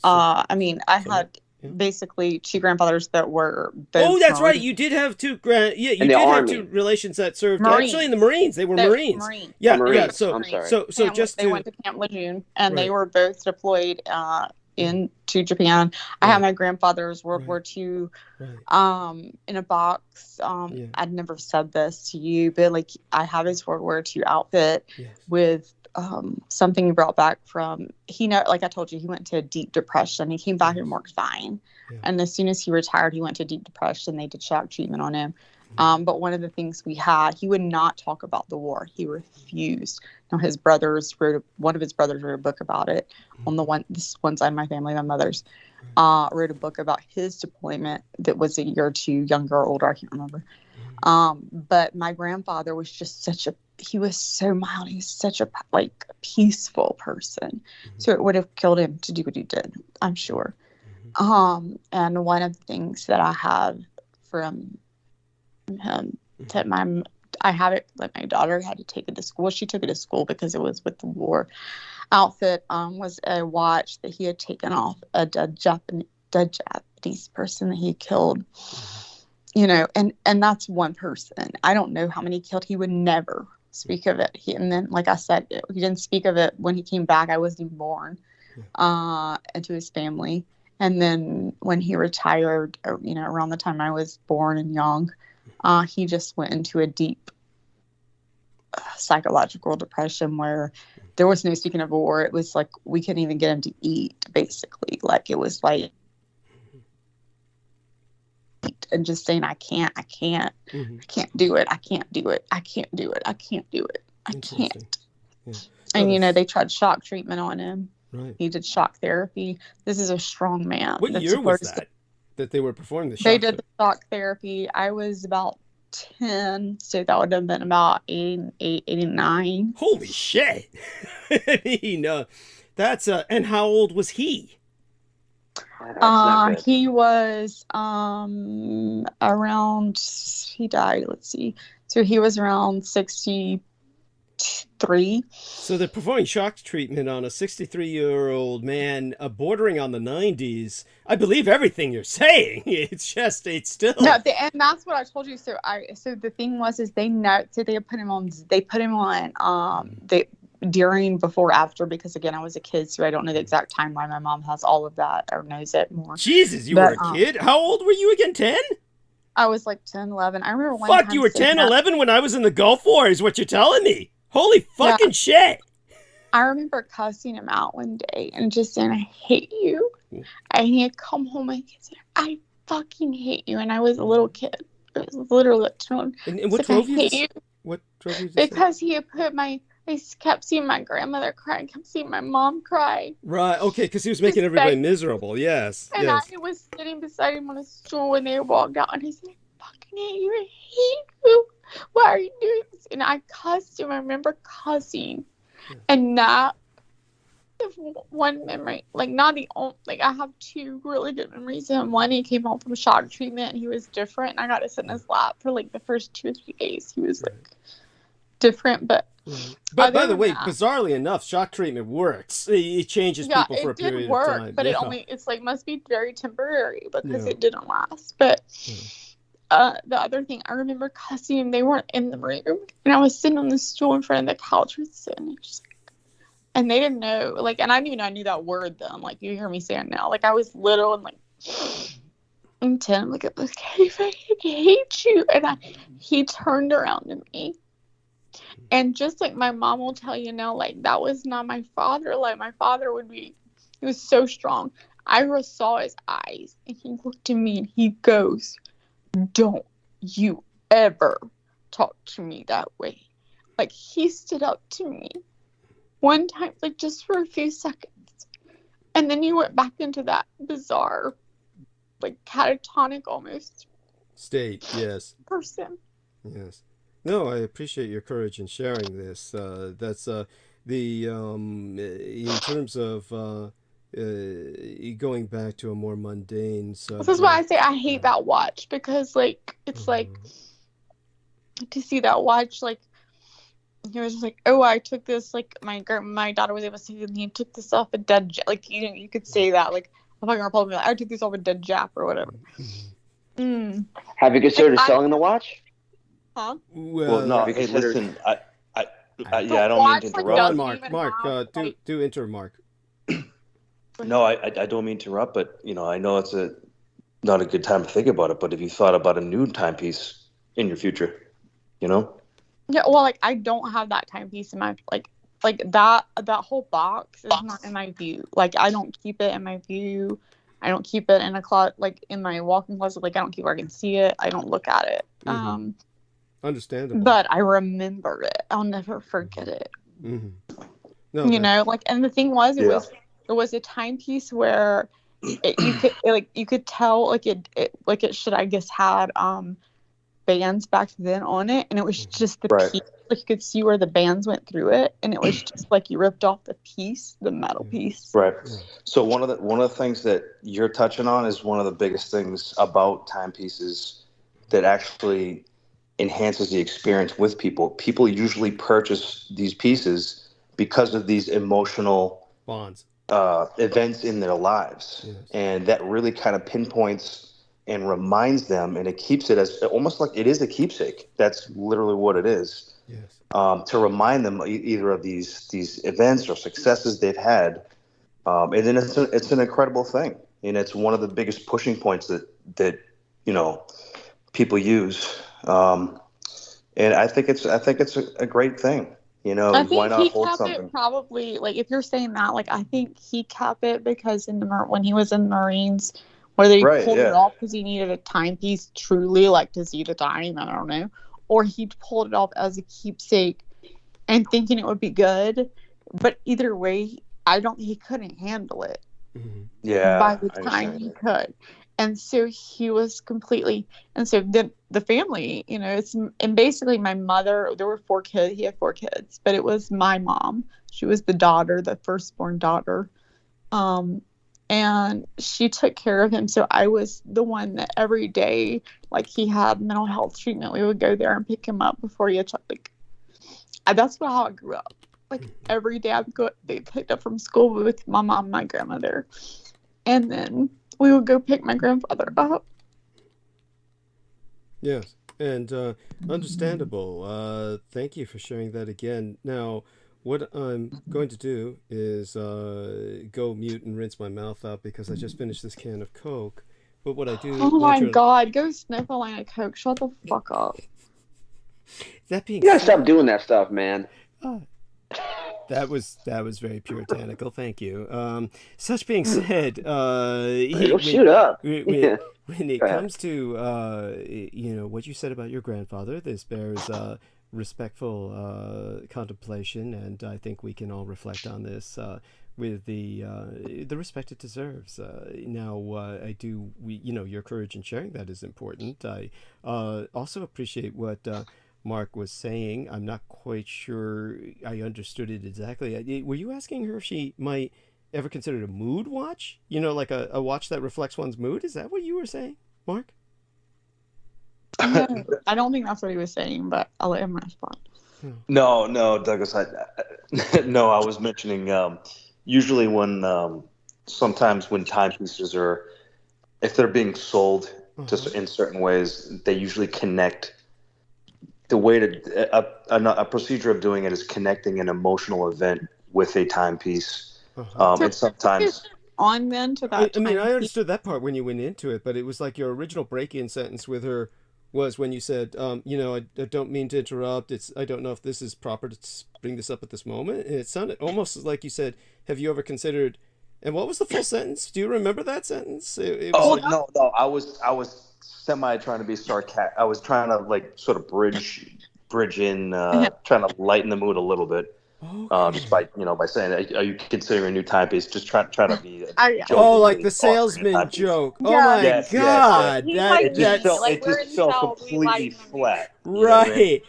I had basically two grandfathers that were both Oh, that's right. Marines. You did have two you In the did have Army. two relations that served Marines. actually in the Marines. They were They were Marines. Marines. Yeah, Marines. yeah. So I'm sorry. so just They to went to Camp Lejeune, and they Right. were both deployed into Japan. I have my grandfather's World Right. War II right. in a box. Yeah. I'd never said this to you, but like I have his World War II outfit Yes. with something he brought back from like I told you, he went to a deep depression. He came back and worked fine. Yeah. And as soon as he retired, he went to deep depression. They did shock treatment on him. But one of the things he would not talk about the war. He refused. Now one of his brothers wrote a book about it. This one side of my family, my mother's, wrote a book about his deployment that was a year or two younger or older. I can't remember. But my grandfather was just he was so mild. He was such a peaceful person. So it would have killed him to do what he did, I'm sure. And one of the things that I have from To I have it, like my daughter had to take it to school. She took it to school because it was with the war outfit. Was a watch that he had taken off a dead Japanese person that he killed. And that's one person. I don't know how many he killed. He would never speak of it. And then, like I said, he didn't speak of it when he came back. I wasn't even born, into his family. And then when he retired, around the time I was born and young, he just went into a deep psychological depression where there was no speaking of war. It was like we couldn't even get him to eat, basically. Like it was like, and just saying, I can't do it. I can't do it. I can't do it. I can't do it. I can't. Yeah. And, they tried shock treatment on him. Right. He did shock therapy. This is a strong man. What year was that they were performing the shock They did the shock therapy. I was about 10, so that would have been about 89. Holy shit. That's and how old was he? He was around, he died, let's see. So he was around 63. So they're performing shock treatment on a 63-year-old man bordering on the 90s. I believe everything you're saying. It's still no. And that's what I told you. So the thing was they put him on during, before, after, because again I was a kid, so I don't know the exact timeline. My mom has all of that or knows it more. Jesus, were a kid? How old were you again? 10? I was like 10, 11. I remember one time. Fuck, you were 10, 11 when I was in the Gulf War is what you're telling me. Holy fucking shit. I remember cussing him out one day and just saying, I hate you. And he had come home and he said, I fucking hate you. And I was a little kid. It was literally and what drove you to What drove you to Because he had put I kept seeing my grandmother cry. I kept seeing my mom cry. Right, okay, because he was making everybody miserable. Yes. And I was sitting beside him on a stool when they walked out, and he said, I fucking hate you. I hate you. Why are you doing this? And I cussed him. I remember cussing. And that one memory, like not the only, like I have two really good memories. And one, he came home from shock treatment and he was different. And I got to sit in his lap for like the first 2 or 3 days. He was like different, but by the way, bizarrely enough, shock treatment works. It changes people for a period of time. But it's like must be very temporary because it didn't last. But the other thing, I remember cussing him. They weren't in the room, and I was sitting on the stool in front of the couch with sitting. And they didn't know, like, and I didn't even know I knew that word then. Like, you hear me say it now. Like, I was little and, like, I'm 10. Like, I hate you. And he turned around to me. And just like my mom will tell you now, like, that was not my father. Like, my father he was so strong. I saw his eyes, and he looked at me, and he goes, don't you ever talk to me that way. Like, he stood up to me one time, like just for a few seconds, and then he went back into that bizarre, like catatonic almost state. Yes. Person. Yes. No, I appreciate your courage in sharing this. That's in terms of going back to a more mundane subject. This is why I say I hate that watch, because like it's like to see that watch, like he was just like, oh, I took this, like my daughter was able to see, and he took this off a dead like you could say that, like I'm not gonna probably be like, I took this off a dead Jap or whatever. Have you considered selling the watch? Huh? Well, no. Hey, listen, I don't mean to interrupt. Mark, do enter, Mark. No, I don't mean to interrupt, but I know it's not a good time to think about it. But if you thought about a new timepiece in your future, Yeah, well, like I don't have that timepiece in my like that whole box is not in my view. Like I don't keep it in my view. I don't keep it in a closet, like in my walk-in closet. Like I don't keep where I can see it. I don't look at it. Understandable. But I remember it. I'll never forget it. No, like, and the thing was, it was a timepiece where you could tell like it should, I guess, had bands back then on it, and it was just the piece. Like you could see where the bands went through it, and it was just like you ripped off the metal piece. Right. So one of the things that you're touching on is one of the biggest things about timepieces that actually enhances the experience with people. People usually purchase these pieces because of these emotional bonds, events in their lives. Yes. And that really kind of pinpoints and reminds them, and it keeps it as almost like it is a keepsake. That's literally what it is. Yes. To remind them either of these events or successes they've had. And then it's an incredible thing. And it's one of the biggest pushing points that people use. And I think it's a great thing. I think why not he hold kept something? it probably, like, if you're saying that, like, I think he kept it because when he was in the Marines, whether he pulled it off because he needed a timepiece truly, like, to see the time, I don't know, or he pulled it off as a keepsake and thinking it would be good. But either way, he couldn't handle it. Mm-hmm. Yeah. By the time he could. And so he was completely, and so the family, and basically my mother, there were 4 kids, he had 4 kids, but it was my mom. She was the daughter, the firstborn daughter. And she took care of him. So I was the one that every day, like, he had mental health treatment, we would go there and pick him up before he had, like, that's how I grew up. Like, every day they picked up from school with my mom and my grandmother. And then we would go pick my grandfather up. Yes, and understandable. Thank you for sharing that again. Now, what I'm going to do is go mute and rinse my mouth out because I just finished this can of Coke. But what I do... Oh my God, go sniff a line of Coke. Shut the fuck up. That being You gotta stop doing that stuff, man. That was very puritanical. Thank you. Such being said, shoot up. When it comes to what you said about your grandfather, this bears respectful contemplation, and I think we can all reflect on this with the respect it deserves. Now, your courage in sharing that is important. I also appreciate what Mark was saying. I'm not quite sure I understood it exactly. Were you asking her if she might ever consider it a mood watch? Like a watch that reflects one's mood? Is that what you were saying, Mark? No, I don't think that's what he was saying, but I'll let him respond. No, Douglas. I was mentioning usually when sometimes when timepieces if they're being sold in certain ways, they usually connect. The way a procedure of doing it is connecting an emotional event with a timepiece. And sometimes on then to that. I mean, I understood that part when you went into it, but it was like your original break-in sentence with her was when you said, I don't mean to interrupt. I don't know if this is proper to bring this up at this moment. And it sounded almost like you said, have you ever considered, and what was the full sentence? Do you remember that sentence? No. I was semi trying to be sarcastic. I was trying to sort of bridge in, trying to lighten the mood a little bit. Just by saying, are you considering a new timepiece? Just trying to be. Like the salesman joke. Oh my God! It just felt completely flat. Right.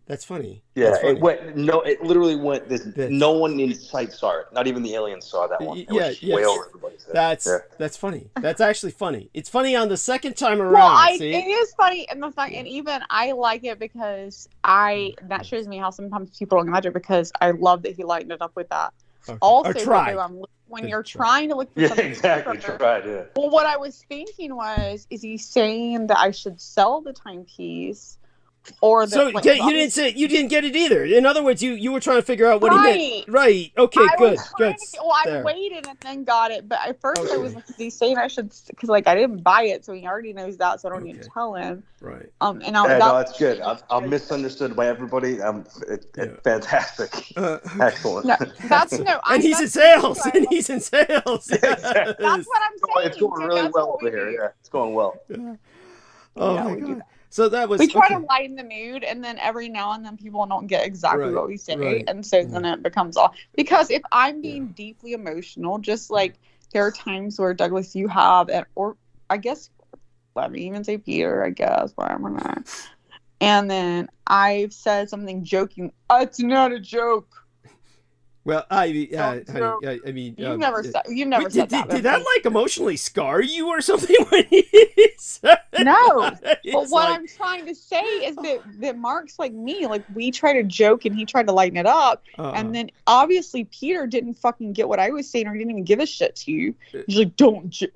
That's funny. Yeah, That's funny. It literally went. No one in sight saw it. Not even the aliens saw that one. It was way over everybody's head. That's funny. That's actually funny. It's funny on the second time around. It is funny, and even I like it because that shows me how sometimes people don't imagine, because I love that he lightened it up with that. Okay. Also, when you're trying to look for something, exactly. Yeah. Well, what I was thinking is he saying that I should sell the timepiece? Or so you didn't get it either. In other words, you were trying to figure out what he meant. Right. Okay. Good. I waited and then got it, but at first I was like, is he saying I should? Because I didn't buy it, so he already knows that, so I don't need to tell him. Right. That's good. I'm misunderstood by everybody. It's fantastic. Excellent. And he's in sales. That's what I'm saying. It's going really well over here. Yeah, it's going well. Yeah. Oh my God. So that was. We try to lighten the mood, and then every now and then people don't get exactly what we say, and so then it becomes off. Because if I'm being deeply emotional, just like there are times where Douglas, you have, or I guess, let me even say Peter, I guess, whatever not. And then I've said something joking. It's not a joke. Well, honey, I mean, you've never said did that. Did that like emotionally scar you or something when he said No, but It's what like- I'm trying to say is that Mark's like me. Like, we try to joke and he tried to lighten it up, and then obviously Peter didn't fucking get what I was saying, or he didn't even give a shit to you. He's like, don't joke.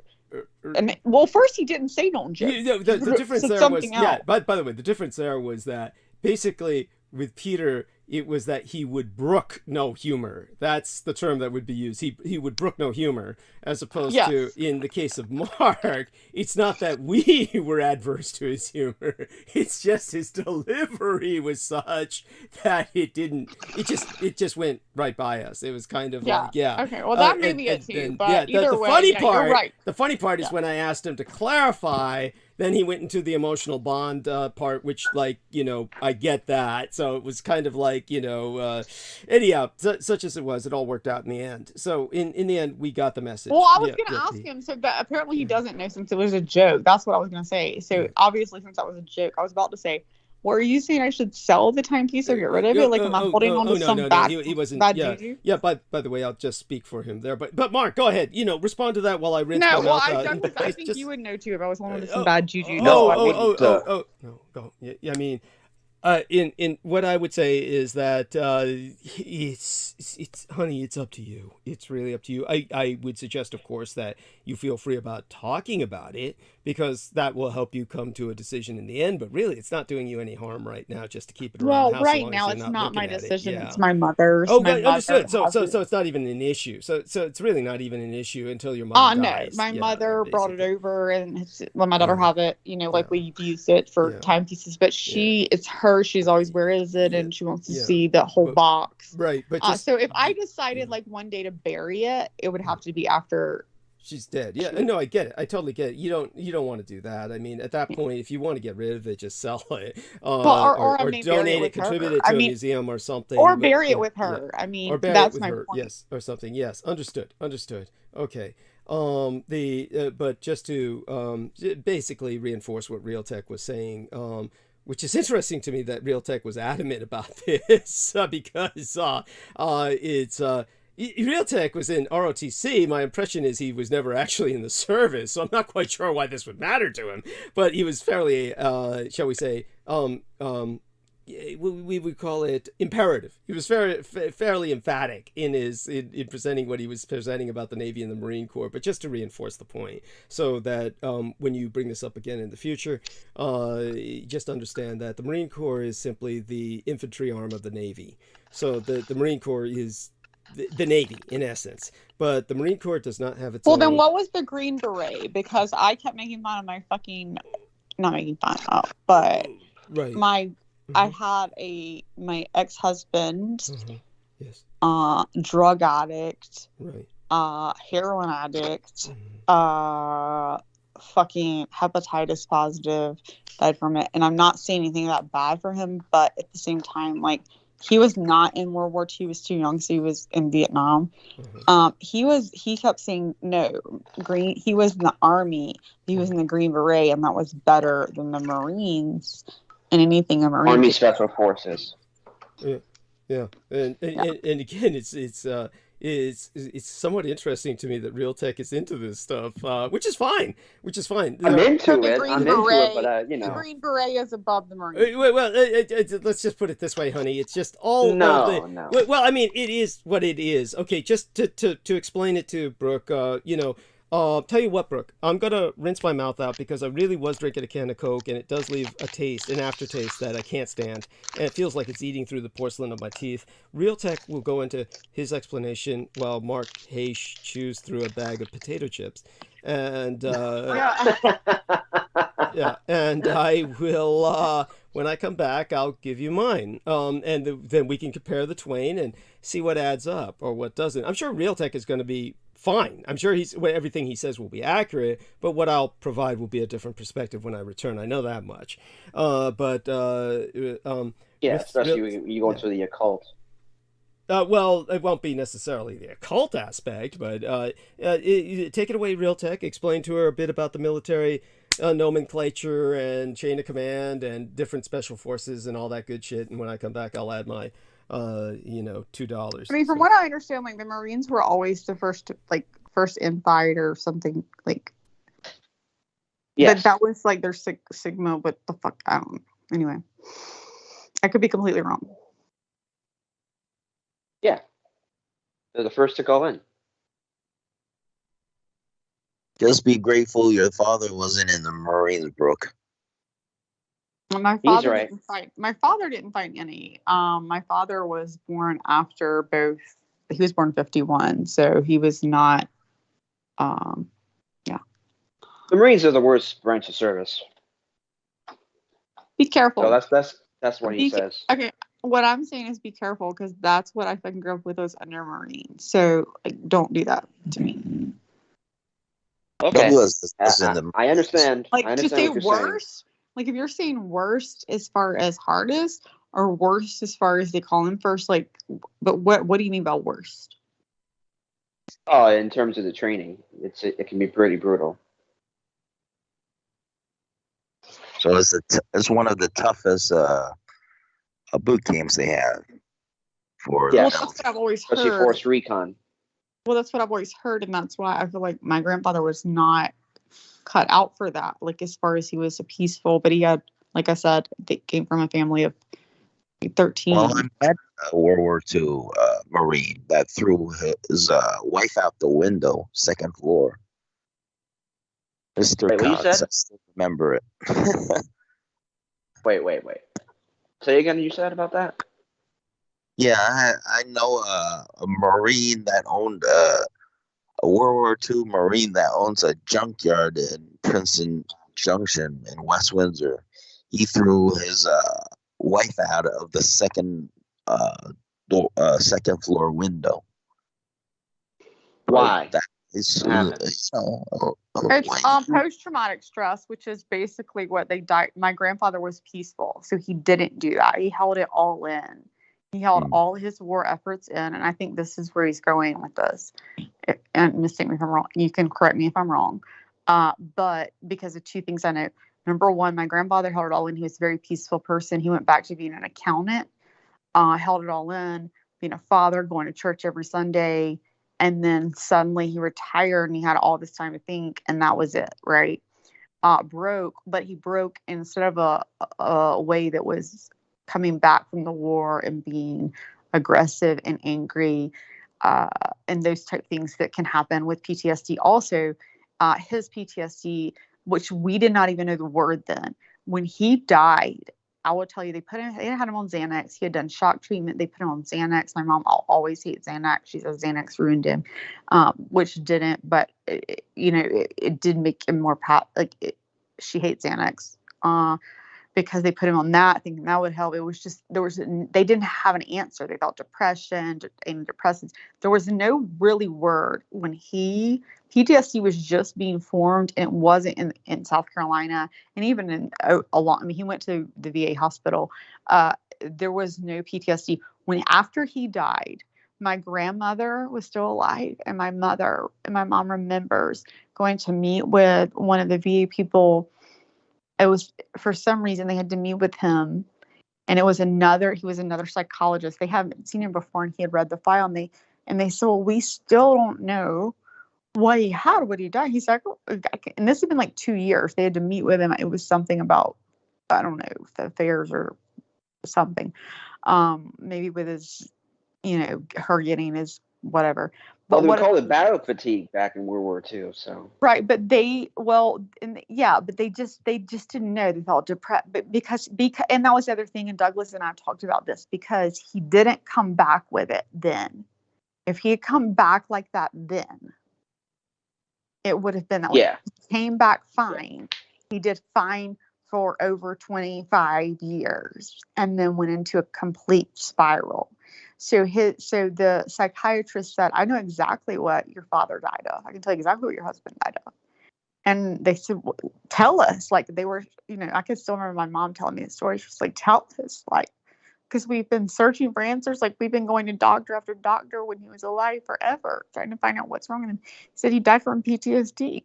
And well, first he didn't say don't joke. The difference Said there was something else. By the way, the difference there was that basically with Peter, it was that he would brook no humor. That's the term that would be used. He would brook no humor, as opposed to in the case of Mark, it's not that we were adverse to his humor. It's just his delivery was such that it just went right by us. It was kind of like Okay, well that may be it too. But either way, funny part, you're right. The funny part is when I asked him to clarify. Then he went into the emotional bond part, which, like, you know, I get that. So it was kind of like, you know, anyhow, such as it was, it all worked out in the end. So in the end, we got the message. Well, I was going to ask him, so that apparently he doesn't know since it was a joke. That's what I was going to say. So obviously, since that was a joke, I was about to say, well, are you saying I should sell the timepiece or get rid of it? Like, am I holding on to some bad juju? Yeah, by the way, I'll just speak for him there. But Mark, go ahead. You know, respond to that while I rinse my mouth out. I think you would know too if I was holding on to some bad juju. No, go. Yeah, I mean, in what I would say is that it's honey, it's up to you. It's really up to you. I would suggest, of course, that you feel free about talking about it, because that will help you come to a decision in the end. But really, it's not doing you any harm right now just to keep it around the house. Well, right now it's not my decision. It's my mother's. Oh, understood. So it's not even an issue. So it's really not even an issue until your mother dies. No, my mother brought it over and let my daughter have it. You know, like we've used it for timepieces. But it's her. She's always, where is it? And she wants to see the whole box. Right. But so if I decided like one day to bury it, it would have to be after she's dead. Yeah, no, I get it. I totally get it. You don't want to do that. I mean, at that point, if you want to get rid of it, just sell it, or donate it, contribute it to a museum or something, or bury it with her. I mean, that's my point. Yes, or something. Yes, understood. Okay. But just to basically reinforce what Realtek was saying, which is interesting to me that Realtek was adamant about this because it's. Realtek was in ROTC. My impression is he was never actually in the service, so I'm not quite sure why this would matter to him. But he was fairly, shall we say, we would call it imperative. He was fairly emphatic in presenting what he was presenting about the Navy and the Marine Corps. But just to reinforce the point, so that when you bring this up again in the future, just understand that the Marine Corps is simply the infantry arm of the Navy. So the Marine Corps is the Navy, in essence, but the Marine Corps does not have its own. Then what was the Green Beret? Because I kept making fun of my not making fun of, but right. I had my ex-husband, yes, drug addict, right, heroin addict, fucking hepatitis positive, died from it, and I'm not saying anything that bad for him, but at the same time, like, he was not in World War II. He was too young, so he was in Vietnam. He kept saying no. He was in the Army. He was in the Green Beret, and that was better than the Marines and anything a Marine. Army Special Forces. Yeah. And again, it's somewhat interesting to me that Realtek is into this stuff, which is fine. I'm into it, but you know, the Green Beret is above the Marine. Well, let's just put it this way, honey. It's just all no. Well, I mean, it is what it is. Okay, just to explain it to Brooke, tell you what, Brooke, I'm gonna rinse my mouth out because I really was drinking a can of Coke, and it does leave an aftertaste that I can't stand, and it feels like it's eating through the porcelain of my teeth. Realtek will go into his explanation while Mark Haish chews through a bag of potato chips, and and I will. When I come back, I'll give you mine, and then we can compare the twain and see what adds up or what doesn't. I'm sure Realtek is going to be fine. I'm sure everything he says will be accurate, but what I'll provide will be a different perspective when I return. I know that much. Especially when you go into the occult. Well, it won't be necessarily the occult aspect, but take it away, Realtek. Explain to her a bit about the military nomenclature and chain of command and different special forces and all that good shit. And when I come back, I'll add my $2. I mean, from what I understand, like the Marines were always the first in fight or something like. Yes. But that was like their Sigma. What the fuck? I don't know. Anyway, I could be completely wrong. Yeah. They're the first to go in. Just be grateful your father wasn't in the Marines, Brooke. My father right. didn't fight. My father didn't fight any. My father was born after both. He was born in 1951, so he was not. Yeah. The Marines are the worst branch of service. Be careful. So that's what he says. Okay, what I'm saying is be careful because that's what I fucking grew up with was under Marines. So like, don't do that to me. Okay. The I understand. Like I to understand say what you're saying. worst. Like if you're saying worst as far as hardest or worst as far as they call him first, like, but what do you mean by worst? Oh, in terms of the training, it can be pretty brutal. So it's one of the toughest boot camps they have for Yes. Well, that's what I've always Especially heard. Force Recon. Well, that's what I've always heard, and that's why I feel like my grandfather was not cut out for that. Like as far as he was a peaceful, but he had, like I said, they came from a family of 13. Well, I met a World War II Marine that threw his wife out the window, second floor. Mr. Wait, what you Cox, said? I still remember it. Wait. Say again, you said about that? Yeah, I know a Marine that owned a World War II Marine that owns a junkyard in Princeton Junction in West Windsor. He threw his wife out of the second floor window. Why? That is, It's post-traumatic stress, which is basically what they died. My grandfather was peaceful, so he didn't do that. He held it all in. He held all his war efforts in, and I think this is where he's going with this. And mistake me if I'm wrong. You can correct me if I'm wrong. But because of two things I know. Number one, my grandfather held it all in. He was a very peaceful person. He went back to being an accountant, held it all in, being a father, going to church every Sunday. And then suddenly he retired and he had all this time to think, and that was it, right? But he broke instead of a way that was coming back from the war and being aggressive and angry, and those type of things that can happen with PTSD. Also, his PTSD, which we did not even know the word then. When he died, I will tell you, they had him on Xanax. He had done shock treatment. They put him on Xanax. My mom always hates Xanax. She says Xanax ruined him, which didn't. But it did make him more she hates Xanax because they put him on that, thinking that would help. It was just they didn't have an answer. They thought depression, antidepressants. There was no really word when PTSD was just being formed, and it wasn't in South Carolina, and even in he went to the VA hospital. There was no PTSD. After he died, my grandmother was still alive, and my mom remembers going to meet with one of the VA people. It was, for some reason, they had to meet with him, and he was another psychologist. They haven't seen him before, and he had read the file, and they said, well, we still don't know what he had when he died. He's like, and this had been like 2 years. They had to meet with him. It was something about, I don't know, the affairs or something. Maybe with his, her getting his whatever. But they called it battle fatigue back in World War II. So right, but they just didn't know. They felt depressed, but because and that was the other thing. And Douglas and I talked about this because he didn't come back with it then. If he had come back like that then, it would have been that way. Yeah. He came back fine. Yeah. He did fine for over 25 years and then went into a complete spiral. So the psychiatrist said, I know exactly what your father died of. I can tell you exactly what your husband died of. And they said, well, tell us. Like they were, I can still remember my mom telling me the story. She was like, tell us, because we've been searching for answers. Like we've been going to doctor after doctor when he was alive forever, trying to find out what's wrong with him. He said he died from PTSD.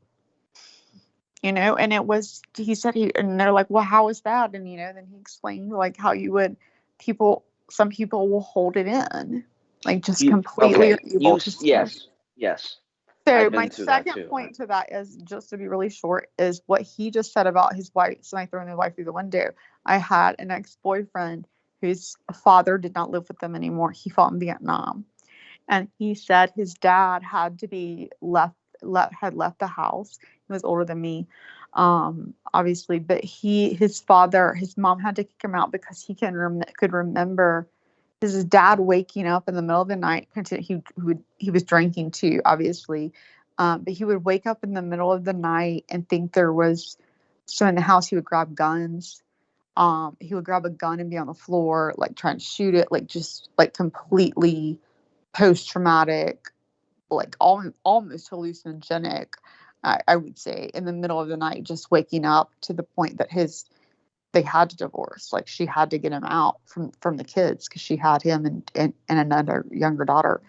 And he said and they're like, well, how is that? And, then he explained like how you would, people some people will hold it in, like just completely able to yes. So my second point to that is, just to be really short, is what he just said about his wife. Somebody throwing their wife through the window. I had an ex-boyfriend whose father did not live with them anymore. He fought in Vietnam, and he said his dad had to be had left the house. He was older than me, obviously, but his mom had to kick him out because he could remember his dad waking up in the middle of the night. He was drinking too, obviously, but he would wake up in the middle of the night and think there was so in the house. He would grab guns. He would grab a gun and be on the floor, like trying to shoot it, like just like completely post-traumatic, like almost hallucinogenic, I would say, in the middle of the night, just waking up, to the point that they had to divorce. Like, she had to get him out from the kids because she had him and another younger daughter.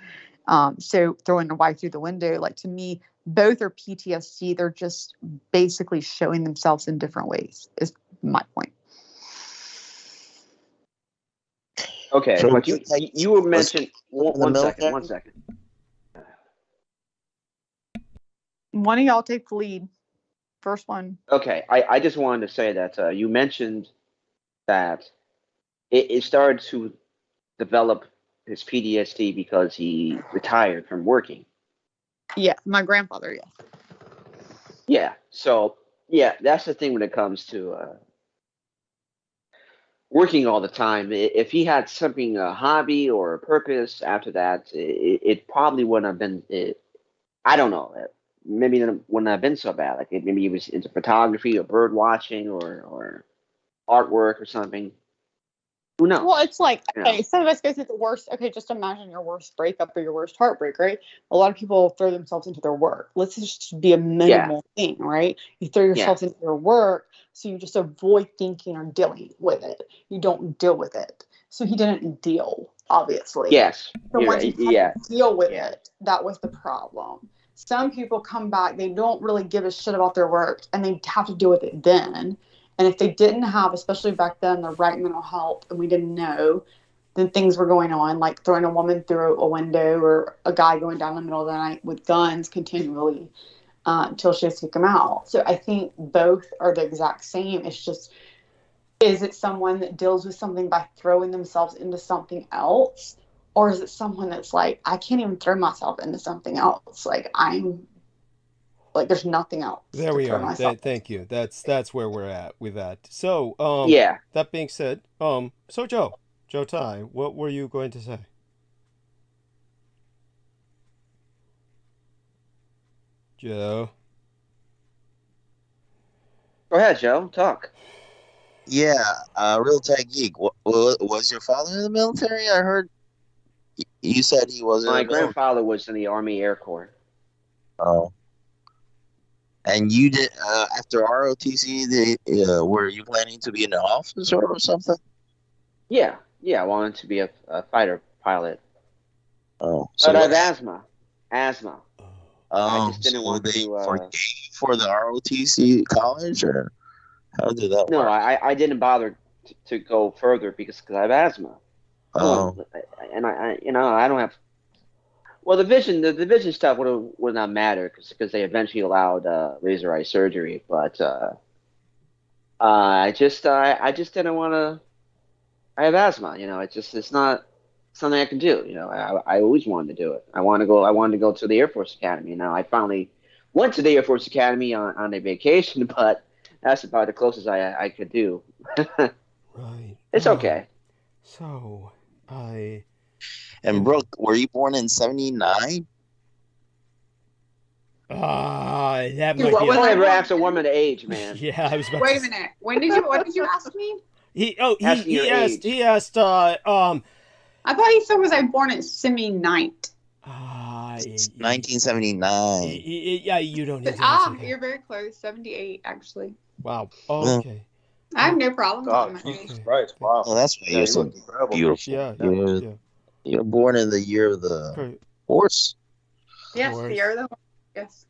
So throwing the wife through the window, like, to me, both are PTSD. They're just basically showing themselves in different ways, is my point. Okay, so but you were mentioned one second. One of y'all take the lead. First one. Okay, I just wanted to say that you mentioned that it started to develop his PTSD because he retired from working. Yeah, my grandfather, yes. Yeah, so, yeah, that's the thing when it comes to working all the time. If he had something, a hobby or a purpose after that, it probably wouldn't have been, I don't know, maybe it wouldn't have been so bad. Like, maybe he was into photography or bird watching or artwork or something. Who knows? Well, it's like, okay, some of us go through the worst. Okay, just imagine your worst breakup or your worst heartbreak, right? A lot of people throw themselves into their work. Let's just be a minimal thing, right? You throw yourself into your work, so you just avoid thinking or dealing with it. You don't deal with it. So he didn't deal, obviously. Yes. So once he had to deal with it, that was the problem. Some people come back, they don't really give a shit about their work, and they have to deal with it then. And if they didn't have, especially back then, the right mental health, and we didn't know, then things were going on, like throwing a woman through a window or a guy going down the middle of the night with guns continually until she has to kick him out. So I think both are the exact same. It's just, is it someone that deals with something by throwing themselves into something else? Or is it someone that's like, I can't even throw myself into something else. Like, there's nothing else. There we are. Thank you. That's where we're at with that. So, that being said, so Joe Tai, what were you going to say? Joe? Go ahead, Joe. Talk. Yeah, Real Tech Geek. Was your father in the military? I heard you said he was. My grandfather was in the Army Air Corps. Oh. And you did after ROTC? Were you planning to be an officer or something? Yeah. I wanted to be a fighter pilot. Oh, so but I have asthma. I just didn't want to. For the ROTC college, or how did that work? No, I didn't bother to go further because I have asthma. Oh. And I don't have. Well, the vision stuff would not matter because they eventually allowed laser eye surgery, but I just didn't want to. I have asthma, it's not something I can do. I always wanted to do it. I wanted to go to the Air Force Academy. Now I finally went to the Air Force Academy on a vacation, but that's about the closest I could do. Right. It's okay. So And Brooke, were you born in 79? That might be. Don't ever ask a woman age, man. Yeah, I was about Wait a minute. What did you ask me? He asked. I thought he said, was I born at semi-night? 1979. Yeah, you don't need to. You're very close. 78, actually. Wow. Oh, okay. I have no problem. God, Jesus Christ! Wow. Oh, that's why you're so beautiful. Yeah. You're born in the year of the horse. Yes, the year of the horse. Yes.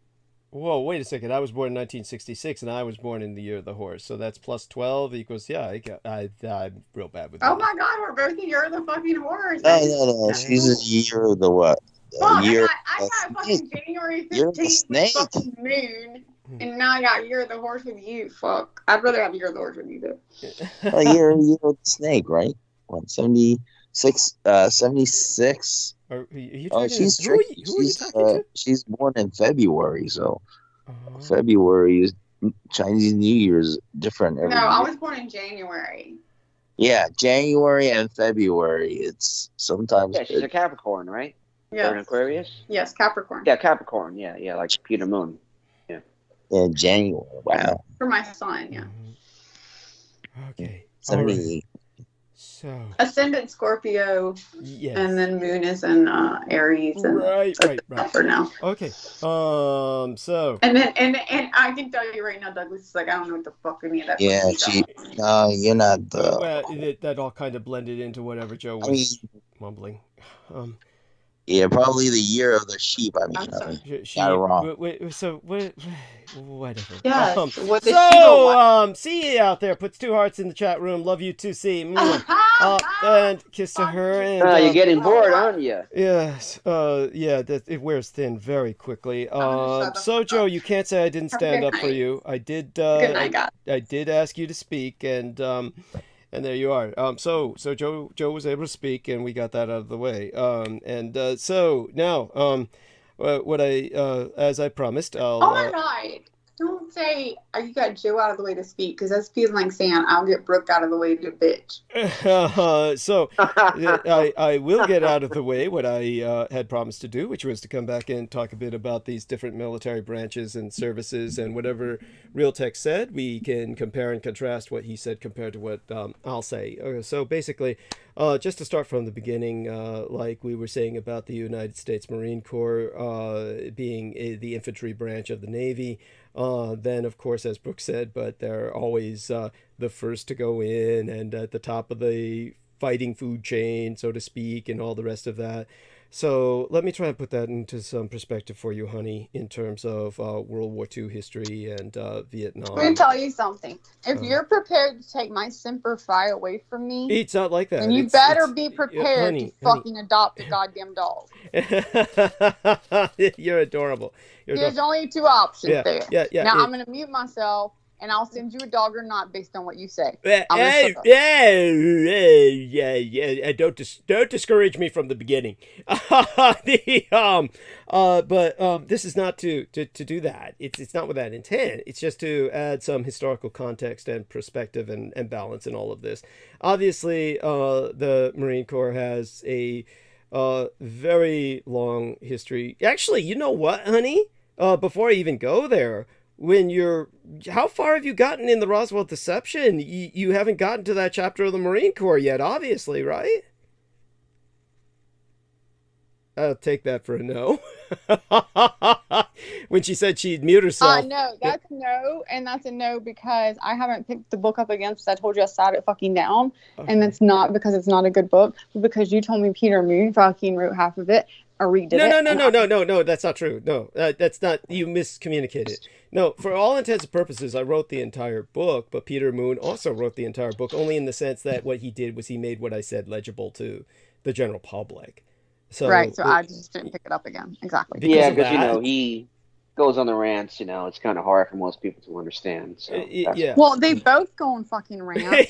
Whoa, wait a second. I was born in 1966, and I was born in the year of the horse. So that's plus 12 equals, yeah, I'm real bad with Oh math. my God, we're both the year of the fucking horse. No. She's a year of the what? Fuck, Year I of got the fucking snake. January Year of the 15th with snake. fucking moon. And now I got year of the horse with you. Fuck. I'd rather have year of the horse with you, though. Year of the snake, right? What, 76? 76? Are you Oh, talking she's to, tricky. who are you talking to? She's born in February, so Oh. February is Chinese New Year's different every No, I year. was born in January. Yeah, January and February. It's sometimes Yeah, she's a Capricorn, right? Or an Yes. Aquarius? Yes, Capricorn. Yeah, Capricorn. Yeah, like Peter Moon. in January. Wow, For my son, yeah. Okay. All right. 78. So, Ascendant Scorpio, yes. and then moon is in Aries. And Right. for now. Okay. So. And then and I can tell you right now, Douglas is like, I don't know what the fuck any of that. Yeah, no, you're not the. Well, that all kind of blended into whatever Joe was mumbling. Yeah, probably the year of the sheep. I mean, got it wrong. So whatever. Yes. What the So C out there puts 2 hearts in the chat room. Love you too, C. And kiss to her. And you're getting bored, aren't you? Yes. Yeah. It wears thin very quickly. So Joe, you can't say I didn't stand up for you. I did. Good night, God. I did ask you to speak, and there you are. So Joe was able to speak, and we got that out of the way. So now, what I as I promised, I'll. Oh my God! Don't say you got Joe out of the way to speak, because that's feeling like saying I'll get Brooke out of the way to bitch. So I will get out of the way what I had promised to do, which was to come back and talk a bit about these different military branches and services, and whatever Real Tech said, we can compare and contrast what he said compared to what I'll say. So basically, just to start from the beginning, like we were saying about the United States Marine Corps being the infantry branch of the Navy, then of course, as Brooke said, but they're always the first to go in and at the top of the fighting food chain, so to speak, and all the rest of that. So let me try and put that into some perspective for you, honey, in terms of World War II history and Vietnam. Let me tell you something. If you're prepared to take my Semper Fi away from me, it's not like that. And you better be prepared to fucking adopt a goddamn dog. You're adorable. There's only 2 options there. Yeah. Now I'm going to mute myself, and I'll send you a dog or not based on what you say. Don't discourage me from the beginning. But this is not to do that. It's not with that intent. It's just to add some historical context and perspective and balance in all of this. Obviously, the Marine Corps has a very long history. Actually, you know what, honey? Before I even go there, how far have you gotten in the Roswell Deception? You haven't gotten to that chapter of the Marine Corps yet, obviously, right? I'll take that for a no. When she said she'd mute herself. No, that's no, and that's a no because I haven't picked the book up again since I told you I sat it fucking down. Okay. And that's not because it's not a good book, but because you told me Peter Moon fucking wrote half of it. Or redid it. No, that's not true. No, that's not, you miscommunicated. No, for all intents and purposes, I wrote the entire book, but Peter Moon also wrote the entire book, only in the sense that what he did was he made what I said legible to the general public. So I just didn't pick it up again. Exactly. Because he goes on the rants, it's kind of hard for most people to understand. So Well, they both go on fucking rants.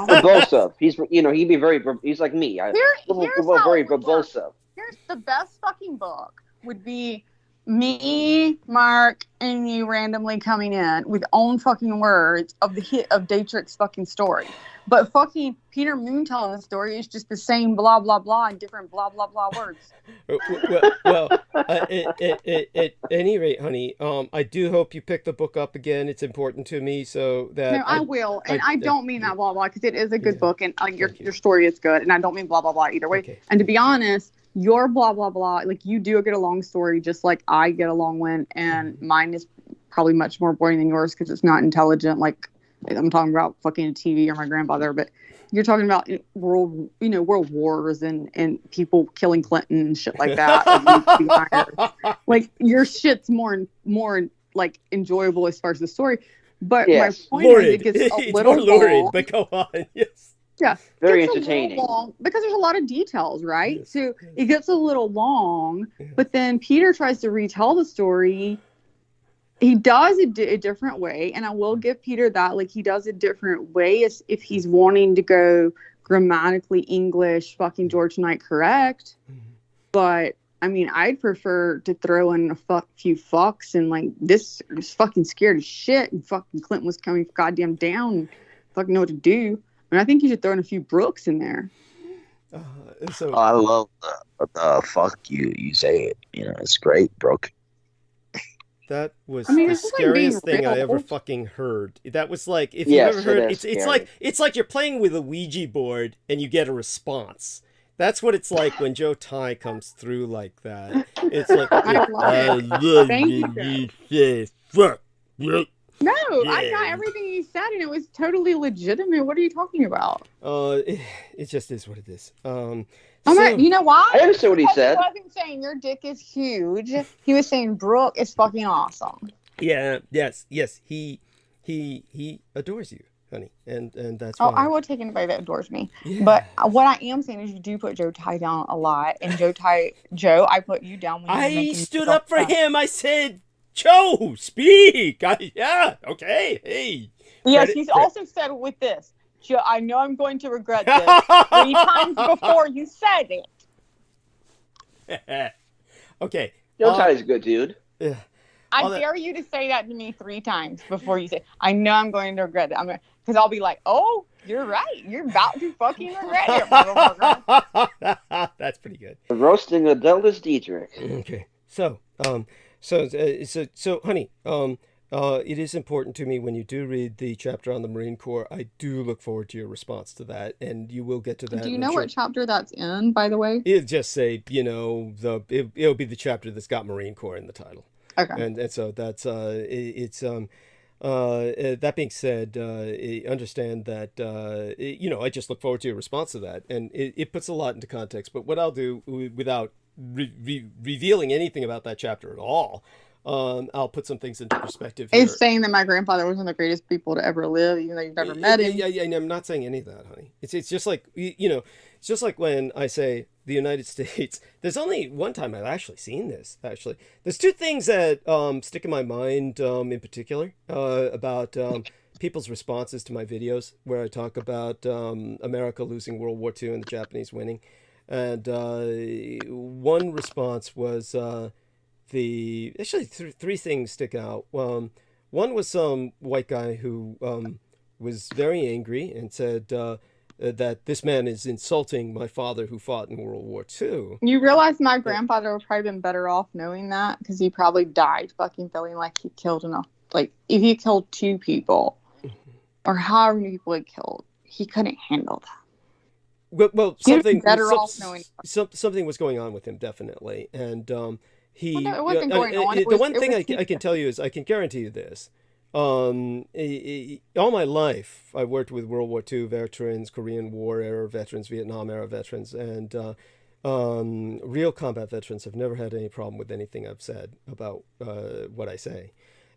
Verbose. He'd be very, he's like me. Here's very verbose. Here's the best fucking book would be me, Mark, and you randomly coming in with own fucking words of the hit of Dietrich's fucking story. But fucking Peter Moon telling the story is just the same blah, blah, blah and different blah, blah, blah words. At any rate, honey, I do hope you pick the book up again. It's important to me so that... No, I will. And I don't mean that blah, blah, because it is a good book and your story is good. And I don't mean blah, blah, blah either way. Okay. And to be honest, your blah, blah, blah, like you do get a long story just like I get a long one. And mine is probably much more boring than yours because it's not intelligent. Like I'm talking about fucking TV or my grandfather, but You're talking about world wars and people killing Clinton and shit like that. Like your shit's more like enjoyable as far as the story. But my point is, it gets a little more lurid, long. but go on. Yes. Yeah, Very gets entertaining. A little long because there's a lot of details, right? Yes, So it gets a little long, but then Peter tries to retell the story. He does it a different way, and I will give Peter that. Like, he does a different way as if he's wanting to go grammatically English, fucking George Knight correct. But I mean, I'd prefer to throw in a few fucks and like this is fucking scared as shit, and fucking Clinton was coming goddamn down, and fucking know what to do. I mean, I think you should throw in a few Brooks in there. Oh, I love the fuck you say it. You know, it's great, Brooke. That was I mean, the it's just like scariest being thing I real. ever fucking heard. That was like, if Yes, you've ever heard, it is it's like you're playing with a Ouija board and you get a response. That's what it's like when Joe Tai comes through like that. It's like, I love it. Thank you. fuck. No, I Yeah. got everything you said, and it was totally legitimate. What are you talking about? It just is what it is. You know why? I understood what he Because said. He wasn't saying your dick is huge. He was saying Brooke is fucking awesome. Yeah, yes. He adores you, honey, and that's Oh, why. I will take anybody that adores me. Yeah. But what I am saying is, you do put Joe Tai down a lot, and Joe, I put you down when you were I making stood yourself up for fat. him. I said, Joe, speak. Okay. Hey. Yes, Credit- he's also said with this. Joe, I know I'm going to regret this 3 times before you said it. Okay. Joe Tai is a good dude. Yeah. I All that- dare you to say that to me 3 times before you say, I know I'm going to regret it. Because I'll be like, oh, you're right. You're about to fucking regret it, motherfucker. That's pretty good. Roasting the Deltas Dietrich. Okay. So, honey, it is important to me when you do read the chapter on the Marine Corps. I do look forward to your response to that, and you will get to that. Do you know what chapter that's in, by the way? It'll just say, it'll be the chapter that's got Marine Corps in the title. Okay. And so that's that being said, understand that I just look forward to your response to that, and it puts a lot into context. But what I'll do without revealing anything about that chapter at all, I'll put some things into perspective here. It's saying that my grandfather was one of the greatest people to ever live, even though you've never met him. Yeah, I'm not saying any of that, honey. It's just like, it's just like when I say the United States. There's only one time I've actually seen this, actually. There's 2 things that stick in my mind in particular about people's responses to my videos, where I talk about America losing World War II and the Japanese winning. And one response was... Actually 3 things stick out. One was some white guy who was very angry and said that this man is insulting my father who fought in World War II. You realize my grandfather would probably been better off knowing that, because he probably died fucking feeling like he killed enough. Like, if he killed 2 people, or however many people he killed, he couldn't handle that. Well, something was going on with him, definitely, and he. Well, no, it wasn't going on. The one thing I can tell you is, I can guarantee you this. All my life, I worked with World War II veterans, Korean War era veterans, Vietnam era veterans, and real combat veterans have never had any problem with anything I've said about what I say.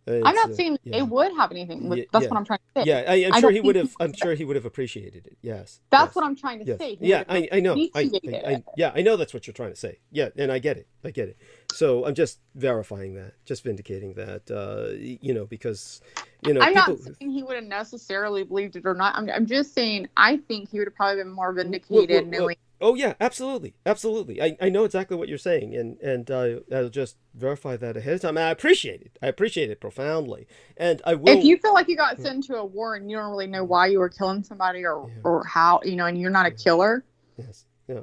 I'm not saying it would have anything. That's what I'm trying to say. Yeah, I'm sure he would have. I'm sure he would have appreciated it. Yes. That's what I'm trying to say. Yeah, I know. I know that's what you're trying to say. Yeah, and I get it. So I'm just verifying that, just vindicating that. Because I'm not saying he would have necessarily believed it or not. I'm just saying I think he would have probably been more vindicated knowing. Oh yeah, absolutely. I know exactly what you're saying, and I'll just verify that ahead of time. And I appreciate it. I appreciate it profoundly, and I will. If you feel like you got sent into a war and you don't really know why you were killing somebody or how, and you're not a killer. Yes. Yeah.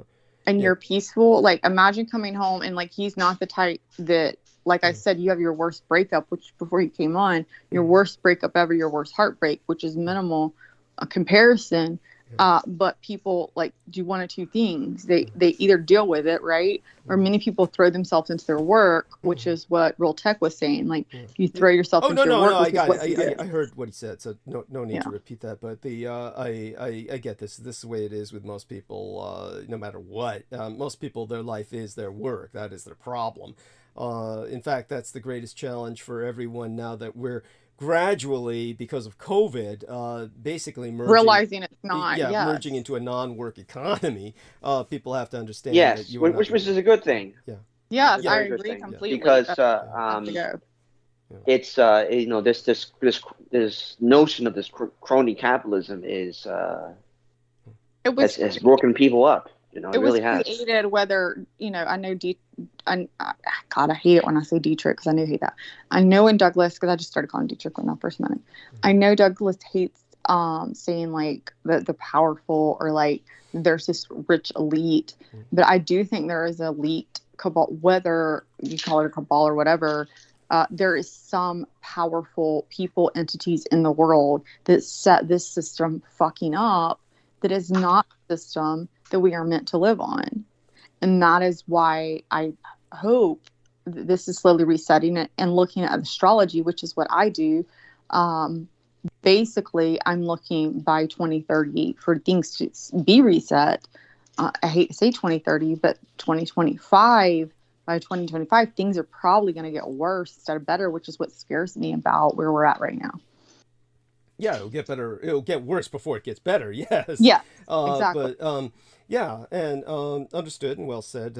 And you're peaceful. Like, imagine coming home and like he's not the type that, like I said, you have your worst breakup, which before you came on, your worst breakup ever, your worst heartbreak, which is minimal, a comparison. But people like do one of two things. They either deal with it, right? Or many people throw themselves into their work, which is what Real Tech was saying. Like you throw yourself into your work. I got it. I heard what he said, so no need to repeat that. But I get this. This is the way it is with most people. No matter what, most people, their life is their work. That is their problem. In fact, that's the greatest challenge for everyone now that we're gradually, because of COVID, basically realizing it's not. Merging into a non-work economy. People have to understand. Yes, that which is a good thing. Yeah. Yes, I agree completely. Because it's this notion of this crony capitalism is has broken people up. It really has. It was created whether, I know God, I hate it when I say Dietrich because I know hate that. I know in Douglas, because I just started calling Dietrich when I first met him. I know Douglas hates saying like the powerful or like there's this rich elite, but I do think there is an elite cabal, whether you call it a cabal or whatever. There is some powerful people, entities in the world that set this system fucking up. That is not a system that we are meant to live on. And that is why I hope that this is slowly resetting it and looking at astrology, which is what I do. Basically, I'm looking by 2030 for things to be reset. I hate to say 2030, but 2025, by 2025, things are probably going to get worse instead of better, which is what scares me about where we're at right now. Yeah, it'll get better. It'll get worse before it gets better. Yes. Yeah. Exactly. But and understood and well said.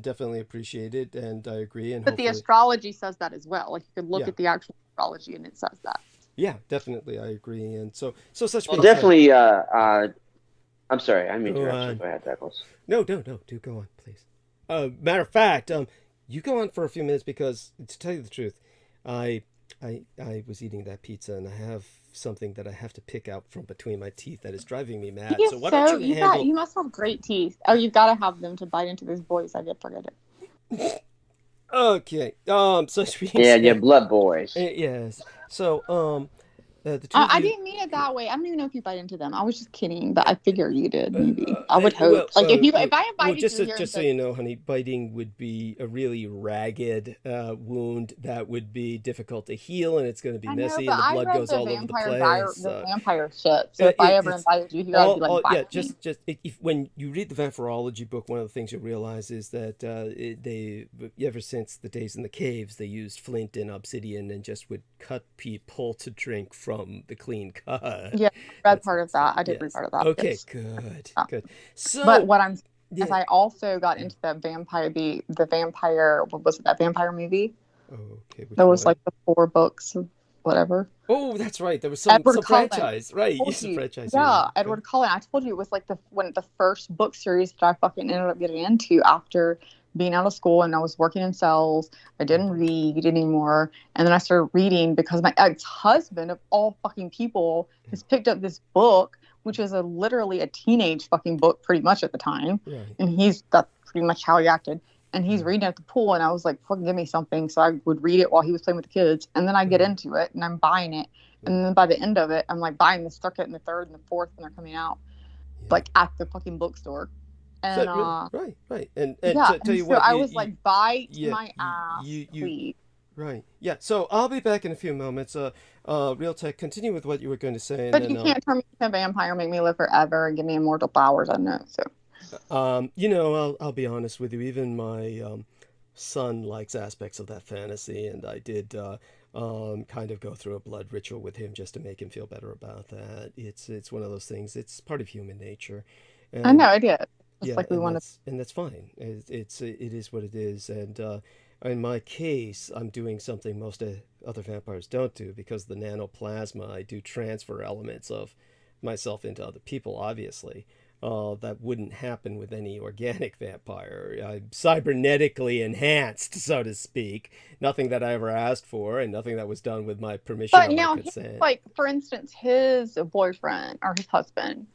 Definitely appreciated, and I agree. And but the astrology says that as well. Like you could look at the actual astrology, and it says that. Yeah, definitely, I agree. And so such. Well, definitely. I'm sorry, I mean to interrupt. Go ahead, Douglas. No, do go on, please. Matter of fact, you go on for a few minutes because, to tell you the truth, I was eating that pizza and I have something that I have to pick out from between my teeth that is driving me mad. So why don't you handle... You must have great teeth. Oh, you've got to have them to bite into those boys. I did forget it. Okay. Yeah, blood boys. Yes. So I didn't mean it that way. I don't even know if you bite into them. I was just kidding, but I figure you did. Maybe I would hope. If I invited you here, just so you know, honey, biting would be a really ragged wound that would be difficult to heal, and it's going to be messy, and the blood goes all over the place. The vampire shit. So if I ever invited you, you gotta be like, yeah, just when you read the vampirology book, one of the things you'll realize is that they ever since the days in the caves, they used flint and obsidian and just would cut people to drink from the clean cut. Yeah, I read part of that. I did read part of that. Okay, yes. Good. So, but what I'm is I also got into that vampire, the vampire. What was it? That vampire movie? Okay. That was like the 4 books of whatever. Oh, that's right. There was some franchise, right? Franchise. Yeah, Edward Cullen. I told you it was like the first book series that I fucking ended up getting into after being out of school, and I was working in sales. I didn't read anymore, and then I started reading because my ex-husband of all fucking people has picked up this book, which is literally a teenage fucking book pretty much at the time. Right. And that's pretty much how he acted. And he's reading at the pool, and I was like, fucking give me something. So I would read it while he was playing with the kids, and then I get into it, and I'm buying it. And then by the end of it, I'm like buying the second and the third and the fourth when they're coming out, like at the fucking bookstore. And right. And yeah, tell you so what, I was like, bite my ass, please. Right. Yeah. So I'll be back in a few moments. Real Tech, continue with what you were going to say. But you can't turn me into a vampire, make me live forever, and give me immortal powers. I know. So. I'll be honest with you. Even my son likes aspects of that fantasy, and I did kind of go through a blood ritual with him just to make him feel better about that. It's one of those things. It's part of human nature. And, I know it is. And that's fine. It is what it is. And in my case, I'm doing something most other vampires don't do, because the nanoplasma, I do transfer elements of myself into other people, obviously. That wouldn't happen with any organic vampire. I'm cybernetically enhanced, so to speak. Nothing that I ever asked for, and nothing that was done with my permission or my consent. Like, for instance, his boyfriend or his husband,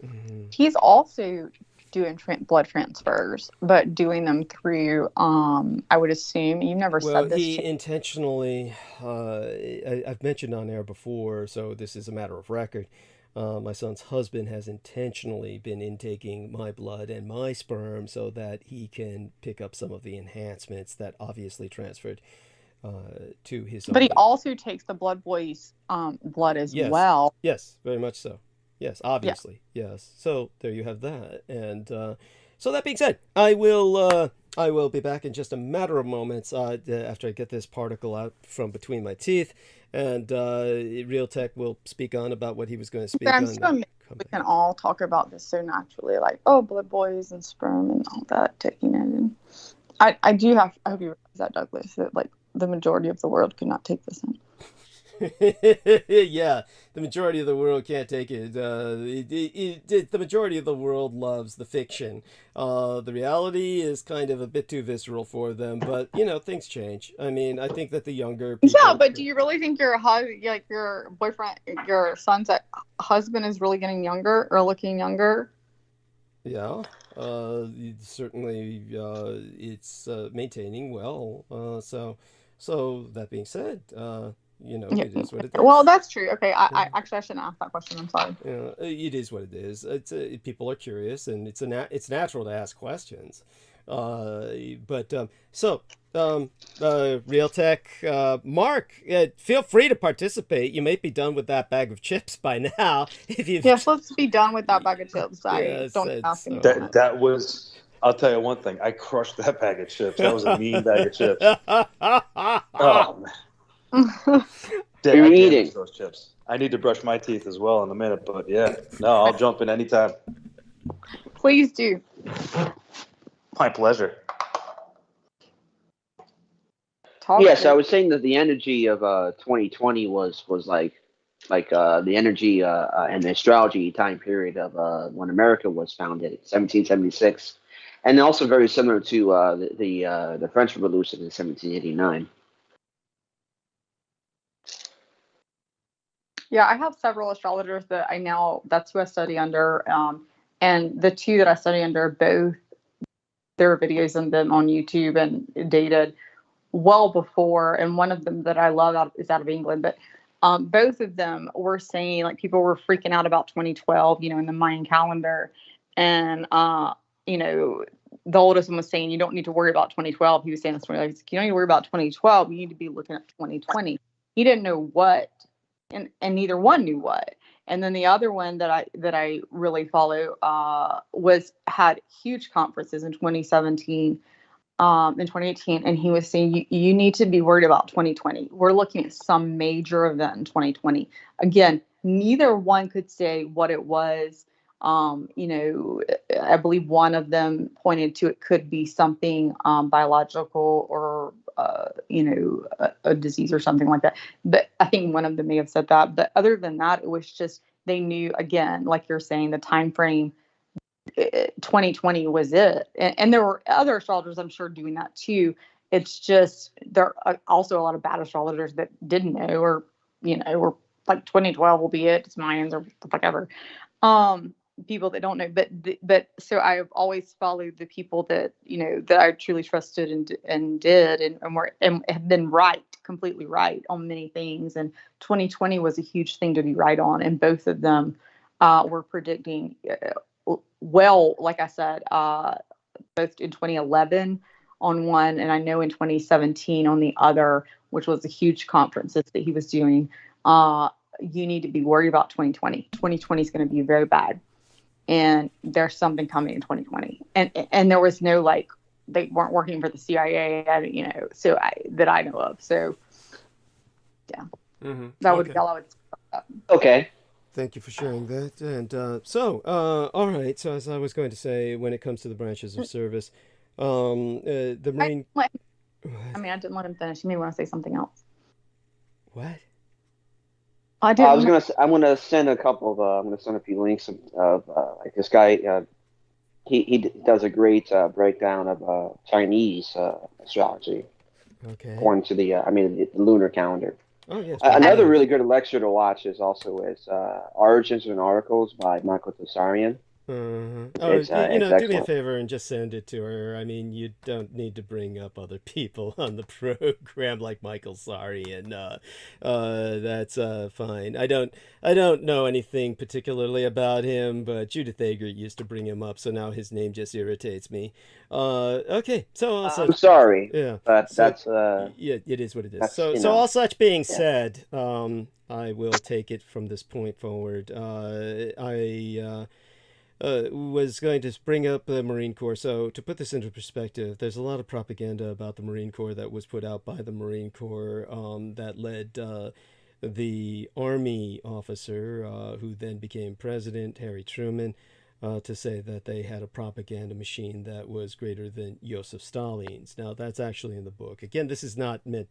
he's also doing blood transfers, but doing them through, I would assume, you never said this. Well, he intentionally, I've mentioned on air before, so this is a matter of record. my son's husband has intentionally been intaking my blood and my sperm so that he can pick up some of the enhancements that obviously transferred to his But he own. also takes the blood boy's blood as Yes. well. Yes, very much so. Yes, obviously. Yeah. Yes. So there you have that. And so that being said, I will be back in just a matter of moments after I get this particle out from between my teeth, and Real Tech will speak on about what he was going to speak I'm on. so amazed we can all talk about this so naturally, like, oh, blood boys and sperm and all that, taking it. And I hope you realize that, Douglas, that like the majority of the world could not take this in. Yeah, the majority of the world can't take it. The majority of the world loves the fiction. The reality is kind of a bit too visceral for them, but things change. I mean, I think that the younger people... Yeah, but do you really think your boyfriend, your son's husband is really getting younger or looking younger? Yeah, certainly it's maintaining well. So that being said, it is what it is. Well, that's true. Okay, I shouldn't ask that question. I'm sorry. It is what it is. It's people are curious, and it's natural to ask questions. But Real Tech, Mark, feel free to participate. You may be done with that bag of chips by now. Yes, let's be done with that bag of chips. Don't ask me. That was. I'll tell you one thing. I crushed that bag of chips. That was a mean bag of chips. Oh man. You're eating those chips. I need to brush my teeth as well in a minute, but yeah, no, I'll jump in anytime. Please do. My pleasure. Yes, I was saying that the energy of 2020 was like the energy and the astrology time period of when America was founded, 1776, and also very similar to the French Revolution in 1789. Yeah, I have several astrologers that's who I study under. And the two that I study under, both there are videos of them on YouTube and dated well before. And one of them that I love is out of England. But both of them were saying, like, people were freaking out about 2012, in the Mayan calendar. And, the oldest one was saying, you don't need to worry about 2012. He was saying this morning, like, you don't need to worry about 2012. You need to be looking at 2020. He didn't know what. And neither one knew what. And then the other one that I really follow had huge conferences in 2017, in 2018, and he was saying you need to be worried about 2020. We're looking at some major event in 2020. Again, neither one could say what it was. I believe one of them pointed to it could be something biological or a disease or something like that. But I think one of them may have said that. But other than that, it was just they knew, again, like you're saying, the time frame. 2020 was it, and there were other astrologers, I'm sure, doing that too. It's just there are also a lot of bad astrologers that didn't know, or were like 2012 will be it. It's Mayans or whatever. People that don't know, but so I've always followed the people that that I truly trusted and did and have been completely right on many things. And 2020 was a huge thing to be right on, and both of them were predicting well. Like I said, both in 2011 on one, and I know in 2017 on the other, which was a huge conferences that he was doing. You need to be worried about 2020. 2020 is going to be very bad. And there's something coming in 2020, and there was no they weren't working for the CIA, that I know of. So, yeah, that would be all I would say about that. Okay. Thank you for sharing that. And all right. So as I was going to say, when it comes to the branches of service, the Marine. I didn't let him finish. You may want to say something else. What? I'm gonna send a couple of I'm gonna send a few links of like this guy. He does a great breakdown of Chinese astrology. Okay. According to the lunar calendar. Oh yes. Another really good lecture to watch is Origins and Oracles by Michael Tsarian. Oh, It's do me a excellent. favor and just send it to her. I mean, you don't need to bring up other people on the program like Michael Sari, and that's fine. I don't know anything particularly about him, but Judith Ager used to bring him up, so now his name just irritates me. Okay, so all I'm such, sorry, yeah, but so that's yeah, it is what it is. that's So all such being yeah. said, I will take it from this point forward. I was going to bring up the Marine Corps. So to put this into perspective, there's a lot of propaganda about the Marine Corps that was put out by the Marine Corps that led the Army officer, who then became president, Harry Truman, to say that they had a propaganda machine that was greater than Joseph Stalin's. Now, that's actually in the book. Again, this is not meant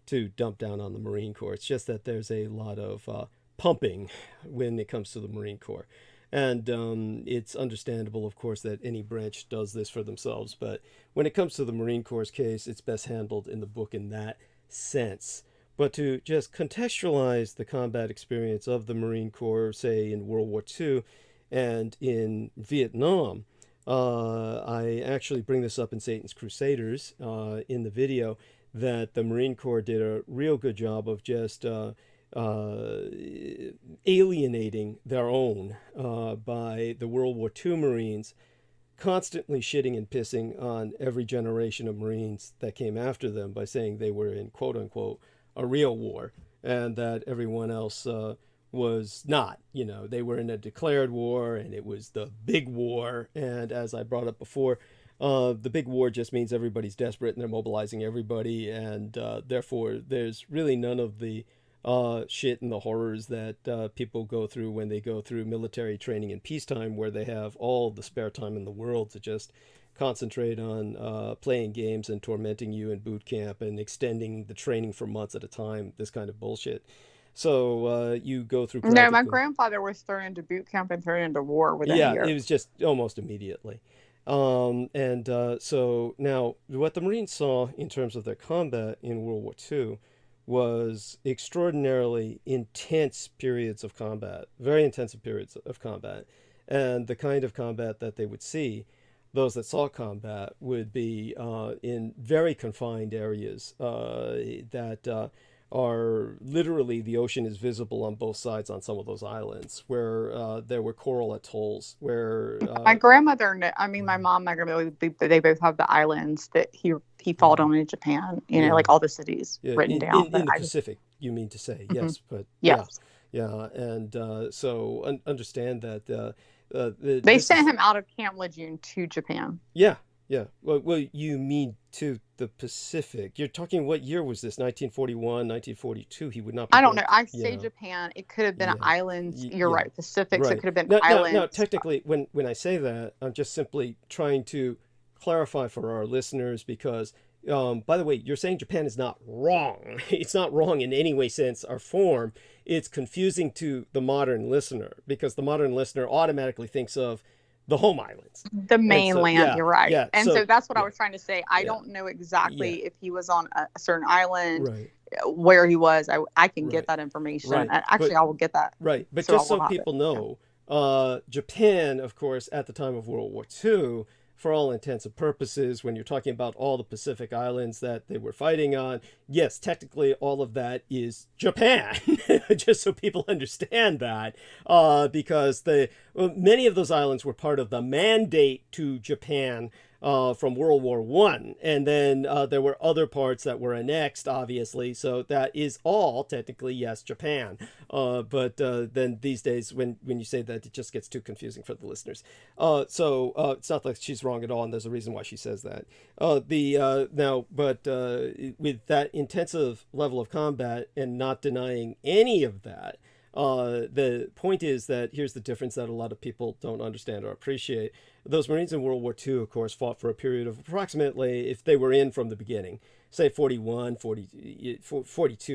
to dump down on the Marine Corps. It's just that there's a lot of pumping when it comes to the Marine Corps. And it's understandable, of course, that any branch does this for themselves. But when it comes to the Marine Corps' case, it's best handled in the book in that sense. But to just contextualize the combat experience of the Marine Corps, say, in World War II and in Vietnam, I actually bring this up in Satan's Crusaders in the video, that the Marine Corps did a real good job of just alienating their own by the World War II Marines constantly shitting and pissing on every generation of Marines that came after them by saying they were in quote unquote a real war, and that everyone else was not. You know, they were in a declared war and it was the big war. And as I brought up before, the big war just means everybody's desperate and they're mobilizing everybody, and therefore there's really none of the shit and the horrors that people go through when they go through military training in peacetime, where they have all the spare time in the world to just concentrate on playing games and tormenting you in boot camp and extending the training for months at a time, this kind of bullshit. So you go through practical... No, my grandfather was thrown into boot camp and thrown into war within a year. Yeah, it was just almost immediately. So now what the Marines saw in terms of their combat in World War II was extraordinarily intense periods of combat, very intensive periods of combat. And the kind of combat that they would see, those that saw combat, would be in very confined areas that are literally, the ocean is visible on both sides on some of those islands, where there were coral atolls, where... my grandmother, my mom, my grandmother, they both have the islands that he fought on in Japan, like all the cities written down. In the Pacific, you mean to say, yes, but yes. Yeah, and so understand that... they sent him out of Camp Lejeune to Japan. Yeah. Well, you mean to the Pacific. You're talking, what year was this? 1941, 1942? He would not be... I don't know. I say Japan. It could have been islands. You're right. Pacific. Right. So it could have been islands. No, technically, when I say that, I'm just simply trying to clarify for our listeners, because, by the way, you're saying Japan is not wrong. It's not wrong in any way, sense, or form. It's confusing to the modern listener, because the modern listener automatically thinks of the home islands, the mainland. You're right. Yeah, and so that's what I was trying to say. I don't know exactly if he was on a certain island, where he was. I can get that information. Actually, I will get that. Right. But just so people know, Japan, of course, at the time of World War II, for all intents and purposes, when you're talking about all the Pacific islands that they were fighting on, yes, technically all of that is Japan, just so people understand that, because many of those islands were part of the mandate to Japan from World War I. And then there were other parts that were annexed, obviously. So that is all technically, yes, Japan. But then these days, when you say that, it just gets too confusing for the listeners. So it's not like she's wrong at all, and there's a reason why she says that. With that intensive level of combat and not denying any of that, the point is that here's the difference that a lot of people don't understand or appreciate. Those Marines in World War II, of course, fought for a period of approximately, if they were in from the beginning, say 42,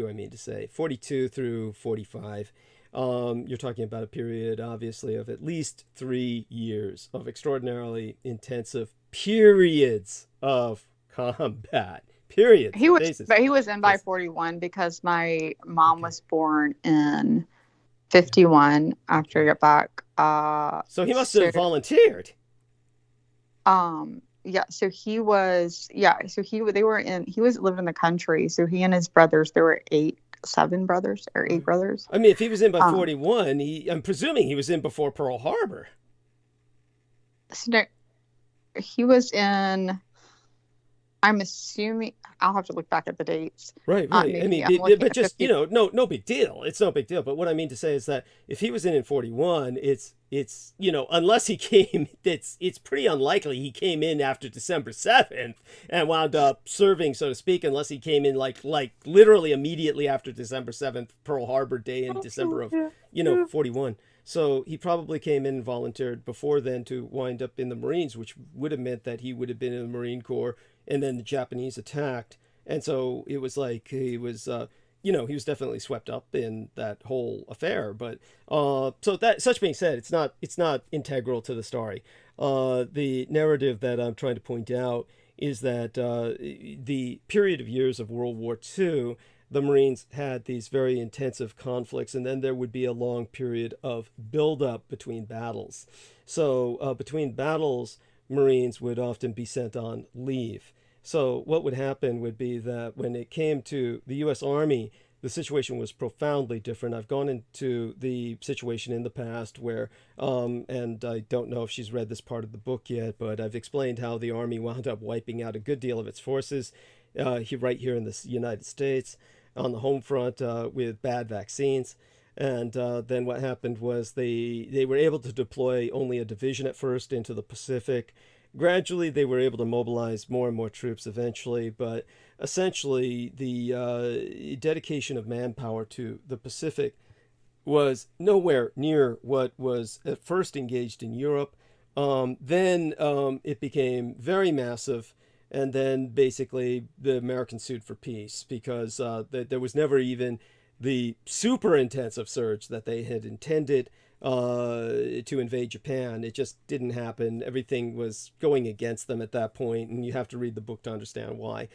I mean to say, 42 through 45. You're talking about a period, obviously, of at least 3 years of extraordinarily intensive periods of combat. Periods. He was in by 41, because my mom was born in 51 after I got back. So he must have volunteered. Yeah, so he was, he was living in the country. So he and his brothers, there were 7 brothers or 8 brothers. I mean, if he was in by 41, I'm presuming he was in before Pearl Harbor. So no, he was in, I'm assuming, I'll have to look back at the dates. Right. I mean, but just, no big deal. It's no big deal. But what I mean to say is that if he was in 41, it's unless he came, it's pretty unlikely he came in after December 7th and wound up serving, so to speak, unless he came in like literally immediately after December 7th, Pearl Harbor Day in December of, 41. So he probably came in and volunteered before then to wind up in the Marines, which would have meant that he would have been in the Marine Corps, and then the Japanese attacked. And so it was like he was, he was definitely swept up in that whole affair. But so that, such being said, it's not integral to the story. The narrative that I'm trying to point out is that the period of years of World War II, the Marines had these very intensive conflicts, and then there would be a long period of buildup between battles. So between battles, Marines would often be sent on leave. So what would happen would be that when it came to the U.S. Army, the situation was profoundly different. I've gone into the situation in the past where, and I don't know if she's read this part of the book yet, but I've explained how the Army wound up wiping out a good deal of its forces right here in the United States on the home front with bad vaccines. And then what happened was they were able to deploy only a division at first into the Pacific. Gradually, they were able to mobilize more and more troops eventually, but essentially the dedication of manpower to the Pacific was nowhere near what was at first engaged in Europe. Then it became very massive, and then basically the Americans sued for peace because there was never even the super intensive surge that they had intended to invade Japan. It just didn't happen. Everything was going against them at that point, and you have to read the book to understand why.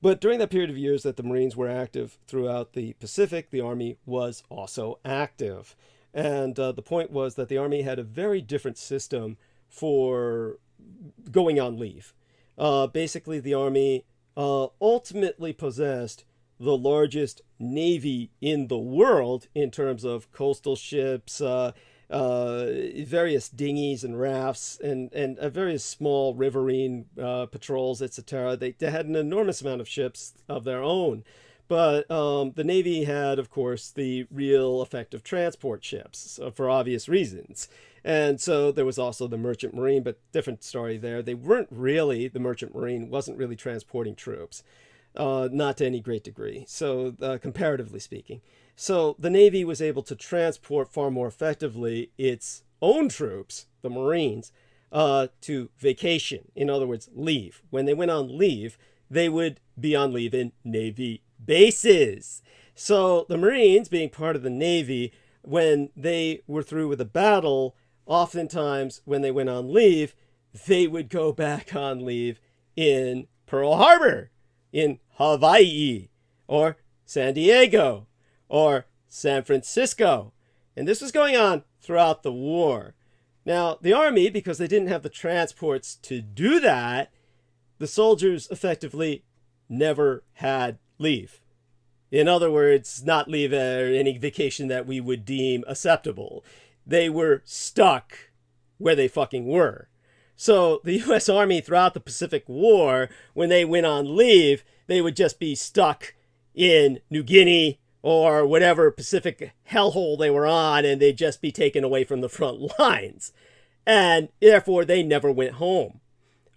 But during that period of years that the Marines were active throughout the Pacific, the Army was also active. And the point was that the Army had a very different system for going on leave. Basically, the Army ultimately possessed the largest navy in the world in terms of coastal ships, various dinghies and rafts, and various small riverine patrols, etc. They had an enormous amount of ships of their own. But the Navy had, of course, the real effective transport ships for obvious reasons. And so there was also the Merchant Marine, but different story there. The Merchant Marine wasn't really transporting troops. Not to any great degree, so comparatively speaking. So the Navy was able to transport far more effectively its own troops, the Marines, to vacation. In other words, leave. When they went on leave, they would be on leave in Navy bases. So the Marines, being part of the Navy, when they were through with a battle, oftentimes when they went on leave, they would go back on leave in Pearl Harbor, in Hawaii, or San Diego, or San Francisco. And this was going on throughout the war. Now, the Army, because they didn't have the transports to do that, the soldiers effectively never had leave. In other words, not leave or any vacation that we would deem acceptable. They were stuck where they fucking were. So the U.S. Army throughout the Pacific War, when they went on leave, they would just be stuck in New Guinea or whatever Pacific hellhole they were on, and they'd just be taken away from the front lines. And therefore, they never went home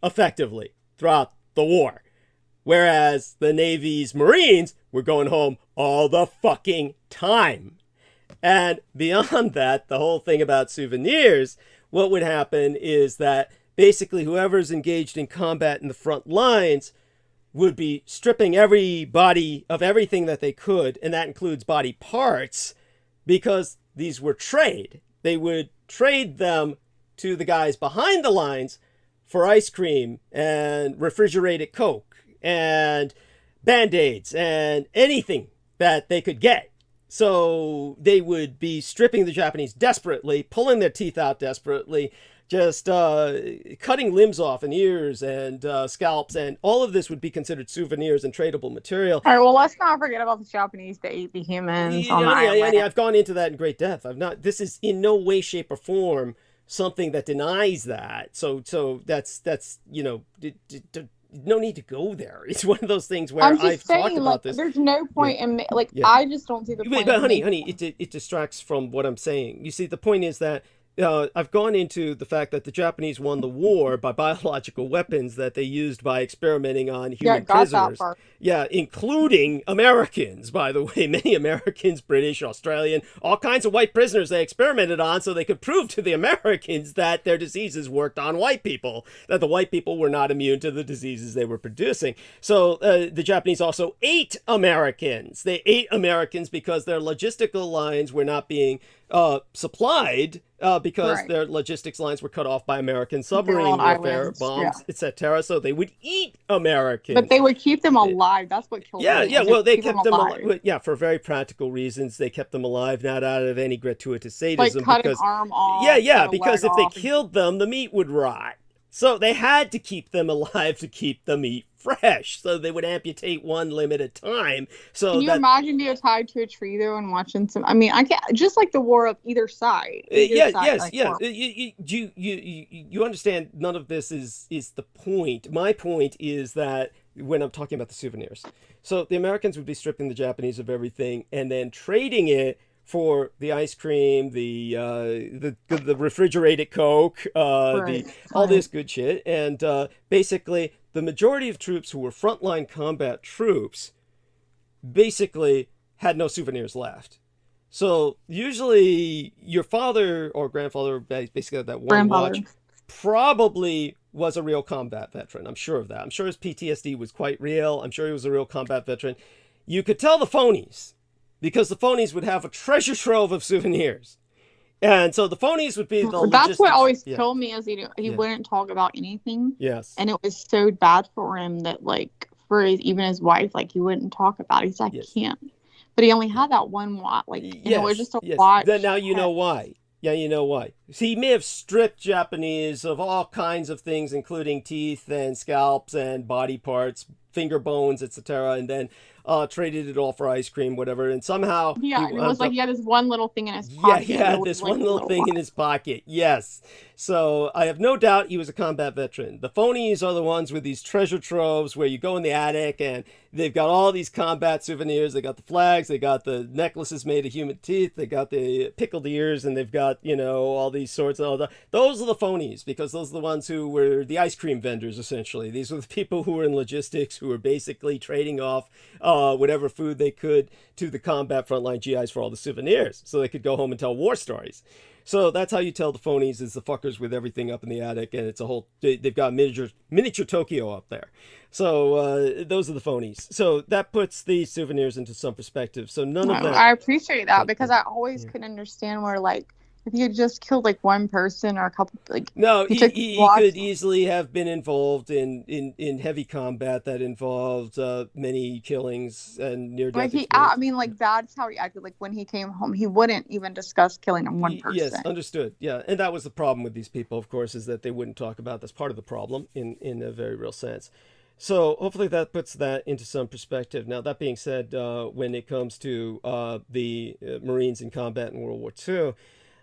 effectively throughout the war. Whereas the Navy's Marines were going home all the fucking time. And beyond that, the whole thing about souvenirs, what would happen is that basically whoever's engaged in combat in the front lines would be stripping everybody of everything that they could, and that includes body parts, because these were trade. They would trade them to the guys behind the lines for ice cream and refrigerated Coke and Band-Aids and anything that they could get. So they would be stripping the Japanese desperately, pulling their teeth out desperately, just cutting limbs off and ears and scalps, and all of this would be considered souvenirs and tradable material. All right, well, let's not forget about the Japanese that ate the humans on the island. Annie, I've gone into that in great depth. This is in no way, shape, or form something that denies that. So that's no need to go there. It's one of those things where I've talked about this. There's no point in I just don't see the point. But honey, it distracts from what I'm saying. You see, the point is that I've gone into the fact that the Japanese won the war by biological weapons that they used by experimenting on human prisoners. Yeah, including Americans, by the way. Many Americans, British, Australian, all kinds of white prisoners they experimented on so they could prove to the Americans that their diseases worked on white people, that the white people were not immune to the diseases they were producing. So the Japanese also ate Americans. They ate Americans because their logistical lines were not being supplied because their logistics lines were cut off by American submarine warfare, bombs, etc. So they would eat Americans. But they would keep them alive. That's what killed them. Yeah, well, they kept them alive. Yeah, for very practical reasons. They kept them alive, not out of any gratuitous sadism. Like cut an arm off. Yeah, because if they killed them, the meat would rot. So they had to keep them alive to keep the meat fresh. So they would amputate one limb at a time. So can you imagine being tied to a tree though and watching some? I mean, I can't. Just like the war of either side. Yes. You understand? None of this is the point. My point is that when I'm talking about the souvenirs, so the Americans would be stripping the Japanese of everything and then trading it for the ice cream, the refrigerated Coke, all this good shit. And basically, the majority of troops who were frontline combat troops basically had no souvenirs left. So usually your father or grandfather, basically had that one watch, probably was a real combat veteran. I'm sure of that. I'm sure his PTSD was quite real. I'm sure he was a real combat veteran. You could tell the phonies, because the phonies would have a treasure trove of souvenirs. And so the phonies would be the That's what always killed me, is he wouldn't talk about anything. Yes. And it was so bad for him that, like, for even his wife, like, he wouldn't talk about it. He's like, I can't. But he only had that one watch. Like, it was just a watch. Then now you know why. Yeah, you know why. See, he may have stripped Japanese of all kinds of things, including teeth and scalps and body parts, finger bones, etc., and then traded it all for ice cream, whatever, and somehow... Yeah, it was like he had this one little thing in his pocket. Yeah, he had this one little thing in his pocket, yes. So I have no doubt he was a combat veteran. The phonies are the ones with these treasure troves where you go in the attic and they've got all these combat souvenirs. They got the flags, they got the necklaces made of human teeth, they got the pickled ears, and they've got, all these sorts of... Those are the phonies, because those are the ones who were the ice cream vendors, essentially. These were the people who were in logistics, who were basically trading off whatever food they could to the combat frontline GIs for all the souvenirs, so they could go home and tell war stories. So that's how you tell the phonies, is the fuckers with everything up in the attic, and it's a whole... They've got miniature Tokyo up there. So those are the phonies. So that puts these souvenirs into some perspective. So none of that... I appreciate that, because I always couldn't understand where, like, if he had just killed like one person or a couple, like no, he could easily have been involved in heavy combat that involved many killings and near-death. But I mean, like that's how he acted. Like when he came home, he wouldn't even discuss killing one person. Yes, understood. Yeah, and that was the problem with these people, of course, is that they wouldn't talk about. That's part of the problem in a very real sense. So hopefully that puts that into some perspective. Now, that being said, when it comes to the Marines in combat in World War II.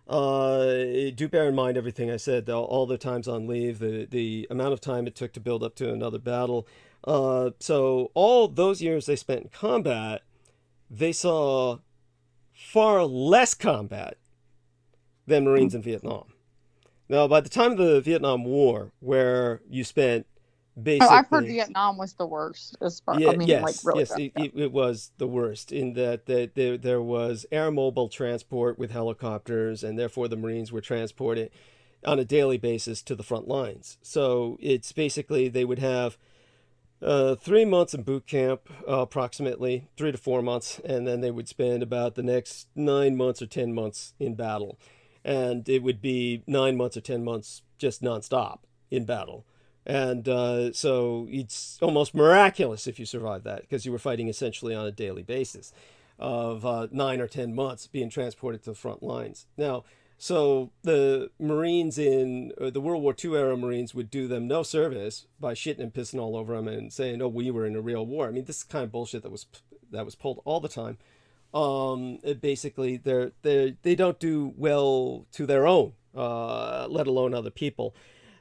Do bear in mind everything I said, all the times on leave, the amount of time it took to build up to another battle. So all those years they spent in combat, they saw far less combat than Marines in Vietnam. Now, by the time of the Vietnam War, where you spent basically... I've heard Vietnam was the worst. As far, it was the worst in that there was air mobile transport with helicopters, and therefore the Marines were transported on a daily basis to the front lines. So it's basically they would have 3 months in boot camp, approximately 3 to 4 months, and then they would spend about the next 9 months or 10 months in battle. And it would be 9 months or 10 months just nonstop in battle. And so it's almost miraculous if you survive that, because you were fighting essentially on a daily basis. of 9 or 10 months being transported to the front lines. Now, so the Marines in the World War II era Marines would do them no service by shitting and pissing all over them and saying, "Oh, we were in a real war." I mean, this is kind of bullshit that was pulled all the time. Basically, they don't do well to their own, let alone other people.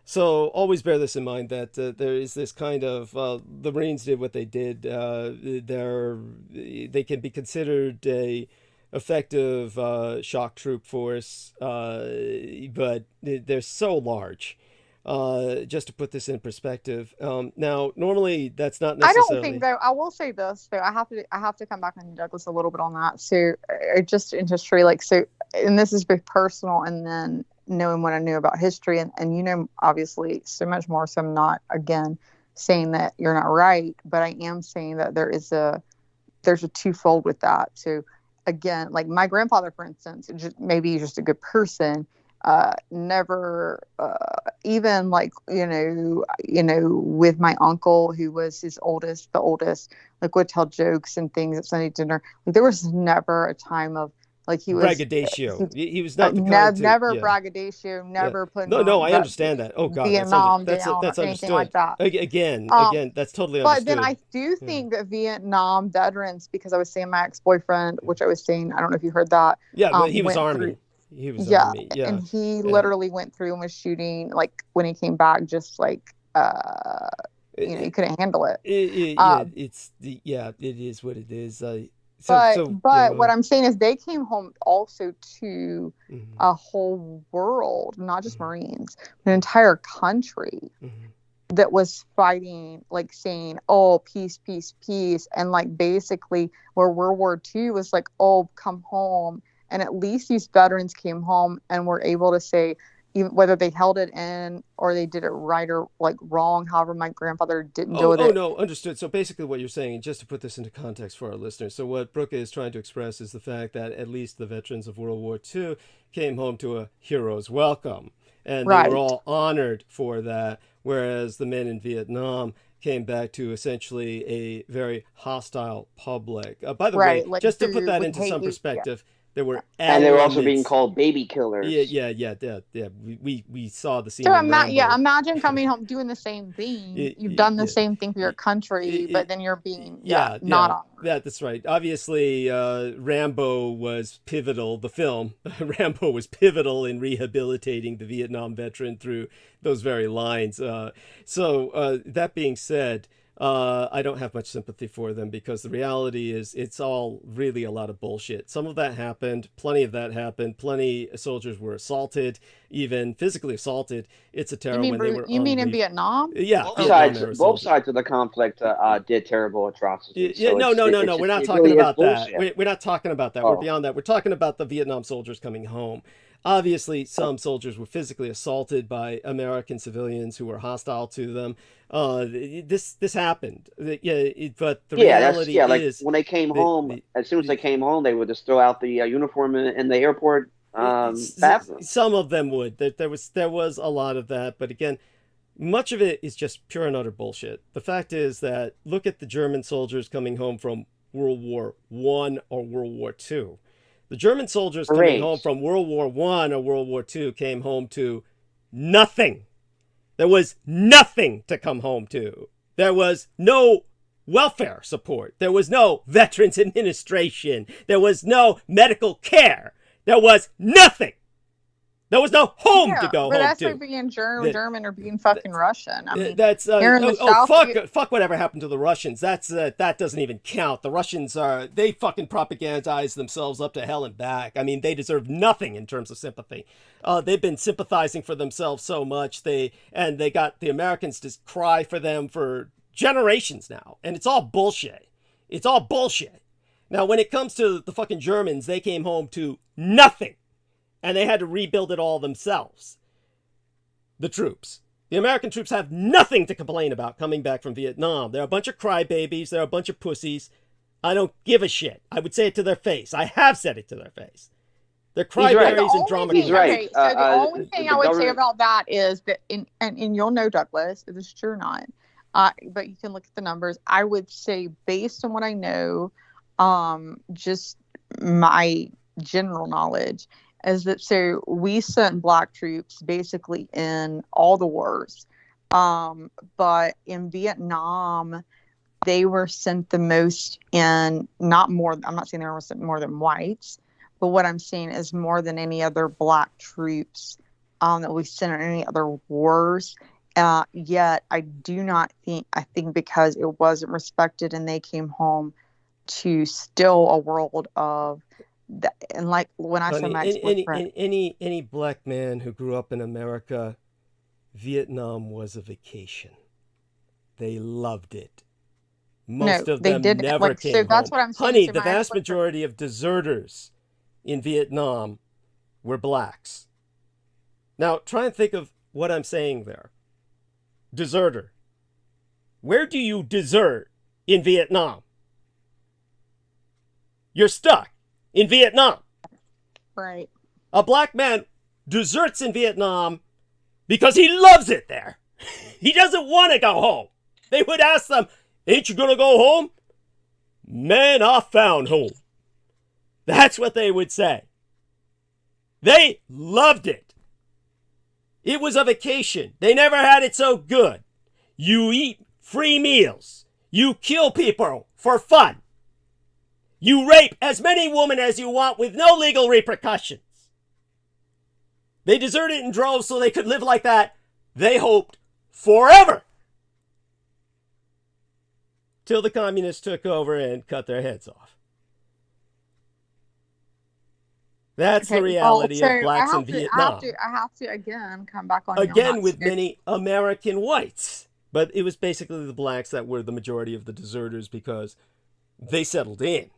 So always bear this in mind that there is this kind of the Marines did what they did. They can be considered a effective shock troop force, but they're so large. Just to put this in perspective, now normally that's not necessarily. I don't think though. I will say this though. I have to come back on Douglas a little bit on that. So just in history, like so, and this is both personal and then knowing what I knew about history, and you know obviously so much more. So I'm not again saying that you're not right, but I am saying that there's a twofold with that. So again, like my grandfather, for instance, maybe he's just a good person. Never even like you know with my uncle who was the oldest, like would tell jokes and things at Sunday dinner. Like there was never a time of like he was braggadocio. He was not the never kind to, braggadocio, never put no, I understand that. Oh God, Vietnam that's understood. like that. Again, that's totally but understood. then I do think that Vietnam veterans, because I was saying my ex-boyfriend, which I was saying, I don't know if you heard that. Yeah, but he was Army. He was Army. Yeah, and he literally went through and was shooting like when he came back, just like he couldn't handle it. It is what it is. But what I'm saying is they came home also to a whole world, not just Marines, an entire country that was fighting, like saying, "Oh, peace, peace, peace," and like basically where World War II was like, "Oh, come home." And at least these veterans came home and were able to say, even whether they held it in or they did it right or like wrong. However, my grandfather didn't go with it. Oh, no, understood. So basically what you're saying, just to put this into context for our listeners, so what Brooke is trying to express is the fact that at least the veterans of World War II came home to a hero's welcome. And they were all honored for that, whereas the men in Vietnam came back to essentially a very hostile public. By the way, like just to put that into some perspective, there were and they were also being called baby killers. Yeah. We saw the scene. So imagine coming home doing the same thing. You've done the same thing for your country, but then you're being not honored. Yeah, that's right. Obviously, Rambo was pivotal. The film Rambo was pivotal in rehabilitating the Vietnam veteran through those very lines. So that being said, I don't have much sympathy for them because the reality is it's all really a lot of bullshit. Some of that happened. Plenty of that happened. Plenty of soldiers were assaulted, even physically assaulted. It's a terror when they were. You mean in Vietnam? Yeah. Both sides of the conflict did terrible atrocities. Yeah, so no. We're not talking about that. We're not talking about that. We're beyond that. We're talking about the Vietnam soldiers coming home. Obviously, some soldiers were physically assaulted by American civilians who were hostile to them. This happened. But the reality is, when they came home, as soon as they came home, they would just throw out the uniform in the airport bathroom. Some of them would. There was a lot of that, but again, much of it is just pure and utter bullshit. The fact is that look at the German soldiers coming home from World War I or World War II. The German soldiers coming home from World War I or World War II came home to nothing. There was nothing to come home to. There was no welfare support. There was no Veterans Administration. There was no medical care. There was nothing. There was no home to go home to. But that's like being German or being fucking Russian. I mean, that's fuck whatever happened to the Russians. That doesn't even count. The Russians they fucking propagandize themselves up to hell and back. I mean, they deserve nothing in terms of sympathy. They've been sympathizing for themselves so much. They got the Americans to cry for them for generations now, and it's all bullshit. It's all bullshit. Now, when it comes to the fucking Germans, they came home to nothing. And they had to rebuild it all themselves. The troops. The American troops have nothing to complain about coming back from Vietnam. They're a bunch of crybabies. They're a bunch of pussies. I don't give a shit. I would say it to their face. I have said it to their face. They're crybabies and drama queens. He's right. Okay, so the only thing I would say about that is that, and you'll know, Douglas, if this is true or not, but you can look at the numbers. I would say, based on what I know, just my general knowledge is that so we sent black troops basically in all the wars. But in Vietnam, they were sent the most in, not more, I'm not saying they were sent more than whites, but what I'm saying is more than any other black troops that we sent in any other wars. Yet I do not think, I think because it wasn't respected and they came home to still a world of that. And like when I saw my ex-boyfriend, any black man who grew up in America, Vietnam was a vacation. They loved it. Most of them never came home. That's what I'm saying. Honey, the vast majority of deserters in Vietnam were blacks. Now, try and think of what I'm saying there. Deserter. Where do you desert in Vietnam? You're stuck in Vietnam. Right. A black man deserts in Vietnam because he loves it there. He doesn't want to go home. They would ask them, ain't you going to go home? Man, I found home. That's what they would say. They loved it. It was a vacation. They never had it so good. You eat free meals. You kill people for fun. You rape as many women as you want with no legal repercussions. They deserted in droves so they could live like that, they hoped, forever. Till the communists took over and cut their heads off. That's the reality of blacks in Vietnam. I have to again come back on again with many American whites. But it was basically the blacks that were the majority of the deserters because they settled in.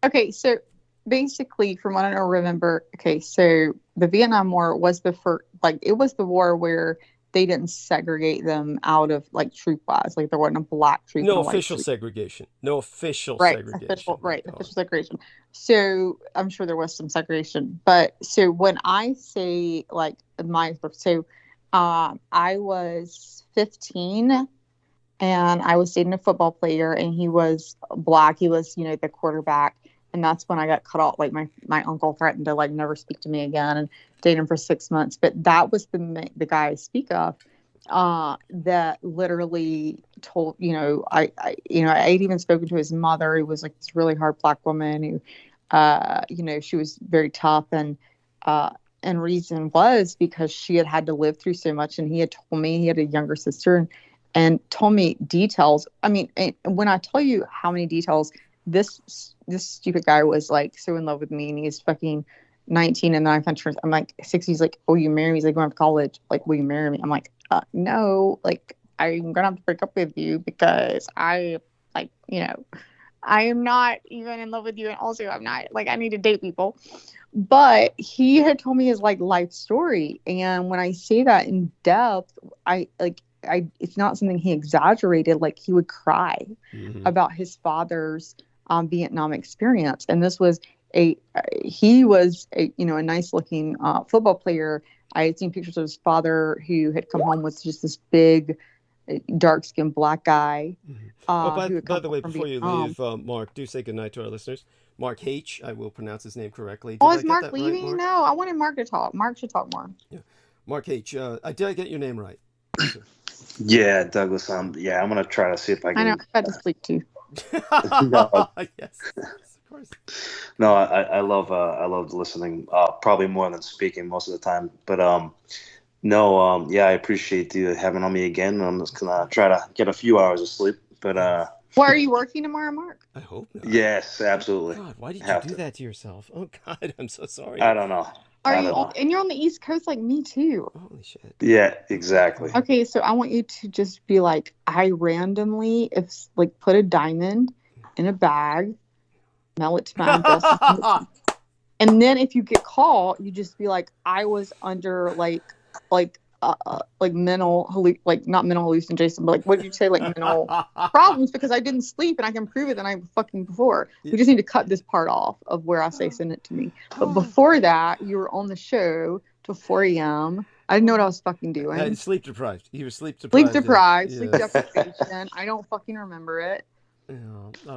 Okay, so basically, from what I remember, okay, so the Vietnam War was the first, like, it was the war where they didn't segregate them out of, like, troop-wise. Like, there wasn't a black troop. No official segregation. No official segregation. Official segregation. So, I'm sure there was some segregation. But, so, when I say, like, I was 15, and I was dating a football player, and he was black. He was, the quarterback. And that's when I got cut off. Like, my uncle threatened to, like, never speak to me again and date him for 6 months. But that was the guy I speak of that literally told, I had even spoken to his mother, who was, like, this really hard black woman who, she was very tough. And reason was because she had to live through so much. And he had told me he had a younger sister and told me details. I mean, when I tell you how many details, this stupid guy was, like, so in love with me, and he's fucking 19 and then I'm like 60. He's like, will you marry me? He's like, going to college. Like, will you marry me? I'm like, no, like, I'm gonna have to break up with you because I am not even in love with you, and also I'm not, like, I need to date people. But he had told me his, like, life story, and when I say that in depth, it's not something he exaggerated. Like, he would cry about his father's Vietnam experience. And this was he was a nice looking football player. I had seen pictures of his father, who had come home with just this big, dark skinned black guy. By the way, before you leave, Mark, do say goodnight to our listeners. Mark H. I will pronounce his name correctly. Is Mark leaving? Right, Mark? No, I wanted Mark to talk. Mark should talk more. Yeah. Mark H. Did I get your name right? Yeah, Douglas. I'm gonna try to see if I can. I know. I had to sleep too. No. Yes, of course. No, I love listening. Probably more than speaking most of the time. But I appreciate you having on me again. I'm just gonna try to get a few hours of sleep. But Why are you working tomorrow, Mark? I hope not. Yes, absolutely. God, why did you do that to yourself? Oh God, I'm so sorry. I don't know. And you're on the East Coast like me too. Holy shit. Yeah, exactly. Okay, so I want you to just be like, I randomly, put a diamond in a bag, mail it to my address, and then if you get called, you just be like, I was under mental, not mental hallucination, but, like, what did you say, like, mental problems, because I didn't sleep, and I can prove it than I fucking before. We just need to cut this part off of where I say send it to me. But before that, you were on the show till 4 a.m. I didn't know what I was fucking doing. Sleep deprived. You were sleep deprived. Sleep deprived. Sleep deprivation. I don't fucking remember it.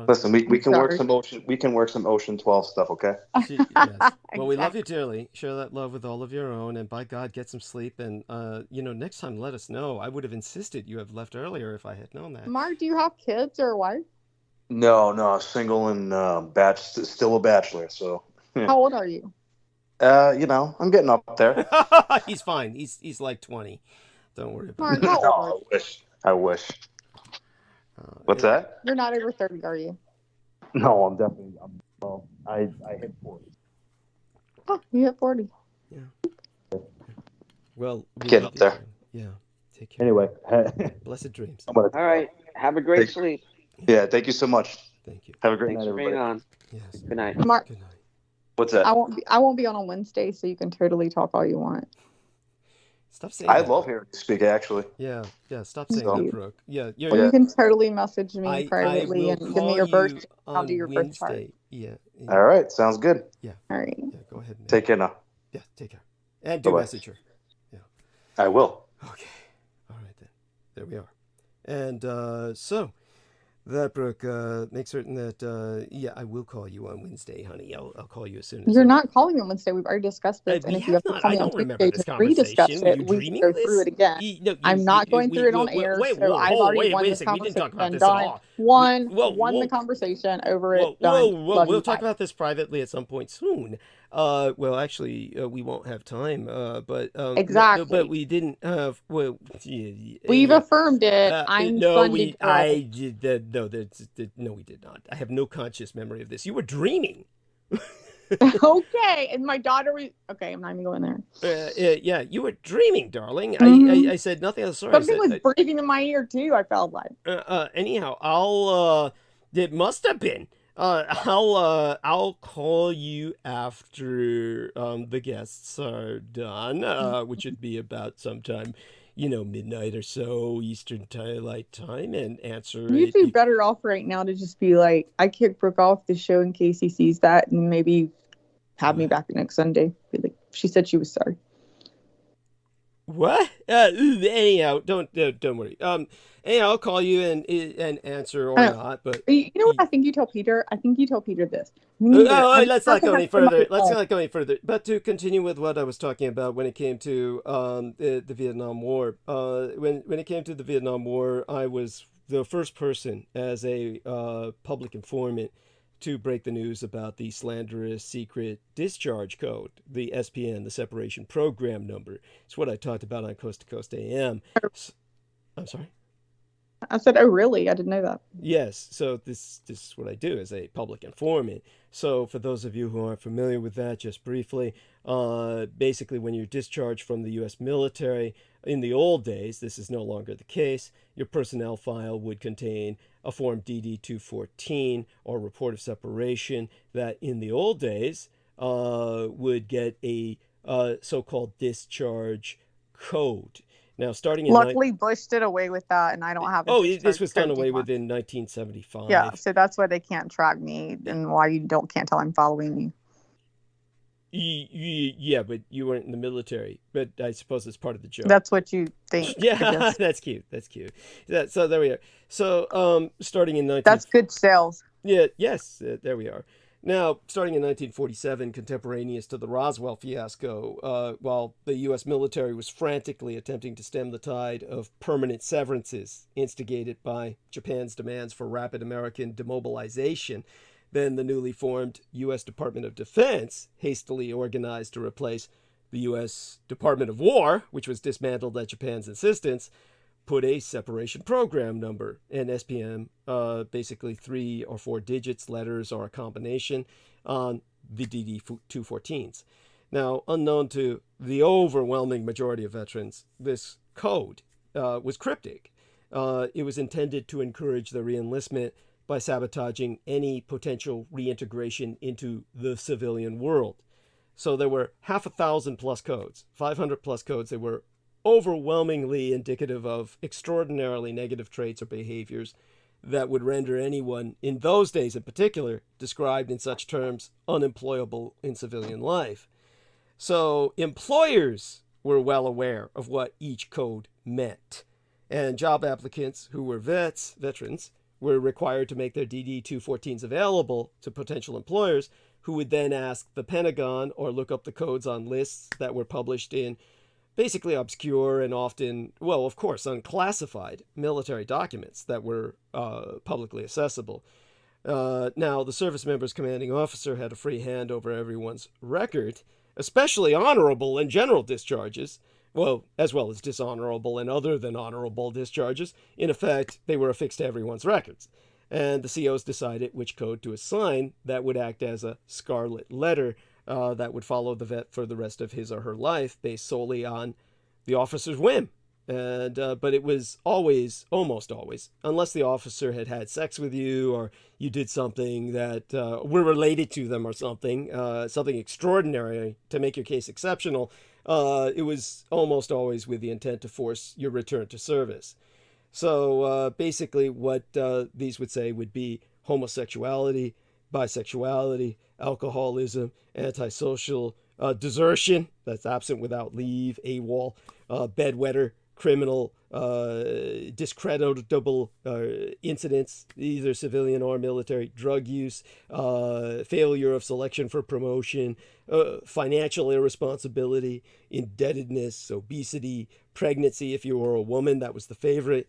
Listen, we can work sorry. some Ocean 12 stuff, okay? Yes. Well, we love you dearly. Share that love with all of your own, and by God, get some sleep. And next time, let us know. I would have insisted you have left earlier if I had known that. Mark, do you have kids or a wife? No, single and still a bachelor. So How old are you? I'm getting up there. He's fine. He's like 20. Don't worry about Mark, it. how old are you? I wish. What's that? You're not over 30, are you? No, I'm definitely. I hit 40. Oh, you hit 40. Yeah. Well, Get up there. Yeah. Take care. Anyway, blessed dreams. All right. Have a great sleep. Yeah, thank you so much. Thank you. Have a great Thanks night, for being everybody. on. Yes. Good night. Mark, Good night. What's that? I won't be on Wednesday, so you can totally talk all you want. Stop saying I that. love hearing you speak, actually. Yeah. Stop saying that, Brooke. Yeah. Or you can totally message me privately I and will give me call your birth. you I'll on do your birth chart. Wednesday. Yeah. All right, sounds good. Yeah. All right. Yeah. Go ahead. Man. Take care now. Yeah. Take care. And do Bye-bye. message her. Yeah. I will. Okay. All right then. There we are. And so that, Brooke, make certain that I will call you on Wednesday, honey. I'll call you as soon as You're not calling me on Wednesday. We've already discussed this. And we if you have to not. call I me on don't remember Tuesday this to rediscuss conversation. Were it, you we dreaming can go this? through it again. I'm not going through it on air, so I've already won wait a this second. We didn't talk about conversation. this at Done. all. Won the conversation over it. Whoa. Done. Love We'll you, talk bye. about this privately at some point soon. Well, actually, we won't have time. But Exactly. But we didn't have. Well, We've affirmed it. I'm no, Sunday girl. No, we did not. I have no conscious memory of this. You were dreaming. Okay, and my daughter was okay. I'm not even going there. Yeah, you were dreaming, darling. Mhm. I said nothing else. Sorry. Something was breathing in my ear too. I felt like. Anyhow, I'll. It must have been. I'll call you after the guests are done, which would be about sometime, midnight or so Eastern Daylight Time, and answer. You'd be better off right now to just be like, I kicked Brooke off the show in case he sees that, and maybe have me back next Sunday. Be like, she said she was sorry. What? Anyhow, don't worry. Anyhow, I'll call you and answer or not. But you know what? I think you tell Peter. I think you tell Peter this. Let's not go any further. Let's not go any further. But to continue with what I was talking about when it came to the Vietnam War. When it came to the Vietnam War, I was the first person as a public informant to break the news about the slanderous secret discharge code, the SPN, the separation program number. It's what I talked about on Coast to Coast AM. I'm sorry? I said, oh, really? I didn't know that. Yes. So this is what I do as a public informant. So for those of you who aren't familiar with that, just briefly, basically when you're discharged from the U.S. military, in the old days, this is no longer the case, your personnel file would contain a Form DD-214 or report of separation that in the old days would get a so-called discharge code. Now, starting in luckily, Bush did away with that, and I don't have. This was done away with in 1975. Yeah, so that's why they can't track me, and why you can't tell I'm following you. Yeah, but you weren't in the military. But I suppose it's part of the joke. That's what you think. Yeah, that's cute. So there we are. So starting in That's good sales. Yeah. Yes. There we are. Now, starting in 1947, contemporaneous to the Roswell fiasco, while the U.S. military was frantically attempting to stem the tide of permanent severances instigated by Japan's demands for rapid American demobilization, then the newly formed U.S. Department of Defense, hastily organized to replace the U.S. Department of War, which was dismantled at Japan's insistence, put a separation program number, an SPM, basically 3 or 4 digits, letters, or a combination, on the DD-214s. Now, unknown to the overwhelming majority of veterans, this code was cryptic. It was intended to encourage the reenlistment by sabotaging any potential reintegration into the civilian world. So there were 6,000 plus codes, 500 plus codes. They were overwhelmingly indicative of extraordinarily negative traits or behaviors that would render anyone, in those days in particular, described in such terms, unemployable in civilian life. So employers were well aware of what each code meant. And job applicants who were veterans, were required to make their DD-214s available to potential employers, who would then ask the Pentagon or look up the codes on lists that were published in basically obscure and often, well, of course, unclassified military documents that were publicly accessible. Now, the service member's commanding officer had a free hand over everyone's record, especially honorable and general discharges, well, as well as dishonorable and other than honorable discharges. In effect, they were affixed to everyone's records. And the COs decided which code to assign that would act as a scarlet letter that would follow the vet for the rest of his or her life, based solely on the officer's whim. And but it was always, almost always, unless the officer had had sex with you or you did something that were related to them or something, something extraordinary to make your case exceptional, it was almost always with the intent to force your return to service. So basically what these would say would be homosexuality, bisexuality, alcoholism, antisocial, desertion, that's absent without leave, AWOL, bedwetter, criminal, discreditable incidents, either civilian or military, drug use, failure of selection for promotion, financial irresponsibility, indebtedness, obesity, pregnancy if you were a woman, that was the favorite,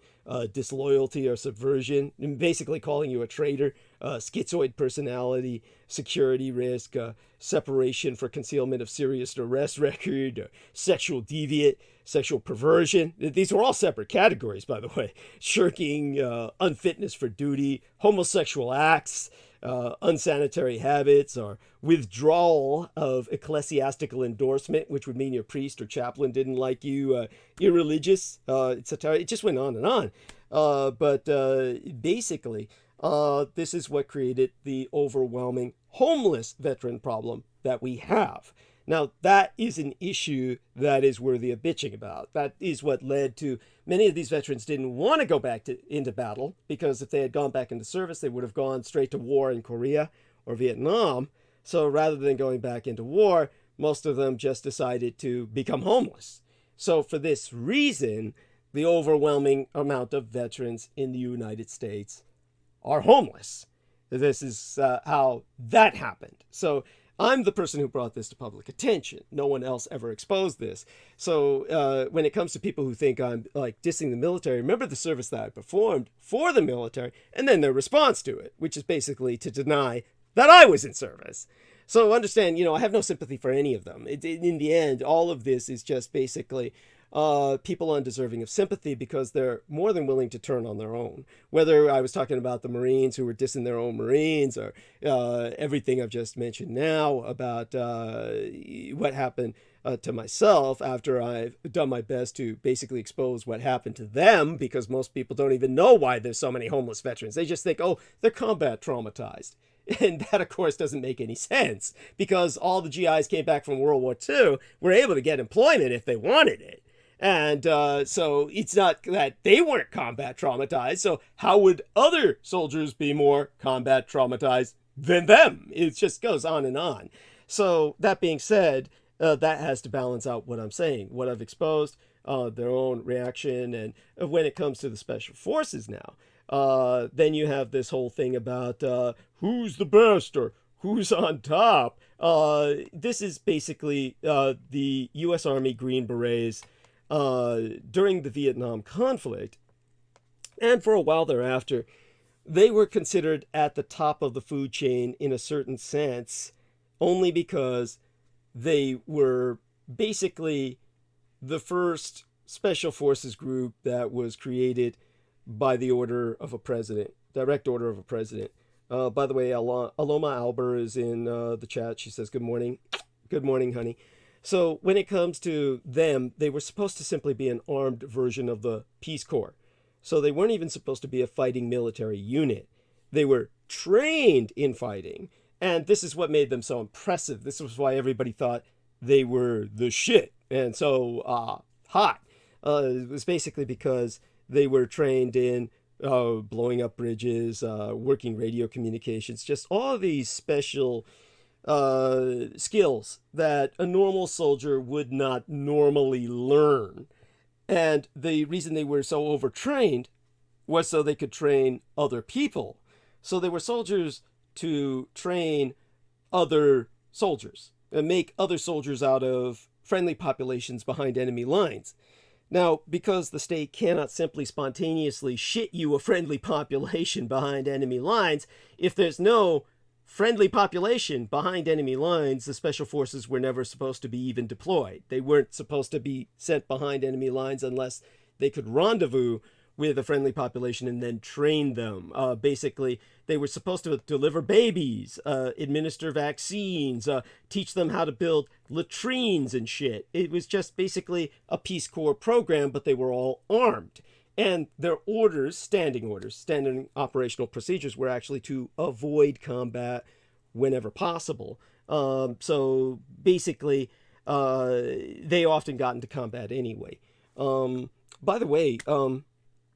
disloyalty or subversion, and basically calling you a traitor, schizoid personality, security risk, separation for concealment of serious arrest record, sexual deviant, sexual perversion. These were all separate categories, by the way. Shirking, unfitness for duty, homosexual acts, unsanitary habits, or withdrawal of ecclesiastical endorsement, which would mean your priest or chaplain didn't like you, irreligious, etc. It just went on and on. But basically, this is what created the overwhelming homeless veteran problem that we have. Now, that is an issue that is worthy of bitching about. That is what led to many of these veterans didn't want to go back into battle, because if they had gone back into service, they would have gone straight to war in Korea or Vietnam. So rather than going back into war, most of them just decided to become homeless. So for this reason, the overwhelming amount of veterans in the United States are homeless. This is how that happened. So I'm the person who brought this to public attention. No one else ever exposed this. So when it comes to people who think I'm like dissing the military, remember the service that I performed for the military and then their response to it, which is basically to deny that I was in service. So understand, I have no sympathy for any of them. In the end, all of this is just basically people undeserving of sympathy because they're more than willing to turn on their own. Whether I was talking about the Marines who were dissing their own Marines, or everything I've just mentioned now about what happened to myself after I've done my best to basically expose what happened to them, because most people don't even know why there's so many homeless veterans. They just think, oh, they're combat traumatized. And that, of course, doesn't make any sense, because all the GIs came back from World War II were able to get employment if they wanted it. And so it's not that they weren't combat traumatized. So how would other soldiers be more combat traumatized than them? It just goes on and on. So that being said, that has to balance out what I'm saying, what I've exposed, their own reaction. And when it comes to the special forces now, then you have this whole thing about who's the best or who's on top. This is basically the U.S. Army Green Berets during the Vietnam conflict, and for a while thereafter. They were considered at the top of the food chain in a certain sense, only because they were basically the first special forces group that was created by the order of a president, direct order of a president. By the way, Aloma Alber is in the chat. She says, good morning. Good morning, honey. So when it comes to them, they were supposed to simply be an armed version of the Peace Corps. So they weren't even supposed to be a fighting military unit. They were trained in fighting. And this is what made them so impressive. This was why everybody thought they were the shit and so hot. It was basically because they were trained in blowing up bridges, working radio communications, just all these special skills that a normal soldier would not normally learn. And the reason they were so overtrained was so they could train other people. So they were soldiers to train other soldiers and make other soldiers out of friendly populations behind enemy lines. Now, because the state cannot simply spontaneously shit you a friendly population behind enemy lines, if there's no friendly population behind enemy lines, the special forces were never supposed to be even deployed. They weren't supposed to be sent behind enemy lines unless they could rendezvous with a friendly population and then train them. Basically, they were supposed to deliver babies, administer vaccines, teach them how to build latrines and shit. It was just basically a Peace Corps program, but they were all armed. And their orders, standing operational procedures, were actually to avoid combat whenever possible. So basically, they often got into combat anyway. By the way,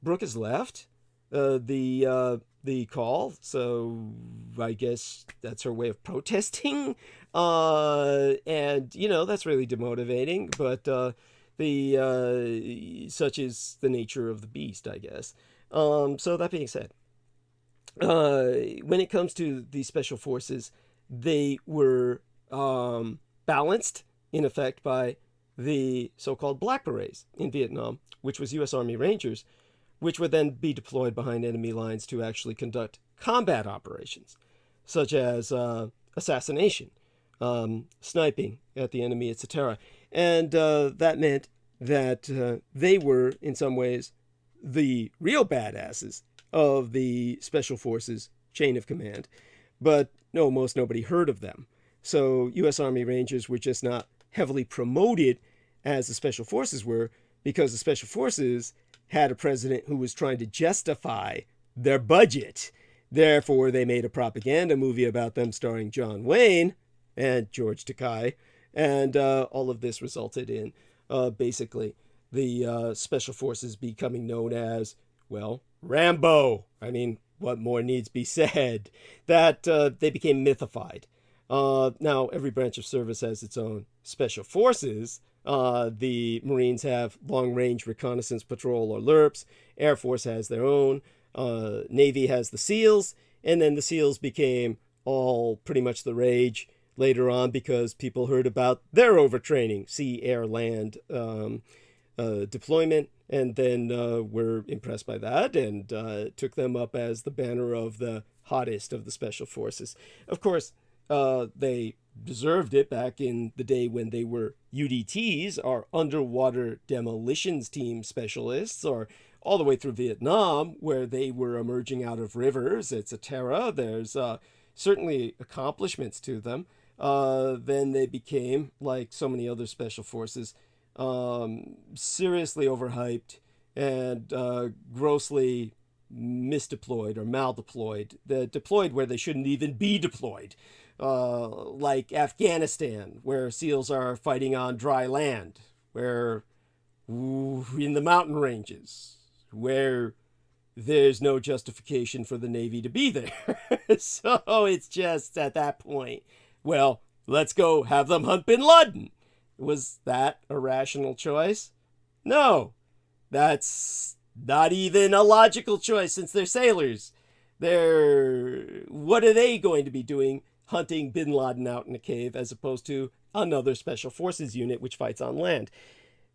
Brooke has left the call, so I guess that's her way of protesting. And, you know, that's really demotivating, but such is the nature of the beast, I guess. So that being said, when it comes to the special forces, they were balanced, in effect, by the so-called Black Berets in Vietnam, which was U.S. Army Rangers, which would then be deployed behind enemy lines to actually conduct combat operations, such as assassination, sniping at the enemy, etc. And that meant that they were, in some ways, the real badasses of the Special Forces chain of command. But no, most nobody heard of them. So U.S. Army Rangers were just not heavily promoted as the Special Forces were, because the Special Forces had a president who was trying to justify their budget. Therefore, they made a propaganda movie about them starring John Wayne and George Takei. And all of this resulted in basically the Special Forces becoming known as, well, Rambo. I mean, what more needs be said? That they became mythified. Now, every branch of service has its own Special Forces. The Marines have long-range reconnaissance patrol, or LRPs. Air Force has their own. Navy has the SEALs. And then the SEALs became all pretty much the rage later on because people heard about their overtraining, sea, air, land deployment, and then were impressed by that and took them up as the banner of the hottest of the Special Forces. Of course, they deserved it back in the day when they were UDTs, or underwater demolitions team specialists, or all the way through Vietnam, where they were emerging out of rivers, etc. There's certainly accomplishments to them. Then they became, like so many other special forces, seriously overhyped and grossly misdeployed or maldeployed. They're deployed where they shouldn't even be deployed. Like Afghanistan, where SEALs are fighting on dry land, where in the mountain ranges, where there's no justification for the Navy to be there. So it's just at that point, well, let's go have them hunt bin Laden. Was that a rational choice? No, that's not even a logical choice, since they're sailors. What are they going to be doing hunting bin Laden out in a cave as opposed to another special forces unit which fights on land?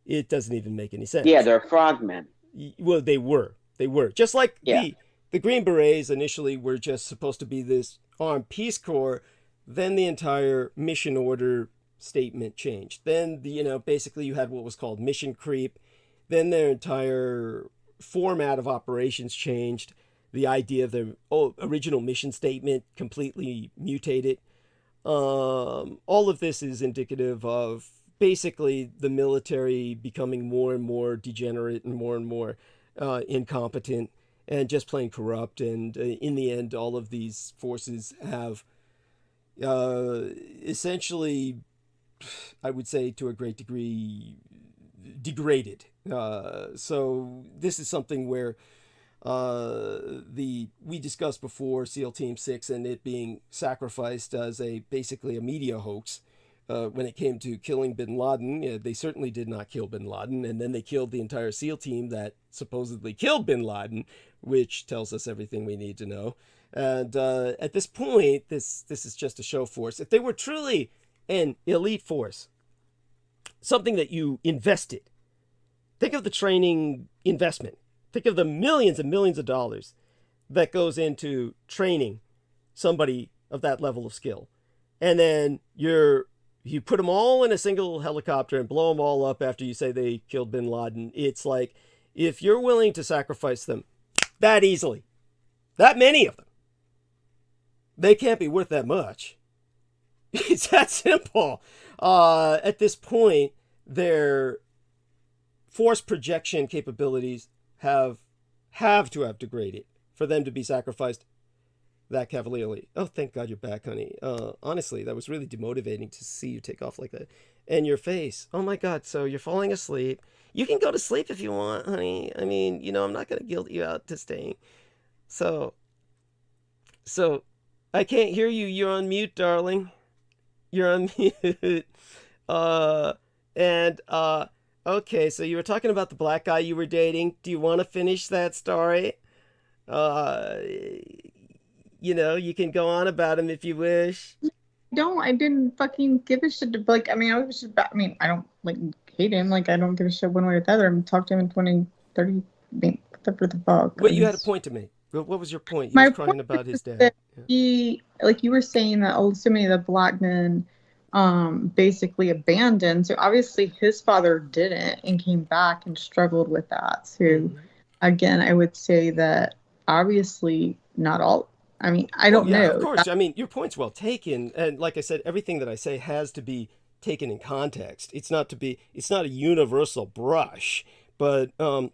It doesn't even make any sense. Yeah, they're frogmen. Well, they were. Just like the Green Berets initially were just supposed to be this armed Peace Corps. Then the entire mission order statement changed. Then, basically you had what was called mission creep. Then their entire format of operations changed. The idea of the original mission statement completely mutated. All of this is indicative of basically the military becoming more and more degenerate and more incompetent and just plain corrupt. And in the end, all of these forces have essentially, I would say to a great degree, degraded. So this is something where we discussed before SEAL Team 6 and it being sacrificed as basically a media hoax. when it came to killing bin Laden. They certainly did not kill bin Laden, and then they killed the entire SEAL team that supposedly killed bin Laden, which tells us everything we need to know. And at this point, this is just a show force. If they were truly an elite force, something that you invested, think of the training investment. Think of the millions and millions of dollars that goes into training somebody of that level of skill. And then you put them all in a single helicopter and blow them all up after you say they killed bin Laden. It's like, if you're willing to sacrifice them that easily, that many of them, they can't be worth that much. It's that simple. At this point, their force projection capabilities have to have degraded for them to be sacrificed that cavalierly. Oh, thank God you're back, honey. Honestly, that was really demotivating to see you take off like that. And your face. Oh my God, so you're falling asleep. You can go to sleep if you want, honey. I mean, I'm not going to guilt you out to staying. So I can't hear you. You're on mute, darling. You're on mute. Okay, so you were talking about the black guy you were dating. Do you want to finish that story? You can go on about him if you wish. I didn't fucking give a shit. I don't hate him. I don't give a shit one way or the other. I'm talking to him in 20, 30, whatever the fuck. Wait, you had a point to make. What was your point? You were crying about his dad. He, you were saying that so many of the black men basically abandoned. So obviously his father didn't and came back and struggled with that. So again, I would say that obviously not all. I don't know. Of course. Your point's well taken. And like I said, everything that I say has to be taken in context. It's not a universal brush. But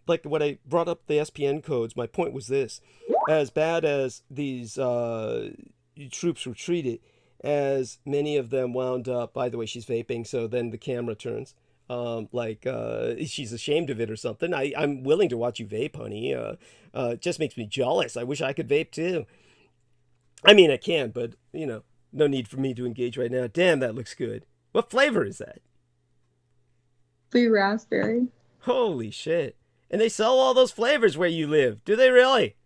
like what I brought up, the SPN codes, my point was this. As bad as these troops were treated, as many of them wound up, by the way, she's vaping, so then the camera turns. She's ashamed of it or something. I'm willing to watch you vape, honey. It just makes me jealous. I wish I could vape too. I can, but, no need for me to engage right now. Damn, that looks good. What flavor is that? Blue raspberry. Holy shit. And they sell all those flavors where you live. Do they really?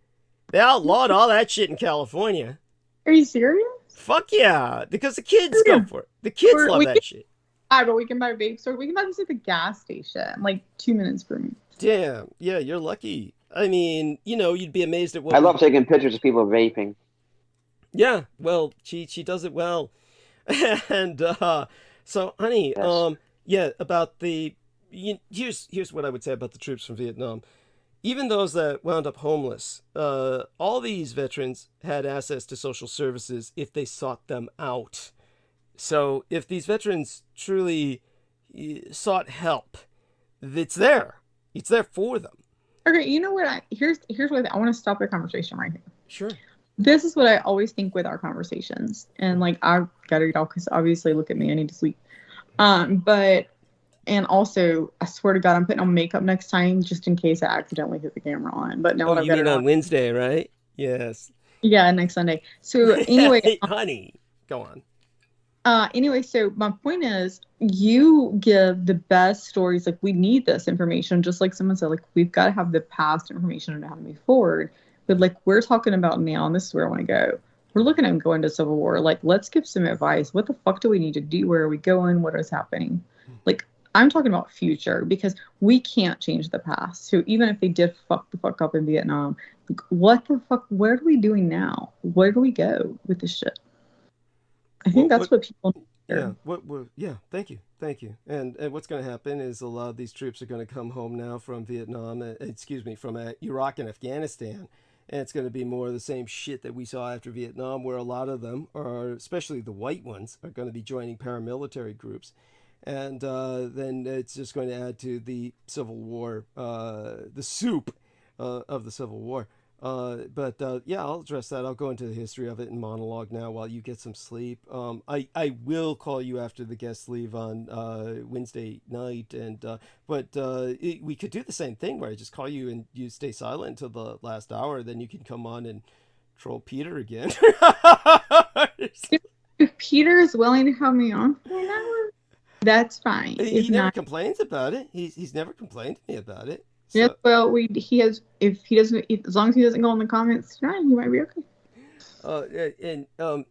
They outlawed all that shit in California. Are you serious? Fuck yeah. Because the kids go for it. The kids love that shit. But we can buy vape store. We can buy this at the gas station, 2 minutes from me. Damn. Yeah, you're lucky. You'd be amazed at what... I love taking pictures of people vaping. Yeah, well, she does it well. And so, honey, Yes. about the... Here's what I would say about the troops from Vietnam. Even those that wound up homeless, all these veterans had access to social services if they sought them out. So if these veterans truly sought help, it's there. It's there for them. Okay, you know what? Here's what I want to stop the conversation right here. Sure. This is what I always think with our conversations. And I gotta get off because obviously look at me, I need to sleep. And also, I swear to God, I'm putting on makeup next time just in case I accidentally hit the camera on. But now you mean on Wednesday, right? Yes. Yeah, next Sunday. So anyway, honey, go on. Anyway, so my point is, you give the best stories. We need this information, just like someone said. We've got to have the past information on how to move forward. But we're talking about now, and this is where I want to go. We're looking at going to Civil War. Let's give some advice. What the fuck do we need to do? Where are we going? What is happening? I'm talking about future, because we can't change the past. So even if they did fuck the fuck up in Vietnam, what the fuck? What are we doing now? Where do we go with this shit? I think that's what people need. Yeah. Thank you. And what's going to happen is a lot of these troops are going to come home now from Vietnam. From Iraq and Afghanistan. And it's going to be more of the same shit that we saw after Vietnam, where a lot of them are, especially the white ones, are going to be joining paramilitary groups. And then it's just going to add to the Civil War, the soup of the Civil War. I'll address that. I'll go into the history of it in monologue now while you get some sleep. I will call you after the guests leave on Wednesday night. We could do the same thing where I just call you and you stay silent until the last hour. Then you can come on and troll Peter again. If Peter is willing to have me on for an hour, that's fine. He never complains about it. He's never complained to me about it. So. Yes, well, he has. If he doesn't, as long as he doesn't go in the comments, he might be okay.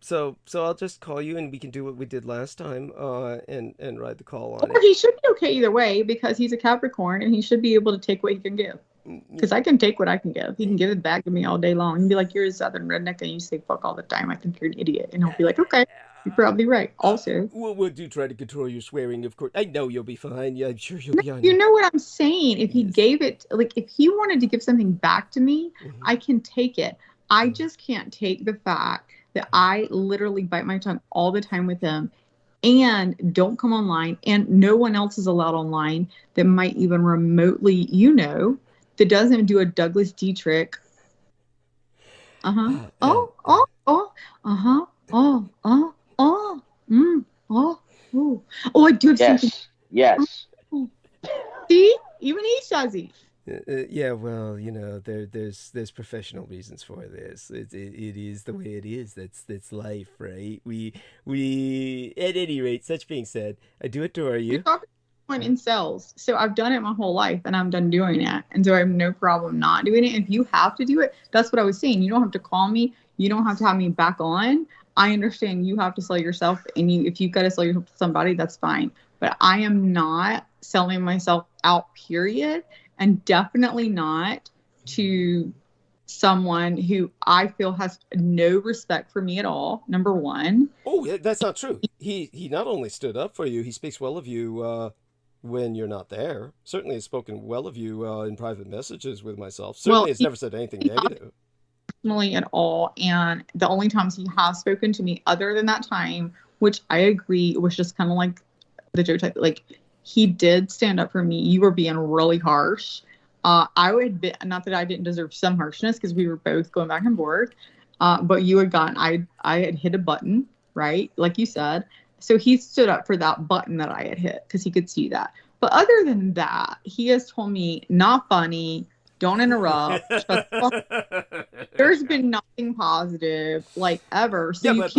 So I'll just call you and we can do what we did last time, and ride the call on Or it. he should be okay either way because he's a Capricorn and he should be able to take what he can give. Because I can take what I can give. He can give it back to me all day long and be like, "You're a Southern redneck and you say fuck all the time. I think you're an idiot." And I'll be like, "Okay, you're probably right." Also, we'll do try to control your swearing, of course. I know you'll be fine. Yeah, I'm sure you'll be on. You know what I'm saying? If he gave it, like, if he wanted to give something back to me, I can take it. I just can't take the fact that I literally bite my tongue all the time with him and don't come online, and no one else is allowed online that might even remotely, that doesn't do a Douglas Dietrich. Oh, I do have something. Yes. See, even he says it. Yeah, well, there's professional reasons for this. It is the way it is. That's life, right? We at any rate, such being said, I do adore you. In cells, so I've done it my whole life, and I'm done doing it, and so I have no problem not doing it. If you have to do it, that's what I was saying. You don't have to call me. You don't have to have me back on. I understand you have to sell yourself, and if you've got to sell yourself to somebody, that's fine. But I am not selling myself out, period, and definitely not to someone who I feel has no respect for me at all. Number one. Oh, that's not true. He not only stood up for you, he speaks well of you when you're not there. Certainly has spoken well of you in private messages with myself. Certainly has never said anything negative. Personally at all. And the only times he has spoken to me other than that time, which I agree was just kind of like the Joe type, like he did stand up for me. You were being really harsh. I would admit, not that I didn't deserve some harshness because we were both going back and forth, but you had gotten, I had hit a button, right? Like you said. So he stood up for that button that I had hit because he could see that. But other than that, he has told me, not funny, don't interrupt. There's been nothing positive, like, ever. So yeah, you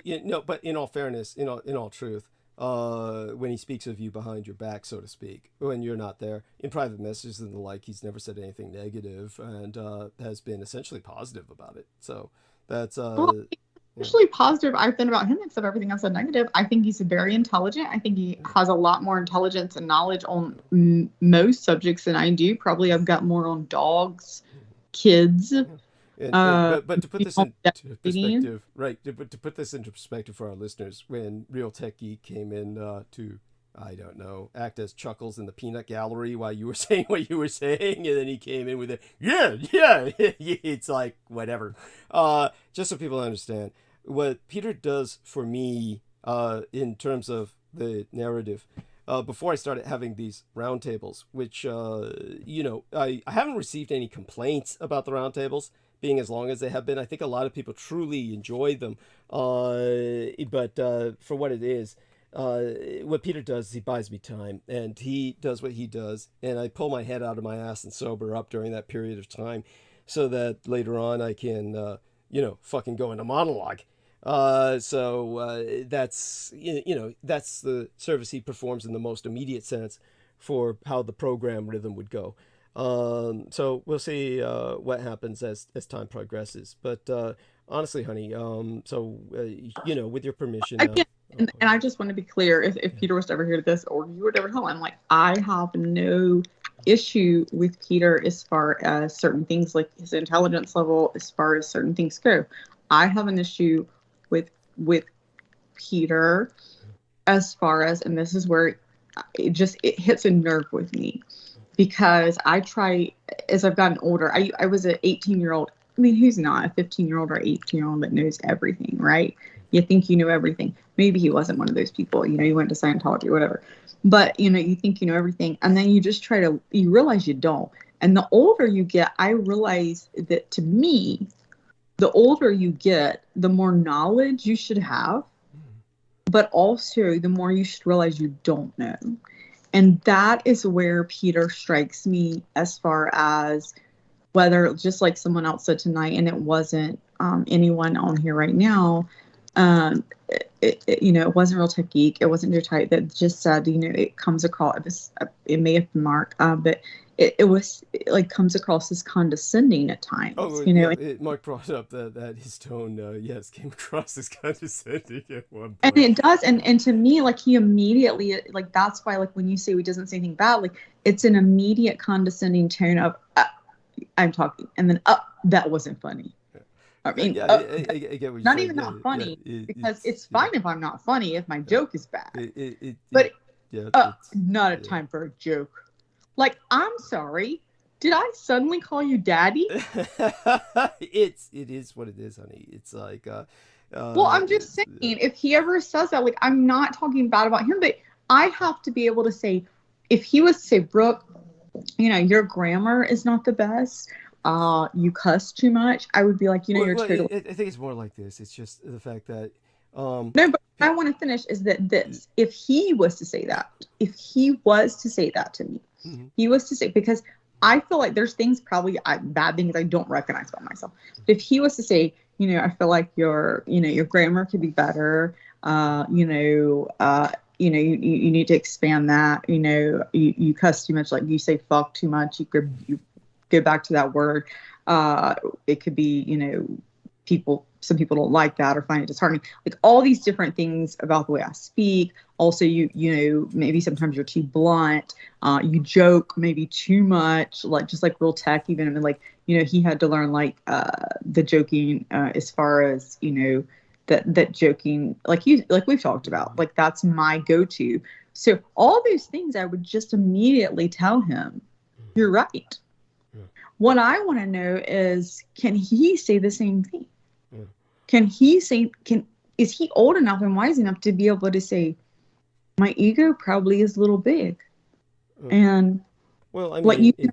can't. But in all fairness, in all truth, when he speaks of you behind your back, so to speak, when you're not there, in private messages and the like, he's never said anything negative and has been essentially positive about it. So that's especially positive I've been about him, except everything else said negative. I think he's very intelligent. I think he has a lot more intelligence and knowledge on most subjects than I do. Probably I've got more on dogs, kids. But to put this into perspective, right? To put this into perspective for our listeners, when Real Tech Geek came in to, I don't know, act as Chuckles in the peanut gallery while you were saying what you were saying, and then he came in with it, yeah, it's like whatever. Just so people understand, what Peter does for me in terms of the narrative, before I started having these roundtables, which I haven't received any complaints about the roundtables being as long as they have been. I think a lot of people truly enjoy them, but for what it is, what Peter does is he buys me time, and he does what he does, and I pull my head out of my ass and sober up during that period of time so that later on I can fucking go into monologue. So that's that's the service he performs in the most immediate sense for how the program rhythm would go. So we'll see what happens as time progresses. But honestly, honey, with your permission, and I just want to be clear, if Peter was to ever hear this, or you would ever tell him, like, I have no issue with Peter as far as certain things, like his intelligence level, as far as certain things go. I have an issue with Peter as far as, and this is where it hits a nerve with me, because I try, as I've gotten older, I was an 18-year-old. I mean, who's not a 15-year-old or 18-year-old that knows everything, right? You think you know everything. Maybe he wasn't one of those people, you went to Scientology or whatever. But, you think you know everything. And then you just you realize you don't. And the older you get, I realize that, to me, the older you get, the more knowledge you should have. But also the more you should realize you don't know. And that is where Peter strikes me, as far as whether, just like someone else said tonight, and it wasn't anyone on here right now, it wasn't real technique. It wasn't your type. That just said, it comes across. It may have been Mark, but it like comes across as condescending at times. Oh, Mark brought up that his tone, yes, came across as condescending at one point. And it does, and to me, like, he immediately, like, that's why, like, when you say he doesn't say anything bad, like, it's an immediate condescending tone of, I'm talking, and then, that wasn't funny. I mean, I get what you're not saying. even not funny, because it's yeah. fine if I'm not funny, if my joke is bad. Not a time for a joke. Like, I'm sorry. Did I suddenly call you daddy? It is what it is, honey. It's like, well, I'm just saying, if he ever says that, like, I'm not talking bad about him, but I have to be able to say, if he was to say, Brooke, your grammar is not the best. You cuss too much. I would be like, you're totally. I think it's more like this. It's just the fact that. No, but I want to finish is that this, if he was to say that to me, Mm-hmm. he was to say, because I feel like there's things bad things I don't recognize about myself. But if he was to say, I feel like your grammar could be better. You need to expand that. You cuss too much. Like, you say fuck too much. You go back to that word. It could be, some people don't like that or find it disheartening. Like, all these different things about the way I speak. Also, maybe sometimes you're too blunt. You joke maybe too much, just like real tech even. I mean, like, he had to learn the joking as far as, that joking, like we've talked about, like, that's my go-to. So all those things I would just immediately tell him, you're right. Yeah. What I want to know is, can he say the same thing? Yeah. Is he old enough and wise enough to be able to say, my ego probably is a little big, and well, I mean, it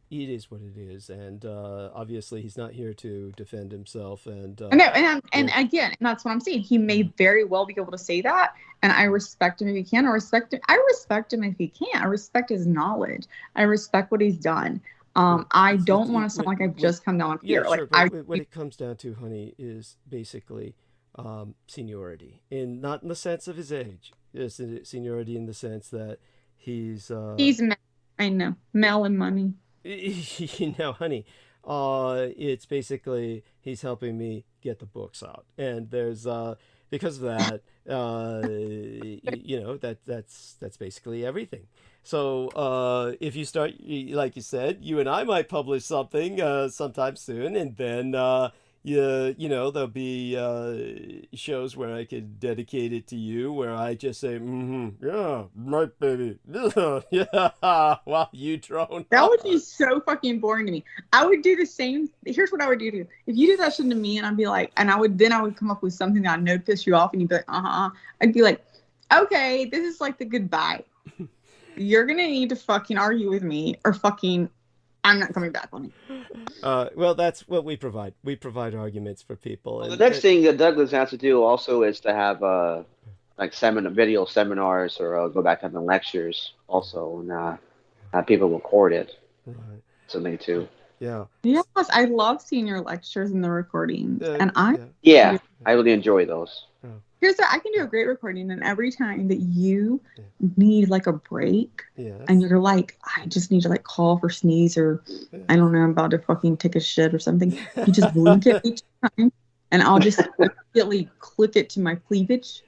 is what it is, and obviously he's not here to defend himself. And again, and that's what I'm saying. He may very well be able to say that, and I respect him if he can. I respect him if he can't. I respect his knowledge. I respect what he's done. I don't want to sound like I've just come down here. Yeah, like, sure, what it comes down to, honey, is basically seniority, not in the sense of his age. It's seniority in the sense that he's I know, Mel and money. Honey, it's basically he's helping me get the books out, and there's because of that, that's basically everything. So if you start, like you said, you and I might publish something sometime soon, and then there'll be shows where I could dedicate it to you, where I just say, yeah, right, baby, yeah, wow, you drone. That would be so fucking boring to me. I would do the same. Here's what I would do to you. If you did that shit to me, and I'd be like, I would come up with something that I know piss you off, and you'd be like, I'd be like, okay, this is like the goodbye. You're gonna need to fucking argue with me, or fucking, I'm not coming back on it. Well, that's what we provide. We provide arguments for people. Well, the next thing that Douglas has to do also is to have video seminars, or go back to having lectures also, and have people record it. Right. Something too. Yeah. Yes, I love seeing your lectures and the recordings, and I really enjoy those. I can do a great recording, and every time that you need like a break, and you're like, I just need to like cough or sneeze, or I don't know, I'm about to fucking take a shit or something, you just blink at each time, and I'll just immediately click it to my cleavage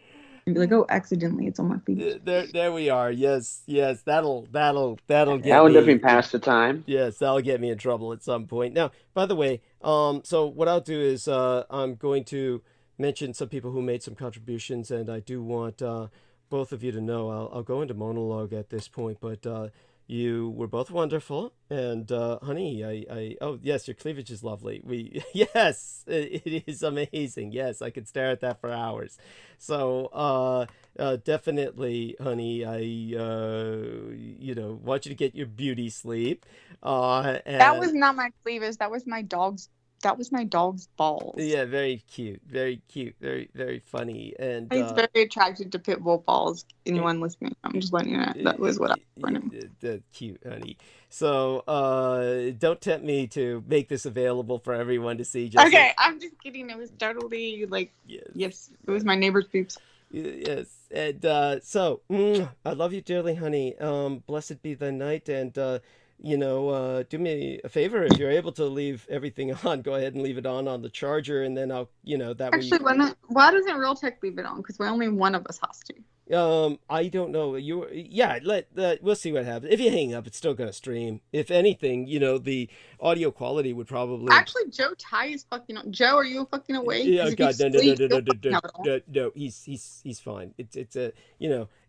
and be like, oh, accidentally, it's on my cleavage. There we are. Yes, that'll get that would me. definitely pass the time. Yes, that'll get me in trouble at some point. Now, by the way, so what I'll do is I'm going to mention some people who made some contributions, and I do want both of you to know, I'll go into monologue at this point, but you were both wonderful, and honey, oh yes, your cleavage is lovely. Yes, it is amazing. Yes, I could stare at that for hours. So definitely, honey, I want you to get your beauty sleep. And that was not my cleavage. That was my dog's That was my dog's balls. Yeah, very cute, very very funny, and He's very attracted to pit bull balls. Anyone listening, I'm just letting you know that was what I was That's cute, honey. So don't tempt me to make this available for everyone to see. Just okay, I'm just kidding. It was totally like yes, it was my neighbor's boobs. Yes, and so I love you dearly, honey. Blessed be the night, and do me a favor if you're able to leave everything on. Go ahead and leave it on the charger, and then I'll, that way. Actually, why doesn't Realtek leave it on? Because only one of us has to. I don't know. We'll see what happens. If you hang up, it's still gonna stream. If anything, the audio quality would probably. Actually, Joe Ty is fucking. Joe, are you fucking awake? Yeah, God, no. He's fine. It's a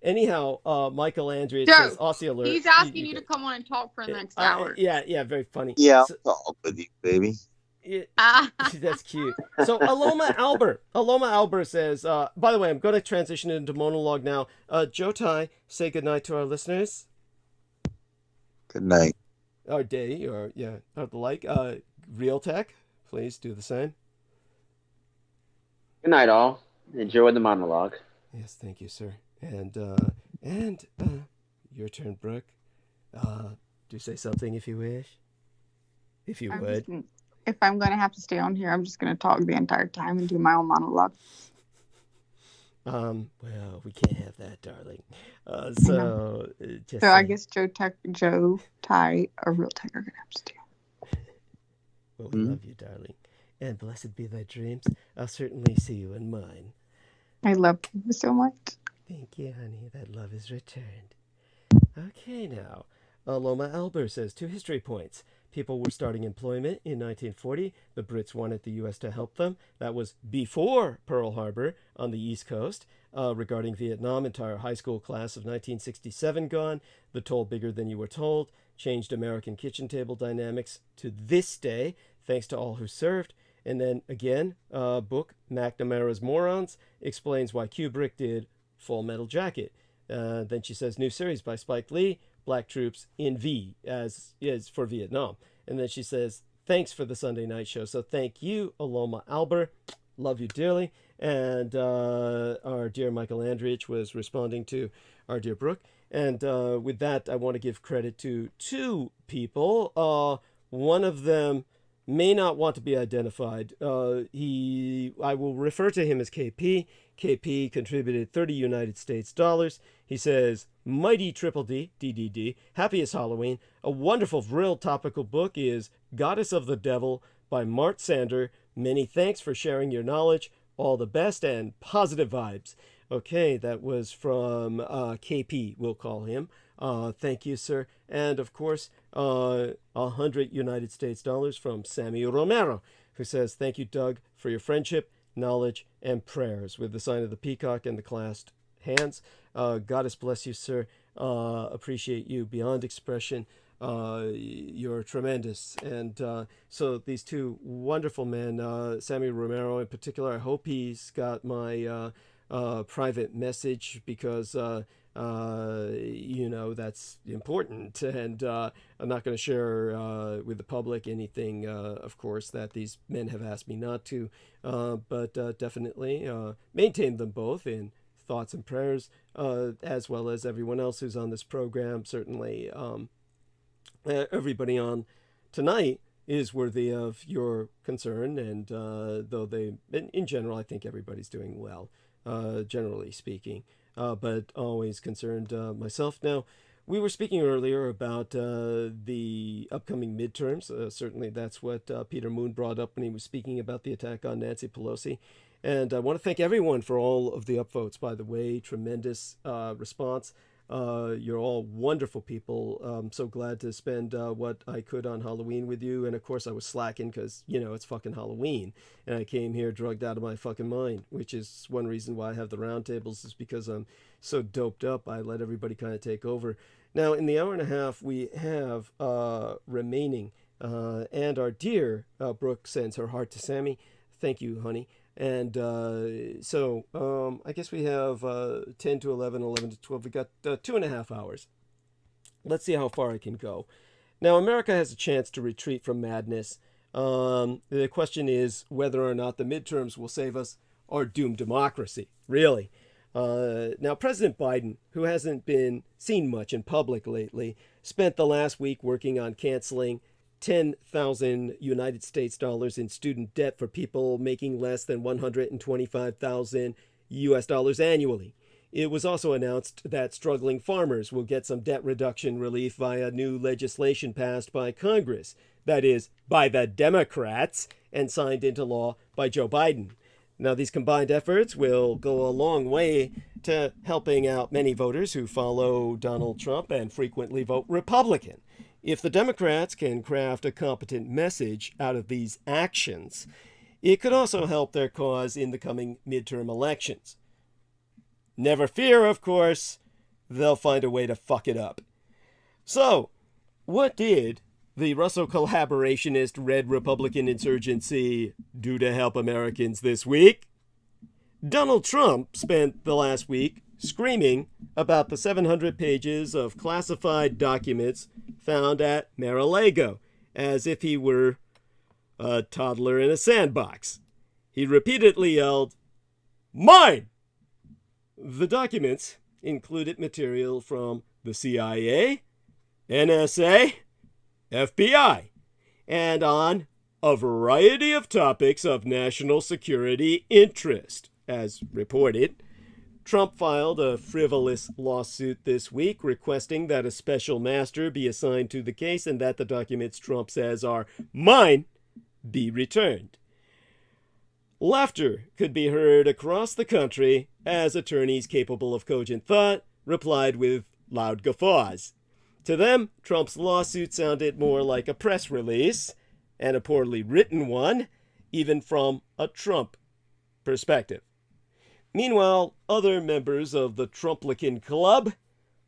Anyhow, Michael Andrius says Aussie alert. He's asking you to come on and talk for the next hour. Yeah, very funny. Yeah, I'll talk with you, baby. That's cute. So Aloma Albert says, by the way, I'm going to transition into monologue now. Joe Tai, say goodnight to our listeners. Good night. Or day, or the like. Realtek, please do the same. Good night, all. Enjoy the monologue. Yes, thank you, sir. And your turn, Brooke. Do say something if you wish. If you would. If I'm going to have to stay on here, I'm just going to talk the entire time and do my own monologue. Well, we can't have that, darling. So I guess Joe Ty, or Realtek are going to have to do. Well, we love you, darling. And blessed be thy dreams. I'll certainly see you in mine. I love you so much. Thank you, honey. That love is returned. Okay, now. Loma Albert says 2 history points. People were starting employment in 1940. The Brits wanted the U.S. to help them. That was before Pearl Harbor on the East Coast. Regarding Vietnam, entire high school class of 1967 gone. The toll bigger than you were told. Changed American kitchen table dynamics to this day, thanks to all who served. And then again, book McNamara's Morons explains why Kubrick did Full Metal Jacket. Then she says new series by Spike Lee, Black Troops in V, as is for Vietnam. And then she says, thanks for the Sunday night show. So thank you, Aloma Albert. Love you dearly. And our dear Michael Andrich was responding to our dear Brooke. And with that, I want to give credit to 2 people. One of them may not want to be identified. I will refer to him as KP. KP contributed 30 United States dollars. He says, Mighty Triple D, DDD, happiest Halloween. A wonderful, real topical book is Goddess of the Devil by Mart Sander. Many thanks for sharing your knowledge. All the best and positive vibes. Okay, that was from KP, we'll call him. Thank you, sir. And of course, 100 United States dollars from Sammy Romero, who says, thank you, Doug, for your friendship, knowledge, and prayers, with the sign of the peacock and the clasped hands. Goddess bless you, sir. Appreciate you beyond expression. You're tremendous. And so these 2 wonderful men, Sammy Romero in particular, I hope he's got my private message, because that's important, and I'm not going to share with the public anything, of course, that these men have asked me not to, but definitely maintain them both in thoughts and prayers, as well as everyone else who's on this program. Certainly everybody on tonight is worthy of your concern, and though in general, I think everybody's doing well, generally speaking. But always concerned myself. Now, we were speaking earlier about the upcoming midterms. Certainly that's what Peter Moon brought up when he was speaking about the attack on Nancy Pelosi. And I want to thank everyone for all of the upvotes, by the way. Tremendous response. You're all wonderful people. I'm so glad to spend what I could on Halloween with you. And of course I was slacking because, it's fucking Halloween. And I came here drugged out of my fucking mind, which is one reason why I have the roundtables, is because I'm so doped up. I let everybody kind of take over. Now, in the hour and a half we have remaining, and our dear Brooke sends her heart to Sammy. Thank you, honey. And so I guess we have 10 to 11, 11 to 12. We got 2.5 hours. Let's see how far I can go. Now, America has a chance to retreat from madness The question is whether or not the midterms will save us or doom democracy, really. Now, President Biden, who hasn't been seen much in public lately, spent the last week working on canceling 10,000 United States dollars in student debt for people making less than 125,000 US dollars annually. It was also announced that struggling farmers will get some debt reduction relief via new legislation passed by Congress, that is, by the Democrats, and signed into law by Joe Biden. Now, these combined efforts will go a long way to helping out many voters who follow Donald Trump and frequently vote Republican. If the Democrats can craft a competent message out of these actions, it could also help their cause in the coming midterm elections. Never fear, of course, they'll find a way to fuck it up. So, what did the Russo collaborationist Red Republican insurgency do to help Americans this week? Donald Trump spent the last week screaming about the 700 pages of classified documents found at Mar-a-Lago, as if he were a toddler in a sandbox. He repeatedly yelled, "Mine!" The documents included material from the CIA, NSA, FBI, and on a variety of topics of national security interest. As reported, Trump filed a frivolous lawsuit this week requesting that a special master be assigned to the case and that the documents Trump says are mine be returned. Laughter could be heard across the country as attorneys capable of cogent thought replied with loud guffaws. To them, Trump's lawsuit sounded more like a press release, and a poorly written one, even from a Trump perspective. Meanwhile, other members of the Trumplican Club,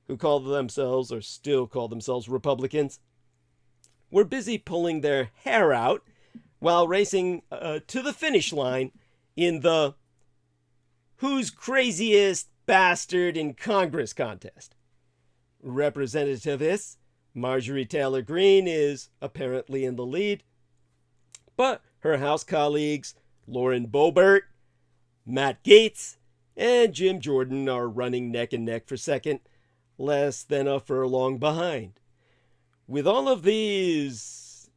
who call themselves or still call themselves Republicans, were busy pulling their hair out while racing to the finish line in the Who's Craziest Bastard in Congress contest. Representativist Marjorie Taylor Greene is apparently in the lead, but her House colleagues Lauren Boebert, Matt Gaetz, and Jim Jordan are running neck and neck for second, less than a furlong behind. With all of these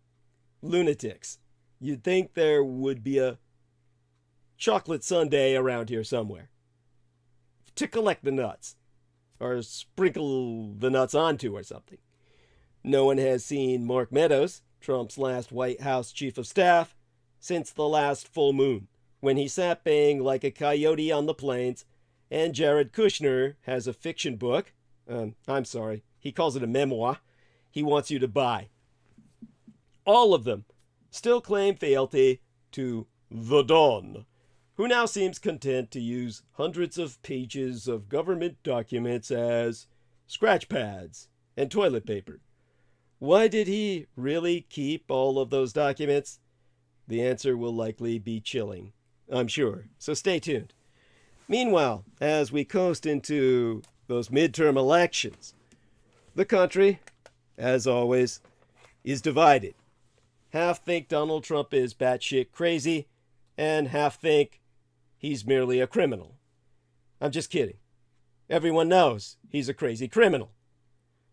lunatics, you'd think there would be a chocolate sundae around here somewhere to collect the nuts, or sprinkle the nuts onto or something. No one has seen Mark Meadows, Trump's last White House chief of staff, since the last full moon, when he sat baying like a coyote on the plains, and Jared Kushner has a fiction book, he calls it a memoir, he wants you to buy. All of them still claim fealty to the Don, who now seems content to use hundreds of pages of government documents as scratch pads and toilet paper. Why did he really keep all of those documents? The answer will likely be chilling, I'm sure, so stay tuned. Meanwhile, as we coast into those midterm elections, the country, as always, is divided. Half think Donald Trump is batshit crazy, and half think he's merely a criminal. I'm just kidding. Everyone knows he's a crazy criminal.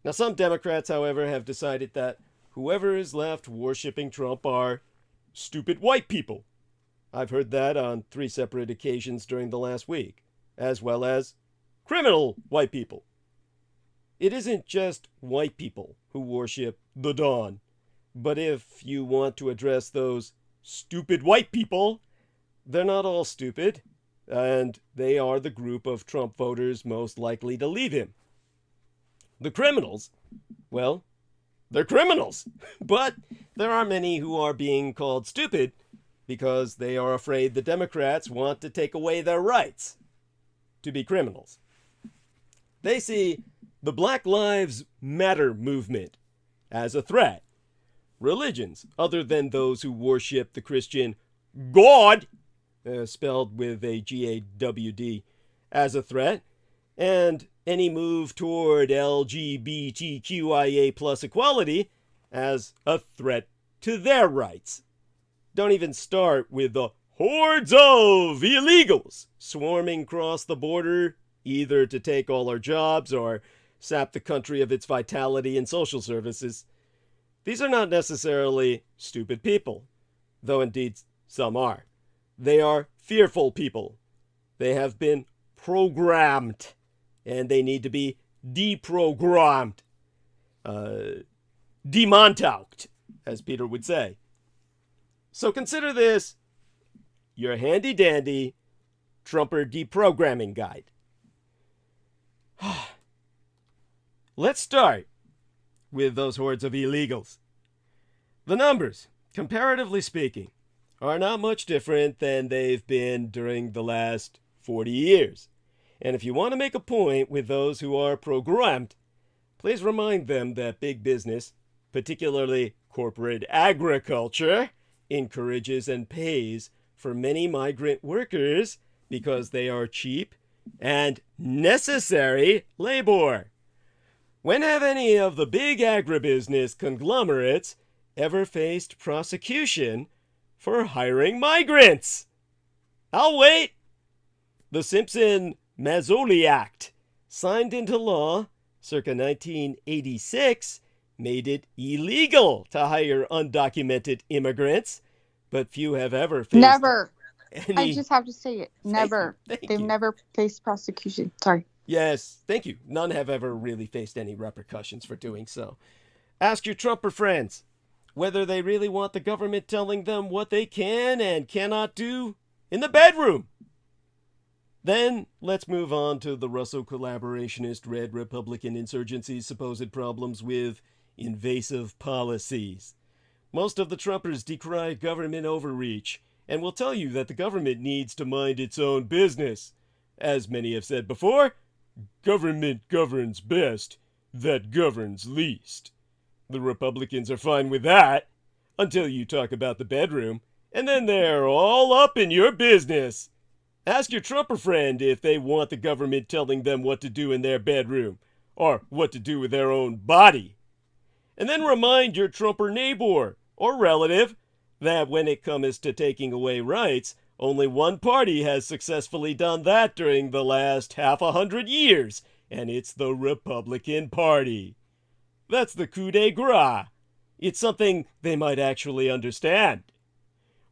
Now, some Democrats, however, have decided that whoever is left worshipping Trump are stupid white people. I've heard that on 3 separate occasions during the last week, as well as criminal white people. It isn't just white people who worship the Don, but if you want to address those stupid white people, they're not all stupid, and they are the group of Trump voters most likely to leave him. The criminals, well, they're criminals, but there are many who are being called stupid because they are afraid the Democrats want to take away their rights to be criminals. They see the Black Lives Matter movement as a threat. Religions, other than those who worship the Christian God, spelled with a G-A-W-D, as a threat, and any move toward LGBTQIA plus equality as a threat to their rights. Don't even start with the hordes of illegals swarming across the border, either to take all our jobs or sap the country of its vitality and social services. These are not necessarily stupid people, though indeed some are. They are fearful people. They have been programmed, and they need to be deprogrammed. Demontaugt, as Peter would say. So consider this your handy-dandy Trumper deprogramming guide. Let's start with those hordes of illegals. The numbers, comparatively speaking, are not much different than they've been during the last 40 years. And if you want to make a point with those who are programmed, please remind them that big business, particularly corporate agriculture, encourages and pays for many migrant workers because they are cheap and necessary labor. When have any of the big agribusiness conglomerates ever faced prosecution for hiring migrants? I'll wait. The Simpson-Mazzoli Act, signed into law circa 1986, made it illegal to hire undocumented immigrants, but few have ever faced Never. any... I just have to say it. Never. Thank They've you. never faced prosecution. Sorry. Yes, thank you. None have ever really faced any repercussions for doing so. Ask your Trumper friends whether they really want the government telling them what they can and cannot do in the bedroom. Then let's move on to the Russo collaborationist Red Republican insurgency's supposed problems with invasive policies. Most of the Trumpers decry government overreach and will tell you that the government needs to mind its own business. As many have said before, government governs best, that governs least. The Republicans are fine with that, until you talk about the bedroom, and then they're all up in your business. Ask your Trumper friend if they want the government telling them what to do in their bedroom, or what to do with their own body. And then remind your Trumper neighbor or relative that when it comes to taking away rights, only one party has successfully done that during the last 100 years, and it's the Republican Party. That's the coup de grace. It's something they might actually understand.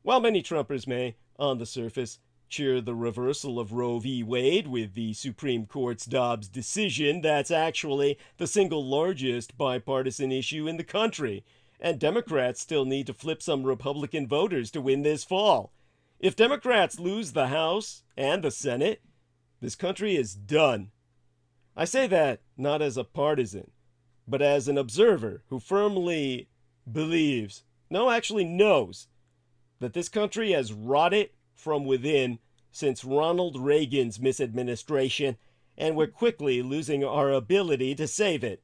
While many Trumpers may, on the surface, cheer the reversal of Roe v. Wade with the Supreme Court's Dobbs decision, that's actually the single largest bipartisan issue in the country, and Democrats still need to flip some Republican voters to win this fall. If Democrats lose the House and the Senate, this country is done. I say that not as a partisan, but as an observer who firmly believes, no, actually knows, that this country has rotted from within since Ronald Reagan's misadministration, and we're quickly losing our ability to save it.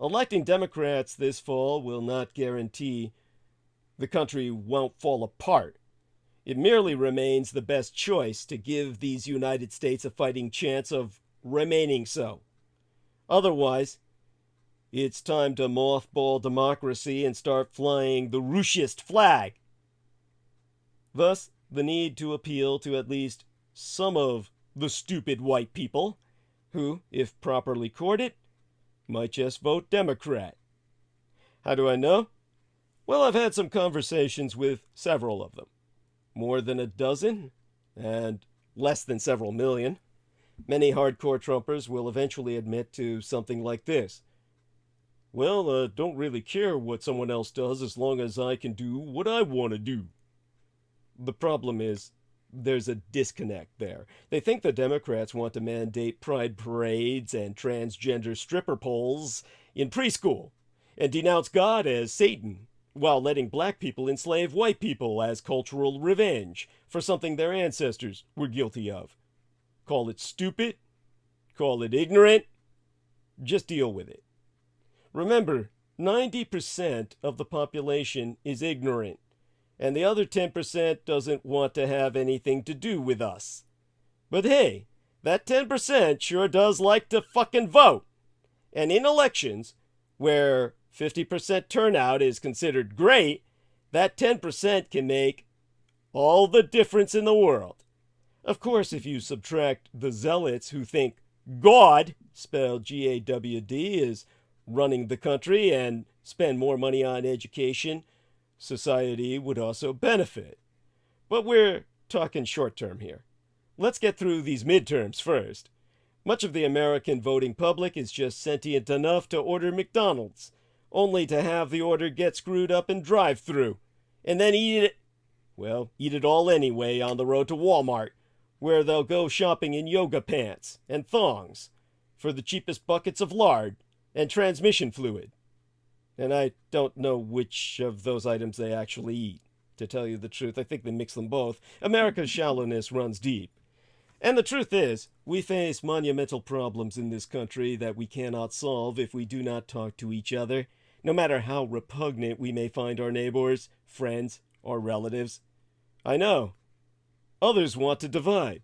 Electing Democrats this fall will not guarantee the country won't fall apart. It merely remains the best choice to give these United States a fighting chance of remaining so. Otherwise, it's time to mothball democracy and start flying the Rushist flag. Thus, the need to appeal to at least some of the stupid white people who, if properly courted, might just vote Democrat. How do I know? Well, I've had some conversations with several of them. More than a dozen, and less than several million. Many hardcore Trumpers will eventually admit to something like this. Well, don't really care what someone else does as long as I can do what I want to do. The problem is, there's a disconnect there. They think the Democrats want to mandate pride parades and transgender stripper poles in preschool, and denounce God as Satan, while letting black people enslave white people as cultural revenge for something their ancestors were guilty of. Call it stupid, call it ignorant, just deal with it. Remember, 90% of the population is ignorant, and the other 10% doesn't want to have anything to do with us. But hey, that 10% sure does like to fucking vote. And in elections, where 50% turnout is considered great, that 10% can make all the difference in the world. Of course, if you subtract the zealots who think God, spelled G-A-W-D, is running the country and spend more money on education, society would also benefit. But we're talking short term here. Let's get through these midterms first. Much of the American voting public is just sentient enough to order McDonald's, only to have the order get screwed up in drive-thru, and then eat it all anyway on the road to Walmart, where they'll go shopping in yoga pants and thongs for the cheapest buckets of lard and transmission fluid. And I don't know which of those items they actually eat. To tell you the truth, I think they mix them both. America's shallowness runs deep. And the truth is, we face monumental problems in this country that we cannot solve if we do not talk to each other, no matter how repugnant we may find our neighbors, friends, or relatives. I know. Others want to divide.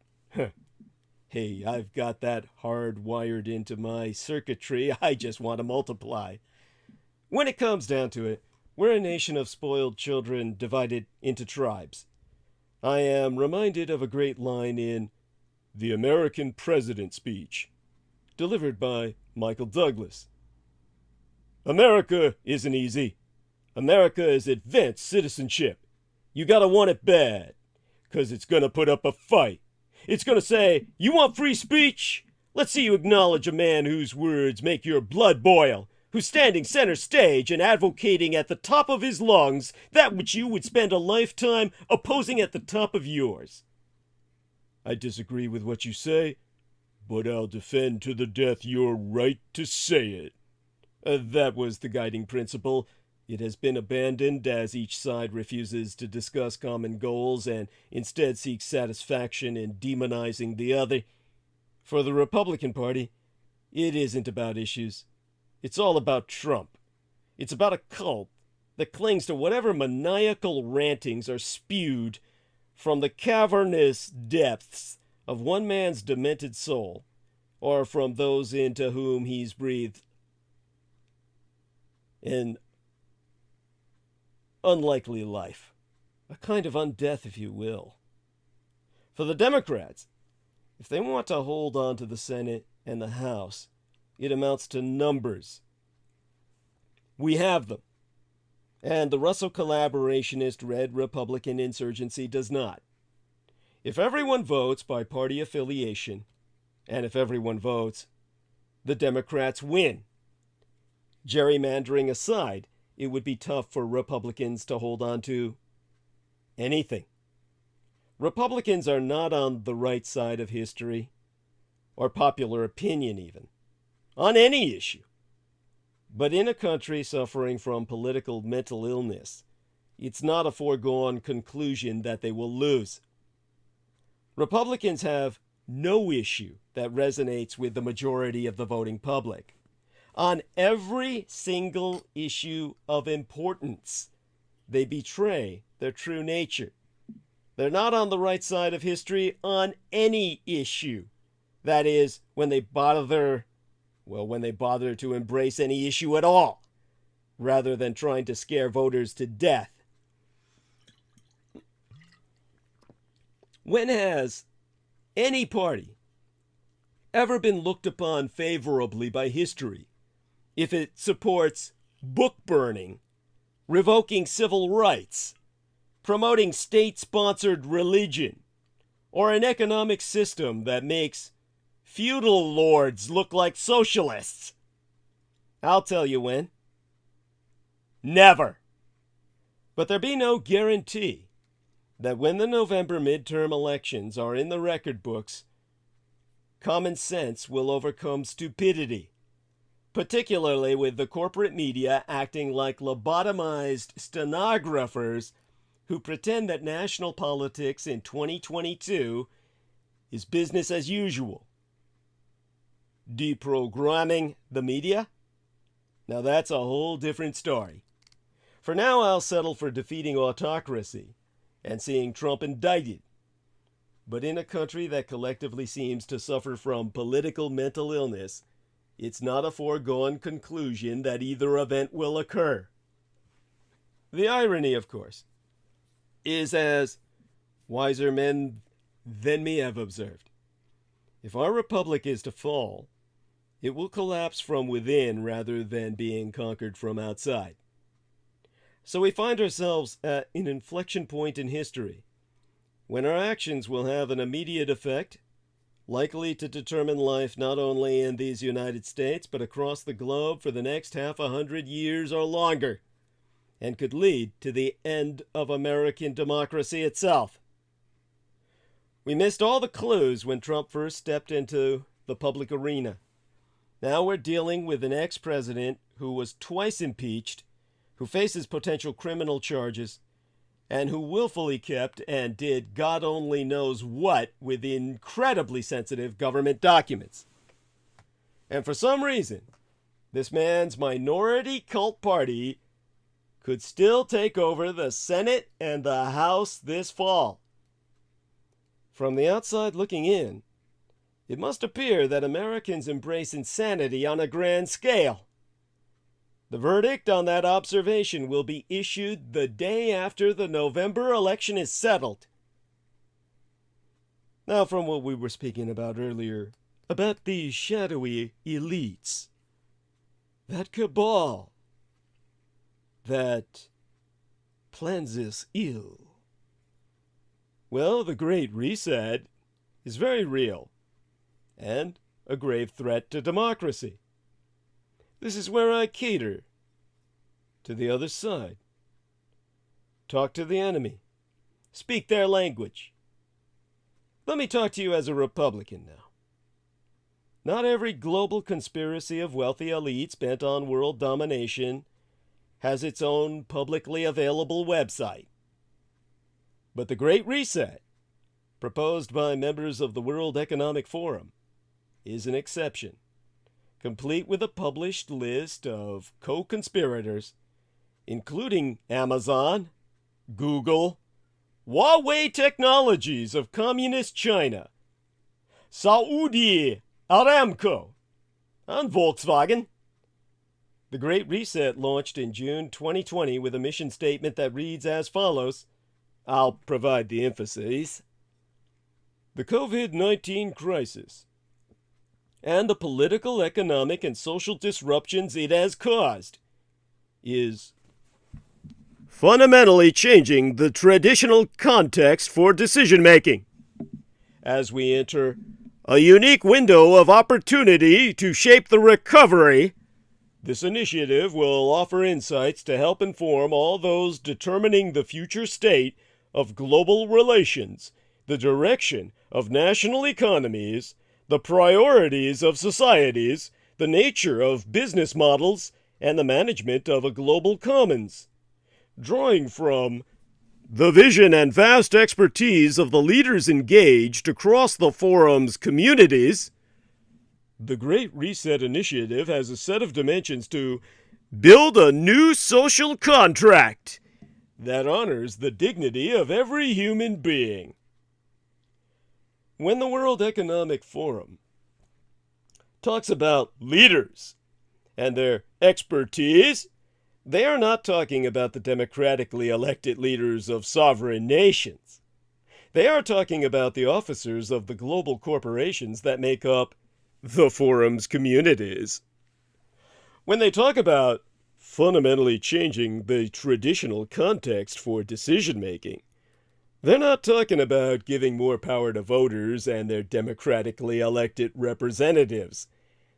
Hey, I've got that hardwired into my circuitry. I just want to multiply. When it comes down to it, we're a nation of spoiled children divided into tribes. I am reminded of a great line in The American President Speech, delivered by Michael Douglas. America isn't easy. America is advanced citizenship. You gotta want it bad, 'cause it's gonna put up a fight. It's gonna say, you want free speech? Let's see you acknowledge a man whose words make your blood boil, who's standing center stage and advocating at the top of his lungs that which you would spend a lifetime opposing at the top of yours. I disagree with what you say, but I'll defend to the death your right to say it. That was the guiding principle. It has been abandoned as each side refuses to discuss common goals and instead seeks satisfaction in demonizing the other. For the Republican Party, it isn't about issues. It's all about Trump. It's about a cult that clings to whatever maniacal rantings are spewed from the cavernous depths of one man's demented soul, or from those into whom he's breathed an unlikely life, a kind of undeath, if you will. For the Democrats, if they want to hold on to the Senate and the House, it amounts to numbers. We have them. And the Russell collaborationist red Republican insurgency does not. If everyone votes by party affiliation, and if everyone votes, the Democrats win. Gerrymandering aside, it would be tough for Republicans to hold on to anything. Republicans are not on the right side of history, or popular opinion even, on any issue. But in a country suffering from political mental illness, it's not a foregone conclusion that they will lose. Republicans have no issue that resonates with the majority of the voting public. On every single issue of importance, they betray their true nature. They're not on the right side of history on any issue. That is, when they bother to embrace any issue at all, rather than trying to scare voters to death. When has any party ever been looked upon favorably by history if it supports book burning, revoking civil rights, promoting state-sponsored religion, or an economic system that makes feudal lords look like socialists? I'll tell you when. Never. But there be no guarantee that when the November midterm elections are in the record books, common sense will overcome stupidity, particularly with the corporate media acting like lobotomized stenographers who pretend that national politics in 2022 is business as usual. Deprogramming the media? Now that's a whole different story. For now, I'll settle for defeating autocracy and seeing Trump indicted. But in a country that collectively seems to suffer from political mental illness, it's not a foregone conclusion that either event will occur. The irony, of course, is as wiser men than me have observed. If our republic is to fall, it will collapse from within rather than being conquered from outside. So we find ourselves at an inflection point in history, when our actions will have an immediate effect, likely to determine life not only in these United States, but across the globe for the next 100 years or longer, and could lead to the end of American democracy itself. We missed all the clues when Trump first stepped into the public arena. Now we're dealing with an ex-president who was twice impeached, who faces potential criminal charges, and who willfully kept and did God only knows what with incredibly sensitive government documents. And for some reason, this man's minority cult party could still take over the Senate and the House this fall. From the outside looking in, it must appear that Americans embrace insanity on a grand scale. The verdict on that observation will be issued the day after the November election is settled. Now, from what we were speaking about earlier, about the shadowy elites, that cabal that plans this ill. Well, the Great Reset is very real and a grave threat to democracy. This is where I cater to the other side. Talk to the enemy. Speak their language. Let me talk to you as a Republican now. Not every global conspiracy of wealthy elites bent on world domination has its own publicly available website. But the Great Reset, proposed by members of the World Economic Forum, is an exception, complete with a published list of co-conspirators, including Amazon, Google, Huawei Technologies of Communist China, Saudi Aramco, and Volkswagen. The Great Reset launched in June 2020 with a mission statement that reads as follows. I'll provide the emphases. The COVID-19 crisis and the political, economic, and social disruptions it has caused is fundamentally changing the traditional context for decision-making. As we enter a unique window of opportunity to shape the recovery, this initiative will offer insights to help inform all those determining the future state of global relations, the direction of national economies, the priorities of societies, the nature of business models, and the management of a global commons. Drawing from the vision and vast expertise of the leaders engaged across the forum's communities, the Great Reset Initiative has a set of dimensions to build a new social contract that honors the dignity of every human being. When the World Economic Forum talks about leaders and their expertise, they are not talking about the democratically elected leaders of sovereign nations. They are talking about the officers of the global corporations that make up the forum's communities. When they talk about fundamentally changing the traditional context for decision-making, they're not talking about giving more power to voters and their democratically elected representatives.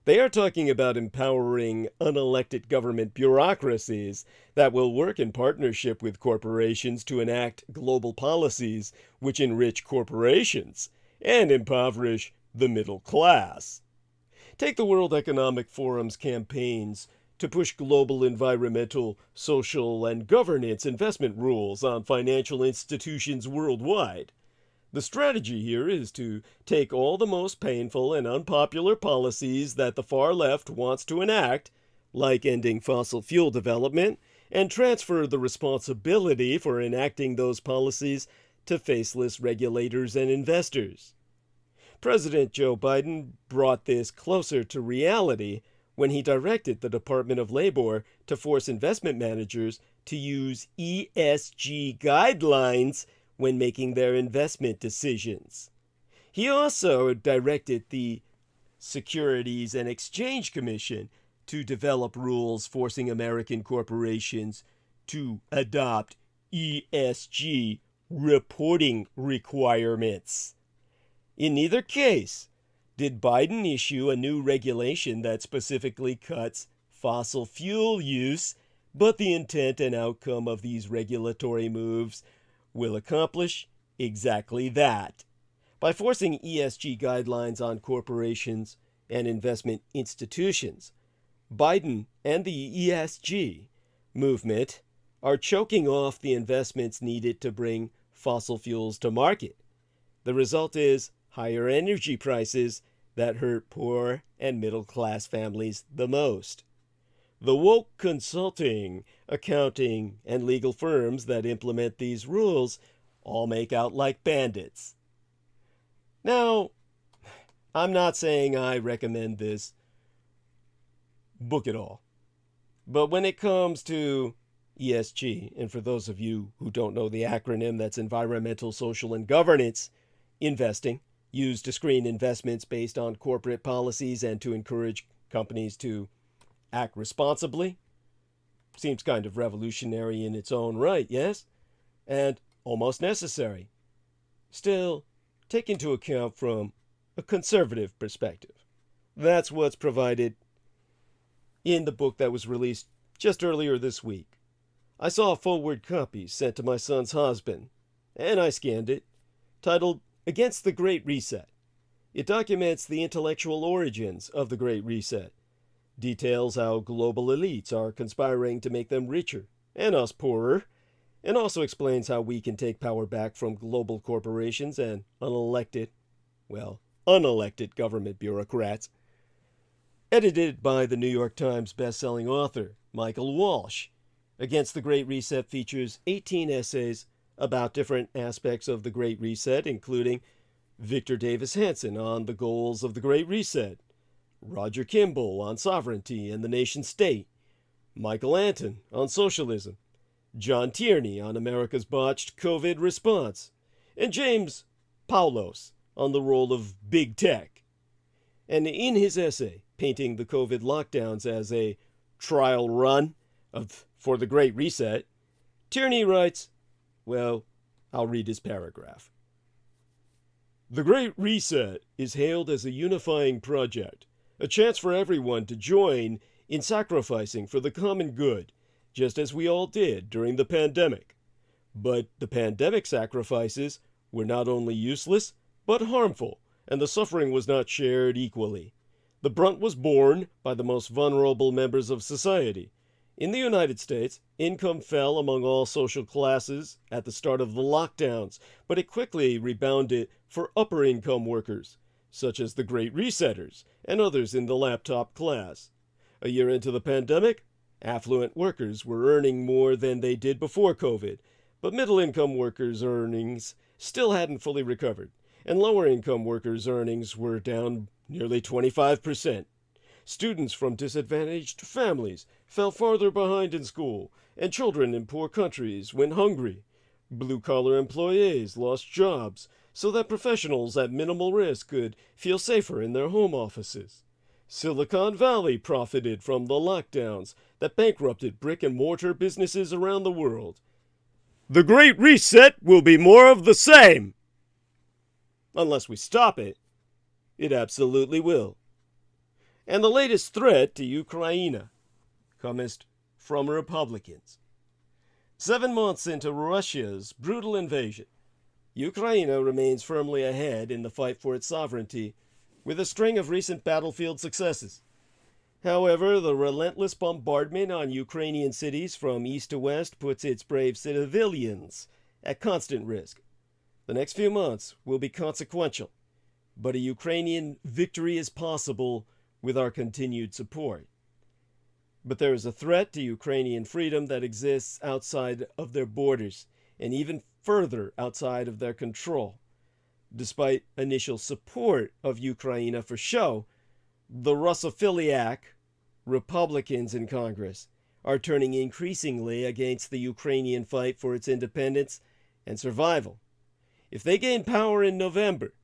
They are talking about empowering unelected government bureaucracies that will work in partnership with corporations to enact global policies which enrich corporations and impoverish the middle class. Take the World Economic Forum's campaigns to push global environmental, social, and governance investment rules on financial institutions worldwide. The strategy here is to take all the most painful and unpopular policies that the far left wants to enact, like ending fossil fuel development, and transfer the responsibility for enacting those policies to faceless regulators and investors. President Joe Biden brought this closer to reality when he directed the Department of Labor to force investment managers to use ESG guidelines when making their investment decisions. He also directed the Securities and Exchange Commission to develop rules forcing American corporations to adopt ESG reporting requirements. In neither case did Biden issue a new regulation that specifically cuts fossil fuel use, but the intent and outcome of these regulatory moves will accomplish exactly that. By forcing ESG guidelines on corporations and investment institutions, Biden and the ESG movement are choking off the investments needed to bring fossil fuels to market. The result is higher energy prices that hurt poor and middle-class families the most. The woke consulting, accounting, and legal firms that implement these rules all make out like bandits. Now, I'm not saying I recommend this book at all, but when it comes to ESG, and for those of you who don't know the acronym, that's Environmental, Social, and Governance investing, used to screen investments based on corporate policies and to encourage companies to act responsibly. Seems kind of revolutionary in its own right, yes? And almost necessary. Still, take into account from a conservative perspective. That's what's provided in the book that was released just earlier this week. I saw a forward copy sent to my son's husband, and I scanned it, titled Against the Great Reset. It documents the intellectual origins of the Great Reset, details how global elites are conspiring to make them richer and us poorer, and also explains how we can take power back from global corporations and unelected government bureaucrats. Edited by the New York Times bestselling author Michael Walsh, Against the Great Reset features 18 essays about different aspects of the Great Reset, including Victor Davis Hanson on the goals of the Great Reset, Roger Kimball on sovereignty and the nation state, Michael Anton on socialism, John Tierney on America's botched COVID response, and James Paulos on the role of big tech. And in his essay, painting the COVID lockdowns as a trial run for the Great Reset, Tierney writes, well, I'll read his paragraph. The Great Reset is hailed as a unifying project, a chance for everyone to join in sacrificing for the common good, just as we all did during the pandemic. But the pandemic sacrifices were not only useless, but harmful, and the suffering was not shared equally. The brunt was borne by the most vulnerable members of society. In the United States, income fell among all social classes at the start of the lockdowns, but it quickly rebounded for upper-income workers, such as the Great Resetters and others in the laptop class. A year into the pandemic, affluent workers were earning more than they did before COVID, but middle-income workers' earnings still hadn't fully recovered, and lower-income workers' earnings were down nearly 25%. Students from disadvantaged families fell farther behind in school, and children in poor countries went hungry. Blue-collar employees lost jobs so that professionals at minimal risk could feel safer in their home offices. Silicon Valley profited from the lockdowns that bankrupted brick-and-mortar businesses around the world. The Great Reset will be more of the same. Unless we stop it, it absolutely will. And the latest threat to Ukraine comes from Republicans. 7 months into Russia's brutal invasion, Ukraine remains firmly ahead in the fight for its sovereignty, with a string of recent battlefield successes. However, the relentless bombardment on Ukrainian cities from east to west puts its brave civilians at constant risk. The next few months will be consequential, but a Ukrainian victory is possible with our continued support. But there is a threat to Ukrainian freedom that exists outside of their borders, and even further outside of their control. Despite initial support of Ukraine for show, the Russophiliac Republicans in Congress are turning increasingly against the Ukrainian fight for its independence and survival. If they gain power in November,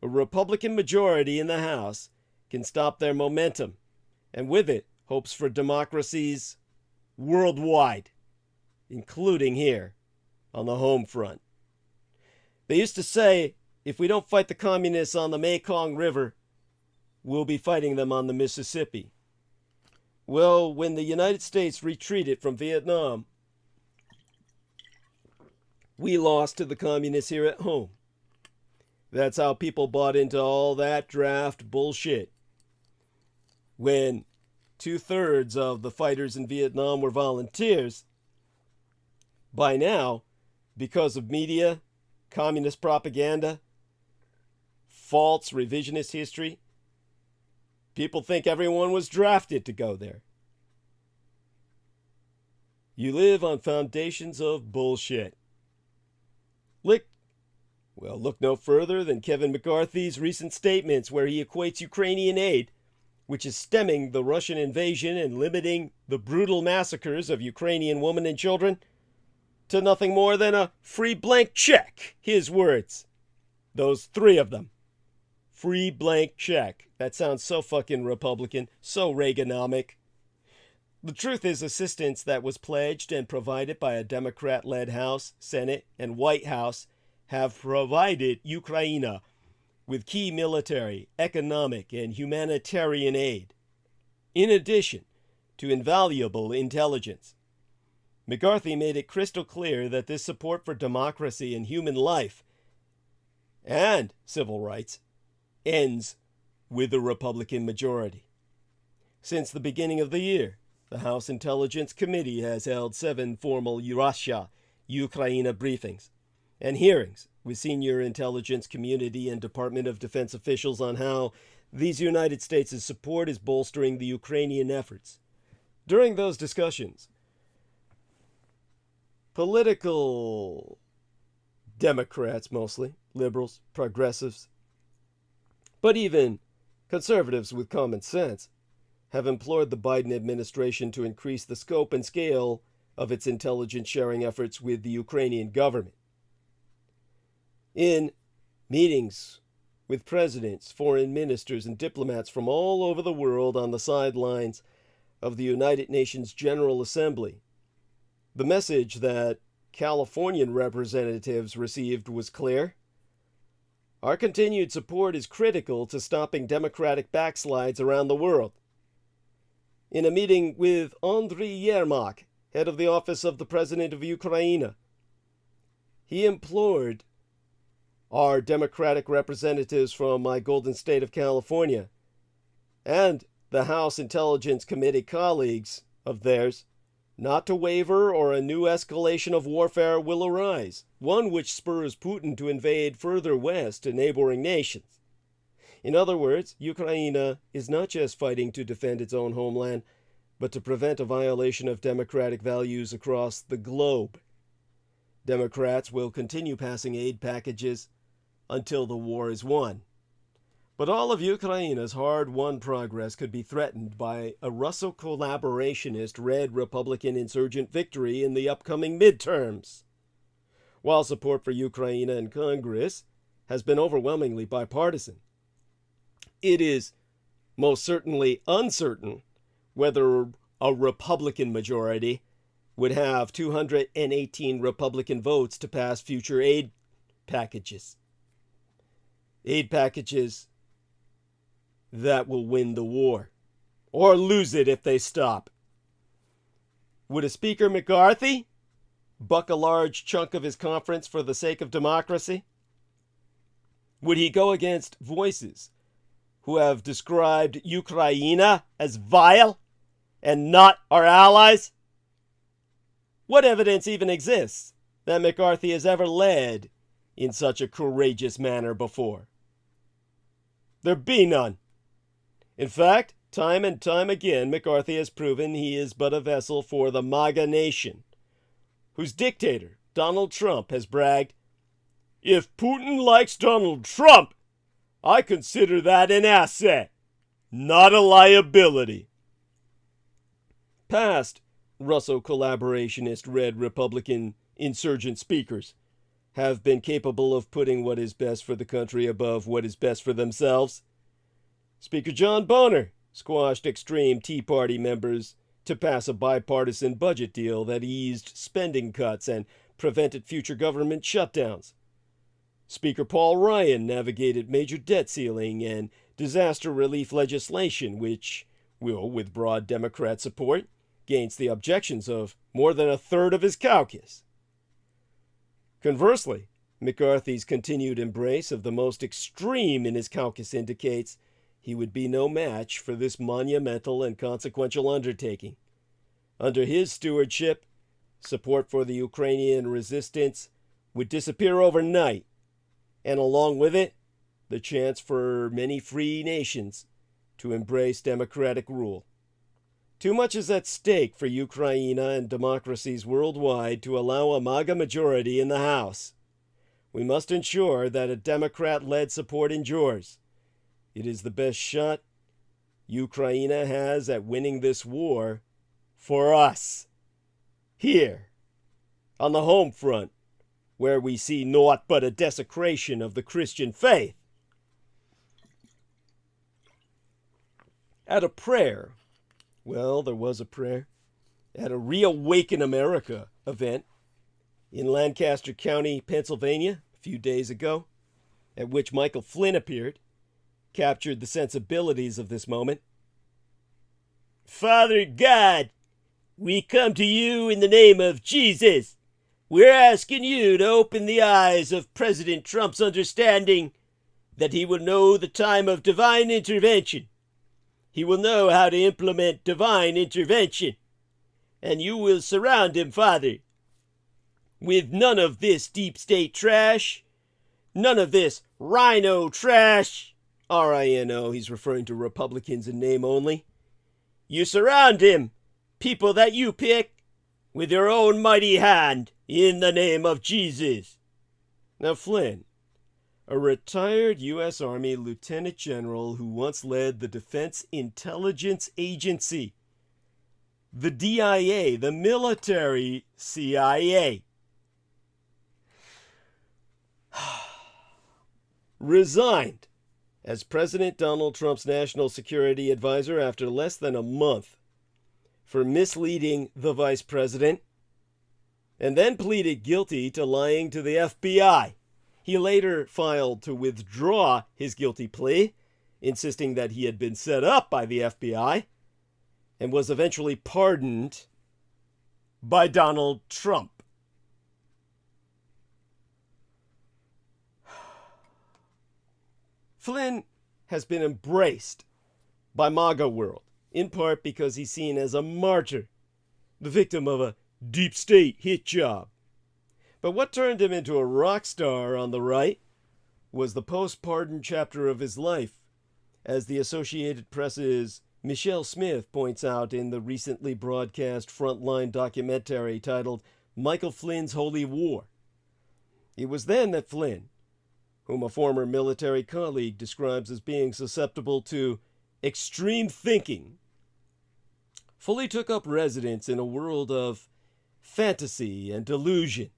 a Republican majority in the House can stop their momentum, and with it, hopes for democracies worldwide, including here on the home front. They used to say, if we don't fight the communists on the Mekong River, we'll be fighting them on the Mississippi. Well, when the United States retreated from Vietnam, we lost to the communists here at home. That's how people bought into all that draft bullshit. When 2/3 of the fighters in Vietnam were volunteers, by now, because of media, communist propaganda, false revisionist history, people think everyone was drafted to go there. You live on foundations of bullshit. Look no further than Kevin McCarthy's recent statements where he equates Ukrainian aid, which is stemming the Russian invasion and limiting the brutal massacres of Ukrainian women and children, to nothing more than a free blank check. His words. Those three of them. Free blank check. That sounds so fucking Republican, so Reaganomic. The truth is, assistance that was pledged and provided by a Democrat-led House, Senate, and White House have provided Ukraine with key military, economic, and humanitarian aid, in addition to invaluable intelligence. McCarthy made it crystal clear that this support for democracy and human life and civil rights ends with a Republican majority. Since the beginning of the year, the House Intelligence Committee has held 7 formal Russia-Ukraine briefings and hearings with senior intelligence community and Department of Defense officials on how these United States' support is bolstering the Ukrainian efforts. During those discussions, political Democrats mostly, liberals, progressives, but even conservatives with common sense, have implored the Biden administration to increase the scope and scale of its intelligence sharing efforts with the Ukrainian government. In meetings with presidents, foreign ministers, and diplomats from all over the world on the sidelines of the United Nations General Assembly, the message that Californian representatives received was clear. Our continued support is critical to stopping democratic backslides around the world. In a meeting with Andriy Yermak, head of the Office of the President of Ukraine, he implored our Democratic representatives from my golden state of California and the House Intelligence Committee colleagues of theirs not to waver, or a new escalation of warfare will arise, one which spurs Putin to invade further west to neighboring nations. In other words, Ukraine is not just fighting to defend its own homeland, but to prevent a violation of democratic values across the globe. Democrats will continue passing aid packages until the war is won. But all of Ukraine's hard-won progress could be threatened by a Russo-collaborationist red Republican insurgent victory in the upcoming midterms. While support for Ukraine in Congress has been overwhelmingly bipartisan, it is most certainly uncertain whether a Republican majority would have 218 Republican votes to pass future aid packages. Aid packages that will win the war, or lose it if they stop. Would a Speaker McCarthy buck a large chunk of his conference for the sake of democracy? Would he go against voices who have described Ukraine as vile and not our allies? What evidence even exists that McCarthy has ever led in such a courageous manner before? There be none. In fact, time and time again, McCarthy has proven he is but a vessel for the MAGA nation, whose dictator, Donald Trump, has bragged, "If Putin likes Donald Trump, I consider that an asset, not a liability." Past Russo collaborationist red Republican insurgent speakers have been capable of putting what is best for the country above what is best for themselves. Speaker John Boehner squashed extreme Tea Party members to pass a bipartisan budget deal that eased spending cuts and prevented future government shutdowns. Speaker Paul Ryan navigated major debt ceiling and disaster relief legislation, which will, with broad Democrat support, gains the objections of more than a third of his caucus. Conversely, McCarthy's continued embrace of the most extreme in his caucus indicates he would be no match for this monumental and consequential undertaking. Under his stewardship, support for the Ukrainian resistance would disappear overnight, and along with it, the chance for many free nations to embrace democratic rule. Too much is at stake for Ukraine and democracies worldwide to allow a MAGA majority in the House. We must ensure that a Democrat-led support endures. It is the best shot Ukraine has at winning this war for us. Here, on the home front, where we see naught but a desecration of the Christian faith. At a prayer, well, there was a prayer, at a Reawaken America event in Lancaster County, Pennsylvania, a few days ago, at which Michael Flynn appeared, captured the sensibilities of this moment. Father God, we come to you in the name of Jesus. We're asking you to open the eyes of President Trump's understanding that he will know the time of divine intervention. He will know how to implement divine intervention. And you will surround him, Father, with none of this deep state trash, none of this rhino trash, R-I-N-O, he's referring to Republicans in name only. You surround him, people that you pick, with your own mighty hand, in the name of Jesus. Now, Flynn, a retired U.S. Army lieutenant general who once led the Defense Intelligence Agency, the DIA, the military CIA, resigned as President Donald Trump's national security advisor after less than a month for misleading the vice president, and then pleaded guilty to lying to the FBI. He later filed to withdraw his guilty plea, insisting that he had been set up by the FBI, and was eventually pardoned by Donald Trump. Flynn has been embraced by MAGA world, in part because he's seen as a martyr, the victim of a deep state hit job. But what turned him into a rock star on the right was the post-pardon chapter of his life, as the Associated Press's Michelle Smith points out in the recently broadcast Frontline documentary titled Michael Flynn's Holy War. It was then that Flynn, whom a former military colleague describes as being susceptible to extreme thinking, fully took up residence in a world of fantasy and delusion,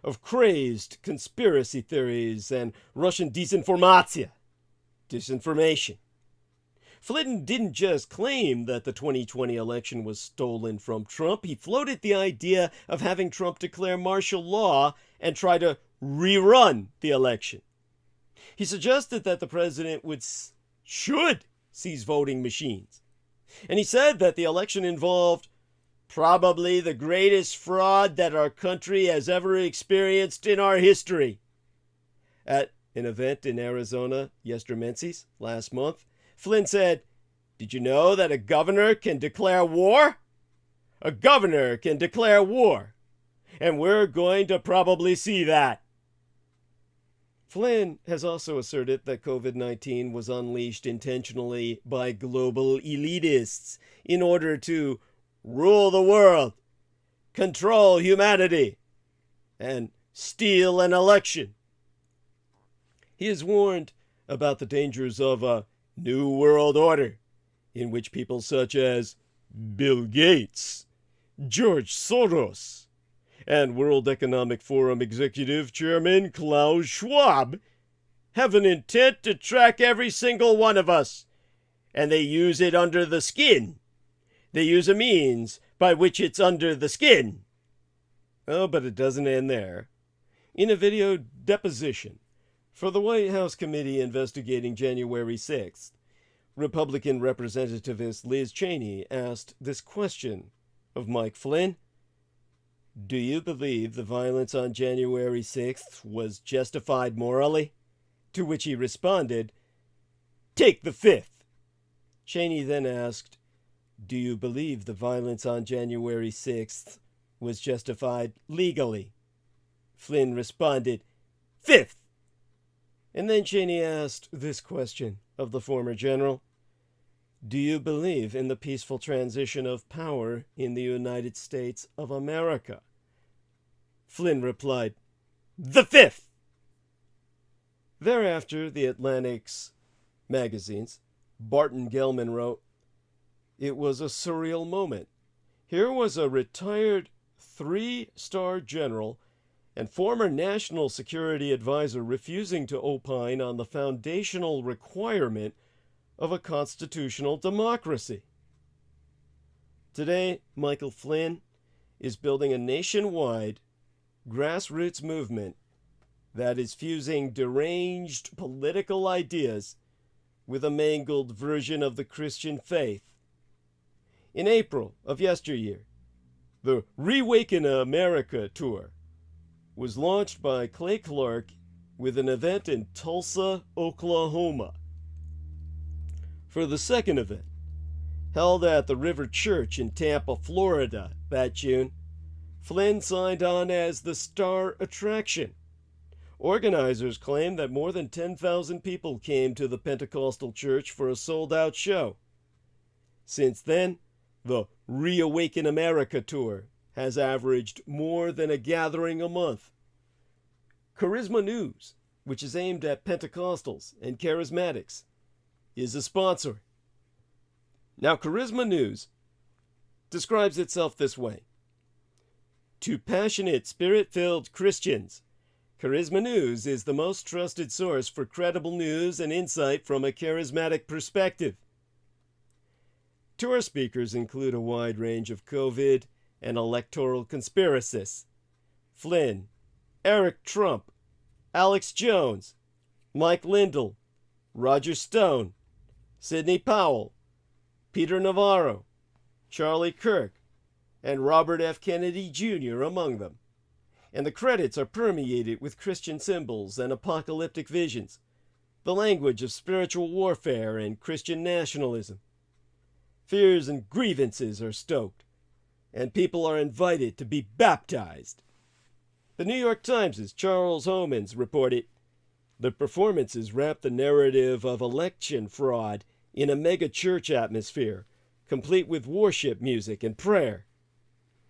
of crazed conspiracy theories and Russian disinformation. Flynn didn't just claim that the 2020 election was stolen from Trump. He floated the idea of having Trump declare martial law and try to rerun the election. He suggested that the president should seize voting machines. And he said that the election involved probably the greatest fraud that our country has ever experienced in our history. At an event in Arizona, yesterday, last month, Flynn said, "Did you know that a governor can declare war? A governor can declare war. And we're going to probably see that." Flynn has also asserted that COVID-19 was unleashed intentionally by global elitists in order to rule the world, control humanity, and steal an election. He has warned about the dangers of a new world order in which people such as Bill Gates George Soros and World Economic Forum Executive Chairman Klaus Schwab have an intent to track every single one of us, and they use it under the skin. They use a means by which it's under the skin. Oh, but it doesn't end there. In a video deposition for the White House committee investigating January 6th, Republican Representativist Liz Cheney asked this question of Mike Flynn: "Do you believe the violence on January 6th was justified morally?" To which he responded, "Take the 5th." Cheney then asked, "Do you believe the violence on January 6th was justified legally?" Flynn responded, "5th." And then Cheney asked this question of the former general: "Do you believe in the peaceful transition of power in the United States of America?" Flynn replied, "The 5th." Thereafter, the Atlantic's magazines, Barton Gellman wrote, "It was a surreal moment. Here was a retired 3-star general and former national security advisor refusing to opine on the foundational requirement of a constitutional democracy." Today, Michael Flynn is building a nationwide grassroots movement that is fusing deranged political ideas with a mangled version of the Christian faith. In April of yesteryear, the Reawaken America tour was launched by Clay Clark with an event in Tulsa, Oklahoma. For the second event, held at the River Church in Tampa, Florida that June, Flynn signed on as the star attraction. Organizers claim that more than 10,000 people came to the Pentecostal church for a sold-out show. Since then, the Reawaken America tour has averaged more than a gathering a month. Charisma News, which is aimed at Pentecostals and charismatics, is a sponsor. Now, Charisma News describes itself this way: "To passionate, spirit-filled Christians, Charisma News is the most trusted source for credible news and insight from a charismatic perspective." Tour speakers include a wide range of COVID and electoral conspiracists: Flynn, Eric Trump, Alex Jones, Mike Lindell, Roger Stone, Sidney Powell, Peter Navarro, Charlie Kirk, and Robert F. Kennedy Jr. among them. And the credits are permeated with Christian symbols and apocalyptic visions, the language of spiritual warfare and Christian nationalism. Fears and grievances are stoked, and people are invited to be baptized. The New York Times' Charles Homans reported, "The performances wrap the narrative of election fraud in a mega-church atmosphere, complete with worship music and prayer."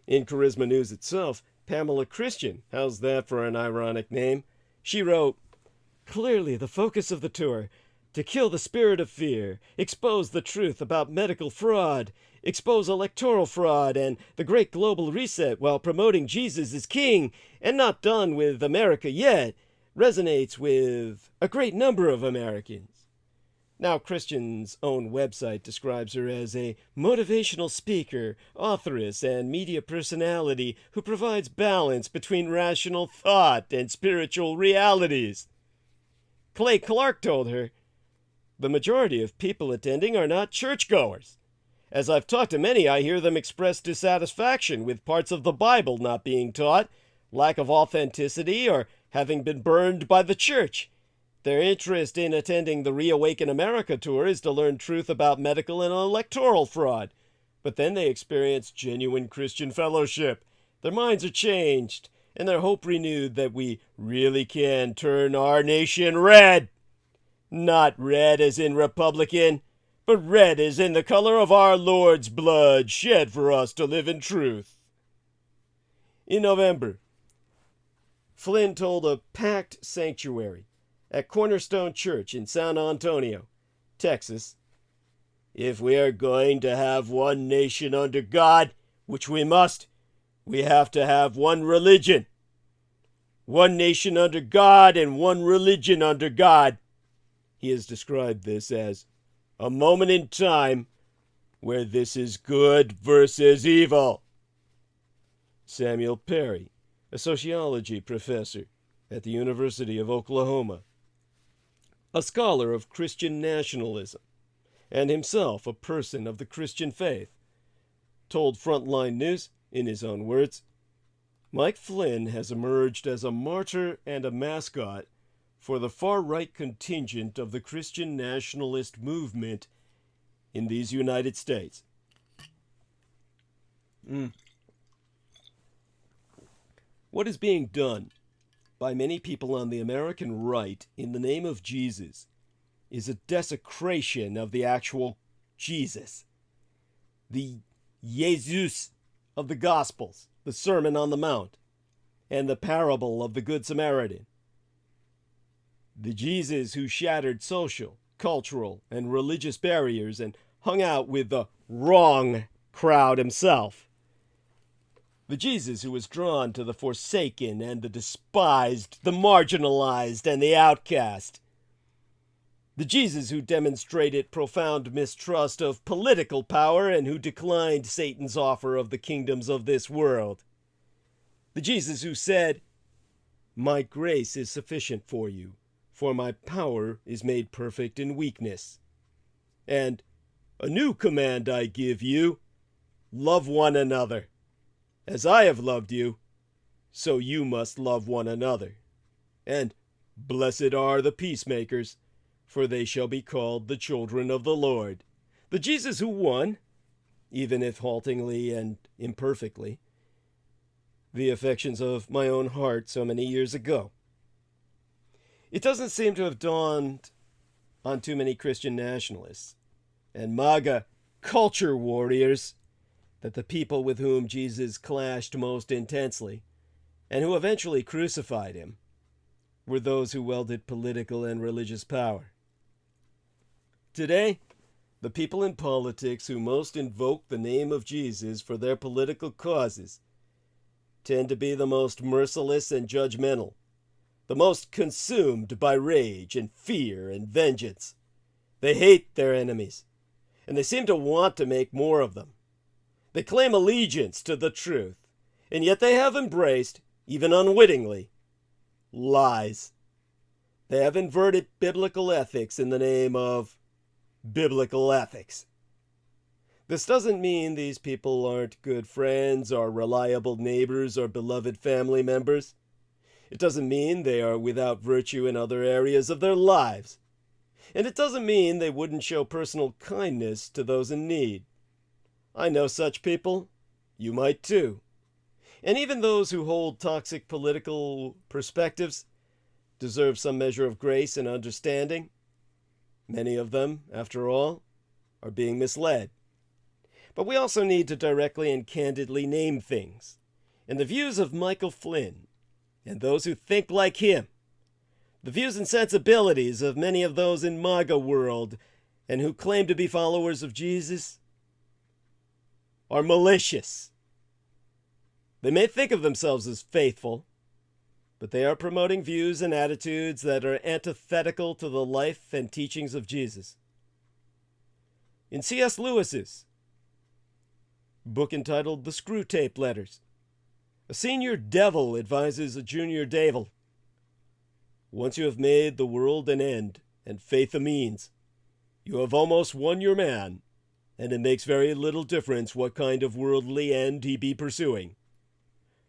In Charisma News itself, Pamela Christian, how's that for an ironic name? She wrote, "Clearly the focus of the tour, to kill the spirit of fear, expose the truth about medical fraud, expose electoral fraud and the great global reset while promoting Jesus as king, and not done with America yet, resonates with a great number of Americans." Now, Christian's own website describes her as a motivational speaker, authoress, and media personality who provides balance between rational thought and spiritual realities. Clay Clark told her, "The majority of people attending are not churchgoers. As I've talked to many, I hear them express dissatisfaction with parts of the Bible not being taught, lack of authenticity, or having been burned by the church. Their interest in attending the Reawaken America tour is to learn truth about medical and electoral fraud. But then they experience genuine Christian fellowship. Their minds are changed, and their hope renewed that we really can turn our nation red. Not red as in Republican, but red as in the color of our Lord's blood shed for us to live in truth." In November, Flynn told a packed sanctuary at Cornerstone Church in San Antonio, Texas, "If we are going to have one nation under God, which we must, we have to have one religion. One nation under God and one religion under God. He has described this as a moment in time where this is good versus evil. Samuel Perry, a sociology professor at the University of Oklahoma, a scholar of Christian nationalism, and himself a person of the Christian faith, told Frontline News, in his own words, Mike Flynn has emerged as a martyr and a mascot for the far-right contingent of the Christian nationalist movement in these United States. What is being done by many people on the American right in the name of Jesus is a desecration of the actual Jesus, the Jesus of the Gospels, the Sermon on the Mount, and the parable of the Good Samaritan. The Jesus who shattered social, cultural, and religious barriers and hung out with the wrong crowd himself. The Jesus who was drawn to the forsaken and the despised, the marginalized and the outcast. The Jesus who demonstrated profound mistrust of political power and who declined Satan's offer of the kingdoms of this world. The Jesus who said, "My grace is sufficient for you, for my power is made perfect in weakness." And, "A new command I give you, love one another. As I have loved you, so you must love one another." And, "Blessed are the peacemakers, for they shall be called the children of the Lord." The Jesus who won, even if haltingly and imperfectly, the affections of my own heart so many years ago. It doesn't seem to have dawned on too many Christian nationalists and MAGA culture warriors that the people with whom Jesus clashed most intensely, and who eventually crucified him, were those who wielded political and religious power. Today, the people in politics who most invoke the name of Jesus for their political causes tend to be the most merciless and judgmental, the most consumed by rage and fear and vengeance. They hate their enemies, and they seem to want to make more of them. They claim allegiance to the truth, and yet they have embraced, even unwittingly, lies. They have inverted biblical ethics in the name of biblical ethics. This doesn't mean these people aren't good friends or reliable neighbors or beloved family members. It doesn't mean they are without virtue in other areas of their lives. And it doesn't mean they wouldn't show personal kindness to those in need. I know such people. You might too. And even those who hold toxic political perspectives deserve some measure of grace and understanding. Many of them, after all, are being misled. But we also need to directly and candidly name things. And the views of Michael Flynn, and those who think like him, the views and sensibilities of many of those in MAGA world and who claim to be followers of Jesus, are malicious. They may think of themselves as faithful, but they are promoting views and attitudes that are antithetical to the life and teachings of Jesus. In C.S. Lewis's book entitled The Screw Tape Letters, a senior devil advises a junior devil, "Once you have made the world an end and faith a means, you have almost won your man, and it makes very little difference what kind of worldly end he be pursuing,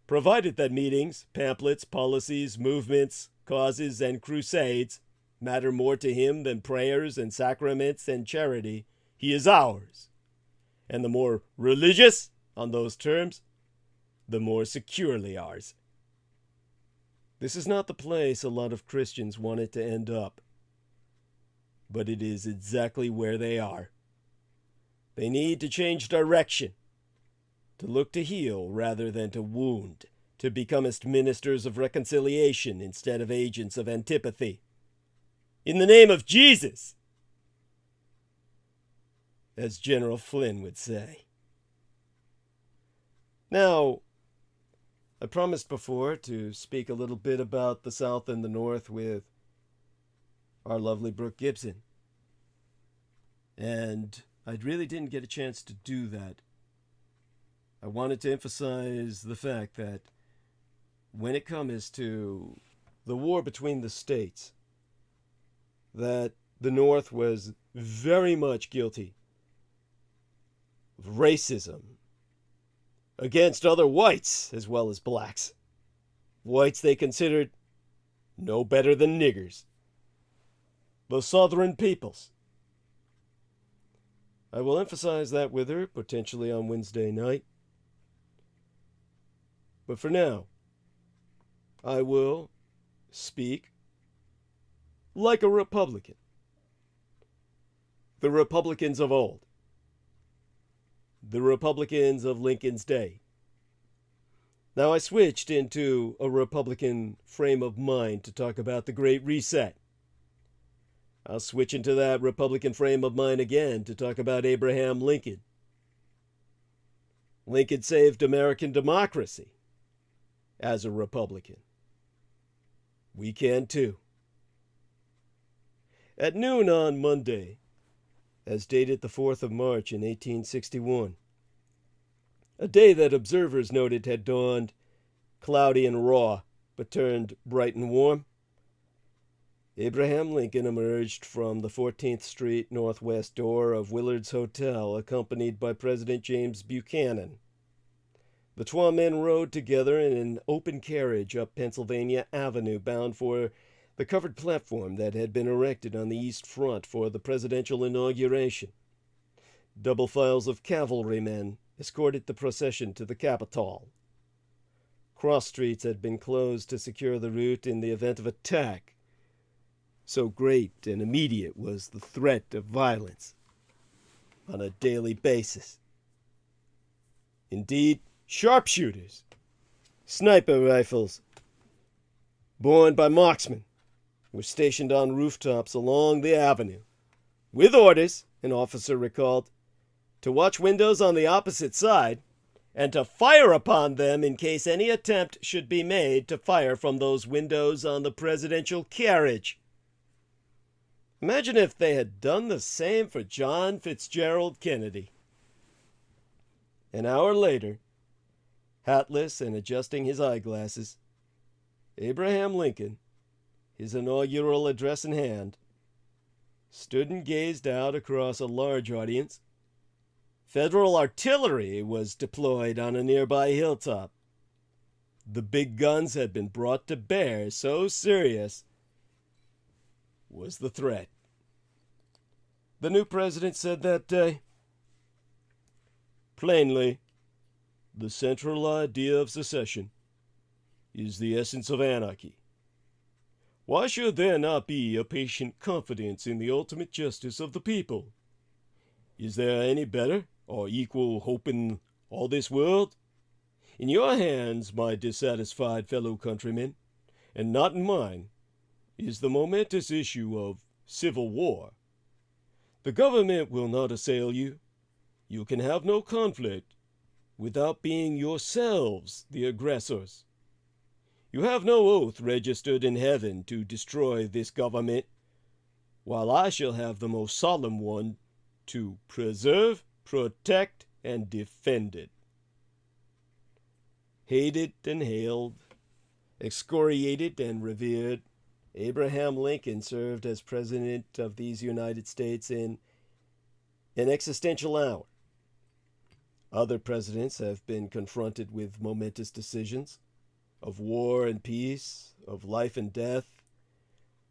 provided that meetings, pamphlets, policies, movements, causes, and crusades matter more to him than prayers and sacraments and charity, he is ours. And the more religious on those terms, the more securely ours." This is not the place a lot of Christians want it to end up, but it is exactly where they are. They need to change direction, to look to heal rather than to wound, to becomest ministers of reconciliation instead of agents of antipathy. In the name of Jesus, as General Flynn would say. Now, I promised before to speak a little bit about the South and the North with our lovely Brooke Gibson. And I really didn't get a chance to do that. I wanted to emphasize the fact that when it comes to the war between the states, that the North was very much guilty of racism against other whites as well as blacks. Whites they considered no better than niggers. The Southern peoples. I will emphasize that with her, potentially on Wednesday night. But for now, I will speak like a Republican. The Republicans of old. The Republicans of Lincoln's day. Now I switched into a Republican frame of mind to talk about the Great Reset. I'll switch into that Republican frame of mind again to talk about Abraham Lincoln. Lincoln saved American democracy as a Republican. We can too. At noon on Monday, as dated the 4th of March in 1861, a day that observers noted had dawned cloudy and raw, but turned bright and warm, Abraham Lincoln emerged from the 14th Street northwest door of Willard's Hotel, accompanied by President James Buchanan. The two men rode together in an open carriage up Pennsylvania Avenue, bound for the covered platform that had been erected on the east front for the presidential inauguration. Double files of cavalrymen escorted the procession to the Capitol. Cross streets had been closed to secure the route in the event of attack. So great and immediate was the threat of violence on a daily basis. Indeed, sharpshooters, sniper rifles, borne by marksmen, were stationed on rooftops along the avenue, with orders, an officer recalled, to watch windows on the opposite side and to fire upon them in case any attempt should be made to fire from those windows on the presidential carriage. Imagine if they had done the same for John Fitzgerald Kennedy. An hour later, hatless and adjusting his eyeglasses, Abraham Lincoln, his inaugural address in hand, stood and gazed out across a large audience. Federal artillery was deployed on a nearby hilltop. The big guns had been brought to bear, so serious was the threat. The new president said that day, "Plainly, the central idea of secession is the essence of anarchy. Why should there not be a patient confidence in the ultimate justice of the people? Is there any better or equal hope in all this world? In your hands, my dissatisfied fellow countrymen, and not in mine, is the momentous issue of civil war. The government will not assail you. You can have no conflict without being yourselves the aggressors. You have no oath registered in heaven to destroy this government, while I shall have the most solemn one to preserve, protect, and defend it." Hated and hailed, excoriated and revered, Abraham Lincoln served as President of these United States in an existential hour. Other presidents have been confronted with momentous decisions of war and peace, of life and death,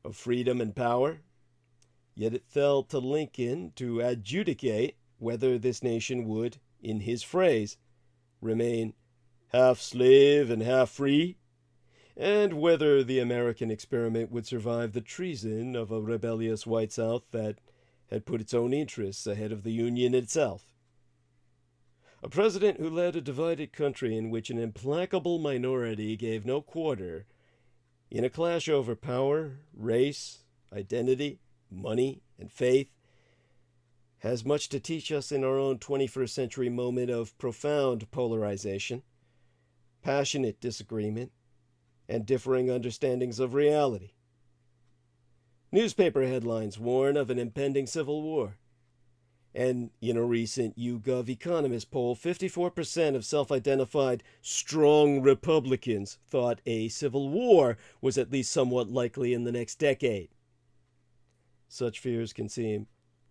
of freedom and power. Yet it fell to Lincoln to adjudicate whether this nation would, in his phrase, remain half slave and half free, and whether the American experiment would survive the treason of a rebellious white South that had put its own interests ahead of the Union itself. A president who led a divided country in which an implacable minority gave no quarter in a clash over power, race, identity, money, and faith has much to teach us in our own 21st century moment of profound polarization, passionate disagreement, and differing understandings of reality. Newspaper headlines warn of an impending civil war. And in a recent YouGov Economist poll, 54% of self-identified strong Republicans thought a civil war was at least somewhat likely in the next decade. Such fears can seem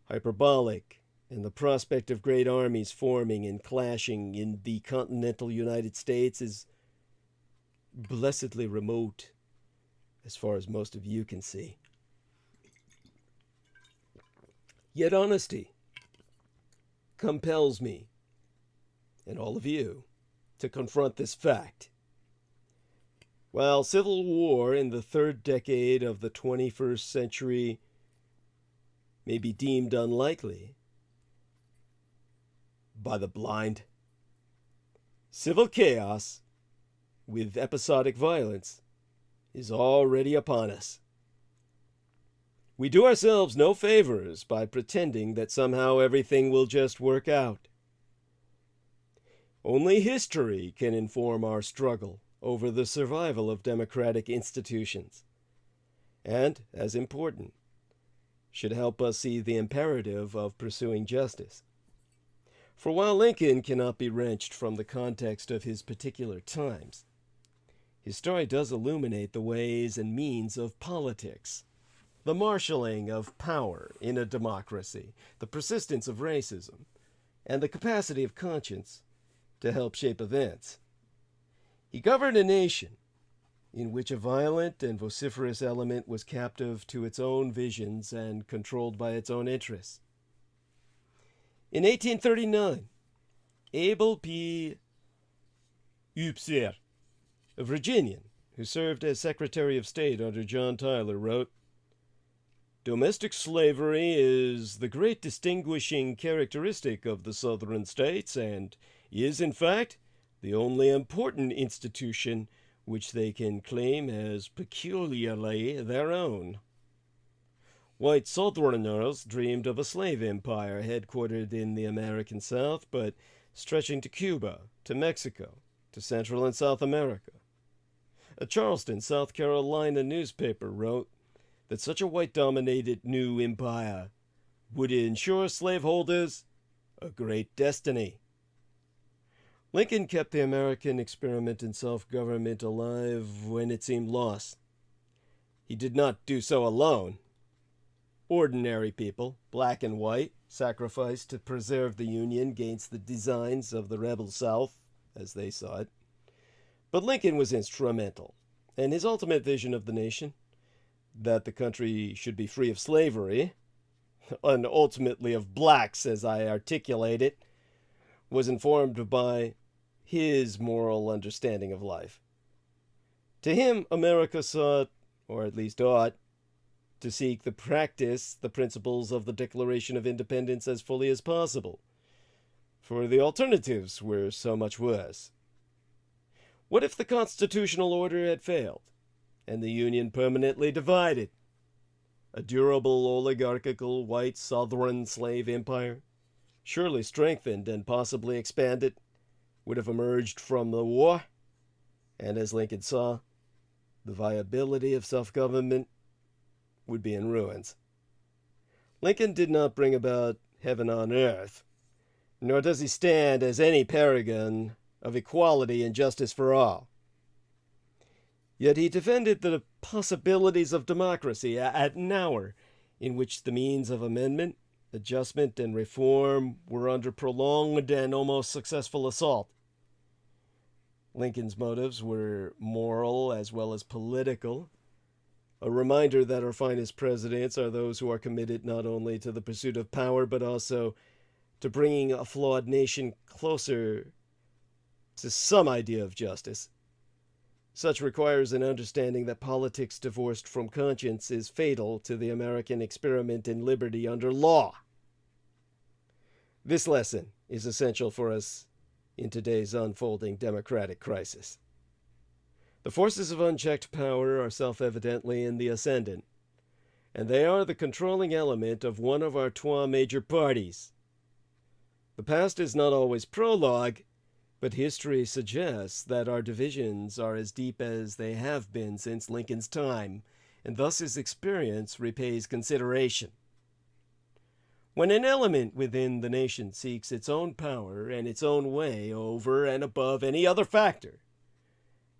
hyperbolic, and the prospect of great armies forming and clashing in the continental United States is blessedly remote, as far as most of you can see. Yet honesty compels me, and all of you, to confront this fact. While civil war in the third decade of the 21st century may be deemed unlikely by the blind, civil chaos with episodic violence is already upon us. We do ourselves no favors by pretending that somehow everything will just work out. Only history can inform our struggle over the survival of democratic institutions, and, as important, should help us see the imperative of pursuing justice. For while Lincoln cannot be wrenched from the context of his particular times, his story does illuminate the ways and means of politics, the marshaling of power in a democracy, the persistence of racism, and the capacity of conscience to help shape events. He governed a nation in which a violent and vociferous element was captive to its own visions and controlled by its own interests. In 1839, Abel P. Upser, a Virginian who served as Secretary of State under John Tyler, wrote, "Domestic slavery is the great distinguishing characteristic of the Southern states and is, in fact, the only important institution which they can claim as peculiarly their own." White Southerners dreamed of a slave empire headquartered in the American South, but stretching to Cuba, to Mexico, to Central and South America. A Charleston, South Carolina newspaper wrote that such a white-dominated new empire would ensure slaveholders a great destiny. Lincoln kept the American experiment in self-government alive when it seemed lost. He did not do so alone. Ordinary people, black and white, sacrificed to preserve the Union against the designs of the rebel South, as they saw it. But Lincoln was instrumental, and his ultimate vision of the nation, that the country should be free of slavery, and ultimately of blacks, as I articulate it, was informed by his moral understanding of life. To him, America sought, or at least ought, to seek the principles of the Declaration of Independence as fully as possible, for the alternatives were so much worse. What if the constitutional order had failed, and the Union permanently divided? A durable oligarchical white Southern slave empire, surely strengthened and possibly expanded, would have emerged from the war, and as Lincoln saw, the viability of self-government would be in ruins. Lincoln did not bring about heaven on earth, nor does he stand as any paragon of equality and justice for all. Yet he defended the possibilities of democracy at an hour in which the means of amendment, adjustment, and reform were under prolonged and almost successful assault. Lincoln's motives were moral as well as political, a reminder that our finest presidents are those who are committed not only to the pursuit of power, but also to bringing a flawed nation closer to some idea of justice. Such requires an understanding that politics divorced from conscience is fatal to the American experiment in liberty under law. This lesson is essential for us in today's unfolding democratic crisis. The forces of unchecked power are self-evidently in the ascendant, and they are the controlling element of one of our trois major parties. The past is not always prologue, but history suggests that our divisions are as deep as they have been since Lincoln's time, and thus his experience repays consideration. When an element within the nation seeks its own power and its own way over and above any other factor,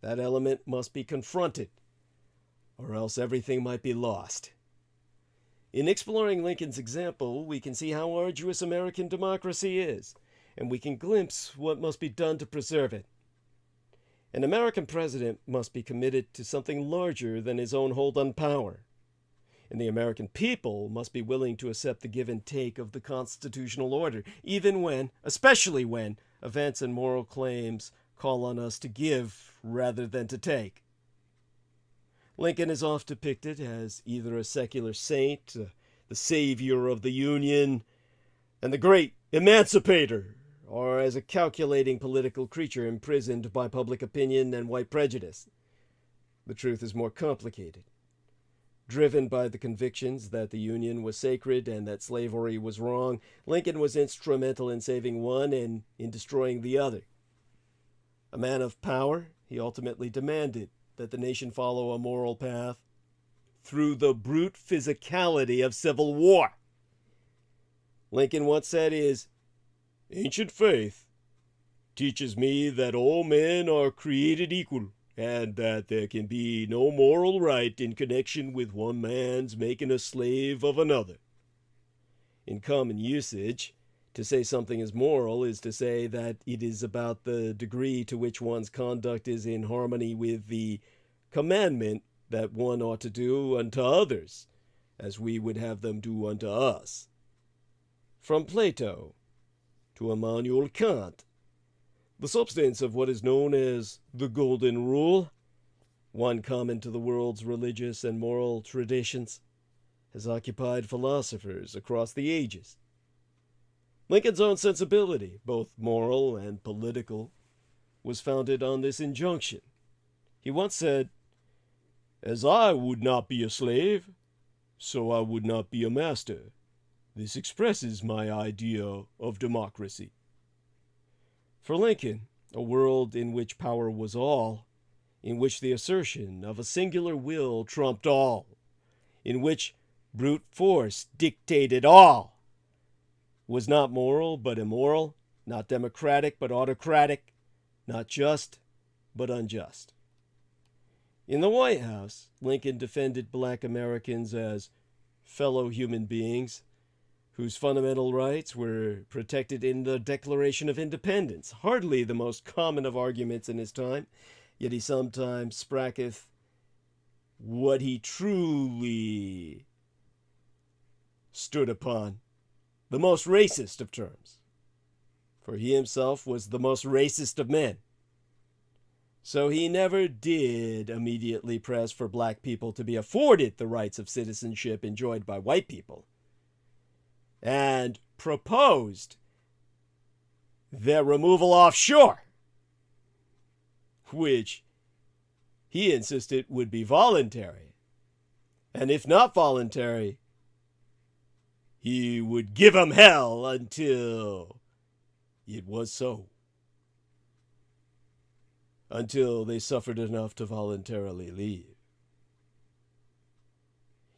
that element must be confronted, or else everything might be lost. In exploring Lincoln's example, we can see how arduous American democracy is, and we can glimpse what must be done to preserve it. An American president must be committed to something larger than his own hold on power, and the American people must be willing to accept the give and take of the constitutional order, even when, especially when, events and moral claims call on us to give rather than to take. Lincoln is oft depicted as either a secular saint, the savior of the Union, and the great emancipator, or as a calculating political creature imprisoned by public opinion and white prejudice. The truth is more complicated. Driven by the convictions that the Union was sacred and that slavery was wrong, Lincoln was instrumental in saving one and in destroying the other. A man of power, he ultimately demanded that the nation follow a moral path through the brute physicality of civil war. Lincoln once said his ancient faith teaches me that all men are created equal, and that there can be no moral right in connection with one man's making a slave of another. In common usage, to say something is moral is to say that it is about the degree to which one's conduct is in harmony with the commandment that one ought to do unto others, as we would have them do unto us. From Plato to Immanuel Kant, the substance of what is known as the Golden Rule, one common to the world's religious and moral traditions, has occupied philosophers across the ages. Lincoln's own sensibility, both moral and political, was founded on this injunction. He once said, "As I would not be a slave, so I would not be a master. This expresses my idea of democracy." For Lincoln, a world in which power was all, in which the assertion of a singular will trumped all, in which brute force dictated all, was not moral but immoral, not democratic but autocratic, not just but unjust. In the White House, Lincoln defended black Americans as fellow human beings whose fundamental rights were protected in the Declaration of Independence, hardly the most common of arguments in his time, yet he sometimes spracketh what he truly stood upon, the most racist of terms, for he himself was the most racist of men. So he never did immediately press for black people to be afforded the rights of citizenship enjoyed by white people, and proposed their removal offshore, which he insisted would be voluntary, and if not voluntary, he would give them hell until it was so, until they suffered enough to voluntarily leave.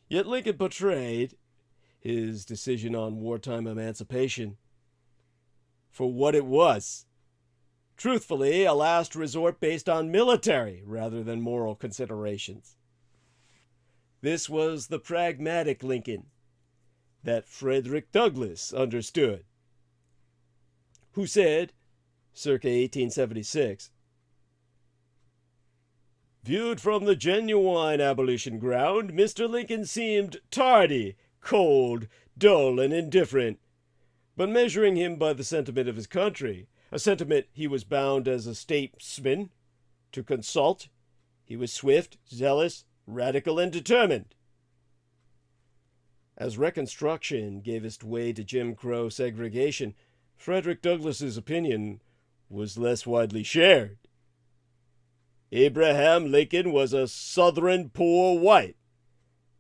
Yet Lincoln portrayed his decision on wartime emancipation for what it was. Truthfully, a last resort based on military rather than moral considerations. This was the pragmatic Lincoln that Frederick Douglass understood, who said, circa 1876, "Viewed from the genuine abolition ground, Mr. Lincoln seemed tardy, cold, dull, and indifferent. But measuring him by the sentiment of his country, a sentiment he was bound as a statesman to consult, he was swift, zealous, radical, and determined." As Reconstruction gave its way to Jim Crow segregation, Frederick Douglass's opinion was less widely shared. Abraham Lincoln was a Southern poor white,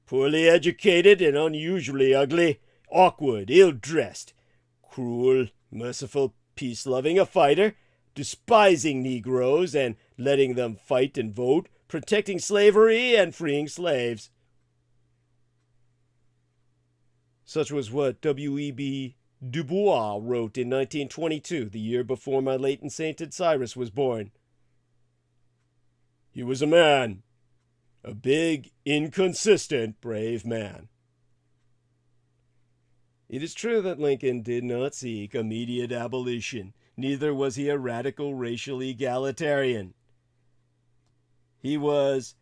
poorly educated and unusually ugly, awkward, ill-dressed, cruel, merciful, peace-loving a fighter, despising Negroes and letting them fight and vote, protecting slavery and freeing slaves. Such was what W.E.B. Du Bois wrote in 1922, the year before my late and sainted Cyrus was born. He was a man, a big, inconsistent, brave man. It is true that Lincoln did not seek immediate abolition, neither was he a radical racial egalitarian. He was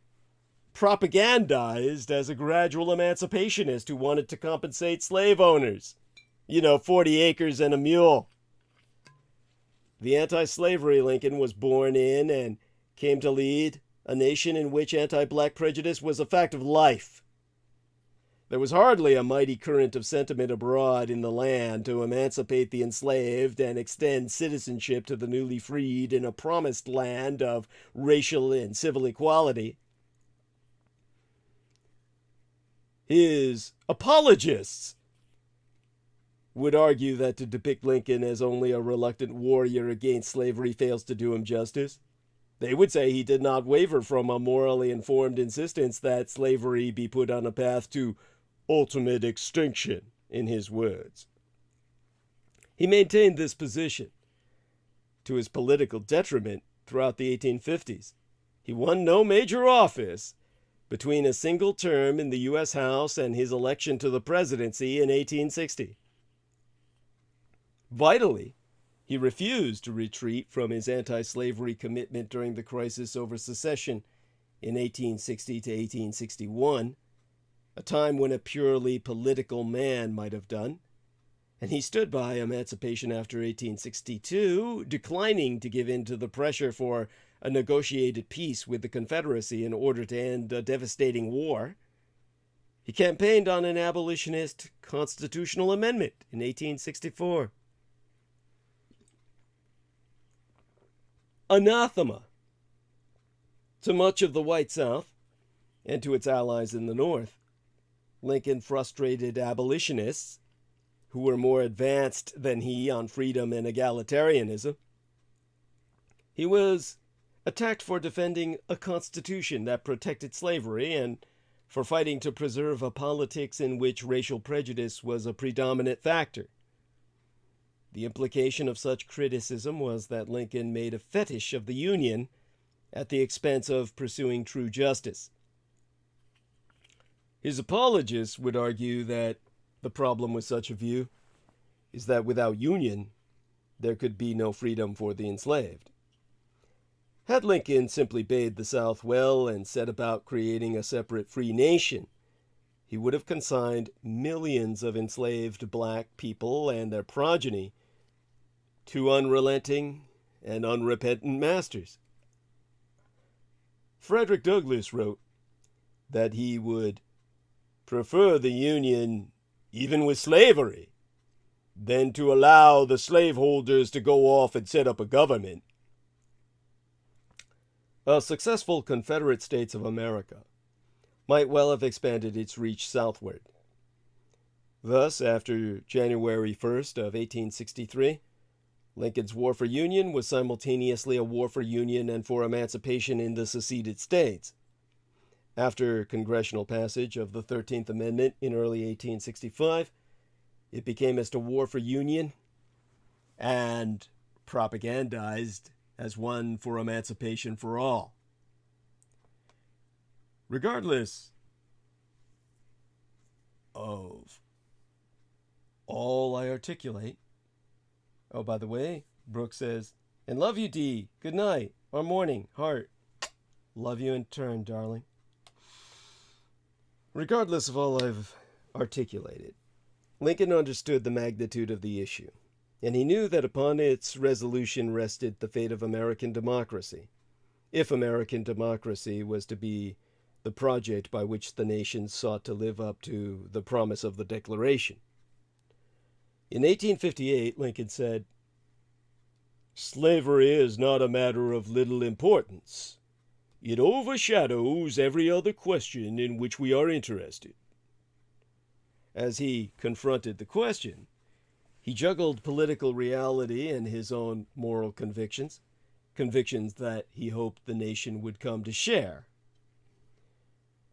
propagandized as a gradual emancipationist who wanted to compensate slave owners. 40 acres and a mule. The anti-slavery Lincoln was born in and came to lead a nation in which anti-black prejudice was a fact of life. There was hardly a mighty current of sentiment abroad in the land to emancipate the enslaved and extend citizenship to the newly freed in a promised land of racial and civil equality. His apologists would argue that to depict Lincoln as only a reluctant warrior against slavery fails to do him justice. They would say he did not waver from a morally informed insistence that slavery be put on a path to ultimate extinction, in his words. He maintained this position to his political detriment throughout the 1850s. He won no major office between a single term in the U.S. House and his election to the presidency in 1860. Vitally, he refused to retreat from his anti-slavery commitment during the crisis over secession in 1860 to 1861, a time when a purely political man might have done, and he stood by emancipation after 1862, declining to give in to the pressure for a negotiated peace with the Confederacy in order to end a devastating war. He campaigned on an abolitionist constitutional amendment in 1864. Anathema to much of the white South and to its allies in the North, Lincoln frustrated abolitionists who were more advanced than he on freedom and egalitarianism. He was attacked for defending a constitution that protected slavery and for fighting to preserve a politics in which racial prejudice was a predominant factor. The implication of such criticism was that Lincoln made a fetish of the Union at the expense of pursuing true justice. His apologists would argue that the problem with such a view is that without union, there could be no freedom for the enslaved. Had Lincoln simply bade the South well and set about creating a separate free nation, he would have consigned millions of enslaved black people and their progeny to unrelenting and unrepentant masters. Frederick Douglass wrote that he would prefer the Union even with slavery than to allow the slaveholders to go off and set up a government. A successful Confederate States of America might well have expanded its reach southward. Thus, after January 1st of 1863, Lincoln's war for union was simultaneously a war for union and for emancipation in the seceded states. After congressional passage of the 13th Amendment in early 1865, it became as a war for union and propagandized as one for emancipation for all. Regardless of all I articulate, oh, by the way, Brooke says, and love you, D. Good night, or morning, heart. Love you in turn, darling. Regardless of all I've articulated, Lincoln understood the magnitude of the issue, and he knew that upon its resolution rested the fate of American democracy, if American democracy was to be the project by which the nation sought to live up to the promise of the Declaration. In 1858, Lincoln said, "Slavery is not a matter of little importance. it overshadows every other question in which we are interested. As he confronted the question, he juggled political reality and his own moral convictions, convictions that he hoped the nation would come to share.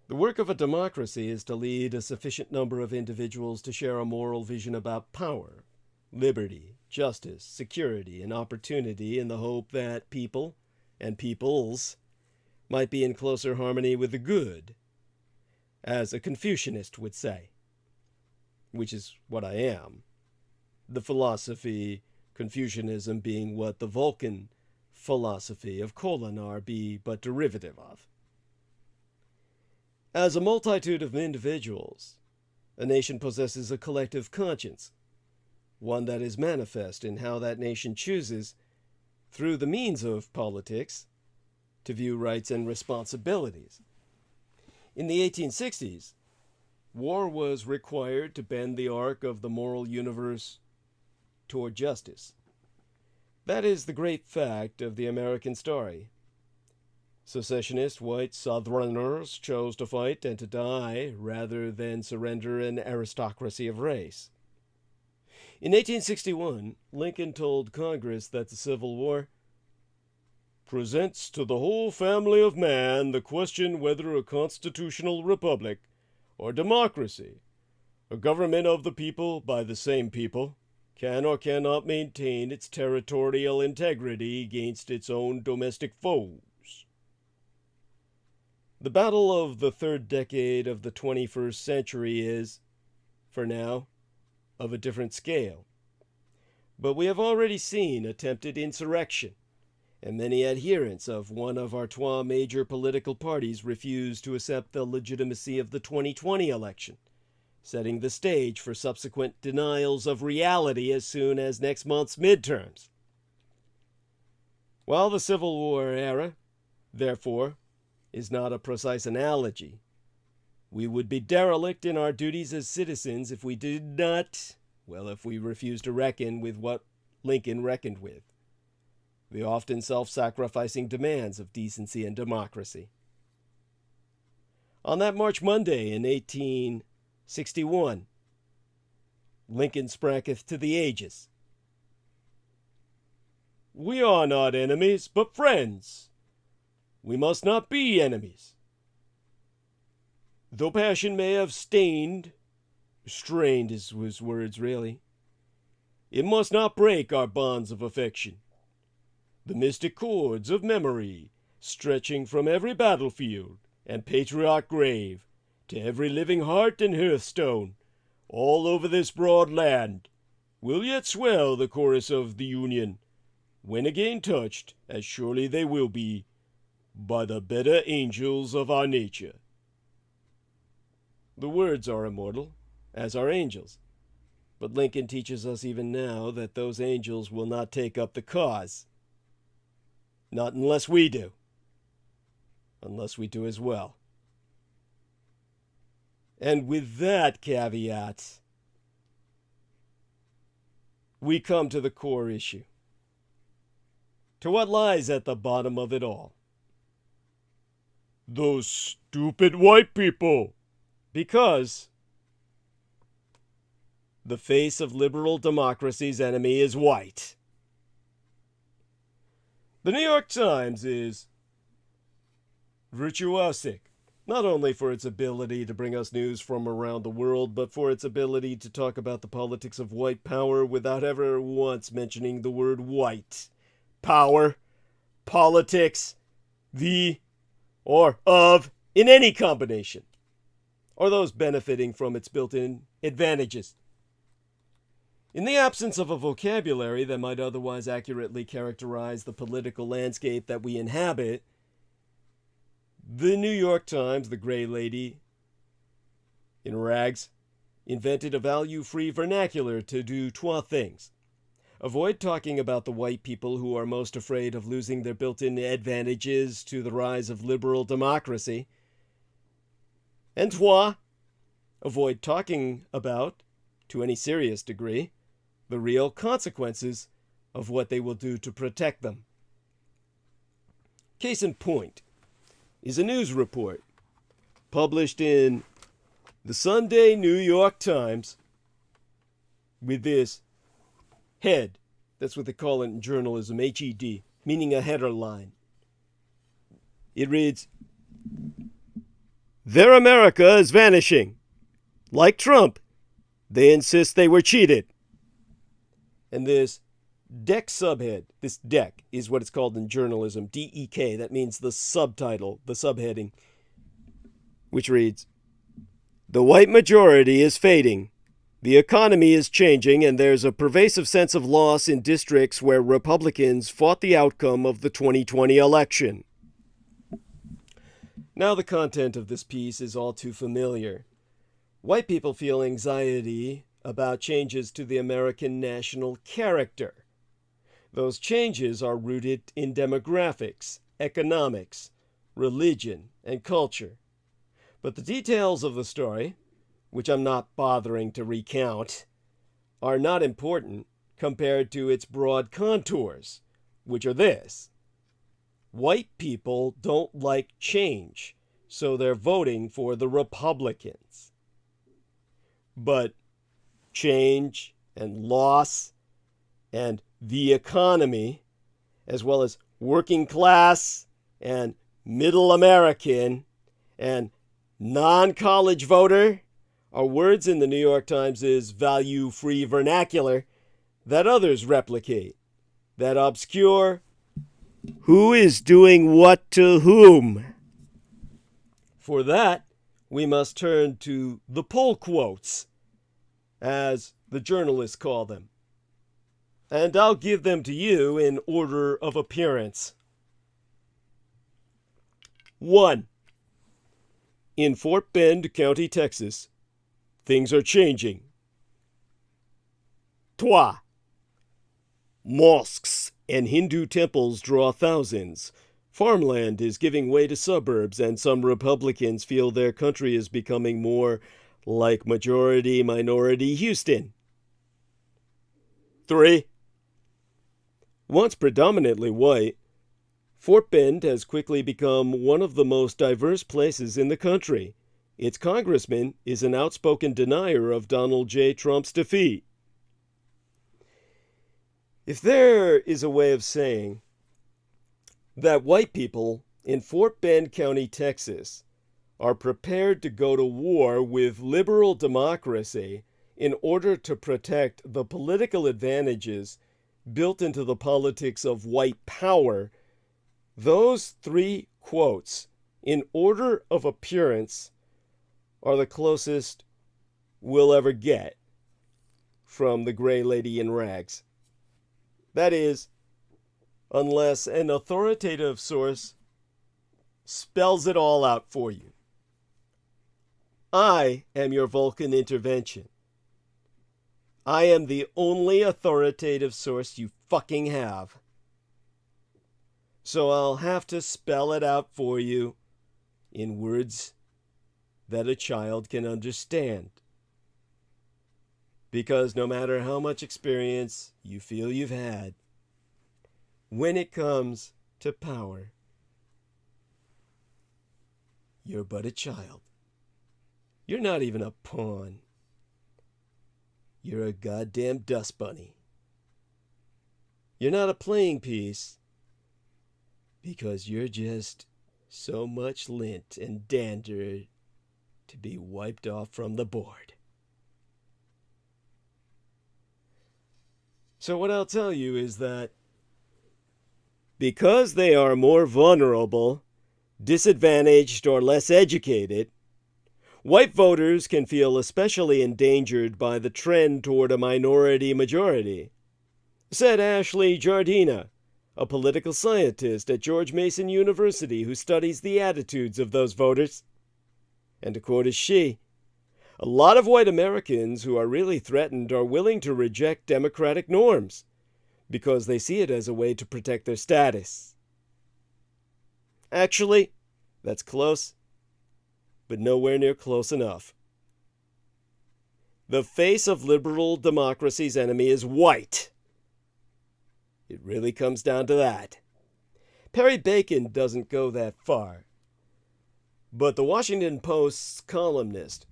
The work of a democracy is to lead a sufficient number of individuals to share a moral vision about power, liberty, justice, security, and opportunity in the hope that people and peoples might be in closer harmony with the good, as a Confucianist would say, which is what I am. The philosophy, Confucianism being what the Vulcan philosophy of Kolinar be but derivative of. As a multitude of individuals, a nation possesses a collective conscience, one that is manifest in how that nation chooses, through the means of politics, to view rights and responsibilities. In the 1860s, war was required to bend the arc of the moral universe toward justice. That is the great fact of the American story. Secessionist white Southerners chose to fight and to die rather than surrender an aristocracy of race. In 1861, Lincoln told Congress that the Civil War presents to the whole family of man the question whether a constitutional republic or democracy, a government of the people by the same people, can or cannot maintain its territorial integrity against its own domestic foes. The battle of the third decade of the 21st century is, for now, of a different scale. But we have already seen attempted insurrection, and many adherents of one of our trois major political parties refuse to accept the legitimacy of the 2020 election, setting the stage for subsequent denials of reality as soon as next month's midterms. While the Civil War era, therefore, is not a precise analogy, we would be derelict in our duties as citizens if we did not, if we refused to reckon with what Lincoln reckoned with, the often self-sacrificing demands of decency and democracy. On that March Monday in 1861, Lincoln spraketh to the aegis. We are not enemies, but friends. We must not be enemies. Though passion may have strained is his words really, it must not break our bonds of affection. The mystic cords of memory, stretching from every battlefield and patriot grave to every living heart and hearthstone, all over this broad land, will yet swell the chorus of the Union, when again touched, as surely they will be, by the better angels of our nature. The words are immortal, as are angels, but Lincoln teaches us even now that those angels will not take up the cause. Not unless we do. Unless we do as well. And with that caveat, we come to the core issue. To what lies at the bottom of it all. Those stupid white people. Because the face of liberal democracy's enemy is white. The New York Times is virtuosic, not only for its ability to bring us news from around the world, but for its ability to talk about the politics of white power without ever once mentioning the word white. Power, politics, the, or of, in any combination, or those benefiting from its built-in advantages. In the absence of a vocabulary that might otherwise accurately characterize the political landscape that we inhabit, the New York Times, the Gray Lady in rags, invented a value-free vernacular to do trois things. Avoid talking about the white people who are most afraid of losing their built-in advantages to the rise of liberal democracy. And trois, avoid talking about, to any serious degree, the real consequences of what they will do to protect them. Case in point, is a news report published in the Sunday New York Times with this head. That's what they call it in journalism, HED, meaning a header line. It reads, "Their America is vanishing. Like Trump, they insist they were cheated." And this DEK subhead, this DEK is what it's called in journalism, DEK, that means the subtitle, the subheading, which reads, "The white majority is fading. The economy is changing, and there's a pervasive sense of loss in districts where Republicans fought the outcome of the 2020 election." Now the content of this piece is all too familiar. White people feel anxiety about changes to the American national character. Those changes are rooted in demographics, economics, religion, and culture. But the details of the story, which I'm not bothering to recount, are not important compared to its broad contours, which are this. White people don't like change, so they're voting for the Republicans. But change and loss and the economy, as well as working class and middle American and non-college voter, are words in the New York Times' value-free vernacular that others replicate, that obscure who is doing what to whom. For that, we must turn to the pull quotes, as the journalists call them. And I'll give them to you in order of appearance. 1. In Fort Bend County, Texas, things are changing. 2. Mosques and Hindu temples draw thousands. Farmland is giving way to suburbs, and some Republicans feel their country is becoming more like majority-minority Houston. 3. Once predominantly white, Fort Bend has quickly become one of the most diverse places in the country. Its congressman is an outspoken denier of Donald J. Trump's defeat. If there is a way of saying that white people in Fort Bend County, Texas, are prepared to go to war with liberal democracy in order to protect the political advantages built into the politics of white power, those 3 quotes, in order of appearance, are the closest we'll ever get from the gray lady in rags. That is, unless an authoritative source spells it all out for you. I am your Vulcan intervention. I am the only authoritative source you fucking have. So I'll have to spell it out for you in words that a child can understand. Because no matter how much experience you feel you've had, when it comes to power, you're but a child. You're not even a pawn. You're a goddamn dust bunny. You're not a playing piece because you're just so much lint and dander to be wiped off from the board. So what I'll tell you is that because they are more vulnerable, disadvantaged, or less educated, white voters can feel especially endangered by the trend toward a minority majority, said Ashley Jardina, a political scientist at George Mason University who studies the attitudes of those voters. And to quote as she, "A lot of white Americans who are really threatened are willing to reject democratic norms because they see it as a way to protect their status." Actually, that's close, but nowhere near close enough. The face of liberal democracy's enemy is white. It really comes down to that. Perry Bacon doesn't go that far, But the Washington Post's columnist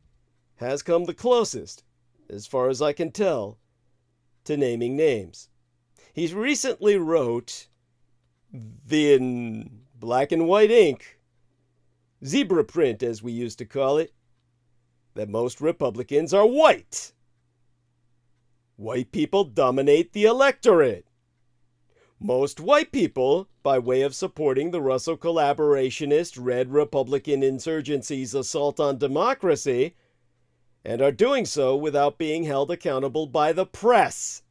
has come the closest, as far as I can tell, to naming names. He's recently wrote in black and white ink, zebra print as we used to call it, that most Republicans are white. White people dominate the electorate. Most white people, by way of supporting the Russo collaborationist Red Republican insurgency's assault on democracy, and are doing so without being held accountable by the press.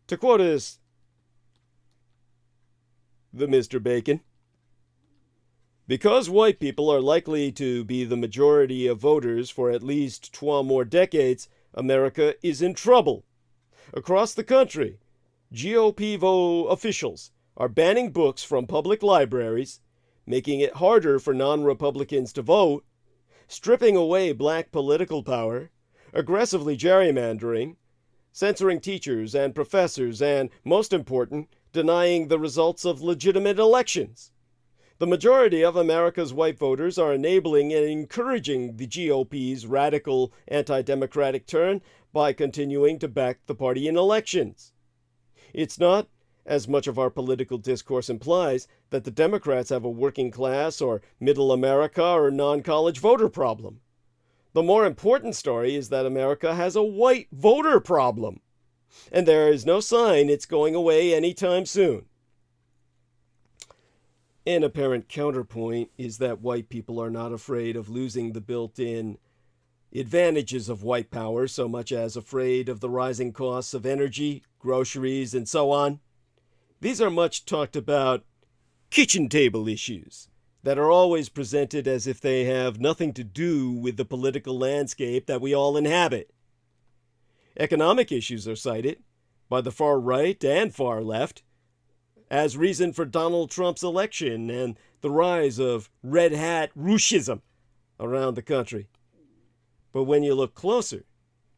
To quote us, the Mr. Bacon, because white people are likely to be the majority of voters for at least 12 more decades, America is in trouble. Across the country, GOP officials are banning books from public libraries, making it harder for non-Republicans to vote, stripping away black political power, aggressively gerrymandering, censoring teachers and professors, and, most important, denying the results of legitimate elections. The majority of America's white voters are enabling and encouraging the GOP's radical anti-democratic turn by continuing to back the party in elections. It's not, as much of our political discourse implies, that the Democrats have a working class or middle America or non-college voter problem. The more important story is that America has a white voter problem, and there is no sign it's going away anytime soon. An apparent counterpoint is that white people are not afraid of losing the built-in advantages of white power so much as afraid of the rising costs of energy, groceries, and so on. These are much talked about kitchen table issues that are always presented as if they have nothing to do with the political landscape that we all inhabit. Economic issues are cited by the far right and far left as reason for Donald Trump's election and the rise of red hat Rushism around the country. But when you look closer,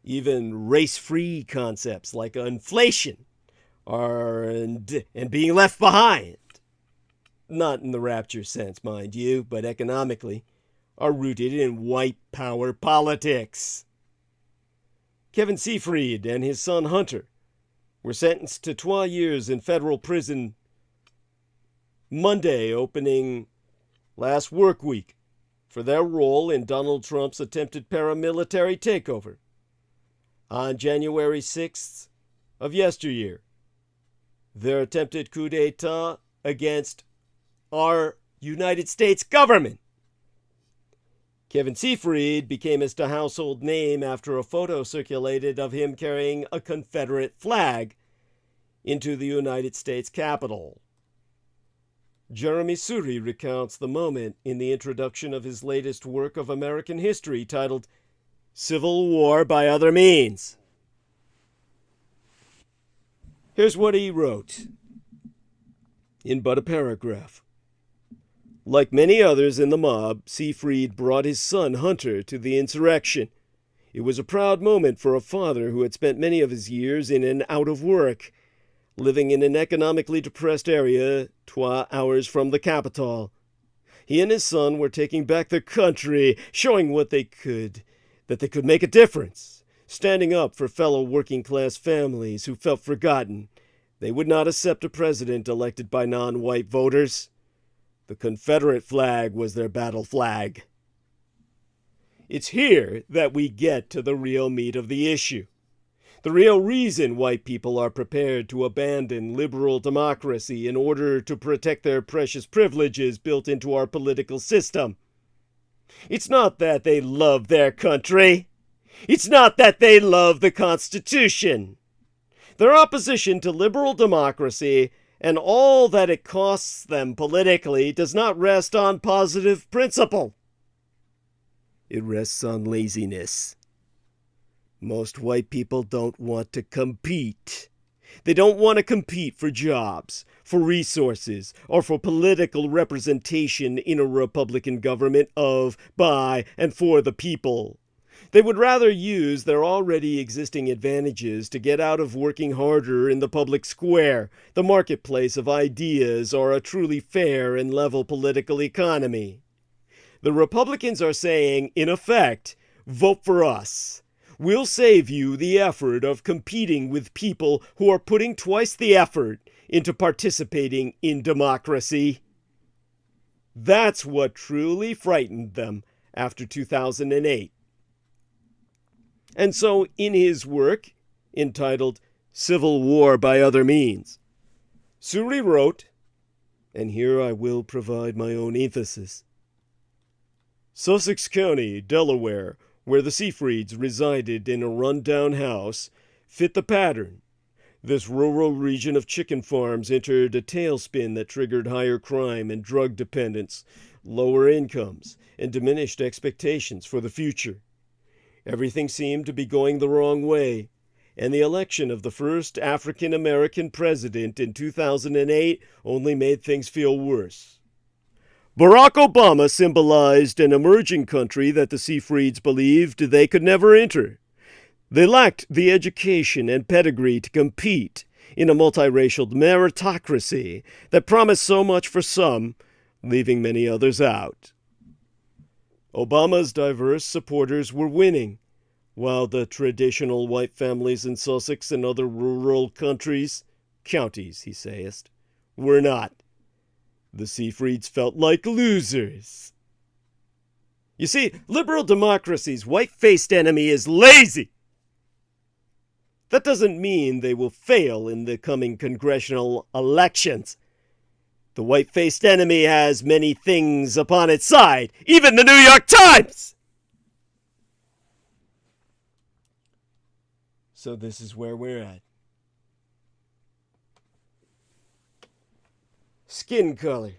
even race-free concepts like inflation and being left behind, not in the rapture sense, mind you, but economically, are rooted in white power politics. Kevin Seafried and his son Hunter were sentenced to 12 years in federal prison Monday, opening last work week, for their role in Donald Trump's attempted paramilitary takeover. On January 6th of yesteryear, their attempted coup d'etat against our United States government. Kevin Seafried became a household name after a photo circulated of him carrying a Confederate flag into the United States Capitol. Jeremy Suri recounts the moment in the introduction of his latest work of American history titled Civil War by Other Means. Here's what he wrote in but a paragraph. Like many others in the mob, Seafried brought his son Hunter to the insurrection. It was a proud moment for a father who had spent many of his years in and out of work, living in an economically depressed area 12 hours from the capital. He and his son were taking back their country, showing that they could make a difference, standing up for fellow working-class families who felt forgotten. They would not accept a president elected by non-white voters. The Confederate flag was their battle flag. It's here that we get to the real meat of the issue. The real reason white people are prepared to abandon liberal democracy in order to protect their precious privileges built into our political system. It's not that they love their country. It's not that they love the Constitution. Their opposition to liberal democracy and all that it costs them politically does not rest on positive principle. It rests on laziness. Most white people don't want to compete. They don't want to compete for jobs, for resources, or for political representation in a Republican government of, by, and for the people. They would rather use their already existing advantages to get out of working harder in the public square, the marketplace of ideas, or a truly fair and level political economy. The Republicans are saying, in effect, vote for us. We'll save you the effort of competing with people who are putting twice the effort into participating in democracy. That's what truly frightened them after 2008. And so, in his work, entitled Civil War by Other Means, Suri wrote, and here I will provide my own emphasis, Sussex County, Delaware, where the Seyfrieds resided in a run-down house, fit the pattern. This rural region of chicken farms entered a tailspin that triggered higher crime and drug dependence, lower incomes, and diminished expectations for the future. Everything seemed to be going the wrong way, and the election of the first African-American president in 2008 only made things feel worse. Barack Obama symbolized an emerging country that the Seyfrieds believed they could never enter. They lacked the education and pedigree to compete in a multiracial meritocracy that promised so much for some, leaving many others out. Obama's diverse supporters were winning, while the traditional white families in Sussex and other rural counties, he sayest, were not. The Seyfrieds felt like losers. You see, liberal democracy's white-faced enemy is lazy. That doesn't mean they will fail in the coming congressional elections. The white-faced enemy has many things upon its side, even the New York Times! So this is where we're at. Skin color.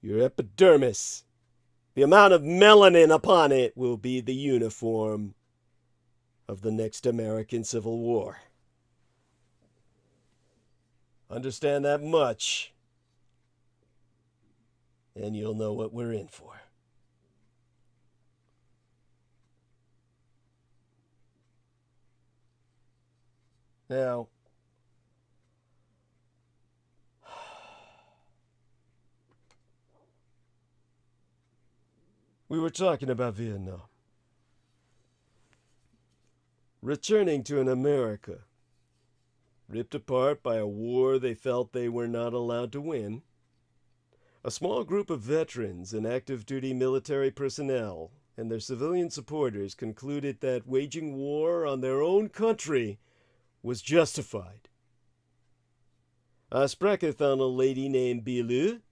Your epidermis. The amount of melanin upon it will be the uniform of the next American Civil War. Understand that much, and you'll know what we're in for. Now, we were talking about Vietnam. Returning to an America ripped apart by a war they felt they were not allowed to win, a small group of veterans and active duty military personnel and their civilian supporters concluded that waging war on their own country was justified. I spreketh on a lady named Bilu,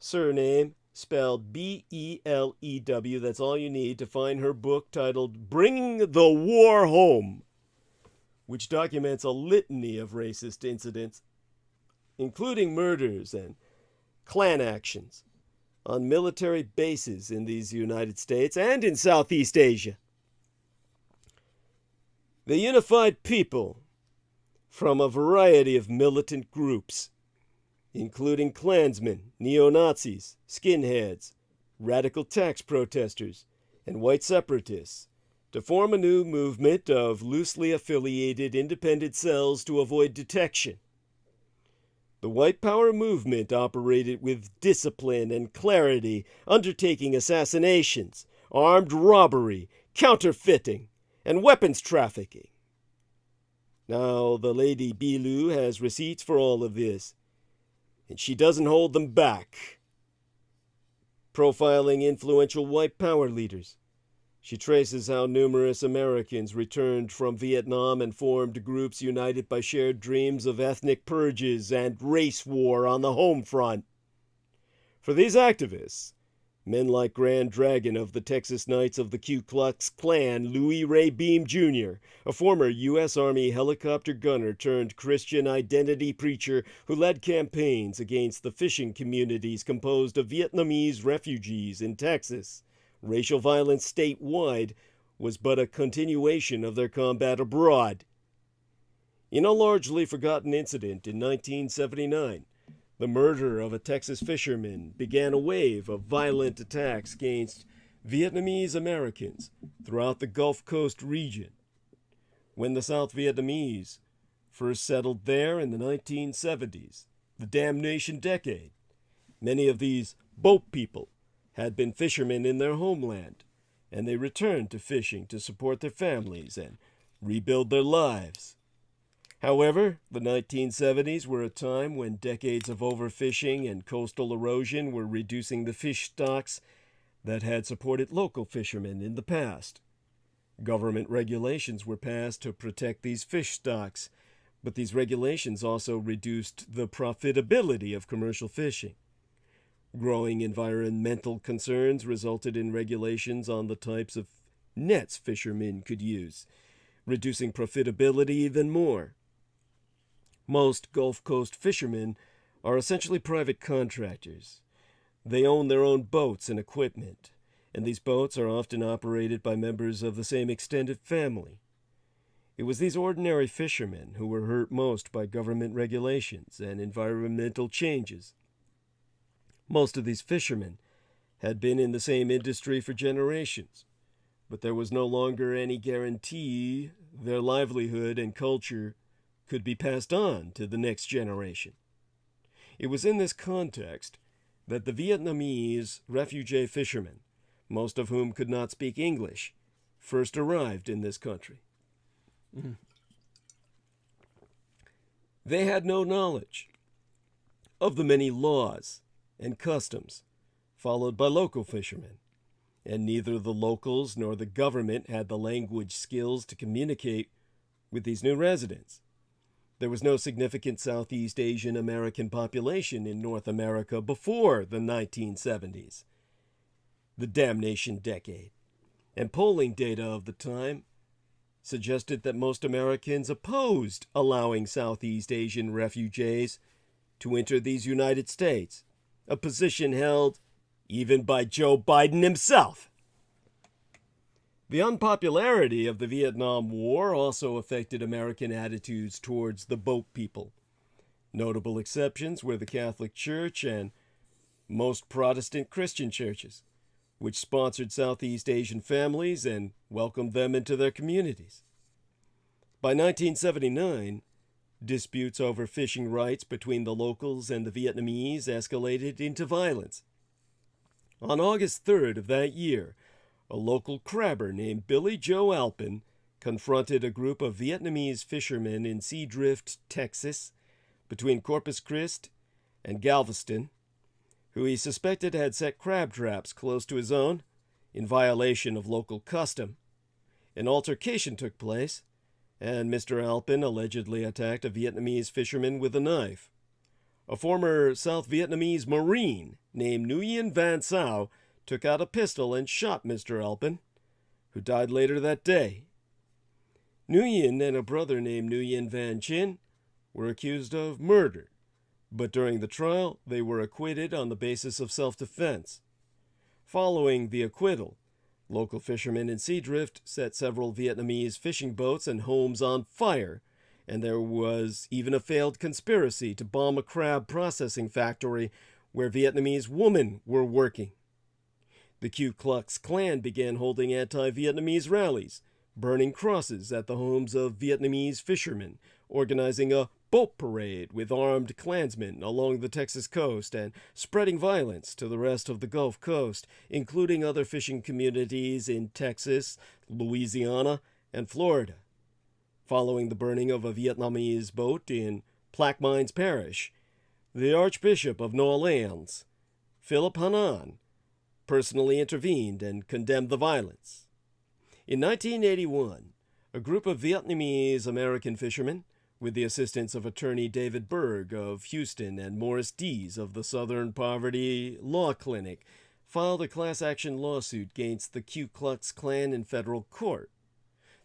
surname spelled B-E-L-E-W. That's all you need to find her book titled Bringing the War Home, which documents a litany of racist incidents, including murders and Klan actions on military bases in these United States and in Southeast Asia. They unified people from a variety of militant groups, including Klansmen, neo-Nazis, skinheads, radical tax protesters, and white separatists, to form a new movement of loosely affiliated independent cells to avoid detection. The white power movement operated with discipline and clarity, undertaking assassinations, armed robbery, counterfeiting, and weapons trafficking. Now, the lady Bilu has receipts for all of this, and she doesn't hold them back. Profiling influential white power leaders, she traces how numerous Americans returned from Vietnam and formed groups united by shared dreams of ethnic purges and race war on the home front. For these activists, men like Grand Dragon of the Texas Knights of the Ku Klux Klan, Louis Ray Beam Jr., a former U.S. Army helicopter gunner turned Christian identity preacher who led campaigns against the fishing communities composed of Vietnamese refugees in Texas. Racial violence statewide was but a continuation of their combat abroad. In a largely forgotten incident in 1979, the murder of a Texas fisherman began a wave of violent attacks against Vietnamese Americans throughout the Gulf Coast region. When the South Vietnamese first settled there in the 1970s, the damnation decade, many of these boat people had been fishermen in their homeland, and they returned to fishing to support their families and rebuild their lives. However, the 1970s were a time when decades of overfishing and coastal erosion were reducing the fish stocks that had supported local fishermen in the past. Government regulations were passed to protect these fish stocks, but these regulations also reduced the profitability of commercial fishing. Growing environmental concerns resulted in regulations on the types of nets fishermen could use, reducing profitability even more. Most Gulf Coast fishermen are essentially private contractors. They own their own boats and equipment, and these boats are often operated by members of the same extended family. It was these ordinary fishermen who were hurt most by government regulations and environmental changes. Most of these fishermen had been in the same industry for generations, but there was no longer any guarantee their livelihood and culture could be passed on to the next generation. It was in this context that the Vietnamese refugee fishermen, most of whom could not speak English, first arrived in this country. They had no knowledge of the many laws and customs followed by local fishermen, and neither the locals nor the government had the language skills to communicate with these new residents. There was no significant Southeast Asian American population in North America before the 1970s, the damnation decade, and polling data of the time suggested that most Americans opposed allowing Southeast Asian refugees to enter these United States, a position held even by Joe Biden himself. The unpopularity of the Vietnam War also affected American attitudes towards the boat people. Notable exceptions were the Catholic Church and most Protestant Christian churches, which sponsored Southeast Asian families and welcomed them into their communities. By 1979, disputes over fishing rights between the locals and the Vietnamese escalated into violence. On August 3rd of that year, a local crabber named Billy Joe Alpin confronted a group of Vietnamese fishermen in Seadrift, Texas, between Corpus Christi and Galveston, who he suspected had set crab traps close to his own in violation of local custom. An altercation took place, and Mr. Alpin allegedly attacked a Vietnamese fisherman with a knife. A former South Vietnamese Marine named Nguyen Van Sao took out a pistol and shot Mr. Alpin, who died later that day. Nguyen and a brother named Nguyen Van Chin were accused of murder, but during the trial they were acquitted on the basis of self-defense. Following the acquittal, local fishermen in Seadrift set several Vietnamese fishing boats and homes on fire, and there was even a failed conspiracy to bomb a crab processing factory where Vietnamese women were working. The Ku Klux Klan began holding anti-Vietnamese rallies, burning crosses at the homes of Vietnamese fishermen, organizing a boat parade with armed Klansmen along the Texas coast, and spreading violence to the rest of the Gulf Coast, including other fishing communities in Texas, Louisiana, and Florida. Following the burning of a Vietnamese boat in Plaquemines Parish, the Archbishop of New Orleans, Philip Hanan, personally intervened and condemned the violence. In 1981, a group of Vietnamese American fishermen, with the assistance of attorney David Berg of Houston and Morris Dees of the Southern Poverty Law Clinic, filed a class action lawsuit against the Ku Klux Klan in federal court.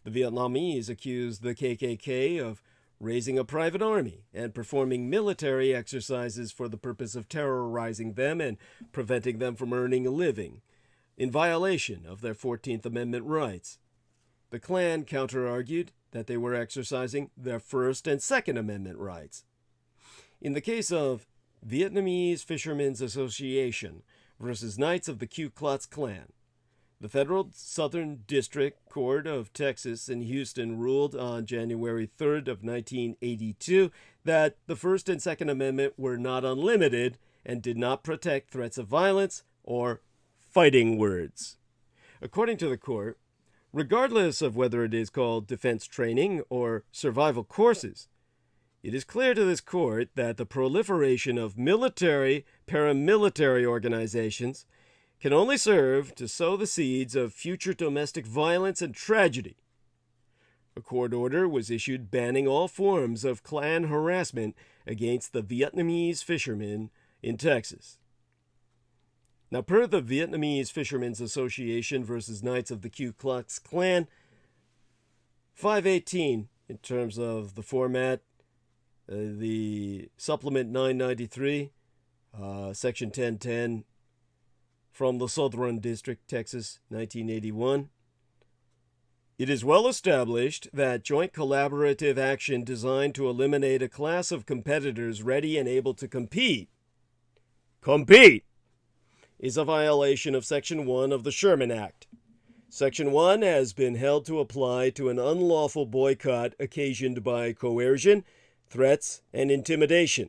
The Vietnamese accused the KKK of raising a private army and performing military exercises for the purpose of terrorizing them and preventing them from earning a living, in violation of their 14th Amendment rights. The Klan counter-argued that they were exercising their First and Second Amendment rights. In the case of Vietnamese Fishermen's Association versus Knights of the Ku Klux Klan, The Federal Southern District Court of Texas in Houston ruled on January 3rd of 1982 that the First and Second Amendment were not unlimited and did not protect threats of violence or fighting words. According to the court, regardless of whether it is called defense training or survival courses, it is clear to this court that the proliferation of military, paramilitary organizations can only serve to sow the seeds of future domestic violence and tragedy. A court order was issued banning all forms of Klan harassment against the Vietnamese fishermen in Texas. Now, per the Vietnamese Fishermen's Association versus Knights of the Ku Klux Klan, 518, in terms of the format, the Supplement 993, Section 1010, from the Southern District, Texas, 1981. It is well established that joint collaborative action designed to eliminate a class of competitors ready and able to compete is a violation of Section 1 of the Sherman Act. Section 1 has been held to apply to an unlawful boycott occasioned by coercion, threats, and intimidation.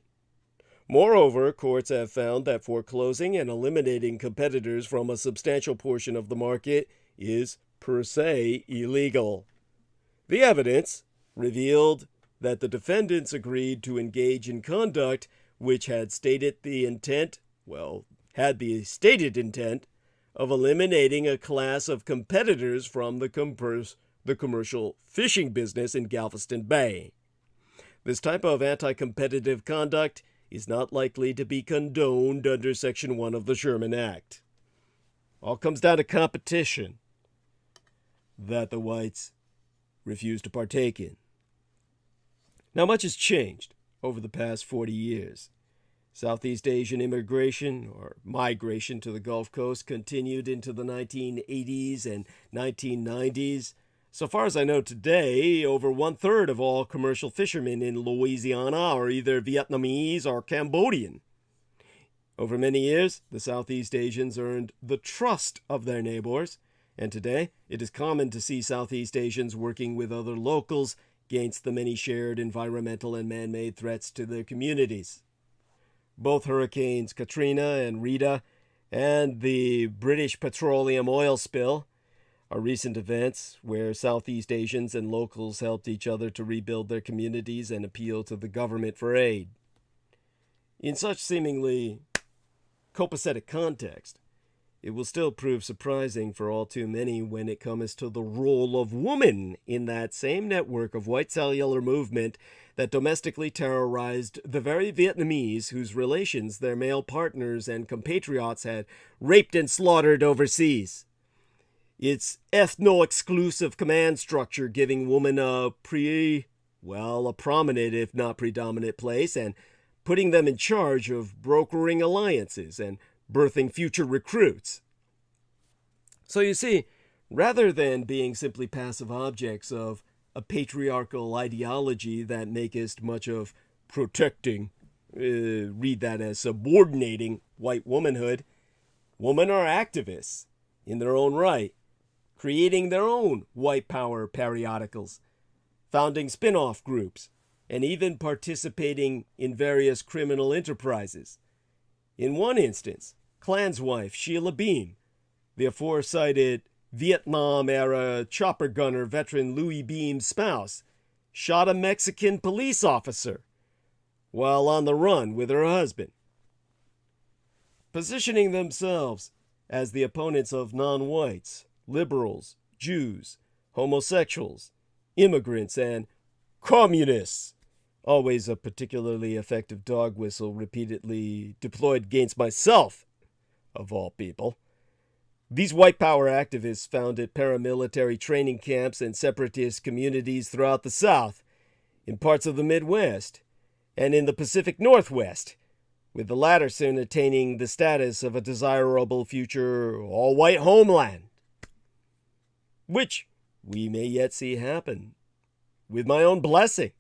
Moreover, courts have found that foreclosing and eliminating competitors from a substantial portion of the market is per se illegal. The evidence revealed that the defendants agreed to engage in conduct which had the stated intent of eliminating a class of competitors from the commercial fishing business in Galveston Bay. This type of anti-competitive conduct is not likely to be condoned under Section 1 of the Sherman Act. All comes down to competition that the whites refuse to partake in. Now, much has changed over the past 40 years. Southeast Asian immigration, or migration to the Gulf Coast, continued into the 1980s and 1990s. So far as I know today, over 1/3 of all commercial fishermen in Louisiana are either Vietnamese or Cambodian. Over many years, the Southeast Asians earned the trust of their neighbors, and today it is common to see Southeast Asians working with other locals against the many shared environmental and man-made threats to their communities. Both Hurricanes Katrina and Rita and the British petroleum oil spill are recent events where Southeast Asians and locals helped each other to rebuild their communities and appeal to the government for aid. In such seemingly copacetic context, it will still prove surprising for all too many when it comes to the role of woman in that same network of white cellular movement that domestically terrorized the very Vietnamese whose relations their male partners and compatriots had raped and slaughtered overseas. Its ethno-exclusive command structure giving women a prominent if not predominant place and putting them in charge of brokering alliances and birthing future recruits. So you see, rather than being simply passive objects of a patriarchal ideology that makest much of protecting, read that as subordinating white womanhood, women are activists in their own right, creating their own white power periodicals, founding spin-off groups, and even participating in various criminal enterprises. In one instance, Klan's wife, Sheila Beam, the aforecited Vietnam-era chopper gunner veteran Louis Beam's spouse, shot a Mexican police officer while on the run with her husband, positioning themselves as the opponents of non-whites, liberals, Jews, homosexuals, immigrants, and communists. Always a particularly effective dog whistle repeatedly deployed against myself, of all people. These white power activists founded paramilitary training camps and separatist communities throughout the South, in parts of the Midwest, and in the Pacific Northwest, with the latter soon attaining the status of a desirable future all-white homeland, which we may yet see happen, with my own blessing.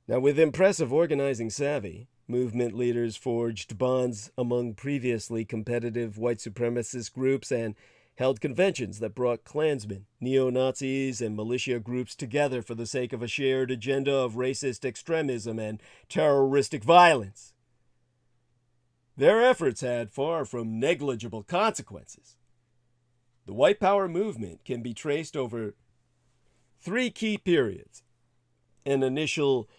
Now, with impressive organizing savvy, movement leaders forged bonds among previously competitive white supremacist groups and held conventions that brought Klansmen, neo-Nazis, and militia groups together for the sake of a shared agenda of racist extremism and terroristic violence. Their efforts had far from negligible consequences. The white power movement can be traced over 3 key periods. An initial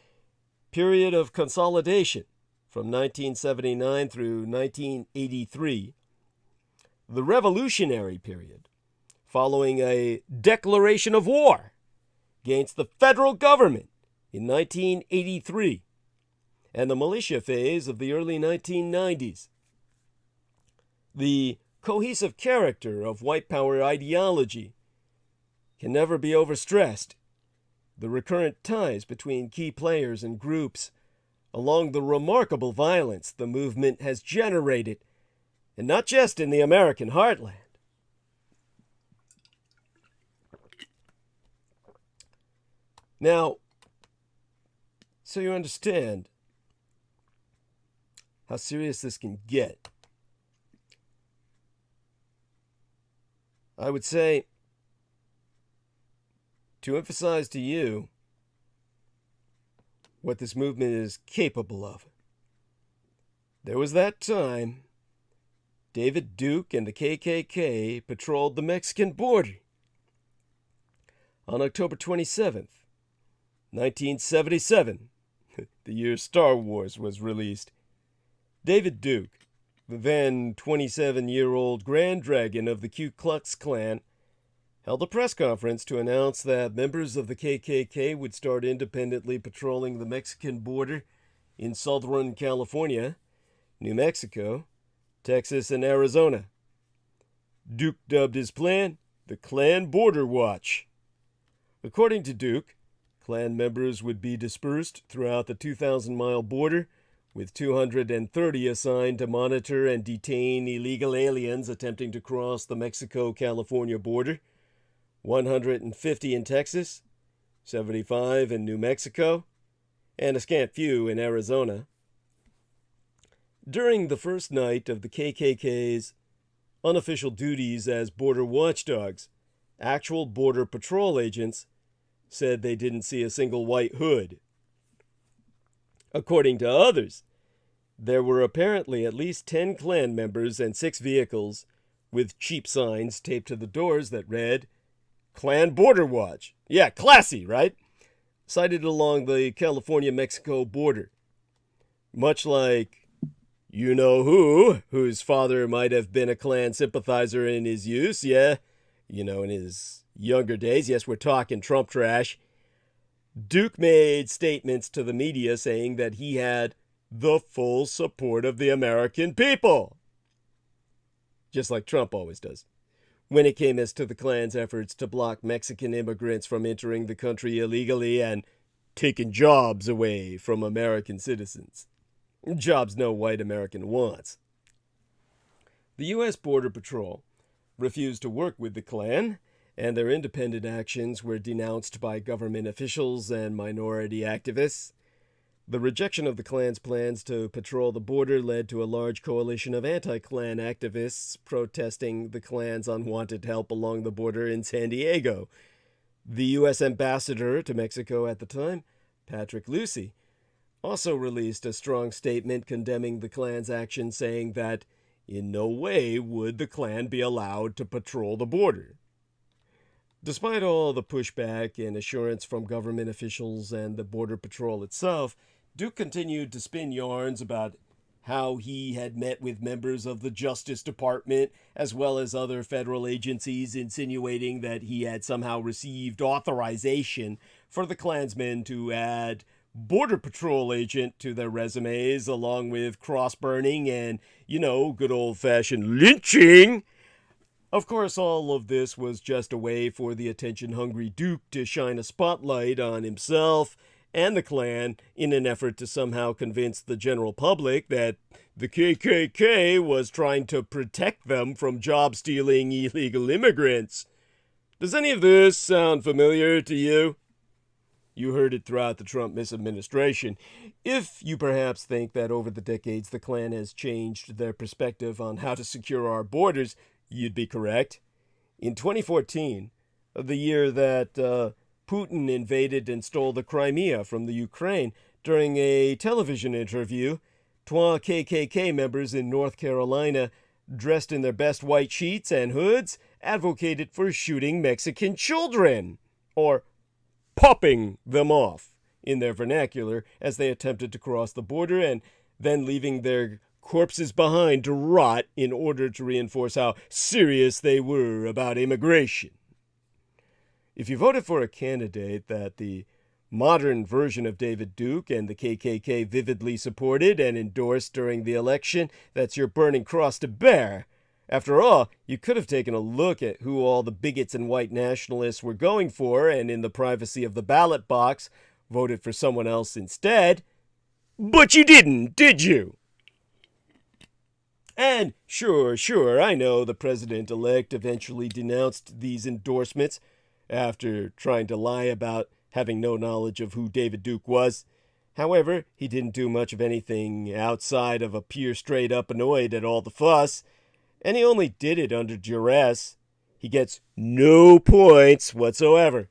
period of consolidation from 1979 through 1983, the revolutionary period, following a declaration of war against the federal government in 1983, and the militia phase of the early 1990s. The cohesive character of white power ideology can never be overstressed. The recurrent ties between key players and groups, along the remarkable violence the movement has generated, and not just in the American heartland. Now, so you understand how serious this can get, I would say, to emphasize to you what this movement is capable of. There was that time David Duke and the KKK patrolled the Mexican border. On October 27th, 1977, the year Star Wars was released, David Duke, the then 27-year-old Grand Dragon of the Ku Klux Klan, held a press conference to announce that members of the KKK would start independently patrolling the Mexican border in Southern California, New Mexico, Texas, and Arizona. Duke dubbed his plan the Klan Border Watch. According to Duke, Klan members would be dispersed throughout the 2,000-mile border, with 230 assigned to monitor and detain illegal aliens attempting to cross the Mexico-California border, 150 in Texas, 75 in New Mexico, and a scant few in Arizona. During the first night of the KKK's unofficial duties as border watchdogs, actual Border Patrol agents said they didn't see a single white hood. According to others, there were apparently at least 10 Klan members and 6 vehicles with cheap signs taped to the doors that read, Klan Border Watch. Yeah, classy, right? Sighted along the California-Mexico border. Much like you-know-who, whose father might have been a Klan sympathizer in his youth, yeah, in his younger days. Yes, we're talking Trump trash. Duke made statements to the media saying that he had the full support of the American people. Just like Trump always does. When it came as to the Klan's efforts to block Mexican immigrants from entering the country illegally and taking jobs away from American citizens. Jobs no white American wants. The U.S. Border Patrol refused to work with the Klan, and their independent actions were denounced by government officials and minority activists. The rejection of the Klan's plans to patrol the border led to a large coalition of anti-Klan activists protesting the Klan's unwanted help along the border in San Diego. The U.S. ambassador to Mexico at the time, Patrick Lucy, also released a strong statement condemning the Klan's action, saying that in no way would the Klan be allowed to patrol the border. Despite all the pushback and assurance from government officials and the Border Patrol itself, Duke continued to spin yarns about how he had met with members of the Justice Department as well as other federal agencies, insinuating that he had somehow received authorization for the Klansmen to add Border Patrol agent to their resumes, along with cross-burning and, good old-fashioned lynching. Of course, all of this was just a way for the attention-hungry Duke to shine a spotlight on himself and the Klan in an effort to somehow convince the general public that the KKK was trying to protect them from job-stealing illegal immigrants. Does any of this sound familiar to you? You heard it throughout the Trump misadministration. If you perhaps think that over the decades the Klan has changed their perspective on how to secure our borders, you'd be correct. In 2014, the year that Putin invaded and stole the Crimea from the Ukraine, during a television interview, 20 KKK members in North Carolina, dressed in their best white sheets and hoods, advocated for shooting Mexican children, or popping them off, in their vernacular, as they attempted to cross the border and then leaving their corpses behind to rot in order to reinforce how serious they were about immigration. If you voted for a candidate that the modern version of David Duke and the KKK vividly supported and endorsed during the election, that's your burning cross to bear. After all, you could have taken a look at who all the bigots and white nationalists were going for and in the privacy of the ballot box, voted for someone else instead. But you didn't, did you? And sure, I know the president-elect eventually denounced these endorsements after trying to lie about having no knowledge of who David Duke was. However, he didn't do much of anything outside of appear straight up annoyed at all the fuss, and he only did it under duress. He gets no points whatsoever.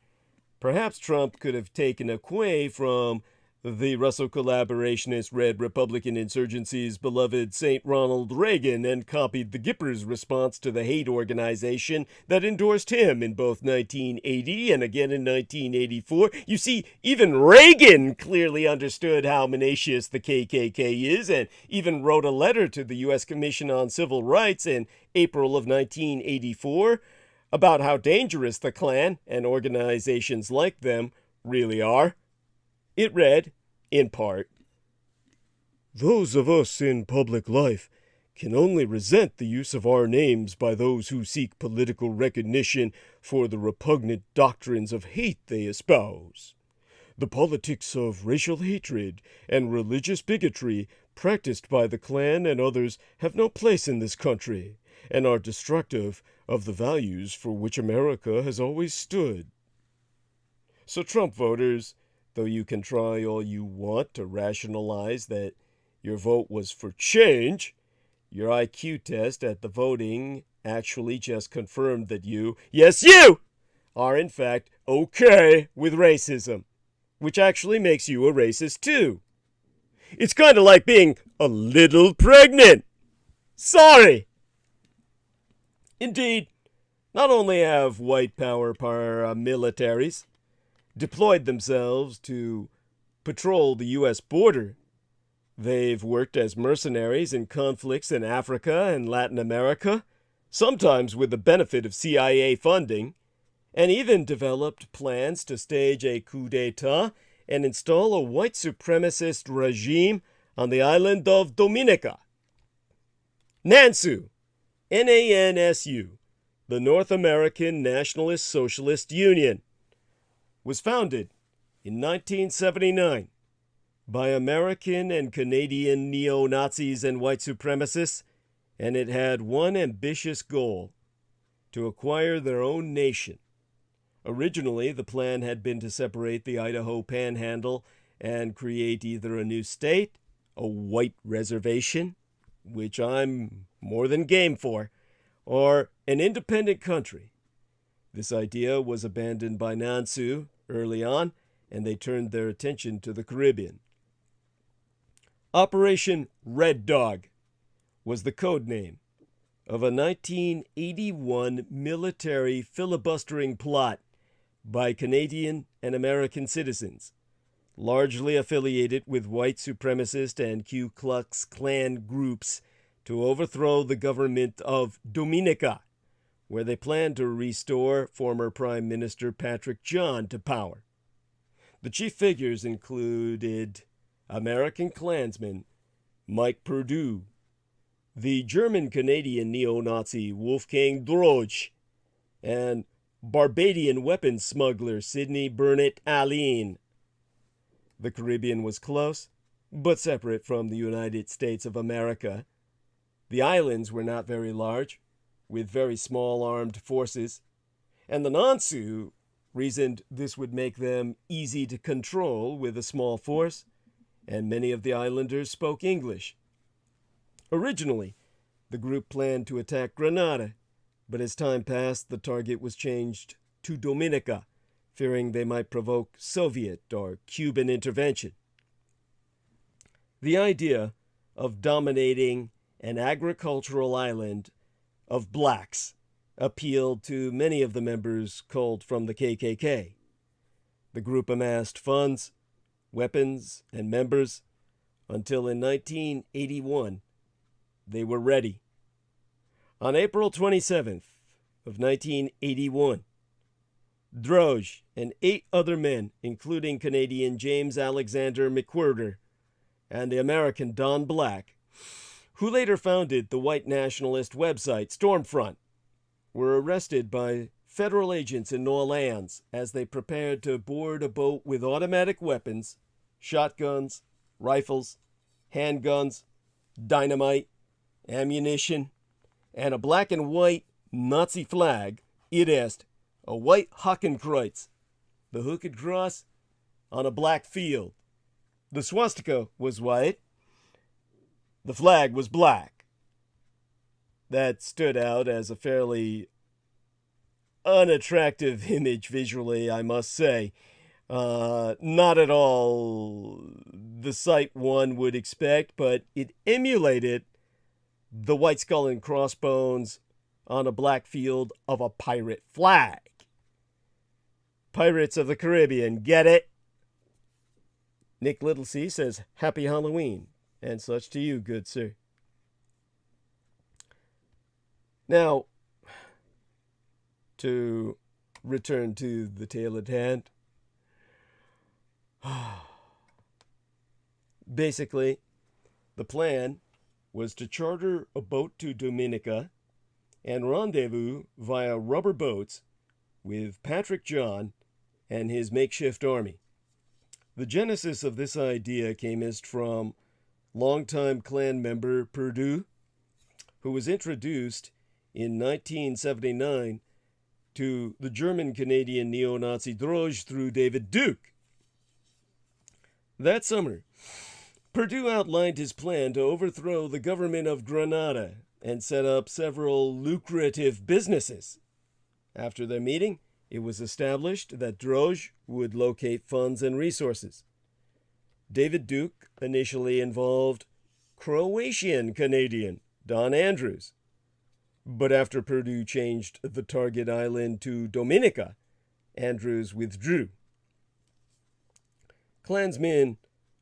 Perhaps Trump could have taken a cue from the Russo collaborationist Red Republican insurgency's beloved St. Ronald Reagan and copied the Gippers' response to the hate organization that endorsed him in both 1980 and again in 1984. You see, even Reagan clearly understood how menacious the KKK is and even wrote a letter to the U.S. Commission on Civil Rights in April of 1984 about how dangerous the Klan and organizations like them really are. It read, in part, "Those of us in public life can only resent the use of our names by those who seek political recognition for the repugnant doctrines of hate they espouse. The politics of racial hatred and religious bigotry practiced by the Klan and others have no place in this country and are destructive of the values for which America has always stood." So Trump voters, though you can try all you want to rationalize that your vote was for change, your IQ test at the voting actually just confirmed that you, yes you, are in fact okay with racism, which actually makes you a racist too. It's kind of like being a little pregnant. Sorry. Indeed, not only have white power paramilitaries deployed themselves to patrol the U.S. border, they've worked as mercenaries in conflicts in Africa and Latin America, sometimes with the benefit of CIA funding, and even developed plans to stage a coup d'etat and install a white supremacist regime on the island of Dominica. NANSU, N-A-N-S-U, the North American Nationalist Socialist Union, was founded in 1979 by American and Canadian neo-Nazis and white supremacists, and it had one ambitious goal: to acquire their own nation. Originally, the plan had been to separate the Idaho Panhandle and create either a new state, a white reservation, which I'm more than game for, or an independent country. This idea was abandoned by Nansu early on, and they turned their attention to the Caribbean. Operation Red Dog was the code name of a 1981 military filibustering plot by Canadian and American citizens, largely affiliated with white supremacist and Ku Klux Klan groups, to overthrow the government of Dominica, where they planned to restore former Prime Minister Patrick John to power. The chief figures included American Klansman Mike Perdue, the German-Canadian neo-Nazi Wolfgang Droge, and Barbadian weapons smuggler Sidney Burnett Alleyne. The Caribbean was close, but separate from the United States of America. The islands were not very large, with very small armed forces, and the Nansu reasoned this would make them easy to control with a small force, and many of the islanders spoke English. Originally, the group planned to attack Grenada, but as time passed, the target was changed to Dominica, fearing they might provoke Soviet or Cuban intervention. The idea of dominating an agricultural island of blacks appealed to many of the members culled from the KKK. The group amassed funds, weapons, and members until in 1981 they were ready. On April 27th of 1981, Droge and 8 other men, including Canadian James Alexander McWhirter and the American Don Black, who later founded the white nationalist website Stormfront, were arrested by federal agents in New Orleans as they prepared to board a boat with automatic weapons, shotguns, rifles, handguns, dynamite, ammunition, and a black and white Nazi flag. It est a white Hakenkreuz, the hooked cross on a black field. The swastika was white. The flag was black. That stood out as a fairly unattractive image visually, I must say. Not at all the sight one would expect, but it emulated the white skull and crossbones on a black field of a pirate flag. Pirates of the Caribbean, get it? Nick Littlesea says, Happy Halloween, and such to you, good sir. Now, to return to the tale at hand. Basically, the plan was to charter a boat to Dominica and rendezvous via rubber boats with Patrick John and his makeshift army. The genesis of this idea came from longtime Klan member Perdue, who was introduced in 1979 to the German-Canadian neo-Nazi Droge through David Duke. That summer, Perdue outlined his plan to overthrow the government of Grenada and set up several lucrative businesses. After their meeting, it was established that Droge would locate funds and resources. David Duke initially involved Croatian Canadian Don Andrews, but after Perdue changed the target island to Dominica, Andrews withdrew. Klansmen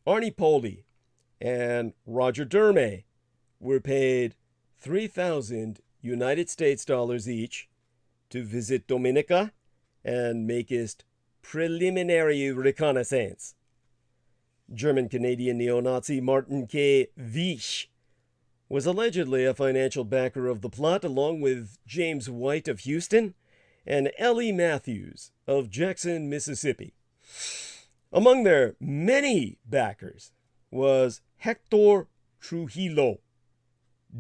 Arnie Poldy and Roger Dermay were paid 3,000 United States dollars each to visit Dominica and make its preliminary reconnaissance. German-Canadian neo-Nazi Martin K. Weish was allegedly a financial backer of the plot, along with James White of Houston and Ellie Matthews of Jackson, Mississippi. Among their many backers was Hector Trujillo,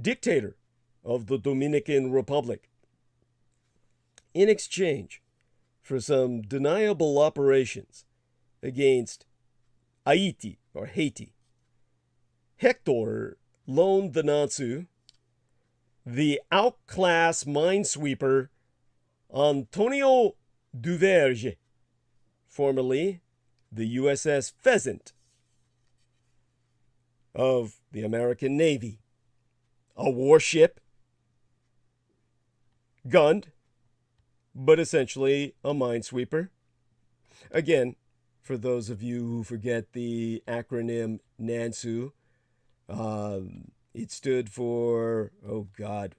dictator of the Dominican Republic. In exchange for some deniable operations against Haiti, Hector loaned the Natsu the outclass minesweeper Antonio Duverge, formerly the USS Pheasant of the American Navy, a warship, gunned, but essentially a minesweeper. Again, for those of you who forget the acronym NANSU, it stood for, oh God,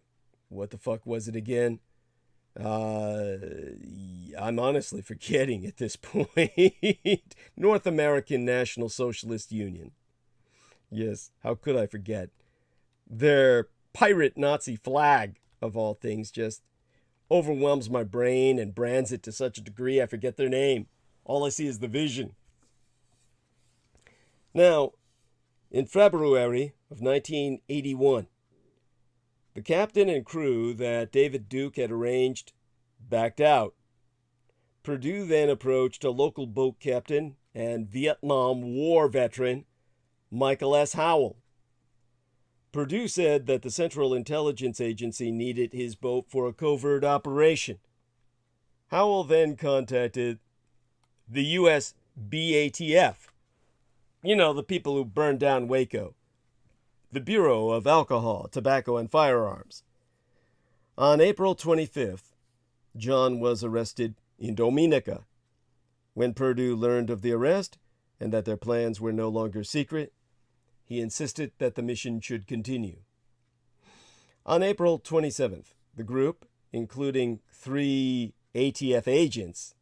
what the fuck was it again? I'm honestly forgetting at this point. North American National Socialist Union. Yes, how could I forget? Their pirate Nazi flag, of all things, just overwhelms my brain and brands it to such a degree I forget their name. All I see is the vision. Now, in February of 1981, the captain and crew that David Duke had arranged backed out. Perdue then approached a local boat captain and Vietnam War veteran, Michael S. Howell. Perdue said that the Central Intelligence Agency needed his boat for a covert operation. Howell then contacted the U.S. BATF, you know, the people who burned down Waco, the Bureau of Alcohol, Tobacco, and Firearms. On April 25th, John was arrested in Dominica. When Perdue learned of the arrest and that their plans were no longer secret, he insisted that the mission should continue. On April 27th, the group, including 3 ATF agents,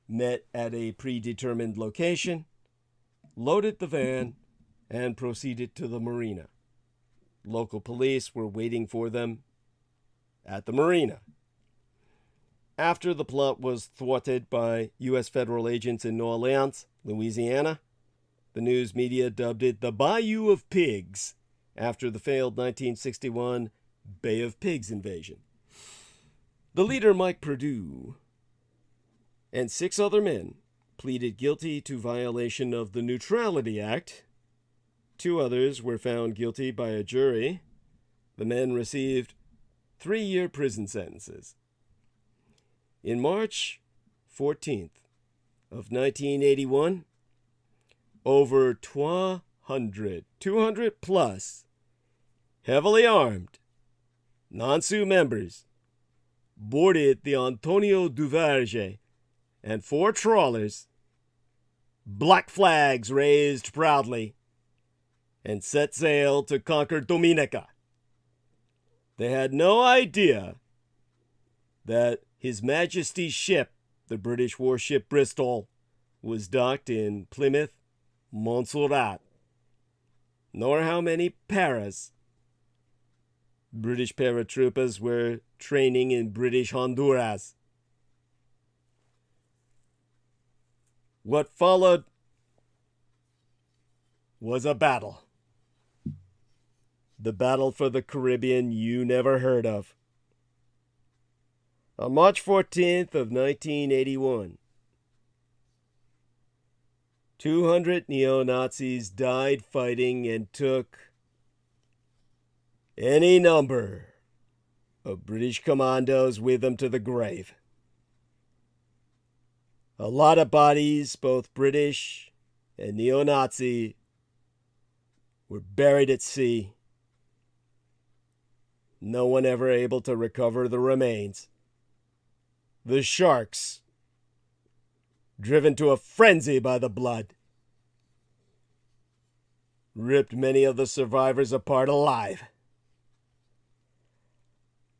met at a predetermined location, loaded the van, and proceeded to the marina. Local police were waiting for them at the marina. After the plot was thwarted by U.S. federal agents in New Orleans, Louisiana, the news media dubbed it the Bayou of Pigs after the failed 1961 Bay of Pigs invasion. The leader, Mike Perdue, and 6 other men pleaded guilty to violation of the Neutrality Act. 2 others were found guilty by a jury. The men received 3-year prison sentences. In March 14th of 1981, over 200 plus heavily armed non-Sioux members boarded the Antonio Duverger and 4 trawlers, black flags raised proudly, and set sail to conquer Dominica. They had no idea that His Majesty's ship, the British warship Bristol, was docked in Plymouth, Montserrat, nor how many paras British paratroopers were training in British Honduras. What followed was a battle. The battle for the Caribbean you never heard of. On March 14th of 1981, 200 neo-Nazis died fighting and took any number of British commandos with them to the grave. A lot of bodies, both British and neo-Nazi, were buried at sea. No one ever able to recover the remains. The sharks, driven to a frenzy by the blood, ripped many of the survivors apart alive.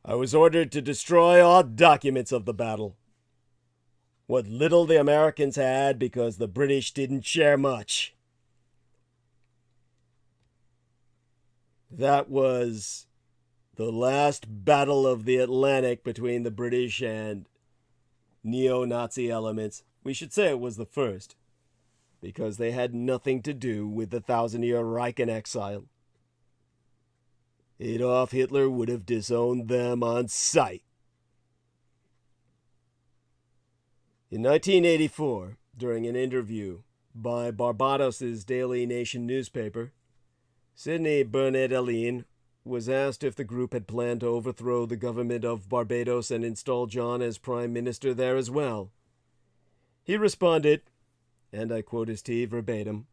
I was ordered to destroy all documents of the battle. What little the Americans had because the British didn't share much. That was the last battle of the Atlantic between the British and neo-Nazi elements. We should say it was the first, because they had nothing to do with the 1,000-year Reich in exile. Adolf Hitler would have disowned them on sight. In 1984, during an interview by Barbados's Daily Nation newspaper, Sidney Bernard-Alleyne was asked if the group had planned to overthrow the government of Barbados and install John as prime minister there as well. He responded, and I quote his tea verbatim,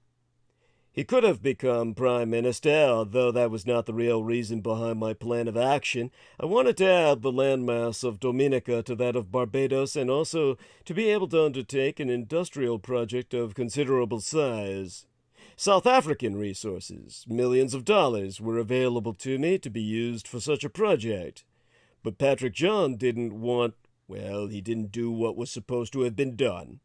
"He could have become prime minister, although that was not the real reason behind my plan of action. I wanted to add the landmass of Dominica to that of Barbados and also to be able to undertake an industrial project of considerable size. South African resources, millions of dollars, were available to me to be used for such a project. But Patrick John didn't he didn't do what was supposed to have been done.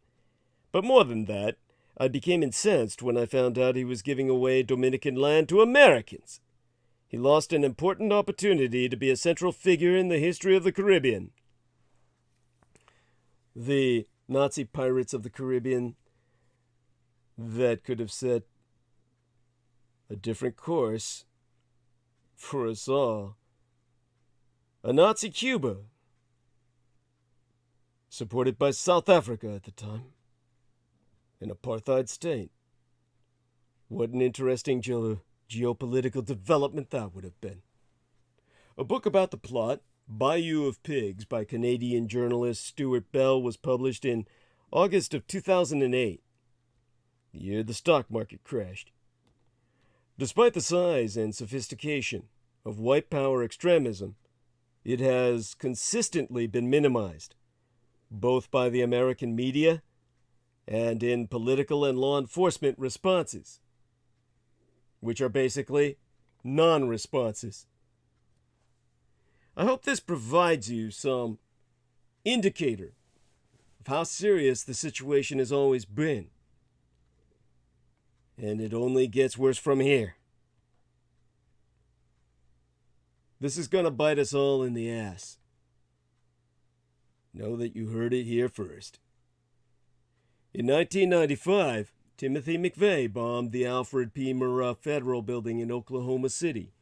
But more than that, I became incensed when I found out he was giving away Dominican land to Americans. He lost an important opportunity to be a central figure in the history of the Caribbean." The Nazi pirates of the Caribbean that could have set a different course for us all. A Nazi Cuba supported by South Africa at the time, an apartheid state. What an interesting geopolitical development that would have been. A book about the plot, Bayou of Pigs, by Canadian journalist Stuart Bell, was published in August of 2008, the year the stock market crashed. Despite the size and sophistication of white power extremism, it has consistently been minimized, both by the American media and in political and law enforcement responses, which are basically non-responses. I hope this provides you some indicator of how serious the situation has always been. And it only gets worse from here. This is going to bite us all in the ass. Know that you heard it here first. In 1995, Timothy McVeigh bombed the Alfred P. Murrah Federal Building in Oklahoma City,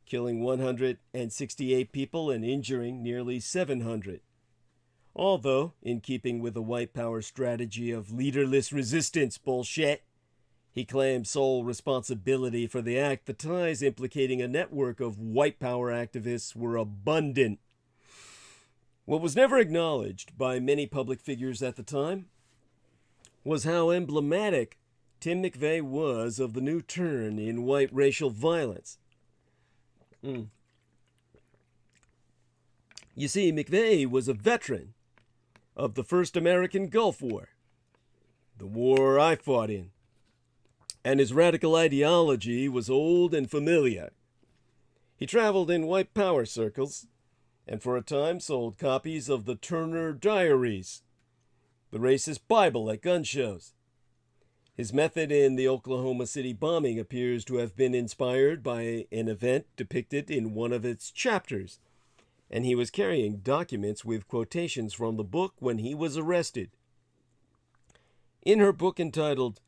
killing 168 people and injuring nearly 700. Although, in keeping with the white power strategy of leaderless resistance bullshit, he claimed sole responsibility for the act. The ties implicating a network of white power activists were abundant. What was never acknowledged by many public figures at the time was how emblematic Tim McVeigh was of the new turn in white racial violence. You see, McVeigh was a veteran of the first American Gulf War, the war I fought in, and his radical ideology was old and familiar. He traveled in white power circles and for a time sold copies of the Turner Diaries, the racist Bible at gun shows. His method in the Oklahoma City bombing appears to have been inspired by an event depicted in one of its chapters, and he was carrying documents with quotations from the book when he was arrested. In her book entitled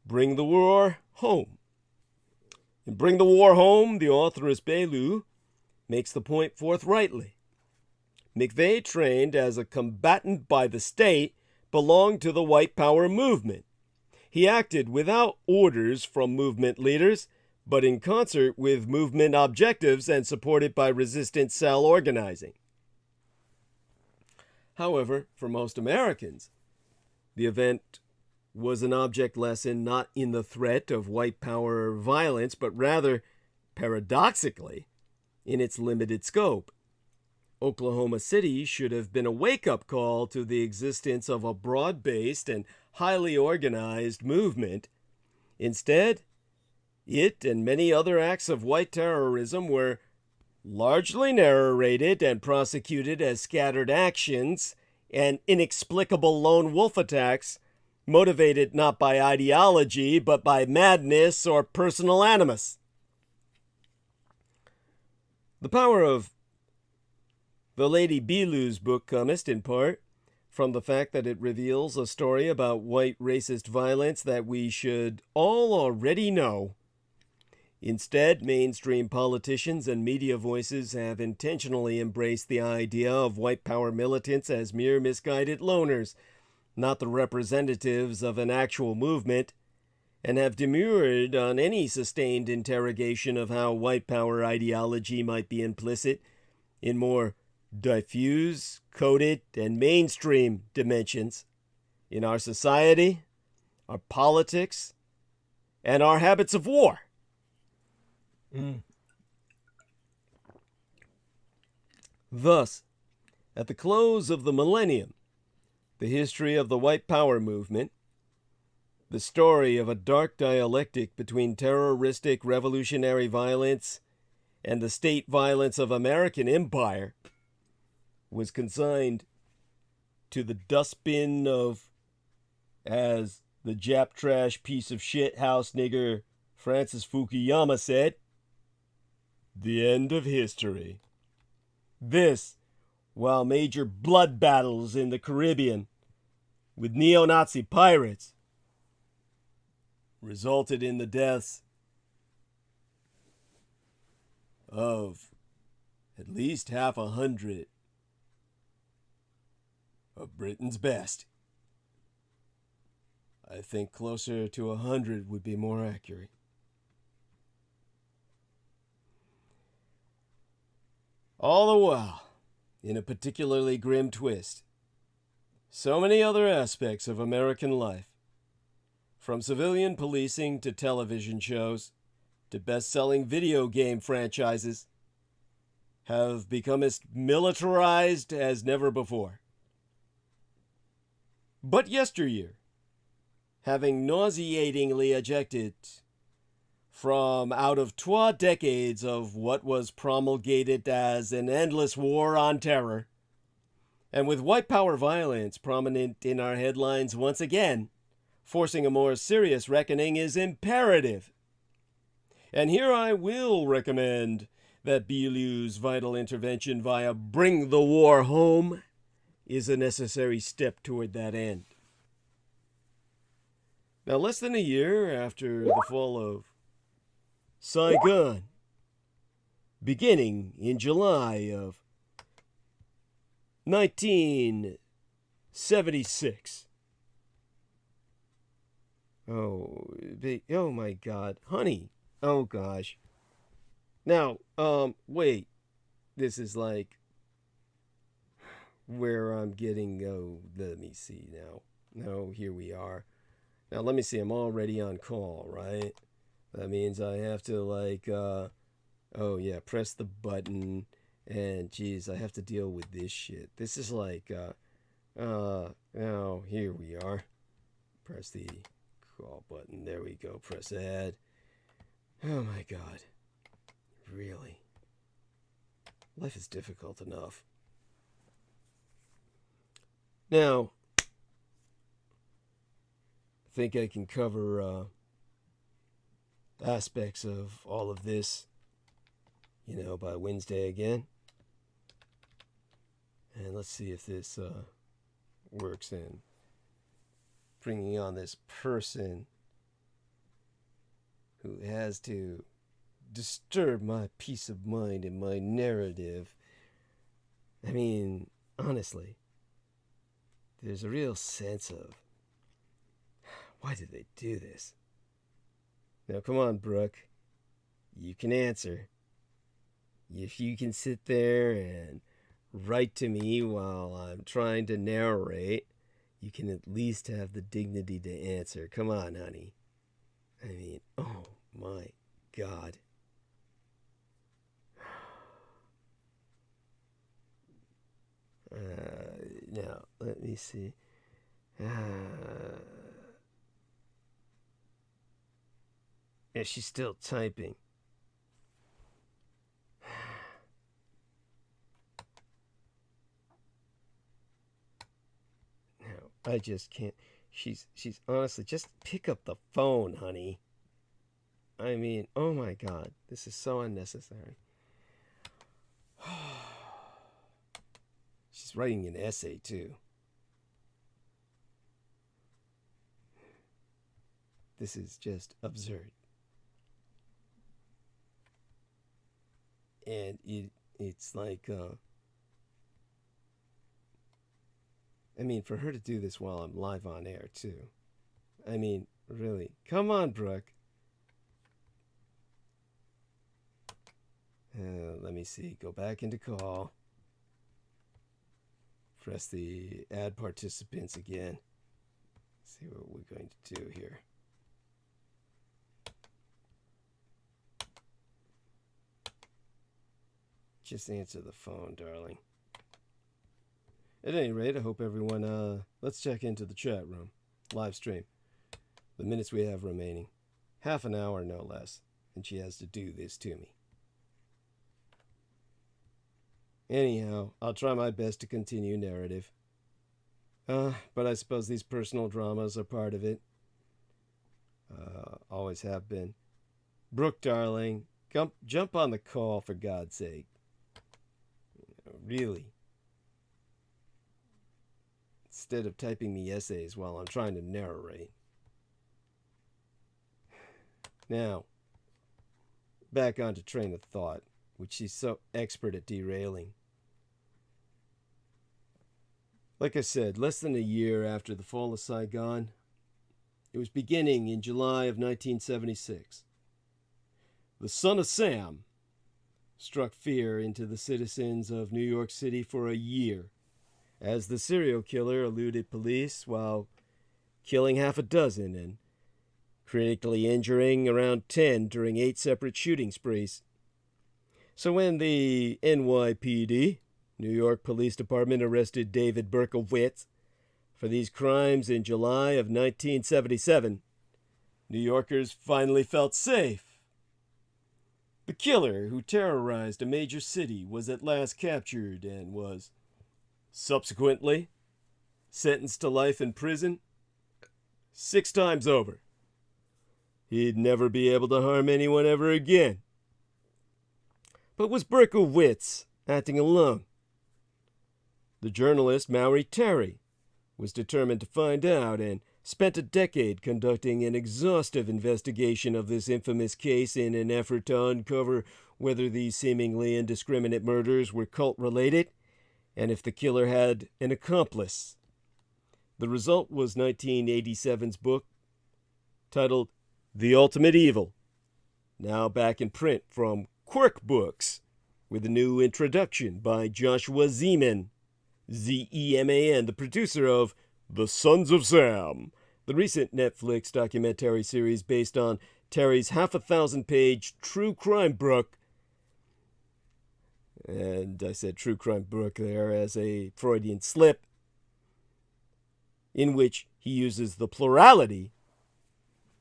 Bring the War Home. In Bring the War Home, the authoress Belu makes the point forthrightly. McVeigh, trained as a combatant by the state, belonged to the white power movement. He acted without orders from movement leaders, but in concert with movement objectives and supported by resistance cell organizing. However, for most Americans, the event was an object lesson not in the threat of white power violence, but rather, paradoxically, in its limited scope. Oklahoma City should have been a wake-up call to the existence of a broad-based and highly organized movement. Instead, it and many other acts of white terrorism were largely narrated and prosecuted as scattered actions and inexplicable lone wolf attacks motivated not by ideology but by madness or personal animus. The power of the Lady Belu's book cometh, in part, from the fact that it reveals a story about white racist violence that we should all already know. Instead, mainstream politicians and media voices have intentionally embraced the idea of white power militants as mere misguided loners, not the representatives of an actual movement, and have demurred on any sustained interrogation of how white power ideology might be implicit in more diffuse, coded, and mainstream dimensions in our society, our politics, and our habits of war. Thus, at the close of the millennium, the history of the white power movement, the story of a dark dialectic between terroristic revolutionary violence and the state violence of American empire, was consigned to the dustbin of, as the Jap trash piece of shit house nigger Francis Fukuyama said, the end of history. This, while major blood battles in the Caribbean with neo-Nazi pirates resulted in the deaths of at least 50 of Britain's best. I think closer to 100 would be more accurate. All the while, in a particularly grim twist, so many other aspects of American life, from civilian policing to television shows to best-selling video game franchises, have become as militarized as never before. But yesteryear, having nauseatingly ejected from out of 2 decades of what was promulgated as an endless war on terror, and with white power violence prominent in our headlines once again, forcing a more serious reckoning is imperative. And here I will recommend that Beaulieu's vital intervention via Bring the War Home is a necessary step toward that end. Now, less than a year after the fall of Saigon, beginning in July of 1976. Oh my God, honey. Oh gosh. Now, wait. This is like where I'm getting, let me see now. No, here we are. Now, let me see. I'm already on call, right? That means I have to, press the button. And, geez, I have to deal with this shit. This is like, now, here we are. Press the call button. There we go. Press add. Oh, my God. Really? Life is difficult enough. Now, I think I can cover aspects of all of this, by Wednesday again. And let's see if this works in bringing on this person who has to disturb my peace of mind and my narrative. I mean, honestly, there's a real sense of, why did they do this? Now, come on, Brooke. You can answer. If you can sit there and write to me while I'm trying to narrate, you can at least have the dignity to answer. Come on, honey. I mean, oh my God. Now, let me see. Yeah, she's still typing. No, I just can't. She's honestly, just pick up the phone, honey. I mean, oh my God, this is so unnecessary. She's writing an essay, too. This is just absurd. And it's like, I mean, for her to do this while I'm live on air, too. I mean, really. Come on, Brooke. Let me see. Go back into call. Press the add participants again. See what we're going to do here. Just answer the phone, darling. At any rate, I hope everyone, let's check into the chat room. Live stream. The minutes we have remaining. Half an hour, no less. And she has to do this to me. Anyhow, I'll try my best to continue narrative. But I suppose these personal dramas are part of it. Always have been. Brooke, darling, jump on the call for God's sake. Really. Instead of typing me essays while I'm trying to narrate. Now, back onto train of thought, which she's so expert at derailing. Like I said, less than a year after the fall of Saigon, it was beginning in July of 1976. The Son of Sam struck fear into the citizens of New York City for a year, as the serial killer eluded police while killing half a dozen and critically injuring around 10 during 8 separate shooting sprees. So when the NYPD, New York Police Department, arrested David Berkowitz for these crimes in July of 1977, New Yorkers finally felt safe. The killer who terrorized a major city was at last captured and was subsequently sentenced to life in prison 6 times over. He'd never be able to harm anyone ever again. But was Berkowitz acting alone? The journalist Maury Terry was determined to find out and spent a decade conducting an exhaustive investigation of this infamous case in an effort to uncover whether these seemingly indiscriminate murders were cult-related and if the killer had an accomplice. The result was 1987's book titled The Ultimate Evil, now back in print from Quirk Books, with a new introduction by Joshua Zeman, Z-E-M-A-N, the producer of The Sons of Sam, the recent Netflix documentary series based on Terry's half a 1,000-page true crime book. And I said true crime book there as a Freudian slip, in which he uses the plurality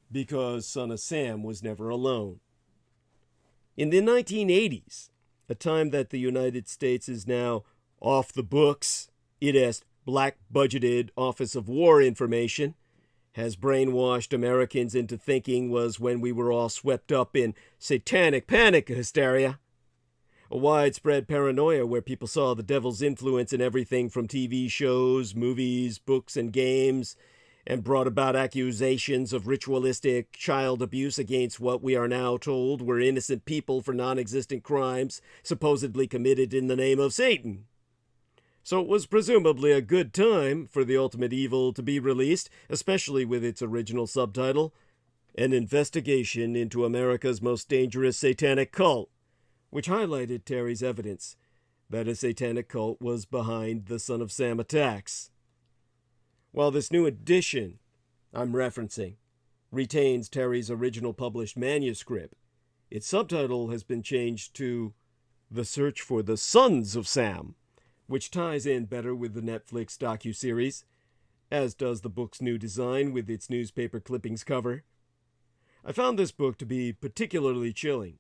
because Son of Sam was never alone. In the 1980s, a time that the United States is now off the books, it black-budgeted Office of War information has brainwashed Americans into thinking was when we were all swept up in satanic panic hysteria. A widespread paranoia where people saw the devil's influence in everything from TV shows, movies, books, and games, and brought about accusations of ritualistic child abuse against what we are now told were innocent people for non-existent crimes supposedly committed in the name of Satan. So it was presumably a good time for The Ultimate Evil to be released, especially with its original subtitle, An Investigation into America's Most Dangerous Satanic Cult, which highlighted Terry's evidence that a satanic cult was behind the Son of Sam attacks. While this new edition I'm referencing retains Terry's original published manuscript, its subtitle has been changed to The Search for the Sons of Sam, which ties in better with the Netflix docuseries, as does the book's new design with its newspaper clippings cover. I found this book to be particularly chilling,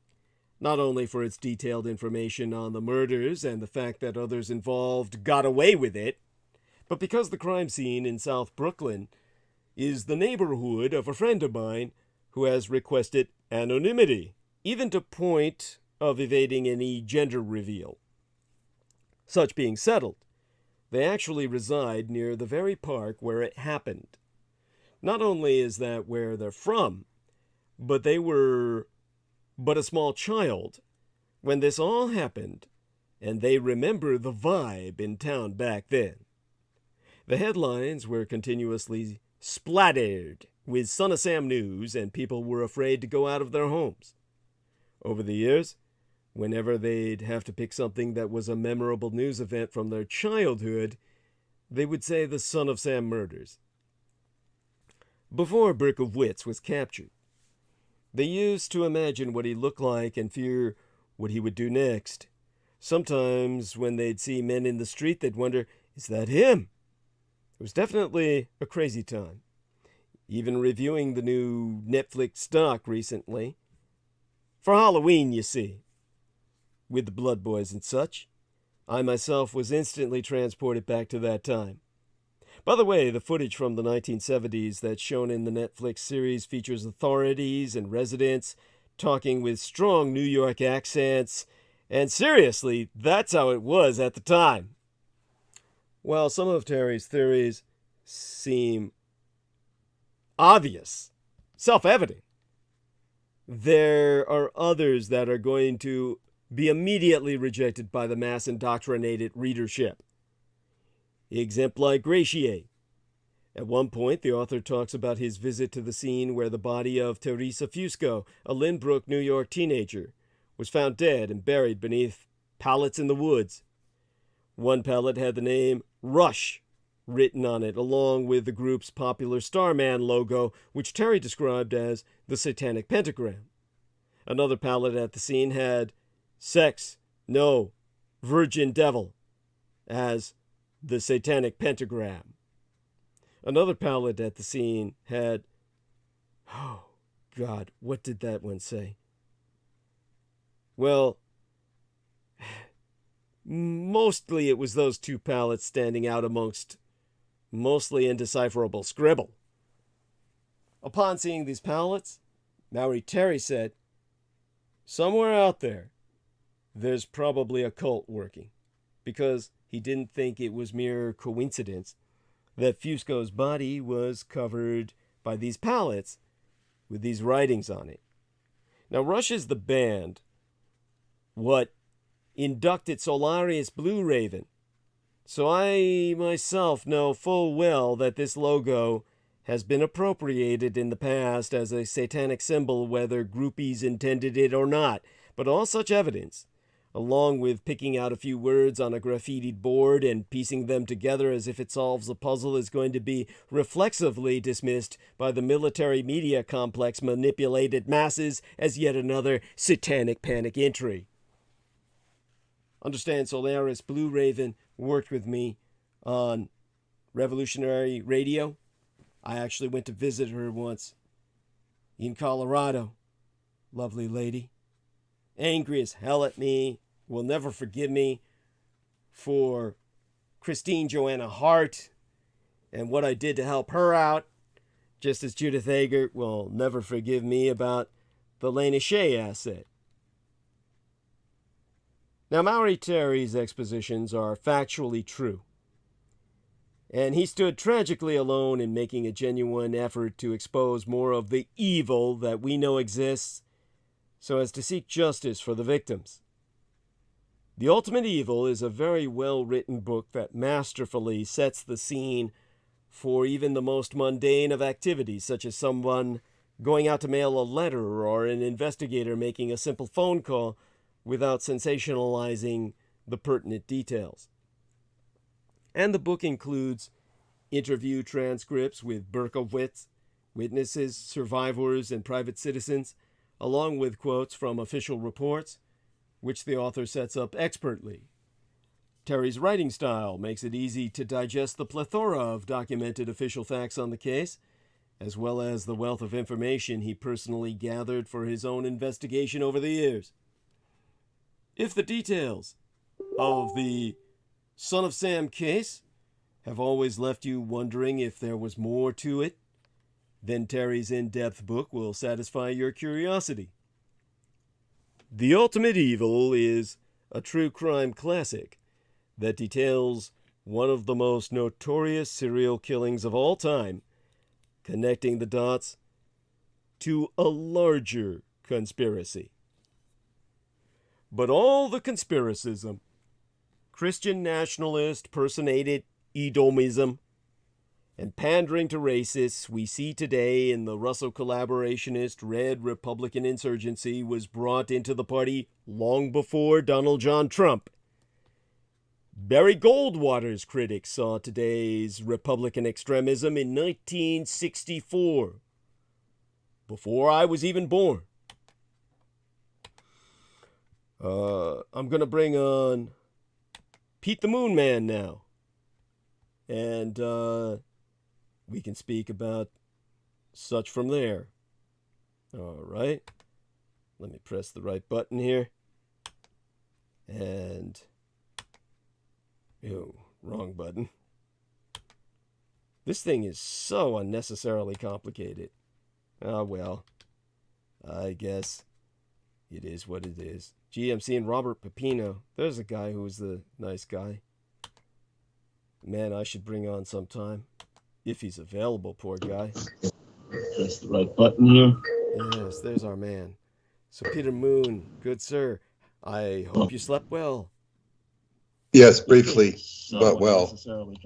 not only for its detailed information on the murders and the fact that others involved got away with it, but because the crime scene in South Brooklyn is the neighborhood of a friend of mine who has requested anonymity, even to point of evading any gender reveal. Such being settled, they actually reside near the very park where it happened. Not only is that where they're from, but they were but a small child when this all happened, and they remember the vibe in town back then. The headlines were continuously splattered with Son of Sam news, and people were afraid to go out of their homes. Over the years, whenever they'd have to pick something that was a memorable news event from their childhood, they would say the Son of Sam murders. Before Berkowitz was captured, they used to imagine what he looked like and fear what he would do next. Sometimes when they'd see men in the street, they'd wonder, is that him? It was definitely a crazy time. Even reviewing the new Netflix doc recently. For Halloween, you see. With the Blood Boys and such, I myself was instantly transported back to that time. By the way, the footage from the 1970s that's shown in the Netflix series features authorities and residents talking with strong New York accents, and seriously, that's how it was at the time. While some of Terry's theories seem obvious, self-evident, there are others that are going to be immediately rejected by the mass indoctrinated readership. exempli gratiae. At one point, the author talks about his visit to the scene where the body of Teresa Fusco, a Lynbrook, New York teenager, was found dead and buried beneath pallets in the woods. One pallet had the name Rush written on it, along with the group's popular Starman logo, which Terry described as the Satanic Pentagram. Another pallet at the scene had Sex, No, Virgin Devil, as the Satanic Pentagram. Another pallet at the scene had, oh God, what did that one say? Well, mostly it was those two pallets standing out amongst mostly indecipherable scribble. Upon seeing these pallets, Maori Terry said, somewhere out there, there's probably a cult working, because he didn't think it was mere coincidence that Fusco's body was covered by these pallets with these writings on it. Now, Rush is the band what inducted Solaris Blue Raven. So I myself know full well that this logo has been appropriated in the past as a satanic symbol, whether groupies intended it or not. But all such evidence, along with picking out a few words on a graffitied board and piecing them together as if it solves a puzzle, is going to be reflexively dismissed by the military media complex manipulated masses as yet another satanic panic entry. Understand, Solaris Blue Raven worked with me on Revolutionary Radio. I actually went to visit her once in Colorado. Lovely lady. Angry as hell at me. Will never forgive me for Christine Joanna Hart and what I did to help her out. Just as Judith Agert will never forgive me about the Lena Shea asset. Now, Maori Terry's expositions are factually true, and he stood tragically alone in making a genuine effort to expose more of the evil that we know exists, so as to seek justice for the victims. The Ultimate Evil is a very well-written book that masterfully sets the scene for even the most mundane of activities, such as someone going out to mail a letter or an investigator making a simple phone call, without sensationalizing the pertinent details. And the book includes interview transcripts with Berkowitz, witnesses, survivors, and private citizens, along with quotes from official reports, which the author sets up expertly. Terry's writing style makes it easy to digest the plethora of documented official facts on the case, as well as the wealth of information he personally gathered for his own investigation over the years. If the details of the Son of Sam case have always left you wondering if there was more to it, then Terry's in-depth book will satisfy your curiosity. The Ultimate Evil is a true crime classic that details one of the most notorious serial killings of all time, connecting the dots to a larger conspiracy. But all the conspiracism, Christian nationalist personated Edomism, and pandering to racists we see today in the Russo collaborationist Red Republican insurgency was brought into the party long before Donald John Trump. Barry Goldwater's critics saw today's Republican extremism in 1964, before I was even born. I'm going to bring on Pete the Moon Man now. And we can speak about such from there. All right. Let me press the right button here. And... ew, wrong button. This thing is so unnecessarily complicated. Ah, well. I guess it is what it is. Gee, I'm seeing Robert Pepino. There's a guy who's the nice guy. Man, I should bring on sometime. If he's available, poor guy. Press the right button here. Yes, there's our man. So Peter Moon, good sir. I hope you slept well. Yes, briefly, but well.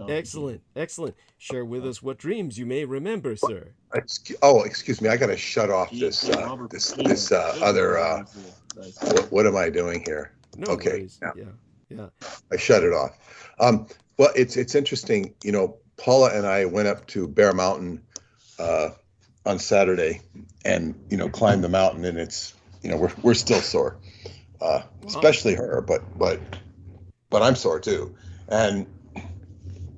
Excellent, excellent. Share with us what dreams you may remember, sir. Excuse me. I got to shut off this other. What am I doing here? No worries. Yeah. I shut it off. Well, it's interesting. You know, Paula and I went up to Bear Mountain on Saturday, and climbed the mountain, and it's we're still sore, especially her, but I'm sore too. And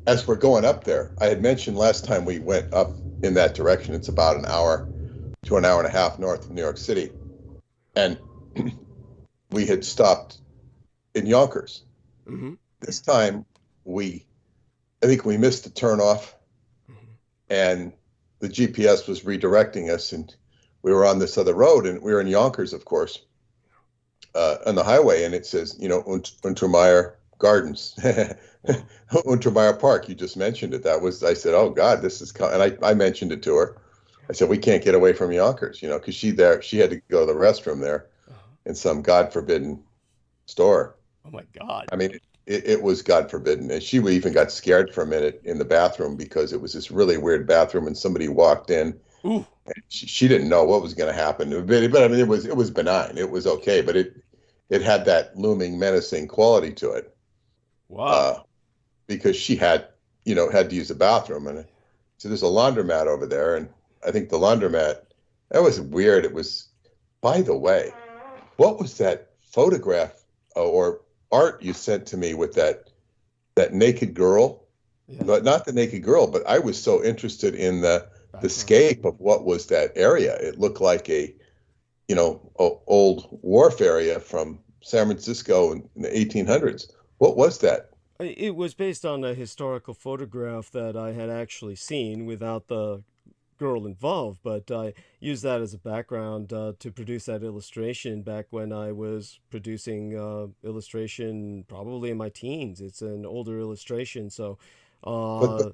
as we're going up there, I had mentioned last time we went up in that direction, it's about an hour to an hour and a half north of New York City, and we had stopped in Yonkers. Mm-hmm. This time I think we missed the turnoff, and the GPS was redirecting us, and we were on this other road, and we were in Yonkers, of course, on the highway, and it says, Untermeyer Gardens, Untermeyer Park. You just mentioned it. I said, oh God, this is, and I mentioned it to her. I said, we can't get away from Yonkers, because she had to go to the restroom there in some God forbidden store. Oh my God. I mean, it was God forbidden. And she even got scared for a minute in the bathroom because it was this really weird bathroom, and somebody walked in. Ooh. And she didn't know what was going to happen. But I mean, it was benign. It was okay, but it had that looming, menacing quality to it. Wow. Because she had to use the bathroom, and so there's a laundromat over there, and I think the laundromat, that was weird. It was, by the way, what was that photograph or art you sent to me with that naked girl? Yeah. But not the naked girl, but I was so interested in the scape of what was that area. It looked like a old wharf area from San Francisco in the 1800s. What was that? It was based on a historical photograph that I had actually seen without the girl involved, but I used that as a background to produce that illustration back when I was producing illustration probably in my teens. It's an older illustration, so but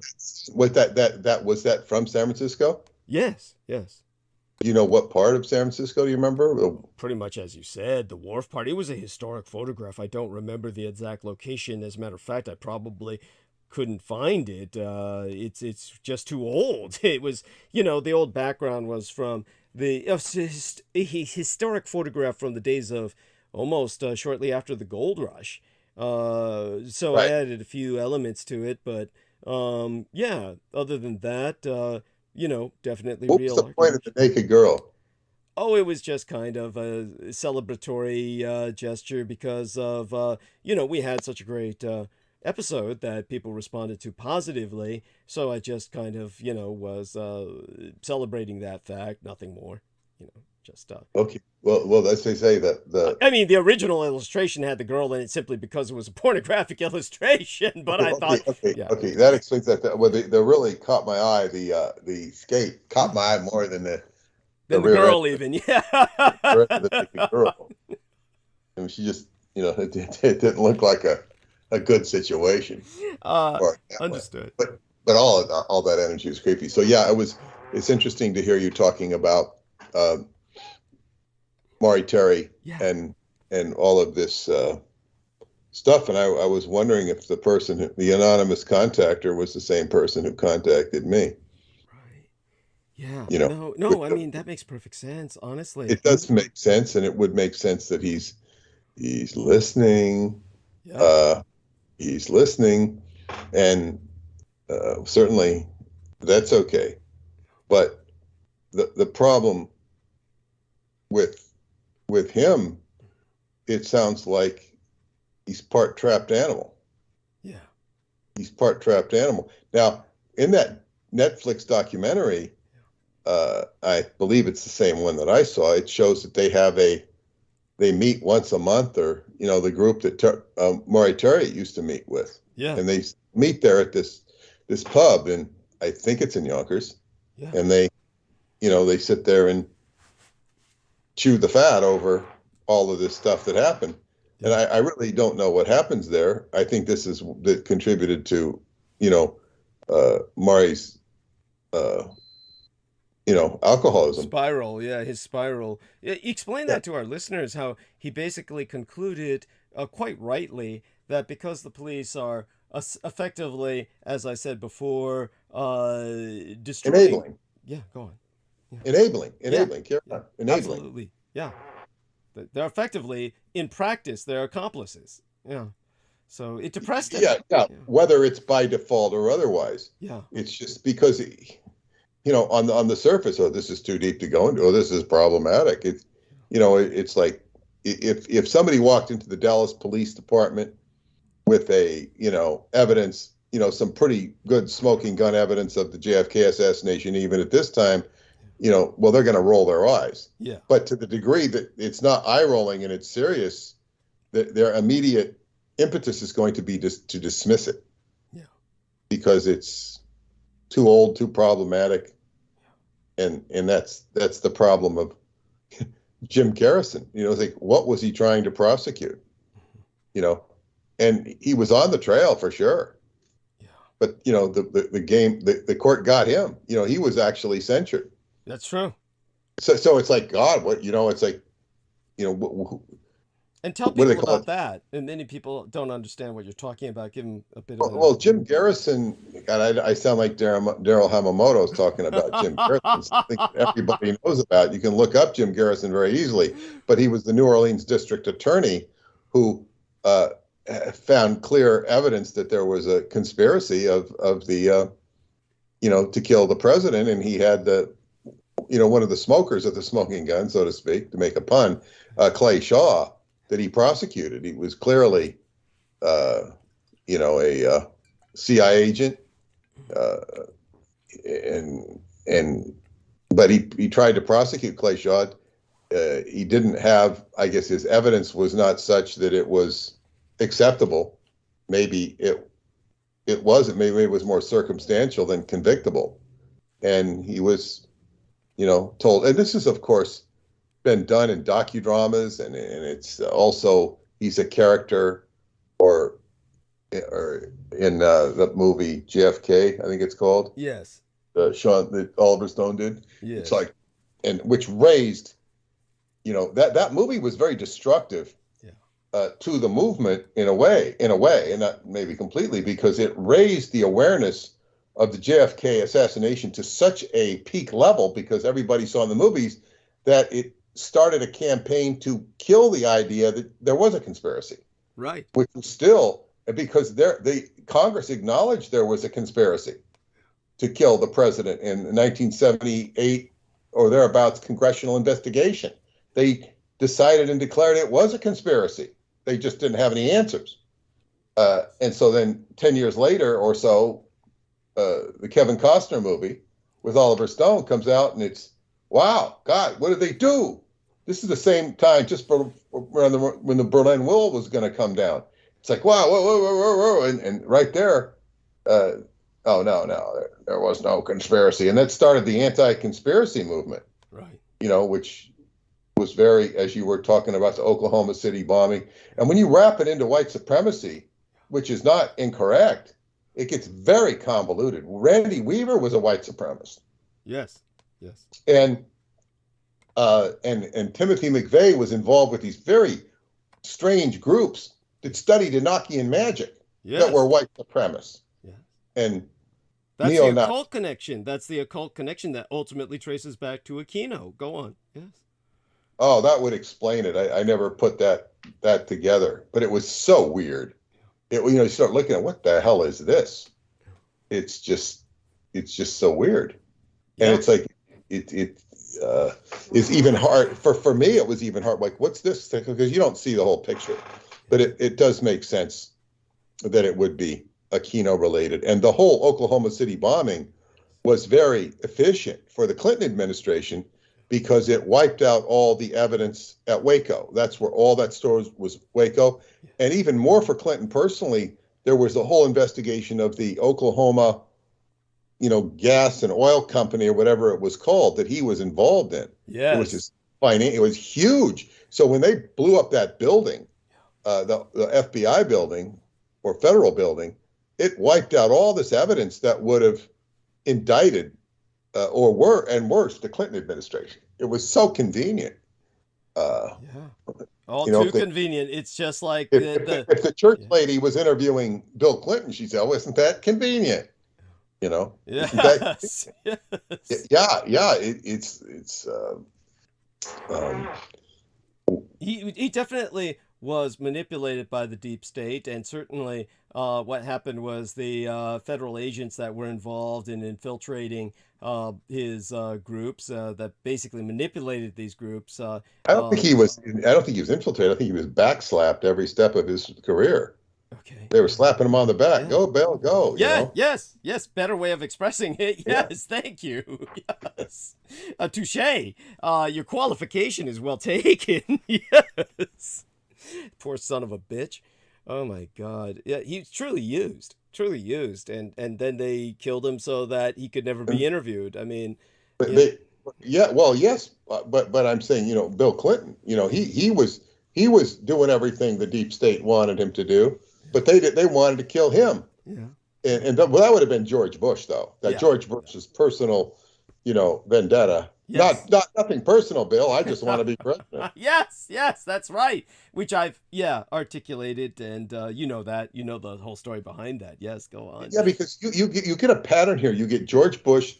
was that from San Francisco? Yes. Do you know what part of San Francisco? Do you remember? Pretty much as you said, the wharf part. It was a historic photograph. I don't remember the exact location. As a matter of fact, I probably couldn't find it. It's just too old. It was, the old background was from the historic photograph from the days of almost shortly after the gold rush. So Right. I added a few elements to it, but other than that, definitely What real. was the point of the naked girl? Oh, it was just kind of a celebratory gesture because of, we had such a great episode that people responded to positively. So I just kind of, was celebrating that fact, nothing more, just. Okay. Well, as they say that I mean, the original illustration had the girl in it simply because it was a pornographic illustration, but I thought, okay, yeah. okay, that explains that. Well, they really caught my eye. The skate caught my eye more than the Then the rear girl end, even, yeah. rear end of the naked girl. I mean, she just, it didn't look like a good situation. Understood. But all that energy was creepy. So yeah, it's interesting to hear you talking about Maury Terry and all of this stuff, and I was wondering if the anonymous contactor was the same person who contacted me. Right. Yeah. You know, No. I mean, that makes perfect sense. Honestly, it does make sense, and it would make sense that he's listening. Yeah. He's listening, and certainly that's okay. But the problem with him, it sounds like he's part trapped animal. Yeah. He's part trapped animal. Now, in that Netflix documentary, I believe it's the same one that I saw. It shows that they meet once a month, or the group that Maury Terry used to meet with. Yeah. And they meet there at this pub, and I think it's in Yonkers. Yeah. And they sit there and chew the fat over all of this stuff that happened. And I really don't know what happens there. I think this is that contributed to, Maury's alcoholism. Spiral, yeah, his spiral. Explain that to our listeners, how he basically concluded, quite rightly, that because the police are effectively, as I said before, destroying... Enabling. Yeah, go on. Yeah. Enabling. Yeah. Carry on. Enabling. Absolutely, yeah. They're effectively, in practice, they're accomplices. Yeah. So it depressed him. Yeah. Whether it's by default or otherwise. Yeah. It's just because, on the surface, this is too deep to go into. This is problematic. It's like if somebody walked into the Dallas Police Department with evidence, some pretty good smoking gun evidence of the JFK assassination, even at this time, well, they're going to roll their eyes. Yeah. But to the degree that it's not eye rolling and it's serious, their immediate impetus is going to be to dismiss it. Yeah. Because it's too old, too problematic. And that's the problem of Jim Garrison. It's like, what was he trying to prosecute? And he was on the trail for sure. Yeah. But the court got him. He was actually censured. That's true. So it's like, God, what, it's like, and tell people about that. And many people don't understand what you're talking about. Give them a bit of Well, Jim Garrison, God, I sound like Daryl Hamamoto's talking about Jim Garrison. Something everybody knows about. You can look up Jim Garrison very easily. But he was the New Orleans district attorney who found clear evidence that there was a conspiracy of the, to kill the president. And he had one of the smokers of the smoking gun, so to speak, to make a pun, Clay Shaw, that he prosecuted. He was clearly, a CIA agent, but he tried to prosecute Clay Shaw. He didn't have, I guess, his evidence was not such that it was acceptable. Maybe it wasn't. Maybe it was more circumstantial than convictable, and he was, told. And this is, of course, been done in docudramas, and it's also, he's a character, or in the movie JFK, I think it's called. Yes. That Oliver Stone did. Yes. It's like, and which raised, that movie was very destructive. To the movement in a way, and not maybe completely, because it raised the awareness of the JFK assassination to such a peak level, because everybody saw in the movies that it started a campaign to kill the idea that there was a conspiracy. Right. Which was still, because the Congress acknowledged there was a conspiracy to kill the president in 1978 or thereabouts congressional investigation. They decided and declared it was a conspiracy. They just didn't have any answers. And so then 10 years later or so, the Kevin Costner movie with Oliver Stone comes out, and it's, wow, God, what did they do? This is the same time just when the Berlin Wall was going to come down. It's like, wow, whoa. And right there, oh, no, there was no conspiracy. And that started the anti-conspiracy movement. Right. Which was very, as you were talking about, the Oklahoma City bombing. And when you wrap it into white supremacy, which is not incorrect, it gets very convoluted. Randy Weaver was a white supremacist. Yes. And Timothy McVeigh was involved with these very strange groups that studied Enochian magic that were white supremacists. Yeah. And that's the occult connection. That's the occult connection that ultimately traces back to Aquino. Go on. Yes. Oh, that would explain it. I never put that together, but it was so weird. You start looking at, what the hell is this? It's just so weird. And it's like, it's even hard for me. It was even hard. Like, what's this? Because you don't see the whole picture, but it does make sense that it would be Aquino related. And the whole Oklahoma City bombing was very efficient for the Clinton administration, because it wiped out all the evidence at Waco. That's where all that story was, Waco. And even more for Clinton personally, there was a whole investigation of the Oklahoma, gas and oil company, or whatever it was called, that he was involved in. Yeah. It was huge. So when they blew up that building, the FBI building or federal building, it wiped out all this evidence that would have indicted or worse, the Clinton administration. It was so convenient. All too convenient. It's just like if the church lady was interviewing Bill Clinton, she'd say, "Oh, isn't that convenient?" You know. Yes. He definitely was manipulated by the deep state, and certainly what happened was the federal agents that were involved in infiltrating his groups that basically manipulated these groups. I don't think he was infiltrated. I think he was backslapped every step of his career. Okay. They were slapping him on the back. Yeah. Go, Bill, go. Yeah, you know? yes. Better way of expressing it. Yes, thank you. Yes. Touche. Your qualification is well taken. Yes. Poor son of a bitch. Oh my God. Yeah, he's truly used. And then they killed him so that he could never be interviewed. I mean, yes, but I'm saying, you know, Bill Clinton, you know, he was doing everything the deep state wanted him to do, but they wanted to kill him. Yeah. And that would have been George Bush, though. George Bush's personal, you know, vendetta. Yes. Not nothing personal, Bill. I just want to be president. Yes, that's right. Which I've articulated, and you know the whole story behind that. Yes, go on. Yeah, because you get a pattern here. You get George Bush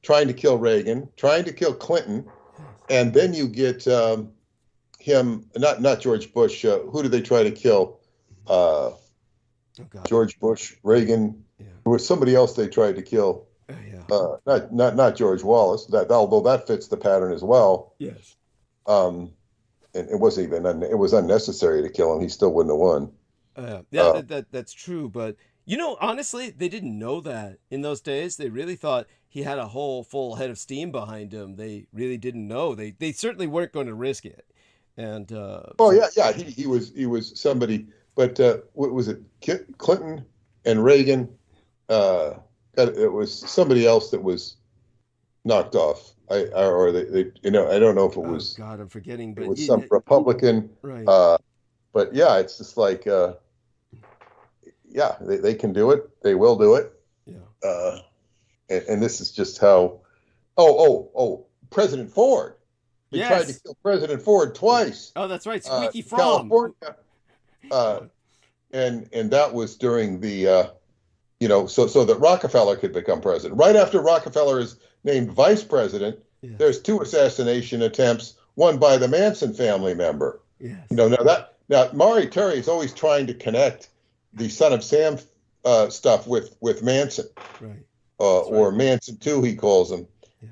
trying to kill Reagan, trying to kill Clinton, and then you get him. Not George Bush. Who did they try to kill? George Bush, Reagan. Yeah. There was somebody else they tried to kill. Not George Wallace. Although that fits the pattern as well. Yes. And it wasn't even. It was unnecessary to kill him. He still wouldn't have won. That's true. But you know, honestly, they didn't know that in those days. They really thought he had a whole full head of steam behind him. They really didn't know. They certainly weren't going to risk it. And he was somebody. But what was it? Clinton and Reagan. It was somebody else that was knocked off. I don't know if it was. Oh God, I'm forgetting. But it was some Republican. Right. But yeah, it's just like, they can do it. They will do it. Yeah. And this is just how. President Ford. They tried to kill President Ford twice. Oh, that's right, Squeaky Fromm. California. And that was during the. So that Rockefeller could become president. Right after Rockefeller is named vice president, there's 2 assassination attempts, one by the Manson family member. Yes. Now Maury Terry is always trying to connect the Son of Sam stuff with Manson, right? Or Manson 2, he calls him,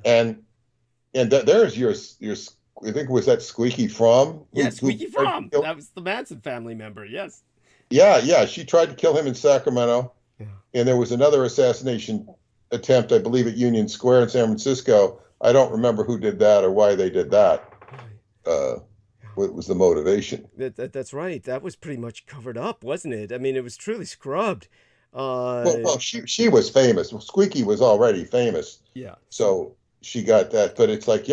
and there's your I think was that Squeaky Fromm? Squeaky Fromm. That was the Manson family member. Yes. Yeah. She tried to kill him in Sacramento. And there was another assassination attempt, I believe, at Union Square in San Francisco. I don't remember who did that or why they did that. What was the motivation? That's right. That was pretty much covered up, wasn't it? I mean, it was truly scrubbed. She was famous. Squeaky was already famous. Yeah. So she got that. But it's like,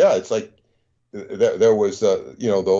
there was, the